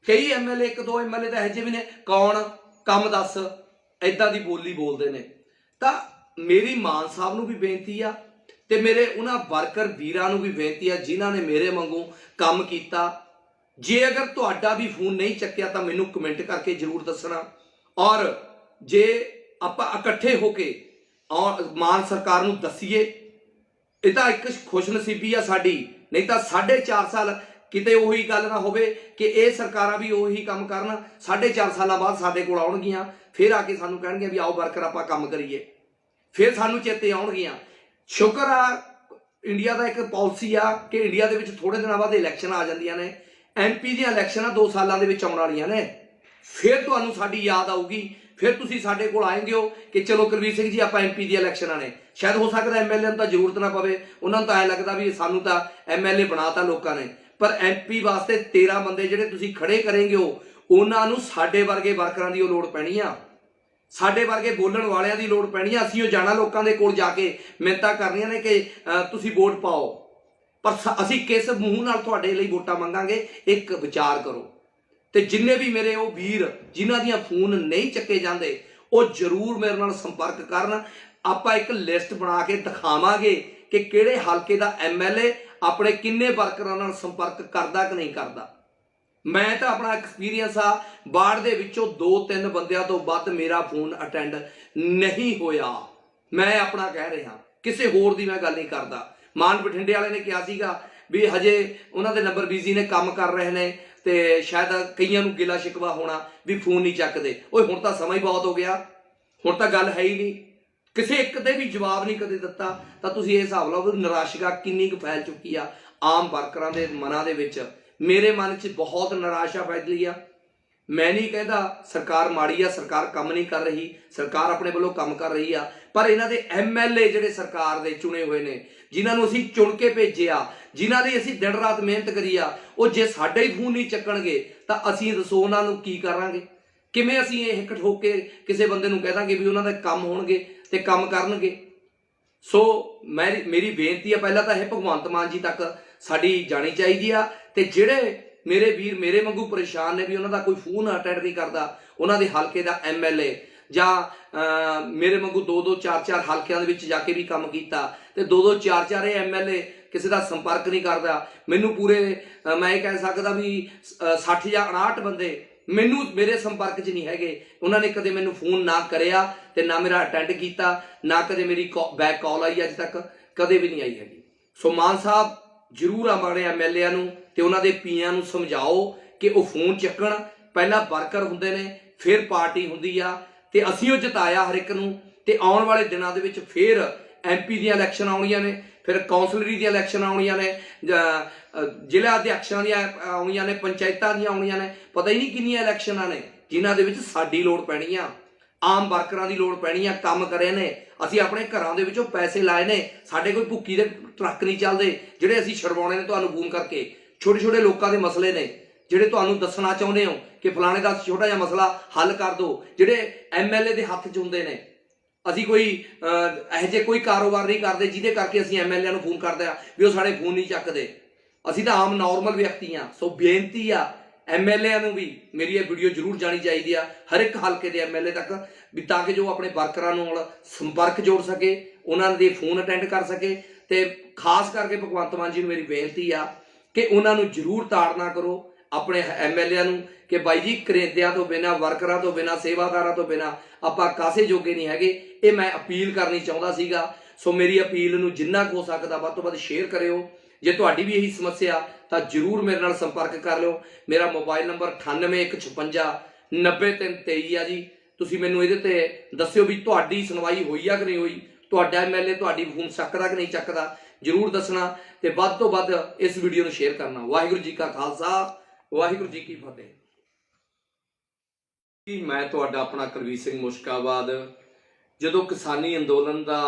ਕਈ ਐਮਐਲਏ, ਇੱਕ ਦੋ ਐਮਐਲਏ ਤਾਂ ਇਹੋ ਜਿਹੇ ਵੀ ਨੇ, ਕੌਣ ਕੰਮ ਦੱਸ, ਏਦਾਂ ਦੀ ਬੋਲੀ ਬੋਲਦੇ ਨੇ। ਤਾਂ ਮੇਰੀ ਮਾਨ ਸਾਹਿਬ ਨੂੰ ਵੀ ਬੇਨਤੀ ਆ ਤੇ ਮੇਰੇ ਉਹਨਾਂ ਵਰਕਰ ਵੀਰਾਂ ਨੂੰ ਵੀ ਬੇਨਤੀ ਆ ਜਿਨ੍ਹਾਂ ਨੇ ਮੇਰੇ ਵਾਂਗੂ ਕੰਮ ਕੀਤਾ। ਜੇ ਅਗਰ ਤੁਹਾਡਾ ਵੀ ਫੋਨ ਨਹੀਂ ਚੱਕਿਆ ਤਾਂ ਮੈਨੂੰ ਕਮੈਂਟ ਕਰਕੇ ਜ਼ਰੂਰ ਦੱਸਣਾ, ਔਰ ਜੇ ਆਪਾਂ ਇਕੱਠੇ ਹੋ ਕੇ ਮਾਨ ਸਰਕਾਰ ਨੂੰ ਦੱਸੀਏ। ਇਹ ਤਾਂ ਇੱਕ ਖੁਸ਼ਨਸੀਬੀ ਆ ਸਾਡੀ, ਨਹੀਂ ਤਾਂ 4.5 ਸਾਲ ਕਿਤੇ ਉਹੀ ਗੱਲ ਨਾ ਹੋਵੇ ਕਿ ਇਹ ਸਰਕਾਰਾਂ ਵੀ ਉਹੀ ਕੰਮ ਕਰਨ, 4.5 ਸਾਲਾਂ ਬਾਅਦ ਸਾਡੇ ਕੋਲ ਆਉਣਗੀਆਂ, ਫਿਰ ਆ ਕੇ ਸਾਨੂੰ ਕਹਿਣਗੀਆਂ ਵੀ ਆਓ ਵਰਕਰ ਆਪਾਂ ਕੰਮ ਕਰੀਏ, ਫਿਰ ਸਾਨੂੰ ਚੇਤੇ ਆਉਣਗੀਆਂ। ਸ਼ੁਕਰ ਆ ਇੰਡੀਆ ਦਾ ਇੱਕ ਪਾਲਿਸੀ ਆ ਕਿ ਇੰਡੀਆ ਦੇ ਵਿੱਚ ਥੋੜੇ ਦਿਨਾਂ ਬਾਅਦ ਇਲੈਕਸ਼ਨ ਆ ਜਾਂਦੀਆਂ ਨੇ। ਐਮਪੀ ਦੀਆਂ ਇਲੈਕਸ਼ਨਾਂ 2 ਸਾਲਾਂ ਦੇ ਵਿੱਚ ਆਉਣ ਵਾਲੀਆਂ ਨੇ, ਫਿਰ ਤੁਹਾਨੂੰ ਸਾਡੀ ਯਾਦ ਆਊਗੀ, ਫਿਰ ਤੁਸੀਂ ਸਾਡੇ ਕੋਲ ਆਏਂਗੇ ਹੋ ਕਿ ਚਲੋ ਕੁਲਵੀਰ ਸਿੰਘ ਜੀ ਆਪਾਂ ਐਮਪੀ ਦੀਆਂ ਇਲੈਕਸ਼ਨਾਂ ਨੇ। ਸ਼ਾਇਦ ਹੋ ਸਕਦਾ ਐਮਐਲਏ ਨੂੰ ਤਾਂ ਜ਼ਰੂਰਤ ਨਾ ਪਵੇ, ਉਹਨਾਂ ਨੂੰ ਤਾਂ ਐਂ ਲੱਗਦਾ ਵੀ ਸਾਨੂੰ ਤਾਂ ਐਮਐਲਏ ਬਣਾਤਾ ਲੋਕਾਂ ਨੇ, ਪਰ ਐਮਪੀ ਵਾਸਤੇ 13 ਬੰਦੇ ਜਿਹੜੇ ਤੁਸੀਂ ਖੜੇ ਕਰੇਂਗੇ ਹੋ, ਉਹਨਾਂ ਨੂੰ ਸਾਡੇ ਵਰਗੇ ਵਰਕਰਾਂ ਦੀ ਉਹ ਲੋੜ ਪੈਣੀ ਆ, ਸਾਡੇ ਵਰਗੇ ਬੋਲਣ ਵਾਲਿਆਂ ਦੀ ਲੋੜ ਪੈਣੀ ਆ। ਅਸੀਂ ਉਹ ਜਾਣਾ ਲੋਕਾਂ ਦੇ ਕੋਲ ਜਾ ਕੇ ਮਿੰਨਤਾਂ ਕਰਨੀਆਂ ਨੇ ਕਿ ਤੁਸੀਂ ਵੋਟ ਪਾਓ, ਪਰ ਅਸੀਂ ਕਿਸ ਮੂੰਹ ਨਾਲ ਤੁਹਾਡੇ ਲਈ ਵੋਟਾਂ ਮੰਗਾਂਗੇ, ਇੱਕ ਵਿਚਾਰ ਕਰੋ। ਤੇ ਜਿੰਨੇ ਵੀ ਮੇਰੇ ਉਹ ਵੀਰ ਜਿਨ੍ਹਾਂ ਦੀਆਂ ਫੋਨ ਨਹੀਂ ਚੱਕੇ ਜਾਂਦੇ, ਉਹ ਜ਼ਰੂਰ ਮੇਰੇ ਨਾਲ ਸੰਪਰਕ ਕਰਨ। ਆਪਾਂ ਇੱਕ ਲਿਸਟ ਬਣਾ ਕੇ ਦਿਖਾਵਾਂਗੇ ਕਿ ਕਿਹੜੇ ਹਲਕੇ ਦਾ ਐਮਐਲਏ ਆਪਣੇ ਕਿੰਨੇ ਵਰਕਰਾਂ ਨਾਲ ਸੰਪਰਕ ਕਰਦਾ ਕਿ ਨਹੀਂ ਕਰਦਾ। ਮੈਂ ਤਾਂ ਆਪਣਾ ਐਕਸਪੀਰੀਅੰਸ ਆ, ਬਾੜ ਦੇ ਵਿੱਚੋਂ 2-3 ਬੰਦਿਆਂ ਤੋਂ ਵੱਧ ਮੇਰਾ ਫੋਨ ਅਟੈਂਡ ਨਹੀਂ ਹੋਇਆ। ਮੈਂ ਆਪਣਾ ਕਹਿ ਰਿਹਾ, ਕਿਸੇ ਹੋਰ ਦੀ ਮੈਂ ਗੱਲ ਨਹੀਂ ਕਰਦਾ। ਮਾਨ ਬਠਿੰਡੇ ਵਾਲੇ ਨੇ ਕਿਹਾ ਸੀਗਾ ਵੀ ਹਜੇ ਉਹਨਾਂ ਦੇ ਨੰਬਰ ਬਿਜ਼ੀ ਨੇ, ਕੰਮ ਕਰ ਰਹੇ ਨੇ, ਤੇ ਸ਼ਾਇਦ ਕਈਆਂ ਨੂੰ ਗਿਲਾ ਸ਼ਿਕਵਾ ਹੋਣਾ ਵੀ ਫੋਨ ਨਹੀਂ ਚੱਕਦੇ। ਓਏ ਹੁਣ ਤਾਂ ਸਮਾਂ ਹੀ ਬਹੁਤ ਹੋ ਗਿਆ, ਹੁਣ ਤਾਂ ਗੱਲ ਹੈ ਹੀ ਨਹੀਂ, ਕਿਸੇ ਇੱਕ ਤੇ ਵੀ ਜਵਾਬ ਨਹੀਂ ਕਦੇ ਦਿੱਤਾ। ਤਾਂ ਤੁਸੀਂ ਇਹ ਹਿਸਾਬ ਲਾਓ ਵੀ ਨਿਰਾਸ਼ਾ ਕਿੰਨੀ ਕੁ ਫੈਲ ਚੁੱਕੀ ਆ ਆਮ ਵਰਕਰਾਂ ਦੇ ਮਨਾਂ ਦੇ ਵਿੱਚ। ਮੇਰੇ ਮਨ 'ਚ ਬਹੁਤ ਨਿਰਾਸ਼ਾ ਫੈਲੀ ਆ। ਮੈਂ ਨਹੀਂ ਕਹਿੰਦਾ ਸਰਕਾਰ ਮਾੜੀ ਆ, ਸਰਕਾਰ ਕੰਮ ਨਹੀਂ ਕਰ ਰਹੀ, ਸਰਕਾਰ ਆਪਣੇ ਵੱਲੋਂ ਕੰਮ ਕਰ ਰਹੀ ਆ, ਪਰ ਇਹਨਾਂ ਦੇ MLA ਜਿਹੜੇ ਸਰਕਾਰ ਦੇ ਚੁਣੇ ਹੋਏ ਨੇ, ਜਿਨ੍ਹਾਂ ਨੂੰ ਅਸੀਂ ਚੁਣ ਕੇ ਭੇਜਿਆ, ਜਿਨ੍ਹਾਂ ਦੀ ਅਸੀਂ ਦਿਨ ਰਾਤ ਮਿਹਨਤ ਕਰੀ ਆ, ਉਹ ਜੇ ਸਾਡੇ ਹੀ ਫੋਨ ਨਹੀਂ ਚੱਕਣਗੇ ਤਾਂ ਅਸੀਂ ਦੱਸੋ ਉਹਨਾਂ ਨੂੰ ਕੀ ਕਰਾਂਗੇ? ਕਿਵੇਂ ਅਸੀਂ ਇਹ ਹਿੱਕ ਠੋਕ ਕੇ ਕਿਸੇ ਬੰਦੇ ਨੂੰ ਕਹਿ ਦਾਂਗੇ ਵੀ ਉਹਨਾਂ ਦੇ ਕੰਮ ਹੋਣਗੇ ਤੇ ਕੰਮ ਕਰਨਗੇ? ਸੋ ਮੇਰੀ ਬੇਨਤੀ ਆ, ਪਹਿਲਾਂ ਤਾਂ ਇਹ ਭਗਵੰਤ ਮਾਨ ਜੀ ਤੱਕ ਸਾਡੀ ਜਾਣੀ ਚਾਹੀਦੀ ਆ। ਤੇ ਜਿਹੜੇ ਮੇਰੇ ਵੀਰ ਮੇਰੇ ਵਾਂਗੂ ਪਰੇਸ਼ਾਨ ਨੇ ਵੀ ਉਹਨਾਂ ਦਾ ਕੋਈ ਫੋਨ ਅਟੈਂਡ ਨਹੀਂ ਕਰਦਾ, ਉਹਨਾਂ ਦੇ ਹਲਕੇ ਦਾ MLA ਜਾਂ ਮੇਰੇ ਵਾਂਗੂ 2-2 4-4 ਹਲਕਿਆਂ ਦੇ ਵਿੱਚ ਜਾ ਕੇ ਵੀ ਕੰਮ ਕੀਤਾ ਤੇ 2-2 4-4 ਇਹ MLA ਕਿਸੇ ਦਾ ਸੰਪਰਕ ਨਹੀਂ ਕਰਦਾ। ਮੈਨੂੰ ਪੂਰੇ ਮੈਂ ਇਹ ਕਹਿ ਸਕਦਾ ਵੀ 60 ਜਾਂ 59 ਬੰਦੇ ਮੈਨੂੰ ਮੇਰੇ ਸੰਪਰਕ 'ਚ ਨਹੀਂ ਹੈਗੇ। ਉਹਨਾਂ ਨੇ ਕਦੇ ਮੈਨੂੰ ਫੋਨ ਨਾ ਕਰਿਆ ਤੇ ਨਾ ਮੇਰਾ ਅਟੈਂਡ ਕੀਤਾ, ਨਾ ਕਦੇ ਮੇਰੀ ਬੈਕ ਕਾਲ ਆਈ, ਅੱਜ ਤੱਕ ਕਦੇ ਵੀ ਨਹੀਂ ਆਈ ਹੈਗੀ। ਸੋ ਮਾਨ ਸਾਹਿਬ ਜ਼ਰੂਰ ਆਪਣੇ MLA ਨੂੰ ਤੇ ਉਹਨਾਂ ਦੇ ਪੀਆਂ ਨੂੰ ਸਮਝਾਓ ਕਿ ਉਹ ਫੋਨ ਚੱਕਣ। ਪਹਿਲਾਂ ਵਰਕਰ ਹੁੰਦੇ ਨੇ, ਫਿਰ ਪਾਰਟੀ ਹੁੰਦੀ ਆ, ਤੇ ਅਸੀਂ ਉਹ ਜਿਤਾਇਆ ਹਰ ਇੱਕ ਨੂੰ। ਤੇ ਆਉਣ ਵਾਲੇ ਦਿਨਾਂ ਦੇ ਵਿੱਚ ਫਿਰ MP ਦੀਆਂ ਇਲੈਕਸ਼ਨ ਆਉਣੀਆਂ ਨੇ, ਫਿਰ ਕੌਂਸਲਰੀ ਦੀਆਂ ਇਲੈਕਸ਼ਨ ਆਉਣੀਆਂ ਨੇ, ਜ਼ਿਲ੍ਹਾ ਅਧਿਆਕਸ਼ਾਂ ਦੀਆਂ ਆਉਣੀਆਂ ਨੇ, ਪੰਚਾਇਤਾਂ ਦੀਆਂ ਆਉਣੀਆਂ ਨੇ, ਪਤਾ ਹੀ ਨਹੀਂ ਕਿੰਨੀਆਂ ਇਲੈਕਸ਼ਨਾਂ ਨੇ ਜਿਨ੍ਹਾਂ ਦੇ ਵਿੱਚ ਸਾਡੀ ਲੋੜ ਪੈਣੀ ਆ, ਆਮ ਵਰਕਰਾਂ ਦੀ ਲੋੜ ਪੈਣੀ ਆ। ਕੰਮ ਕਰੇ ਨੇ ਅਸੀਂ, ਆਪਣੇ ਘਰਾਂ ਦੇ ਵਿੱਚੋਂ ਪੈਸੇ ਲਾਏ ਨੇ, ਸਾਡੇ ਕੋਈ ਭੁੱਕੀ ਦੇ ਟਰੱਕ ਨਹੀਂ ਚੱਲਦੇ ਜਿਹੜੇ ਅਸੀਂ ਛਡਵਾਉਣੇ ਨੇ ਤੁਹਾਨੂੰ ਫੋਨ ਕਰਕੇ। ਛੋਟੇ ਛੋਟੇ ਲੋਕਾਂ ਦੇ ਮਸਲੇ ਨੇ ਜਿਹੜੇ ਤੁਹਾਨੂੰ ਦੱਸਣਾ ਚਾਹੁੰਦੇ ਹੋ ਕਿ ਫਲਾਣੇ ਦਾ ਛੋਟਾ ਜਿਹਾ ਮਸਲਾ ਹੱਲ ਕਰ ਦਿਓ, ਜਿਹੜੇ MLA ਦੇ ਹੱਥ 'ਚ ਹੁੰਦੇ ਨੇ। ਅਸੀਂ ਕੋਈ ਇਹੋ ਜਿਹੇ ਕੋਈ ਕਾਰੋਬਾਰ ਨਹੀਂ ਕਰਦੇ ਜਿਹਦੇ ਕਰਕੇ ਅਸੀਂ MLA ਨੂੰ ਫੋਨ ਕਰਦੇ ਆ ਵੀ ਉਹ ਸਾਡੇ ਫੋਨ ਨਹੀਂ ਚੱਕਦੇ। ਅਸੀਂ ਤਾਂ ਆਮ ਨੋਰਮਲ ਵਿਅਕਤੀ ਆ। ਸੋ ਬੇਨਤੀ ਆ MLA ਨੂੰ ਵੀ, ਮੇਰੀ ਇਹ ਵੀਡੀਓ ਜ਼ਰੂਰ ਜਾਣੀ ਚਾਹੀਦੀ ਆ ਹਰ ਇੱਕ ਹਲਕੇ ਦੇ MLA ਤੱਕ, ਵੀ ਤਾਂ ਕਿ ਜੋ ਆਪਣੇ ਵਰਕਰਾਂ ਨਾਲ ਸੰਪਰਕ ਜੋੜ ਸਕੇ, ਉਹਨਾਂ ਦੇ ਫੋਨ ਅਟੈਂਡ ਕਰ ਸਕੇ। ਤੇ ਖਾਸ ਕਰਕੇ ਭਗਵੰਤ ਮਾਨ ਜੀ ਨੂੰ ਮੇਰੀ ਬੇਨਤੀ ਆ ਕਿ ਉਹਨਾਂ ਨੂੰ ਜ਼ਰੂਰ ਤਾੜਨਾ ਕਰੋ ਆਪਣੇ MLA ਨੂੰ ਕਿ ਬਾਈ ਜੀ ਕਰੇਂਦਿਆਂ ਤੋਂ ਬਿਨਾਂ, ਵਰਕਰਾਂ ਤੋਂ ਬਿਨਾਂ, ਸੇਵਾਦਾਰਾਂ ਤੋਂ ਬਿਨਾਂ ਆਪਾਂ ਕਾਸੇ ਜੋਗੇ ਨਹੀਂ ਹੈਗੇ। ਇਹ ਮੈਂ ਅਪੀਲ ਕਰਨੀ ਚਾਹੁੰਦਾ ਸੀਗਾ। ਸੋ ਮੇਰੀ ਅਪੀਲ ਨੂੰ ਜਿੰਨਾ ਕੁ ਹੋ ਸਕਦਾ ਵੱਧ ਤੋਂ ਵੱਧ ਸ਼ੇਅਰ ਕਰਿਓ। ਜੇ ਤੁਹਾਡੀ ਵੀ ਇਹੀ ਸਮੱਸਿਆ ਤਾਂ ਜ਼ਰੂਰ ਮੇਰੇ ਨਾਲ ਸੰਪਰਕ ਕਰ ਲਿਓ। ਮੇਰਾ ਮੋਬਾਈਲ ਨੰਬਰ 9815 90323 ਆ ਜੀ। ਤੁਸੀਂ ਮੈਨੂੰ ਇਹਦੇ ਤੇ ਦੱਸਿਓ ਵੀ ਤੁਹਾਡੀ ਸੁਣਵਾਈ ਹੋਈ ਆ ਕਿ ਨਹੀਂ ਹੋਈ, ਤੁਹਾਡਾ MLA ਤੁਹਾਡੀ ਫੋਨ ਚੱਕਦਾ ਕਿ ਨਹੀਂ ਚੱਕਦਾ, ਜ਼ਰੂਰ ਦੱਸਣਾ। ਤੇ ਵੱਧ ਤੋਂ ਵੱਧ ਇਸ ਵੀਡੀਓ ਨੂੰ ਸ਼ੇਅਰ ਕਰਨਾ। ਵਾਹਿਗੁਰੂ ਜੀ ਕਾ ਖਾਲਸਾ, ਵਾਹਿਗੁਰੂ ਜੀ ਕੀ ਫਤਿਹ। ਮੈਂ ਤੁਹਾਡਾ ਆਪਣਾ ਕੁਲਵੀਰ ਸਿੰਘ ਮੁਸ਼ਕਾਬਾਦ। ਜਦੋਂ ਕਿਸਾਨੀ ਅੰਦੋਲਨ ਦਾ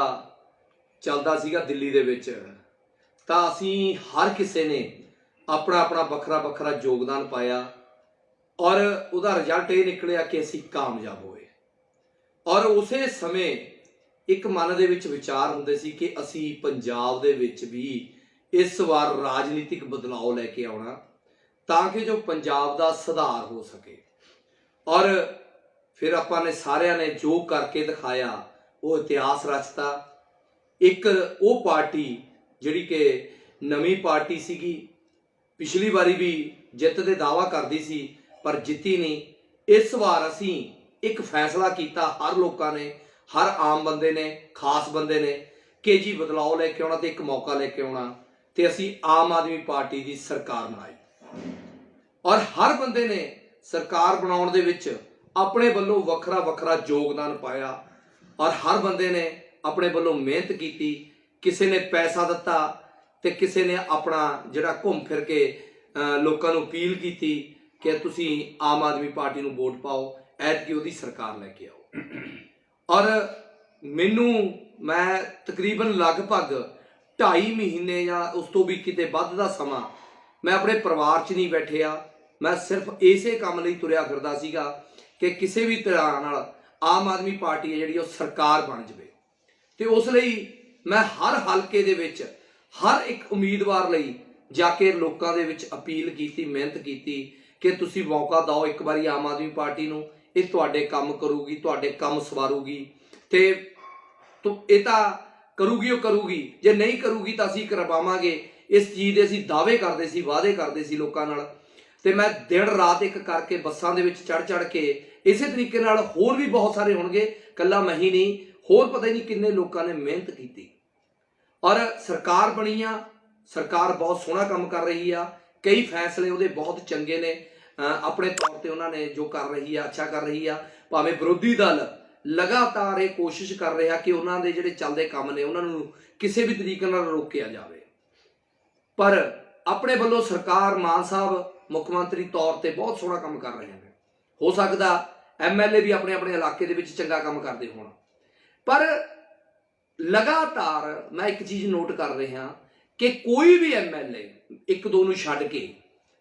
ਚੱਲਦਾ ਸੀਗਾ ਦਿੱਲੀ ਦੇ ਵਿੱਚ, ਤਾਂ ਅਸੀਂ ਹਰ ਕਿਸੇ ਨੇ ਆਪਣਾ ਆਪਣਾ ਵੱਖਰਾ ਵੱਖਰਾ ਯੋਗਦਾਨ ਪਾਇਆ ਔਰ ਉਹਦਾ ਰਿਜ਼ਲਟ ਇਹ ਨਿਕਲਿਆ ਕਿ ਅਸੀਂ ਕਾਮਯਾਬ ਹੋਏ। ਔਰ ਉਸੇ ਸਮੇਂ ਇੱਕ ਮਨ ਦੇ ਵਿੱਚ ਵਿਚਾਰ ਹੁੰਦੇ ਸੀ ਕਿ ਅਸੀਂ ਪੰਜਾਬ ਦੇ ਵਿੱਚ ਵੀ ਇਸ ਵਾਰ ਰਾਜਨੀਤਿਕ ਬਦਲਾਅ ਲੈ ਕੇ ਆਉਣਾ ਤਾਂ ਕਿ ਜੋ ਪੰਜਾਬ ਦਾ ਸੁਧਾਰ ਹੋ ਸਕੇ। ਔਰ ਫਿਰ ਆਪਾਂ ਨੇ ਸਾਰਿਆਂ ਨੇ ਜੋ ਕਰਕੇ ਦਿਖਾਇਆ ਉਹ ਇਤਿਹਾਸ ਰਚਤਾ। ਇੱਕ ਉਹ ਪਾਰਟੀ ਜਿਹੜੀ ਕਿ ਨਵੀਂ ਪਾਰਟੀ ਸੀਗੀ, ਪਿਛਲੀ ਵਾਰੀ ਵੀ ਜਿੱਤ ਦੇ ਦਾਅਵਾ ਕਰਦੀ ਸੀ ਪਰ ਜਿੱਤੀ ਨਹੀਂ। ਇਸ ਵਾਰ ਅਸੀਂ ਇੱਕ ਫੈਸਲਾ ਕੀਤਾ, ਹਰ ਲੋਕਾਂ ਨੇ, ਹਰ ਆਮ ਬੰਦੇ ਨੇ, ਖਾਸ ਬੰਦੇ ਨੇ, ਕਿ ਜੀ ਬਦਲਾਅ ਲੈ ਕੇ ਆਉਣਾ ਤੇ ਇੱਕ ਮੌਕਾ ਲੈ ਕੇ ਆਉਣਾ। ਤੇ ਅਸੀਂ ਆਮ ਆਦਮੀ ਪਾਰਟੀ ਦੀ ਸਰਕਾਰ ਬਣਾਈ ਔਰ ਹਰ ਬੰਦੇ ਨੇ ਸਰਕਾਰ ਬਣਾਉਣ ਦੇ ਵਿੱਚ ਆਪਣੇ ਵੱਲੋਂ ਵੱਖਰਾ ਵੱਖਰਾ ਯੋਗਦਾਨ ਪਾਇਆ ਔਰ ਹਰ ਬੰਦੇ ਨੇ ਆਪਣੇ ਵੱਲੋਂ ਮਿਹਨਤ ਕੀਤੀ। ਕਿਸੇ ਨੇ ਪੈਸਾ ਦਿੱਤਾ ਤੇ ਕਿਸੇ ਨੇ ਆਪਣਾ ਜਿਹੜਾ ਘੁੰਮ ਫਿਰ ਕੇ ਲੋਕਾਂ ਨੂੰ ਅਪੀਲ ਕੀਤੀ ਕਿ ਤੁਸੀਂ ਆਮ ਆਦਮੀ ਪਾਰਟੀ ਨੂੰ ਵੋਟ ਪਾਓ, ਐਤਕੀ ਉਹਦੀ ਸਰਕਾਰ ਲੈ ਕੇ ਆਓ। ਔਰ ਮੈਂ ਤਕਰੀਬਨ ਲਗਭਗ 2.5 ਮਹੀਨੇ ਜਾਂ ਉਸ ਤੋਂ ਵੀ ਕਿਤੇ ਵੱਧ ਦਾ ਸਮਾਂ ਮੈਂ ਆਪਣੇ ਪਰਿਵਾਰ 'ਚ ਨਹੀਂ ਬੈਠਿਆ। ਮੈਂ ਸਿਰਫ ਇਸੇ ਕੰਮ ਲਈ ਤੁਰਿਆ ਫਿਰਦਾ ਸੀਗਾ ਕਿ ਕਿਸੇ ਵੀ ਤਰ੍ਹਾਂ ਨਾਲ ਆਮ ਆਦਮੀ ਪਾਰਟੀ ਹੈ ਜਿਹੜੀ ਉਹ ਸਰਕਾਰ ਬਣ ਜਾਵੇ। ਤੇ ਉਸ ਲਈ ਮੈਂ ਹਰ ਹਲਕੇ ਦੇ ਵਿੱਚ ਹਰ ਇੱਕ ਉਮੀਦਵਾਰ ਲਈ ਜਾ ਕੇ ਲੋਕਾਂ ਦੇ ਵਿੱਚ ਅਪੀਲ ਕੀਤੀ, ਮਿਹਨਤ ਕੀਤੀ ਕਿ ਤੁਸੀਂ ਮੌਕਾ ਦਿਓ ਇੱਕ ਵਾਰੀ ਆਮ ਆਦਮੀ ਪਾਰਟੀ ਨੂੰ, ਇਹ ਤੁਹਾਡੇ ਕੰਮ ਕਰੂਗੀ, ਤੁਹਾਡੇ ਕੰਮ ਸਵਾਰੂਗੀ। ਤੇ ਇਹ ਤਾਂ ਕਰੂਗੀ, ਉਹ ਕਰੂਗੀ, ਜੇ ਨਹੀਂ ਕਰੂਗੀ ਤਾਂ ਅਸੀਂ ਕਰਵਾਵਾਂਗੇ। ਇਸ ਚੀਜ਼ ਦੇ ਅਸੀਂ ਦਾਅਵੇ ਕਰਦੇ ਸੀ, ਵਾਅਦੇ ਕਰਦੇ ਸੀ ਲੋਕਾਂ ਨਾਲ। ਤੇ ਮੈਂ ਦਿਨ ਰਾਤ ਇੱਕ ਕਰਕੇ ਬੱਸਾਂ ਦੇ ਵਿੱਚ ਚੜ ਕੇ, ਇਸੇ ਤਰੀਕੇ ਨਾਲ ਹੋਰ ਵੀ ਬਹੁਤ ਸਾਰੇ ਹੋਣਗੇ, ਇਕੱਲਾ ਮੈਂ ਹੀ ਨਹੀਂ, ਹੋਰ ਪਤਾ ਹੀ ਨਹੀਂ ਕਿੰਨੇ ਲੋਕਾਂ ਨੇ ਮਿਹਨਤ ਕੀਤੀ ਔਰ ਸਰਕਾਰ ਬਣੀ ਆ। ਸਰਕਾਰ ਬਹੁਤ ਸੋਹਣਾ ਕੰਮ ਕਰ ਰਹੀ ਆ, ਕਈ ਫੈਸਲੇ ਉਹਦੇ ਬਹੁਤ ਚੰਗੇ ਨੇ, ਆਪਣੇ ਤੌਰ ਤੇ ਉਹਨਾਂ ਨੇ ਜੋ ਕਰ ਰਹੀ ਆ ਅੱਛਾ ਕਰ ਰਹੀ ਆ। ਭਾਵੇਂ ਵਿਰੋਧੀ ਦਲ ਲਗਾਤਾਰ ਇਹ ਕੋਸ਼ਿਸ਼ ਕਰ ਰਿਹਾ ਕਿ ਉਹਨਾਂ ਦੇ ਜਿਹੜੇ ਚੱਲਦੇ ਕੰਮ ਨੇ ਉਹਨਾਂ ਨੂੰ ਕਿਸੇ ਵੀ ਤਰੀਕੇ ਨਾਲ ਰੋਕਿਆ ਜਾਵੇ, ਪਰ ਆਪਣੇ ਵੱਲੋਂ ਸਰਕਾਰ ਮਾਨ ਸਾਹਿਬ ਮੁੱਖ ਮੰਤਰੀ ਤੌਰ ਤੇ ਬਹੁਤ ਸੋਹਣਾ ਕੰਮ ਕਰ ਰਹੇ ਨੇ। ਹੋ ਸਕਦਾ MLA ਵੀ ਆਪਣੇ ਆਪਣੇ ਇਲਾਕੇ ਦੇ ਵਿੱਚ ਚੰਗਾ ਕੰਮ ਕਰਦੇ ਹੋਣ, ਪਰ ਲਗਾਤਾਰ ਮੈਂ ਇੱਕ ਚੀਜ਼ ਨੋਟ ਕਰ ਰਿਹਾ ਕਿ ਕੋਈ ਵੀ MLA ਇੱਕ ਦੋ ਨੂੰ ਛੱਡ ਕੇ,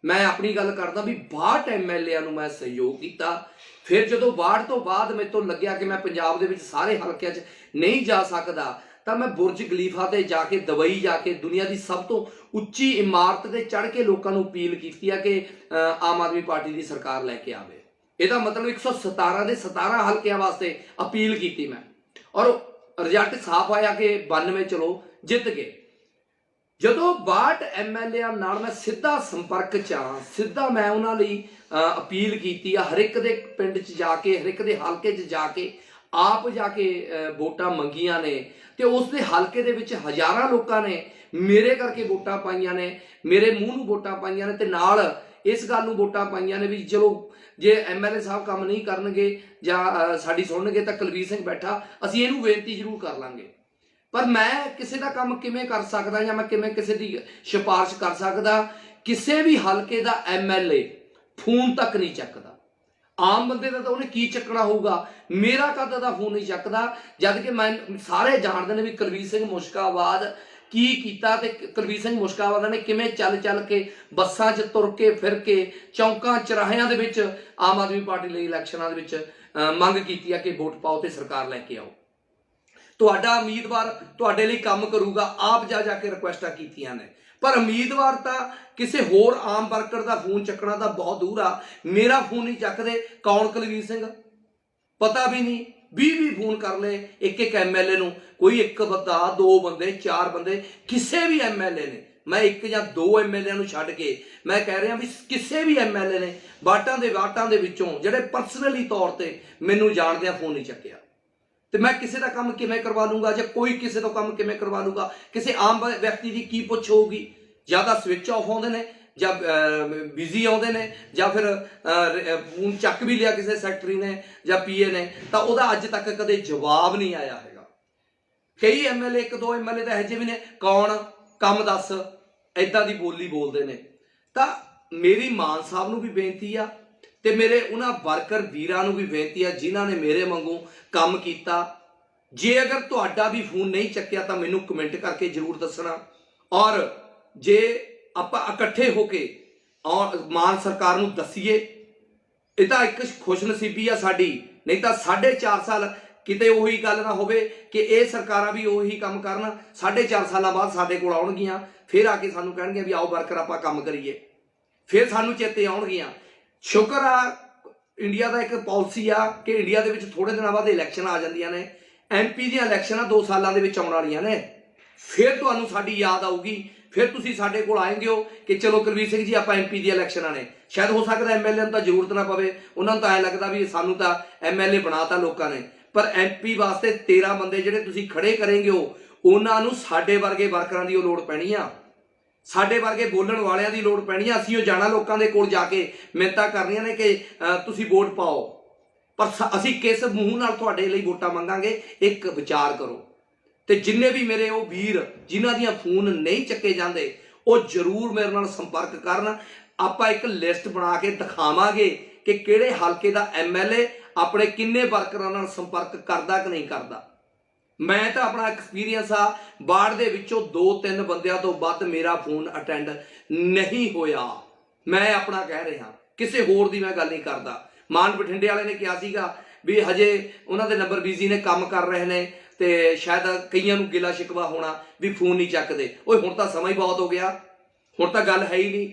ਮੈਂ ਆਪਣੀ ਗੱਲ ਕਰਦਾ ਵੀ 62 MLA ਨੂੰ ਮੈਂ ਸਹਿਯੋਗ ਕੀਤਾ। ਫਿਰ ਜਦੋਂ 62 ਤੋਂ ਬਾਅਦ ਮੇਰੇ ਤੋਂ ਲੱਗਿਆ ਕਿ ਮੈਂ ਪੰਜਾਬ ਦੇ ਵਿੱਚ ਸਾਰੇ ਹਲਕਿਆਂ 'ਚ ਨਹੀਂ ਜਾ ਸਕਦਾ, ਤਾਂ ਮੈਂ ਬੁਰਜ ਖਲੀਫਾ ਤੇ ਜਾ ਕੇ ਦੁਬਈ ਜਾ ਕੇ ਦੁਨੀਆ ਦੀ ਸਭ ਤੋਂ ਉੱਚੀ ਇਮਾਰਤ ਤੇ ਚੜ੍ਹ ਕੇ ਲੋਕਾਂ ਨੂੰ ਅਪੀਲ ਕੀਤੀ ਆ ਕਿ ਆਮ ਆਦਮੀ ਪਾਰਟੀ ਦੀ ਸਰਕਾਰ ਲੈ ਕੇ ਆਵੇ। ਇਹਦਾ ਮਤਲਬ 117 ਦੇ 17 ਹਲਕਿਆਂ ਵਾਸਤੇ ਅਪੀਲ ਕੀਤੀ ਮੈਂ, ਔਰ ਰਿਜ਼ਲਟ ਸਾਫ਼ ਆਇਆ ਕਿ 92 ਚਲੋ ਜਿੱਤ ਗਏ। ਜਦੋਂ 62 MLA ਨਾਲ ਮੈਂ ਸਿੱਧਾ ਸੰਪਰਕ 'ਚ ਆ, ਸਿੱਧਾ ਮੈਂ ਉਹਨਾਂ ਲਈ ਅਪੀਲ ਕੀਤੀ ਆ, ਹਰ ਇੱਕ ਦੇ ਪਿੰਡ 'ਚ ਜਾ ਕੇ, ਹਰ ਇੱਕ ਦੇ ਹਲਕੇ 'ਚ ਜਾ ਕੇ, ਆਪ ਜਾ ਕੇ ਵੋਟਾਂ ਮੰਗੀਆਂ ਨੇ, ਤੇ ਉਸ ਦੇ ਹਲਕੇ ਦੇ ਵਿੱਚ ਹਜ਼ਾਰਾਂ ਲੋਕਾਂ ਨੇ ਮੇਰੇ ਕਰਕੇ ਵੋਟਾਂ ਪਾਈਆਂ ਨੇ, ਮੇਰੇ ਮੂੰਹ ਨੂੰ ਵੋਟਾਂ ਪਾਈਆਂ ਨੇ, ਤੇ ਨਾਲ ਇਸ ਗੱਲ ਨੂੰ ਵੋਟਾਂ ਪਾਈਆਂ ਨੇ ਵੀ ਚਲੋ ਜੇ MLA ਸਾਹਿਬ ਕੰਮ ਨਹੀਂ ਕਰਨਗੇ ਜਾਂ ਸਾਡੀ ਸੁਣਨਗੇ ਤਾਂ ਕੁਲਬੀਰ ਸਿੰਘ ਬੈਠਾ, ਅਸੀਂ ਇਹਨੂੰ ਬੇਨਤੀ ਜ਼ਰੂਰ ਕਰ ਲਾਂਗੇ। ਪਰ ਮੈਂ ਕਿਸੇ ਦਾ ਕੰਮ ਕਿਵੇਂ ਕਰ ਸਕਦਾ ਜਾਂ ਮੈਂ ਕਿਵੇਂ ਕਿਸੇ ਦੀ ਸਿਫਾਰਿਸ਼ ਕਰ ਸਕਦਾ? ਕਿਸੇ ਵੀ ਹਲਕੇ ਦਾ MLA ਫੋਨ ਤੱਕ ਨਹੀਂ ਚੱਕਦਾ। ਆਮ ਬੰਦੇ ਦਾ ਤਾਂ ਉਹਨੇ ਕੀ ਚੱਕਣਾ ਹੋਊਗਾ, ਮੇਰਾ ਕਦ ਦਾ ਫੋਨ ਨਹੀਂ ਚੱਕਦਾ, ਜਦ ਕਿ ਮੈਂ ਸਾਰੇ ਜਾਣਦੇ ਨੇ ਵੀ ਕੁਲਬੀਰ ਸਿੰਘ ਮੁਸ਼ਕਾਬਾਦ ਕੀ ਕੀਤਾ, ਤੇ ਕੁਲਬੀਰ ਸਿੰਘ ਮੁਸ਼ਕਾਬਾਦ ਨੇ ਕਿਵੇਂ ਚੱਲ ਚੱਲ ਕੇ ਬੱਸਾਂ 'ਚ ਤੁਰ ਕੇ ਫਿਰ ਕੇ ਚੌਂਕਾਂ ਚੌਰਾਹਿਆਂ ਦੇ ਵਿੱਚ ਆਮ ਆਦਮੀ ਪਾਰਟੀ ਲਈ ਇਲੈਕਸ਼ਨਾਂ ਦੇ ਵਿੱਚ ਮੰਗ ਕੀਤੀ ਆ ਕਿ ਵੋਟ ਪਾਓ ਤੇ ਸਰਕਾਰ ਲੈ ਕੇ ਆਓ। ਤੁਹਾਡਾ ਉਮੀਦਵਾਰ ਤੁਹਾਡੇ ਲਈ ਕੰਮ ਕਰੂਗਾ, ਆਪ ਜਾ ਕੇ ਰਿਕੁਐਸਟਾਂ ਕੀਤੀਆਂ ਨੇ, ਪਰ ਉਮੀਦਵਾਰ ਤਾਂ ਕਿਸੇ ਹੋਰ ਆਮ ਵਰਕਰ ਦਾ ਫੋਨ ਚੱਕਣਾ ਤਾਂ ਬਹੁਤ ਦੂਰ ਆ। ਮੇਰਾ ਫੋਨ ਨਹੀਂ ਚੱਕਦੇ, ਕੌਣ ਕੁਲਬੀਰ ਸਿੰਘ ਪਤਾ ਵੀ ਨਹੀਂ। 20 ਫੋਨ ਕਰ ਲਏ ਇੱਕ MLA ਨੂੰ, ਕੋਈ ਇੱਕ ਬੰਦਾ, ਦੋ ਬੰਦੇ, ਚਾਰ ਬੰਦੇ, ਕਿਸੇ ਵੀ MLA ਨੇ, ਮੈਂ ਇੱਕ ਜਾਂ ਦੋ MLA ਨੂੰ ਛੱਡ ਕੇ ਮੈਂ ਕਹਿ ਰਿਹਾ ਵੀ ਕਿਸੇ ਵੀ MLA ਨੇ ਵਾਟਾਂ ਦੇ ਵਿੱਚੋਂ ਜਿਹੜੇ ਪਰਸਨਲੀ ਤੌਰ ਤੇ ਮੈਨੂੰ ਜਾਣਦੇ ਆ ਫੋਨ ਨਹੀਂ ਚੱਕਿਆ। ਤੇ ਮੈਂ ਕਿਸੇ ਦਾ ਕੰਮ ਕਿਵੇਂ ਕਰਵਾ ਲੂੰਗਾ, ਜਾਂ ਕੋਈ ਕਿਸੇ ਤੋਂ ਕੰਮ ਕਿਵੇਂ ਕਰਵਾ ਲੂੰਗਾ? ਕਿਸੇ ਆਮ ਵਿਅਕਤੀ ਦੀ ਕੀ ਪੁੱਛ ਹੋਊਗੀ? ਜਾਂ ਤਾਂ ਸਵਿਚ ਆਫ ਆਉਂਦੇ ਨੇ, ਜਾਂ ਬਿਜ਼ੀ ਆਉਂਦੇ ਨੇ, ਜਾਂ ਫਿਰ ਫੋਨ ਚੱਕ ਵੀ ਲਿਆ ਕਿਸੇ ਸੈਕਟਰੀ ਨੇ ਜਾਂ PA ਨੇ, ਤਾਂ ਉਹਦਾ ਅੱਜ ਤੱਕ ਕਦੇ ਜਵਾਬ ਨਹੀਂ ਆਇਆ ਹੈਗਾ। ਕਈ MLA, ਇੱਕ ਦੋ MLA ਤਾਂ ਇਹੋ ਜਿਹੇ ਵੀ ਨੇ, ਕੌਣ ਕੰਮ ਦੱਸ, ਏਦਾਂ ਦੀ ਬੋਲੀ ਬੋਲਦੇ ਨੇ। ਤਾਂ ਮੇਰੀ ਮਾਨ ਸਾਹਿਬ ਨੂੰ ਵੀ ਬੇਨਤੀ ਆ, ਤੇ ਮੇਰੇ ਉਹਨਾਂ ਵਰਕਰ ਵੀਰਾਂ ਨੂੰ ਵੀ ਬੇਨਤੀ ਆ ਜਿਨ੍ਹਾਂ ਨੇ ਮੇਰੇ ਵਾਂਗੂ ਕੰਮ ਕੀਤਾ। ਜੇ ਅਗਰ ਤੁਹਾਡਾ ਵੀ ਫੋਨ ਨਹੀਂ ਚੱਕਿਆ ਤਾਂ ਮੈਨੂੰ ਕਮੈਂਟ ਕਰਕੇ ਜ਼ਰੂਰ ਦੱਸਣਾ, ਔਰ ਜੇ ਆਪਾਂ ਇਕੱਠੇ ਹੋ ਕੇ ਔਰ ਮਾਨ ਸਰਕਾਰ ਨੂੰ ਦੱਸੀਏ, ਇਹ ਤਾਂ ਇੱਕ ਖੁਸ਼ਨਸੀਬੀ ਆ ਸਾਡੀ। ਨਹੀਂ ਤਾਂ 4.5 ਸਾਲ ਕਿਤੇ ਉਹੀ ਗੱਲ ਨਾ ਹੋਵੇ ਕਿ ਇਹ ਸਰਕਾਰਾਂ ਵੀ ਉਹੀ ਕੰਮ ਕਰਨ, 4.5 ਸਾਲਾਂ ਬਾਅਦ ਸਾਡੇ ਕੋਲ ਆਉਣਗੀਆਂ, ਫਿਰ ਆ ਕੇ ਸਾਨੂੰ ਕਹਿਣਗੀਆਂ ਵੀ ਆਓ ਵਰਕਰ ਆਪਾਂ ਕੰਮ ਕਰੀਏ, ਫਿਰ ਸਾਨੂੰ ਚੇਤੇ ਆਉਣਗੀਆਂ। ਸ਼ੁਕਰ ਆ ਇੰਡੀਆ ਦਾ ਇੱਕ ਪਾਲਿਸੀ ਆ ਕਿ ਇੰਡੀਆ ਦੇ ਵਿੱਚ ਥੋੜੇ ਦਿਨਾਂ ਬਾਅਦ ਇਲੈਕਸ਼ਨ ਆ ਜਾਂਦੀਆਂ ਨੇ। MP ਦੀਆਂ ਇਲੈਕਸ਼ਨਾਂ 2 ਸਾਲਾਂ ਦੇ ਵਿੱਚ ਆਉਣ ਵਾਲੀਆਂ ਨੇ, ਫਿਰ ਤੁਹਾਨੂੰ ਸਾਡੀ ਯਾਦ ਆਊਗੀ, ਫਿਰ ਤੁਸੀਂ ਸਾਡੇ ਕੋਲ ਆਏਂਗੇ ਹੋ ਕਿ ਚਲੋ ਕੁਲਬੀਰ ਸਿੰਘ ਜੀ ਆਪਾਂ MP ਦੀਆਂ ਇਲੈਕਸ਼ਨਾਂ ਨੇ। ਸ਼ਾਇਦ ਹੋ ਸਕਦਾ MLA ਨੂੰ ਤਾਂ ਜ਼ਰੂਰਤ ਨਾ ਪਵੇ, ਉਹਨਾਂ ਨੂੰ ਤਾਂ ਐਂ ਲੱਗਦਾ ਵੀ ਸਾਨੂੰ ਤਾਂ MLA ਬਣਾਤਾ ਲੋਕਾਂ ਨੇ, ਪਰ MP ਵਾਸਤੇ 13 ਬੰਦੇ ਜਿਹੜੇ ਤੁਸੀਂ ਖੜੇ ਕਰੇਂਗੇ ਹੋ, ਉਹਨਾਂ ਨੂੰ ਸਾਡੇ ਵਰਗੇ ਵਰਕਰਾਂ ਦੀ ਉਹ ਲੋੜ ਪੈਣੀ ਆ, ਸਾਡੇ ਵਰਗੇ ਬੋਲਣ ਵਾਲਿਆਂ ਦੀ ਲੋੜ ਪੈਣੀ ਆ। ਅਸੀਂ ਉਹ ਜਾਣਾ ਲੋਕਾਂ ਦੇ ਕੋਲ ਜਾ ਕੇ ਮਿਹਨਤਾਂ ਕਰਨੀਆਂ ਨੇ ਕਿ ਤੁਸੀਂ ਵੋਟ ਪਾਓ, ਪਰ ਅਸੀਂ ਕਿਸ ਮੂੰਹ ਨਾਲ ਤੁਹਾਡੇ ਲਈ ਵੋਟਾਂ ਮੰਗਾਂਗੇ, ਇੱਕ ਵਿਚਾਰ ਕਰੋ। ਤੇ ਜਿੰਨੇ ਵੀ ਮੇਰੇ ਉਹ ਵੀਰ ਜਿਨ੍ਹਾਂ ਦੀਆਂ ਫੋਨ ਨਹੀਂ ਚੱਕੇ ਜਾਂਦੇ, ਉਹ ਜ਼ਰੂਰ ਮੇਰੇ ਨਾਲ ਸੰਪਰਕ ਕਰਨ। ਆਪਾਂ ਇੱਕ ਲਿਸਟ ਬਣਾ ਕੇ ਦਿਖਾਵਾਂਗੇ ਕਿ ਕਿਹੜੇ ਹਲਕੇ ਦਾ MLA ਆਪਣੇ ਕਿੰਨੇ ਵਰਕਰਾਂ ਨਾਲ ਸੰਪਰਕ ਕਰਦਾ ਕਿ ਨਹੀਂ ਕਰਦਾ। ਮੈਂ ਤਾਂ ਆਪਣਾ ਐਕਸਪੀਰੀਅੰਸ ਆ, ਬਾੜ ਦੇ ਵਿੱਚੋਂ 2-3 ਬੰਦਿਆਂ ਤੋਂ ਵੱਧ ਮੇਰਾ ਫੋਨ ਅਟੈਂਡ ਨਹੀਂ ਹੋਇਆ। ਮੈਂ ਆਪਣਾ ਕਹਿ ਰਿਹਾ, ਕਿਸੇ ਹੋਰ ਦੀ ਮੈਂ ਗੱਲ ਨਹੀਂ ਕਰਦਾ। ਮਾਨ ਬਠਿੰਡੇ ਵਾਲੇ ਨੇ ਕਿਹਾ ਸੀਗਾ ਵੀ ਹਜੇ ਉਹਨਾਂ ਦੇ ਨੰਬਰ ਬਿਜ਼ੀ ਨੇ, ਕੰਮ ਕਰ ਰਹੇ ਨੇ, ਤੇ ਸ਼ਾਇਦ ਕਈਆਂ ਨੂੰ ਗਿਲਾ ਸ਼ਿਕਵਾ ਹੋਣਾ ਵੀ ਫੋਨ ਨਹੀਂ ਚੱਕਦੇ। ਓਏ ਹੁਣ ਤਾਂ ਸਮਾਂ ਹੀ ਬਹੁਤ ਹੋ ਗਿਆ, ਹੁਣ ਤਾਂ ਗੱਲ ਹੈ ਹੀ ਨਹੀਂ,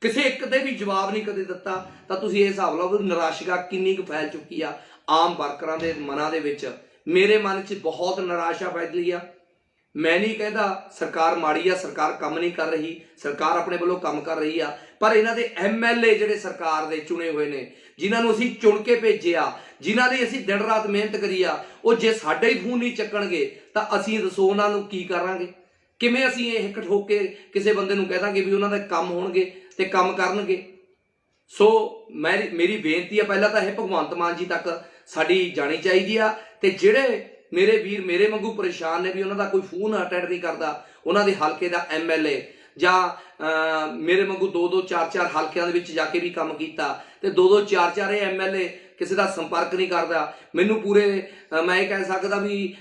ਕਿਸੇ ਇੱਕ ਦੇ ਵੀ ਜਵਾਬ ਨਹੀਂ ਕਦੇ ਦਿੱਤਾ। ਤਾਂ ਤੁਸੀਂ ਇਹ ਹਿਸਾਬ ਲਾਓ ਨਿਰਾਸ਼ਾ ਕਿੰਨੀ ਕੁ ਫੈਲ ਚੁੱਕੀ ਆ ਆਮ ਵਰਕਰਾਂ ਦੇ ਮਨਾਂ ਦੇ ਵਿੱਚ। ਮੇਰੇ ਮਨ 'ਚ ਬਹੁਤ ਨਿਰਾਸ਼ਾ ਫੈਲੀ ਆ। ਮੈਂ ਨਹੀਂ ਕਹਿੰਦਾ ਸਰਕਾਰ ਮਾੜੀ ਆ, ਸਰਕਾਰ ਕੰਮ ਨਹੀਂ ਕਰ ਰਹੀ, ਸਰਕਾਰ ਆਪਣੇ ਵੱਲੋਂ ਕੰਮ ਕਰ ਰਹੀ ਆ, ਪਰ ਇਹਨਾਂ ਦੇ MLA ਜਿਹੜੇ ਸਰਕਾਰ ਦੇ ਚੁਣੇ ਹੋਏ ਨੇ, ਜਿਨ੍ਹਾਂ ਨੂੰ ਅਸੀਂ ਚੁਣ ਕੇ ਭੇਜਿਆ, ਜਿਨ੍ਹਾਂ ਦੀ ਅਸੀਂ ਦਿਨ ਰਾਤ ਮਿਹਨਤ ਕਰੀ ਆ, ਉਹ ਜੇ ਸਾਡੇ ਹੀ ਫੋਨ ਨਹੀਂ ਚੱਕਣਗੇ ਤਾਂ ਅਸੀਂ ਦੱਸੋ ਉਹਨਾਂ ਨੂੰ ਕੀ ਕਰਾਂਗੇ? ਕਿਵੇਂ ਅਸੀਂ ਇਹ ਹਿੱਕ ਠੋਕ ਕੇ ਕਿਸੇ ਬੰਦੇ ਨੂੰ ਕਹਿ ਦਾਂਗੇ ਵੀ ਉਹਨਾਂ ਦੇ ਕੰਮ ਹੋਣਗੇ ਤੇ ਕੰਮ ਕਰਨਗੇ। ਸੋ ਮੇਰੀ ਬੇਨਤੀ ਆ, ਪਹਿਲਾਂ ਤਾਂ ਇਹ ਭਗਵੰਤ ਮਾਨ ਜੀ ਤੱਕ ਸਾਡੀ ਜਾਣੀ ਚਾਹੀਦੀ ਆ। ਤੇ ਜਿਹੜੇ ਮੇਰੇ ਵੀਰ ਮੇਰੇ ਵਾਂਗੂ ਪਰੇਸ਼ਾਨ ਨੇ ਵੀ ਉਹਨਾਂ ਦਾ ਕੋਈ ਫੋਨ ਅਟੈਂਡ ਨਹੀਂ ਕਰਦਾ, ਉਹਨਾਂ ਦੇ ਹਲਕੇ ਦਾ MLA ਜਾਂ ਮੇਰੇ ਵਾਂਗੂ 2-2 4-4 ਹਲਕਿਆਂ ਦੇ ਵਿੱਚ ਜਾ ਕੇ ਵੀ ਕੰਮ ਕੀਤਾ ਤੇ 2-2 4-4 ਇਹ MLA ਕਿਸੇ ਦਾ ਸੰਪਰਕ ਨਹੀਂ ਕਰਦਾ। ਮੈਨੂੰ ਪੂਰੇ ਮੈਂ ਇਹ ਕਹਿ ਸਕਦਾ ਵੀ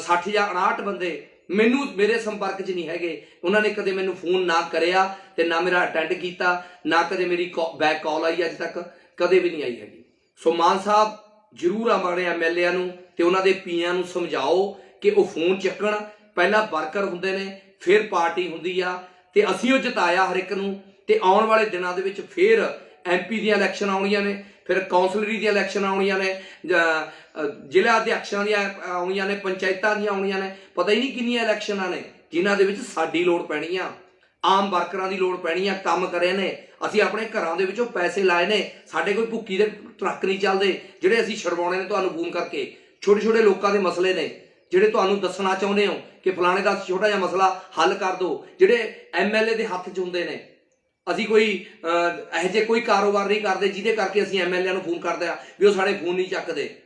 60 ਜਾਂ 59 ਬੰਦੇ ਮੇਰੇ ਸੰਪਰਕ 'ਚ ਨਹੀਂ ਹੈਗੇ। ਉਹਨਾਂ ਨੇ ਕਦੇ ਮੈਨੂੰ ਫੋਨ ਨਾ ਕਰਿਆ ਤੇ ਨਾ ਮੇਰਾ ਅਟੈਂਡ ਕੀਤਾ, ਨਾ ਕਦੇ ਮੇਰੀ ਬੈਕ ਕਾਲ ਆਈ, ਅੱਜ ਤੱਕ ਕਦੇ ਵੀ ਨਹੀਂ ਆਈ ਹੈਗੀ। ਸੋ ਮਾਨ ਸਾਹਿਬ ਜ਼ਰੂਰ ਆਪਣੇ MLA ਨੂੰ ਤੇ ਉਹਨਾਂ ਦੇ ਪੀਆਂ ਨੂੰ ਸਮਝਾਓ ਕਿ ਉਹ ਫੋਨ ਚੱਕਣ। ਪਹਿਲਾਂ ਵਰਕਰ ਹੁੰਦੇ ਨੇ, ਫਿਰ ਪਾਰਟੀ ਹੁੰਦੀ ਆ ਤੇ ਅਸੀਂ ਉਹ ਜਿਤਾਇਆ ਹਰ ਇੱਕ ਨੂੰ। ਤੇ ਆਉਣ ਵਾਲੇ ਦਿਨਾਂ ਦੇ ਵਿੱਚ ਫਿਰ MP ਦੀਆਂ ਇਲੈਕਸ਼ਨ ਆਉਣੀਆਂ ਨੇ, ਫਿਰ ਕੌਂਸਲਰੀ ਦੀਆਂ ਇਲੈਕਸ਼ਨ ਆਉਣੀਆਂ ਨੇ, ਜ਼ਿਲ੍ਹਾ ਅਧਿਆਕਸ਼ਾਂ ਦੀਆਂ ਆਉਣੀਆਂ ਨੇ, ਪੰਚਾਇਤਾਂ ਦੀਆਂ ਆਉਣੀਆਂ ਨੇ, ਪਤਾ ਹੀ ਨਹੀਂ ਕਿੰਨੀਆਂ ਇਲੈਕਸ਼ਨਾਂ ਨੇ ਜਿਨ੍ਹਾਂ ਦੇ ਵਿੱਚ ਸਾਡੀ ਲੋੜ ਪੈਣੀ ਆ, ਆਮ ਵਰਕਰਾਂ ਦੀ ਲੋੜ ਪੈਣੀ ਆ। ਕੰਮ ਕਰੇ ਨੇ, ਅਸੀਂ ਆਪਣੇ ਘਰਾਂ ਦੇ ਵਿੱਚੋਂ ਪੈਸੇ ਲਾਏ ਨੇ, ਸਾਡੇ ਕੋਈ ਭੁੱਕੀ ਦੇ ਟਰੱਕ ਨਹੀਂ ਚੱਲਦੇ ਜਿਹੜੇ ਅਸੀਂ ਛਡਵਾਉਣੇ ਨੇ ਤੁਹਾਨੂੰ ਫੋਨ ਕਰਕੇ। ਛੋਟੇ ਛੋਟੇ ਲੋਕਾਂ ਦੇ ਮਸਲੇ ਨੇ ਜਿਹੜੇ ਤੁਹਾਨੂੰ ਦੱਸਣਾ ਚਾਹੁੰਦੇ ਹੋ ਕਿ ਫਲਾਣੇ ਦਾ ਛੋਟਾ ਜਿਹਾ ਮਸਲਾ ਹੱਲ ਕਰ ਦਿਓ, ਜਿਹੜੇ MLA ਦੇ ਹੱਥ 'ਚ ਹੁੰਦੇ ਨੇ। ਅਸੀਂ ਕੋਈ ਇਹੋ ਜਿਹੇ ਕੋਈ ਕਾਰੋਬਾਰ ਨਹੀਂ ਕਰਦੇ ਜਿਹਦੇ ਕਰਕੇ ਅਸੀਂ MLA ਨੂੰ ਫੋਨ ਕਰਦੇ ਆ ਵੀ ਉਹ ਸਾਡੇ ਫੋਨ ਨਹੀਂ ਚੱਕਦੇ।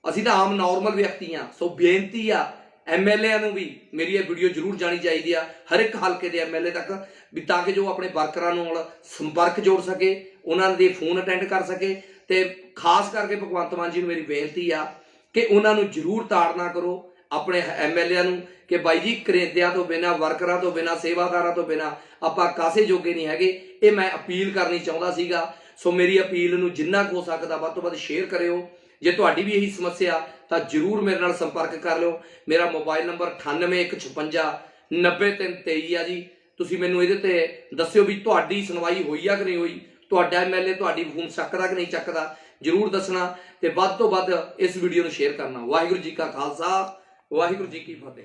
ਅਸੀਂ ਤਾਂ ਆਮ ਨੋਰਮਲ ਵਿਅਕਤੀ ਆ। ਸੋ ਬੇਨਤੀ ਆ MLA ਨੂੰ ਵੀ ਮੇਰੀ ਇਹ ਵੀਡੀਓ ਜ਼ਰੂਰ ਜਾਣੀ ਚਾਹੀਦੀ ਆ ਹਰ ਇੱਕ ਹਲਕੇ ਦੇ MLA ਤੱਕ, ਵੀ ਤਾਂ ਕਿ ਜੋ ਆਪਣੇ ਵਰਕਰਾਂ ਨਾਲ ਸੰਪਰਕ ਜੋੜ ਸਕੇ, ਉਹਨਾਂ ਦੇ ਫੋਨ ਅਟੈਂਡ ਕਰ ਸਕੇ। ਤੇ ਖਾਸ ਕਰਕੇ ਭਗਵੰਤ ਮਾਨ ਜੀ ਨੂੰ ਮੇਰੀ ਬੇਨਤੀ ਆ ਕਿ ਉਹਨਾਂ ਨੂੰ ਜ਼ਰੂਰ ਤਾੜਨਾ ਕਰੋ ਆਪਣੇ MLA ਨੂੰ ਕਿ ਬਾਈ ਜੀ ਕਰੇਦਿਆਂ ਤੋਂ ਬਿਨਾਂ, ਵਰਕਰਾਂ ਤੋਂ ਬਿਨਾਂ, ਸੇਵਾਦਾਰਾਂ ਤੋਂ ਬਿਨਾਂ ਆਪਾਂ ਕਾਸੇ ਜੋਗੇ ਨਹੀਂ ਹੈਗੇ। ਇਹ ਮੈਂ ਅਪੀਲ ਕਰਨੀ ਚਾਹੁੰਦਾ ਸੀਗਾ। ਸੋ ਮੇਰੀ ਅਪੀਲ ਨੂੰ ਜਿੰਨਾ ਕੁ ਹੋ ਸਕਦਾ ਵੱਧ ਤੋਂ ਵੱਧ ਸ਼ੇਅਰ ਕਰਿਓ। ਜੇ ਤੁਹਾਡੀ ਵੀ ਇਹੀ ਸਮੱਸਿਆ ਤਾਂ ਜ਼ਰੂਰ ਮੇਰੇ ਨਾਲ ਸੰਪਰਕ ਕਰ ਲਿਓ। ਮੇਰਾ ਮੋਬਾਈਲ ਨੰਬਰ 9815590323 ਆ ਜੀ। ਤੁਸੀਂ ਮੈਨੂੰ ਇਹਦੇ ਤੇ ਦੱਸਿਓ ਵੀ ਤੁਹਾਡੀ ਸੁਣਵਾਈ ਹੋਈ ਆ ਕਿ ਨਹੀਂ ਹੋਈ, ਤੁਹਾਡਾ MLA ਤੁਹਾਡੀ ਫੋਨ ਚੱਕਦਾ ਕਿ ਨਹੀਂ ਚੱਕਦਾ, ਜ਼ਰੂਰ ਦੱਸਣਾ ਤੇ ਵੱਧ ਤੋਂ ਵੱਧ ਇਸ ਵੀਡੀਓ ਨੂੰ ਸ਼ੇਅਰ ਕਰਨਾ। ਵਾਹਿਗੁਰੂ ਜੀ ਕਾ ਖਾਲਸਾ, ਵਾਹਿਗੁਰੂ ਜੀ ਕੀ ਫਤਿਹ।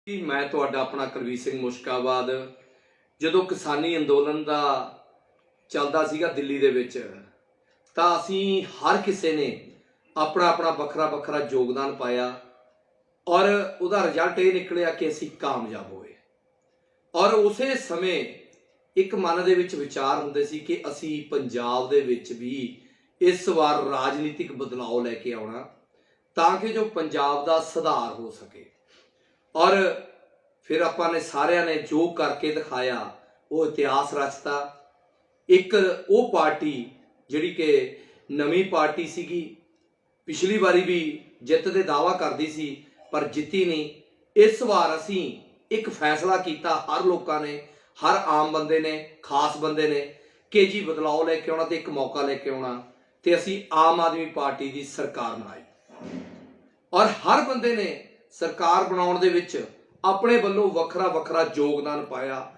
ਮੈਂ ਤੁਹਾਡਾ ਆਪਣਾ ਕੁਲਵੀਰ ਸਿੰਘ ਮੁਸ਼ਕਾਬਾਦ। ਜਦੋਂ ਕਿਸਾਨੀ ਅੰਦੋਲਨ ਦਾ ਚੱਲਦਾ ਸੀਗਾ ਦਿੱਲੀ ਦੇ ਵਿੱਚ, ਤਾਂ ਅਸੀਂ ਹਰ ਕਿਸੇ ਨੇ ਆਪਣਾ ਆਪਣਾ ਵੱਖਰਾ ਵੱਖਰਾ ਯੋਗਦਾਨ ਪਾਇਆ ਔਰ ਉਹਦਾ ਰਿਜ਼ਲਟ ਇਹ ਨਿਕਲਿਆ ਕਿ ਅਸੀਂ ਕਾਮਯਾਬ ਹੋਏ। ਔਰ ਉਸੇ ਸਮੇਂ ਇੱਕ ਮਨ ਦੇ ਵਿੱਚ ਵਿਚਾਰ ਹੁੰਦੇ ਸੀ ਕਿ ਅਸੀਂ ਪੰਜਾਬ ਦੇ ਵਿੱਚ ਵੀ ਇਸ ਵਾਰ ਰਾਜਨੀਤਿਕ ਬਦਲਾਅ ਲੈ ਕੇ ਆਉਣਾ ਤਾਂ ਕਿ ਜੋ ਪੰਜਾਬ ਦਾ ਸੁਧਾਰ ਹੋ ਸਕੇ। ਔਰ ਫਿਰ ਆਪਾਂ ਨੇ ਸਾਰਿਆਂ ਨੇ ਜੋ ਕਰਕੇ ਦਿਖਾਇਆ ਉਹ ਇਤਿਹਾਸ ਰਚਤਾ। ਇੱਕ ਉਹ ਪਾਰਟੀ ਜਿਹੜੀ ਕਿ ਨਵੀਂ ਪਾਰਟੀ ਸੀਗੀ, ਪਿਛਲੀ ਵਾਰੀ ਵੀ ਜਿੱਤ ਦੇ ਦਾਅਵਾ ਕਰਦੀ ਸੀ ਪਰ ਜਿੱਤੀ ਨਹੀਂ। ਇਸ ਵਾਰ ਅਸੀਂ ਇੱਕ ਫੈਸਲਾ ਕੀਤਾ, ਹਰ ਲੋਕਾਂ ਨੇ, ਹਰ ਆਮ ਬੰਦੇ ਨੇ, ਖਾਸ ਬੰਦੇ ਨੇ, ਕਿ ਜੀ ਬਦਲਾਅ ਲੈ ਕੇ ਆਉਣਾ ਤੇ ਇੱਕ ਮੌਕਾ ਲੈ ਕੇ ਆਉਣਾ। ਤੇ ਅਸੀਂ ਆਮ ਆਦਮੀ ਪਾਰਟੀ ਦੀ ਸਰਕਾਰ ਬਣਾਈ ਔਰ ਹਰ ਬੰਦੇ ਨੇ ਸਰਕਾਰ ਬਣਾਉਣ ਦੇ ਵਿੱਚ ਆਪਣੇ ਵੱਲੋਂ ਵੱਖਰਾ ਵੱਖਰਾ ਯੋਗਦਾਨ ਪਾਇਆ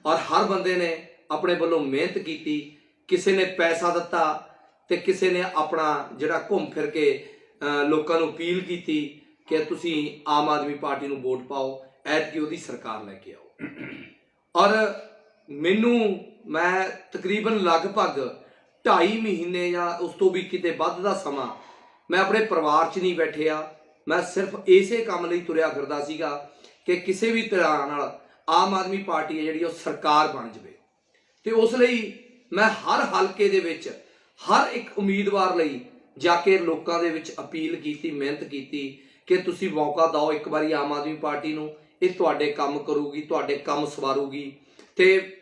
ਔਰ ਹਰ ਬੰਦੇ ਨੇ ਆਪਣੇ ਵੱਲੋਂ ਮਿਹਨਤ ਕੀਤੀ। ਕਿਸੇ ਨੇ ਪੈਸਾ ਦਿੱਤਾ ਤੇ ਕਿਸੇ ਨੇ ਆਪਣਾ ਜਿਹੜਾ ਘੁੰਮ ਫਿਰ ਕੇ ਲੋਕਾਂ ਨੂੰ ਅਪੀਲ ਕੀਤੀ ਕਿ ਤੁਸੀਂ ਆਮ ਆਦਮੀ ਪਾਰਟੀ ਨੂੰ ਵੋਟ ਪਾਓ, ਐਤਕੀ ਉਹਦੀ ਸਰਕਾਰ ਲੈ ਕੇ ਆਓ। ਔਰ ਮੈਂ ਤਕਰੀਬਨ ਲਗਭਗ 2.5 ਮਹੀਨੇ ਜਾਂ ਉਸ ਤੋਂ ਵੀ ਕਿਤੇ ਵੱਧ ਦਾ ਸਮਾਂ ਮੈਂ ਆਪਣੇ ਪਰਿਵਾਰ 'ਚ ਨਹੀਂ ਬੈਠਿਆ। ਮੈਂ ਸਿਰਫ ਇਸੇ ਕੰਮ ਲਈ ਤੁਰਿਆ ਫਿਰਦਾ ਸੀਗਾ ਕਿ ਕਿਸੇ ਵੀ ਤਰ੍ਹਾਂ ਨਾਲ ਆਮ ਆਦਮੀ ਪਾਰਟੀ ਹੈ ਜਿਹੜੀ ਉਹ ਸਰਕਾਰ ਬਣ ਜਾਵੇ। ਤੇ ਉਸ ਲਈ ਮੈਂ ਹਰ ਹਲਕੇ ਦੇ ਵਿੱਚ ਹਰ ਇੱਕ ਉਮੀਦਵਾਰ ਲਈ ਜਾ ਕੇ ਲੋਕਾਂ ਦੇ ਵਿੱਚ ਅਪੀਲ ਕੀਤੀ, ਮਿਹਨਤ ਕੀਤੀ ਕਿ ਤੁਸੀਂ ਮੌਕਾ ਦਿਓ ਇੱਕ ਵਾਰੀ ਆਮ ਆਦਮੀ ਪਾਰਟੀ ਨੂੰ, ਇਹ ਤੁਹਾਡੇ ਕੰਮ ਕਰੂਗੀ, ਤੁਹਾਡੇ ਕੰਮ ਸਵਾਰੂਗੀ ਤੇ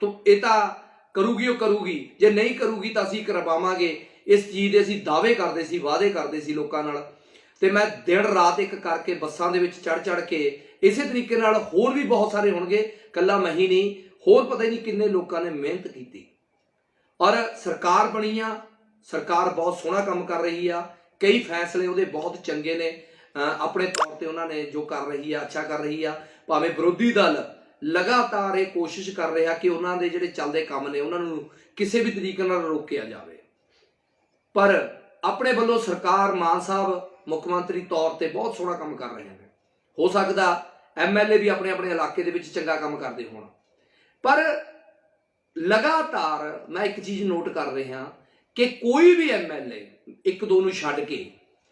ਇਹ ਤਾਂ ਕਰੂਗੀ, ਉਹ ਕਰੂਗੀ। ਜੇ ਨਹੀਂ ਕਰੂਗੀ ਤਾਂ ਅਸੀਂ ਕਰਵਾਵਾਂਗੇ। ਇਸ ਚੀਜ਼ ਦੇ ਅਸੀਂ ਦਾਅਵੇ ਕਰਦੇ ਸੀ, ਵਾਅਦੇ ਕਰਦੇ ਸੀ ਲੋਕਾਂ ਨਾਲ। ਤੇ ਮੈਂ ਦਿਨ ਰਾਤ ਇੱਕ ਕਰਕੇ ਬੱਸਾਂ ਦੇ ਵਿੱਚ ਚੜ ਕੇ ਇਸੇ ਤਰੀਕੇ ਨਾਲ ਹੋਰ ਵੀ ਬਹੁਤ ਸਾਰੇ ਹੋਣਗੇ, ਇਕੱਲਾ ਮੈਂ ਹੀ ਨਹੀਂ, ਹੋਰ ਪਤਾ ਹੀ ਨਹੀਂ ਕਿੰਨੇ ਲੋਕਾਂ ਨੇ ਮਿਹਨਤ ਕੀਤੀ ਔਰ ਸਰਕਾਰ ਬਣੀ ਆ। ਸਰਕਾਰ ਬਹੁਤ ਸੋਹਣਾ ਕੰਮ ਕਰ ਰਹੀ ਆ, ਕਈ ਫੈਸਲੇ ਉਹਦੇ ਬਹੁਤ ਚੰਗੇ ਨੇ। ਆਪਣੇ ਤੌਰ ਤੇ ਉਹਨਾਂ ਨੇ ਜੋ ਕਰ ਰਹੀ ਆ ਅੱਛਾ ਕਰ ਰਹੀ ਆ। ਭਾਵੇਂ ਵਿਰੋਧੀ ਦਲ ਲਗਾਤਾਰ ਇਹ ਕੋਸ਼ਿਸ਼ ਕਰ ਰਿਹਾ ਕਿ ਉਹਨਾਂ ਦੇ ਜਿਹੜੇ ਚੱਲਦੇ ਕੰਮ ਨੇ ਉਹਨਾਂ ਨੂੰ ਕਿਸੇ ਵੀ ਤਰੀਕੇ ਨਾਲ ਰੋਕਿਆ ਜਾਵੇ, ਪਰ ਆਪਣੇ ਵੱਲੋਂ ਸਰਕਾਰ ਮਾਨ ਸਾਹਿਬ ਮੁੱਖ ਮੰਤਰੀ ਤੌਰ ਤੇ ਬਹੁਤ ਸੋਹਣਾ ਕੰਮ ਕਰ ਰਹੇ ਨੇ। ਹੋ ਸਕਦਾ MLA ਵੀ ਆਪਣੇ ਆਪਣੇ ਇਲਾਕੇ ਦੇ ਵਿੱਚ ਚੰਗਾ ਕੰਮ ਕਰਦੇ ਹੋਣ, ਪਰ ਲਗਾਤਾਰ ਮੈਂ ਇੱਕ ਚੀਜ਼ ਨੋਟ ਕਰ ਰਿਹਾ ਕਿ ਕੋਈ ਵੀ MLA, ਇੱਕ ਦੋ ਨੂੰ ਛੱਡ ਕੇ,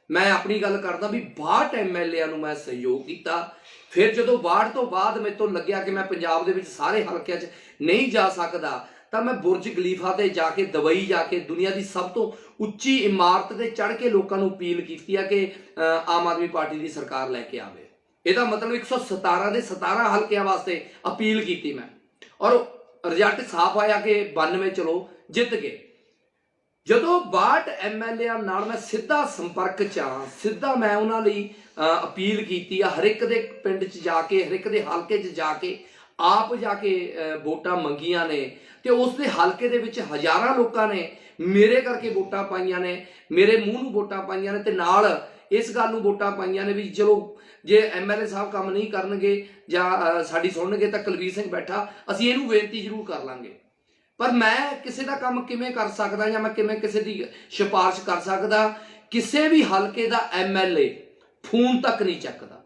मैं अपनी गल करदा भी 62 MLA ਨੂੰ मैं सहयोग किया। फिर जो 62 तो बाद मेरे तो लग्या कि मैं पंजाब दे विच सारे हलकिਆਂ 'ਚ नहीं जा सकदा, ਤਾਂ मैं बुरज खलीफा ते जाके दुबई जाके दुनिया की सब तो उच्ची इमारत ते चढ़ के लोगों को अपील की है कि आम आदमी पार्टी की सरकार लैके आवे। ਇਹਦਾ मतलब 117 ਦੇ 17 ਹਲਕਿਆਂ वास्ते अपील की मैं, और रिजल्ट साफ आया कि 92 चलो जित गए। ਜਦੋਂ 62 MLA ਨਾਲ मैं सीधा संपर्क च हाँ, सीधा मैं उन्होंने अपील की हर एक दे पिंड च जाके, हर एक दे हलके च जाके आप जाके वोटां मंगियां ने, तो उसके हलके दे विच हज़ारां लोगों ने मेरे करके वोटां पाईयां ने, मेरे मूँह नूं वोटां पाईयां ने, ते नाल इस गल नूं वोटां पाईयां ने भी चलो जे MLA साहब काम नहीं करनगे जां साडी सुणनगे तां कुलवीर सिंह बैठा असीं इहनूं बेनती जरूर कर लांगे। पर मैं किसी का काम किवें कर सकदा जां मैं किवें किसी की सिफारिश कर सकदा? किसी भी हलके का MLA फोन तक नहीं चकदा।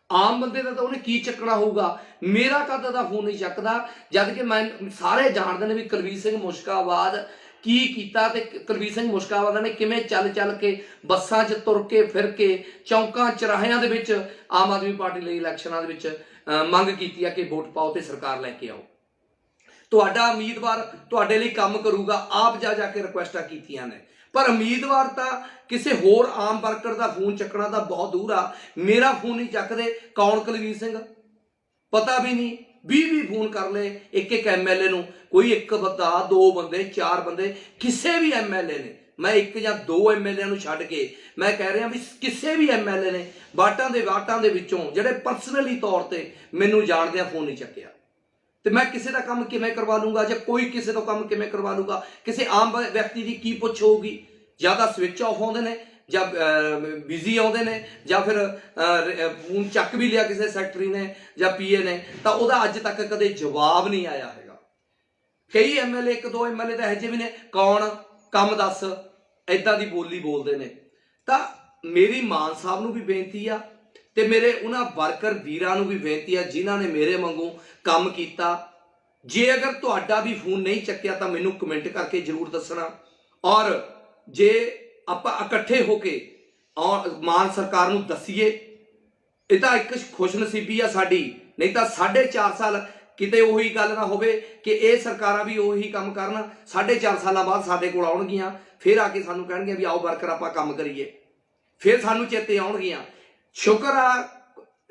आम बंदे का तो उन्हें की चकना होगा, मेरा कद का फोन नहीं चकदा, जबकि मैं सारे जानते हैं भी कुलवीर सिंह मुश्काबाद की कीता, ते कुलवीर सिंह मुश्काबाद ने किवें चल चल के बसां च तुर के फिर के चौंकां चौराहियां दे विच आम आदमी पार्टी लई इलैक्शनां दे विच मंग कीती है कि वोट पाओ ते सरकार लैके आओ। तुहाडा उम्मीदवार तुहाडे लई काम करूगा, आप जा जाके रिक्वेस्टां कीतियां ने, पर उम्मीदवार तां किसी होर आम वर्कर का फोन चकना तो बहुत दूर आ, मेरा फोन नहीं चकते। कौन कुलवीर सिंह? पता भी नहीं। 20 फोन कर ले एक एक MLA नूं, कोई एक बंदा, 2 बंदे, 4 बंदे, किसी भी MLA ने, मैं एक या 2 MLA नूं छड्ड के मैं कह रहा भी किसी भी MLA ने वाटां दे विचों जिहड़े परसनली तौर पर मैनूं जाणदे फोन नहीं चक्किया। तो मैं किसी का काम किवें करवा लूँगा, ਜਾਂ कोई किसी तो काम किवें करवा लूँगा? किसी आम व्यक्ति की की पुछ होगी? ਜਾਂ ਤਾਂ स्विच ऑफ आउंदे ने, ਜਾਂ बिजी आउंदे ने, ਜਾਂ फिर फोन चक भी लिया किसी सैकटरी ने ਜਾਂ PA ने, तो वह अज तक कदे जवाब नहीं आया है। कई MLA 1-2 MLA तो यह भी ने, कौन काम दस, इदां दी बोली बोलते हैं। तो मेरी मान साहब नूं भी बेनती आ, ते मेरे उन्हां वर्कर वीरां नूं भी बेनती है जिन्हां ने मेरे वांगू काम किया। जे अगर तुहाडा भी फोन नहीं चक्या तो मैनूं कमेंट करके जरूर दसना, और जे आपां इकट्ठे होके और मान सरकार नूं दसीए, इह तां एक खुशनसीबी आ साडी, नहीं तो 4.5 साल किते उही गल ना होवे कि ये सरकारां भी उही काम करन, 4.5 साल बाद साडे कोल आउणगीआं, फिर आके सानूं कहणगीआं भी आओ वर्कर आपां काम करिए, फिर सानूं चेते आउणगीआं। शुक्र आ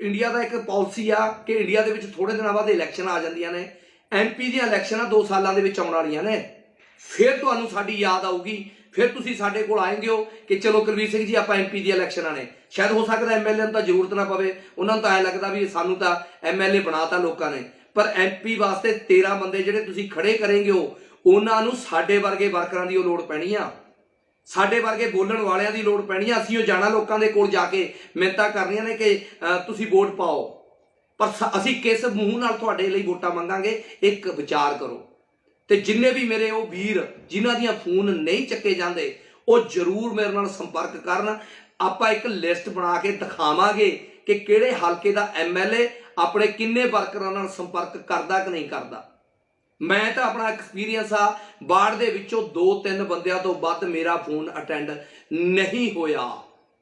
इंडिया का एक पॉलिसी आ कि इंडिया के थोड़े दिनों बाद इलैक्शन आ जांदियां ने, MP दी इलैक्शन 2 सालों के आउण वालियां ने, फिर तुहानूं साडी याद आऊगी, फिर तुसीं साडे कोल आएंगे हो कि चलो कुलवीर सिंह जी आपां MP दी इलैक्शनां ने। शायद हो सकदा MLA नूं तां जरूरत ना पवे, उन्हां नूं तां ऐ लगदा भी सानूं तां MLA बनाता लोकां ने, पर MP वास्ते 13 बंदे जिहड़े तुसीं खड़े करेंगे हो, उन्हां नूं साडे वर्गे वर्करां दी लोड़ पैणी आ, साडे वर्गे बोलण वालियां दी लोड़ पैणी आ। असीं जाना लोकां दे कोल जाके मिन्नतां करनियां ने कि तुसीं वोट पाओ, पर असीं किस मूँह नाल तुहाडे लई वोटां मंगांगे, एक विचार करो। तो जिन्ने भी मेरे वो वीर जिन्हां दियां फोन नहीं चक्के जाते, वो जरूर मेरे नाल संपर्क करन। आपां एक लिस्ट बना के दिखावांगे कि किहड़े हलके दा MLA अपने किन्ने वर्करां नाल संपर्क करदा कि नहीं करदा। मैं तो अपना एक्सपीरियंस आ, बाढ़ दे विचों 2-3 बंदियां तो वध मेरा फोन अटेंड नहीं होया।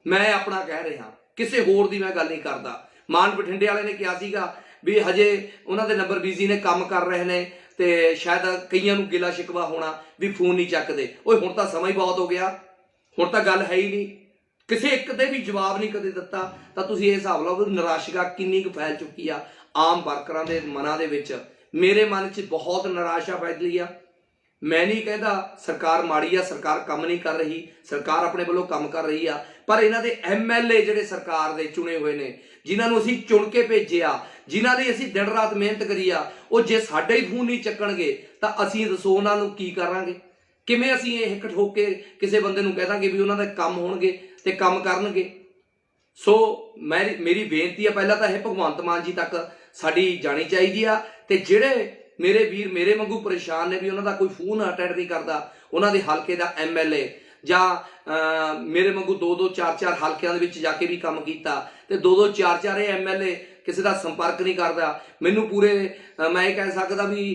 मैं अपना कह रहा, किसी होर दी मैं गल नहीं करदा। मान बठिंडे वाले ने कहा सीगा भी हजे उन्हां दे नंबर बिजी ने, काम कर रहे हैं, तो शायद कईयां नूं गिला शिकवा होना भी फोन नहीं चकते। ओए हुण तां समा ही बहुत हो गया, हुण तां गल है ही नहीं, किसी एक दे भी जवाब नहीं कदे दिता। तां तुसीं इह हिसाब लाओ भी निराशा किन्नी कुं फैल चुकी आ आम वर्करां दे मनां दे विच। मेरे मन च बहुत निराशा फैली आ। मैं नहीं कहता सरकार माड़ी आ, सरकार काम नहीं कर रही, सरकार अपने वालों काम कर रही आ, पर इन्हां दे MLA जिहड़े सरकार दे चुने हुए ने, जिन्हां नूं असीं चुन के भेजे आ, जिन्हां दी असीं दिन रात मेहनत करी आ, वो जे साडे ही फोन नहीं चक्कणगे तां असीं दसो उन्हां नूं की करांगे? किवें असीं इह ठोक के किसी बंदे नूं कह दांगे भी उन्हां दे काम होणगे ते काम करनगे? सो मेरी बेनती है, पहला तो यह भगवंत मान जी तक साडी जानी चाहिए आ, ते जिहड़े मेरे वीर मेरे वांगू परेशान ने भी उन्हों का कोई फोन अटेंड नहीं करता, उन्होंने हल्के का MLA जां मेरे वांगू 2-2 4-4 हल्कों के जाके भी काम किया, तो 2-2 4-4 MLA किसी का संपर्क नहीं करता। मैनू पूरे मैं कह सकता भी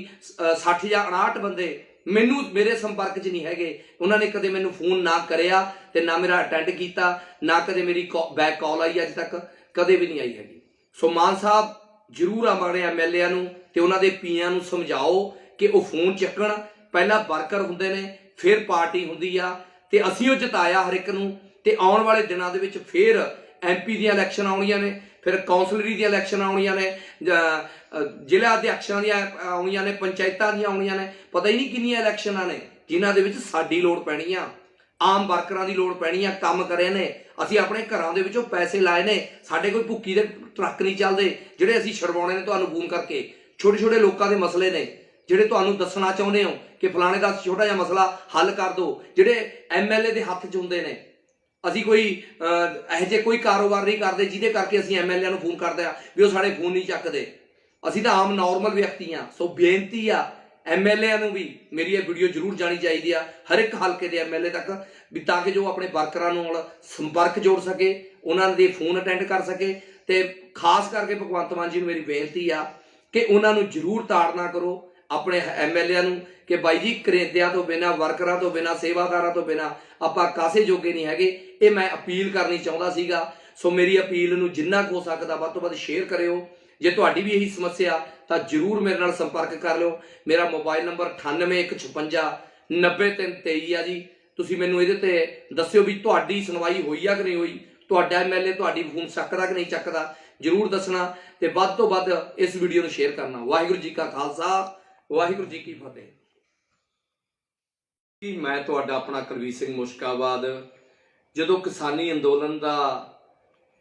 60 या 59 बंदे ਮੈਨੂੰ ਮੇਰੇ ਸੰਪਰਕ 'ਚ ਨਹੀਂ ਹੈਗੇ। ਉਹਨਾਂ ਨੇ ਕਦੇ ਮੈਨੂੰ ਫੋਨ ਨਾ ਕਰਿਆ ਤੇ ਨਾ ਮੇਰਾ ਅਟੈਂਡ ਕੀਤਾ, ਨਾ ਕਦੇ ਮੇਰੀ ਬੈਕ ਕਾਲ ਆਈ ਅੱਜ ਤੱਕ, ਕਦੇ ਵੀ ਨਹੀਂ ਆਈ ਹੈਗੀ। ਸੋ ਮਾਨ ਸਾਹਿਬ ਜ਼ਰੂਰ ਆਪਣੇ ਐਮਐਲਏ ਨੂੰ ਤੇ ਉਹਨਾਂ ਦੇ ਪੀਆਂ ਨੂੰ ਸਮਝਾਓ ਕਿ ਉਹ ਫੋਨ ਚੱਕਣ। ਪਹਿਲਾਂ ਵਰਕਰ ਹੁੰਦੇ ਨੇ, ਫਿਰ ਪਾਰਟੀ ਹੁੰਦੀ ਆ, ਤੇ ਅਸੀਂ ਉਹ ਜਿਤਾਇਆ ਹਰ ਇੱਕ ਨੂੰ। ਤੇ ਆਉਣ ਵਾਲੇ ਦਿਨਾਂ ਦੇ ਵਿੱਚ ਫਿਰ ਐਮਪੀ ਦੀਆਂ ਇਲੈਕਸ਼ਨ ਆਉਣੀਆਂ ਨੇ, ਫਿਰ ਕੌਂਸਲਰੀ ਦੀਆਂ ਇਲੈਕਸ਼ਨ ਆਉਣੀਆਂ ਨੇ, ਜ਼ਿਲ੍ਹਾ ਅਧਿਆਕਸ਼ਾਂ ਦੀਆਂ ਆਉਣੀਆਂ ਨੇ, ਪੰਚਾਇਤਾਂ ਦੀਆਂ ਆਉਣੀਆਂ ਨੇ, ਪਤਾ ਹੀ ਨਹੀਂ ਕਿੰਨੀਆਂ ਇਲੈਕਸ਼ਨਾਂ ਨੇ ਜਿਨ੍ਹਾਂ ਦੇ ਵਿੱਚ ਸਾਡੀ ਲੋੜ ਪੈਣੀ ਆ, ਆਮ ਵਰਕਰਾਂ ਦੀ ਲੋੜ ਪੈਣੀ ਆ। ਕੰਮ ਕਰੇ ਨੇ ਅਸੀਂ, ਆਪਣੇ ਘਰਾਂ ਦੇ ਵਿੱਚੋਂ ਪੈਸੇ ਲਾਏ ਨੇ, ਸਾਡੇ ਕੋਈ ਭੁੱਕੀ ਦੇ ਟਰੱਕ ਨਹੀਂ ਚੱਲਦੇ ਜਿਹੜੇ ਅਸੀਂ ਛਡਵਾਉਣੇ ਨੇ ਤੁਹਾਨੂੰ ਫੋਨ ਕਰਕੇ। ਛੋਟੇ ਛੋਟੇ ਲੋਕਾਂ ਦੇ ਮਸਲੇ ਨੇ ਜਿਹੜੇ ਤੁਹਾਨੂੰ ਦੱਸਣਾ ਚਾਹੁੰਦੇ ਹੋ ਕਿ ਫਲਾਣੇ ਦਾ ਛੋਟਾ ਜਿਹਾ ਮਸਲਾ ਹੱਲ ਕਰ ਦਿਓ, ਜਿਹੜੇ ਐਮਐਲਏ ਦੇ ਹੱਥ 'ਚ ਹੁੰਦੇ ਨੇ। ਅਸੀਂ ਕੋਈ ਇਹੋ ਜਿਹੇ ਕੋਈ ਕਾਰੋਬਾਰ ਨਹੀਂ ਕਰਦੇ ਜਿਹਦੇ ਕਰਕੇ ਅਸੀਂ ਐਮਐਲਏ ਨੂੰ ਫੋਨ ਕਰਦੇ ਆ ਵੀ ਉਹ ਸਾਡੇ ਫੋਨ ਨਹੀਂ ਚੱਕਦੇ। ਅਸੀਂ ਤਾਂ ਆਮ ਨੋਰਮਲ ਵਿਅਕਤੀ ਆ। ਸੋ ਬੇਨਤੀ ਆ ਐਮਐਲਏ ਨੂੰ ਵੀ, ਮੇਰੀ ਇਹ ਵੀਡੀਓ ਜ਼ਰੂਰ ਜਾਣੀ ਚਾਹੀਦੀ ਆ ਹਰ ਇੱਕ ਹਲਕੇ ਦੇ ਐਮਐਲਏ ਤੱਕ, ਵੀ ਤਾਂ ਕਿ ਜੋ ਆਪਣੇ ਵਰਕਰਾਂ ਨਾਲ ਸੰਪਰਕ ਜੋੜ ਸਕੇ, ਉਹਨਾਂ ਦੇ ਫੋਨ ਅਟੈਂਡ ਕਰ ਸਕੇ। ਤੇ ਖਾਸ ਕਰਕੇ ਭਗਵੰਤ ਮਾਨ ਜੀ ਨੂੰ ਮੇਰੀ ਬੇਨਤੀ ਆ ਕਿ ਉਹਨਾਂ ਨੂੰ ਜ਼ਰੂਰ ਤਾੜਨਾ ਕਰੋ ਆਪਣੇ ਐਮਐਲਏ ਨੂੰ ਕਿ ਬਾਈ ਜੀ ਕਰੇਦਿਆਂ ਤੋਂ ਬਿਨਾਂ, ਵਰਕਰਾਂ ਤੋਂ ਬਿਨਾਂ, ਸੇਵਾਦਾਰਾਂ ਤੋਂ ਬਿਨਾਂ ਆਪਾਂ ਕਾਸੇ ਜੋਗੇ ਨਹੀਂ ਹੈਗੇ। ਇਹ ਮੈਂ ਅਪੀਲ ਕਰਨੀ ਚਾਹੁੰਦਾ ਸੀਗਾ। ਸੋ ਮੇਰੀ ਅਪੀਲ ਨੂੰ ਜਿੰਨਾ ਕੁ ਹੋ ਸਕਦਾ ਵੱਧ ਤੋਂ ਵੱਧ ਸ਼ੇਅਰ ਕਰਿਓ। ਜੇ ਤੁਹਾਡੀ ਵੀ ਇਹੀ ਸਮੱਸਿਆ ਤਾਂ ਜ਼ਰੂਰ ਮੇਰੇ ਨਾਲ ਸੰਪਰਕ ਕਰ ਲਿਓ। ਮੇਰਾ ਮੋਬਾਈਲ ਨੰਬਰ 9815590323 ਆ ਜੀ। ਤੁਸੀਂ ਮੈਨੂੰ ਇਹਦੇ ਤੇ ਦੱਸਿਓ ਵੀ ਤੁਹਾਡੀ ਸੁਣਵਾਈ ਹੋਈ ਆ ਕਿ ਨਹੀਂ ਹੋਈ, ਤੁਹਾਡਾ ਐਮਐਲਏ ਤੁਹਾਡੀ ਫੋਨ ਚੱਕਦਾ ਕਿ ਨਹੀਂ ਚੱਕਦਾ, ਜ਼ਰੂਰ ਦੱਸਣਾ। ਤੇ ਵੱਧ ਤੋਂ ਵੱਧ ਇਸ ਵੀਡੀਓ ਨੂੰ ਸ਼ੇਅਰ ਕਰਨਾ। ਵਾਹਿਗੁਰੂ ਜੀ ਕਾ ਖਾਲਸਾ, ਵਾਹਿਗੁਰੂ ਜੀ ਕੀ ਫਤਿਹ। ਮੈਂ ਤੁਹਾਡਾ ਆਪਣਾ ਕੁਲਵੀਰ ਸਿੰਘ ਮੁਸ਼ਕਾਬਾਦ। ਜਦੋਂ ਕਿਸਾਨੀ ਅੰਦੋਲਨ ਦਾ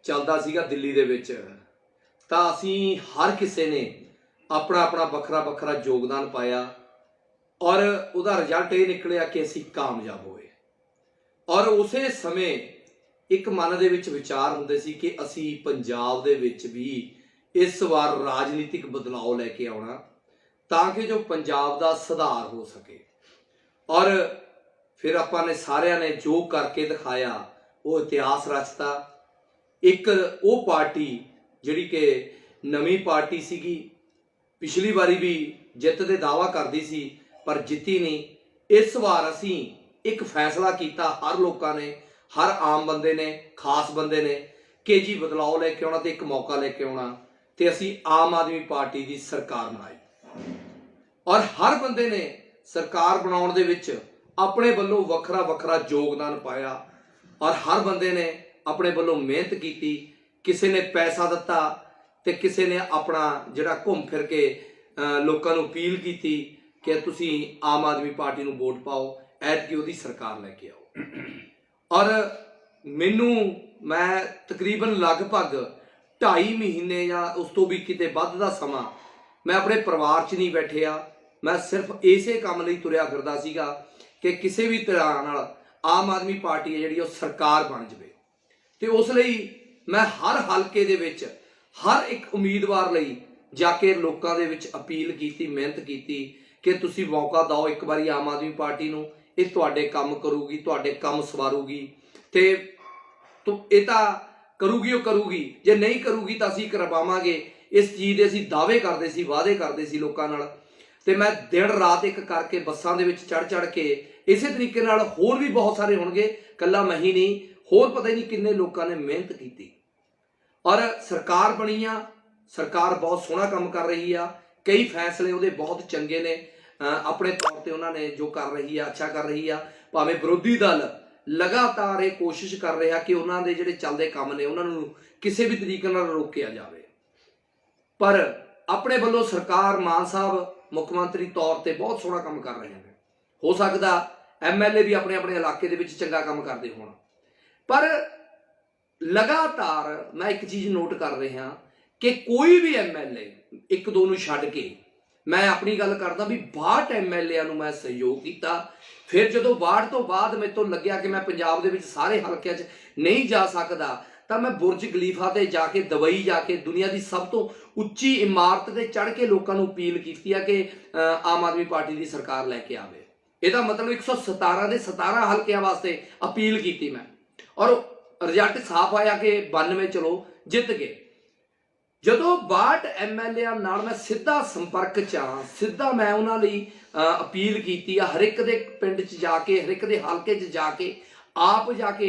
ਚੱਲਦਾ ਸੀਗਾ ਦਿੱਲੀ ਦੇ ਵਿੱਚ, ਤਾਂ ਅਸੀਂ ਹਰ ਕਿਸੇ ਨੇ ਆਪਣਾ ਆਪਣਾ ਵੱਖਰਾ ਵੱਖਰਾ ਯੋਗਦਾਨ ਪਾਇਆ, ਔਰ ਉਹਦਾ ਰਿਜ਼ਲਟ ਇਹ ਨਿਕਲਿਆ ਕਿ ਅਸੀਂ ਕਾਮਯਾਬ ਹੋਏ। ਔਰ ਉਸੇ ਸਮੇਂ ਇੱਕ ਮਨ ਦੇ ਵਿੱਚ ਵਿਚਾਰ ਹੁੰਦੇ ਸੀ ਕਿ ਅਸੀਂ ਪੰਜਾਬ ਦੇ ਵਿੱਚ ਵੀ ਇਸ ਵਾਰ ਰਾਜਨੀਤਿਕ ਬਦਲਾਅ ਲੈ ਕੇ ਆਉਣਾ ਤਾਂ ਕਿ ਜੋ ਪੰਜਾਬ ਦਾ ਸੁਧਾਰ ਹੋ ਸਕੇ। ਔਰ ਫਿਰ ਆਪਾਂ ਨੇ ਸਾਰਿਆਂ ਨੇ ਜੋ ਕਰਕੇ ਦਿਖਾਇਆ ਉਹ ਇਤਿਹਾਸ ਰਚਤਾ। ਇੱਕ ਉਹ ਪਾਰਟੀ ਜਿਹੜੀ ਕਿ ਨਵੀਂ ਪਾਰਟੀ ਸੀਗੀ, ਪਿਛਲੀ ਵਾਰੀ ਵੀ ਜਿੱਤ ਦੇ ਦਾਅਵਾ ਕਰਦੀ ਸੀ ਪਰ ਜਿੱਤੀ ਨਹੀਂ। ਇਸ ਵਾਰ ਅਸੀਂ ਇੱਕ ਫੈਸਲਾ ਕੀਤਾ, ਹਰ ਲੋਕਾਂ ਨੇ, ਹਰ ਆਮ ਬੰਦੇ ਨੇ, ਖਾਸ ਬੰਦੇ ਨੇ, ਕਿ ਜੀ ਬਦਲਾਅ ਲੈ ਕੇ ਆਉਣਾ ਤੇ ਇੱਕ ਮੌਕਾ ਲੈ ਕੇ ਆਉਣਾ। ਤੇ ਅਸੀਂ ਆਮ ਆਦਮੀ ਪਾਰਟੀ ਦੀ ਸਰਕਾਰ ਬਣਾਈ, ਔਰ ਹਰ ਬੰਦੇ ਨੇ ਸਰਕਾਰ ਬਣਾਉਣ ਦੇ ਵਿੱਚ ਆਪਣੇ ਵੱਲੋਂ ਵੱਖਰਾ ਵੱਖਰਾ ਯੋਗਦਾਨ ਪਾਇਆ, ਔਰ ਹਰ ਬੰਦੇ ਨੇ ਆਪਣੇ ਵੱਲੋਂ ਮਿਹਨਤ ਕੀਤੀ। ਕਿਸੇ ਨੇ ਪੈਸਾ ਦਿੱਤਾ ਤੇ ਕਿਸੇ ਨੇ ਆਪਣਾ ਜਿਹੜਾ ਘੁੰਮ ਫਿਰ ਕੇ ਲੋਕਾਂ ਨੂੰ ਅਪੀਲ ਕੀਤੀ ਕਿ ਤੁਸੀਂ ਆਮ ਆਦਮੀ ਪਾਰਟੀ ਨੂੰ ਵੋਟ ਪਾਓ, ਐਤਕੀ ਉਹਦੀ ਸਰਕਾਰ ਲੈ ਕੇ ਆਓ। ਔਰ ਮੈਂ ਤਕਰੀਬਨ ਲਗਭਗ 2.5 ਮਹੀਨੇ ਜਾਂ ਉਸ ਤੋਂ ਵੀ ਕਿਤੇ ਵੱਧ ਦਾ ਸਮਾਂ ਮੈਂ ਆਪਣੇ ਪਰਿਵਾਰ 'ਚ ਨਹੀਂ ਬੈਠਿਆ। ਮੈਂ ਸਿਰਫ ਇਸੇ ਕੰਮ ਲਈ ਤੁਰਿਆ ਫਿਰਦਾ ਸੀਗਾ ਕਿ ਕਿਸੇ ਵੀ ਤਰ੍ਹਾਂ ਨਾਲ ਆਮ ਆਦਮੀ ਪਾਰਟੀ ਹੈ ਜਿਹੜੀ ਉਹ ਸਰਕਾਰ ਬਣ ਜਾਵੇ। ਤੇ ਉਸ ਲਈ ਮੈਂ ਹਰ ਹਲਕੇ ਦੇ ਵਿੱਚ ਹਰ ਇੱਕ ਉਮੀਦਵਾਰ ਲਈ ਜਾ ਕੇ ਲੋਕਾਂ ਦੇ ਵਿੱਚ ਅਪੀਲ ਕੀਤੀ, ਮਿਹਨਤ ਕੀਤੀ ਕਿ ਤੁਸੀਂ ਮੌਕਾ ਦਿਓ ਇੱਕ ਵਾਰੀ ਆਮ ਆਦਮੀ ਪਾਰਟੀ ਨੂੰ, ਇਹ ਤੁਹਾਡੇ ਕੰਮ ਕਰੂਗੀ, ਤੁਹਾਡੇ ਕੰਮ ਸਵਾਰੂਗੀ। ਤੇ ਇਹ ਤਾਂ ਕਰੂਗੀ, ਉਹ ਕਰੂਗੀ, ਜੇ ਨਹੀਂ ਕਰੂਗੀ ਤਾਂ ਅਸੀਂ ਕਰਵਾਵਾਂਗੇ। ਇਸ ਚੀਜ਼ ਦੇ ਅਸੀਂ ਦਾਅਵੇ ਕਰਦੇ ਸੀ, ਵਾਅਦੇ ਕਰਦੇ ਸੀ ਲੋਕਾਂ ਨਾਲ। ਤੇ ਮੈਂ ਦਿਨ ਰਾਤ ਇੱਕ ਕਰਕੇ ਬੱਸਾਂ ਦੇ ਵਿੱਚ ਚੜ ਕੇ, ਇਸੇ ਤਰੀਕੇ ਨਾਲ ਹੋਰ ਵੀ ਬਹੁਤ ਸਾਰੇ ਹੋਣਗੇ, ਇਕੱਲਾ ਮੈਂ ਹੀ ਨਹੀਂ, ਹੋਰ ਪਤਾ ਹੀ ਨਹੀਂ ਕਿੰਨੇ ਲੋਕਾਂ ਨੇ ਮਿਹਨਤ ਕੀਤੀ। ਔਰ ਸਰਕਾਰ ਬਣੀ ਆ, ਸਰਕਾਰ ਬਹੁਤ ਸੋਹਣਾ ਕੰਮ ਕਰ ਰਹੀ ਆ। ਕਈ ਫੈਸਲੇ ਉਹਦੇ ਬਹੁਤ ਚੰਗੇ ਨੇ, ਆਪਣੇ ਤੌਰ ਤੇ ਉਹਨਾਂ ਨੇ ਜੋ ਕਰ ਰਹੀ ਆ ਅੱਛਾ ਕਰ ਰਹੀ ਆ। ਭਾਵੇਂ ਵਿਰੋਧੀ ਦਲ ਲਗਾਤਾਰ ਇਹ ਕੋਸ਼ਿਸ਼ ਕਰ ਰਿਹਾ ਕਿ ਉਹਨਾਂ ਦੇ ਜਿਹੜੇ ਚੱਲਦੇ ਕੰਮ ਨੇ ਉਹਨਾਂ ਨੂੰ ਕਿਸੇ ਵੀ ਤਰੀਕੇ ਨਾਲ ਰੋਕਿਆ ਜਾਵੇ, ਪਰ ਆਪਣੇ ਵੱਲੋਂ ਸਰਕਾਰ, ਮਾਨ ਸਾਹਿਬ ਮੁੱਖ ਮੰਤਰੀ ਤੌਰ ਤੇ ਬਹੁਤ ਸੋਹਣਾ ਕੰਮ ਕਰ ਰਹੇ ਨੇ। ਹੋ ਸਕਦਾ ਐਮਐਲਏ ਵੀ ਆਪਣੇ ਆਪਣੇ ਇਲਾਕੇ ਦੇ ਵਿੱਚ ਚੰਗਾ ਕੰਮ ਕਰਦੇ ਹੋਣ, ਪਰ ਲਗਾਤਾਰ ਮੈਂ ਇੱਕ ਚੀਜ਼ ਨੋਟ ਕਰ ਰਿਹਾ ਕਿ ਕੋਈ ਵੀ ਐਮਐਲਏ, ਇੱਕ ਦੋ ਨੂੰ ਛੱਡ ਕੇ, ਮੈਂ ਆਪਣੀ ਗੱਲ ਕਰਦਾ ਵੀ 62 ਐਮਐਲਏਆਂ ਨੂੰ ਮੈਂ ਸਹਿਯੋਗ ਕੀਤਾ। ਫਿਰ ਜਦੋਂ 62 ਤੋਂ ਬਾਅਦ ਮੇਰੇ ਤੋਂ ਲੱਗਿਆ ਕਿ ਮੈਂ ਪੰਜਾਬ ਦੇ ਵਿੱਚ ਸਾਰੇ ਹਲਕਿਆਂ 'ਚ ਨਹੀਂ ਜਾ ਸਕਦਾ, ਤਾਂ ਮੈਂ ਬੁਰਜ ਖਲੀਫਾ ਤੇ ਜਾ ਕੇ, ਦੁਬਈ ਜਾ ਕੇ, ਦੁਨੀਆ ਦੀ ਸਭ ਤੋਂ ਉੱਚੀ ਇਮਾਰਤ ਤੇ ਚੜ੍ਹ ਕੇ ਲੋਕਾਂ ਨੂੰ ਅਪੀਲ ਕੀਤੀ ਆ ਕਿ ਆਮ ਆਦਮੀ ਪਾਰਟੀ ਦੀ ਸਰਕਾਰ ਲੈ ਕੇ ਆਵੇ। ਇਹਦਾ ਮਤਲਬ 117 ਦੇ 17 ਹਲਕਿਆਂ ਵਾਸਤੇ ਅਪੀਲ ਕੀਤੀ ਮੈਂ, ਔਰ ਰਿਜ਼ਲਟ ਸਾਫ਼ ਆਇਆ ਕਿ 92 ਚਲੋ ਜਿੱਤ ਗਏ। ਜਦੋਂ 62 MLA ਨਾਲ ਮੈਂ ਸਿੱਧਾ ਸੰਪਰਕ 'ਚ ਹਾਂ, ਸਿੱਧਾ ਮੈਂ ਉਹਨਾਂ ਲਈ ਅਪੀਲ ਕੀਤੀ ਆ, ਹਰ ਇੱਕ ਦੇ ਪਿੰਡ 'ਚ ਜਾ ਕੇ, ਹਰ ਇੱਕ ਦੇ ਹਲਕੇ 'ਚ ਜਾ ਕੇ, ਆਪ ਜਾ ਕੇ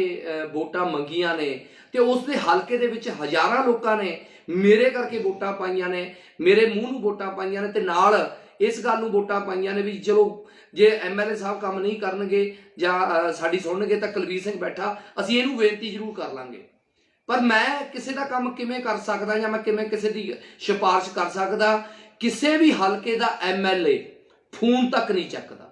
ਵੋਟਾਂ ਮੰਗੀਆਂ ਨੇ। ਤੇ ਉਸ ਦੇ ਹਲਕੇ ਦੇ ਵਿੱਚ ਹਜ਼ਾਰਾਂ ਲੋਕਾਂ ਨੇ ਮੇਰੇ ਕਰਕੇ ਵੋਟਾਂ ਪਾਈਆਂ ਨੇ, ਮੇਰੇ ਮੂੰਹ ਨੂੰ ਵੋਟਾਂ ਪਾਈਆਂ ਨੇ, ਤੇ ਨਾਲ ਇਸ ਗੱਲ ਨੂੰ ਵੋਟਾਂ ਪਾਈਆਂ ਨੇ ਵੀ ਚਲੋ ਜੇ MLA ਸਾਹਿਬ ਕੰਮ ਨਹੀਂ ਕਰਨਗੇ ਜਾਂ ਸਾਡੀ ਸੁਣਨਗੇ ਤਾਂ ਕੁਲਬੀਰ ਸਿੰਘ ਬੈਠਾ, ਅਸੀਂ ਇਹਨੂੰ ਬੇਨਤੀ ਜ਼ਰੂਰ ਕਰ ਲਾਂਗੇ। ਪਰ ਮੈਂ ਕਿਸੇ ਦਾ ਕੰਮ ਕਿਵੇਂ ਕਰ ਸਕਦਾ ਜਾਂ ਮੈਂ ਕਿਵੇਂ ਕਿਸੇ ਦੀ ਸਿਫਾਰਿਸ਼ ਕਰ ਸਕਦਾ? ਕਿਸੇ ਵੀ ਹਲਕੇ ਦਾ MLA ਫੋਨ ਤੱਕ ਨਹੀਂ ਚੱਕਦਾ।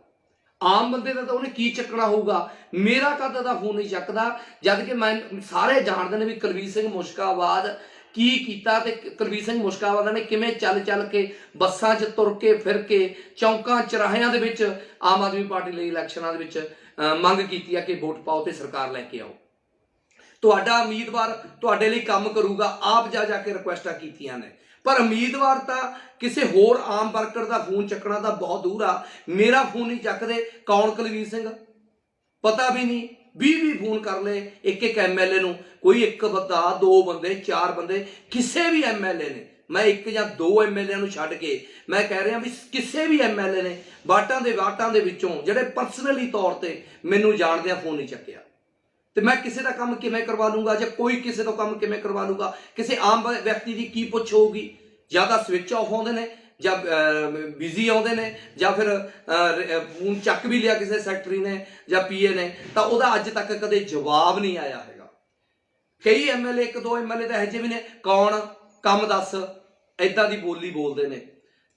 ਆਮ ਬੰਦੇ ਦਾ ਤਾਂ ਉਹਨੇ ਕੀ ਚੱਕਣਾ ਹੋਊਗਾ, ਮੇਰਾ ਕਦ ਦਾ ਫੋਨ ਨਹੀਂ ਚੱਕਦਾ, ਜਦ ਕਿ ਮੈਂ ਸਾਰੇ ਜਾਣਦੇ ਨੇ ਵੀ ਕੁਲਬੀਰ ਸਿੰਘ ਮੁਸ਼ਕਾਬਾਦ ਕੀ ਕੀਤਾ ਤੇ ਕੁਲਬੀਰ ਸਿੰਘ ਮੁਸ਼ਕਾਬਾਦ ਨੇ ਕਿਵੇਂ ਚੱਲ ਚੱਲ ਕੇ ਬੱਸਾਂ 'ਚ ਤੁਰ ਕੇ ਫਿਰ ਕੇ ਚੌਂਕਾਂ ਚਰਾਹਿਆਂ ਦੇ ਵਿੱਚ ਆਮ ਆਦਮੀ ਪਾਰਟੀ ਲਈ ਇਲੈਕਸ਼ਨਾਂ ਦੇ ਵਿੱਚ ਮੰਗ ਕੀਤੀ ਆ ਕਿ ਵੋਟ ਪਾਓ ਤੇ ਸਰਕਾਰ ਲੈ ਕੇ ਆਓ। ਤੁਹਾਡਾ ਉਮੀਦਵਾਰ ਤੁਹਾਡੇ ਲਈ ਕੰਮ ਕਰੂਗਾ, ਆਪ ਜਾ ਕੇ ਰਿਕੁਐਸਟਾਂ ਕੀਤੀਆਂ ਨੇ, ਪਰ ਉਮੀਦਵਾਰ ਤਾਂ ਕਿਸੇ ਹੋਰ ਆਮ ਵਰਕਰ ਦਾ ਫੋਨ ਚੱਕਣਾ ਤਾਂ ਬਹੁਤ ਦੂਰ ਆ। ਮੇਰਾ ਫੋਨ ਨਹੀਂ ਚੱਕਦੇ, ਕੌਣ ਕੁਲਬੀਰ ਸਿੰਘ ਪਤਾ ਵੀ ਨਹੀਂ। 20 ਫੋਨ ਕਰ ਲਏ ਇੱਕ MLA ਨੂੰ, ਕੋਈ ਇੱਕ ਬੰਦਾ, 2 ਬੰਦੇ, 4 ਬੰਦੇ, ਕਿਸੇ ਵੀ MLA ਨੇ, ਮੈਂ 1 ਜਾਂ 2 MLA ਨੂੰ ਛੱਡ ਕੇ ਮੈਂ ਕਹਿ ਰਿਹਾ ਵੀ ਕਿਸੇ ਵੀ MLA ਨੇ ਵਾਟਾਂ ਦੇ ਵਿੱਚੋਂ ਜਿਹੜੇ ਪਰਸਨਲੀ ਤੌਰ ਤੇ ਮੈਨੂੰ ਜਾਣਦੇ ਆ ਫੋਨ ਨਹੀਂ ਚੱਕਿਆ। ਤੇ ਮੈਂ ਕਿਸੇ ਦਾ ਕੰਮ ਕਿਵੇਂ ਕਰਵਾ ਲੂੰਗਾ ਜਾਂ ਕੋਈ ਕਿਸੇ ਤੋਂ ਕੰਮ ਕਿਵੇਂ ਕਰਵਾ ਲੂੰਗਾ? ਕਿਸੇ ਆਮ ਵਿਅਕਤੀ ਦੀ ਕੀ ਪੁੱਛ ਹੋਊਗੀ? ਜਾਂ ਤਾਂ ਸਵਿਚ ਆਫ ਆਉਂਦੇ ਨੇ ਜਾਂ ਬਿਜ਼ੀ ਆਉਂਦੇ ਨੇ ਜਾਂ ਫਿਰ ਫੋਨ ਚੱਕ ਵੀ ਲਿਆ ਕਿਸੇ ਸੈਕਟਰੀ ਨੇ ਜਾਂ PA ਨੇ ਤਾਂ ਉਹਦਾ ਅੱਜ ਤੱਕ ਕਦੇ ਜਵਾਬ ਨਹੀਂ ਆਇਆ ਹੈਗਾ। ਕਈ MLA, 1-2 MLA ਤਾਂ ਇਹੋ ਜਿਹੇ ਵੀ ਨੇ, ਕੌਣ ਕੰਮ ਦੱਸ, ਏਦਾਂ ਦੀ ਬੋਲੀ ਬੋਲਦੇ ਨੇ।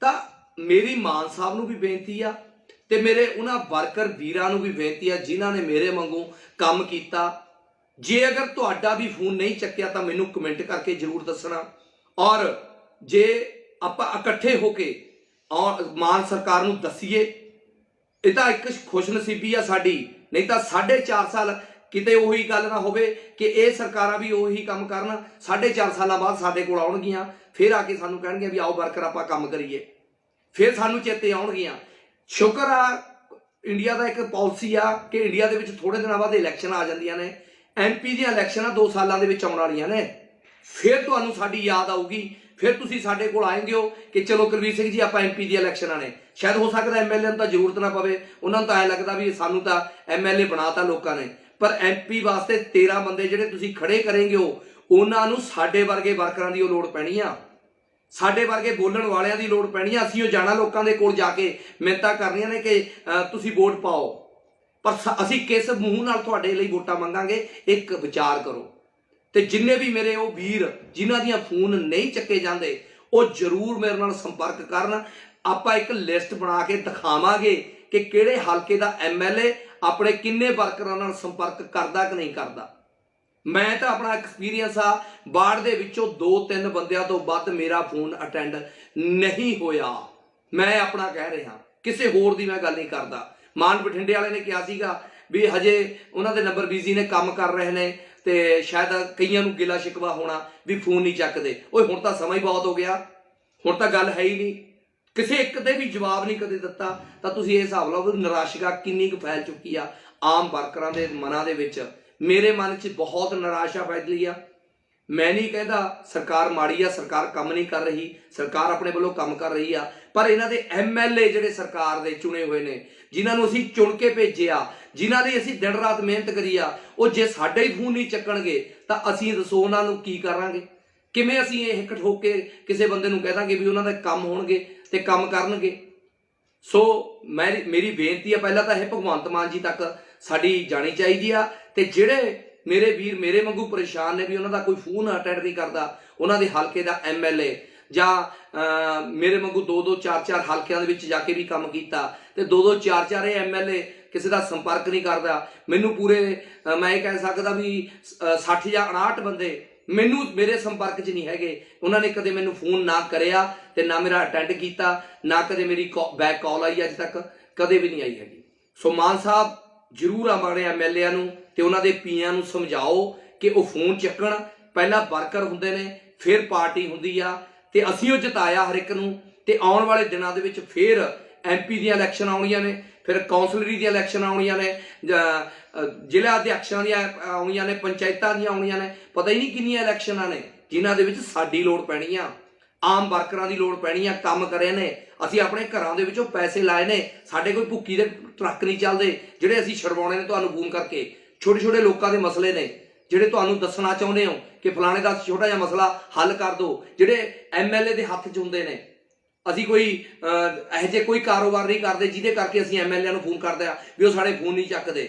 ਤਾਂ ਮੇਰੀ ਮਾਨ ਸਾਹਿਬ ਨੂੰ ਵੀ ਬੇਨਤੀ ਆ ਤੇ ਮੇਰੇ ਉਹਨਾਂ ਵਰਕਰ ਵੀਰਾਂ ਨੂੰ ਵੀ ਬੇਨਤੀ ਆ ਜਿਨ੍ਹਾਂ ਨੇ ਮੇਰੇ ਵਾਂਗੂ ਕੰਮ ਕੀਤਾ। ਜੇ ਅਗਰ ਤੁਹਾਡਾ ਵੀ ਫੋਨ ਨਹੀਂ ਚੱਕਿਆ ਤਾਂ ਮੈਨੂੰ ਕਮੈਂਟ ਕਰਕੇ ਜ਼ਰੂਰ ਦੱਸਣਾ, ਔਰ ਜੇ ਆਪਾਂ ਇਕੱਠੇ ਹੋ ਕੇ ਮਾਨ ਸਰਕਾਰ ਨੂੰ ਦੱਸੀਏ। ਇਹ ਤਾਂ ਇੱਕ ਖੁਸ਼ਨਸੀਬੀ ਆ ਸਾਡੀ, ਨਹੀਂ ਤਾਂ 4.5 ਸਾਲ ਕਿਤੇ ਉਹੀ ਗੱਲ ਨਾ ਹੋਵੇ ਕਿ ਇਹ ਸਰਕਾਰਾਂ ਵੀ ਉਹੀ ਕੰਮ ਕਰਨ, 4.5 ਸਾਲਾਂ ਬਾਅਦ ਸਾਡੇ ਕੋਲ ਆਉਣਗੀਆਂ, ਫਿਰ ਆ ਕੇ ਸਾਨੂੰ ਕਹਿਣਗੀਆਂ ਵੀ ਆਓ ਵਰਕਰ ਆਪਾਂ ਕੰਮ ਕਰੀਏ, ਫਿਰ ਸਾਨੂੰ ਚੇਤੇ ਆਉਣਗੀਆਂ। ਸ਼ੁਕਰ ਆ ਇੰਡੀਆ ਦਾ ਇੱਕ ਪਾਲਿਸੀ ਆ ਕਿ ਇੰਡੀਆ ਦੇ ਵਿੱਚ ਥੋੜੇ ਦਿਨਾਂ ਬਾਅਦ ਇਲੈਕਸ਼ਨ ਆ ਜਾਂਦੀਆਂ ਨੇ। MP ਦੀਆਂ ਇਲੈਕਸ਼ਨਾਂ 2 ਸਾਲਾਂ ਦੇ ਵਿੱਚ ਆਉਣ ਵਾਲੀਆਂ ਨੇ, ਫਿਰ ਤੁਹਾਨੂੰ ਸਾਡੀ ਯਾਦ ਆਊਗੀ, ਫਿਰ ਤੁਸੀਂ ਸਾਡੇ ਕੋਲ ਆਏਂਗੇ ਹੋ ਕਿ ਚਲੋ ਕੁਲਬੀਰ ਸਿੰਘ ਜੀ ਆਪਾਂ MP ਦੀਆਂ ਇਲੈਕਸ਼ਨਾਂ ਨੇ। ਸ਼ਾਇਦ ਹੋ ਸਕਦਾ MLA ਨੂੰ ਤਾਂ ਜ਼ਰੂਰਤ ਨਾ ਪਵੇ, ਉਹਨਾਂ ਨੂੰ ਤਾਂ ਐਂ ਲੱਗਦਾ ਵੀ ਸਾਨੂੰ ਤਾਂ MLA ਬਣਾਤਾ ਲੋਕਾਂ ਨੇ, ਪਰ MP ਵਾਸਤੇ 13 ਬੰਦੇ ਜਿਹੜੇ ਤੁਸੀਂ ਖੜੇ ਕਰੇਂਗੇ ਹੋ, ਉਹਨਾਂ ਨੂੰ ਸਾਡੇ ਵਰਗੇ ਵਰਕਰਾਂ ਦੀ ਉਹ ਲੋੜ ਪੈਣੀ ਆ, ਸਾਡੇ ਵਰਗੇ ਬੋਲਣ ਵਾਲਿਆਂ ਦੀ ਲੋੜ ਪੈਣੀ ਆ। ਅਸੀਂ ਉਹ ਜਾਣਾ ਲੋਕਾਂ ਦੇ ਕੋਲ ਜਾ ਕੇ ਮਿੰਨਤਾਂ ਕਰਨੀਆਂ ਨੇ ਕਿ ਤੁਸੀਂ ਵੋਟ ਪਾਓ, ਪਰ ਅਸੀਂ ਕਿਸ ਮੂੰਹ ਨਾਲ ਤੁਹਾਡੇ ਲਈ ਵੋਟਾਂ ਮੰਗਾਂਗੇ, ਇੱਕ ਵਿਚਾਰ ਕਰੋ। ਤੇ ਜਿੰਨੇ ਵੀ ਮੇਰੇ ਉਹ ਵੀਰ ਜਿਨ੍ਹਾਂ ਦੀਆਂ ਫੋਨ ਨਹੀਂ ਚੱਕੇ ਜਾਂਦੇ, ਉਹ ਜ਼ਰੂਰ ਮੇਰੇ ਨਾਲ ਸੰਪਰਕ ਕਰਨ। ਆਪਾਂ ਇੱਕ ਲਿਸਟ ਬਣਾ ਕੇ ਦਿਖਾਵਾਂਗੇ ਕਿ ਕਿਹੜੇ ਹਲਕੇ ਦਾ MLA ਆਪਣੇ ਕਿੰਨੇ ਵਰਕਰਾਂ ਨਾਲ ਸੰਪਰਕ ਕਰਦਾ ਕਿ ਨਹੀਂ ਕਰਦਾ। ਮੈਂ ਤਾਂ ਆਪਣਾ ਐਕਸਪੀਰੀਅੰਸ ਆ, ਬਾੜ ਦੇ ਵਿੱਚੋਂ 2-3 ਬੰਦਿਆਂ ਤੋਂ ਵੱਧ ਮੇਰਾ ਫੋਨ ਅਟੈਂਡ ਨਹੀਂ ਹੋਇਆ। ਮੈਂ ਆਪਣਾ ਕਹਿ ਰਿਹਾ, ਕਿਸੇ ਹੋਰ ਦੀ ਮੈਂ ਗੱਲ ਨਹੀਂ ਕਰਦਾ। ਮਾਨ ਬਠਿੰਡੇ ਵਾਲੇ ਨੇ ਕਿਹਾ ਸੀਗਾ ਵੀ ਹਜੇ ਉਹਨਾਂ ਦੇ ਨੰਬਰ ਬਿਜ਼ੀ ਨੇ, ਕੰਮ ਕਰ ਰਹੇ ਨੇ, ਤੇ ਸ਼ਾਇਦ ਕਈਆਂ ਨੂੰ ਗਿਲਾ ਸ਼ਿਕਵਾ ਹੋਣਾ ਵੀ ਫੋਨ ਨਹੀਂ ਚੱਕਦੇ। ਓਏ ਹੁਣ ਤਾਂ ਸਮਾਂ ਹੀ ਬਹੁਤ ਹੋ ਗਿਆ, ਹੁਣ ਤਾਂ ਗੱਲ ਹੈ ਹੀ ਨਹੀਂ, ਕਿਸੇ ਇੱਕ ਦੇ ਵੀ ਜਵਾਬ ਨਹੀਂ ਕਦੇ ਦਿੱਤਾ। ਤਾਂ ਤੁਸੀਂ ਇਹ ਹਿਸਾਬ ਲਾਓ ਵੀ ਨਿਰਾਸ਼ਾ ਕਿੰਨੀ ਕੁ ਫੈਲ ਚੁੱਕੀ ਆ ਆਮ ਵਰਕਰਾਂ ਦੇ ਮਨਾਂ ਦੇ ਵਿੱਚ। ਮੇਰੇ ਮਨ 'ਚ ਬਹੁਤ ਨਿਰਾਸ਼ਾ ਫੈਲੀ ਆ। ਮੈਂ ਨਹੀਂ ਕਹਿੰਦਾ ਸਰਕਾਰ ਮਾੜੀ ਆ, ਸਰਕਾਰ ਕੰਮ ਨਹੀਂ ਕਰ ਰਹੀ, ਸਰਕਾਰ ਆਪਣੇ ਵੱਲੋਂ ਕੰਮ ਕਰ ਰਹੀ ਆ, ਪਰ ਇਹਨਾਂ ਦੇ MLA ਜਿਹੜੇ ਸਰਕਾਰ ਦੇ ਚੁਣੇ ਹੋਏ ਨੇ, ਜਿਨ੍ਹਾਂ ਨੂੰ ਅਸੀਂ ਚੁਣ ਕੇ ਭੇਜਿਆ, ਜਿਨ੍ਹਾਂ ਦੀ ਅਸੀਂ ਦਿਨ ਰਾਤ ਮਿਹਨਤ ਕਰੀ ਆ, ਉਹ ਜੇ ਸਾਡੇ ਹੀ ਫੋਨ ਨਹੀਂ ਚੱਕਣਗੇ ਤਾਂ ਅਸੀਂ ਦੱਸੋ ਉਹਨਾਂ ਨੂੰ ਕੀ ਕਰਾਂਗੇ? ਕਿਵੇਂ ਅਸੀਂ ਇਹ ਇੱਕ ਠੋਕ ਕੇ ਕਿਸੇ ਬੰਦੇ ਨੂੰ ਕਹਿ ਦਾਂਗੇ ਵੀ ਉਹਨਾਂ ਦੇ ਕੰਮ ਹੋਣਗੇ ਤੇ ਕੰਮ ਕਰਨਗੇ? ਸੋ ਮੇਰੀ ਬੇਨਤੀ ਆ, ਪਹਿਲਾਂ ਤਾਂ ਇਹ ਭਗਵੰਤ ਮਾਨ ਜੀ ਤੱਕ ਸਾਡੀ ਜਾਣੀ ਚਾਹੀਦੀ ਆ। ਤੇ ਜਿਹੜੇ ਮੇਰੇ ਵੀਰ ਮੇਰੇ ਵਾਂਗੂ ਪਰੇਸ਼ਾਨ ਨੇ ਵੀ ਉਹਨਾਂ ਦਾ ਕੋਈ ਫੋਨ ਅਟੈਂਡ ਨਹੀਂ ਕਰਦਾ, ਉਹਨਾਂ ਦੇ ਹਲਕੇ ਦਾ MLA ਜਾਂ ਮੇਰੇ ਵਾਂਗੂ 2-2 4-4 ਹਲਕਿਆਂ ਦੇ ਵਿੱਚ ਜਾ ਕੇ ਵੀ ਕੰਮ ਕੀਤਾ ਤੇ 2-2 4-4 ਇਹ MLA ਕਿਸੇ ਦਾ ਸੰਪਰਕ ਨਹੀਂ ਕਰਦਾ। ਮੈਨੂੰ ਪੂਰੇ ਮੈਂ ਇਹ ਕਹਿ ਸਕਦਾ ਵੀ 60 ਜਾਂ 59 ਬੰਦੇ ਮੈਨੂੰ ਮੇਰੇ ਸੰਪਰਕ 'ਚ ਨਹੀਂ ਹੈਗੇ। ਉਹਨਾਂ ਨੇ ਕਦੇ ਮੈਨੂੰ ਫੋਨ ਨਾ ਕਰਿਆ ਤੇ ਨਾ ਮੇਰਾ ਅਟੈਂਡ ਕੀਤਾ, ਨਾ ਕਦੇ ਮੇਰੀ ਬੈਕ ਕਾਲ ਆਈ, ਅੱਜ ਤੱਕ ਕਦੇ ਵੀ ਨਹੀਂ ਆਈ ਹੈਗੀ। ਸੋ ਮਾਨ ਸਾਹਿਬ ਜ਼ਰੂਰ ਆਪਣੇ MLA ਨੂੰ ਤੇ ਉਹਨਾਂ ਦੇ PA ਨੂੰ ਸਮਝਾਓ ਕਿ ਉਹ ਫੋਨ ਚੱਕਣ। ਪਹਿਲਾਂ ਵਰਕਰ ਹੁੰਦੇ ਨੇ, ਫਿਰ ਪਾਰਟੀ ਹੁੰਦੀ ਆ, ਤੇ ਅਸੀਂ ਉਹ ਜਿਤਾਇਆ ਹਰ ਇੱਕ ਨੂੰ। ਤੇ ਆਉਣ ਵਾਲੇ ਦਿਨਾਂ ਦੇ ਵਿੱਚ ਫਿਰ MP ਦੀਆਂ ਇਲੈਕਸ਼ਨ ਆਉਣੀਆਂ ਨੇ, ਫਿਰ ਕੌਂਸਲਰੀ ਦੀਆਂ ਇਲੈਕਸ਼ਨ ਆਉਣੀਆਂ ਨੇ, ਜ਼ਿਲ੍ਹਾ ਅਧਿਕਸ਼ਾਂ ਦੀਆਂ ਆਉਣੀਆਂ ਨੇ, ਪੰਚਾਇਤਾਂ ਦੀਆਂ ਆਉਣੀਆਂ ਨੇ, ਪਤਾ ਹੀ ਨਹੀਂ ਕਿੰਨੀਆਂ ਇਲੈਕਸ਼ਨਾਂ ਨੇ ਜਿਨ੍ਹਾਂ ਦੇ ਵਿੱਚ ਸਾਡੀ ਲੋੜ ਪੈਣੀ ਆ। ਆਮ ਵਰਕਰਾਂ ਦੀ ਲੋੜ ਪੈਣੀ ਆ, ਕੰਮ ਕਰੇ ਨੇ, ਅਸੀਂ ਆਪਣੇ ਘਰਾਂ ਦੇ ਵਿੱਚੋਂ ਪੈਸੇ ਲਾਏ ਨੇ, ਸਾਡੇ ਕੋਈ ਭੁੱਕੀ ਦੇ ਟਰੱਕ ਨਹੀਂ ਚੱਲਦੇ ਜਿਹੜੇ ਅਸੀਂ ਛਡਵਾਉਣੇ ਨੇ ਤੁਹਾਨੂੰ ਫੋਨ ਕਰਕੇ। ਛੋਟੇ ਛੋਟੇ ਲੋਕਾਂ ਦੇ ਮਸਲੇ ਨੇ ਜਿਹੜੇ ਤੁਹਾਨੂੰ ਦੱਸਣਾ ਚਾਹੁੰਦੇ ਹੋ ਕਿ ਫਲਾਣੇ ਦਾ ਛੋਟਾ ਜਿਹਾ ਮਸਲਾ ਹੱਲ ਕਰ ਦਿਓ, ਜਿਹੜੇ MLA ਦੇ ਹੱਥ 'ਚ ਹੁੰਦੇ ਨੇ। ਅਸੀਂ ਕੋਈ ਇਹੋ ਜਿਹੇ ਕੋਈ ਕਾਰੋਬਾਰ ਨਹੀਂ ਕਰਦੇ ਜਿਹਦੇ ਕਰਕੇ ਅਸੀਂ MLA ਨੂੰ ਫੋਨ ਕਰਦੇ ਆ ਵੀ ਉਹ ਸਾਡੇ ਫੋਨ ਨਹੀਂ ਚੱਕਦੇ।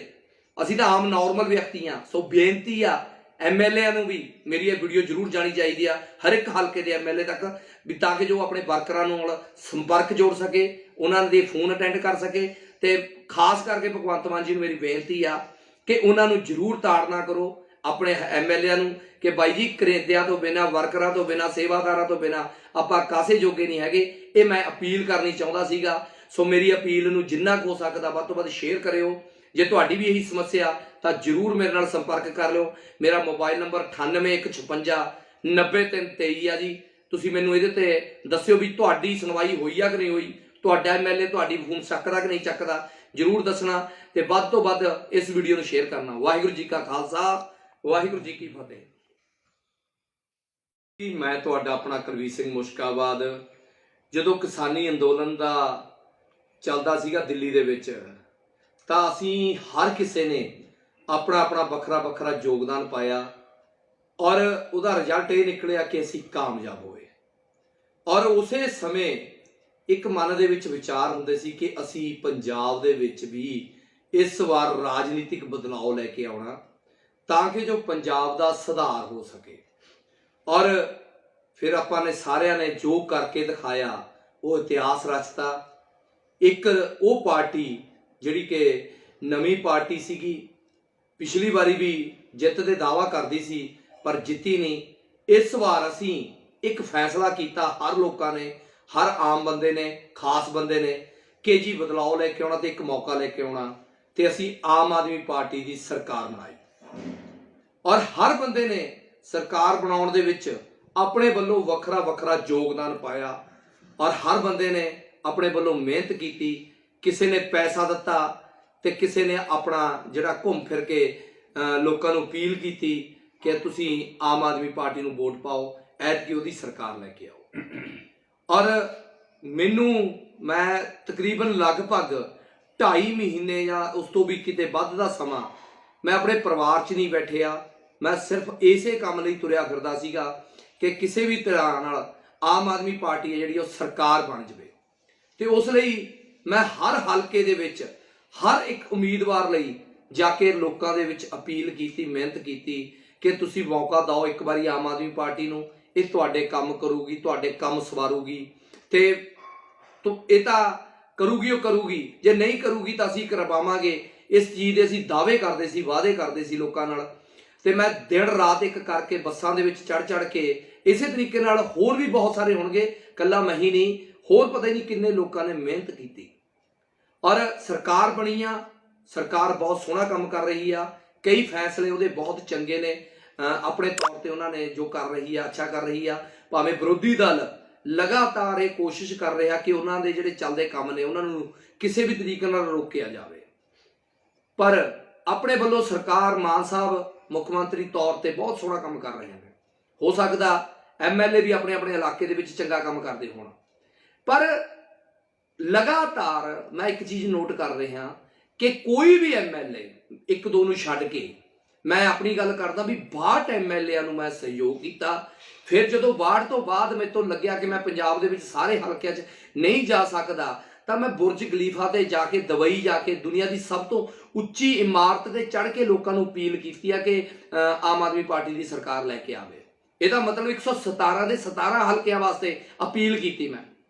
ਅਸੀਂ ਤਾਂ ਆਮ ਨੋਰਮਲ ਵਿਅਕਤੀ ਆ। ਸੋ ਬੇਨਤੀ ਆ MLA ਨੂੰ ਵੀ ਮੇਰੀ ਇਹ ਵੀਡੀਓ ਜ਼ਰੂਰ ਜਾਣੀ ਚਾਹੀਦੀ ਆ ਹਰ ਇੱਕ ਹਲਕੇ ਦੇ MLA ਤੱਕ, ਵੀ ਤਾਂ ਕਿ ਜੋ ਆਪਣੇ ਵਰਕਰਾਂ ਨਾਲ ਸੰਪਰਕ ਜੋੜ ਸਕੇ, ਉਹਨਾਂ ਦੇ ਫੋਨ ਅਟੈਂਡ ਕਰ ਸਕੇ। ਤੇ ਖਾਸ ਕਰਕੇ ਭਗਵੰਤ ਮਾਨ ਜੀ ਨੂੰ ਮੇਰੀ ਬੇਨਤੀ ਆ ਕਿ ਉਹਨਾਂ ਨੂੰ ਜ਼ਰੂਰ ਤਾੜਨਾ ਕਰੋ ਆਪਣੇ MLA ਨੂੰ ਕਿ ਬਾਈ ਜੀ ਕਰੇਦਿਆਂ ਤੋਂ ਬਿਨਾਂ, ਵਰਕਰਾਂ ਤੋਂ ਬਿਨਾਂ, ਸੇਵਾਦਾਰਾਂ ਤੋਂ ਬਿਨਾਂ ਆਪਾਂ ਕਾਸੇ ਜੋਗੇ ਨਹੀਂ ਹੈਗੇ। ਇਹ ਮੈਂ ਅਪੀਲ ਕਰਨੀ ਚਾਹੁੰਦਾ ਸੀਗਾ। ਸੋ ਮੇਰੀ ਅਪੀਲ ਨੂੰ ਜਿੰਨਾ ਕੁ ਹੋ ਸਕਦਾ ਵੱਧ ਤੋਂ ਵੱਧ ਸ਼ੇਅਰ ਕਰਿਓ। ਜੇ ਤੁਹਾਡੀ ਵੀ ਇਹੀ ਸਮੱਸਿਆ ਤਾਂ ਜ਼ਰੂਰ ਮੇਰੇ ਨਾਲ ਸੰਪਰਕ ਕਰ ਲਿਓ। ਮੇਰਾ ਮੋਬਾਈਲ ਨੰਬਰ 9815590323 ਆ ਜੀ। ਤੁਸੀਂ ਮੈਨੂੰ ਇਹਦੇ ਤੇ ਦੱਸਿਓ ਵੀ ਤੁਹਾਡੀ ਸੁਣਵਾਈ ਹੋਈ ਆ ਕਿ ਨਹੀਂ ਹੋਈ, ਤੁਹਾਡਾ MLA ਤੁਹਾਡੀ ਫੋਨ ਚੱਕਦਾ ਕਿ ਨਹੀਂ ਚੱਕਦਾ, ਜ਼ਰੂਰ ਦੱਸਣਾ ਤੇ ਵੱਧ ਤੋਂ ਵੱਧ ਇਸ ਵੀਡੀਓ ਨੂੰ ਸ਼ੇਅਰ ਕਰਨਾ। ਵਾਹਿਗੁਰੂ ਜੀ ਕਾ ਖਾਲਸਾ, ਵਾਹਿਗੁਰੂ ਜੀ ਕੀ ਫਤਿਹ। ਮੈਂ ਤੁਹਾਡਾ ਆਪਣਾ ਕੁਲਵੀਰ ਸਿੰਘ ਮੁਸ਼ਕਾਬਾਦ। ਜਦੋਂ ਕਿਸਾਨੀ ਅੰਦੋਲਨ ਦਾ ਚੱਲਦਾ ਸੀਗਾ ਦਿੱਲੀ ਦੇ ਵਿੱਚ, ਤਾਂ ਅਸੀਂ ਹਰ ਕਿਸੇ ਨੇ ਆਪਣਾ ਆਪਣਾ ਵੱਖਰਾ ਵੱਖਰਾ ਯੋਗਦਾਨ ਪਾਇਆ ਔਰ ਉਹਦਾ ਰਿਜ਼ਲਟ ਇਹ ਨਿਕਲਿਆ ਕਿ ਅਸੀਂ ਕਾਮਯਾਬ ਹੋਏ। ਔਰ ਉਸੇ ਸਮੇਂ ਇੱਕ ਮਨ ਦੇ ਵਿੱਚ ਵਿਚਾਰ ਹੁੰਦੇ ਸੀ ਕਿ ਅਸੀਂ ਪੰਜਾਬ ਦੇ ਵਿੱਚ ਵੀ ਇਸ ਵਾਰ ਰਾਜਨੀਤਿਕ ਬਦਲਾਅ ਲੈ ਕੇ ਆਉਣਾ ਤਾਂ ਕਿ ਜੋ ਪੰਜਾਬ ਦਾ ਸੁਧਾਰ ਹੋ ਸਕੇ। ਔਰ ਫਿਰ ਆਪਾਂ ਨੇ ਸਾਰਿਆਂ ਨੇ ਜੋ ਕਰਕੇ ਦਿਖਾਇਆ ਉਹ ਇਤਿਹਾਸ ਰਚਤਾ। ਇੱਕ ਉਹ ਪਾਰਟੀ ਜਿਹੜੀ ਕਿ ਨਵੀਂ ਪਾਰਟੀ ਸੀਗੀ, ਪਿਛਲੀ ਵਾਰੀ ਵੀ ਜਿੱਤ ਦੇ ਦਾਅਵਾ ਕਰਦੀ ਸੀ ਪਰ ਜਿੱਤੀ ਨਹੀਂ। ਇਸ ਵਾਰ ਅਸੀਂ ਇੱਕ ਫੈਸਲਾ ਕੀਤਾ, ਹਰ ਲੋਕਾਂ ਨੇ, ਹਰ ਆਮ ਬੰਦੇ ਨੇ, ਖਾਸ ਬੰਦੇ ਨੇ, ਕਿ ਜੀ ਬਦਲਾਅ ਲੈ ਕੇ ਆਉਣਾ ਤੇ ਇੱਕ ਮੌਕਾ ਲੈ ਕੇ ਆਉਣਾ। ਤੇ ਅਸੀਂ ਆਮ ਆਦਮੀ ਪਾਰਟੀ ਦੀ ਸਰਕਾਰ ਬਣਾਈ ਔਰ ਹਰ ਬੰਦੇ ਨੇ ਸਰਕਾਰ ਬਣਾਉਣ ਦੇ ਵਿੱਚ ਆਪਣੇ ਵੱਲੋਂ ਵੱਖਰਾ ਵੱਖਰਾ ਯੋਗਦਾਨ ਪਾਇਆ ਔਰ ਹਰ ਬੰਦੇ ਨੇ ਆਪਣੇ ਵੱਲੋਂ ਮਿਹਨਤ ਕੀਤੀ। ਕਿਸੇ ਨੇ ਪੈਸਾ ਦਿੱਤਾ ਤੇ ਕਿਸੇ ਨੇ ਆਪਣਾ ਜਿਹੜਾ ਘੁੰਮ ਫਿਰ ਕੇ ਲੋਕਾਂ ਨੂੰ ਅਪੀਲ ਕੀਤੀ ਕਿ ਤੁਸੀਂ ਆਮ ਆਦਮੀ ਪਾਰਟੀ ਨੂੰ ਵੋਟ ਪਾਓ, ਐਤਕੀ ਉਹਦੀ ਸਰਕਾਰ ਲੈ ਕੇ ਆਓ। ਔਰ ਮੈਂ ਤਕਰੀਬਨ ਲਗਭਗ 2.5 ਮਹੀਨੇ ਜਾਂ ਉਸ ਤੋਂ ਵੀ ਕਿਤੇ ਵੱਧ ਦਾ ਸਮਾਂ ਮੈਂ ਆਪਣੇ ਪਰਿਵਾਰ 'ਚ ਨਹੀਂ ਬੈਠਿਆ। ਮੈਂ ਸਿਰਫ ਇਸੇ ਕੰਮ ਲਈ ਤੁਰਿਆ ਫਿਰਦਾ ਸੀਗਾ ਕਿ ਕਿਸੇ ਵੀ ਤਰ੍ਹਾਂ ਨਾਲ ਆਮ ਆਦਮੀ ਪਾਰਟੀ ਹੈ ਜਿਹੜੀ ਉਹ ਸਰਕਾਰ ਬਣ ਜਾਵੇ। ਤੇ ਉਸ ਲਈ ਮੈਂ ਹਰ ਹਲਕੇ ਦੇ ਵਿੱਚ ਹਰ ਇੱਕ ਉਮੀਦਵਾਰ ਲਈ ਜਾ ਕੇ ਲੋਕਾਂ ਦੇ ਵਿੱਚ ਅਪੀਲ ਕੀਤੀ, ਮਿਹਨਤ ਕੀਤੀ ਕਿ ਤੁਸੀਂ ਮੌਕਾ ਦਿਓ ਇੱਕ ਵਾਰੀ ਆਮ ਆਦਮੀ ਪਾਰਟੀ ਨੂੰ, ਇਹ ਤੁਹਾਡੇ ਕੰਮ ਕਰੂਗੀ, ਤੁਹਾਡੇ ਕੰਮ ਸਵਾਰੂਗੀ। ਤੇ ਇਹ ਤਾਂ ਕਰੂਗੀ, ਉਹ ਕਰੂਗੀ, ਜੇ ਨਹੀਂ ਕਰੂਗੀ ਤਾਂ ਅਸੀਂ ਕਰਵਾਵਾਂਗੇ। ਇਸ ਚੀਜ਼ ਦੇ ਅਸੀਂ ਦਾਅਵੇ ਕਰਦੇ ਸੀ, ਵਾਅਦੇ ਕਰਦੇ ਸੀ ਲੋਕਾਂ ਨਾਲ। ਤੇ ਮੈਂ ਦਿਨ ਰਾਤ ਇੱਕ ਕਰਕੇ ਬੱਸਾਂ ਦੇ ਵਿੱਚ ਚੜ ਕੇ, ਇਸੇ ਤਰੀਕੇ ਨਾਲ ਹੋਰ ਵੀ ਬਹੁਤ ਸਾਰੇ ਹੋਣਗੇ, ਇਕੱਲਾ ਮੈਂ ਹੀ ਨਹੀਂ, ਹੋਰ ਪਤਾ ਹੀ ਨਹੀਂ ਕਿੰਨੇ ਲੋਕਾਂ ਨੇ ਮਿਹਨਤ ਕੀਤੀ ਔਰ ਸਰਕਾਰ ਬਣੀ ਆ। ਸਰਕਾਰ ਬਹੁਤ ਸੋਹਣਾ ਕੰਮ ਕਰ ਰਹੀ ਆ, ਕਈ ਫੈਸਲੇ ਉਹਦੇ ਬਹੁਤ ਚੰਗੇ ਨੇ। ਆਪਣੇ ਤੌਰ ਤੇ ਉਹਨਾਂ ਨੇ ਜੋ ਕਰ ਰਹੀ ਆ ਅੱਛਾ ਕਰ ਰਹੀ ਆ। ਭਾਵੇਂ ਵਿਰੋਧੀ ਦਲ ਲਗਾਤਾਰ ਇਹ ਕੋਸ਼ਿਸ਼ ਕਰ ਰਿਹਾ ਕਿ ਉਹਨਾਂ ਦੇ ਜਿਹੜੇ ਚੱਲਦੇ ਕੰਮ ਨੇ ਉਹਨਾਂ ਨੂੰ ਕਿਸੇ ਵੀ ਤਰੀਕੇ ਨਾਲ ਰੋਕਿਆ ਜਾਵੇ, ਪਰ ਆਪਣੇ ਵੱਲੋਂ ਸਰਕਾਰ, ਮਾਨ ਸਾਹਿਬ ਮੁੱਖ ਮੰਤਰੀ ਤੌਰ ਤੇ ਬਹੁਤ ਸੋਹਣਾ ਕੰਮ ਕਰ ਰਹੇ ਨੇ। ਹੋ ਸਕਦਾ MLA ਵੀ ਆਪਣੇ ਆਪਣੇ ਇਲਾਕੇ ਦੇ ਵਿੱਚ ਚੰਗਾ ਕੰਮ ਕਰਦੇ ਹੋਣ, ਪਰ ਲਗਾਤਾਰ ਮੈਂ ਇੱਕ ਚੀਜ਼ ਨੋਟ ਕਰ ਰਿਹਾ ਕਿ ਕੋਈ ਵੀ MLA, ਇੱਕ ਦੋ ਨੂੰ ਛੱਡ ਕੇ, ਮੈਂ ਆਪਣੀ ਗੱਲ ਕਰਦਾ ਵੀ 62 MLA ਨੂੰ ਮੈਂ ਸਹਿਯੋਗ ਕੀਤਾ। ਫਿਰ ਜਦੋਂ 62 ਤੋਂ ਬਾਅਦ ਮੇਰੇ ਤੋਂ ਲੱਗਿਆ ਕਿ ਮੈਂ ਪੰਜਾਬ ਦੇ ਵਿੱਚ ਸਾਰੇ ਹਲਕਿਆਂ 'ਚ ਨਹੀਂ ਜਾ ਸਕਦਾ ਤਾਂ ਮੈਂ ਬੁਰਜ ਖਲੀਫਾ ਤੇ ਜਾ ਕੇ, ਦੁਬਈ ਜਾ ਕੇ, ਦੁਨੀਆ ਦੀ ਸਭ ਤੋਂ ਉੱਚੀ ਇਮਾਰਤ ਤੇ ਚੜ੍ਹ ਕੇ ਲੋਕਾਂ ਨੂੰ ਅਪੀਲ ਕੀਤੀ ਆ ਕਿ ਆਮ ਆਦਮੀ ਪਾਰਟੀ ਦੀ ਸਰਕਾਰ ਲੈ ਕੇ ਆਵੇ। ਇਹਦਾ ਮਤਲਬ 117 ਦੇ 17 ਹਲਕਿਆਂ ਵਾਸਤੇ ਅਪੀਲ ਕੀਤੀ ਮੈਂ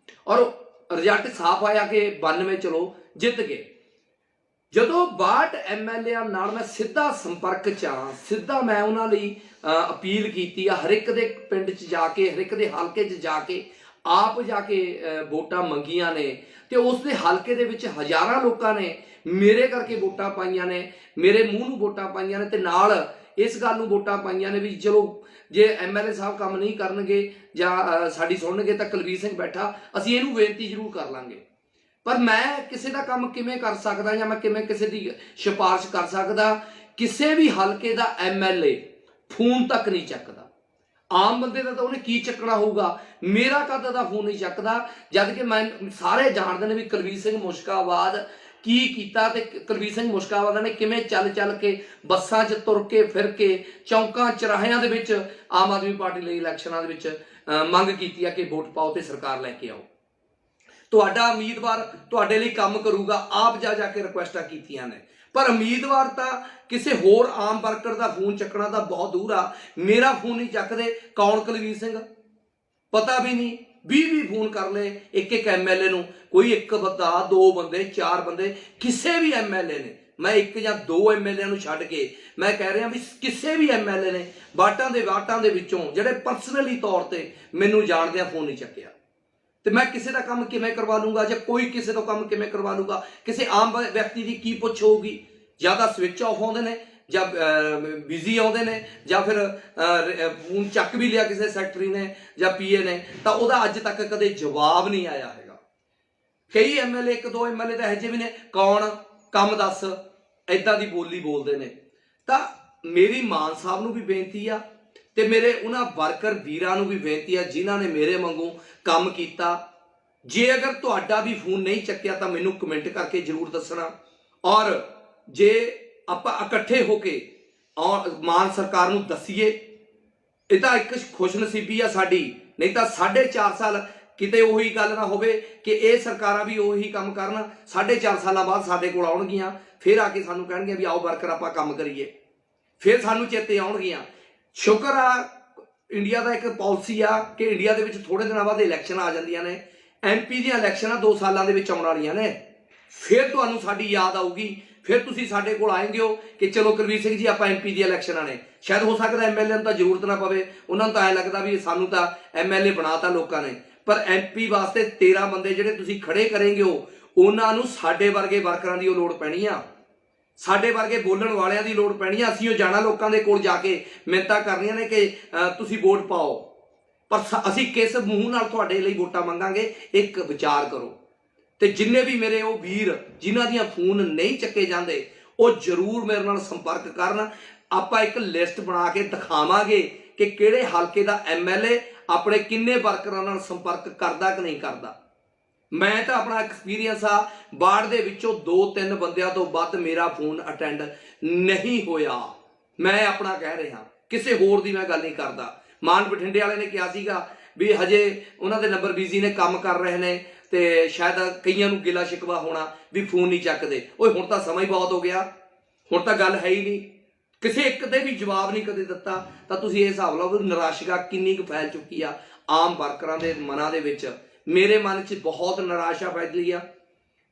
ਔਰ ਰਿਜ਼ਲਟ ਸਾਫ਼ ਆਇਆ ਕਿ 92 ਚਲੋ ਜਿੱਤ ਗਏ। ਜਦੋਂ 62 MLA ਨਾਲ ਮੈਂ ਸਿੱਧਾ ਸੰਪਰਕ 'ਚ ਆ, ਸਿੱਧਾ ਮੈਂ ਉਹਨਾਂ ਲਈ ਅਪੀਲ ਕੀਤੀ ਆ, ਹਰ ਇੱਕ ਦੇ ਪਿੰਡ 'ਚ ਜਾ ਕੇ, ਹਰ ਇੱਕ ਦੇ ਹਲਕੇ 'ਚ ਜਾ ਕੇ, ਆਪ ਜਾ ਕੇ ਵੋਟਾਂ ਮੰਗੀਆਂ ਨੇ। ਤੇ ਉਸ ਦੇ ਹਲਕੇ ਦੇ ਵਿੱਚ ਹਜ਼ਾਰਾਂ ਲੋਕਾਂ ਨੇ ਮੇਰੇ ਕਰਕੇ ਵੋਟਾਂ ਪਾਈਆਂ ਨੇ, ਮੇਰੇ ਮੂੰਹ ਨੂੰ ਵੋਟਾਂ ਪਾਈਆਂ ਨੇ ਤੇ ਨਾਲ ਇਸ ਗੱਲ ਨੂੰ ਵੋਟਾਂ ਪਾਈਆਂ ਨੇ ਵੀ ਚਲੋ ਜੇ MLA ਸਾਹਿਬ ਕੰਮ ਨਹੀਂ ਕਰਨਗੇ ਜਾਂ ਸਾਡੀ ਸੁਣਨਗੇ ਤਾਂ ਕੁਲਵੀਰ ਸਿੰਘ ਬੈਠਾ, ਅਸੀਂ ਇਹਨੂੰ ਬੇਨਤੀ ਜ਼ਰੂਰ ਕਰ ਲਾਂਗੇ। ਪਰ ਮੈਂ ਕਿਸੇ ਦਾ ਕੰਮ ਕਿਵੇਂ ਕਰ ਸਕਦਾ ਜਾਂ ਮੈਂ ਕਿਵੇਂ ਕਿਸੇ ਦੀ ਸਿਫਾਰਿਸ਼ ਕਰ ਸਕਦਾ? ਕਿਸੇ ਵੀ ਹਲਕੇ ਦਾ MLA ਫੋਨ ਤੱਕ ਨਹੀਂ ਚੱਕਦਾ। ਆਮ ਬੰਦੇ ਦਾ ਤਾਂ ਉਹਨੇ ਕੀ ਚੱਕਣਾ ਹੋਊਗਾ। ਮੇਰਾ ਕਦ ਦਾ ਫੋਨ ਨਹੀਂ ਚੱਕਦਾ, ਜਦ ਕਿ ਮੈਂ ਸਾਰੇ ਜਾਣਦੇ ਨੇ ਵੀ ਕੁਲਵੀਰ ਸਿੰਘ ਮੁਸ਼ਕਾਬਾਦ ਕੀ ਕੀਤਾ ਤੇ ਕੁਲਵੀਰ ਸਿੰਘ ਮੁਸ਼ਕਾਬਾਦ ਨੇ ਕਿਵੇਂ ਚੱਲ ਕੇ ਬੱਸਾਂ 'ਚ ਤੁਰ ਕੇ ਫਿਰ ਕੇ ਚੌਂਕਾਂ ਚਰਾਹਿਆਂ ਦੇ ਵਿੱਚ ਆਮ ਆਦਮੀ ਪਾਰਟੀ ਲਈ ਇਲੈਕਸ਼ਨਾਂ ਦੇ ਵਿੱਚ ਮੰਗ ਕੀਤੀ ਆ ਕਿ ਵੋਟ ਪਾਓ ਤੇ ਸਰਕਾਰ ਲੈ ਕੇ ਆਓ। ਤੁਹਾਡਾ ਉਮੀਦਵਾਰ ਤੁਹਾਡੇ ਲਈ ਕੰਮ ਕਰੂਗਾ, ਆਪ ਜਾ ਕੇ ਰਿਕੁਐਸਟਾਂ ਕੀਤੀਆਂ ਨੇ, ਪਰ ਉਮੀਦਵਾਰ ਤਾਂ ਕਿਸੇ ਹੋਰ ਆਮ ਵਰਕਰ ਦਾ ਫੋਨ ਚੱਕਣਾ ਤਾਂ ਬਹੁਤ ਦੂਰ ਆ। ਮੇਰਾ ਫੋਨ ਨਹੀਂ ਚੱਕਦੇ, ਕੌਣ ਕੁਲਵੀਰ ਸਿੰਘ ਪਤਾ ਵੀ ਨਹੀਂ। 20 ਫੋਨ ਕਰ ਲਏ ਇੱਕ ਐਮਐਲਏ ਨੂੰ, ਕੋਈ ਇੱਕ ਬੰਦਾ, 2 ਬੰਦੇ, 4 ਬੰਦੇ, ਕਿਸੇ ਵੀ ਐਮਐਲਏ ਨੇ, ਮੈਂ 1 ਜਾਂ 2 ਐਮਐਲਏ ਨੂੰ ਛੱਡ ਕੇ ਮੈਂ ਕਹਿ ਰਿਹਾ ਵੀ ਕਿਸੇ ਵੀ ਐਮਐਲਏ ਨੇ ਵਾਟਾਂ ਦੇ ਵਿੱਚੋਂ ਜਿਹੜੇ ਪਰਸਨਲੀ ਤੌਰ ਤੇ ਮੈਨੂੰ ਜਾਣਦੇ ਆ ਫੋਨ ਨਹੀਂ ਚੱਕਿਆ। ਤੇ ਮੈਂ ਕਿਸੇ ਦਾ ਕੰਮ ਕਿਵੇਂ ਕਰਵਾ ਲੂੰਗਾ, ਜਾਂ ਕੋਈ ਕਿਸੇ ਤੋਂ ਕੰਮ ਕਿਵੇਂ ਕਰਵਾ ਲੂੰਗਾ? ਕਿਸੇ ਆਮ ਵਿਅਕਤੀ ਦੀ ਕੀ ਪੁੱਛ ਹੋਊਗੀ? ਜਾਂ ਤਾਂ ਸਵਿਚ ਆਫ ਆਉਂਦੇ ਨੇ, ਜਾਂ ਬਿਜ਼ੀ ਆਉਂਦੇ ਨੇ, ਜਾਂ ਫਿਰ ਫੋਨ ਚੱਕ ਵੀ ਲਿਆ ਕਿਸੇ ਸੈਕਟਰੀ ਨੇ ਜਾਂ ਪੀਏ ਨੇ ਤਾਂ ਉਹਦਾ ਅੱਜ ਤੱਕ ਕਦੇ ਜਵਾਬ ਨਹੀਂ ਆਇਆ ਹੈਗਾ। ਕਈ ਐਮਐਲਏ, 1-2 ਐਮਐਲਏ ਤਾਂ ਇਹੋ ਜਿਹੇ ਵੀ ਨੇ, ਕੌਣ ਕੰਮ ਦੱਸ, ਏਦਾਂ ਦੀ ਬੋਲੀ ਬੋਲਦੇ ਨੇ। ਤਾਂ ਮੇਰੀ ਮਾਨ ਸਾਹਿਬ ਨੂੰ ਵੀ ਬੇਨਤੀ ਆ ਤੇ ਮੇਰੇ ਉਹਨਾਂ ਵਰਕਰ ਵੀਰਾਂ ਨੂੰ ਵੀ ਬੇਨਤੀ ਆ ਜਿਨ੍ਹਾਂ ਨੇ ਮੇਰੇ ਵਾਂਗੂ ਕੰਮ ਕੀਤਾ। ਜੇ ਅਗਰ ਤੁਹਾਡਾ ਵੀ ਫੋਨ ਨਹੀਂ ਚੱਕਿਆ ਤਾਂ ਮੈਨੂੰ ਕਮੈਂਟ ਕਰਕੇ ਜ਼ਰੂਰ ਦੱਸਣਾ, ਔਰ ਜੇ ਆਪਾਂ ਇਕੱਠੇ ਹੋ ਕੇ ਔਰ ਮਾਨ ਸਰਕਾਰ ਨੂੰ ਦੱਸੀਏ। ਇਹ ਤਾਂ ਇੱਕ ਖੁਸ਼ਨਸੀਬੀ ਆ ਸਾਡੀ, ਨਹੀਂ ਤਾਂ 4.5 ਸਾਲ ਕਿਤੇ ਉਹੀ ਗੱਲ ਨਾ ਹੋਵੇ ਕਿ ਇਹ ਸਰਕਾਰਾਂ ਵੀ ਉਹੀ ਕੰਮ ਕਰਨ, 4.5 ਸਾਲਾਂ ਬਾਅਦ ਸਾਡੇ ਕੋਲ ਆਉਣਗੀਆਂ, ਫਿਰ ਆ ਕੇ ਸਾਨੂੰ ਕਹਿਣਗੀਆਂ ਵੀ ਆਓ ਵਰਕਰ ਆਪਾਂ ਕੰਮ ਕਰੀਏ, ਫਿਰ ਸਾਨੂੰ ਚੇਤੇ ਆਉਣਗੀਆਂ। ਸ਼ੁਕਰ ਆ ਇੰਡੀਆ ਦਾ ਇੱਕ ਪਾਲਿਸੀ ਆ ਕਿ ਇੰਡੀਆ ਦੇ ਵਿੱਚ ਥੋੜੇ ਦਿਨਾਂ ਬਾਅਦ ਇਲੈਕਸ਼ਨ ਆ ਜਾਂਦੀਆਂ ਨੇ। MP ਦੀਆਂ ਇਲੈਕਸ਼ਨਾਂ 2 ਸਾਲਾਂ ਦੇ ਵਿੱਚ ਆਉਣ ਵਾਲੀਆਂ ਨੇ, ਫਿਰ ਤੁਹਾਨੂੰ ਸਾਡੀ ਯਾਦ ਆਊਗੀ, ਫਿਰ ਤੁਸੀਂ ਸਾਡੇ ਕੋਲ ਆਏਂਗੇ ਹੋ ਕਿ ਚਲੋ ਕੁਲਵੀਰ ਸਿੰਘ ਜੀ ਆਪਾਂ MP ਦੀਆਂ ਇਲੈਕਸ਼ਨਾਂ ਨੇ। ਸ਼ਾਇਦ ਹੋ ਸਕਦਾ MLA ਨੂੰ ਤਾਂ ਜ਼ਰੂਰਤ ਨਾ ਪਵੇ, ਉਹਨਾਂ ਨੂੰ ਤਾਂ ਐਂ ਲੱਗਦਾ ਵੀ ਸਾਨੂੰ ਤਾਂ MLA ਬਣਾਤਾ ਲੋਕਾਂ ਨੇ, ਪਰ MP ਵਾਸਤੇ 13 ਬੰਦੇ ਜਿਹੜੇ ਤੁਸੀਂ ਖੜੇ ਕਰੇਂਗੇ ਹੋ, ਉਹਨਾਂ ਨੂੰ ਸਾਡੇ ਵਰਗੇ ਵਰਕਰਾਂ ਦੀ ਉਹ ਲੋੜ ਪੈਣੀ ਆ, ਸਾਡੇ ਵਰਗੇ ਬੋਲਣ ਵਾਲਿਆਂ ਦੀ ਲੋੜ ਪੈਣੀ ਆ। ਅਸੀਂ ਉਹ ਜਾਣਾ ਲੋਕਾਂ ਦੇ ਕੋਲ ਜਾ ਕੇ ਮਿੰਨਤਾਂ ਕਰਨੀਆਂ ਨੇ ਕਿ ਤੁਸੀਂ ਵੋਟ ਪਾਓ, ਪਰ ਅਸੀਂ ਕਿਸ ਮੂੰਹ ਨਾਲ ਤੁਹਾਡੇ ਲਈ ਵੋਟਾਂ ਮੰਗਾਂਗੇ, ਇੱਕ ਵਿਚਾਰ ਕਰੋ। ਤੇ ਜਿੰਨੇ ਵੀ ਮੇਰੇ ਉਹ ਵੀਰ ਜਿਨ੍ਹਾਂ ਦੀਆਂ ਫੋਨ ਨਹੀਂ ਚੱਕੇ ਜਾਂਦੇ, ਉਹ ਜ਼ਰੂਰ ਮੇਰੇ ਨਾਲ ਸੰਪਰਕ ਕਰਨ। ਆਪਾਂ ਇੱਕ ਲਿਸਟ ਬਣਾ ਕੇ ਦਿਖਾਵਾਂਗੇ ਕਿ ਕਿਹੜੇ ਹਲਕੇ ਦਾ MLA ਆਪਣੇ ਕਿੰਨੇ ਵਰਕਰਾਂ ਨਾਲ ਸੰਪਰਕ ਕਰਦਾ ਕਿ ਨਹੀਂ ਕਰਦਾ। ਮੈਂ ਤਾਂ ਆਪਣਾ ਐਕਸਪੀਰੀਅੰਸ ਆ, ਵਾਰਡ ਦੇ ਵਿੱਚੋਂ 2-3 ਬੰਦਿਆਂ ਤੋਂ ਵੱਧ ਮੇਰਾ ਫੋਨ ਅਟੈਂਡ ਨਹੀਂ ਹੋਇਆ। ਮੈਂ ਆਪਣਾ ਕਹਿ ਰਿਹਾ, ਕਿਸੇ ਹੋਰ ਦੀ ਮੈਂ ਗੱਲ ਨਹੀਂ ਕਰਦਾ। ਮਾਨ ਬਠਿੰਡੇ ਵਾਲੇ ਨੇ ਕਿਹਾ ਸੀਗਾ ਵੀ ਹਜੇ ਉਹਨਾਂ ਦੇ ਨੰਬਰ ਬਿਜ਼ੀ ਨੇ, ਕੰਮ ਕਰ ਰਹੇ ਨੇ, ਤੇ ਸ਼ਾਇਦ ਕਈਆਂ ਨੂੰ ਗਿਲਾ ਸ਼ਿਕਵਾ ਹੋਣਾ ਵੀ ਫੋਨ ਨਹੀਂ ਚੱਕਦੇ। ਓਏ ਹੁਣ ਤਾਂ ਸਮਾਂ ਹੀ ਬਹੁਤ ਹੋ ਗਿਆ, ਹੁਣ ਤਾਂ ਗੱਲ ਹੈ ਹੀ ਨਹੀਂ, ਕਿਸੇ ਇੱਕ ਤੇ ਵੀ ਜਵਾਬ ਨਹੀਂ ਕਦੇ ਦਿੱਤਾ। ਤਾਂ ਤੁਸੀਂ ਇਹ ਹਿਸਾਬ ਲਾਓ ਨਿਰਾਸ਼ਾ ਕਿੰਨੀ ਕੁ ਫੈਲ ਚੁੱਕੀ ਆ ਆਮ ਵਰਕਰਾਂ ਦੇ ਮਨਾਂ ਦੇ ਵਿੱਚ। ਮੇਰੇ ਮਨ 'ਚ ਬਹੁਤ ਨਿਰਾਸ਼ਾ ਫੈਲੀ ਆ।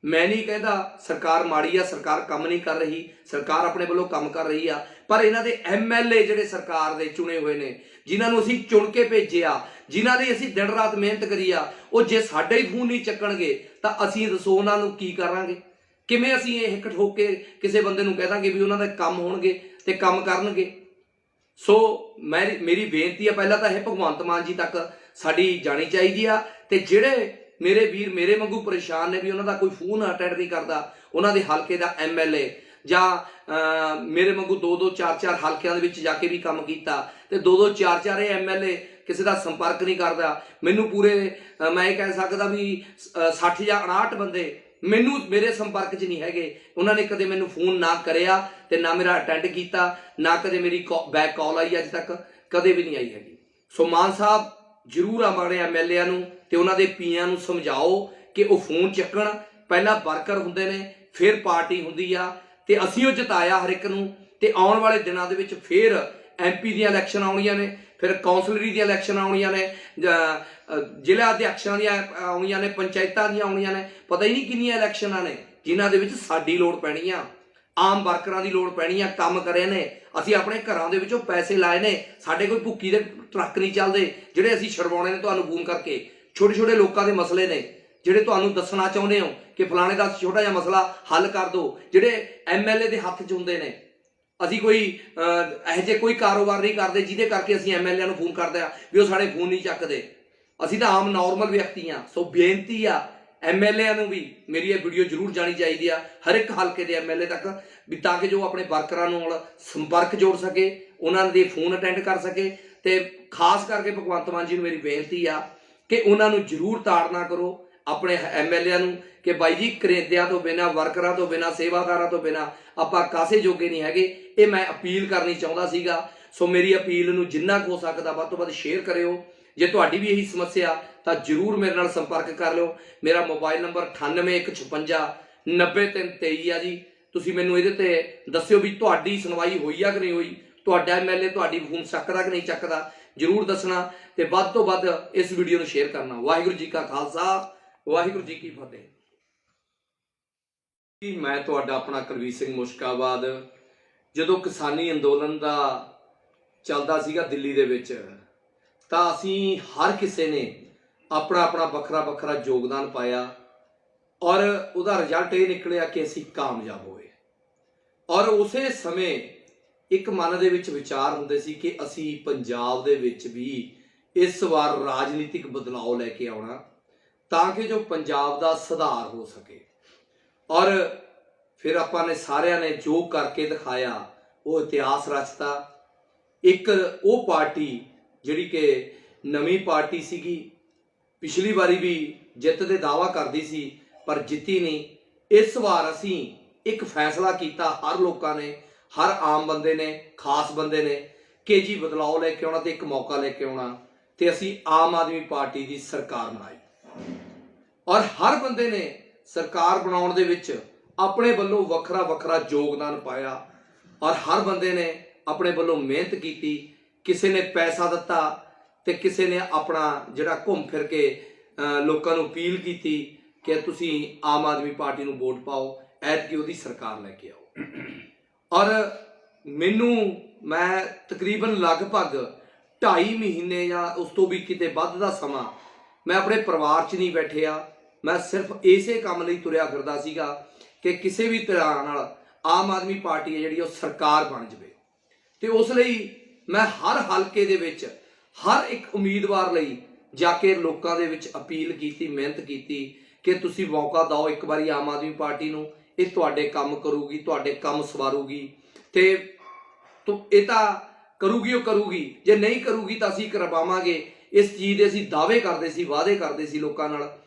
ਮੈਂ ਨਹੀਂ ਕਹਿੰਦਾ ਸਰਕਾਰ ਮਾੜੀ ਆ, ਸਰਕਾਰ ਕੰਮ ਨਹੀਂ ਕਰ ਰਹੀ, ਸਰਕਾਰ ਆਪਣੇ ਵੱਲੋਂ ਕੰਮ ਕਰ ਰਹੀ ਆ, ਪਰ ਇਹਨਾਂ ਦੇ MLA ਜਿਹੜੇ ਸਰਕਾਰ ਦੇ ਚੁਣੇ ਹੋਏ ਨੇ, ਜਿਨ੍ਹਾਂ ਨੂੰ ਅਸੀਂ ਚੁਣ ਕੇ ਭੇਜਿਆ, ਜਿਨ੍ਹਾਂ ਦੀ ਅਸੀਂ ਦਿਨ ਰਾਤ ਮਿਹਨਤ ਕਰੀ ਆ, ਉਹ ਜੇ ਸਾਡੇ ਹੀ ਫੋਨ ਨਹੀਂ ਚੱਕਣਗੇ ਤਾਂ ਅਸੀਂ ਦੱਸੋ ਉਹਨਾਂ ਨੂੰ ਕੀ ਕਰਾਂਗੇ? ਕਿਵੇਂ ਅਸੀਂ ਇਹ ਹਿੱਕ ਠੋਕ ਕੇ ਕਿਸੇ ਬੰਦੇ ਨੂੰ ਕਹਿ ਦਾਂਗੇ ਵੀ ਉਹਨਾਂ ਦੇ ਕੰਮ ਹੋਣਗੇ ਤੇ ਕੰਮ ਕਰਨਗੇ? ਸੋ ਮੇਰੀ ਬੇਨਤੀ ਆ, ਪਹਿਲਾਂ ਤਾਂ ਇਹ ਭਗਵੰਤ ਮਾਨ ਜੀ ਤੱਕ ਸਾਡੀ ਜਾਣੀ ਚਾਹੀਦੀ ਆ। ਤੇ ਜਿਹੜੇ ਮੇਰੇ ਵੀਰ ਮੇਰੇ ਵਾਂਗੂ ਪਰੇਸ਼ਾਨ ਨੇ ਵੀ ਉਹਨਾਂ ਦਾ ਕੋਈ ਫੋਨ ਅਟੈਂਡ ਨਹੀਂ ਕਰਦਾ, ਉਹਨਾਂ ਦੇ ਹਲਕੇ ਦਾ MLA, ਜਾਂ ਮੇਰੇ ਵਾਂਗੂ 2-2 4-4 ਹਲਕਿਆਂ ਦੇ ਵਿੱਚ ਜਾ ਕੇ ਵੀ ਕੰਮ ਕੀਤਾ ਤੇ 2-2 4-4 ਇਹ MLA ਕਿਸੇ ਦਾ ਸੰਪਰਕ ਨਹੀਂ ਕਰਦਾ। ਮੈਨੂੰ ਪੂਰੇ ਮੈਂ ਇਹ ਕਹਿ ਸਕਦਾ ਵੀ 60 ਜਾਂ 59 ਬੰਦੇ ਮੈਨੂੰ ਮੇਰੇ ਸੰਪਰਕ 'ਚ ਨਹੀਂ ਹੈਗੇ। ਉਹਨਾਂ ਨੇ ਕਦੇ ਮੈਨੂੰ ਫੋਨ ਨਾ ਕਰਿਆ ਤੇ ਨਾ ਮੇਰਾ ਅਟੈਂਡ ਕੀਤਾ, ਨਾ ਕਦੇ ਮੇਰੀ ਬੈਕ ਕਾਲ ਆਈ, ਅੱਜ ਤੱਕ ਕਦੇ ਵੀ ਨਹੀਂ ਆਈ ਹੈਗੀ। ਸੋ ਮਾਨ ਸਾਹਿਬ ਜ਼ਰੂਰ ਆਪਣੇ MLA ਨੂੰ ਤੇ ਉਹਨਾਂ ਦੇ ਪੀਆਂ ਨੂੰ ਸਮਝਾਓ ਕਿ ਉਹ ਫੋਨ ਚੱਕਣ। ਪਹਿਲਾਂ ਵਰਕਰ ਹੁੰਦੇ ਨੇ, ਫਿਰ ਪਾਰਟੀ ਹੁੰਦੀ ਆ, ਤੇ ਅਸੀਂ ਉਹ ਜਿਤਾਇਆ ਹਰ ਇੱਕ ਨੂੰ। ਤੇ ਆਉਣ ਵਾਲੇ ਦਿਨਾਂ ਦੇ ਵਿੱਚ ਫਿਰ MP ਦੀਆਂ ਇਲੈਕਸ਼ਨ ਆਉਣੀਆਂ ਨੇ, ਫਿਰ ਕੌਂਸਲਰੀ ਦੀਆਂ ਇਲੈਕਸ਼ਨ ਆਉਣੀਆਂ ਨੇ, ਜ਼ਿਲ੍ਹਾ ਅਧਿਆਕਸ਼ਾਂ ਦੀਆਂ ਆਉਣੀਆਂ ਨੇ, ਪੰਚਾਇਤਾਂ ਦੀਆਂ ਆਉਣੀਆਂ ਨੇ, ਪਤਾ ਹੀ ਨਹੀਂ ਕਿੰਨੀਆਂ ਇਲੈਕਸ਼ਨਾਂ ਨੇ ਜਿਨ੍ਹਾਂ ਦੇ ਵਿੱਚ ਸਾਡੀ ਲੋੜ ਪੈਣੀ ਆ, ਆਮ ਵਰਕਰਾਂ ਦੀ ਲੋੜ ਪੈਣੀ ਆ। ਕੰਮ ਕਰੇ ਨੇ ਅਸੀਂ, ਆਪਣੇ ਘਰਾਂ ਦੇ ਵਿੱਚੋਂ ਪੈਸੇ ਲਾਏ ਨੇ, ਸਾਡੇ ਕੋਈ ਭੁੱਕੀ ਦੇ ਟਰੱਕ ਨਹੀਂ ਚੱਲਦੇ ਜਿਹੜੇ ਅਸੀਂ ਛਡਵਾਉਣੇ ਨੇ ਤੁਹਾਨੂੰ ਫੋਨ ਕਰਕੇ। ਛੋਟੇ ਛੋਟੇ ਲੋਕਾਂ ਦੇ ਮਸਲੇ ਨੇ ਜਿਹੜੇ ਤੁਹਾਨੂੰ ਦੱਸਣਾ ਚਾਹੁੰਦੇ ਹੋ ਕਿ ਫਲਾਣੇ ਦਾ ਛੋਟਾ ਜਿਹਾ ਮਸਲਾ ਹੱਲ ਕਰ ਦਿਓ, ਜਿਹੜੇ MLA ਦੇ ਹੱਥ 'ਚ ਹੁੰਦੇ ਨੇ। ਅਸੀਂ ਕੋਈ ਇਹੋ ਜਿਹੇ ਕੋਈ ਕਾਰੋਬਾਰ ਨਹੀਂ ਕਰਦੇ ਜਿਹਦੇ ਕਰਕੇ ਅਸੀਂ MLA ਨੂੰ ਫੋਨ ਕਰਦੇ ਆ ਵੀ ਉਹ ਸਾਡੇ ਫੋਨ ਨਹੀਂ ਚੱਕਦੇ। ਅਸੀਂ ਤਾਂ ਆਮ ਨੋਰਮਲ ਵਿਅਕਤੀ ਆ। ਸੋ ਬੇਨਤੀ ਆ MLA ਨੂੰ ਵੀ, ਮੇਰੀ ਇਹ ਵੀਡੀਓ ਜ਼ਰੂਰ ਜਾਣੀ ਚਾਹੀਦੀ ਆ ਹਰ ਇੱਕ ਹਲਕੇ ਦੇ MLA ਤੱਕ, ਵੀ ਤਾਂ ਕਿ ਜੋ ਆਪਣੇ ਵਰਕਰਾਂ ਨਾਲ ਸੰਪਰਕ ਜੋੜ ਸਕੇ, ਉਹਨਾਂ ਦੇ ਫੋਨ ਅਟੈਂਡ ਕਰ ਸਕੇ, ਤੇ ਖਾਸ ਕਰਕੇ ਭਗਵੰਤ ਮਾਨ ਜੀ ਨੂੰ ਮੇਰੀ ਬੇਨਤੀ ਆ ਕਿ ਉਹਨਾਂ ਨੂੰ ਜ਼ਰੂਰ ਤਾੜਨਾ ਕਰੋ ਆਪਣੇ ਐਮਐਲਏ ਨੂੰ ਕਿ ਬਾਈ ਜੀ ਕਰੇਦਿਆਂ ਤੋਂ ਬਿਨਾਂ, ਵਰਕਰਾਂ ਤੋਂ ਬਿਨਾਂ, ਸੇਵਾਦਾਰਾਂ ਤੋਂ ਬਿਨਾਂ ਆਪਾਂ ਕਾਸੇ ਜੋਗੇ ਨਹੀਂ ਹੈਗੇ। ਇਹ ਮੈਂ ਅਪੀਲ ਕਰਨੀ ਚਾਹੁੰਦਾ ਸੀਗਾ। ਸੋ ਮੇਰੀ ਅਪੀਲ ਨੂੰ ਜਿੰਨਾ ਕੁ ਹੋ ਸਕਦਾ ਵੱਧ ਤੋਂ ਵੱਧ ਸ਼ੇਅਰ ਕਰਿਓ। ਜੇ ਤੁਹਾਡੀ ਵੀ ਇਹੀ ਸਮੱਸਿਆ ਤਾਂ ਜ਼ਰੂਰ ਮੇਰੇ ਨਾਲ ਸੰਪਰਕ ਕਰ ਲਿਓ। ਮੇਰਾ ਮੋਬਾਈਲ ਨੰਬਰ 9815 90323 ਆ ਜੀ। ਤੁਸੀਂ ਮੈਨੂੰ ਇਹਦੇ ਤੇ ਦੱਸਿਓ ਵੀ ਤੁਹਾਡੀ ਸੁਣਵਾਈ ਹੋਈ ਆ ਕਿ ਨਹੀਂ ਹੋਈ, ਤੁਹਾਡਾ ਐਮਐਲਏ ਤੁਹਾਡੀ ਫੋਨ ਚੱਕਦਾ ਕਿ ਨਹੀਂ ਚੱਕਦਾ, ਜ਼ਰੂਰ ਦੱਸਣਾ ਤੇ ਵੱਧ ਤੋਂ ਵੱਧ ਇਸ ਵੀਡੀਓ ਨੂੰ ਸ਼ੇਅਰ ਕਰਨਾ। ਵਾਹਿਗੁਰੂ ਜੀ ਕਾ ਖਾਲਸਾ, ਵਾਹਿਗੁਰੂ ਜੀ ਕੀ ਫਤਿਹ। ਮੈਂ ਤੁਹਾਡਾ ਆਪਣਾ ਕੁਲਵੀਰ ਸਿੰਘ ਮੁਸ਼ਕਾਬਾਦ। ਜਦੋਂ ਕਿਸਾਨੀ ਅੰਦੋਲਨ ਦਾ ਚੱਲਦਾ ਸੀਗਾ ਦਿੱਲੀ ਦੇ ਵਿੱਚ ਤਾਂ ਅਸੀਂ ਹਰ ਕਿਸੇ ਨੇ ਆਪਣਾ ਆਪਣਾ ਵੱਖਰਾ ਵੱਖਰਾ ਯੋਗਦਾਨ ਪਾਇਆ ਔਰ ਉਹਦਾ ਰਿਜ਼ਲਟ ਇਹ ਨਿਕਲਿਆ ਕਿ ਅਸੀਂ ਕਾਮਯਾਬ ਹੋਏ। ਔਰ ਉਸੇ ਸਮੇਂ ਇੱਕ ਮਨ ਦੇ ਵਿੱਚ ਵਿਚਾਰ ਹੁੰਦੇ ਸੀ ਕਿ ਅਸੀਂ ਪੰਜਾਬ ਦੇ ਵਿੱਚ ਵੀ ਇਸ ਵਾਰ ਰਾਜਨੀਤਿਕ ਬਦਲਾਅ ਲੈ ਕੇ ਆਉਣਾ ਤਾਂ ਕਿ ਜੋ ਪੰਜਾਬ ਦਾ ਸੁਧਾਰ ਹੋ ਸਕੇ। ਔਰ ਫਿਰ ਆਪਾਂ ਨੇ ਸਾਰਿਆਂ ਨੇ ਜੋ ਕਰਕੇ ਦਿਖਾਇਆ ਉਹ ਇਤਿਹਾਸ ਰਚਤਾ। ਇੱਕ ਉਹ ਪਾਰਟੀ ਜਿਹੜੀ ਕਿ ਨਵੀਂ ਪਾਰਟੀ ਸੀਗੀ, ਪਿਛਲੀ ਵਾਰੀ ਵੀ ਜਿੱਤ ਦੇ ਦਾਅਵਾ ਕਰਦੀ ਸੀ ਪਰ ਜਿੱਤੀ ਨਹੀਂ। ਇਸ ਵਾਰ ਅਸੀਂ ਇੱਕ ਫੈਸਲਾ ਕੀਤਾ, ਹਰ ਲੋਕਾਂ ਨੇ, ਹਰ ਆਮ ਬੰਦੇ ਨੇ, ਖਾਸ ਬੰਦੇ ਨੇ ਕਿ ਜੀ ਬਦਲਾਅ ਲੈ ਕੇ ਆਉਣਾ ਤੇ ਇੱਕ ਮੌਕਾ ਲੈ ਕੇ ਆਉਣਾ ਤੇ ਅਸੀਂ ਆਮ ਆਦਮੀ ਪਾਰਟੀ ਦੀ ਸਰਕਾਰ ਬਣਾਈ। ਔਰ ਹਰ ਬੰਦੇ ਨੇ ਸਰਕਾਰ ਬਣਾਉਣ ਦੇ ਵਿੱਚ ਆਪਣੇ ਵੱਲੋਂ ਵੱਖਰਾ ਵੱਖਰਾ ਯੋਗਦਾਨ ਪਾਇਆ ਔਰ ਹਰ ਬੰਦੇ ਨੇ ਆਪਣੇ ਵੱਲੋਂ ਮਿਹਨਤ ਕੀਤੀ। ਕਿਸੇ ਨੇ ਪੈਸਾ ਦਿੱਤਾ ਤੇ ਕਿਸੇ ਨੇ ਆਪਣਾ ਜਿਹੜਾ ਘੁੰਮ ਫਿਰ ਕੇ ਲੋਕਾਂ ਨੂੰ ਅਪੀਲ ਕੀਤੀ ਕਿ ਤੁਸੀਂ ਆਮ ਆਦਮੀ ਪਾਰਟੀ ਨੂੰ ਵੋਟ ਪਾਓ, ਐਤਕੀ ਉਹਦੀ ਸਰਕਾਰ ਲੈ ਕੇ ਆਓ। ਔਰ ਮੈਂ ਤਕਰੀਬਨ ਲਗਭਗ 2.5 ਮਹੀਨੇ ਜਾਂ ਉਸ ਤੋਂ ਵੀ ਕਿਤੇ ਵੱਧ ਦਾ ਸਮਾਂ ਮੈਂ ਆਪਣੇ ਪਰਿਵਾਰ 'ਚ ਨਹੀਂ ਬੈਠਿਆ। ਮੈਂ ਸਿਰਫ ਇਸੇ ਕੰਮ ਲਈ ਤੁਰਿਆ ਫਿਰਦਾ ਸੀਗਾ ਕਿ ਕਿਸੇ ਵੀ ਤਰ੍ਹਾਂ ਨਾਲ ਆਮ ਆਦਮੀ ਪਾਰਟੀ ਹੈ ਜਿਹੜੀ ਉਹ ਸਰਕਾਰ ਬਣ ਜਾਵੇ। ਤੇ ਉਸ ਲਈ ਮੈਂ ਹਰ ਹਲਕੇ ਦੇ ਵਿੱਚ ਹਰ ਇੱਕ ਉਮੀਦਵਾਰ ਲਈ ਜਾ ਕੇ ਲੋਕਾਂ ਦੇ ਵਿੱਚ ਅਪੀਲ ਕੀਤੀ, ਮਿਹਨਤ ਕੀਤੀ ਕਿ ਤੁਸੀਂ ਮੌਕਾ ਦਿਓ ਇੱਕ ਵਾਰੀ ਆਮ ਆਦਮੀ ਪਾਰਟੀ ਨੂੰ। ਇਹ ਤੁਹਾਡੇ ਕੰਮ ਕਰੂਗੀ, ਤੁਹਾਡੇ ਕੰਮ ਸਵਾਰੂਗੀ ਤੇ ਇਹ ਤਾਂ ਕਰੂਗੀ, ਉਹ ਕਰੂਗੀ। ਜੇ ਨਹੀਂ ਕਰੂਗੀ ਤਾਂ ਅਸੀਂ ਕਰਵਾਵਾਂਗੇ। ਇਸ ਚੀਜ਼ ਦੇ ਅਸੀਂ ਦਾਅਵੇ ਕਰਦੇ ਸੀ, ਵਾਅਦੇ ਕਰਦੇ ਸੀ ਲੋਕਾਂ ਨਾਲ।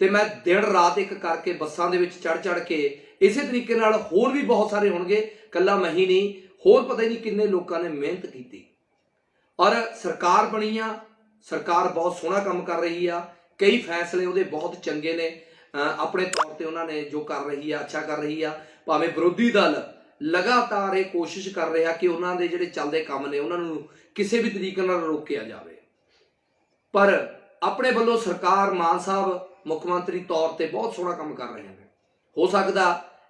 ਤੇ ਮੈਂ ਦਿਨ ਰਾਤ ਇੱਕ ਕਰਕੇ ਬੱਸਾਂ ਦੇ ਵਿੱਚ ਚੜ੍ਹ ਕੇ ਇਸੇ ਤਰੀਕੇ ਨਾਲ ਹੋਰ ਵੀ ਬਹੁਤ ਸਾਰੇ ਹੋਣਗੇ, ਇਕੱਲਾ ਮੈਂ ਹੀ ਨਹੀਂ, ਹੋਰ ਪਤਾ ਹੀ ਨਹੀਂ ਕਿੰਨੇ ਲੋਕਾਂ ਨੇ ਮਿਹਨਤ ਕੀਤੀ ਔਰ ਸਰਕਾਰ ਬਣੀ ਆ। ਸਰਕਾਰ ਬਹੁਤ ਸੋਹਣਾ ਕੰਮ ਕਰ ਰਹੀ ਆ। ਕਈ ਫੈਸਲੇ ਉਹਦੇ ਬਹੁਤ ਚੰਗੇ ਨੇ। ਆਪਣੇ ਤੌਰ ਤੇ ਉਹਨਾਂ ਨੇ ਜੋ ਕਰ ਰਹੀ ਆ ਅੱਛਾ ਕਰ ਰਹੀ ਆ। ਭਾਵੇਂ ਵਿਰੋਧੀ ਦਲ ਲਗਾਤਾਰ ਇਹ ਕੋਸ਼ਿਸ਼ ਕਰ ਰਿਹਾ ਕਿ ਉਹਨਾਂ ਦੇ ਜਿਹੜੇ ਚੱਲਦੇ ਕੰਮ ਨੇ ਉਹਨਾਂ ਨੂੰ ਕਿਸੇ ਵੀ ਤਰੀਕੇ ਨਾਲ ਰੋਕਿਆ ਜਾਵੇ, ਪਰ ਆਪਣੇ ਵੱਲੋਂ ਸਰਕਾਰ, ਮਾਨ ਸਾਹਿਬ ਮੁੱਖ ਮੰਤਰੀ ਤੌਰ ਤੇ ਬਹੁਤ ਸੋਹਣਾ ਕੰਮ ਕਰ ਰਹੇ ਨੇ। ਹੋ ਸਕਦਾ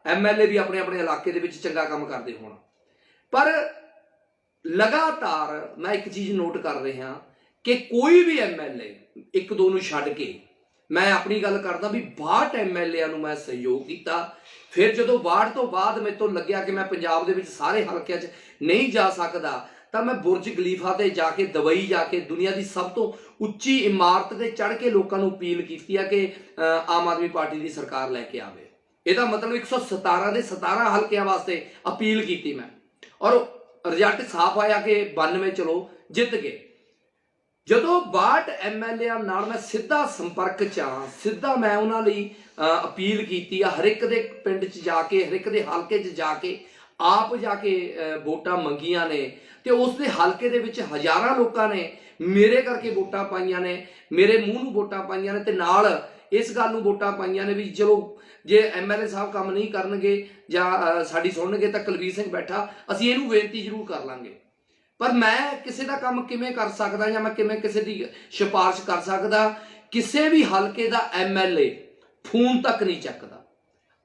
ਐਮਐਲਏ ਵੀ ਆਪਣੇ ਆਪਣੇ ਇਲਾਕੇ ਦੇ ਵਿੱਚ ਚੰਗਾ ਕੰਮ ਕਰਦੇ ਹੋਣ, ਪਰ ਲਗਾਤਾਰ ਮੈਂ ਇੱਕ ਚੀਜ਼ ਨੋਟ ਕਰ ਰਿਹਾ ਕਿ ਕੋਈ ਵੀ ਐਮਐਲਏ, ਇੱਕ ਦੋ ਨੂੰ ਛੱਡ ਕੇ, ਮੈਂ ਆਪਣੀ ਗੱਲ ਕਰਦਾ ਵੀ 62 ਐਮਐਲਏਆਂ ਨੂੰ ਮੈਂ ਸਹਿਯੋਗ ਕੀਤਾ। ਫਿਰ ਜਦੋਂ 62 ਤੋਂ ਬਾਅਦ ਮੇਰੇ ਤੋਂ ਲੱਗਿਆ ਕਿ ਮੈਂ ਪੰਜਾਬ ਦੇ ਵਿੱਚ ਸਾਰੇ ਹਲਕਿਆਂ 'ਚ ਨਹੀਂ ਜਾ ਸਕਦਾ ਤਾਂ ਮੈਂ ਬੁਰਜ ਖਲੀਫਾ ਤੇ ਜਾ ਕੇ, ਦੁਬਈ ਜਾ ਕੇ, ਦੁਨੀਆ ਦੀ ਸਭ ਤੋਂ ਉੱਚੀ ਇਮਾਰਤ ਤੇ ਚੜ੍ਹ ਕੇ ਲੋਕਾਂ ਨੂੰ ਅਪੀਲ ਕੀਤੀ ਆ ਕਿ ਆਮ ਆਦਮੀ ਪਾਰਟੀ ਦੀ ਸਰਕਾਰ ਲੈ ਕੇ ਆਵੇ। ਇਹਦਾ ਮਤਲਬ 117 ਦੇ 17 ਹਲਕਿਆਂ ਵਾਸਤੇ ਅਪੀਲ ਕੀਤੀ ਮੈਂ ਔਰ ਰਿਜ਼ਲਟ ਸਾਫ਼ ਆਇਆ ਕਿ 92 ਚਲੋ ਜਿੱਤ ਗਏ। ਜਦੋਂ 62 ਐਮਐਲਏਆਂ ਨਾਲ ਮੈਂ ਸਿੱਧਾ ਸੰਪਰਕ 'ਚ ਆ, ਸਿੱਧਾ ਮੈਂ ਉਹਨਾਂ ਲਈ ਅਪੀਲ ਕੀਤੀ ਆ। ਹਰ ਇੱਕ ਦੇ ਪਿੰਡ 'ਚ ਜਾ ਕੇ, ਹਰ ਇੱਕ ਦੇ ਹਲਕੇ 'ਚ ਜਾ ਕੇ, ਆਪ ਜਾ ਕੇ ਵੋਟਾਂ ਮੰਗੀਆਂ ਨੇ ਤੇ ਉਸ ਦੇ ਹਲਕੇ ਦੇ ਵਿੱਚ ਹਜ਼ਾਰਾਂ ਲੋਕਾਂ ਨੇ ਮੇਰੇ ਕਰਕੇ ਵੋਟਾਂ ਪਾਈਆਂ ਨੇ, ਮੇਰੇ ਮੂੰਹ ਨੂੰ ਵੋਟਾਂ ਪਾਈਆਂ ਨੇ ਤੇ ਨਾਲ ਇਸ ਗੱਲ ਨੂੰ ਵੋਟਾਂ ਪਾਈਆਂ ਨੇ ਵੀ ਚਲੋ ਜੇ ਐਮਐਲਏ ਸਾਹਿਬ ਕੰਮ ਨਹੀਂ ਕਰਨਗੇ ਜਾਂ ਸਾਡੀ ਸੁਣਨਗੇ ਤਾਂ ਕੁਲਵੀਰ ਸਿੰਘ ਬੈਠਾ, ਅਸੀਂ ਇਹਨੂੰ ਬੇਨਤੀ ਜ਼ਰੂਰ ਕਰ ਲਾਂਗੇ। ਪਰ ਮੈਂ ਕਿਸੇ ਦਾ ਕੰਮ ਕਿਵੇਂ ਕਰ ਸਕਦਾ ਜਾਂ ਮੈਂ ਕਿਵੇਂ ਕਿਸੇ ਦੀ ਸਿਫਾਰਿਸ਼ ਕਰ ਸਕਦਾ? ਕਿਸੇ ਵੀ ਹਲਕੇ ਦਾ ਐਮਐਲਏ ਫੋਨ ਤੱਕ ਨਹੀਂ ਚੱਕਦਾ।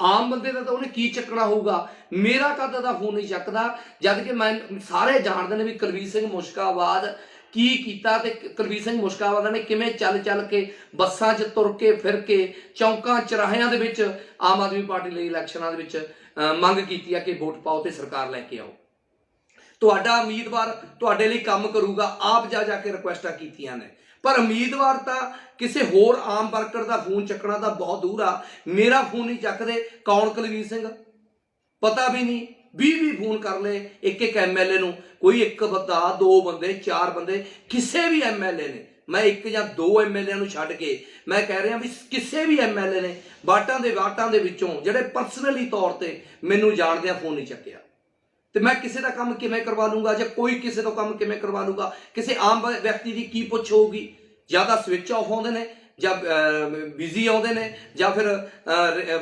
ਆਮ ਬੰਦੇ ਦਾ ਤਾਂ ਉਹਨੇ ਕੀ ਚੱਕਣਾ ਹੋਊਗਾ, ਮੇਰਾ ਕਦ ਦਾ ਫੋਨ ਨਹੀਂ ਚੱਕਦਾ, ਜਦ ਕਿ ਮੈਂ ਸਾਰੇ ਜਾਣਦੇ ਨੇ ਵੀ ਕੁਲਵੀਰ ਸਿੰਘ ਮੁਸ਼ਕਾਬਾਦ ਕੀ ਕੀਤਾ ਤੇ ਕੁਲਵੀਰ ਸਿੰਘ ਮੁਸ਼ਕਾਬਾਦ ਨੇ ਕਿਵੇਂ ਚੱਲ ਕੇ ਬੱਸਾਂ 'ਚ ਤੁਰ ਕੇ, ਫਿਰ ਕੇ, ਚੌਂਕਾਂ ਚੌਰਾਹਿਆਂ ਦੇ ਵਿੱਚ ਆਮ ਆਦਮੀ ਪਾਰਟੀ ਲਈ ਇਲੈਕਸ਼ਨਾਂ ਦੇ ਵਿੱਚ ਮੰਗ ਕੀਤੀ ਆ ਕਿ ਵੋਟ ਪਾਓ ਤੇ ਸਰਕਾਰ ਲੈ ਕੇ ਆਓ। ਤੁਹਾਡਾ ਉਮੀਦਵਾਰ ਤੁਹਾਡੇ ਲਈ ਕੰਮ ਕਰੂਗਾ, ਆਪ ਜਾ ਕੇ ਰਿਕੁਐਸਟਾਂ ਕੀਤੀਆਂ ਨੇ, ਪਰ ਉਮੀਦਵਾਰ ਤਾਂ ਕਿਸੇ ਹੋਰ ਆਮ ਵਰਕਰ ਦਾ ਫੋਨ ਚੱਕਣਾ ਤਾਂ ਬਹੁਤ ਦੂਰ ਆ। ਮੇਰਾ ਫੋਨ ਨਹੀਂ ਚੱਕਦੇ। ਕੌਣ ਕੁਲਵੀਰ ਸਿੰਘ? ਪਤਾ ਵੀ ਨਹੀਂ। 20 फोन कर ले एक एक MLA ਨੂੰ, कोई एक बंदा 2 बंदे 4 बंदे किसी भी MLA ने, मैं एक या 2 MLA ਨੂੰ ਛੱਡ ਕੇ मैं कह रहा भी किसी भी MLA ने ਵਾਟਾਂ ਦੇ ਵਿੱਚੋਂ ਜਿਹੜੇ ਪਰਸਨਲੀ ਤੌਰ ਤੇ ਮੈਨੂੰ ਜਾਣਦਿਆਂ ਫੋਨ ਨਹੀਂ ਚੱਕਿਆ। ਤੇ ਮੈਂ ਕਿਸੇ ਦਾ ਕੰਮ ਕਿਵੇਂ ਕਰਵਾ ਲੂੰਗਾ, ਜਾਂ ਕੋਈ ਕਿਸੇ ਤੋਂ ਕੰਮ ਕਿਵੇਂ ਕਰਵਾ ਲੂਗਾ? ਕਿਸੇ ਆਮ ਵਿਅਕਤੀ ਦੀ ਕੀ ਪੁੱਛ ਹੋਊਗੀ? ਜਾਂ ਤਾਂ ਸਵਿਚ ਆਫ ਆਉਂਦੇ ਨੇ, ਜਾਂ ਬਿਜ਼ੀ ਆਉਂਦੇ ਨੇ, ਜਾਂ ਫਿਰ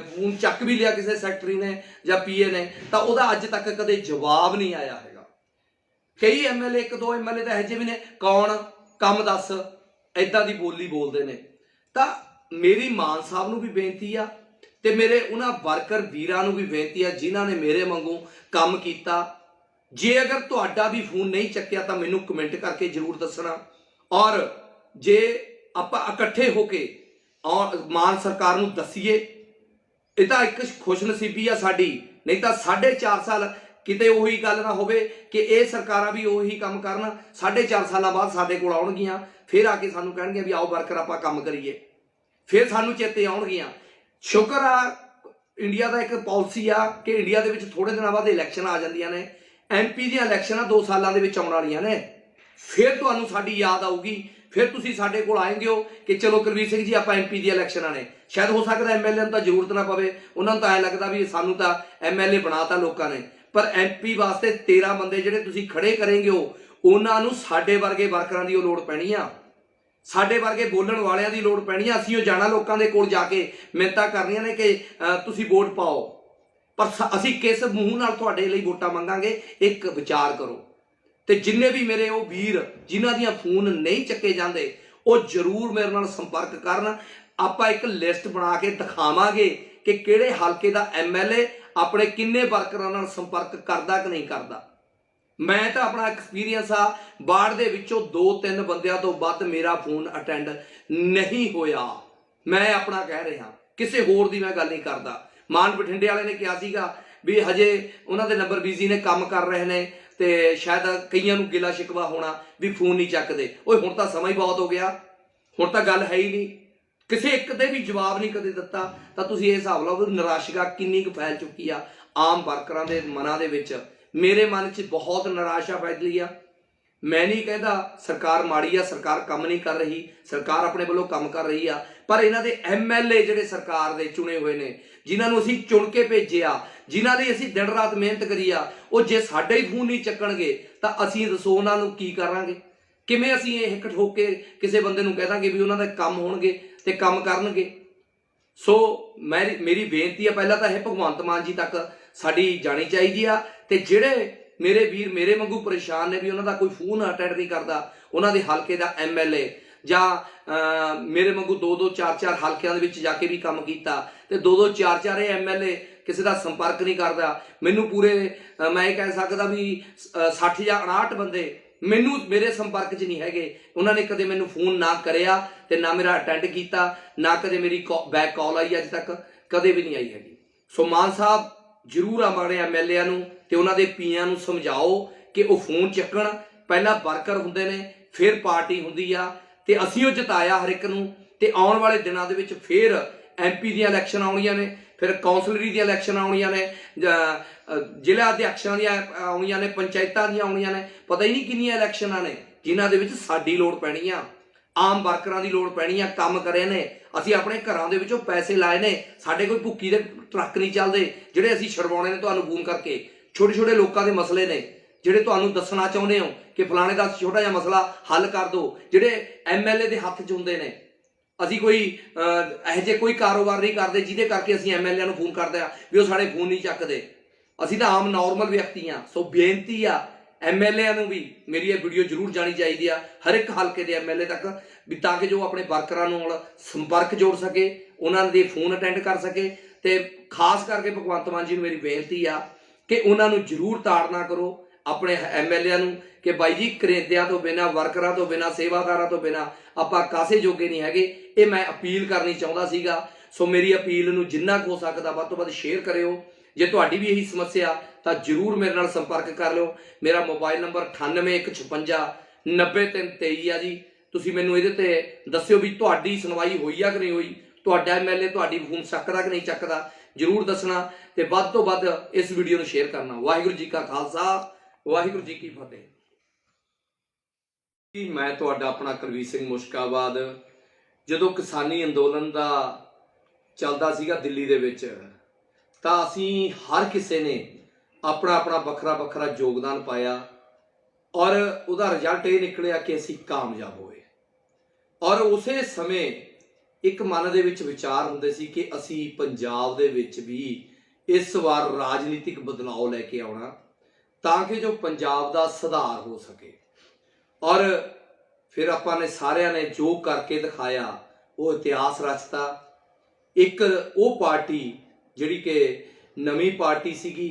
ਫੋਨ ਚੱਕ ਵੀ ਲਿਆ ਕਿਸੇ ਸੈਕਟਰੀ ਨੇ ਜਾਂ PA ਨੇ ਤਾਂ ਉਹਦਾ ਅੱਜ ਤੱਕ ਕਦੇ ਜਵਾਬ ਨਹੀਂ ਆਇਆ ਹੈਗਾ। ਕਈ MLA 1-2 MLA ਤਾਂ ਇਹੋ ਜਿਹੇ ਵੀ ਨੇ, ਕੌਣ ਕੰਮ ਦੱਸ, ਇੱਦਾਂ ਦੀ ਬੋਲੀ ਬੋਲਦੇ ਨੇ। ਤਾਂ ਮੇਰੀ ਮਾਨ ਸਾਹਿਬ ਨੂੰ ਵੀ ਬੇਨਤੀ ਆ ਤੇ ਮੇਰੇ ਉਹਨਾਂ ਵਰਕਰ ਵੀਰਾਂ ਨੂੰ ਵੀ ਬੇਨਤੀ ਆ ਜਿਨ੍ਹਾਂ ਨੇ ਮੇਰੇ ਵਾਂਗੂ ਕੰਮ ਕੀਤਾ। ਜੇ ਅਗਰ ਤੁਹਾਡਾ ਵੀ ਫੋਨ ਨਹੀਂ ਚੱਕਿਆ ਤਾਂ ਮੈਨੂੰ ਕਮੈਂਟ ਕਰਕੇ ਜ਼ਰੂਰ ਦੱਸਣਾ, ਔਰ ਜੇ ਆਪਾਂ ਇਕੱਠੇ ਹੋ ਕੇ ਮਾਨ ਸਰਕਾਰ ਨੂੰ ਦੱਸੀਏ। ਇਹ ਤਾਂ ਇੱਕ ਖੁਸ਼ਨਸੀਬੀ ਆ ਸਾਡੀ, ਨਹੀਂ ਤਾਂ 4.5 ਸਾਲ ਕਿਤੇ ਉਹੀ ਗੱਲ ਨਾ ਹੋਵੇ ਕਿ ਇਹ ਸਰਕਾਰਾਂ ਵੀ ਉਹੀ ਕੰਮ ਕਰਨ, 4.5 ਸਾਲਾਂ ਬਾਅਦ ਸਾਡੇ ਕੋਲ ਆਉਣਗੀਆਂ, ਫਿਰ ਆ ਕੇ ਸਾਨੂੰ ਕਹਿਣਗੇ ਵੀ ਆਓ ਵਰਕਰ ਆਪਾਂ ਕੰਮ ਕਰੀਏ, ਫਿਰ ਸਾਨੂੰ ਚੇਤੇ ਆਉਣਗੀਆਂ। ਸ਼ੁਕਰ ਆ ਇੰਡੀਆ ਦਾ ਇੱਕ ਪਾਲਿਸੀ ਆ ਕਿ ਇੰਡੀਆ ਦੇ ਵਿੱਚ ਥੋੜੇ ਦਿਨਾਂ ਬਾਅਦ ਇਲੈਕਸ਼ਨ ਆ ਜਾਂਦੀਆਂ ਨੇ। MP ਦੀਆਂ ਇਲੈਕਸ਼ਨਾਂ 2 ਸਾਲਾਂ ਦੇ ਵਿੱਚ ਆਉਣ ਵਾਲੀਆਂ ਨੇ, ਫਿਰ ਤੁਹਾਨੂੰ ਸਾਡੀ ਯਾਦ ਆਊਗੀ, ਫਿਰ ਤੁਸੀਂ ਸਾਡੇ ਕੋਲ ਆਏਂਗੇ ਹੋ ਕਿ ਚਲੋ ਕੁਲਵੀਰ ਸਿੰਘ ਜੀ ਆਪਾਂ MP ਦੀਆਂ ਇਲੈਕਸ਼ਨਾਂ ਨੇ। ਸ਼ਾਇਦ ਹੋ ਸਕਦਾ MLA ਨੂੰ ਤਾਂ ਜ਼ਰੂਰਤ ਨਾ ਪਵੇ, ਉਹਨਾਂ ਨੂੰ ਤਾਂ ਐਂ ਲੱਗਦਾ ਵੀ ਸਾਨੂੰ ਤਾਂ MLA ਬਣਾਤਾ ਲੋਕਾਂ ਨੇ, ਪਰ MP ਵਾਸਤੇ 13 ਬੰਦੇ ਜਿਹੜੇ ਤੁਸੀਂ ਖੜੇ ਕਰੇਂਗੇ ਹੋ, ਉਹਨਾਂ ਨੂੰ ਸਾਡੇ ਵਰਗੇ ਵਰਕਰਾਂ ਦੀ ਉਹ ਲੋੜ ਪੈਣੀ ਆ, ਸਾਡੇ ਵਰਗੇ ਬੋਲਣ ਵਾਲਿਆਂ ਦੀ ਲੋੜ ਪੈਣੀ ਆ। ਅਸੀਂ ਉਹ ਜਾਣਾ ਲੋਕਾਂ ਦੇ ਕੋਲ ਜਾ ਕੇ ਮਿੰਨਤਾਂ ਕਰਨੀਆਂ ਨੇ ਕਿ ਤੁਸੀਂ ਵੋਟ ਪਾਓ, ਪਰ ਅਸੀਂ ਕਿਸ ਮੂੰਹ ਨਾਲ ਤੁਹਾਡੇ ਲਈ ਵੋਟਾਂ ਮੰਗਾਂਗੇ, ਇੱਕ ਵਿਚਾਰ ਕਰੋ। ਤੇ ਜਿੰਨੇ ਵੀ ਮੇਰੇ ਉਹ ਵੀਰ ਜਿਨ੍ਹਾਂ ਦੀਆਂ ਫੋਨ ਨਹੀਂ ਚੱਕੇ ਜਾਂਦੇ ਉਹ ਜ਼ਰੂਰ ਮੇਰੇ ਨਾਲ ਸੰਪਰਕ ਕਰਨ। ਆਪਾਂ ਇੱਕ ਲਿਸਟ ਬਣਾ ਕੇ ਦਿਖਾਵਾਂਗੇ ਕਿ ਕਿਹੜੇ ਹਲਕੇ ਦਾ MLA ਆਪਣੇ ਕਿੰਨੇ ਵਰਕਰਾਂ ਨਾਲ ਸੰਪਰਕ ਕਰਦਾ ਕਿ ਨਹੀਂ ਕਰਦਾ। ਮੈਂ ਤਾਂ ਆਪਣਾ ਐਕਸਪੀਰੀਅੰਸ ਆ, ਬਾੜ ਦੇ ਵਿੱਚੋਂ 2-3 ਬੰਦਿਆਂ ਤੋਂ ਵੱਧ ਮੇਰਾ ਫੋਨ ਅਟੈਂਡ ਨਹੀਂ ਹੋਇਆ। ਮੈਂ ਆਪਣਾ ਕਹਿ ਰਿਹਾ, ਕਿਸੇ ਹੋਰ ਦੀ ਮੈਂ ਗੱਲ ਨਹੀਂ ਕਰਦਾ। ਮਾਨ ਬਠਿੰਡੇ ਵਾਲੇ ਨੇ ਕਿਹਾ ਸੀਗਾ ਵੀ ਹਜੇ ਉਹਨਾਂ ਦੇ ਨੰਬਰ ਬਿਜ਼ੀ ਨੇ, ਕੰਮ ਕਰ ਰਹੇ ਨੇ, ਤੇ ਸ਼ਾਇਦ ਕਈਆਂ ਨੂੰ ਗਿਲਾ ਸ਼ਿਕਵਾ ਹੋਣਾ ਵੀ ਫੋਨ ਨਹੀਂ ਚੱਕਦੇ। ਓਏ ਹੁਣ ਤਾਂ ਸਮਾਂ ਹੀ ਬਹੁਤ ਹੋ ਗਿਆ, ਹੁਣ ਤਾਂ ਗੱਲ ਹੈ ਹੀ ਨਹੀਂ, ਕਿਸੇ ਇੱਕ ਦੇ ਵੀ ਜਵਾਬ ਨਹੀਂ ਕਦੇ ਦਿੱਤਾ। ਤਾਂ ਤੁਸੀਂ ਇਹ ਹਿਸਾਬ ਲਾਓ ਨਿਰਾਸ਼ਾ ਕਿੰਨੀ ਕੁ ਫੈਲ ਚੁੱਕੀ ਆ ਆਮ ਵਰਕਰਾਂ ਦੇ ਮਨਾਂ ਦੇ ਵਿੱਚ। ਮੇਰੇ ਮਨ 'ਚ ਬਹੁਤ ਨਿਰਾਸ਼ਾ ਫੈਲੀ ਆ। ਮੈਂ ਨਹੀਂ ਕਹਿੰਦਾ ਸਰਕਾਰ ਮਾੜੀ ਆ, ਸਰਕਾਰ ਕੰਮ ਨਹੀਂ ਕਰ ਰਹੀ, ਸਰਕਾਰ ਆਪਣੇ ਵੱਲੋਂ ਕੰਮ ਕਰ ਰਹੀ ਆ, ਪਰ ਇਹਨਾਂ ਦੇ MLA ਜਿਹੜੇ ਸਰਕਾਰ ਦੇ ਚੁਣੇ ਹੋਏ ਨੇ, ਜਿਨ੍ਹਾਂ ਨੂੰ ਅਸੀਂ ਚੁਣ ਕੇ ਭੇਜਿਆ, ਜਿਨ੍ਹਾਂ ਦੀ ਅਸੀਂ ਦਿਨ ਰਾਤ ਮਿਹਨਤ ਕਰੀ ਆ, ਉਹ ਜੇ ਸਾਡੇ ਹੀ ਫੋਨ ਨਹੀਂ ਚੱਕਣਗੇ ਤਾਂ ਅਸੀਂ ਦੱਸੋ ਉਹਨਾਂ ਨੂੰ ਕੀ ਕਰਾਂਗੇ? ਕਿਵੇਂ ਅਸੀਂ ਇਹ ਇੱਕ ਠੋਕ ਕੇ ਕਿਸੇ ਬੰਦੇ ਨੂੰ ਕਹਿ ਦਾਂਗੇ ਵੀ ਉਹਨਾਂ ਦੇ ਕੰਮ ਹੋਣਗੇ ਤੇ ਕੰਮ ਕਰਨਗੇ? ਸੋ ਮੇਰੀ ਬੇਨਤੀ ਆ, ਪਹਿਲਾਂ ਤਾਂ ਇਹ ਭਗਵੰਤ ਮਾਨ ਜੀ ਤੱਕ ਸਾਡੀ ਜਾਣੀ ਚਾਹੀਦੀ ਆ। ਤੇ ਜਿਹੜੇ ਮੇਰੇ ਵੀਰ ਮੇਰੇ ਵਾਂਗੂ ਪਰੇਸ਼ਾਨ ਨੇ ਵੀ ਉਹਨਾਂ ਦਾ ਕੋਈ ਫੋਨ ਅਟੈਂਡ ਨਹੀਂ ਕਰਦਾ, ਉਹਨਾਂ ਦੇ ਹਲਕੇ ਦਾ MLA, ਜਾਂ ਮੇਰੇ ਵਾਂਗੂ 2-2 4-4 ਹਲਕਿਆਂ ਦੇ ਵਿੱਚ ਜਾ ਕੇ ਵੀ ਕੰਮ ਕੀਤਾ ਤੇ 2-2 4-4 ਇਹ MLA ਕਿਸੇ ਦਾ ਸੰਪਰਕ ਨਹੀਂ ਕਰਦਾ। ਮੈਨੂੰ ਪੂਰੇ ਮੈਂ ਇਹ ਕਹਿ ਸਕਦਾ ਵੀ 60 ਜਾਂ 59 ਬੰਦੇ ਮੈਨੂੰ ਮੇਰੇ ਸੰਪਰਕ 'ਚ ਨਹੀਂ ਹੈਗੇ। ਉਹਨਾਂ ਨੇ ਕਦੇ ਮੈਨੂੰ ਫੋਨ ਨਾ ਕਰਿਆ ਤੇ ਨਾ ਮੇਰਾ ਅਟੈਂਡ ਕੀਤਾ, ਨਾ ਕਦੇ ਮੇਰੀ ਬੈਕ ਕਾਲ ਆਈ, ਅੱਜ ਤੱਕ ਕਦੇ ਵੀ ਨਹੀਂ ਆਈ ਹੈਗੀ। ਸੋ ਮਾਨ ਸਾਹਿਬ ਜ਼ਰੂਰ ਆਪਣੇ MLA ਨੂੰ ਤੇ ਉਹਨਾਂ ਦੇ PA ਨੂੰ ਸਮਝਾਓ ਕਿ ਉਹ ਫੋਨ ਚੱਕਣ। ਪਹਿਲਾਂ ਵਰਕਰ ਹੁੰਦੇ ਨੇ, ਫਿਰ ਪਾਰਟੀ ਹੁੰਦੀ ਆ, ਤੇ ਅਸੀਂ ਉਹ ਜਿਤਾਇਆ ਹਰ ਇੱਕ ਨੂੰ। ਤੇ ਆਉਣ ਵਾਲੇ ਦਿਨਾਂ ਦੇ ਵਿੱਚ ਫਿਰ MP ਦੀਆਂ ਇਲੈਕਸ਼ਨ ਆਉਣੀਆਂ ਨੇ, ਫਿਰ ਕੌਂਸਲਰੀ ਦੀਆਂ ਇਲੈਕਸ਼ਨ ਆਉਣੀਆਂ ਨੇ, ਜ਼ਿਲ੍ਹਾ ਅਧਿਆਕਸ਼ਾਂ ਦੀਆਂ ਆਉਣੀਆਂ ਨੇ, ਪੰਚਾਇਤਾਂ ਦੀਆਂ ਆਉਣੀਆਂ ਨੇ, ਪਤਾ ਹੀ ਨਹੀਂ ਕਿੰਨੀਆਂ ਇਲੈਕਸ਼ਨਾਂ ਨੇ ਜਿਨ੍ਹਾਂ ਦੇ ਵਿੱਚ ਸਾਡੀ ਲੋੜ ਪੈਣੀ ਆ, ਆਮ ਵਰਕਰਾਂ ਦੀ ਲੋੜ ਪੈਣੀ ਆ। ਕੰਮ ਕਰੇ ਨੇ ਅਸੀਂ, ਆਪਣੇ ਘਰਾਂ ਦੇ ਵਿੱਚੋਂ ਪੈਸੇ ਲਾਏ ਨੇ, ਸਾਡੇ ਕੋਈ ਭੁੱਕੀ ਦੇ ਟਰੱਕ ਨਹੀਂ ਚੱਲਦੇ ਜਿਹੜੇ ਅਸੀਂ ਛਡਵਾਉਣੇ ਨੇ ਤੁਹਾਨੂੰ ਫੋਨ ਕਰਕੇ। ਛੋਟੇ ਛੋਟੇ ਲੋਕਾਂ ਦੇ ਮਸਲੇ ਨੇ ਜਿਹੜੇ ਤੁਹਾਨੂੰ ਦੱਸਣਾ ਚਾਹੁੰਦੇ ਹੋ ਕਿ ਫਲਾਣੇ ਦਾ ਛੋਟਾ ਜਿਹਾ ਮਸਲਾ ਹੱਲ ਕਰ ਦਿਓ, ਜਿਹੜੇ MLA ਦੇ ਹੱਥ 'ਚ ਹੁੰਦੇ ਨੇ। ਅਸੀਂ ਕੋਈ ਇਹੋ ਜਿਹੇ ਕੋਈ ਕਾਰੋਬਾਰ ਨਹੀਂ ਕਰਦੇ ਜਿਹਦੇ ਕਰਕੇ ਅਸੀਂ MLA ਨੂੰ ਫੋਨ ਕਰਦੇ ਆ ਵੀ ਉਹ ਸਾਡੇ ਫੋਨ ਨਹੀਂ ਚੱਕਦੇ। ਅਸੀਂ ਤਾਂ ਆਮ ਨੋਰਮਲ ਵਿਅਕਤੀ ਆ। ਸੋ ਬੇਨਤੀ ਆ MLA ਨੂੰ ਵੀ, ਮੇਰੀ ਇਹ ਵੀਡੀਓ ਜ਼ਰੂਰ ਜਾਣੀ ਚਾਹੀਦੀ ਆ ਹਰ ਇੱਕ ਹਲਕੇ ਦੇ MLA ਤੱਕ, ਵੀ ਤਾਂ ਕਿ ਜੋ ਆਪਣੇ ਵਰਕਰਾਂ ਨਾਲ ਸੰਪਰਕ ਜੋੜ ਸਕੇ, ਉਹਨਾਂ ਦੇ ਫੋਨ ਅਟੈਂਡ ਕਰ ਸਕੇ। ਤੇ ਖਾਸ ਕਰਕੇ ਭਗਵੰਤ ਮਾਨ ਜੀ ਨੂੰ ਮੇਰੀ ਬੇਨਤੀ ਆ ਕਿ ਉਹਨਾਂ ਨੂੰ ਜ਼ਰੂਰ ਤਾੜਨਾ ਕਰੋ ਆਪਣੇ MLA ਨੂੰ ਕਿ ਬਾਈ ਜੀ ਕਰੇਂਦਿਆਂ ਤੋਂ ਬਿਨਾਂ, ਵਰਕਰਾਂ ਤੋਂ ਬਿਨਾਂ, ਸੇਵਾਦਾਰਾਂ ਤੋਂ ਬਿਨਾਂ ਆਪਾਂ ਕਾਸੇ ਜੋਗੇ ਨਹੀਂ ਹੈਗੇ। ਇਹ ਮੈਂ ਅਪੀਲ ਕਰਨੀ ਚਾਹੁੰਦਾ ਸੀਗਾ। ਸੋ ਮੇਰੀ ਅਪੀਲ ਨੂੰ ਜਿੰਨਾ ਕੁ ਹੋ ਸਕਦਾ ਵੱਧ ਤੋਂ ਵੱਧ ਸ਼ੇਅਰ ਕਰਿਓ। ਜੇ ਤੁਹਾਡੀ ਵੀ ਇਹੀ ਸਮੱਸਿਆ ਤਾਂ ਜ਼ਰੂਰ ਮੇਰੇ ਨਾਲ ਸੰਪਰਕ ਕਰ ਲਿਓ। ਮੇਰਾ ਮੋਬਾਈਲ ਨੰਬਰ 9815 90323 ਆ ਜੀ। ਤੁਸੀਂ ਮੈਨੂੰ ਇਹਦੇ ਤੇ ਦੱਸਿਓ ਵੀ ਤੁਹਾਡੀ ਸੁਣਵਾਈ ਹੋਈ ਆ ਕਿ ਨਹੀਂ ਹੋਈ, ਤੁਹਾਡਾ MLA ਤੁਹਾਡੀ ਫੋਨ ਚੱਕਦਾ ਕਿ ਨਹੀਂ ਚੱਕਦਾ। जरूर दसना ते वध तो वध इस वीडियो नूं शेयर करना। वाहिगुरू जी का खालसा, वाहिगुरू जी की फतेह। मैं तुहाडा अपना कुलवीर सिंह मुश्काबाद। जदों किसानी अंदोलन दा चलदा सीगा दिल्ली दे विच, तां असीं हर किसी ने अपना अपना वखरा वखरा योगदान पाया और उहदा रिजल्ट ये निकलिया कि असीं कामयाब होए। और उसे समय एक मन दे विच विचार हुंदे सी कि असीं पंजाब दे विच भी इस वार राजनीतिक बदलाव लैके आउणा तां कि जो पंजाब दा सुधार हो सके। और फिर आपां ने सारिਆਂ ने जो करके दिखाया वो इतिहास रचता। एक वो पार्टी जिहड़ी कि नवीं पार्टी सीगी,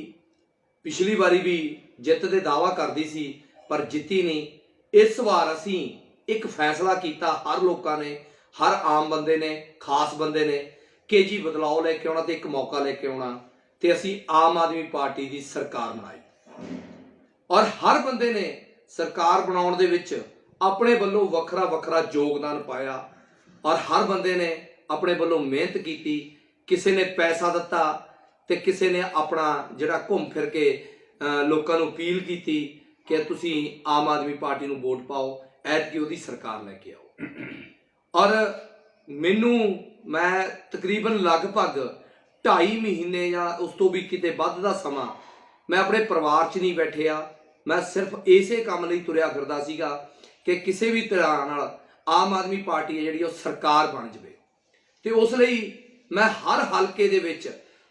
पिछली बारी भी जित दे दावा करदी सी पर जित्ती नहीं। इस वार असीं एक फैसला किया, हर लोगों ने, हर आम बंदे ने, खास बंदे ने कि जी बदलाव लैके आउणा ते एक मौका लैके आउणा ते असीं आम आदमी पार्टी की सरकार बनाई। और हर बंदे ने सरकार बनाउण दे विच अपने वल्लों वखरा वखरा योगदान पाया और हर बंदे ने अपने वल्लों मेहनत की। किसी ने पैसा दिता ते किसी ने अपना जिहड़ा घूम फिर के लोकां नूं अपील की कि तुसीं आम आदमी पार्टी नूं वोट पाओ, ऐतकी उहदी सरकार लैके आओ। और मैनूं मैं तकरीबन लगभग 2.5 महीने या उस तो भी किते वध दा समा मैं अपने परिवार च नहीं बैठिया। मैं सिर्फ इसे काम लई तुरिया फिरदा सीगा कि किसी भी तरह नाल आम आदमी पार्टी है जिहड़ी सरकार बन जाए। तो उस लई मैं हर हलके दे विच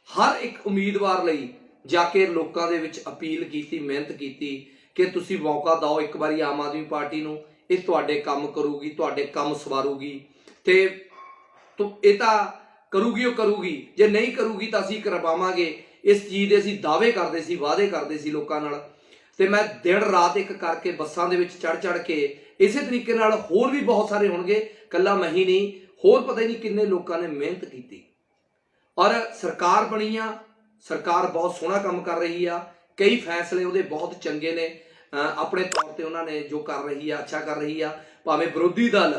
हर एक उम्मीदवार लई जाके लोकां दे विच अपील की, मेहनत की कि तुसीं मौका दओ एक बारी आम आदमी पार्टी नूं, इह तुहाडे काम करूगी, तुहाडे काम सवारूगी ते तो इह तां करूगी वो करूगी, जे नहीं करूगी तो असीं करवावांगे। इस चीज़ दे असीं दावे करदे सी, वादे करदे सी लोकां नाल। ते मैं दिन रात एक करके बसां दे विच चढ़ के इसे तरीके नाल होर भी बहुत सारे होणगे, कल्ला मैं ही नहीं, होर पता ही नहीं किन्ने लोकां ने मेहनत की और सरकार बनी आ। सरकार बहुत सोहना काम कर रही आ, कई फैसले उहदे बहुत चंगे ने, अपने तौर पर उन्होंने जो कर रही है अच्छा कर रही आ। भावें विरोधी दल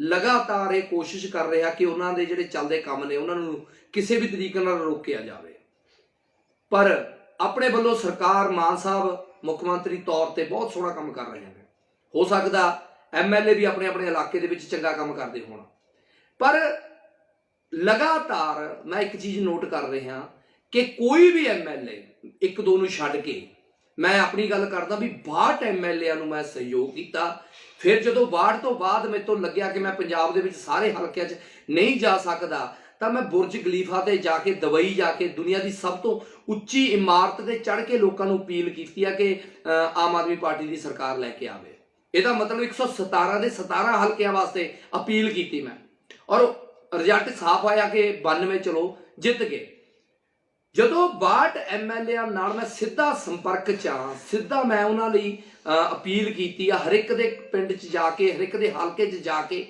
लगातार ये कोशिश कर रहा कि उन्होंने जिहड़े चलदे काम ने उन्होंने किसी भी तरीके नाल रोकिया जाए, पर अपने वल्लों सरकार मान साहब मुख्यमंत्री तौर पर बहुत सोहना काम कर रहे हैं। हो सकता MLA भी अपने अपने इलाके दे विच चंगा काम करते होण, पर लगातार मैं एक चीज़ नोट कर रहा कि कोई भी MLA एक दो नूं छड्ड के, मैं अपनी गल करदा भी 62 MLA नूं मैं सहयोग किया। फिर जो 62 तो बाद मेरे तो लग्या कि मैं पंजाब दे विच सारे हलकिਆਂ 'च नहीं जा सकदा, तो मैं बुरज खलीफा ते जाके दुबई जाके दुनिया की सब तो उच्ची इमारत ते चढ़ के लोगों को अपील की कि आम आदमी पार्टी की सरकार लैके आवे। ਇਹਦਾ मतलब 117 ਦੇ 17 ਹਲਕਿਆਂ वास्ते अपील की मैं और रिजल्ट साफ आया कि 92 चलो जित गए। ਜਦੋਂ 62 MLA नाल मैं सीधा संपर्क च हाँ, सीधा मैं उन्होंने अपील की हर एक दे पिंड च जाके, हर एक दे हलके च जाके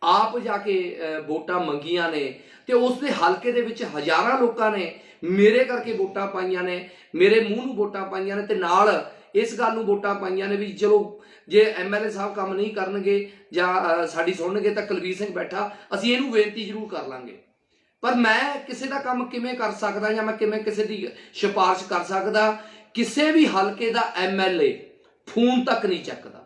आप जाके वोटां मंगियां ने ते उस दे हलके दे विच हज़ारां लोकां ने मेरे करके वोटां पाईयां ने, मेरे मूँह नूं वोटां पाईयां ने ते नाल इस गल नूं वोटां पाईयां ने भी चलो जे MLA साहब काम नहीं करनगे जां साडी सुणनगे तां कुलवीर सिंह बैठा असीं इहनूं बेनती जरूर कर लांगे। पर मैं किसी का काम किवें कर सकदा जां मैं किवें किसी दी सिफारिश कर सकदा? किसी भी हलके का MLA फोन तक नहीं चकदा।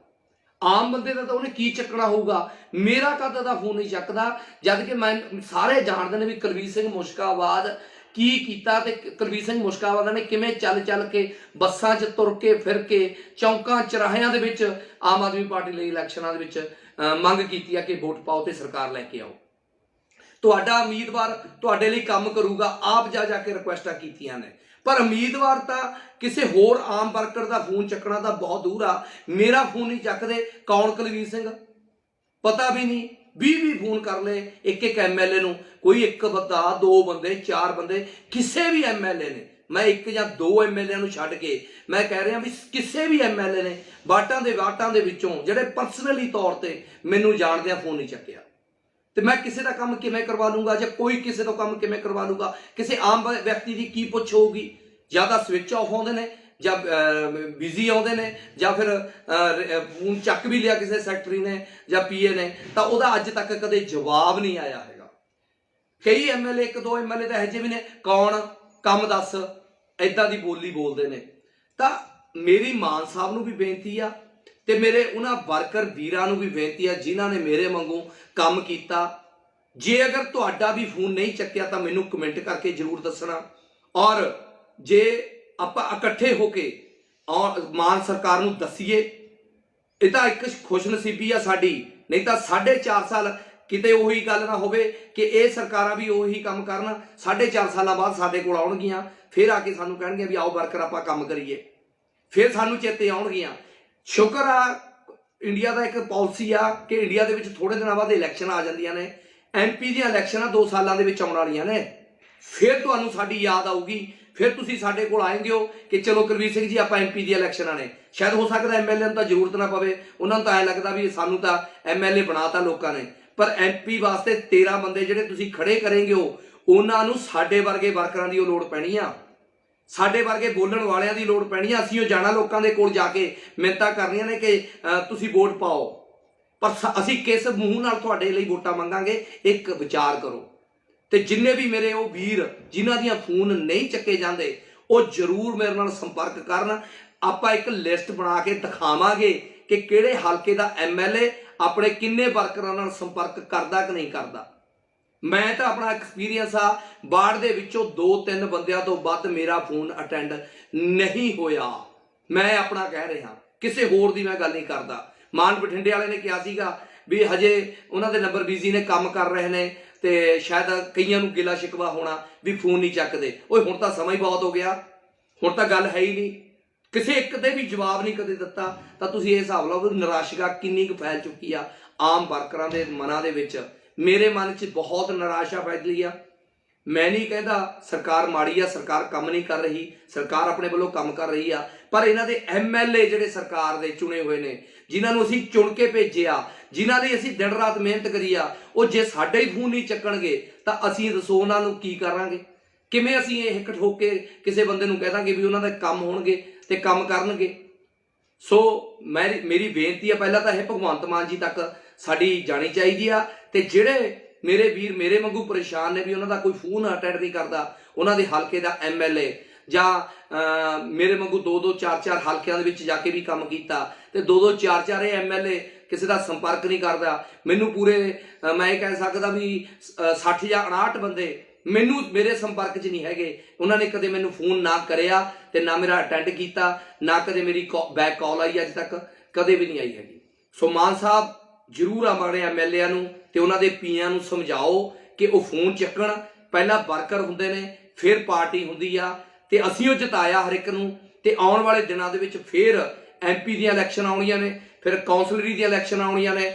आम बंदे का तो उन्हें की चकना होगा, मेरा कद का फोन नहीं चकदा, जबकि मैं सारे जानते हैं भी कुलवीर सिंह मुश्काबाद की कीता ते कुलवीर सिंह मुश्काबाद ने किवें चल चल के बसां च तुर के फिर के चौंकां चौराहिਆਂ ਦੇ ਵਿੱਚ आम आदमी पार्टी ਲਈ इलैक्शनां ਦੇ ਵਿੱਚ मंग की कि वोट पाओ तो सरकार लैके आओ। तुहाडा उम्मीदवार तुहाडे ਲਈ काम करूगा, आप जा जाके रिक्वेस्टां कीतियां ने, पर उम्मीदवार तो किसी होर आम वर्कर का फोन चकना तो बहुत दूर आ। मेरा फोन नहीं चकते, कौन कुलवीर सिंह पता भी नहीं। 20 फोन कर ले एक एक MLA नूं, कोई एक बंदा, दो बंदे, चार बंदे, किसी भी MLA ने, मैं एक या दो MLA नूं छड्ड के मैं कह रहा भी किसी भी MLA ने वाटां दे विचों जिहड़े परसनली तौर पर मैनूं जाणदिआं फोन नहीं चक्किया। तो मैं किसी का काम किवें करवा लूँगा, जब कोई किसी का काम किवें करवा लूँगा? किसी आम व्यक्ति की की पुछ होगी? ज़्यादा स्विच ऑफ आउंदे ने जब बिजी आउंदे ने जां फिर फोन चक भी लिया किसी सैकटरी ने या PA ने तो वह अज तक कदे जवाब नहीं आया है। कई MLA एक दो MLA तो यहो भी ने, कौन ਕੰਮ ਦੱਸ, ਇਦਾਂ ਦੀ ਬੋਲੀ ਬੋਲਦੇ ਨੇ। ਤਾਂ ਮੇਰੀ ਮਾਨ ਸਾਹਿਬ ਨੂੰ ਵੀ ਬੇਨਤੀ ਆ ਤੇ ਮੇਰੇ ਉਹਨਾਂ ਵਰਕਰ ਵੀਰਾਂ ਨੂੰ ਵੀ ਬੇਨਤੀ ਆ ਜਿਨ੍ਹਾਂ ਨੇ ਮੇਰੇ ਵਾਂਗੂ ਕੰਮ ਕੀਤਾ। ਜੇ ਅਗਰ ਤੁਹਾਡਾ ਵੀ ਫੋਨ ਨਹੀਂ ਚੱਕਿਆ ਤਾਂ ਮੈਨੂੰ ਕਮੈਂਟ ਕਰਕੇ ਜ਼ਰੂਰ ਦੱਸਣਾ। ਔਰ ਜੇ ਆਪਾਂ ਇਕੱਠੇ ਹੋ ਕੇ ਔਰ ਮਾਨ ਸਰਕਾਰ ਨੂੰ ਦਸੀਏ, ਇਹ ਤਾਂ ਇੱਕ ਖੁਸ਼ਨਸੀਬੀ ਆ ਸਾਡੀ। ਨਹੀਂ ਤਾਂ 4.5 ਸਾਲ ਕਿਤੇ ਉਹੀ ਗੱਲ ਨਾ ਹੋਵੇ ਕਿ ਇਹ ਸਰਕਾਰਾਂ ਵੀ ਉਹੀ ਕੰਮ ਕਰਨ, 4.5 ਸਾਲਾਂ ਬਾਅਦ ਸਾਡੇ ਕੋਲ ਆਉਣਗੀਆਂ, ਫਿਰ ਆ ਕੇ ਸਾਨੂੰ ਕਹਿਣਗੀਆਂ ਵੀ ਆਓ ਵਰਕਰ ਆਪਾਂ ਕੰਮ ਕਰੀਏ, ਫਿਰ ਸਾਨੂੰ ਚੇਤੇ ਆਉਣਗੀਆਂ। ਸ਼ੁਕਰ ਆ ਇੰਡੀਆ ਦਾ ਇੱਕ ਪਾਲਿਸੀ ਆ ਕਿ ਇੰਡੀਆ ਦੇ ਵਿੱਚ ਥੋੜੇ ਦਿਨਾਂ ਬਾਅਦ ਇਲੈਕਸ਼ਨ ਆ ਜਾਂਦੀਆਂ ਨੇ। MP ਦੀਆਂ ਇਲੈਕਸ਼ਨਾਂ 2 ਸਾਲਾਂ ਦੇ ਵਿੱਚ ਆਉਣ ਵਾਲੀਆਂ ਨੇ। ਫਿਰ ਤੁਹਾਨੂੰ ਸਾਡੀ ਯਾਦ ਆਊਗੀ, ਫਿਰ ਤੁਸੀਂ ਸਾਡੇ ਕੋਲ ਆਏਂਗੇ ਹੋ ਕਿ ਚਲੋ ਕੁਲਵੀਰ ਸਿੰਘ ਜੀ ਆਪਾਂ MP ਦੀਆਂ ਇਲੈਕਸ਼ਨਾਂ ਨੇ। ਸ਼ਾਇਦ ਹੋ ਸਕਦਾ MLA ਨੂੰ ਤਾਂ ਜ਼ਰੂਰਤ ਨਾ ਪਵੇ, ਉਹਨਾਂ ਨੂੰ ਤਾਂ ਐਂ ਲੱਗਦਾ ਵੀ ਸਾਨੂੰ ਤਾਂ MLA ਬਣਾਤਾ ਲੋਕਾਂ ਨੇ, ਪਰ MP ਵਾਸਤੇ 13 ਬੰਦੇ ਜਿਹੜੇ ਤੁਸੀਂ ਖੜੇ ਕਰੇਂਗੇ ਹੋ, ਉਹਨਾਂ ਨੂੰ ਸਾਡੇ ਵਰਗੇ ਵਰਕਰਾਂ ਦੀ ਉਹ ਲੋੜ ਪੈਣੀ ਆ, ਸਾਡੇ ਵਰਗੇ ਬੋਲਣ ਵਾਲਿਆਂ ਦੀ ਲੋੜ ਪੈਣੀ ਆ। ਅਸੀਂ ਉਹ ਜਾਣਾ ਲੋਕਾਂ ਦੇ ਕੋਲ ਜਾ ਕੇ ਮਿੰਨਤਾਂ ਕਰਨੀਆਂ ਨੇ ਕਿ ਤੁਸੀਂ ਵੋਟ ਪਾਓ, ਪਰ ਅਸੀਂ ਕਿਸ ਮੂੰਹ ਨਾਲ ਤੁਹਾਡੇ ਲਈ ਵੋਟਾਂ ਮੰਗਾਂਗੇ, ਇੱਕ ਵਿਚਾਰ ਕਰੋ। ਤੇ ਜਿੰਨੇ ਵੀ ਮੇਰੇ ਉਹ ਵੀਰ ਜਿਨ੍ਹਾਂ ਦੀਆਂ ਫੋਨ ਨਹੀਂ ਚੱਕੇ ਜਾਂਦੇ, ਉਹ ਜ਼ਰੂਰ ਮੇਰੇ ਨਾਲ ਸੰਪਰਕ ਕਰਨ। ਆਪਾਂ ਇੱਕ ਲਿਸਟ ਬਣਾ ਕੇ ਦਿਖਾਵਾਂਗੇ ਕਿ ਕਿਹੜੇ ਹਲਕੇ ਦਾ MLA ਆਪਣੇ ਕਿੰਨੇ ਵਰਕਰਾਂ ਨਾਲ ਸੰਪਰਕ ਕਰਦਾ ਕਿ ਨਹੀਂ ਕਰਦਾ। ਮੈਂ ਤਾਂ ਆਪਣਾ ਐਕਸਪੀਰੀਅੰਸ ਆ, ਬਾੜ ਦੇ ਵਿੱਚੋਂ 2-3 ਬੰਦਿਆਂ ਤੋਂ ਵੱਧ ਮੇਰਾ ਫੋਨ ਅਟੈਂਡ ਨਹੀਂ ਹੋਇਆ। ਮੈਂ ਆਪਣਾ ਕਹਿ ਰਿਹਾ, ਕਿਸੇ ਹੋਰ ਦੀ ਮੈਂ ਗੱਲ ਨਹੀਂ ਕਰਦਾ। ਮਾਨ ਬਠਿੰਡੇ ਵਾਲੇ ਨੇ ਕਿਹਾ ਸੀਗਾ ਵੀ ਹਜੇ ਉਹਨਾਂ ਦੇ ਨੰਬਰ ਬਿਜ਼ੀ ਨੇ, ਕੰਮ ਕਰ ਰਹੇ ਨੇ, ਤੇ ਸ਼ਾਇਦ ਕਈਆਂ ਨੂੰ ਗਿਲਾ ਸ਼ਿਕਵਾ ਹੋਣਾ ਵੀ ਫੋਨ ਨਹੀਂ ਚੱਕਦੇ। ਓਏ ਹੁਣ ਤਾਂ ਸਮਾਂ ਹੀ ਬਹੁਤ ਹੋ ਗਿਆ, ਹੁਣ ਤਾਂ ਗੱਲ ਹੈ ਹੀ ਨਹੀਂ, ਕਿਸੇ ਇੱਕ ਤੇ ਵੀ ਜਵਾਬ ਨਹੀਂ ਕਦੇ ਦਿੱਤਾ। ਤਾਂ ਤੁਸੀਂ ਇਹ ਹਿਸਾਬ ਲਾਓ ਨਿਰਾਸ਼ਾ ਕਿੰਨੀ ਕੁ ਫੈਲ ਚੁੱਕੀ ਆ ਆਮ ਵਰਕਰਾਂ ਦੇ ਮਨਾਂ ਦੇ ਵਿੱਚ। ਮੇਰੇ ਮਨ 'ਚ ਬਹੁਤ ਨਿਰਾਸ਼ਾ ਫੈਲੀ ਆ। ਮੈਂ ਨਹੀਂ ਕਹਿੰਦਾ ਸਰਕਾਰ ਮਾੜੀ ਆ, ਸਰਕਾਰ ਕੰਮ ਨਹੀਂ ਕਰ ਰਹੀ, ਸਰਕਾਰ ਆਪਣੇ ਵੱਲੋਂ ਕੰਮ ਕਰ ਰਹੀ ਆ, ਪਰ ਇਹਨਾਂ ਦੇ MLA ਜਿਹੜੇ ਸਰਕਾਰ ਦੇ ਚੁਣੇ ਹੋਏ ਨੇ, ਜਿਨ੍ਹਾਂ ਨੂੰ ਅਸੀਂ ਚੁਣ ਕੇ ਭੇਜਿਆ, ਜਿਨ੍ਹਾਂ ਦੀ ਅਸੀਂ ਦਿਨ ਰਾਤ ਮਿਹਨਤ ਕਰੀ ਆ, ਉਹ ਜੇ ਸਾਡੇ ਹੀ ਫੋਨ ਨਹੀਂ ਚੱਕਣਗੇ ਤਾਂ ਅਸੀਂ ਦੱਸੋ ਉਹਨਾਂ ਨੂੰ ਕੀ ਕਰਾਂਗੇ? ਕਿਵੇਂ ਅਸੀਂ ਇਹ ਹਿੱਕ ਠੋਕ ਕੇ ਕਿਸੇ ਬੰਦੇ ਨੂੰ ਕਹਿ ਦਾਂਗੇ ਵੀ ਉਹਨਾਂ ਦੇ ਕੰਮ ਹੋਣਗੇ ਤੇ ਕੰਮ ਕਰਨਗੇ? ਸੋ ਮੇਰੀ ਬੇਨਤੀ ਆ, ਪਹਿਲਾਂ ਤਾਂ ਇਹ ਭਗਵੰਤ ਮਾਨ ਜੀ ਤੱਕ ਸਾਡੀ ਜਾਣੀ ਚਾਹੀਦੀ ਆ। ਤੇ ਜਿਹੜੇ ਮੇਰੇ ਵੀਰ ਮੇਰੇ ਵਾਂਗੂ ਪਰੇਸ਼ਾਨ ਨੇ ਵੀ ਉਹਨਾਂ ਦਾ ਕੋਈ ਫੋਨ ਅਟੈਂਡ ਨਹੀਂ ਕਰਦਾ, ਉਹਨਾਂ ਦੇ ਹਲਕੇ ਦਾ MLA, ਜਾਂ ਮੇਰੇ ਵਾਂਗੂ 2-2 4-4 ਹਲਕਿਆਂ ਦੇ ਵਿੱਚ ਜਾ ਕੇ ਵੀ ਕੰਮ ਕੀਤਾ ਤੇ 2-2 4-4 ਇਹ MLA ਕਿਸੇ ਦਾ ਸੰਪਰਕ ਨਹੀਂ ਕਰਦਾ। ਮੈਨੂੰ ਪੂਰੇ ਮੈਂ ਇਹ ਕਹਿ ਸਕਦਾ ਵੀ 60 ਜਾਂ 59 ਬੰਦੇ ਮੈਨੂੰ ਮੇਰੇ ਸੰਪਰਕ 'ਚ ਨਹੀਂ ਹੈਗੇ। ਉਹਨਾਂ ਨੇ ਕਦੇ ਮੈਨੂੰ ਫੋਨ ਨਾ ਕਰਿਆ ਤੇ ਨਾ ਮੇਰਾ ਅਟੈਂਡ ਕੀਤਾ, ਨਾ ਕਦੇ ਮੇਰੀ ਬੈਕ ਕਾਲ ਆਈ, ਅੱਜ ਤੱਕ ਕਦੇ ਵੀ ਨਹੀਂ ਆਈ ਹੈਗੀ। ਸੋ ਮਾਨ ਸਾਹਿਬ ਜ਼ਰੂਰ ਆਪਣੇ MLA ਨੂੰ ਤੇ ਉਹਨਾਂ ਦੇ ਪੀਆਂ ਨੂੰ ਸਮਝਾਓ ਕਿ ਉਹ ਫੋਨ ਚੱਕਣ। ਪਹਿਲਾਂ ਵਰਕਰ ਹੁੰਦੇ ਨੇ, ਫਿਰ ਪਾਰਟੀ ਹੁੰਦੀ ਆ, ਤੇ ਅਸੀਂ ਉਹ ਜਿਤਾਇਆ ਹਰ ਇੱਕ ਨੂੰ। ਤੇ ਆਉਣ ਵਾਲੇ ਦਿਨਾਂ ਦੇ ਵਿੱਚ ਫਿਰ MP ਦੀਆਂ ਇਲੈਕਸ਼ਨ ਆਉਣੀਆਂ ਨੇ, ਫਿਰ ਕੌਂਸਲਰੀ ਦੀਆਂ ਇਲੈਕਸ਼ਨ ਆਉਣੀਆਂ ਨੇ,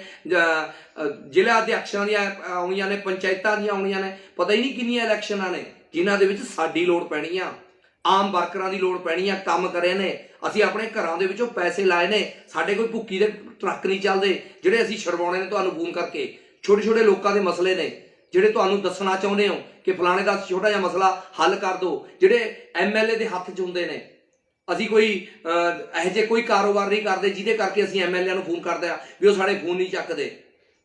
ਜ਼ਿਲ੍ਹਾ ਅਧਿਆਕਸ਼ਾਂ ਦੀਆਂ ਆਉਣੀਆਂ ਨੇ, ਪੰਚਾਇਤਾਂ ਦੀਆਂ ਆਉਣੀਆਂ ਨੇ, ਪਤਾ ਹੀ ਨਹੀਂ ਕਿੰਨੀਆਂ ਇਲੈਕਸ਼ਨਾਂ ਨੇ ਜਿਨ੍ਹਾਂ ਦੇ ਵਿੱਚ ਸਾਡੀ ਲੋੜ ਪੈਣੀ ਆ, ਆਮ ਵਰਕਰਾਂ ਦੀ ਲੋੜ ਪੈਣੀ ਆ। ਕੰਮ ਕਰੇ ਨੇ ਅਸੀਂ, ਆਪਣੇ ਘਰਾਂ ਦੇ ਵਿੱਚੋਂ ਪੈਸੇ ਲਾਏ ਨੇ, ਸਾਡੇ ਕੋਈ ਭੁੱਕੀ ਦੇ ਟਰੱਕ ਨਹੀਂ ਚੱਲਦੇ ਜਿਹੜੇ ਅਸੀਂ ਛਡਵਾਉਣੇ ਨੇ ਤੁਹਾਨੂੰ ਫੋਨ ਕਰਕੇ। ਛੋਟੇ ਛੋਟੇ ਲੋਕਾਂ ਦੇ ਮਸਲੇ ਨੇ ਜਿਹੜੇ ਤੁਹਾਨੂੰ ਦੱਸਣਾ ਚਾਹੁੰਦੇ ਹੋ ਕਿ ਫਲਾਣੇ ਦਾ ਛੋਟਾ ਜਿਹਾ ਮਸਲਾ ਹੱਲ ਕਰ ਦਿਓ, ਜਿਹੜੇ MLA ਦੇ ਹੱਥ 'ਚ ਹੁੰਦੇ ਨੇ। ਅਸੀਂ ਕੋਈ ਇਹੋ ਜਿਹੇ ਕੋਈ ਕਾਰੋਬਾਰ ਨਹੀਂ ਕਰਦੇ ਜਿਹਦੇ ਕਰਕੇ ਅਸੀਂ MLA ਨੂੰ ਫੋਨ ਕਰਦੇ ਆ ਵੀ ਉਹ ਸਾਡੇ ਫੋਨ ਨਹੀਂ ਚੱਕਦੇ।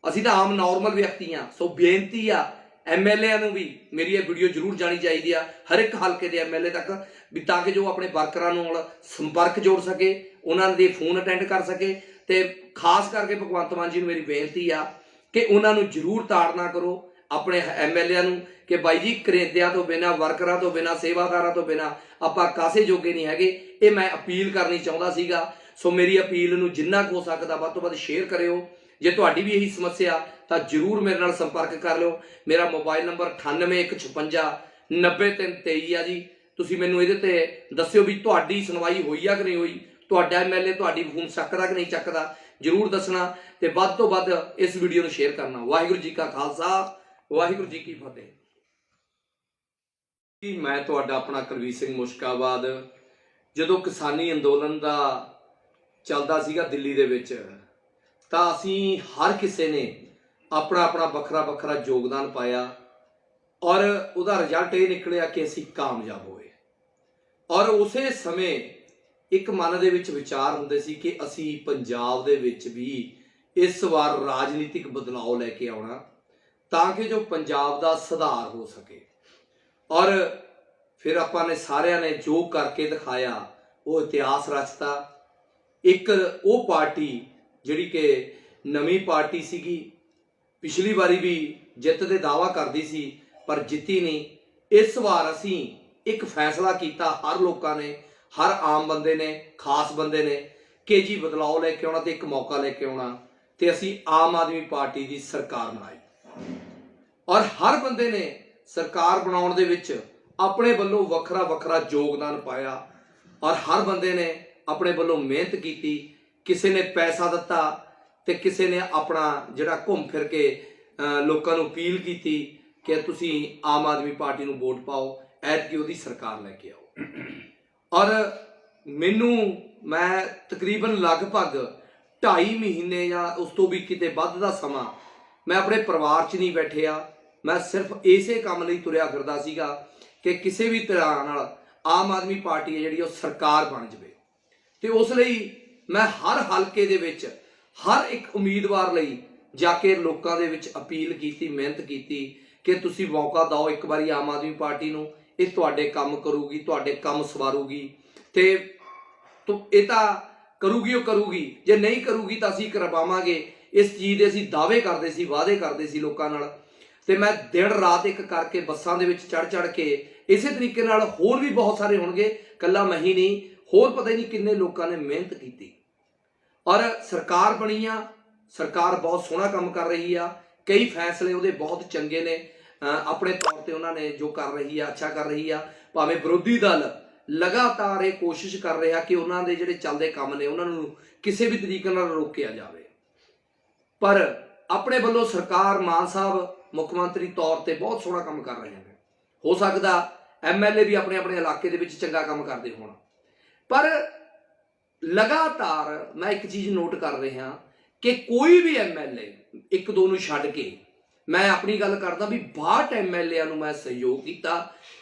ਅਸੀਂ ਤਾਂ ਆਮ ਨੋਰਮਲ ਵਿਅਕਤੀ ਆ। ਸੋ ਬੇਨਤੀ ਆ MLA ਨੂੰ ਵੀ, ਮੇਰੀ ਇਹ ਵੀਡੀਓ ਜ਼ਰੂਰ ਜਾਣੀ ਚਾਹੀਦੀ ਆ ਹਰ ਇੱਕ ਹਲਕੇ ਦੇ MLA ਤੱਕ, ਵੀ ਤਾਂ ਕਿ ਜੋ ਆਪਣੇ ਵਰਕਰਾਂ ਨਾਲ ਸੰਪਰਕ ਜੋੜ ਸਕੇ, ਉਹਨਾਂ ਦੇ ਫੋਨ ਅਟੈਂਡ ਕਰ ਸਕੇ। ਤੇ ਖਾਸ ਕਰਕੇ ਭਗਵੰਤ ਮਾਨ ਜੀ ਨੂੰ ਮੇਰੀ ਬੇਨਤੀ ਆ ਕਿ ਉਹਨਾਂ ਨੂੰ ਜ਼ਰੂਰ ਤਾੜਨਾ ਕਰੋ ਆਪਣੇ MLA ਨੂੰ ਕਿ ਬਾਈ ਜੀ ਕਰੇਂਦਿਆਂ ਤੋਂ ਬਿਨਾਂ, ਵਰਕਰਾਂ ਤੋਂ ਬਿਨਾਂ, ਸੇਵਾਦਾਰਾਂ ਤੋਂ ਬਿਨਾਂ ਆਪਾਂ ਕਾਸੇ ਜੋਗੇ ਨਹੀਂ ਹੈਗੇ। ਇਹ ਮੈਂ ਅਪੀਲ ਕਰਨੀ ਚਾਹੁੰਦਾ ਸੀਗਾ। ਸੋ ਮੇਰੀ ਅਪੀਲ ਨੂੰ ਜਿੰਨਾ ਕੁ ਹੋ ਸਕਦਾ ਵੱਧ ਤੋਂ ਵੱਧ ਸ਼ੇਅਰ ਕਰਿਓ। ਜੇ ਤੁਹਾਡੀ ਵੀ ਇਹੀ ਸਮੱਸਿਆ ਤਾਂ ਜ਼ਰੂਰ ਮੇਰੇ ਨਾਲ ਸੰਪਰਕ ਕਰ ਲਿਓ। ਮੇਰਾ ਮੋਬਾਈਲ ਨੰਬਰ 9815 90323 ਆ ਜੀ। ਤੁਸੀਂ ਮੈਨੂੰ ਇਹਦੇ ਤੇ ਦੱਸਿਓ ਵੀ ਤੁਹਾਡੀ ਸੁਣਵਾਈ ਹੋਈ ਆ ਕਿ ਨਹੀਂ ਹੋਈ, ਤੁਹਾਡਾ MLA ਤੁਹਾਡੀ ਫੋਨ ਚੱਕਦਾ ਕਿ ਨਹੀਂ ਚੱਕਦਾ, ਜ਼ਰੂਰ ਦੱਸਣਾ। ਤੇ ਵੱਧ ਤੋਂ ਵੱਧ ਇਸ ਵੀਡੀਓ ਨੂੰ ਸ਼ੇਅਰ ਕਰਨਾ। ਵਾਹਿਗੁਰੂ ਜੀ ਕਾ ਖਾਲਸਾ, ਵਾਹਿਗੁਰੂ ਜੀ ਕੀ ਫਤਿਹ। ਮੈਂ ਤੁਹਾਡਾ ਆਪਣਾ ਕੁਲਵੀਰ ਸਿੰਘ ਮੁਸ਼ਕਾਬਾਦ। ਜਦੋਂ ਕਿਸਾਨੀ ਅੰਦੋਲਨ ਦਾ ਚੱਲਦਾ ਸੀਗਾ ਦਿੱਲੀ ਦੇ ਵਿੱਚ, ਤਾਂ ਅਸੀਂ ਹਰ ਕਿਸੇ ਨੇ ਆਪਣਾ ਆਪਣਾ ਵੱਖਰਾ ਵੱਖਰਾ ਯੋਗਦਾਨ ਪਾਇਆ, ਔਰ ਉਹਦਾ ਰਿਜ਼ਲਟ ਇਹ ਨਿਕਲਿਆ ਕਿ ਅਸੀਂ ਕਾਮਯਾਬ ਹੋਏ। ਔਰ ਉਸੇ ਸਮੇਂ ਇੱਕ ਮਨ ਦੇ ਵਿੱਚ ਵਿਚਾਰ ਹੁੰਦੇ ਸੀ ਕਿ ਅਸੀਂ ਪੰਜਾਬ ਦੇ ਵਿੱਚ ਵੀ ਇਸ ਵਾਰ ਰਾਜਨੀਤਿਕ ਬਦਲਾਅ ਲੈ ਕੇ ਆਉਣਾ ਤਾਂ ਕਿ ਜੋ ਪੰਜਾਬ ਦਾ ਸੁਧਾਰ ਹੋ ਸਕੇ। ਔਰ फिर आपां ने सारिਆਂ ने जो करके दिखाया वो इतिहास रचता। एक वो पार्टी जिहड़ी कि नवीं पार्टी सीगी, पिछली बारी भी जित दे दावा करदी सी पर जिੱਤੀ नहीं। इस वार असीं एक फैसला किया, हर लोगों ने, हर आम बंदे ने, खास बंदे ने, कि जी बदलाव लैके आउणा ते एक मौका लैके आउणा ते असीं आम आदमी पार्टी की सरकार बनाई। और हर बंदे ने सरकार बनाउण दे विच अपने वल्लों वखरा वखरा योगदान पाया और हर बंदे ने अपने वल्लों मेहनत की। किसी ने पैसा दिता ते किसी ने अपना जिहड़ा घूम फिर के लोगों को अपील की कि तुसीं आम आदमी पार्टी नूं वोट पाओ, ऐतकी उहदी सरकार लैके आओ। और मैनू मैं तकरीबन लगभग 2.5 महीने या उस तो भी किते वध दा समा मैं अपने परिवार च नहीं बैठिया। मैं सिर्फ इसे काम लई तुरिया फिरदा सीगा कि किसी भी तरह नाल आम आदमी पार्टी है जिहड़ी सरकार बन जाए। तो उस लई मैं हर हलके दे विच हर एक उम्मीदवार लई जाके लोकां दे विच अपील की, मेहनत की कि तुसीं मौका दो एक बारी आम आदमी पार्टी नूं, इह तुहाडे काम करूगी, तुहाडे काम सवारूगी ते तो ये करूगी वो करूगी, जे नहीं करूगी तो असीं करवावांगे। इस चीज़ के असीं दावे करते सी, वादे करते सी लोकां नाल। ते मैं दिन रात एक करके बसां दे विच चढ़ के इसे तरीके नाल होर भी बहुत सारे होणगे, कल्ला मैं ही नहीं, होर पता ही नहीं किन्ने लोकां ने मेहनत की और सरकार बनी आ। सरकार बहुत सोहना काम कर रही आ, कई फैसले उहदे बहुत चंगे ने, अपने तौर पर उन्होंने जो कर रही है अच्छा कर रही आ। भावें विरोधी दल लगातार ये कोशिश कर रहा कि उन्होंने जिहड़े चलते काम ने उन्होंने किसी भी तरीके नाल रोकिया जाए, पर अपने वालों सरकार मान साहब मुख्यमंत्री तौर पर बहुत सोहना काम कर रहे हैं। हो सकता MLA भी अपने अपने इलाके दे विच चंगा काम करते होण, पर लगातार मैं एक चीज़ नोट कर रहा कि कोई भी MLA एक दो नूं छड्ड के, मैं अपनी गल करदा भी 62 MLA नूं मैं सहयोग किया।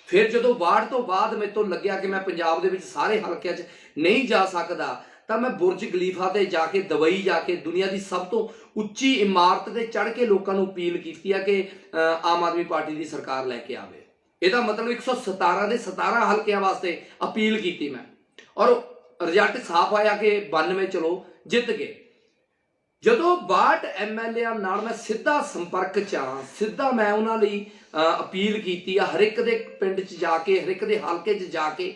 फिर जो 62 तो बाद मेरे तो लग्या कि मैं पंजाब दे विच सारे हलकिਆਂ 'च नहीं जा सकदा, तो मैं बुरज खलीफा ते जाके दुबई जाके दुनिया की सब तो उच्ची इमारत ते चढ़ के लोगों को अपील की कि आम आदमी पार्टी की सरकार लैके आवे। ਇਹਦਾ मतलब 117 ਦੇ 17 ਹਲਕਿਆਂ वास्ते अपील की मैं, और रिजल्ट साफ आया कि 92 चलो जित गए। ਜਦੋਂ 62 MLA नाल मैं सीधा संपर्क च हाँ, सीधा मैं उन्होंने अपील की हर एक दे पिंड च जाके, हर एक दे हलके च जाके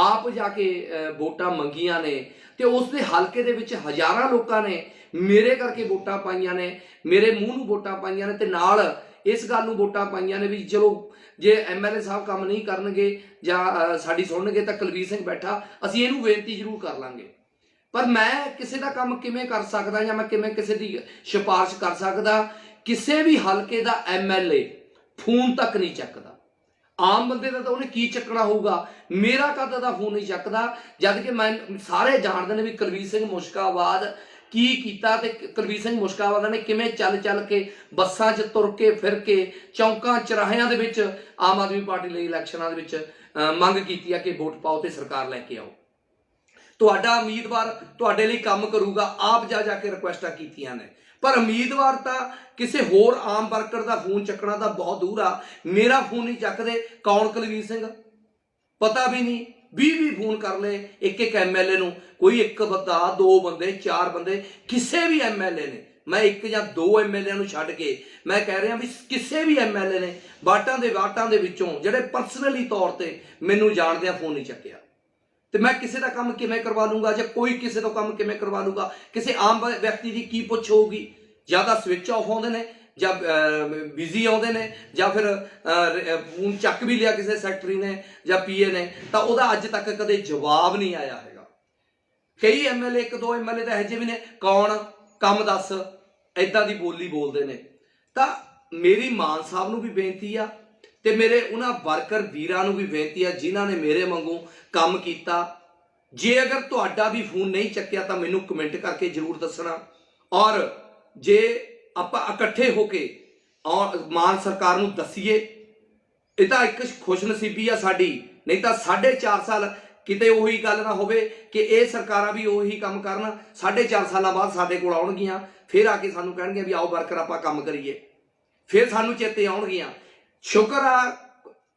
आप जाके वोटां मंगियां ने, तो उस दे हलके दे विच हज़ारां लोकां ने मेरे करके वोटां पाईयां ने, मेरे मूँह नूं वोटां पाईयां ने, ते नाल इस गल नूं वोटां पाईयां ने भी चलो जे MLA साहब काम नहीं करनगे जां साडी सुणनगे तां कुलबीर सिंह बैठा असीं इहनूं बेनती जरूर कर लांगे। पर मैं किसी का काम किवें कर सकदा या मैं किवें किसी की सिफारिश कर सकदा? किसी भी हलके का MLA फोन तक नहीं चकदा। आम बंदे का तो उन्हें की चकना होगा, मेरा कद का फोन नहीं चकदा, जबकि मैं सारे जानते हैं भी कुलबीर सिंह मुश्काबाद की कीता ते कुलबीर सिंह मुश्काबाद ने किवें चल चल के बसां च तुर के फिर के चौंकां चौराहिਆਂ दे विच आम आदमी पार्टी लई इलैक्शनां दे विच मंग कीती है कि वोट पाओ ते सरकार लैके आओ, तुहाडा उम्मीदवार तुहाडे लई काम करूगा। आप जा जाके रिक्वेस्टां कीतियां ने, पर उम्मीदवार तां किसी होर आम वर्कर का फोन चकना तो बहुत दूर आ, मेरा फोन नहीं चकदे। कौन कुलबीर सिंह पता भी नहीं, 20 फोन कर ले एक एक MLA नूं, कोई एक बंदा, दो बंदे, चार बंदे, किसी भी MLA ने, मैं एक या दो MLA नूं छड्ड के मैं कह रहा भी किसी भी MLA ने वाटां दे विचों जिहड़े परसनली तौर पर मैनूं जाणदिआं फोन नहीं चक्किया, तो मैं किसी का काम किवें करवा लूँगा, या कोई किसी तो काम किवें करवा लूँगा? किसी आम व्यक्ति की की पुछ होगी? या तो स्विच ऑफ आउंदे ने, या बिजी आउंदे ने, या फिर फोन चक भी लिया किसी सैकटरी ने या PA ने, तो वह अज तक कदे जवाब नहीं आया है। कई MLA एक दो MLA तो यह जे भी ने, कौन काम दस, इदां दी बोली बोलते हैं। तो मेरी मान साहब नूं भी बेनती आ ते मेरे उन्हां वर्कर वीरां नूं भी बेनती है जिन्हां ने मेरे वांगू काम किया। जे अगर तुहाडा भी फोन नहीं चक्किया तो मैनूं कमेंट करके जरूर दसना, और जे आपां इकट्ठे होके और मान सरकार नूं दसीए, ये तो एक खुशनसीबी आ साडी, नहीं तो 4.5 साल किते उही गल ना होवे कि ये सरकारां भी उही काम करन, 4.5 साल बाद साडे कोल आउणगीआं, फिर आके सानूं कहणगीआं भी आओ वर्कर आपां काम करिए, फिर सानूं चेते आउणगीआं। शुक्र आ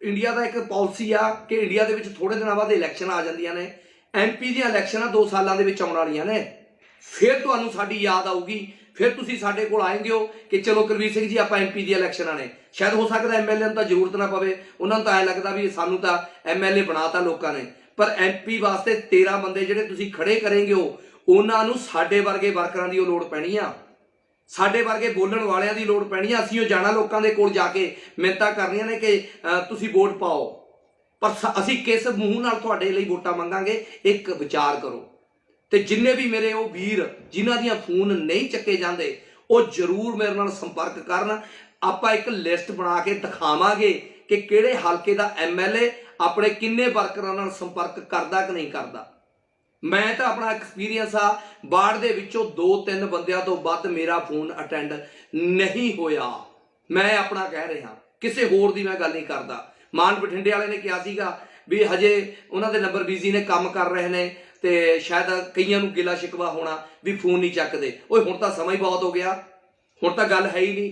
इंडिया का एक पॉलिसी आ कि इंडिया के थोड़े दिनों बाद इलैक्शन आ जांदियां ने, MP दी इलैक्शन 2 सालों के आउण वालियां ने, फिर तुहानूं साडी याद आऊगी, फिर तुसीं साडे कोल आएंगे हो कि चलो कुलवीर सिंह जी आपां MP दी इलैक्शनां ने। शायद हो सकदा MLA नूं तां जरूरत ना पवे, उन्हां नूं तां ऐ लगदा भी सानूं तां MLA बनाता लोकां ने, पर MP वास्ते 13 बंदे जिहड़े तुसीं खड़े करेंगे हो, उन्हां नूं साडे वर्गे वर्करां दी लोड़ पैणी आ, साडे वर्गे बोलण वालियां दी लोड़ पैणी आ। असीं जाना लोकां दे कोल जाके मिन्नतां करनियां ने कि तुसीं वोट पाओ, पर असीं किस मूंह नाल तुहाडे लई वोटां मंगांगे, एक विचार करो। ते जिन्ने भी मेरे वो वीर जिन्हां दियां फोन नहीं चक्के जाते, वो जरूर मेरे नाल संपर्क करन। आपां एक लिस्ट बना के दिखावांगे कि किहड़े हलके दा MLA अपने किन्ने वर्करां नाल संपर्क करदा कि नहीं करदा। मैं तो अपना एक्सपीरियंस आ, वार्ड दे विचों 2-3 बंदियां तो वध मेरा फोन अटेंड नहीं होया। मैं अपना कह रहा, किसी होर दी मैं गल नहीं करदा। मान बठिंडे वाले ने कहा सीगा भी हजे उन्हां दे नंबर बिजी ने, काम कर रहे ने, ते शायद कईयां नूं गिला शिकवा होना भी फोन नहीं चकते। ओए हुण तां समा ही बहुत हो गया, हुण तां गल है ही नहीं,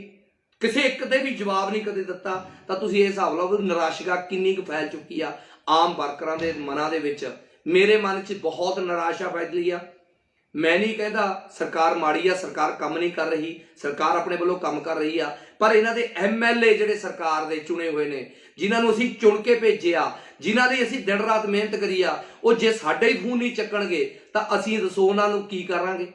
किसी एक दे भी जवाब नहीं कदे दिता। तां तुसीं इह हिसाब लाओ निराशा किन्नी कुं फैल चुकी आ आम वर्करां दे मनां दे विच। मेरे मन च बहुत निराशा फैली आ। मैं नहीं कहता सरकार माड़ी आ, सरकार काम नहीं कर रही, सरकार अपने वालों काम कर रही आ, पर इन्हां दे MLA जिहड़े सरकार दे चुने हुए ने, जिन्हां नूं असीं चुन के भेजिया, जिन्हां दी असीं दिन रात मेहनत करी आ, वो जे साडे ही फोन नहीं चक्कणगे तां असीं दसो उन्हां नूं की करांगे?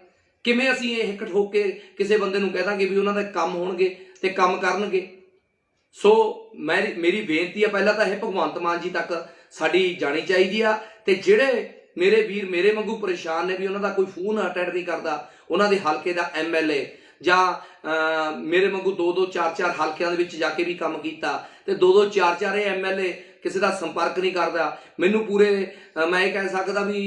किवें असीं इह हिक ठोक के किसी बंदे नूं कह दांगे भी उन्हां दे काम होणगे ते काम करनगे? सो मेरी बेनती है, पहला तो यह भगवंत मान जी तक साडी जानी चाहिए आ। ते जिहड़े मेरे वीर मेरे वांगू परेशान ने भी उन्हां दा कोई फोन अटेंड नहीं करता, उन्हां दे हलके दा MLA जां मेरे वांगू 2-2 4-4 हलकियां दे विच जाके भी काम कीता, ते 2-2 4-4 MLA किसी का संपर्क नहीं करता। मैनू पूरे मैं कह सकदा भी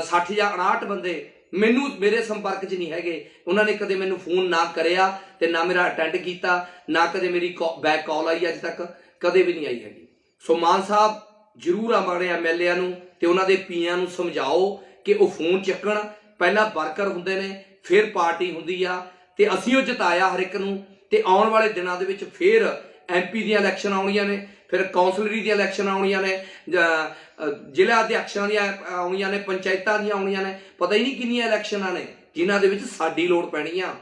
60 या 59 बंदे मैनू मेरे संपर्क च नहीं है, उन्होंने कदे मैनू फोन ना करिया ते ना मेरा अटेंड किया, ना कदे मेरी बैक कॉल आई अज तक कदे भी नहीं आई हैगी। सो मान साहब जरूर अपने MLA नूं ते उन्हां दे पीआं नूं समझाओ कि वो फोन चक्कण। पहला वर्कर हुंदे ने, फिर पार्टी हुंदी आ, ते असीं ओह जिताया हर एक नूं, ते आउण वाले दिनां दे विच फिर MP दी इलैक्शन आउणियां ने, फिर कौंसलरी दी इलैक्शन आउणियां ने, जिला अध्यक्षां दी आउणियां ने, पंचायतां दी आउणियां ने, पता ही नहीं किन्नियां इलैक्शनां ने जिन्हां दे विच साडी लोड़ पैणी आ,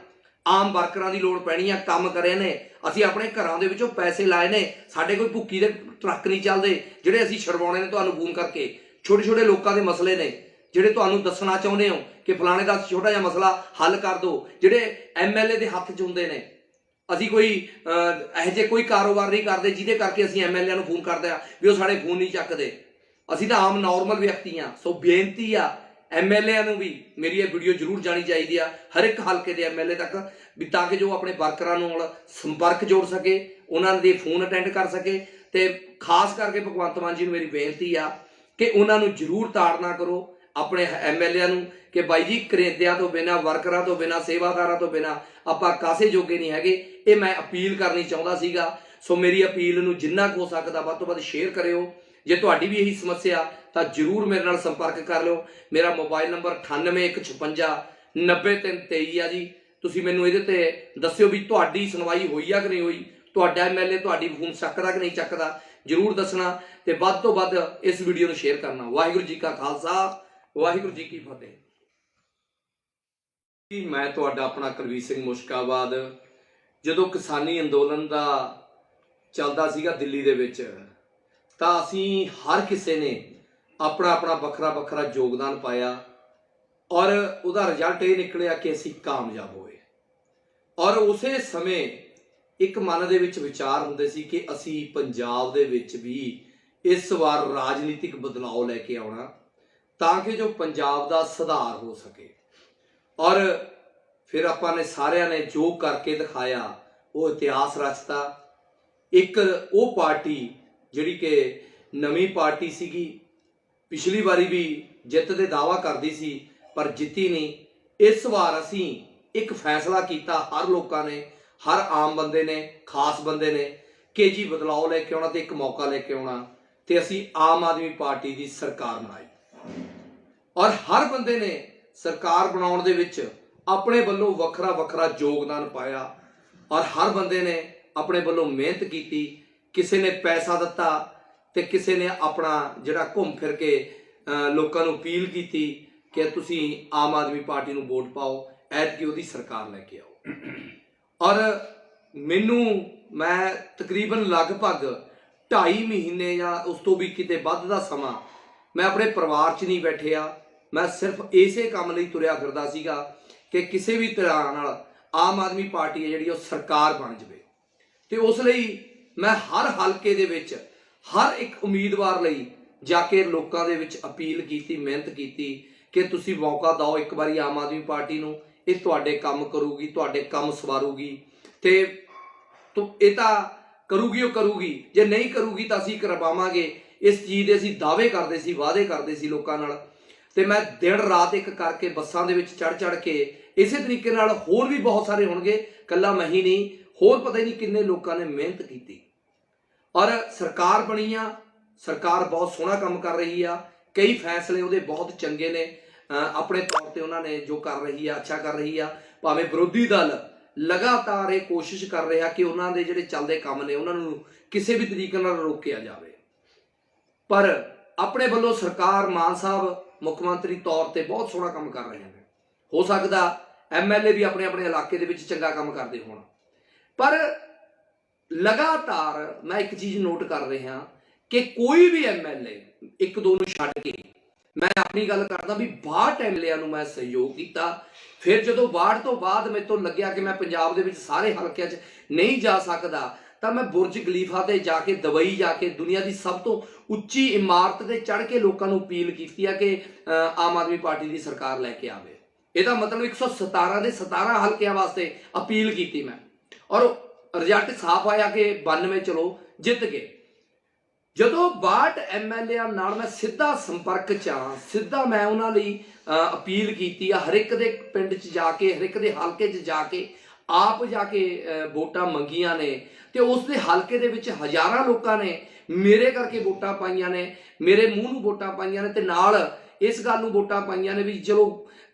आम वर्करां दी लोड़ पैणी आ। काम करे ने असीं अपने घरां दे विचों पैसे लाए ने, साडे कोई भुक्की दे ट्रक नहीं चलदे जिहड़े असीं छड़वाउणे ने तुहानूं फोन करके। छोटे छोटे लोगों के मसले ने जिहड़े तुहानूं दसना चाहुंदे हो कि फलाणे दा छोटा जिहा मसला हल कर दो, जिहड़े MLA दे हत्थ च हुंदे ने। असीं कोई इहो जिहे कोई कारोबार नहीं करते जिहदे करके असीं MLA नूं फोन करदे आ भी वो साडे फोन नहीं चकदे। असीं तां आम नॉर्मल व्यक्ति आ। सो बेनती आ MLA नूं भी मेरी ये वीडियो जरूर जानी चाहिए आ हर एक हलके दे MLA तक, भी ताकि जो अपने वर्करां नाल संपर्क जोड़ सके, उन्हां दे फोन अटेंड कर सके। ते खास करके भगवंत मान जी नूं मेरी बेनती आ कि उन्हां नूं जरूर ताड़ना करो अपने MLA नूं कि बाई जी करेंदियां तो बिना, वर्करां तो बिना, सेवादारां तो बिना आपां कासे जोगे नहीं हैगे। ये मैं अपील करनी चाहुंदा सीगा। सो मेरी अपील नूं जिन्ना हो सकदा वध तों वध शेयर करियो। जे तुहाडी भी यही समस्या तां जरूर मेरे नाल संपर्क कर लिओ। मेरा मोबाइल नंबर 9815 90323 आ जी। तुसीं मैनूं इहदे ते दस्सिओ भी तुहाडी सुनवाई होई आ कि नहीं होई, तुहाडा MLA तुहाडी फोन चकदा कि नहीं चकदा, जरूर दसना ते वध तों वध इस वीडियो नूं शेयर करना। वाहिगुरू जी का खालसा, वाहिगुरू जी की फतेह। मैं तुहाडा अपना कुलवीर सिंह मुश्काबाद। जदों किसानी अंदोलन दा चलदा सीगा दिल्ली दे विच, तां असीं हर किसी ने अपना अपना वखरा वखरा योगदान पाया और उहदा रिजल्ट ये निकलिया कि असीं कामयाब होए। और उसे समय एक मन दे विच विचार हुंदे सी कि असीं पंजाब दे विच भी इस वार राजनीतिक बदलाव लैके आउणा तां कि जो पंजाब दा सुधार हो सके। और फिर आपां ने सारिਆਂ ने जो करके दिखाया वो इतिहास रचता। एक वो पार्टी जिहड़ी कि नवीं पार्टी सीगी, पिछली बारी भी जित दे दावा करदी सी पर जिੱਤੀ नहीं। इस वार असीं एक फैसला किया, हर लोगों ने, हर आम बंदे ने, खास बंदे ने कि जी बदलाव लैके आउणा ते एक मौका लैके आउणा, ते असीं आम आदमी पार्टी की सरकार बनाई। और हर बंदे ने सरकार बनाउण दे विच अपने वल्लों वखरा वखरा योगदान पाया और हर बंदे ने अपने वल्लों मेहनत की किसी ने पैसा दिता ते किसी ने अपना जिहड़ा घूम फिर के लोगों को अपील की कि तुसी आम आदमी पार्टी नूं वोट पाओ, ऐतकी उहदी सरकार लैके आओ। और मैनू मैं तकरीबन लगभग 2.5 महीने या उस तो भी किते वध दा समा मैं अपने परिवार च नहीं बैठिया। मैं सिर्फ इसे काम लई तुरिया फिरदा सीगा कि किसी भी तरह नाल आम आदमी पार्टी है जिहड़ी वो सरकार बन जाए। तो उस लई मैं हर हलके दे विच हर एक उम्मीदवार लई जाके लोकां दे विच अपील की, मेहनत की कि तुसी मौका दो एक बारी आम आदमी पार्टी नूं, ये तुहाडे काम करूगी, तुहाडे काम सवारूगी ते तो ये तां करूगी, जे नहीं करूगी तो असीं करवावांगे। इस चीज़ दे असीं दावे करदे सी, वादे करदे सी लोकां नाल। ते मैं दिन रात एक करके बसां दे विच चढ़ के इसे तरीके नाल होर भी बहुत सारे होणगे, कल्ला मैं ही नहीं, होर पता ही नहीं किन्ने लोगों ने मेहनत की और सरकार बनी आ। सरकार बहुत सोहना काम कर रही आ, कई फैसले उहदे बहुत चंगे ने, अपने तौर पर उन्होंने जो कर रही है अच्छा कर रही आ। भावें विरोधी दल लगातार ये कोशिश कर रहा कि उन्होंने जिहड़े चलदे काम ने उन्होंने किसी भी तरीके नाल रोकिया जाए, पर अपने वालों सरकार मान साहब मुख्यमंत्री तौर पर बहुत सोहना काम कर रहे हैं। हो सकता MLA भी अपने अपने इलाके दे विच चंगा काम करते होण, पर लगातार मैं एक चीज़ नोट कर रहा कि कोई भी MLA एक दो नूं छड्ड के, मैं अपनी गल करदा भी 62 MLA नूं मैं सहयोग किया। फिर जो 62 तो बाद मेरे तो लग्या कि मैं पंजाब दे विच सारे हलकिਆਂ 'ਚ नहीं जा सकता, तो मैं बुरज खलीफा ते जाके दुबई जाके दुनिया की सब तो उच्ची इमारत ते चढ़ के लोगों को अपील की है कि आम आदमी पार्टी की सरकार लैके आवे। ਇਹਦਾ मतलब 117 ਦੇ 17 ਹਲਕਿਆਂ वास्ते अपील की मैं, और रिजल्ट साफ आया कि 92 चलो जित गए। ਜਦੋਂ 62 MLA नाल मैं सीधा संपर्क च हाँ, सीधा मैं उन्होंने ਲਈ अपील की हर एक दे पिंड च जाके, हर एक दे हलके च जाके आप जाके वोटां मंगियां ने, तो उस दे हलके दे विच हज़ारां लोकां ने मेरे करके वोटां पाईयां ने, मेरे मूँह नूं वोटां पाईयां ने, ते नाल इस गल नूं वोटां पाईयां ने भी चलो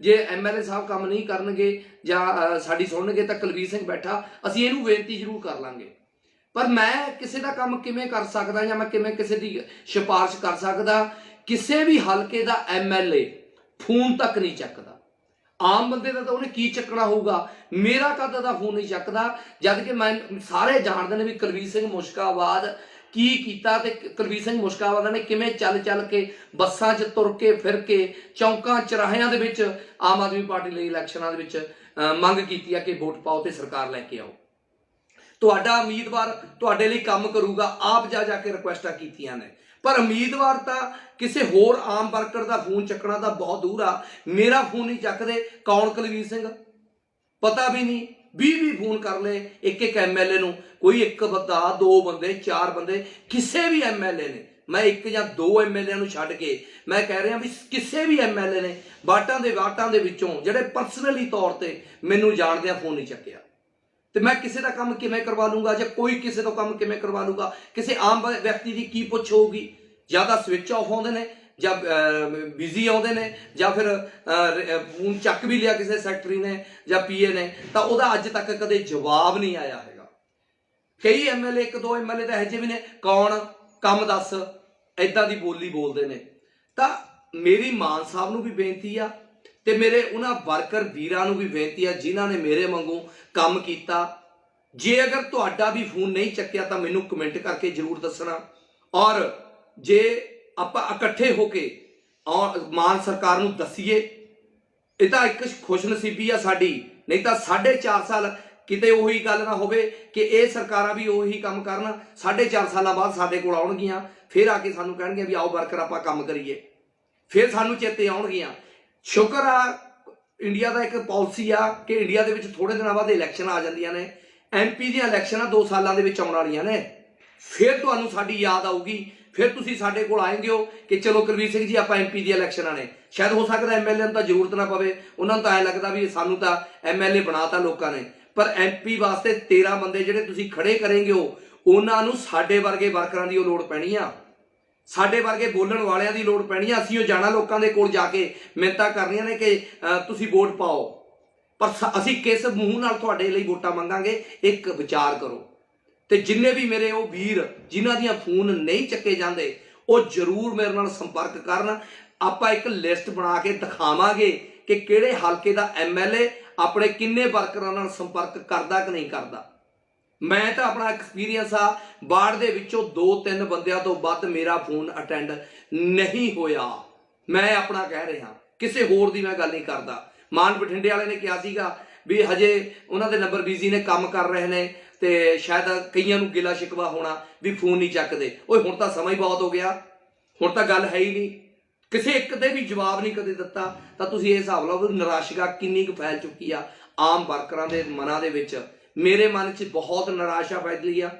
जे MLA साहब काम नहीं करनगे जां साडी सुणनगे तां कुलवीर सिंह बैठा, असीं इहनूं बेनती जरूर कर लांगे। पर मैं किसी का काम किवें कर सकदा जां मैं किवें किसी दी सिफारिश कर सकदा? किसी भी हलके का MLA फोन तक नहीं चकदा। आम बंदे का तो उन्हें की चकना होगा, मेरा कद का फोन नहीं चकदा, जबकि मैं सारे जानते हैं भी कुलवीर सिंह मुश्काबाद की कीता ते कुलवीर सिंह मुश्काबाद ने किवें चल चल के बसां च तुर के फिर के चौंकां चौराहियां दे विच आम आदमी पार्टी लई इलैक्शनां दे विच मंग कीती है कि वोट पाओ ते सरकार लैके आओ। तुहाडा उम्मीदवार तुहाडे लई काम करूगा, आप जा जाके रिक्वेस्टां कीतियां ने, पर उम्मीदवार तां किसी होर आम वर्कर का फोन चकना तो बहुत दूर आ, मेरा फोन नहीं चकदे। कौन कुलवीर सिंह? पता भी नहीं। 20 फोन कर ले एक एक MLA नूं, कोई एक बंदा, दो बंदे, चार बंदे, किसी भी MLA ने, मैं एक या दो MLA नूं छड्ड के मैं कह रहा भी किसी भी MLA ने वाटां दे विचों जिहड़े परसनली तौर पर मैनूं जाणदे फोन नहीं चक्किया, तो मैं किसी का काम किवें करवा लूँगा, जां कोई किसी का काम किवें करवा लूँगा? किसी आम व्यक्ति की की पुछ होगी? ज़्यादा स्विच ऑफ आउंदे ने जां बिजी आउंदे ने, जां फिर फोन चक भी लिया किसी सैकटरी ने जां PA ने, तो वह अज तक कदे जवाब नहीं आया है। कई MLA एक दो MLA तो यह भी ने, कौन काम दस, इदां दी बोली बोलते हैं। तो मेरी मान साहब नूं भी बेनती आ ते मेरे उन्हां वर्कर वीरां नूं भी बेनती है जिन्हां ने मेरे वांगू काम किया। जे अगर तुहाडा भी फोन नहीं चक्या तो मैनूं कमेंट करके जरूर दसना, और जे आपां इकट्ठे होके और मान सरकार नूं दसीए, इह तां एक खुशनसीबी आ साडी, नहीं तो 4.5 साल किते उही गल ना होवे कि ये सरकारां भी उही काम करन, 4.5 साल बाद साडे कोल आउणगीआं, फिर आके सानूं कहणगीआं भी आओ वर्कर आपां काम करिए, फिर सानूं चेते आउणगीआं। शुक्र आ इंडिया का एक पॉलिसी आ कि इंडिया के थोड़े दिनों बाद इलैक्शन आ जांदियां ने, MP दी इलैक्शन 2 सालों के आउण वालियां ने, फिर तुहानूं साडी याद आऊगी, फिर तुसीं साडे कोल आएंगे हो कि चलो कुलवीर सिंह जी आपां MP दी इलैक्शनां ने। शायद हो सकता MLA नूं तां जरूरत ना पवे, उन्होंने तो ऐ लगता भी सानूं तां MLA बनाता लोगों ने, पर MP वास्ते 13 बंदे जिहड़े तुसीं खड़े करेंगे हो, उन्हां नूं साडे वर्गे वर्करां दी लोड़ पैणी आ, साडे वर्गे बोलण वालियां दी लोड़ पैणी आ। असीं जाना लोकां दे कोल जाके मिन्नतां करनियां ने कि तुसीं वोट पाओ, पर असीं किस मूँह नाल तुहाडे लई वोटां मंगांगे? एक विचार करो। ਤੇ ਜਿੰਨੇ ਵੀ ਮੇਰੇ ਉਹ ਵੀਰ ਜਿਨ੍ਹਾਂ ਦੀਆਂ ਫੋਨ ਨਹੀਂ ਚੱਕੇ ਜਾਂਦੇ ਉਹ ਜ਼ਰੂਰ ਮੇਰੇ ਨਾਲ ਸੰਪਰਕ ਕਰਨ। ਆਪਾਂ ਇੱਕ ਲਿਸਟ ਬਣਾ ਕੇ ਦਿਖਾਵਾਂਗੇ ਕਿ ਕਿਹੜੇ ਹਲਕੇ ਦਾ ਐਮਐਲਏ ਆਪਣੇ ਕਿੰਨੇ ਵਰਕਰਾਂ ਨਾਲ ਸੰਪਰਕ ਕਰਦਾ ਕਿ ਨਹੀਂ ਕਰਦਾ। ਮੈਂ ਤਾਂ ਆਪਣਾ ਐਕਸਪੀਰੀਅੰਸ ਆ, ਵਾਰਡ ਦੇ ਵਿੱਚੋਂ 2-3 ਬੰਦਿਆਂ ਤੋਂ ਵੱਧ ਮੇਰਾ ਫੋਨ ਅਟੈਂਡ ਨਹੀਂ ਹੋਇਆ। ਮੈਂ ਆਪਣਾ ਕਹਿ ਰਿਹਾ, ਕਿਸੇ ਹੋਰ ਦੀ ਮੈਂ ਗੱਲ ਨਹੀਂ ਕਰਦਾ। ਮਾਨ ਬਠਿੰਡੇ ਵਾਲੇ ਨੇ ਕਿਹਾ ਸੀਗਾ ਵੀ ਹਜੇ ਉਹਨਾਂ ਦੇ ਨੰਬਰ ਬਿਜ਼ੀ ਨੇ, ਕੰਮ ਕਰ ਰਹੇ ਨੇ ਤੇ ਸ਼ਾਇਦ ਕਈਆਂ ਨੂੰ ਗਿਲਾ ਸ਼ਿਕਵਾ ਹੋਣਾ ਵੀ ਫੋਨ ਨਹੀਂ ਚੱਕਦੇ। ਓਏ ਹੁਣ ਤਾਂ ਸਮਾਂ ਹੀ ਬਹੁਤ ਹੋ ਗਿਆ, ਹੁਣ ਤਾਂ ਗੱਲ ਹੈ ਹੀ ਨਹੀਂ, ਕਿਸੇ ਇੱਕ ਤੇ ਵੀ ਜਵਾਬ ਨਹੀਂ ਕਦੇ ਦਿੱਤਾ। ਤਾਂ ਤੁਸੀਂ ਇਹ ਹਿਸਾਬ ਲਾਓ ਨਿਰਾਸ਼ਾ ਕਿੰਨੀ ਕੁ ਫੈਲ ਚੁੱਕੀ ਆ ਆਮ ਵਰਕਰਾਂ ਦੇ ਮਨਾਂ ਦੇ ਵਿੱਚ। ਮੇਰੇ ਮਨ 'ਚ ਬਹੁਤ ਨਿਰਾਸ਼ਾ ਫੈਲੀ ਆ।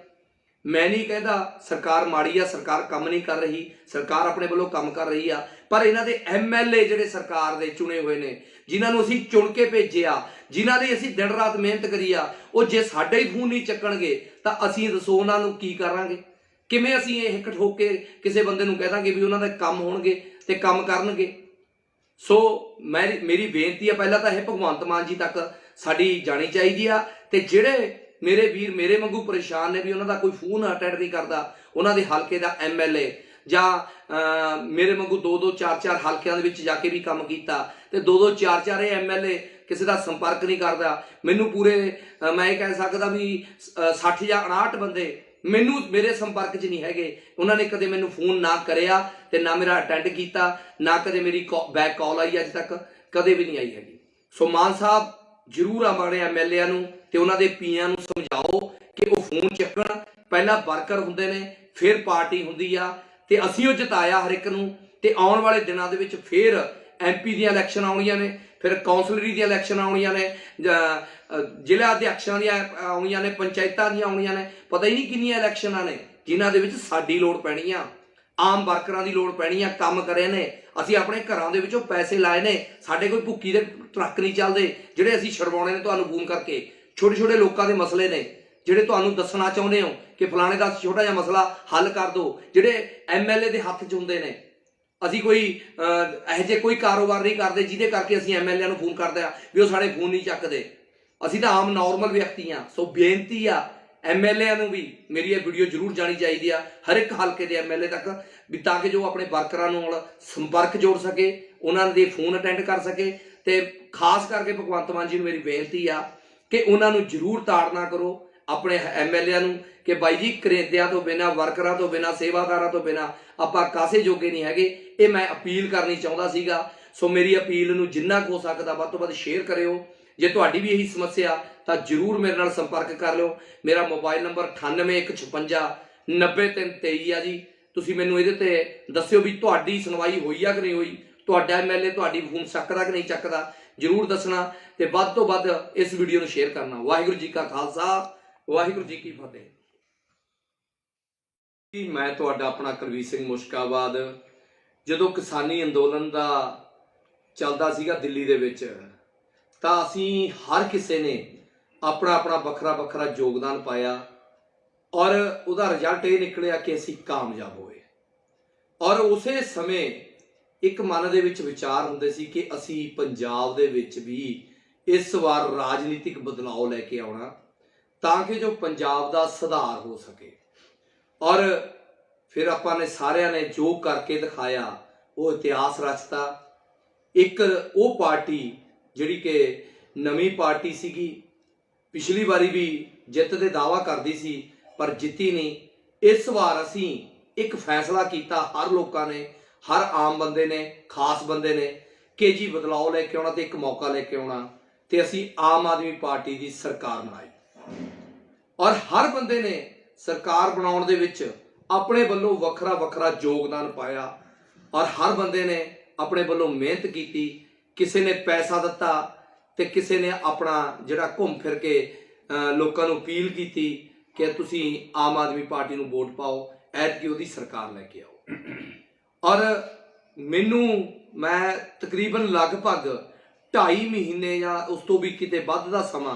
ਮੈਂ ਨਹੀਂ ਕਹਿੰਦਾ ਸਰਕਾਰ ਮਾੜੀ ਆ, ਸਰਕਾਰ ਕੰਮ ਨਹੀਂ ਕਰ ਰਹੀ, ਸਰਕਾਰ ਆਪਣੇ ਵੱਲੋਂ ਕੰਮ ਕਰ ਰਹੀ ਆ, ਪਰ ਇਹਨਾਂ ਦੇ ਐਮਐਲਏ ਜਿਹੜੇ ਸਰਕਾਰ ਦੇ ਚੁਣੇ ਹੋਏ ਨੇ, ਜਿਨ੍ਹਾਂ ਨੂੰ ਅਸੀਂ ਚੁਣ ਕੇ ਭੇਜਿਆ, ਜਿਨ੍ਹਾਂ ਦੀ ਅਸੀਂ ਦਿਨ ਰਾਤ ਮਿਹਨਤ ਕਰੀ ਆ, ਉਹ ਜੇ ਸਾਡੇ ਹੀ ਫੋਨ ਨਹੀਂ ਚੱਕਣਗੇ ਤਾਂ ਅਸੀਂ ਦੱਸੋ ਉਹਨਾਂ ਨੂੰ ਕੀ ਕਰਾਂਗੇ? ਕਿਵੇਂ ਅਸੀਂ ਇਹ ਇੱਕ ਠੋਕ ਕੇ ਕਿਸੇ ਬੰਦੇ ਨੂੰ ਕਹਿ ਦਾਂਗੇ ਵੀ ਉਹਨਾਂ ਦੇ ਕੰਮ ਹੋਣਗੇ ਤੇ ਕੰਮ ਕਰਨਗੇ? ਸੋ ਮੇਰੀ ਬੇਨਤੀ ਆ, ਪਹਿਲਾਂ ਤਾਂ ਇਹ ਭਗਵੰਤ ਮਾਨ ਜੀ ਤੱਕ ਸਾਡੀ ਜਾਣੀ ਚਾਹੀਦੀ ਆ। ਤੇ ਜਿਹੜੇ ਮੇਰੇ ਵੀਰ ਮੇਰੇ ਵਾਂਗੂ ਪਰੇਸ਼ਾਨ ਨੇ ਵੀ ਉਹਨਾਂ ਦਾ ਕੋਈ ਫੋਨ ਅਟੈਂਡ ਨਹੀਂ ਕਰਦਾ, ਉਹਨਾਂ ਦੇ ਹਲਕੇ ਦਾ ਐਮਐਲਏ ਜਾਂ ਮੇਰੇ ਵਾਂਗੂ 2-2 4-4 ਹਲਕਿਆਂ ਦੇ ਵਿੱਚ ਜਾ ਕੇ ਵੀ ਕੰਮ ਕੀਤਾ ਤੇ 2-2 4-4 ਐਮਐਲਏ ਕਿਸੇ ਦਾ ਸੰਪਰਕ ਨਹੀਂ ਕਰਦਾ। ਮੈਨੂੰ ਪੂਰੇ ਮੈਂ ਇਹ ਕਹਿ ਸਕਦਾ ਵੀ 60 ਜਾਂ 59 ਬੰਦੇ ਮੈਨੂੰ ਮੇਰੇ ਸੰਪਰਕ 'ਚ ਨਹੀਂ ਹੈਗੇ। ਉਹਨਾਂ ਨੇ ਕਦੇ ਮੈਨੂੰ ਫੋਨ ਨਾ ਕਰਿਆ ਤੇ ਨਾ ਮੇਰਾ ਅਟੈਂਡ ਕੀਤਾ, ਨਾ ਕਦੇ ਮੇਰੀ ਬੈਕ ਕਾਲ ਆਈ, ਅੱਜ ਤੱਕ ਕਦੇ ਵੀ ਨਹੀਂ ਆਈ ਹੈਗੀ। ਸੋ ਮਾਨ ਸਾਹਿਬ ਜ਼ਰੂਰ ਆਪਣੇ ਐਮਐਲਏਆਂ ਨੂੰ ਤੇ ਉਹਨਾਂ ਦੇ ਪੀਆਂ ਨੂੰ ਸਮਝਾਓ ਕਿ ਉਹ ਫੋਨ ਚੱਕਣ। ਪਹਿਲਾਂ ਵਰਕਰ ਹੁੰਦੇ ਨੇ, ਫਿਰ ਪਾਰਟੀ ਹੁੰਦੀ ਆ, ਤੇ ਅਸੀਂ ਉਹ ਜਿਤਾਇਆ ਹਰ ਇੱਕ ਨੂੰ। ਤੇ ਆਉਣ ਵਾਲੇ ਦਿਨਾਂ ਦੇ ਵਿੱਚ ਫਿਰ ਐਮਪੀ ਦੀਆਂ ਇਲੈਕਸ਼ਨ ਆਉਣੀਆਂ ਨੇ, ਫਿਰ ਕੌਂਸਲਰੀ ਦੀਆਂ ਇਲੈਕਸ਼ਨ ਆਉਣੀਆਂ ਨੇ, ਜ਼ਿਲ੍ਹਾ ਅਧਿਕਸ਼ਾਂ ਦੀਆਂ ਆਉਣੀਆਂ ਨੇ, ਪੰਚਾਇਤਾਂ ਦੀਆਂ ਆਉਣੀਆਂ ਨੇ, ਪਤਾ ਹੀ ਨਹੀਂ ਕਿੰਨੀਆਂ ਇਲੈਕਸ਼ਨਾਂ ਨੇ ਜਿਨ੍ਹਾਂ ਦੇ ਵਿੱਚ ਸਾਡੀ ਲੋੜ ਪੈਣੀ ਆ, ਆਮ ਵਰਕਰਾਂ ਦੀ ਲੋੜ ਪੈਣੀ ਆ। ਕੰਮ ਕਰੇ ਨੇ ਅਸੀਂ, ਆਪਣੇ ਘਰਾਂ ਦੇ ਵਿੱਚੋਂ ਪੈਸੇ ਲਾਏ ਨੇ, ਸਾਡੇ ਕੋਈ ਭੁੱਕੀ ਦੇ ਟਰੱਕ ਨਹੀਂ ਚੱਲਦੇ ਜਿਹੜੇ ਅਸੀਂ ਛਡਵਾਉਣੇ ਨੇ ਤੁਹਾਨੂੰ ਫੋਨ ਕਰਕੇ। ਛੋਟੇ ਛੋਟੇ ਲੋਕਾਂ ਦੇ ਮਸਲੇ ਨੇ ਜਿਹੜੇ ਤੁਹਾਨੂੰ ਦੱਸਣਾ ਚਾਹੁੰਦੇ ਹੋ ਕਿ ਫਲਾਣੇ ਦਾ ਛੋਟਾ ਜਿਹਾ ਮਸਲਾ ਹੱਲ ਕਰ ਦਿਓ, ਜਿਹੜੇ ਐਮਐਲਏ ਦੇ ਹੱਥ 'ਚ ਹੁੰਦੇ ਨੇ। ਅਸੀਂ ਕੋਈ ਇਹੋ ਜਿਹੇ ਕੋਈ ਕਾਰੋਬਾਰ ਨਹੀਂ ਕਰਦੇ ਜਿਹਦੇ ਕਰਕੇ ਅਸੀਂ ਐਮਐਲਏ ਨੂੰ ਫੋਨ ਕਰਦੇ ਆ ਵੀ ਉਹ ਸਾਡੇ ਫੋਨ ਨਹੀਂ ਚੱਕਦੇ। ਅਸੀਂ ਤਾਂ ਆਮ ਨੋਰਮਲ ਵਿਅਕਤੀ ਆ। ਸੋ ਬੇਨਤੀ ਆ ਐਮਐਲਏ ਨੂੰ ਵੀ, ਮੇਰੀ ਇਹ ਵੀਡੀਓ ਜ਼ਰੂਰ ਜਾਣੀ ਚਾਹੀਦੀ ਆ ਹਰ ਇੱਕ ਹਲਕੇ ਦੇ ਐਮਐਲਏ ਤੱਕ, ਵੀ ਤਾਂ ਕਿ ਜੋ ਆਪਣੇ ਵਰਕਰਾਂ ਨਾਲ ਸੰਪਰਕ ਜੋੜ ਸਕੇ, ਉਹਨਾਂ ਦੇ ਫੋਨ ਅਟੈਂਡ ਕਰ ਸਕੇ। ਤੇ ਖਾਸ ਕਰਕੇ ਭਗਵੰਤ ਮਾਨ ਜੀ ਨੂੰ ਮੇਰੀ ਬੇਨਤੀ ਆ ਕਿ ਉਹਨਾਂ ਨੂੰ ਜ਼ਰੂਰ ਤਾੜਨਾ ਕਰੋ ਆਪਣੇ ਐਮਐਲਏ ਨੂੰ ਕਿ ਬਾਈ ਜੀ ਕਰੇਦਿਆਂ ਤੋਂ ਬਿਨਾਂ, ਵਰਕਰਾਂ ਤੋਂ ਬਿਨਾਂ, ਸੇਵਾਦਾਰਾਂ ਤੋਂ ਬਿਨਾਂ ਆਪਾਂ ਕਾਸੇ ਜੋਗੇ ਨਹੀਂ ਹੈਗੇ। ਇਹ ਮੈਂ ਅਪੀਲ ਕਰਨੀ ਚਾਹੁੰਦਾ ਸੀਗਾ। ਸੋ ਮੇਰੀ ਅਪੀਲ ਨੂੰ ਜਿੰਨਾ ਕੁ ਹੋ ਸਕਦਾ ਵੱਧ ਤੋਂ ਵੱਧ ਸ਼ੇਅਰ ਕਰਿਓ। ਜੇ ਤੁਹਾਡੀ ਵੀ ਇਹੀ ਸਮੱਸਿਆ ਤਾਂ ਜ਼ਰੂਰ ਮੇਰੇ ਨਾਲ ਸੰਪਰਕ ਕਰ ਲਿਓ। ਮੇਰਾ ਮੋਬਾਈਲ ਨੰਬਰ 9815590323 ਆ ਜੀ। ਤੁਸੀਂ ਮੈਨੂੰ ਇਹਦੇ ਤੇ ਦੱਸਿਓ ਵੀ ਤੁਹਾਡੀ ਸੁਣਵਾਈ ਹੋਈ ਆ ਕਿ ਨਹੀਂ ਹੋਈ, ਤੁਹਾਡਾ ਐਮਐਲਏ ਤੁਹਾਡੀ ਫੋਨ ਚੱਕਦਾ ਕਿ ਨਹੀਂ ਚੱਕਦਾ, ਜ਼ਰੂਰ ਦੱਸਣਾ ਤੇ ਵੱਧ ਤੋਂ ਵੱਧ ਇਸ ਵੀਡੀਓ ਨੂੰ ਸ਼ੇਅਰ ਕਰਨਾ। ਵਾਹਿਗੁਰੂ ਜੀ ਕਾ ਖਾਲਸਾ, ਵਾਹਿਗੁਰੂ ਜੀ ਕੀ ਫਤਿਹ। ਮੈਂ ਤੁਹਾਡਾ ਆਪਣਾ ਕੁਲਵੀਰ ਸਿੰਘ ਮੁਸ਼ਕਾਬਾਦ। ਜਦੋਂ ਕਿਸਾਨੀ ਅੰਦੋਲਨ ਦਾ ਚੱਲਦਾ ਸੀਗਾ ਦਿੱਲੀ ਦੇ ਵਿੱਚ, ਤਾਂ ਅਸੀਂ ਹਰ ਕਿਸੇ ਨੇ ਆਪਣਾ ਆਪਣਾ ਵੱਖਰਾ ਵੱਖਰਾ ਯੋਗਦਾਨ ਪਾਇਆ ਔਰ ਉਹਦਾ ਰਿਜ਼ਲਟ ਇਹ ਨਿਕਲਿਆ ਕਿ ਅਸੀਂ ਕਾਮਯਾਬ ਹੋਏ। ਔਰ ਉਸੇ ਸਮੇਂ ਇੱਕ ਮਨ ਦੇ ਵਿੱਚ ਵਿਚਾਰ ਹੁੰਦੇ ਸੀ ਕਿ ਅਸੀਂ ਪੰਜਾਬ ਦੇ ਵਿੱਚ ਵੀ ਇਸ ਵਾਰ ਰਾਜਨੀਤਿਕ ਬਦਲਾਅ ਲੈ ਕੇ ਆਉਣਾ ਤਾਂ ਕਿ ਜੋ ਪੰਜਾਬ ਦਾ ਸੁਧਾਰ ਹੋ ਸਕੇ। ਔਰ ਫਿਰ ਆਪਾਂ ਨੇ ਸਾਰਿਆਂ ਨੇ ਜੋ ਕਰਕੇ ਦਿਖਾਇਆ ਉਹ ਇਤਿਹਾਸ ਰਚਤਾ। ਇੱਕ ਉਹ ਪਾਰਟੀ ਜਿਹੜੀ ਕਿ ਨਵੀਂ ਪਾਰਟੀ ਸੀਗੀ, ਪਿਛਲੀ ਵਾਰੀ ਵੀ ਜਿੱਤ ਦੇ ਦਾਅਵਾ ਕਰਦੀ ਸੀ ਪਰ ਜਿੱਤੀ ਨਹੀਂ। ਇਸ ਵਾਰ ਅਸੀਂ ਇੱਕ ਫੈਸਲਾ ਕੀਤਾ, ਹਰ ਲੋਕਾਂ ਨੇ, ਹਰ ਆਮ ਬੰਦੇ ਨੇ, ਖਾਸ ਬੰਦੇ ਨੇ, ਕਿ ਜੀ ਬਦਲਾਅ ਲੈ ਕੇ ਆਉਣਾ ਤੇ ਇੱਕ ਮੌਕਾ ਲੈ ਕੇ ਆਉਣਾ। ਤੇ ਅਸੀਂ ਆਮ ਆਦਮੀ ਪਾਰਟੀ ਦੀ ਸਰਕਾਰ ਬਣਾਈ ਔਰ ਹਰ ਬੰਦੇ ਨੇ ਸਰਕਾਰ ਬਣਾਉਣ ਦੇ ਵਿੱਚ ਆਪਣੇ ਵੱਲੋਂ ਵੱਖਰਾ ਵੱਖਰਾ ਯੋਗਦਾਨ ਪਾਇਆ ਔਰ ਹਰ ਬੰਦੇ ਨੇ ਆਪਣੇ ਵੱਲੋਂ ਮਿਹਨਤ ਕੀਤੀ। ਕਿਸੇ ਨੇ ਪੈਸਾ ਦਿੱਤਾ ਤੇ ਕਿਸੇ ਨੇ ਆਪਣਾ ਜਿਹੜਾ ਘੁੰਮ ਫਿਰ ਕੇ ਲੋਕਾਂ ਨੂੰ ਅਪੀਲ ਕੀਤੀ ਕਿ ਤੁਸੀਂ ਆਮ ਆਦਮੀ ਪਾਰਟੀ ਨੂੰ ਵੋਟ ਪਾਓ, ਐਤਕੀ ਉਹਦੀ ਸਰਕਾਰ ਲੈ ਕੇ ਆਓ। ਔਰ ਮੈਂ ਤਕਰੀਬਨ ਲਗਭਗ 2.5 ਮਹੀਨੇ ਜਾਂ ਉਸ ਤੋਂ ਵੀ ਕਿਤੇ ਵੱਧ ਦਾ ਸਮਾਂ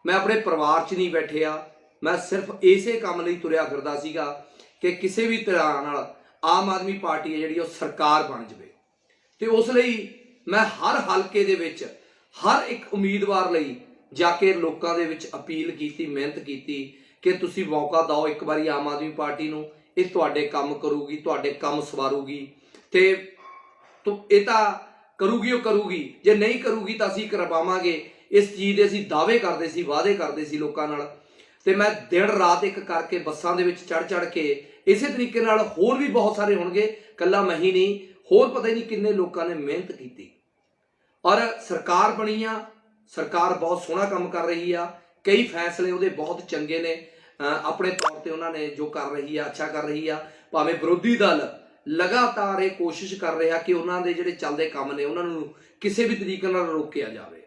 ਮੈਂ ਆਪਣੇ ਪਰਿਵਾਰ 'ਚ ਨਹੀਂ ਬੈਠਿਆ। ਮੈਂ ਸਿਰਫ ਇਸੇ ਕੰਮ ਲਈ ਤੁਰਿਆ ਫਿਰਦਾ ਸੀਗਾ ਕਿ ਕਿਸੇ ਵੀ ਤਰ੍ਹਾਂ ਨਾਲ ਆਮ ਆਦਮੀ ਪਾਰਟੀ ਹੈ ਜਿਹੜੀ ਉਹ ਸਰਕਾਰ ਬਣ ਜਾਵੇ। ਤੇ ਉਸ ਲਈ ਮੈਂ ਹਰ ਹਲਕੇ ਦੇ ਵਿੱਚ ਹਰ ਇੱਕ ਉਮੀਦਵਾਰ ਲਈ ਜਾ ਕੇ ਲੋਕਾਂ ਦੇ ਵਿੱਚ ਅਪੀਲ ਕੀਤੀ, ਮਿਹਨਤ ਕੀਤੀ कि तुसी मौका दो एक बारी आम आदमी पार्टी नूं, ये तुहाडे काम करूगी, तुहाडे काम सवारूगी, ते तो ये तो करूगी वो करूगी, जे नहीं करूगी तो असीं करवावांगे। इस चीज़ के असीं दावे करते सी, वादे करते सी लोकां नाल, ते मैं दिन रात एक करके बसां दे विच चढ़ के इसे तरीके नाल होर भी बहुत सारे होणगे, कल्ला मैं ही नहीं, होर पता ही नहीं किन्ने लोकां ने मेहनत की और सरकार बनी आ। सरकार बहुत सोहना काम कर रही आ, कई फैसले उहदे बहुत चंगे ने, अपने तौर पर उन्होंने जो कर रही है अच्छा कर रही आ। भावें विरोधी दल लगातार ये कोशिश कर रहा कि उन्होंने जिहड़े चलदे काम ने उन्होंने किसी भी तरीके नाल रोकिया जाए,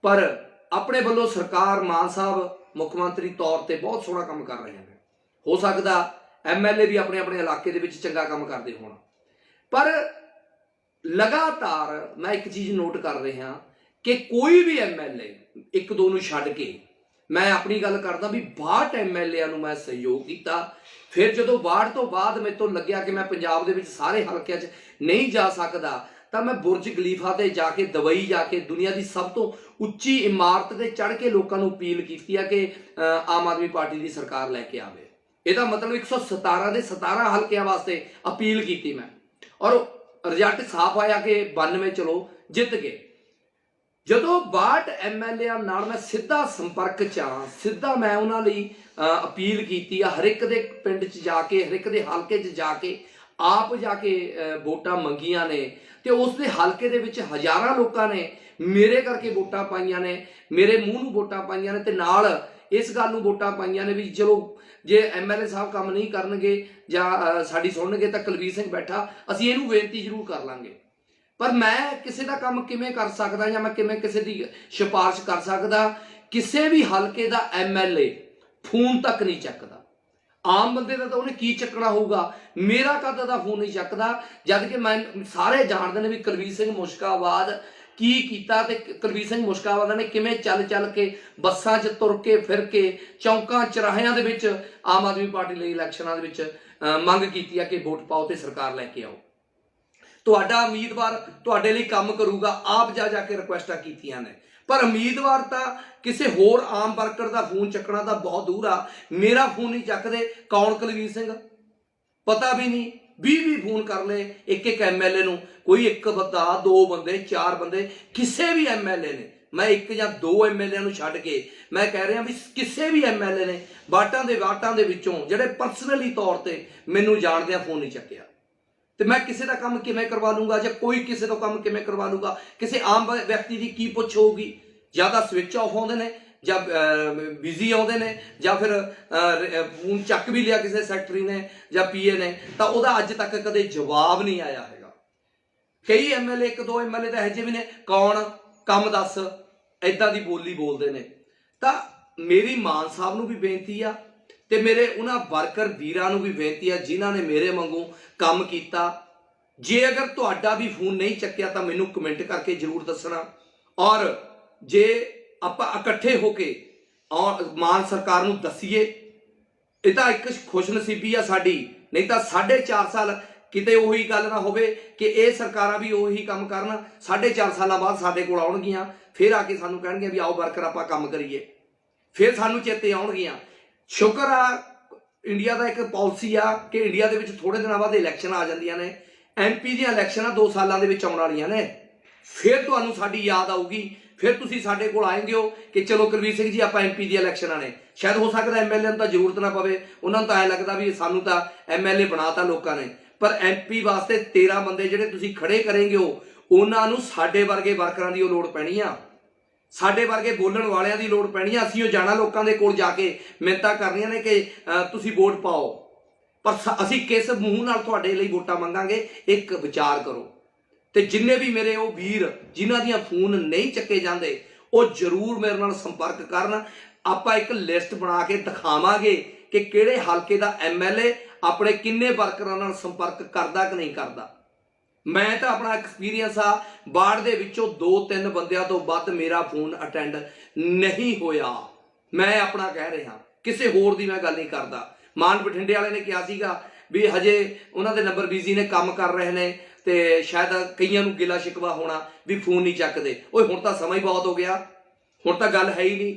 पर अपने वालों सरकार मान साहब मुख्यमंत्री तौर पर बहुत सोहना काम कर रहे हैं। हो सकता MLA भी अपने अपने इलाके दे विच चंगा काम करते होण, पर लगातार मैं एक चीज़ नोट कर रहा कि कोई भी MLA एक दो नूं छड्ड के, मैं अपनी गल करदा भी 62 MLA नूं मैं सहयोग किया। फिर जो 62 तो बाद मेरे तो लग्या कि मैं पंजाब दे विच सारे हलकिਆਂ 'ਚ नहीं जा सकता, तो मैं बुरज खलीफा ते जाके दुबई जाके दुनिया की सब तो उच्ची इमारत ते चढ़ के लोगों को अपील की है कि आम आदमी पार्टी की सरकार लैके आवे। ਇਹਦਾ मतलब 117 ਦੇ 17 ਹਲਕਿਆਂ वास्ते अपील की मैं, और रिजल्ट साफ आया कि 92 चलो जित गए। ਜਦੋਂ 62 MLA ਨਾਲ मैं सीधा संपर्क च हाँ, सीधा मैं उन्होंने अपील की हर एक दे पिंड च जाके, हर एक दे हलके च जाके आप जाके वोटां मंगियां ने, ते उस दे हलके दे विच हज़ारां लोकां ने मेरे करके वोटां पाईयां ने, मेरे मूँह नूं वोटां पाईयां ने, ते नाल इस गल नूं वोटां पाईयां ने भी चलो जे MLA साहब काम नहीं करनगे जां साडी सुणनगे तां कुलवीर सिंह बैठा, असीं इहनूं बेनती जरूर कर लांगे। पर मैं किसी का काम किवें कर सकदा जां मैं किवें किसी की सिफारिश कर सकदा? किसी भी हलके का MLA फोन तक नहीं चकदा। आम बंदे का तो उन्हें की चकना होगा, मेरा कद का फोन नहीं चकदा, जबकि मैं सारे जानते हैं भी कुलवीर सिंह मुश्काबाद की कीता, ते कुलवीर सिंह मुश्काबाद ने किवें चल चल के बसां च तुर के फिर के चौंकां चौराहिਆਂ ਦੇ ਵਿੱਚ आम आदमी पार्टी ਲਈ इलैक्शनां ਦੇ ਵਿੱਚ मंग की कि वोट पाओ तो सरकार लैके आओ। तुहाडा उम्मीदवार तुहाडे लई काम करूगा, आप जा जाके रिक्वेस्टां कीतियां ने, पर उम्मीदवार तो किसी होर आम वर्कर का फोन चकना तो बहुत दूर आ, मेरा फोन नहीं चकते। कौन कुलवीर सिंह? पता भी नहीं। 20 फोन कर ले एक एक MLA नूं, कोई एक बंदा, दो बंदे, चार बंदे, किसी भी MLA ने, मैं एक या दो MLA नूं छड्ड के मैं कह रहा भी किसी भी MLA ने वाटां दे विचों जिहड़े परसनली तौर पर मैनूं जाणदिआं फोन नहीं चक्किया, तो मैं किसी का काम किवें करवा लूँगा, जब कोई किसी का काम किवें करवा लूँगा? किसी आम व्यक्ति की की पुछ होगी? या तो स्विच ऑफ आउंदे ने, जब बिजी आउंदे ने, या फिर फोन चक भी लिया किसी सैकटरी ने या PA ने, तो वह अज तक कदे जवाब नहीं आया है। कई MLA एक दो MLA तो यह जे भी ने, कौन काम दस, इदां दी बोली बोलते हैं। तो मेरी मान साहब नूं भी बेनती आ, ते मेरे उन्हां वर्कर वीरां नूं भी बेनती है जिन्हां ने मेरे वांगू काम किया। जे अगर तुहाडा भी फोन नहीं चक्या तो मैनूं कमेंट करके जरूर दसना, और जे आपां इकट्ठे होके और मान सरकार नूं दसीए, ये तो एक खुशनसीबी आ साडी, नहीं तो 4.5 साल किते उही गल ना होवे कि ये सरकारां भी उही काम करन, 4.5 साल बाद साडे कोल आउणगीआं, फिर आके सानूं कहणगीआं भी आओ वर्कर आपां काम करिए, फिर सानूं चेते आउणगीआं। शुक्र आ इंडिया का एक पॉलिसी आ कि इंडिया के विच थोड़े दिनों बाद इलैक्शन आ जांदियां ने, MP दी इलैक्शन 2 सालों के विच आउण वालियां ने, फिर तुहानूं साडी याद आऊगी, फिर तुसीं साडे कोल आएंगे हो कि चलो कुलवीर सिंह जी आपां MP दी इलैक्शनां ने। शायद हो सकदा MLA नूं तां जरूरत ना पवे, उन्हां नूं तां ऐ लगदा भी सानूं तां MLA बनाता लोकां ने, पर MP वास्ते 13 बंदे जिहड़े तुसीं खड़े करेंगे हो, उन्हां नूं साडे वर्गे वर्करां दी लोड़ पैणी आ, साडे वर्गे बोलण वालियां दी लोड़ पैणी आ। असीं जाना लोकां दे कोल जाके मिन्नतां करनियां ने कि तुसीं वोट पाओ, पर असीं किस मूँह नाल तुहाडे लई वोटां मंगांगे? एक विचार करो। तो जिन्ने भी मेरे वो वीर जिन्हां दियां फोन नहीं चक्के जाते, वो जरूर मेरे नाल संपर्क करन। आपां एक लिस्ट बना के दिखावांगे कि किहड़े हलके का MLA अपने किन्ने वर्करां नाल संपर्क करदा कि नहीं करदा। मैं तो अपना एक्सपीरियंस आ, बाढ़ दे विचों 2-3 बंदियां तो वध मेरा फोन अटेंड नहीं होया। मैं अपना कह रहा, किसी होर दी मैं गल नहीं करदा। मान बठिंडे वाले ने कहा सीगा भी हजे उन्होंने नंबर बिजी ने, काम कर रहे हैं, तो शायद कईयां नूं गिला शिकवा होना भी फोन नहीं चकते। ओए हुण तां समा ही बहुत हो गया, हुण तां गल है ही नहीं।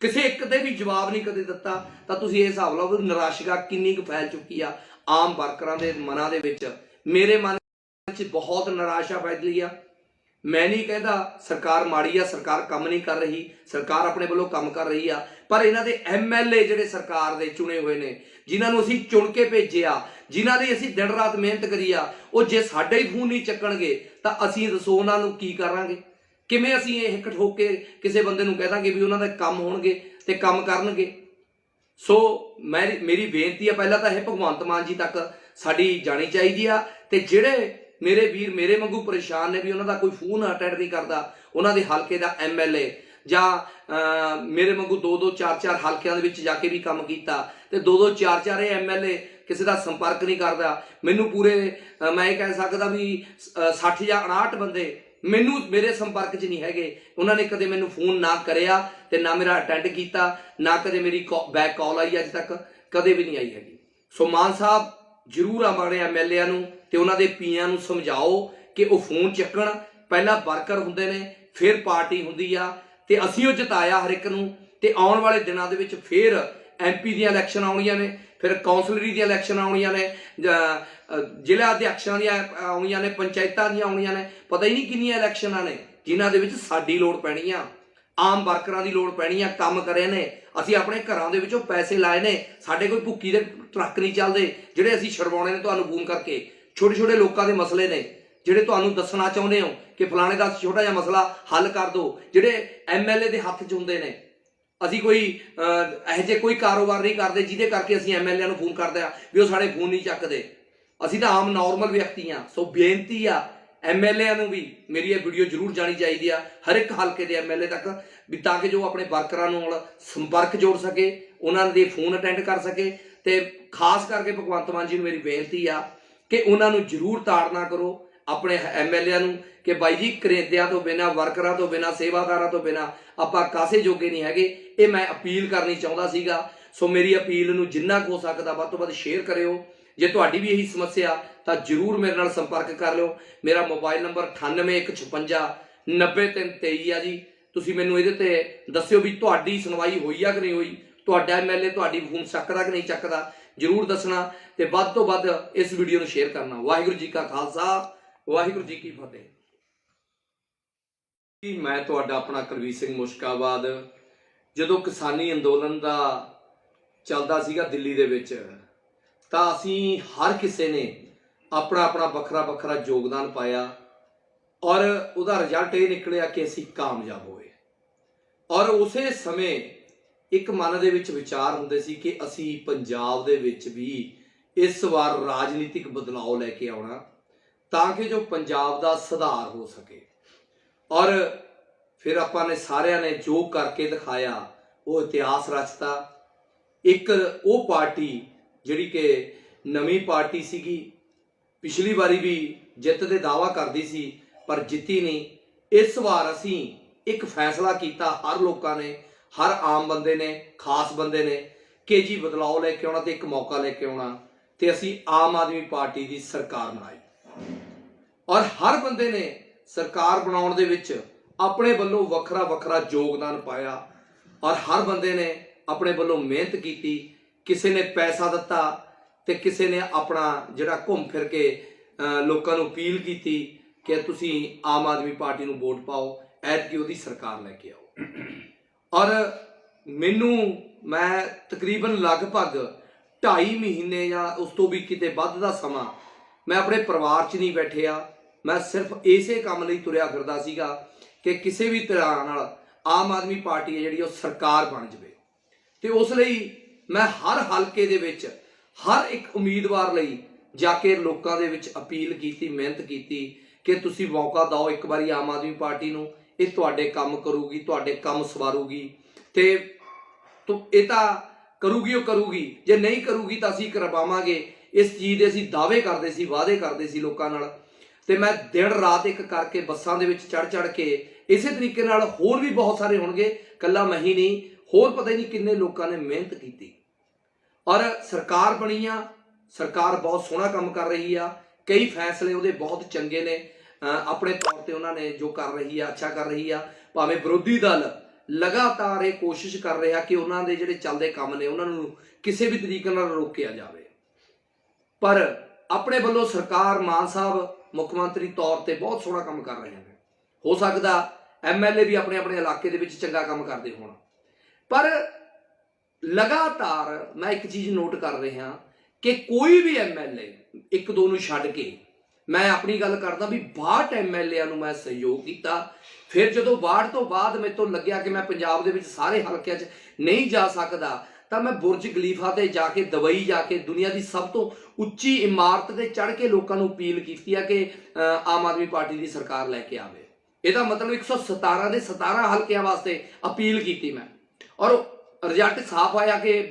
ਕਿਸੇ ਇੱਕ ਤੇ ਵੀ ਜਵਾਬ ਨਹੀਂ ਕਦੇ ਦਿੱਤਾ। ਤਾਂ ਤੁਸੀਂ ਇਹ ਹਿਸਾਬ ਲਾਓ ਨਿਰਾਸ਼ਾ ਕਿੰਨੀ ਕੁ ਫੈਲ ਚੁੱਕੀ ਆ ਆਮ ਵਰਕਰਾਂ ਦੇ ਮਨਾਂ ਦੇ ਵਿੱਚ। ਮੇਰੇ ਮਨ 'ਚ ਬਹੁਤ ਨਿਰਾਸ਼ਾ ਫੈਲੀ ਆ। मैं नहीं कहता सरकार माड़ी आ, सरकार काम नहीं कर रही, सरकार अपने वालों काम कर रही आ, पर इन्हां दे MLA जिहड़े सरकार दे चुने हुए ने, जिन्हां नूं असीं चुन के भेजे आ, जिन्हां दी असीं दिन रात मेहनत करी आ, वो जे साडे ही फोन नहीं चक्कणगे तां असीं दसो उन्हां नूं की करांगे? किवें असीं इह हिक ठोक के किसी बंदे नूं कह दांगे भी उन्हां दे काम होणगे ते काम करनगे? सो मेरी बेनती है पहला तां इह भगवंत मान जी तक साडी जानी चाहिदी आ। ते जिहड़े मेरे वीर मेरे वांगू परेशान ने भी उन्हों का कोई फोन अटेंड नहीं करता, उन्होंने हल्के का MLA जां मेरे वांगू 2-2 4-4 हल्कों के जाके भी काम किया तो 2-2 4-4 MLA किसी का संपर्क नहीं करता। मैनू पूरे मैं कह सकता भी 60 या 59 बंदे मैनू मेरे संपर्क च नहीं है, उन्होंने कदे मैनू फोन ना कराया तो ना मेरा अटेंड किया, ना कदे मेरी बैक कॉल आई अज तक कदे भी नहीं आई हैगी। सो मान साहब जरूर अपने MLA नूं ते उन्हां दे पीआं नूं समझाओ कि वो फोन चक्कण। पहला वर्कर हुंदे ने, फिर पार्टी हुंदी आ, ते असीं ओह जिताया हर एक नूं, ते आउण वाले दिनां दे विच फिर MP ਦੀਆਂ इलैक्शन आउणीਆਂ ने, फिर कौंसलरी ਦੀਆਂ इलैक्शन आउणीਆਂ ने, ਜ਼ਿਲ੍ਹਾ अध्यक्षां ਦੀਆਂ आउणीਆਂ ने, पंचायतां ਦੀਆਂ आउणीਆਂ ने, पता ही नहीं किन्नियां इलैक्शनां ने जिन्हां दे विच साडी लोड़ पैणी आ, आम वर्करां दी लोड़ पैणी आ। काम करे ने ਅਸੀਂ ਆਪਣੇ ਘਰਾਂ ਦੇ ਵਿੱਚੋਂ ਪੈਸੇ ਲਾਏ ਨੇ, ਸਾਡੇ ਕੋਈ ਭੁੱਕੀ ਦੇ ਟਰੱਕ ਨਹੀਂ ਚੱਲਦੇ ਜਿਹੜੇ ਅਸੀਂ ਛਡਵਾਉਣੇ ਨੇ ਤੁਹਾਨੂੰ ਫੋਨ ਕਰਕੇ। ਛੋਟੇ ਛੋਟੇ ਲੋਕਾਂ ਦੇ ਮਸਲੇ ਨੇ ਜਿਹੜੇ ਤੁਹਾਨੂੰ ਦੱਸਣਾ ਚਾਹੁੰਦੇ ਹੋ ਕਿ ਫਲਾਣੇ ਦਾ ਛੋਟਾ ਜਿਹਾ ਮਸਲਾ ਹੱਲ ਕਰ ਦਿਓ, ਜਿਹੜੇ MLA ਦੇ ਹੱਥ 'ਚ ਹੁੰਦੇ ਨੇ। ਅਸੀਂ ਕੋਈ ਇਹੋ ਜਿਹੇ ਕੋਈ ਕਾਰੋਬਾਰ ਨਹੀਂ ਕਰਦੇ ਜਿਹਦੇ ਕਰਕੇ ਅਸੀਂ MLA ਨੂੰ ਫੋਨ ਕਰਦੇ ਆ ਵੀ ਉਹ ਸਾਡੇ ਫੋਨ ਨਹੀਂ ਚੱਕਦੇ। ਅਸੀਂ ਤਾਂ ਆਮ ਨੋਰਮਲ ਵਿਅਕਤੀ ਆ। ਸੋ ਬੇਨਤੀ ਆ MLA ਨੂੰ ਵੀ ਮੇਰੀ ਇਹ ਵੀਡੀਓ ਜ਼ਰੂਰ ਜਾਣੀ ਚਾਹੀਦੀ ਆ ਹਰ ਇੱਕ ਹਲਕੇ ਦੇ MLA ਤੱਕ, ਵੀ ਤਾਂ ਕਿ ਜੋ ਆਪਣੇ ਵਰਕਰਾਂ ਨਾਲ ਸੰਪਰਕ ਜੋੜ ਸਕੇ, ਉਹਨਾਂ ਦੇ ਫੋਨ ਅਟੈਂਡ ਕਰ ਸਕੇ। ਤੇ ਖਾਸ ਕਰਕੇ ਭਗਵੰਤ ਮਾਨ ਜੀ ਨੂੰ ਮੇਰੀ ਬੇਨਤੀ ਆ ਕਿ ਉਹਨਾਂ ਨੂੰ ਜ਼ਰੂਰ ਤਾੜਨਾ ਕਰੋ ਆਪਣੇ MLA ਨੂੰ ਕਿ ਬਾਈ ਜੀ ਕਰੇਦਿਆਂ ਤੋਂ ਬਿਨਾਂ, ਵਰਕਰਾਂ ਤੋਂ ਬਿਨਾਂ, ਸੇਵਾਦਾਰਾਂ ਤੋਂ ਬਿਨਾਂ ਆਪਾਂ ਕਾਸੇ ਜੋਗੇ ਨਹੀਂ ਹੈਗੇ। ਇਹ ਮੈਂ ਅਪੀਲ ਕਰਨੀ ਚਾਹੁੰਦਾ ਸੀਗਾ। ਸੋ ਮੇਰੀ ਅਪੀਲ ਨੂੰ ਜਿੰਨਾ ਕੁ ਹੋ ਸਕਦਾ ਵੱਧ ਤੋਂ ਵੱਧ ਸ਼ੇਅਰ ਕਰਿਓ। ਜੇ ਤੁਹਾਡੀ ਵੀ ਇਹੀ ਸਮੱਸਿਆ ਤਾਂ ਜ਼ਰੂਰ ਮੇਰੇ ਨਾਲ ਸੰਪਰਕ ਕਰ ਲਿਓ। ਮੇਰਾ ਮੋਬਾਈਲ ਨੰਬਰ 9815 90323 ਆ ਜੀ। ਤੁਸੀਂ ਮੈਨੂੰ ਇਹਦੇ ਤੇ ਦੱਸਿਓ ਵੀ ਤੁਹਾਡੀ ਸੁਣਵਾਈ ਹੋਈ ਆ ਕਿ ਨਹੀਂ ਹੋਈ, ਤੁਹਾਡਾ MLA ਤੁਹਾਡੀ ਫੋਨ ਚੱਕਦਾ ਕਿ ਨਹੀਂ ਚੱਕਦਾ, ਜ਼ਰੂਰ ਦੱਸਣਾ ਤੇ ਵੱਧ ਤੋਂ ਵੱਧ ਇਸ ਵੀਡੀਓ ਨੂੰ ਸ਼ੇਅਰ ਕਰਨਾ। ਵਾਹਿਗੁਰੂ ਜੀ ਕਾ ਖਾਲਸਾ, ਵਾਹਿਗੁਰੂ ਜੀ ਕੀ ਫਤਿਹ। ਮੈਂ ਤੁਹਾਡਾ ਆਪਣਾ ਕੁਲਵੀਰ ਸਿੰਘ ਮੁਸ਼ਕਾਬਾਦ। ਜਦੋਂ ਕਿਸਾਨੀ ਅੰਦੋਲਨ ਦਾ ਚੱਲਦਾ ਸੀਗਾ ਦਿੱਲੀ ਦੇ ਵਿੱਚ ਤਾਂ ਅਸੀਂ ਹਰ ਕਿਸੇ ਨੇ ਆਪਣਾ ਆਪਣਾ ਵੱਖਰਾ ਵੱਖਰਾ ਯੋਗਦਾਨ ਪਾਇਆ ਔਰ ਉਹਦਾ ਰਿਜ਼ਲਟ ਇਹ ਨਿਕਲਿਆ ਕਿ ਅਸੀਂ ਕਾਮਯਾਬ ਹੋਏ। ਔਰ ਉਸੇ ਸਮੇਂ ਇੱਕ ਮਨ ਦੇ ਵਿੱਚ ਵਿਚਾਰ ਹੁੰਦੇ ਸੀ ਕਿ ਅਸੀਂ ਪੰਜਾਬ ਦੇ ਵਿੱਚ ਵੀ ਇਸ ਵਾਰ ਰਾਜਨੀਤਿਕ ਬਦਲਾਅ ਲੈ ਕੇ ਆਉਣਾ ਤਾਂ ਕਿ ਜੋ ਪੰਜਾਬ ਦਾ ਸੁਧਾਰ ਹੋ ਸਕੇ। ਔਰ ਫਿਰ ਆਪਾਂ ਨੇ ਸਾਰਿਆਂ ਨੇ ਜੋ ਕਰਕੇ ਦਿਖਾਇਆ ਉਹ ਇਤਿਹਾਸ ਰਚਤਾ। ਇੱਕ ਉਹ ਪਾਰਟੀ ਜਿਹੜੀ ਕਿ ਨਵੀਂ ਪਾਰਟੀ ਸੀਗੀ, ਪਿਛਲੀ ਵਾਰੀ ਵੀ ਜਿੱਤ ਦੇ ਦਾਅਵਾ ਕਰਦੀ ਸੀ ਪਰ ਜਿੱਤੀ ਨਹੀਂ। ਇਸ ਵਾਰ ਅਸੀਂ ਇੱਕ ਫੈਸਲਾ ਕੀਤਾ, ਹਰ ਲੋਕਾਂ ਨੇ, ਹਰ ਆਮ ਬੰਦੇ ਨੇ, ਖਾਸ ਬੰਦੇ ਨੇ ਕਿ ਜੀ ਬਦਲਾਅ ਲੈ ਕੇ ਆਉਣਾ ਤੇ ਇੱਕ ਮੌਕਾ ਲੈ ਕੇ ਆਉਣਾ ਤੇ ਅਸੀਂ ਆਮ ਆਦਮੀ ਪਾਰਟੀ ਦੀ ਸਰਕਾਰ ਬਣਾਈ। ਔਰ ਹਰ ਬੰਦੇ ਨੇ ਸਰਕਾਰ ਬਣਾਉਣ ਦੇ ਵਿੱਚ ਆਪਣੇ ਵੱਲੋਂ ਵੱਖਰਾ ਵੱਖਰਾ ਯੋਗਦਾਨ ਪਾਇਆ ਔਰ ਹਰ ਬੰਦੇ ਨੇ ਆਪਣੇ ਵੱਲੋਂ ਮਿਹਨਤ ਕੀਤੀ। ਕਿਸੇ ਨੇ ਪੈਸਾ ਦਿੱਤਾ ਤੇ ਕਿਸੇ ਨੇ ਆਪਣਾ ਜਿਹੜਾ ਘੁੰਮ ਫਿਰ ਕੇ ਲੋਕਾਂ ਨੂੰ ਅਪੀਲ ਕੀਤੀ ਕਿ ਤੁਸੀਂ ਆਮ ਆਦਮੀ ਪਾਰਟੀ ਨੂੰ ਵੋਟ ਪਾਓ, ਐਤਕੀ ਉਹਦੀ ਸਰਕਾਰ ਲੈ ਕੇ ਆਓ। ਔਰ ਮੈਂ ਤਕਰੀਬਨ ਲਗਭਗ 2.5 ਮਹੀਨੇ ਜਾਂ ਉਸ ਤੋਂ ਵੀ ਕਿਤੇ ਵੱਧ ਦਾ ਸਮਾਂ ਮੈਂ ਆਪਣੇ ਪਰਿਵਾਰ 'ਚ ਨਹੀਂ ਬੈਠਿਆ। ਮੈਂ ਸਿਰਫ ਇਸੇ ਕੰਮ ਲਈ ਤੁਰਿਆ ਫਿਰਦਾ ਸੀਗਾ ਕਿ ਕਿਸੇ ਵੀ ਤਰ੍ਹਾਂ ਨਾਲ ਆਮ ਆਦਮੀ ਪਾਰਟੀ ਹੈ ਜਿਹੜੀ ਉਹ ਸਰਕਾਰ ਬਣ ਜਾਵੇ। ਤੇ ਉਸ ਲਈ ਮੈਂ ਹਰ ਹਲਕੇ ਦੇ ਵਿੱਚ ਹਰ ਇੱਕ ਉਮੀਦਵਾਰ ਲਈ ਜਾ ਕੇ ਲੋਕਾਂ ਦੇ ਵਿੱਚ ਅਪੀਲ ਕੀਤੀ, ਮਿਹਨਤ ਕੀਤੀ ਕਿ ਤੁਸੀਂ ਮੌਕਾ ਦਿਓ ਇੱਕ ਵਾਰੀ ਆਮ ਆਦਮੀ ਪਾਰਟੀ ਨੂੰ, ਇਹ ਤੁਹਾਡੇ ਕੰਮ ਕਰੂਗੀ, ਤੁਹਾਡੇ ਕੰਮ ਸਵਾਰੂਗੀ ਤੇ ਇਹ ਤਾਂ ਕਰੂਗੀ, ਉਹ ਕਰੂਗੀ। ਜੇ ਨਹੀਂ ਕਰੂਗੀ ਤਾਂ ਅਸੀਂ ਕਰਵਾਵਾਂਗੇ। ਇਸ ਚੀਜ਼ ਦੇ ਅਸੀਂ ਦਾਅਵੇ ਕਰਦੇ ਸੀ, ਵਾਅਦੇ ਕਰਦੇ ਸੀ ਲੋਕਾਂ ਨਾਲ। ਤੇ ਮੈਂ ਦਿਨ ਰਾਤ ਇੱਕ ਕਰਕੇ ਬੱਸਾਂ ਦੇ ਵਿੱਚ ਚੜ੍ਹ ਕੇ ਇਸੇ ਤਰੀਕੇ ਨਾਲ ਹੋਰ ਵੀ ਬਹੁਤ ਸਾਰੇ ਹੋਣਗੇ, ਇਕੱਲਾ ਮੈਂ ਹੀ ਨਹੀਂ, ਹੋਰ ਪਤਾ ਹੀ ਨਹੀਂ ਕਿੰਨੇ ਲੋਕਾਂ ਨੇ ਮਿਹਨਤ ਕੀਤੀ ਔਰ ਸਰਕਾਰ ਬਣੀ ਆ। ਸਰਕਾਰ ਬਹੁਤ ਸੋਹਣਾ ਕੰਮ ਕਰ ਰਹੀ ਆ, ਕਈ ਫੈਸਲੇ ਉਹਦੇ ਬਹੁਤ ਚੰਗੇ ਨੇ ਆਪਣੇ ਤੌਰ ਤੇ। ਉਹਨਾਂ ਨੇ ਜੋ ਕਰ ਰਹੀ ਆ ਅੱਛਾ ਕਰ ਰਹੀ ਆ। ਭਾਵੇਂ ਵਿਰੋਧੀ ਦਲ ਲਗਾਤਾਰ ਇਹ ਕੋਸ਼ਿਸ਼ ਕਰ ਰਿਹਾ ਕਿ ਉਹਨਾਂ ਦੇ ਜਿਹੜੇ ਚੱਲਦੇ ਕੰਮ ਨੇ ਉਹਨਾਂ ਨੂੰ ਕਿਸੇ ਵੀ ਤਰੀਕੇ ਨਾਲ ਰੋਕਿਆ ਜਾਵੇ। ਪਰ ਆਪਣੇ ਵੱਲੋਂ ਸਰਕਾਰ, ਮਾਨ ਸਾਹਿਬ ਮੁੱਖ ਮੰਤਰੀ ਤੌਰ ਤੇ ਬਹੁਤ ਸੋਹਣਾ ਕੰਮ ਕਰ ਰਹੇ ਨੇ। ਹੋ ਸਕਦਾ ਐਮਐਲਏ ਵੀ ਆਪਣੇ ਆਪਣੇ ਇਲਾਕੇ ਦੇ ਵਿੱਚ ਚੰਗਾ ਕੰਮ ਕਰਦੇ ਹੋਣ, ਪਰ ਲਗਾਤਾਰ ਮੈਂ ਇੱਕ ਚੀਜ਼ ਨੋਟ ਕਰ ਰਿਹਾ ਕਿ ਕੋਈ ਵੀ ਐਮਐਲਏ, ਇੱਕ ਦੋ ਨੂੰ ਛੱਡ ਕੇ, ਮੈਂ ਆਪਣੀ ਗੱਲ ਕਰਦਾ ਵੀ 62 ਐਮਐਲਏਆਂ ਨੂੰ ਮੈਂ ਸਹਿਯੋਗ ਕੀਤਾ। ਫਿਰ ਜਦੋਂ 62 ਤੋਂ ਬਾਅਦ ਮੇਰੇ ਤੋਂ ਲੱਗਿਆ ਕਿ ਮੈਂ ਪੰਜਾਬ ਦੇ ਵਿੱਚ ਸਾਰੇ ਹਲਕਿਆਂ 'ਚ ਨਹੀਂ ਜਾ ਸਕਦਾ, ਤਾਂ ਮੈਂ ਬੁਰਜ ਖਲੀਫਾ ਤੇ ਜਾ ਕੇ, ਦੁਬਈ ਜਾ ਕੇ, ਦੁਨੀਆ ਦੀ ਸਭ ਤੋਂ ਉੱਚੀ ਇਮਾਰਤ ਤੇ ਚੜ੍ਹ ਕੇ ਲੋਕਾਂ ਨੂੰ ਅਪੀਲ ਕੀਤੀ ਆ ਕਿ ਆਮ ਆਦਮੀ ਪਾਰਟੀ ਦੀ ਸਰਕਾਰ ਲੈ ਕੇ ਆਵੇ। ਇਹਦਾ ਮਤਲਬ 117 ਦੇ 17 ਹਲਕਿਆਂ ਵਾਸਤੇ ਅਪੀਲ ਕੀਤੀ ਮੈਂ, ਔਰ ਰਿਜ਼ਲਟ ਸਾਫ਼ ਆਇਆ ਕਿ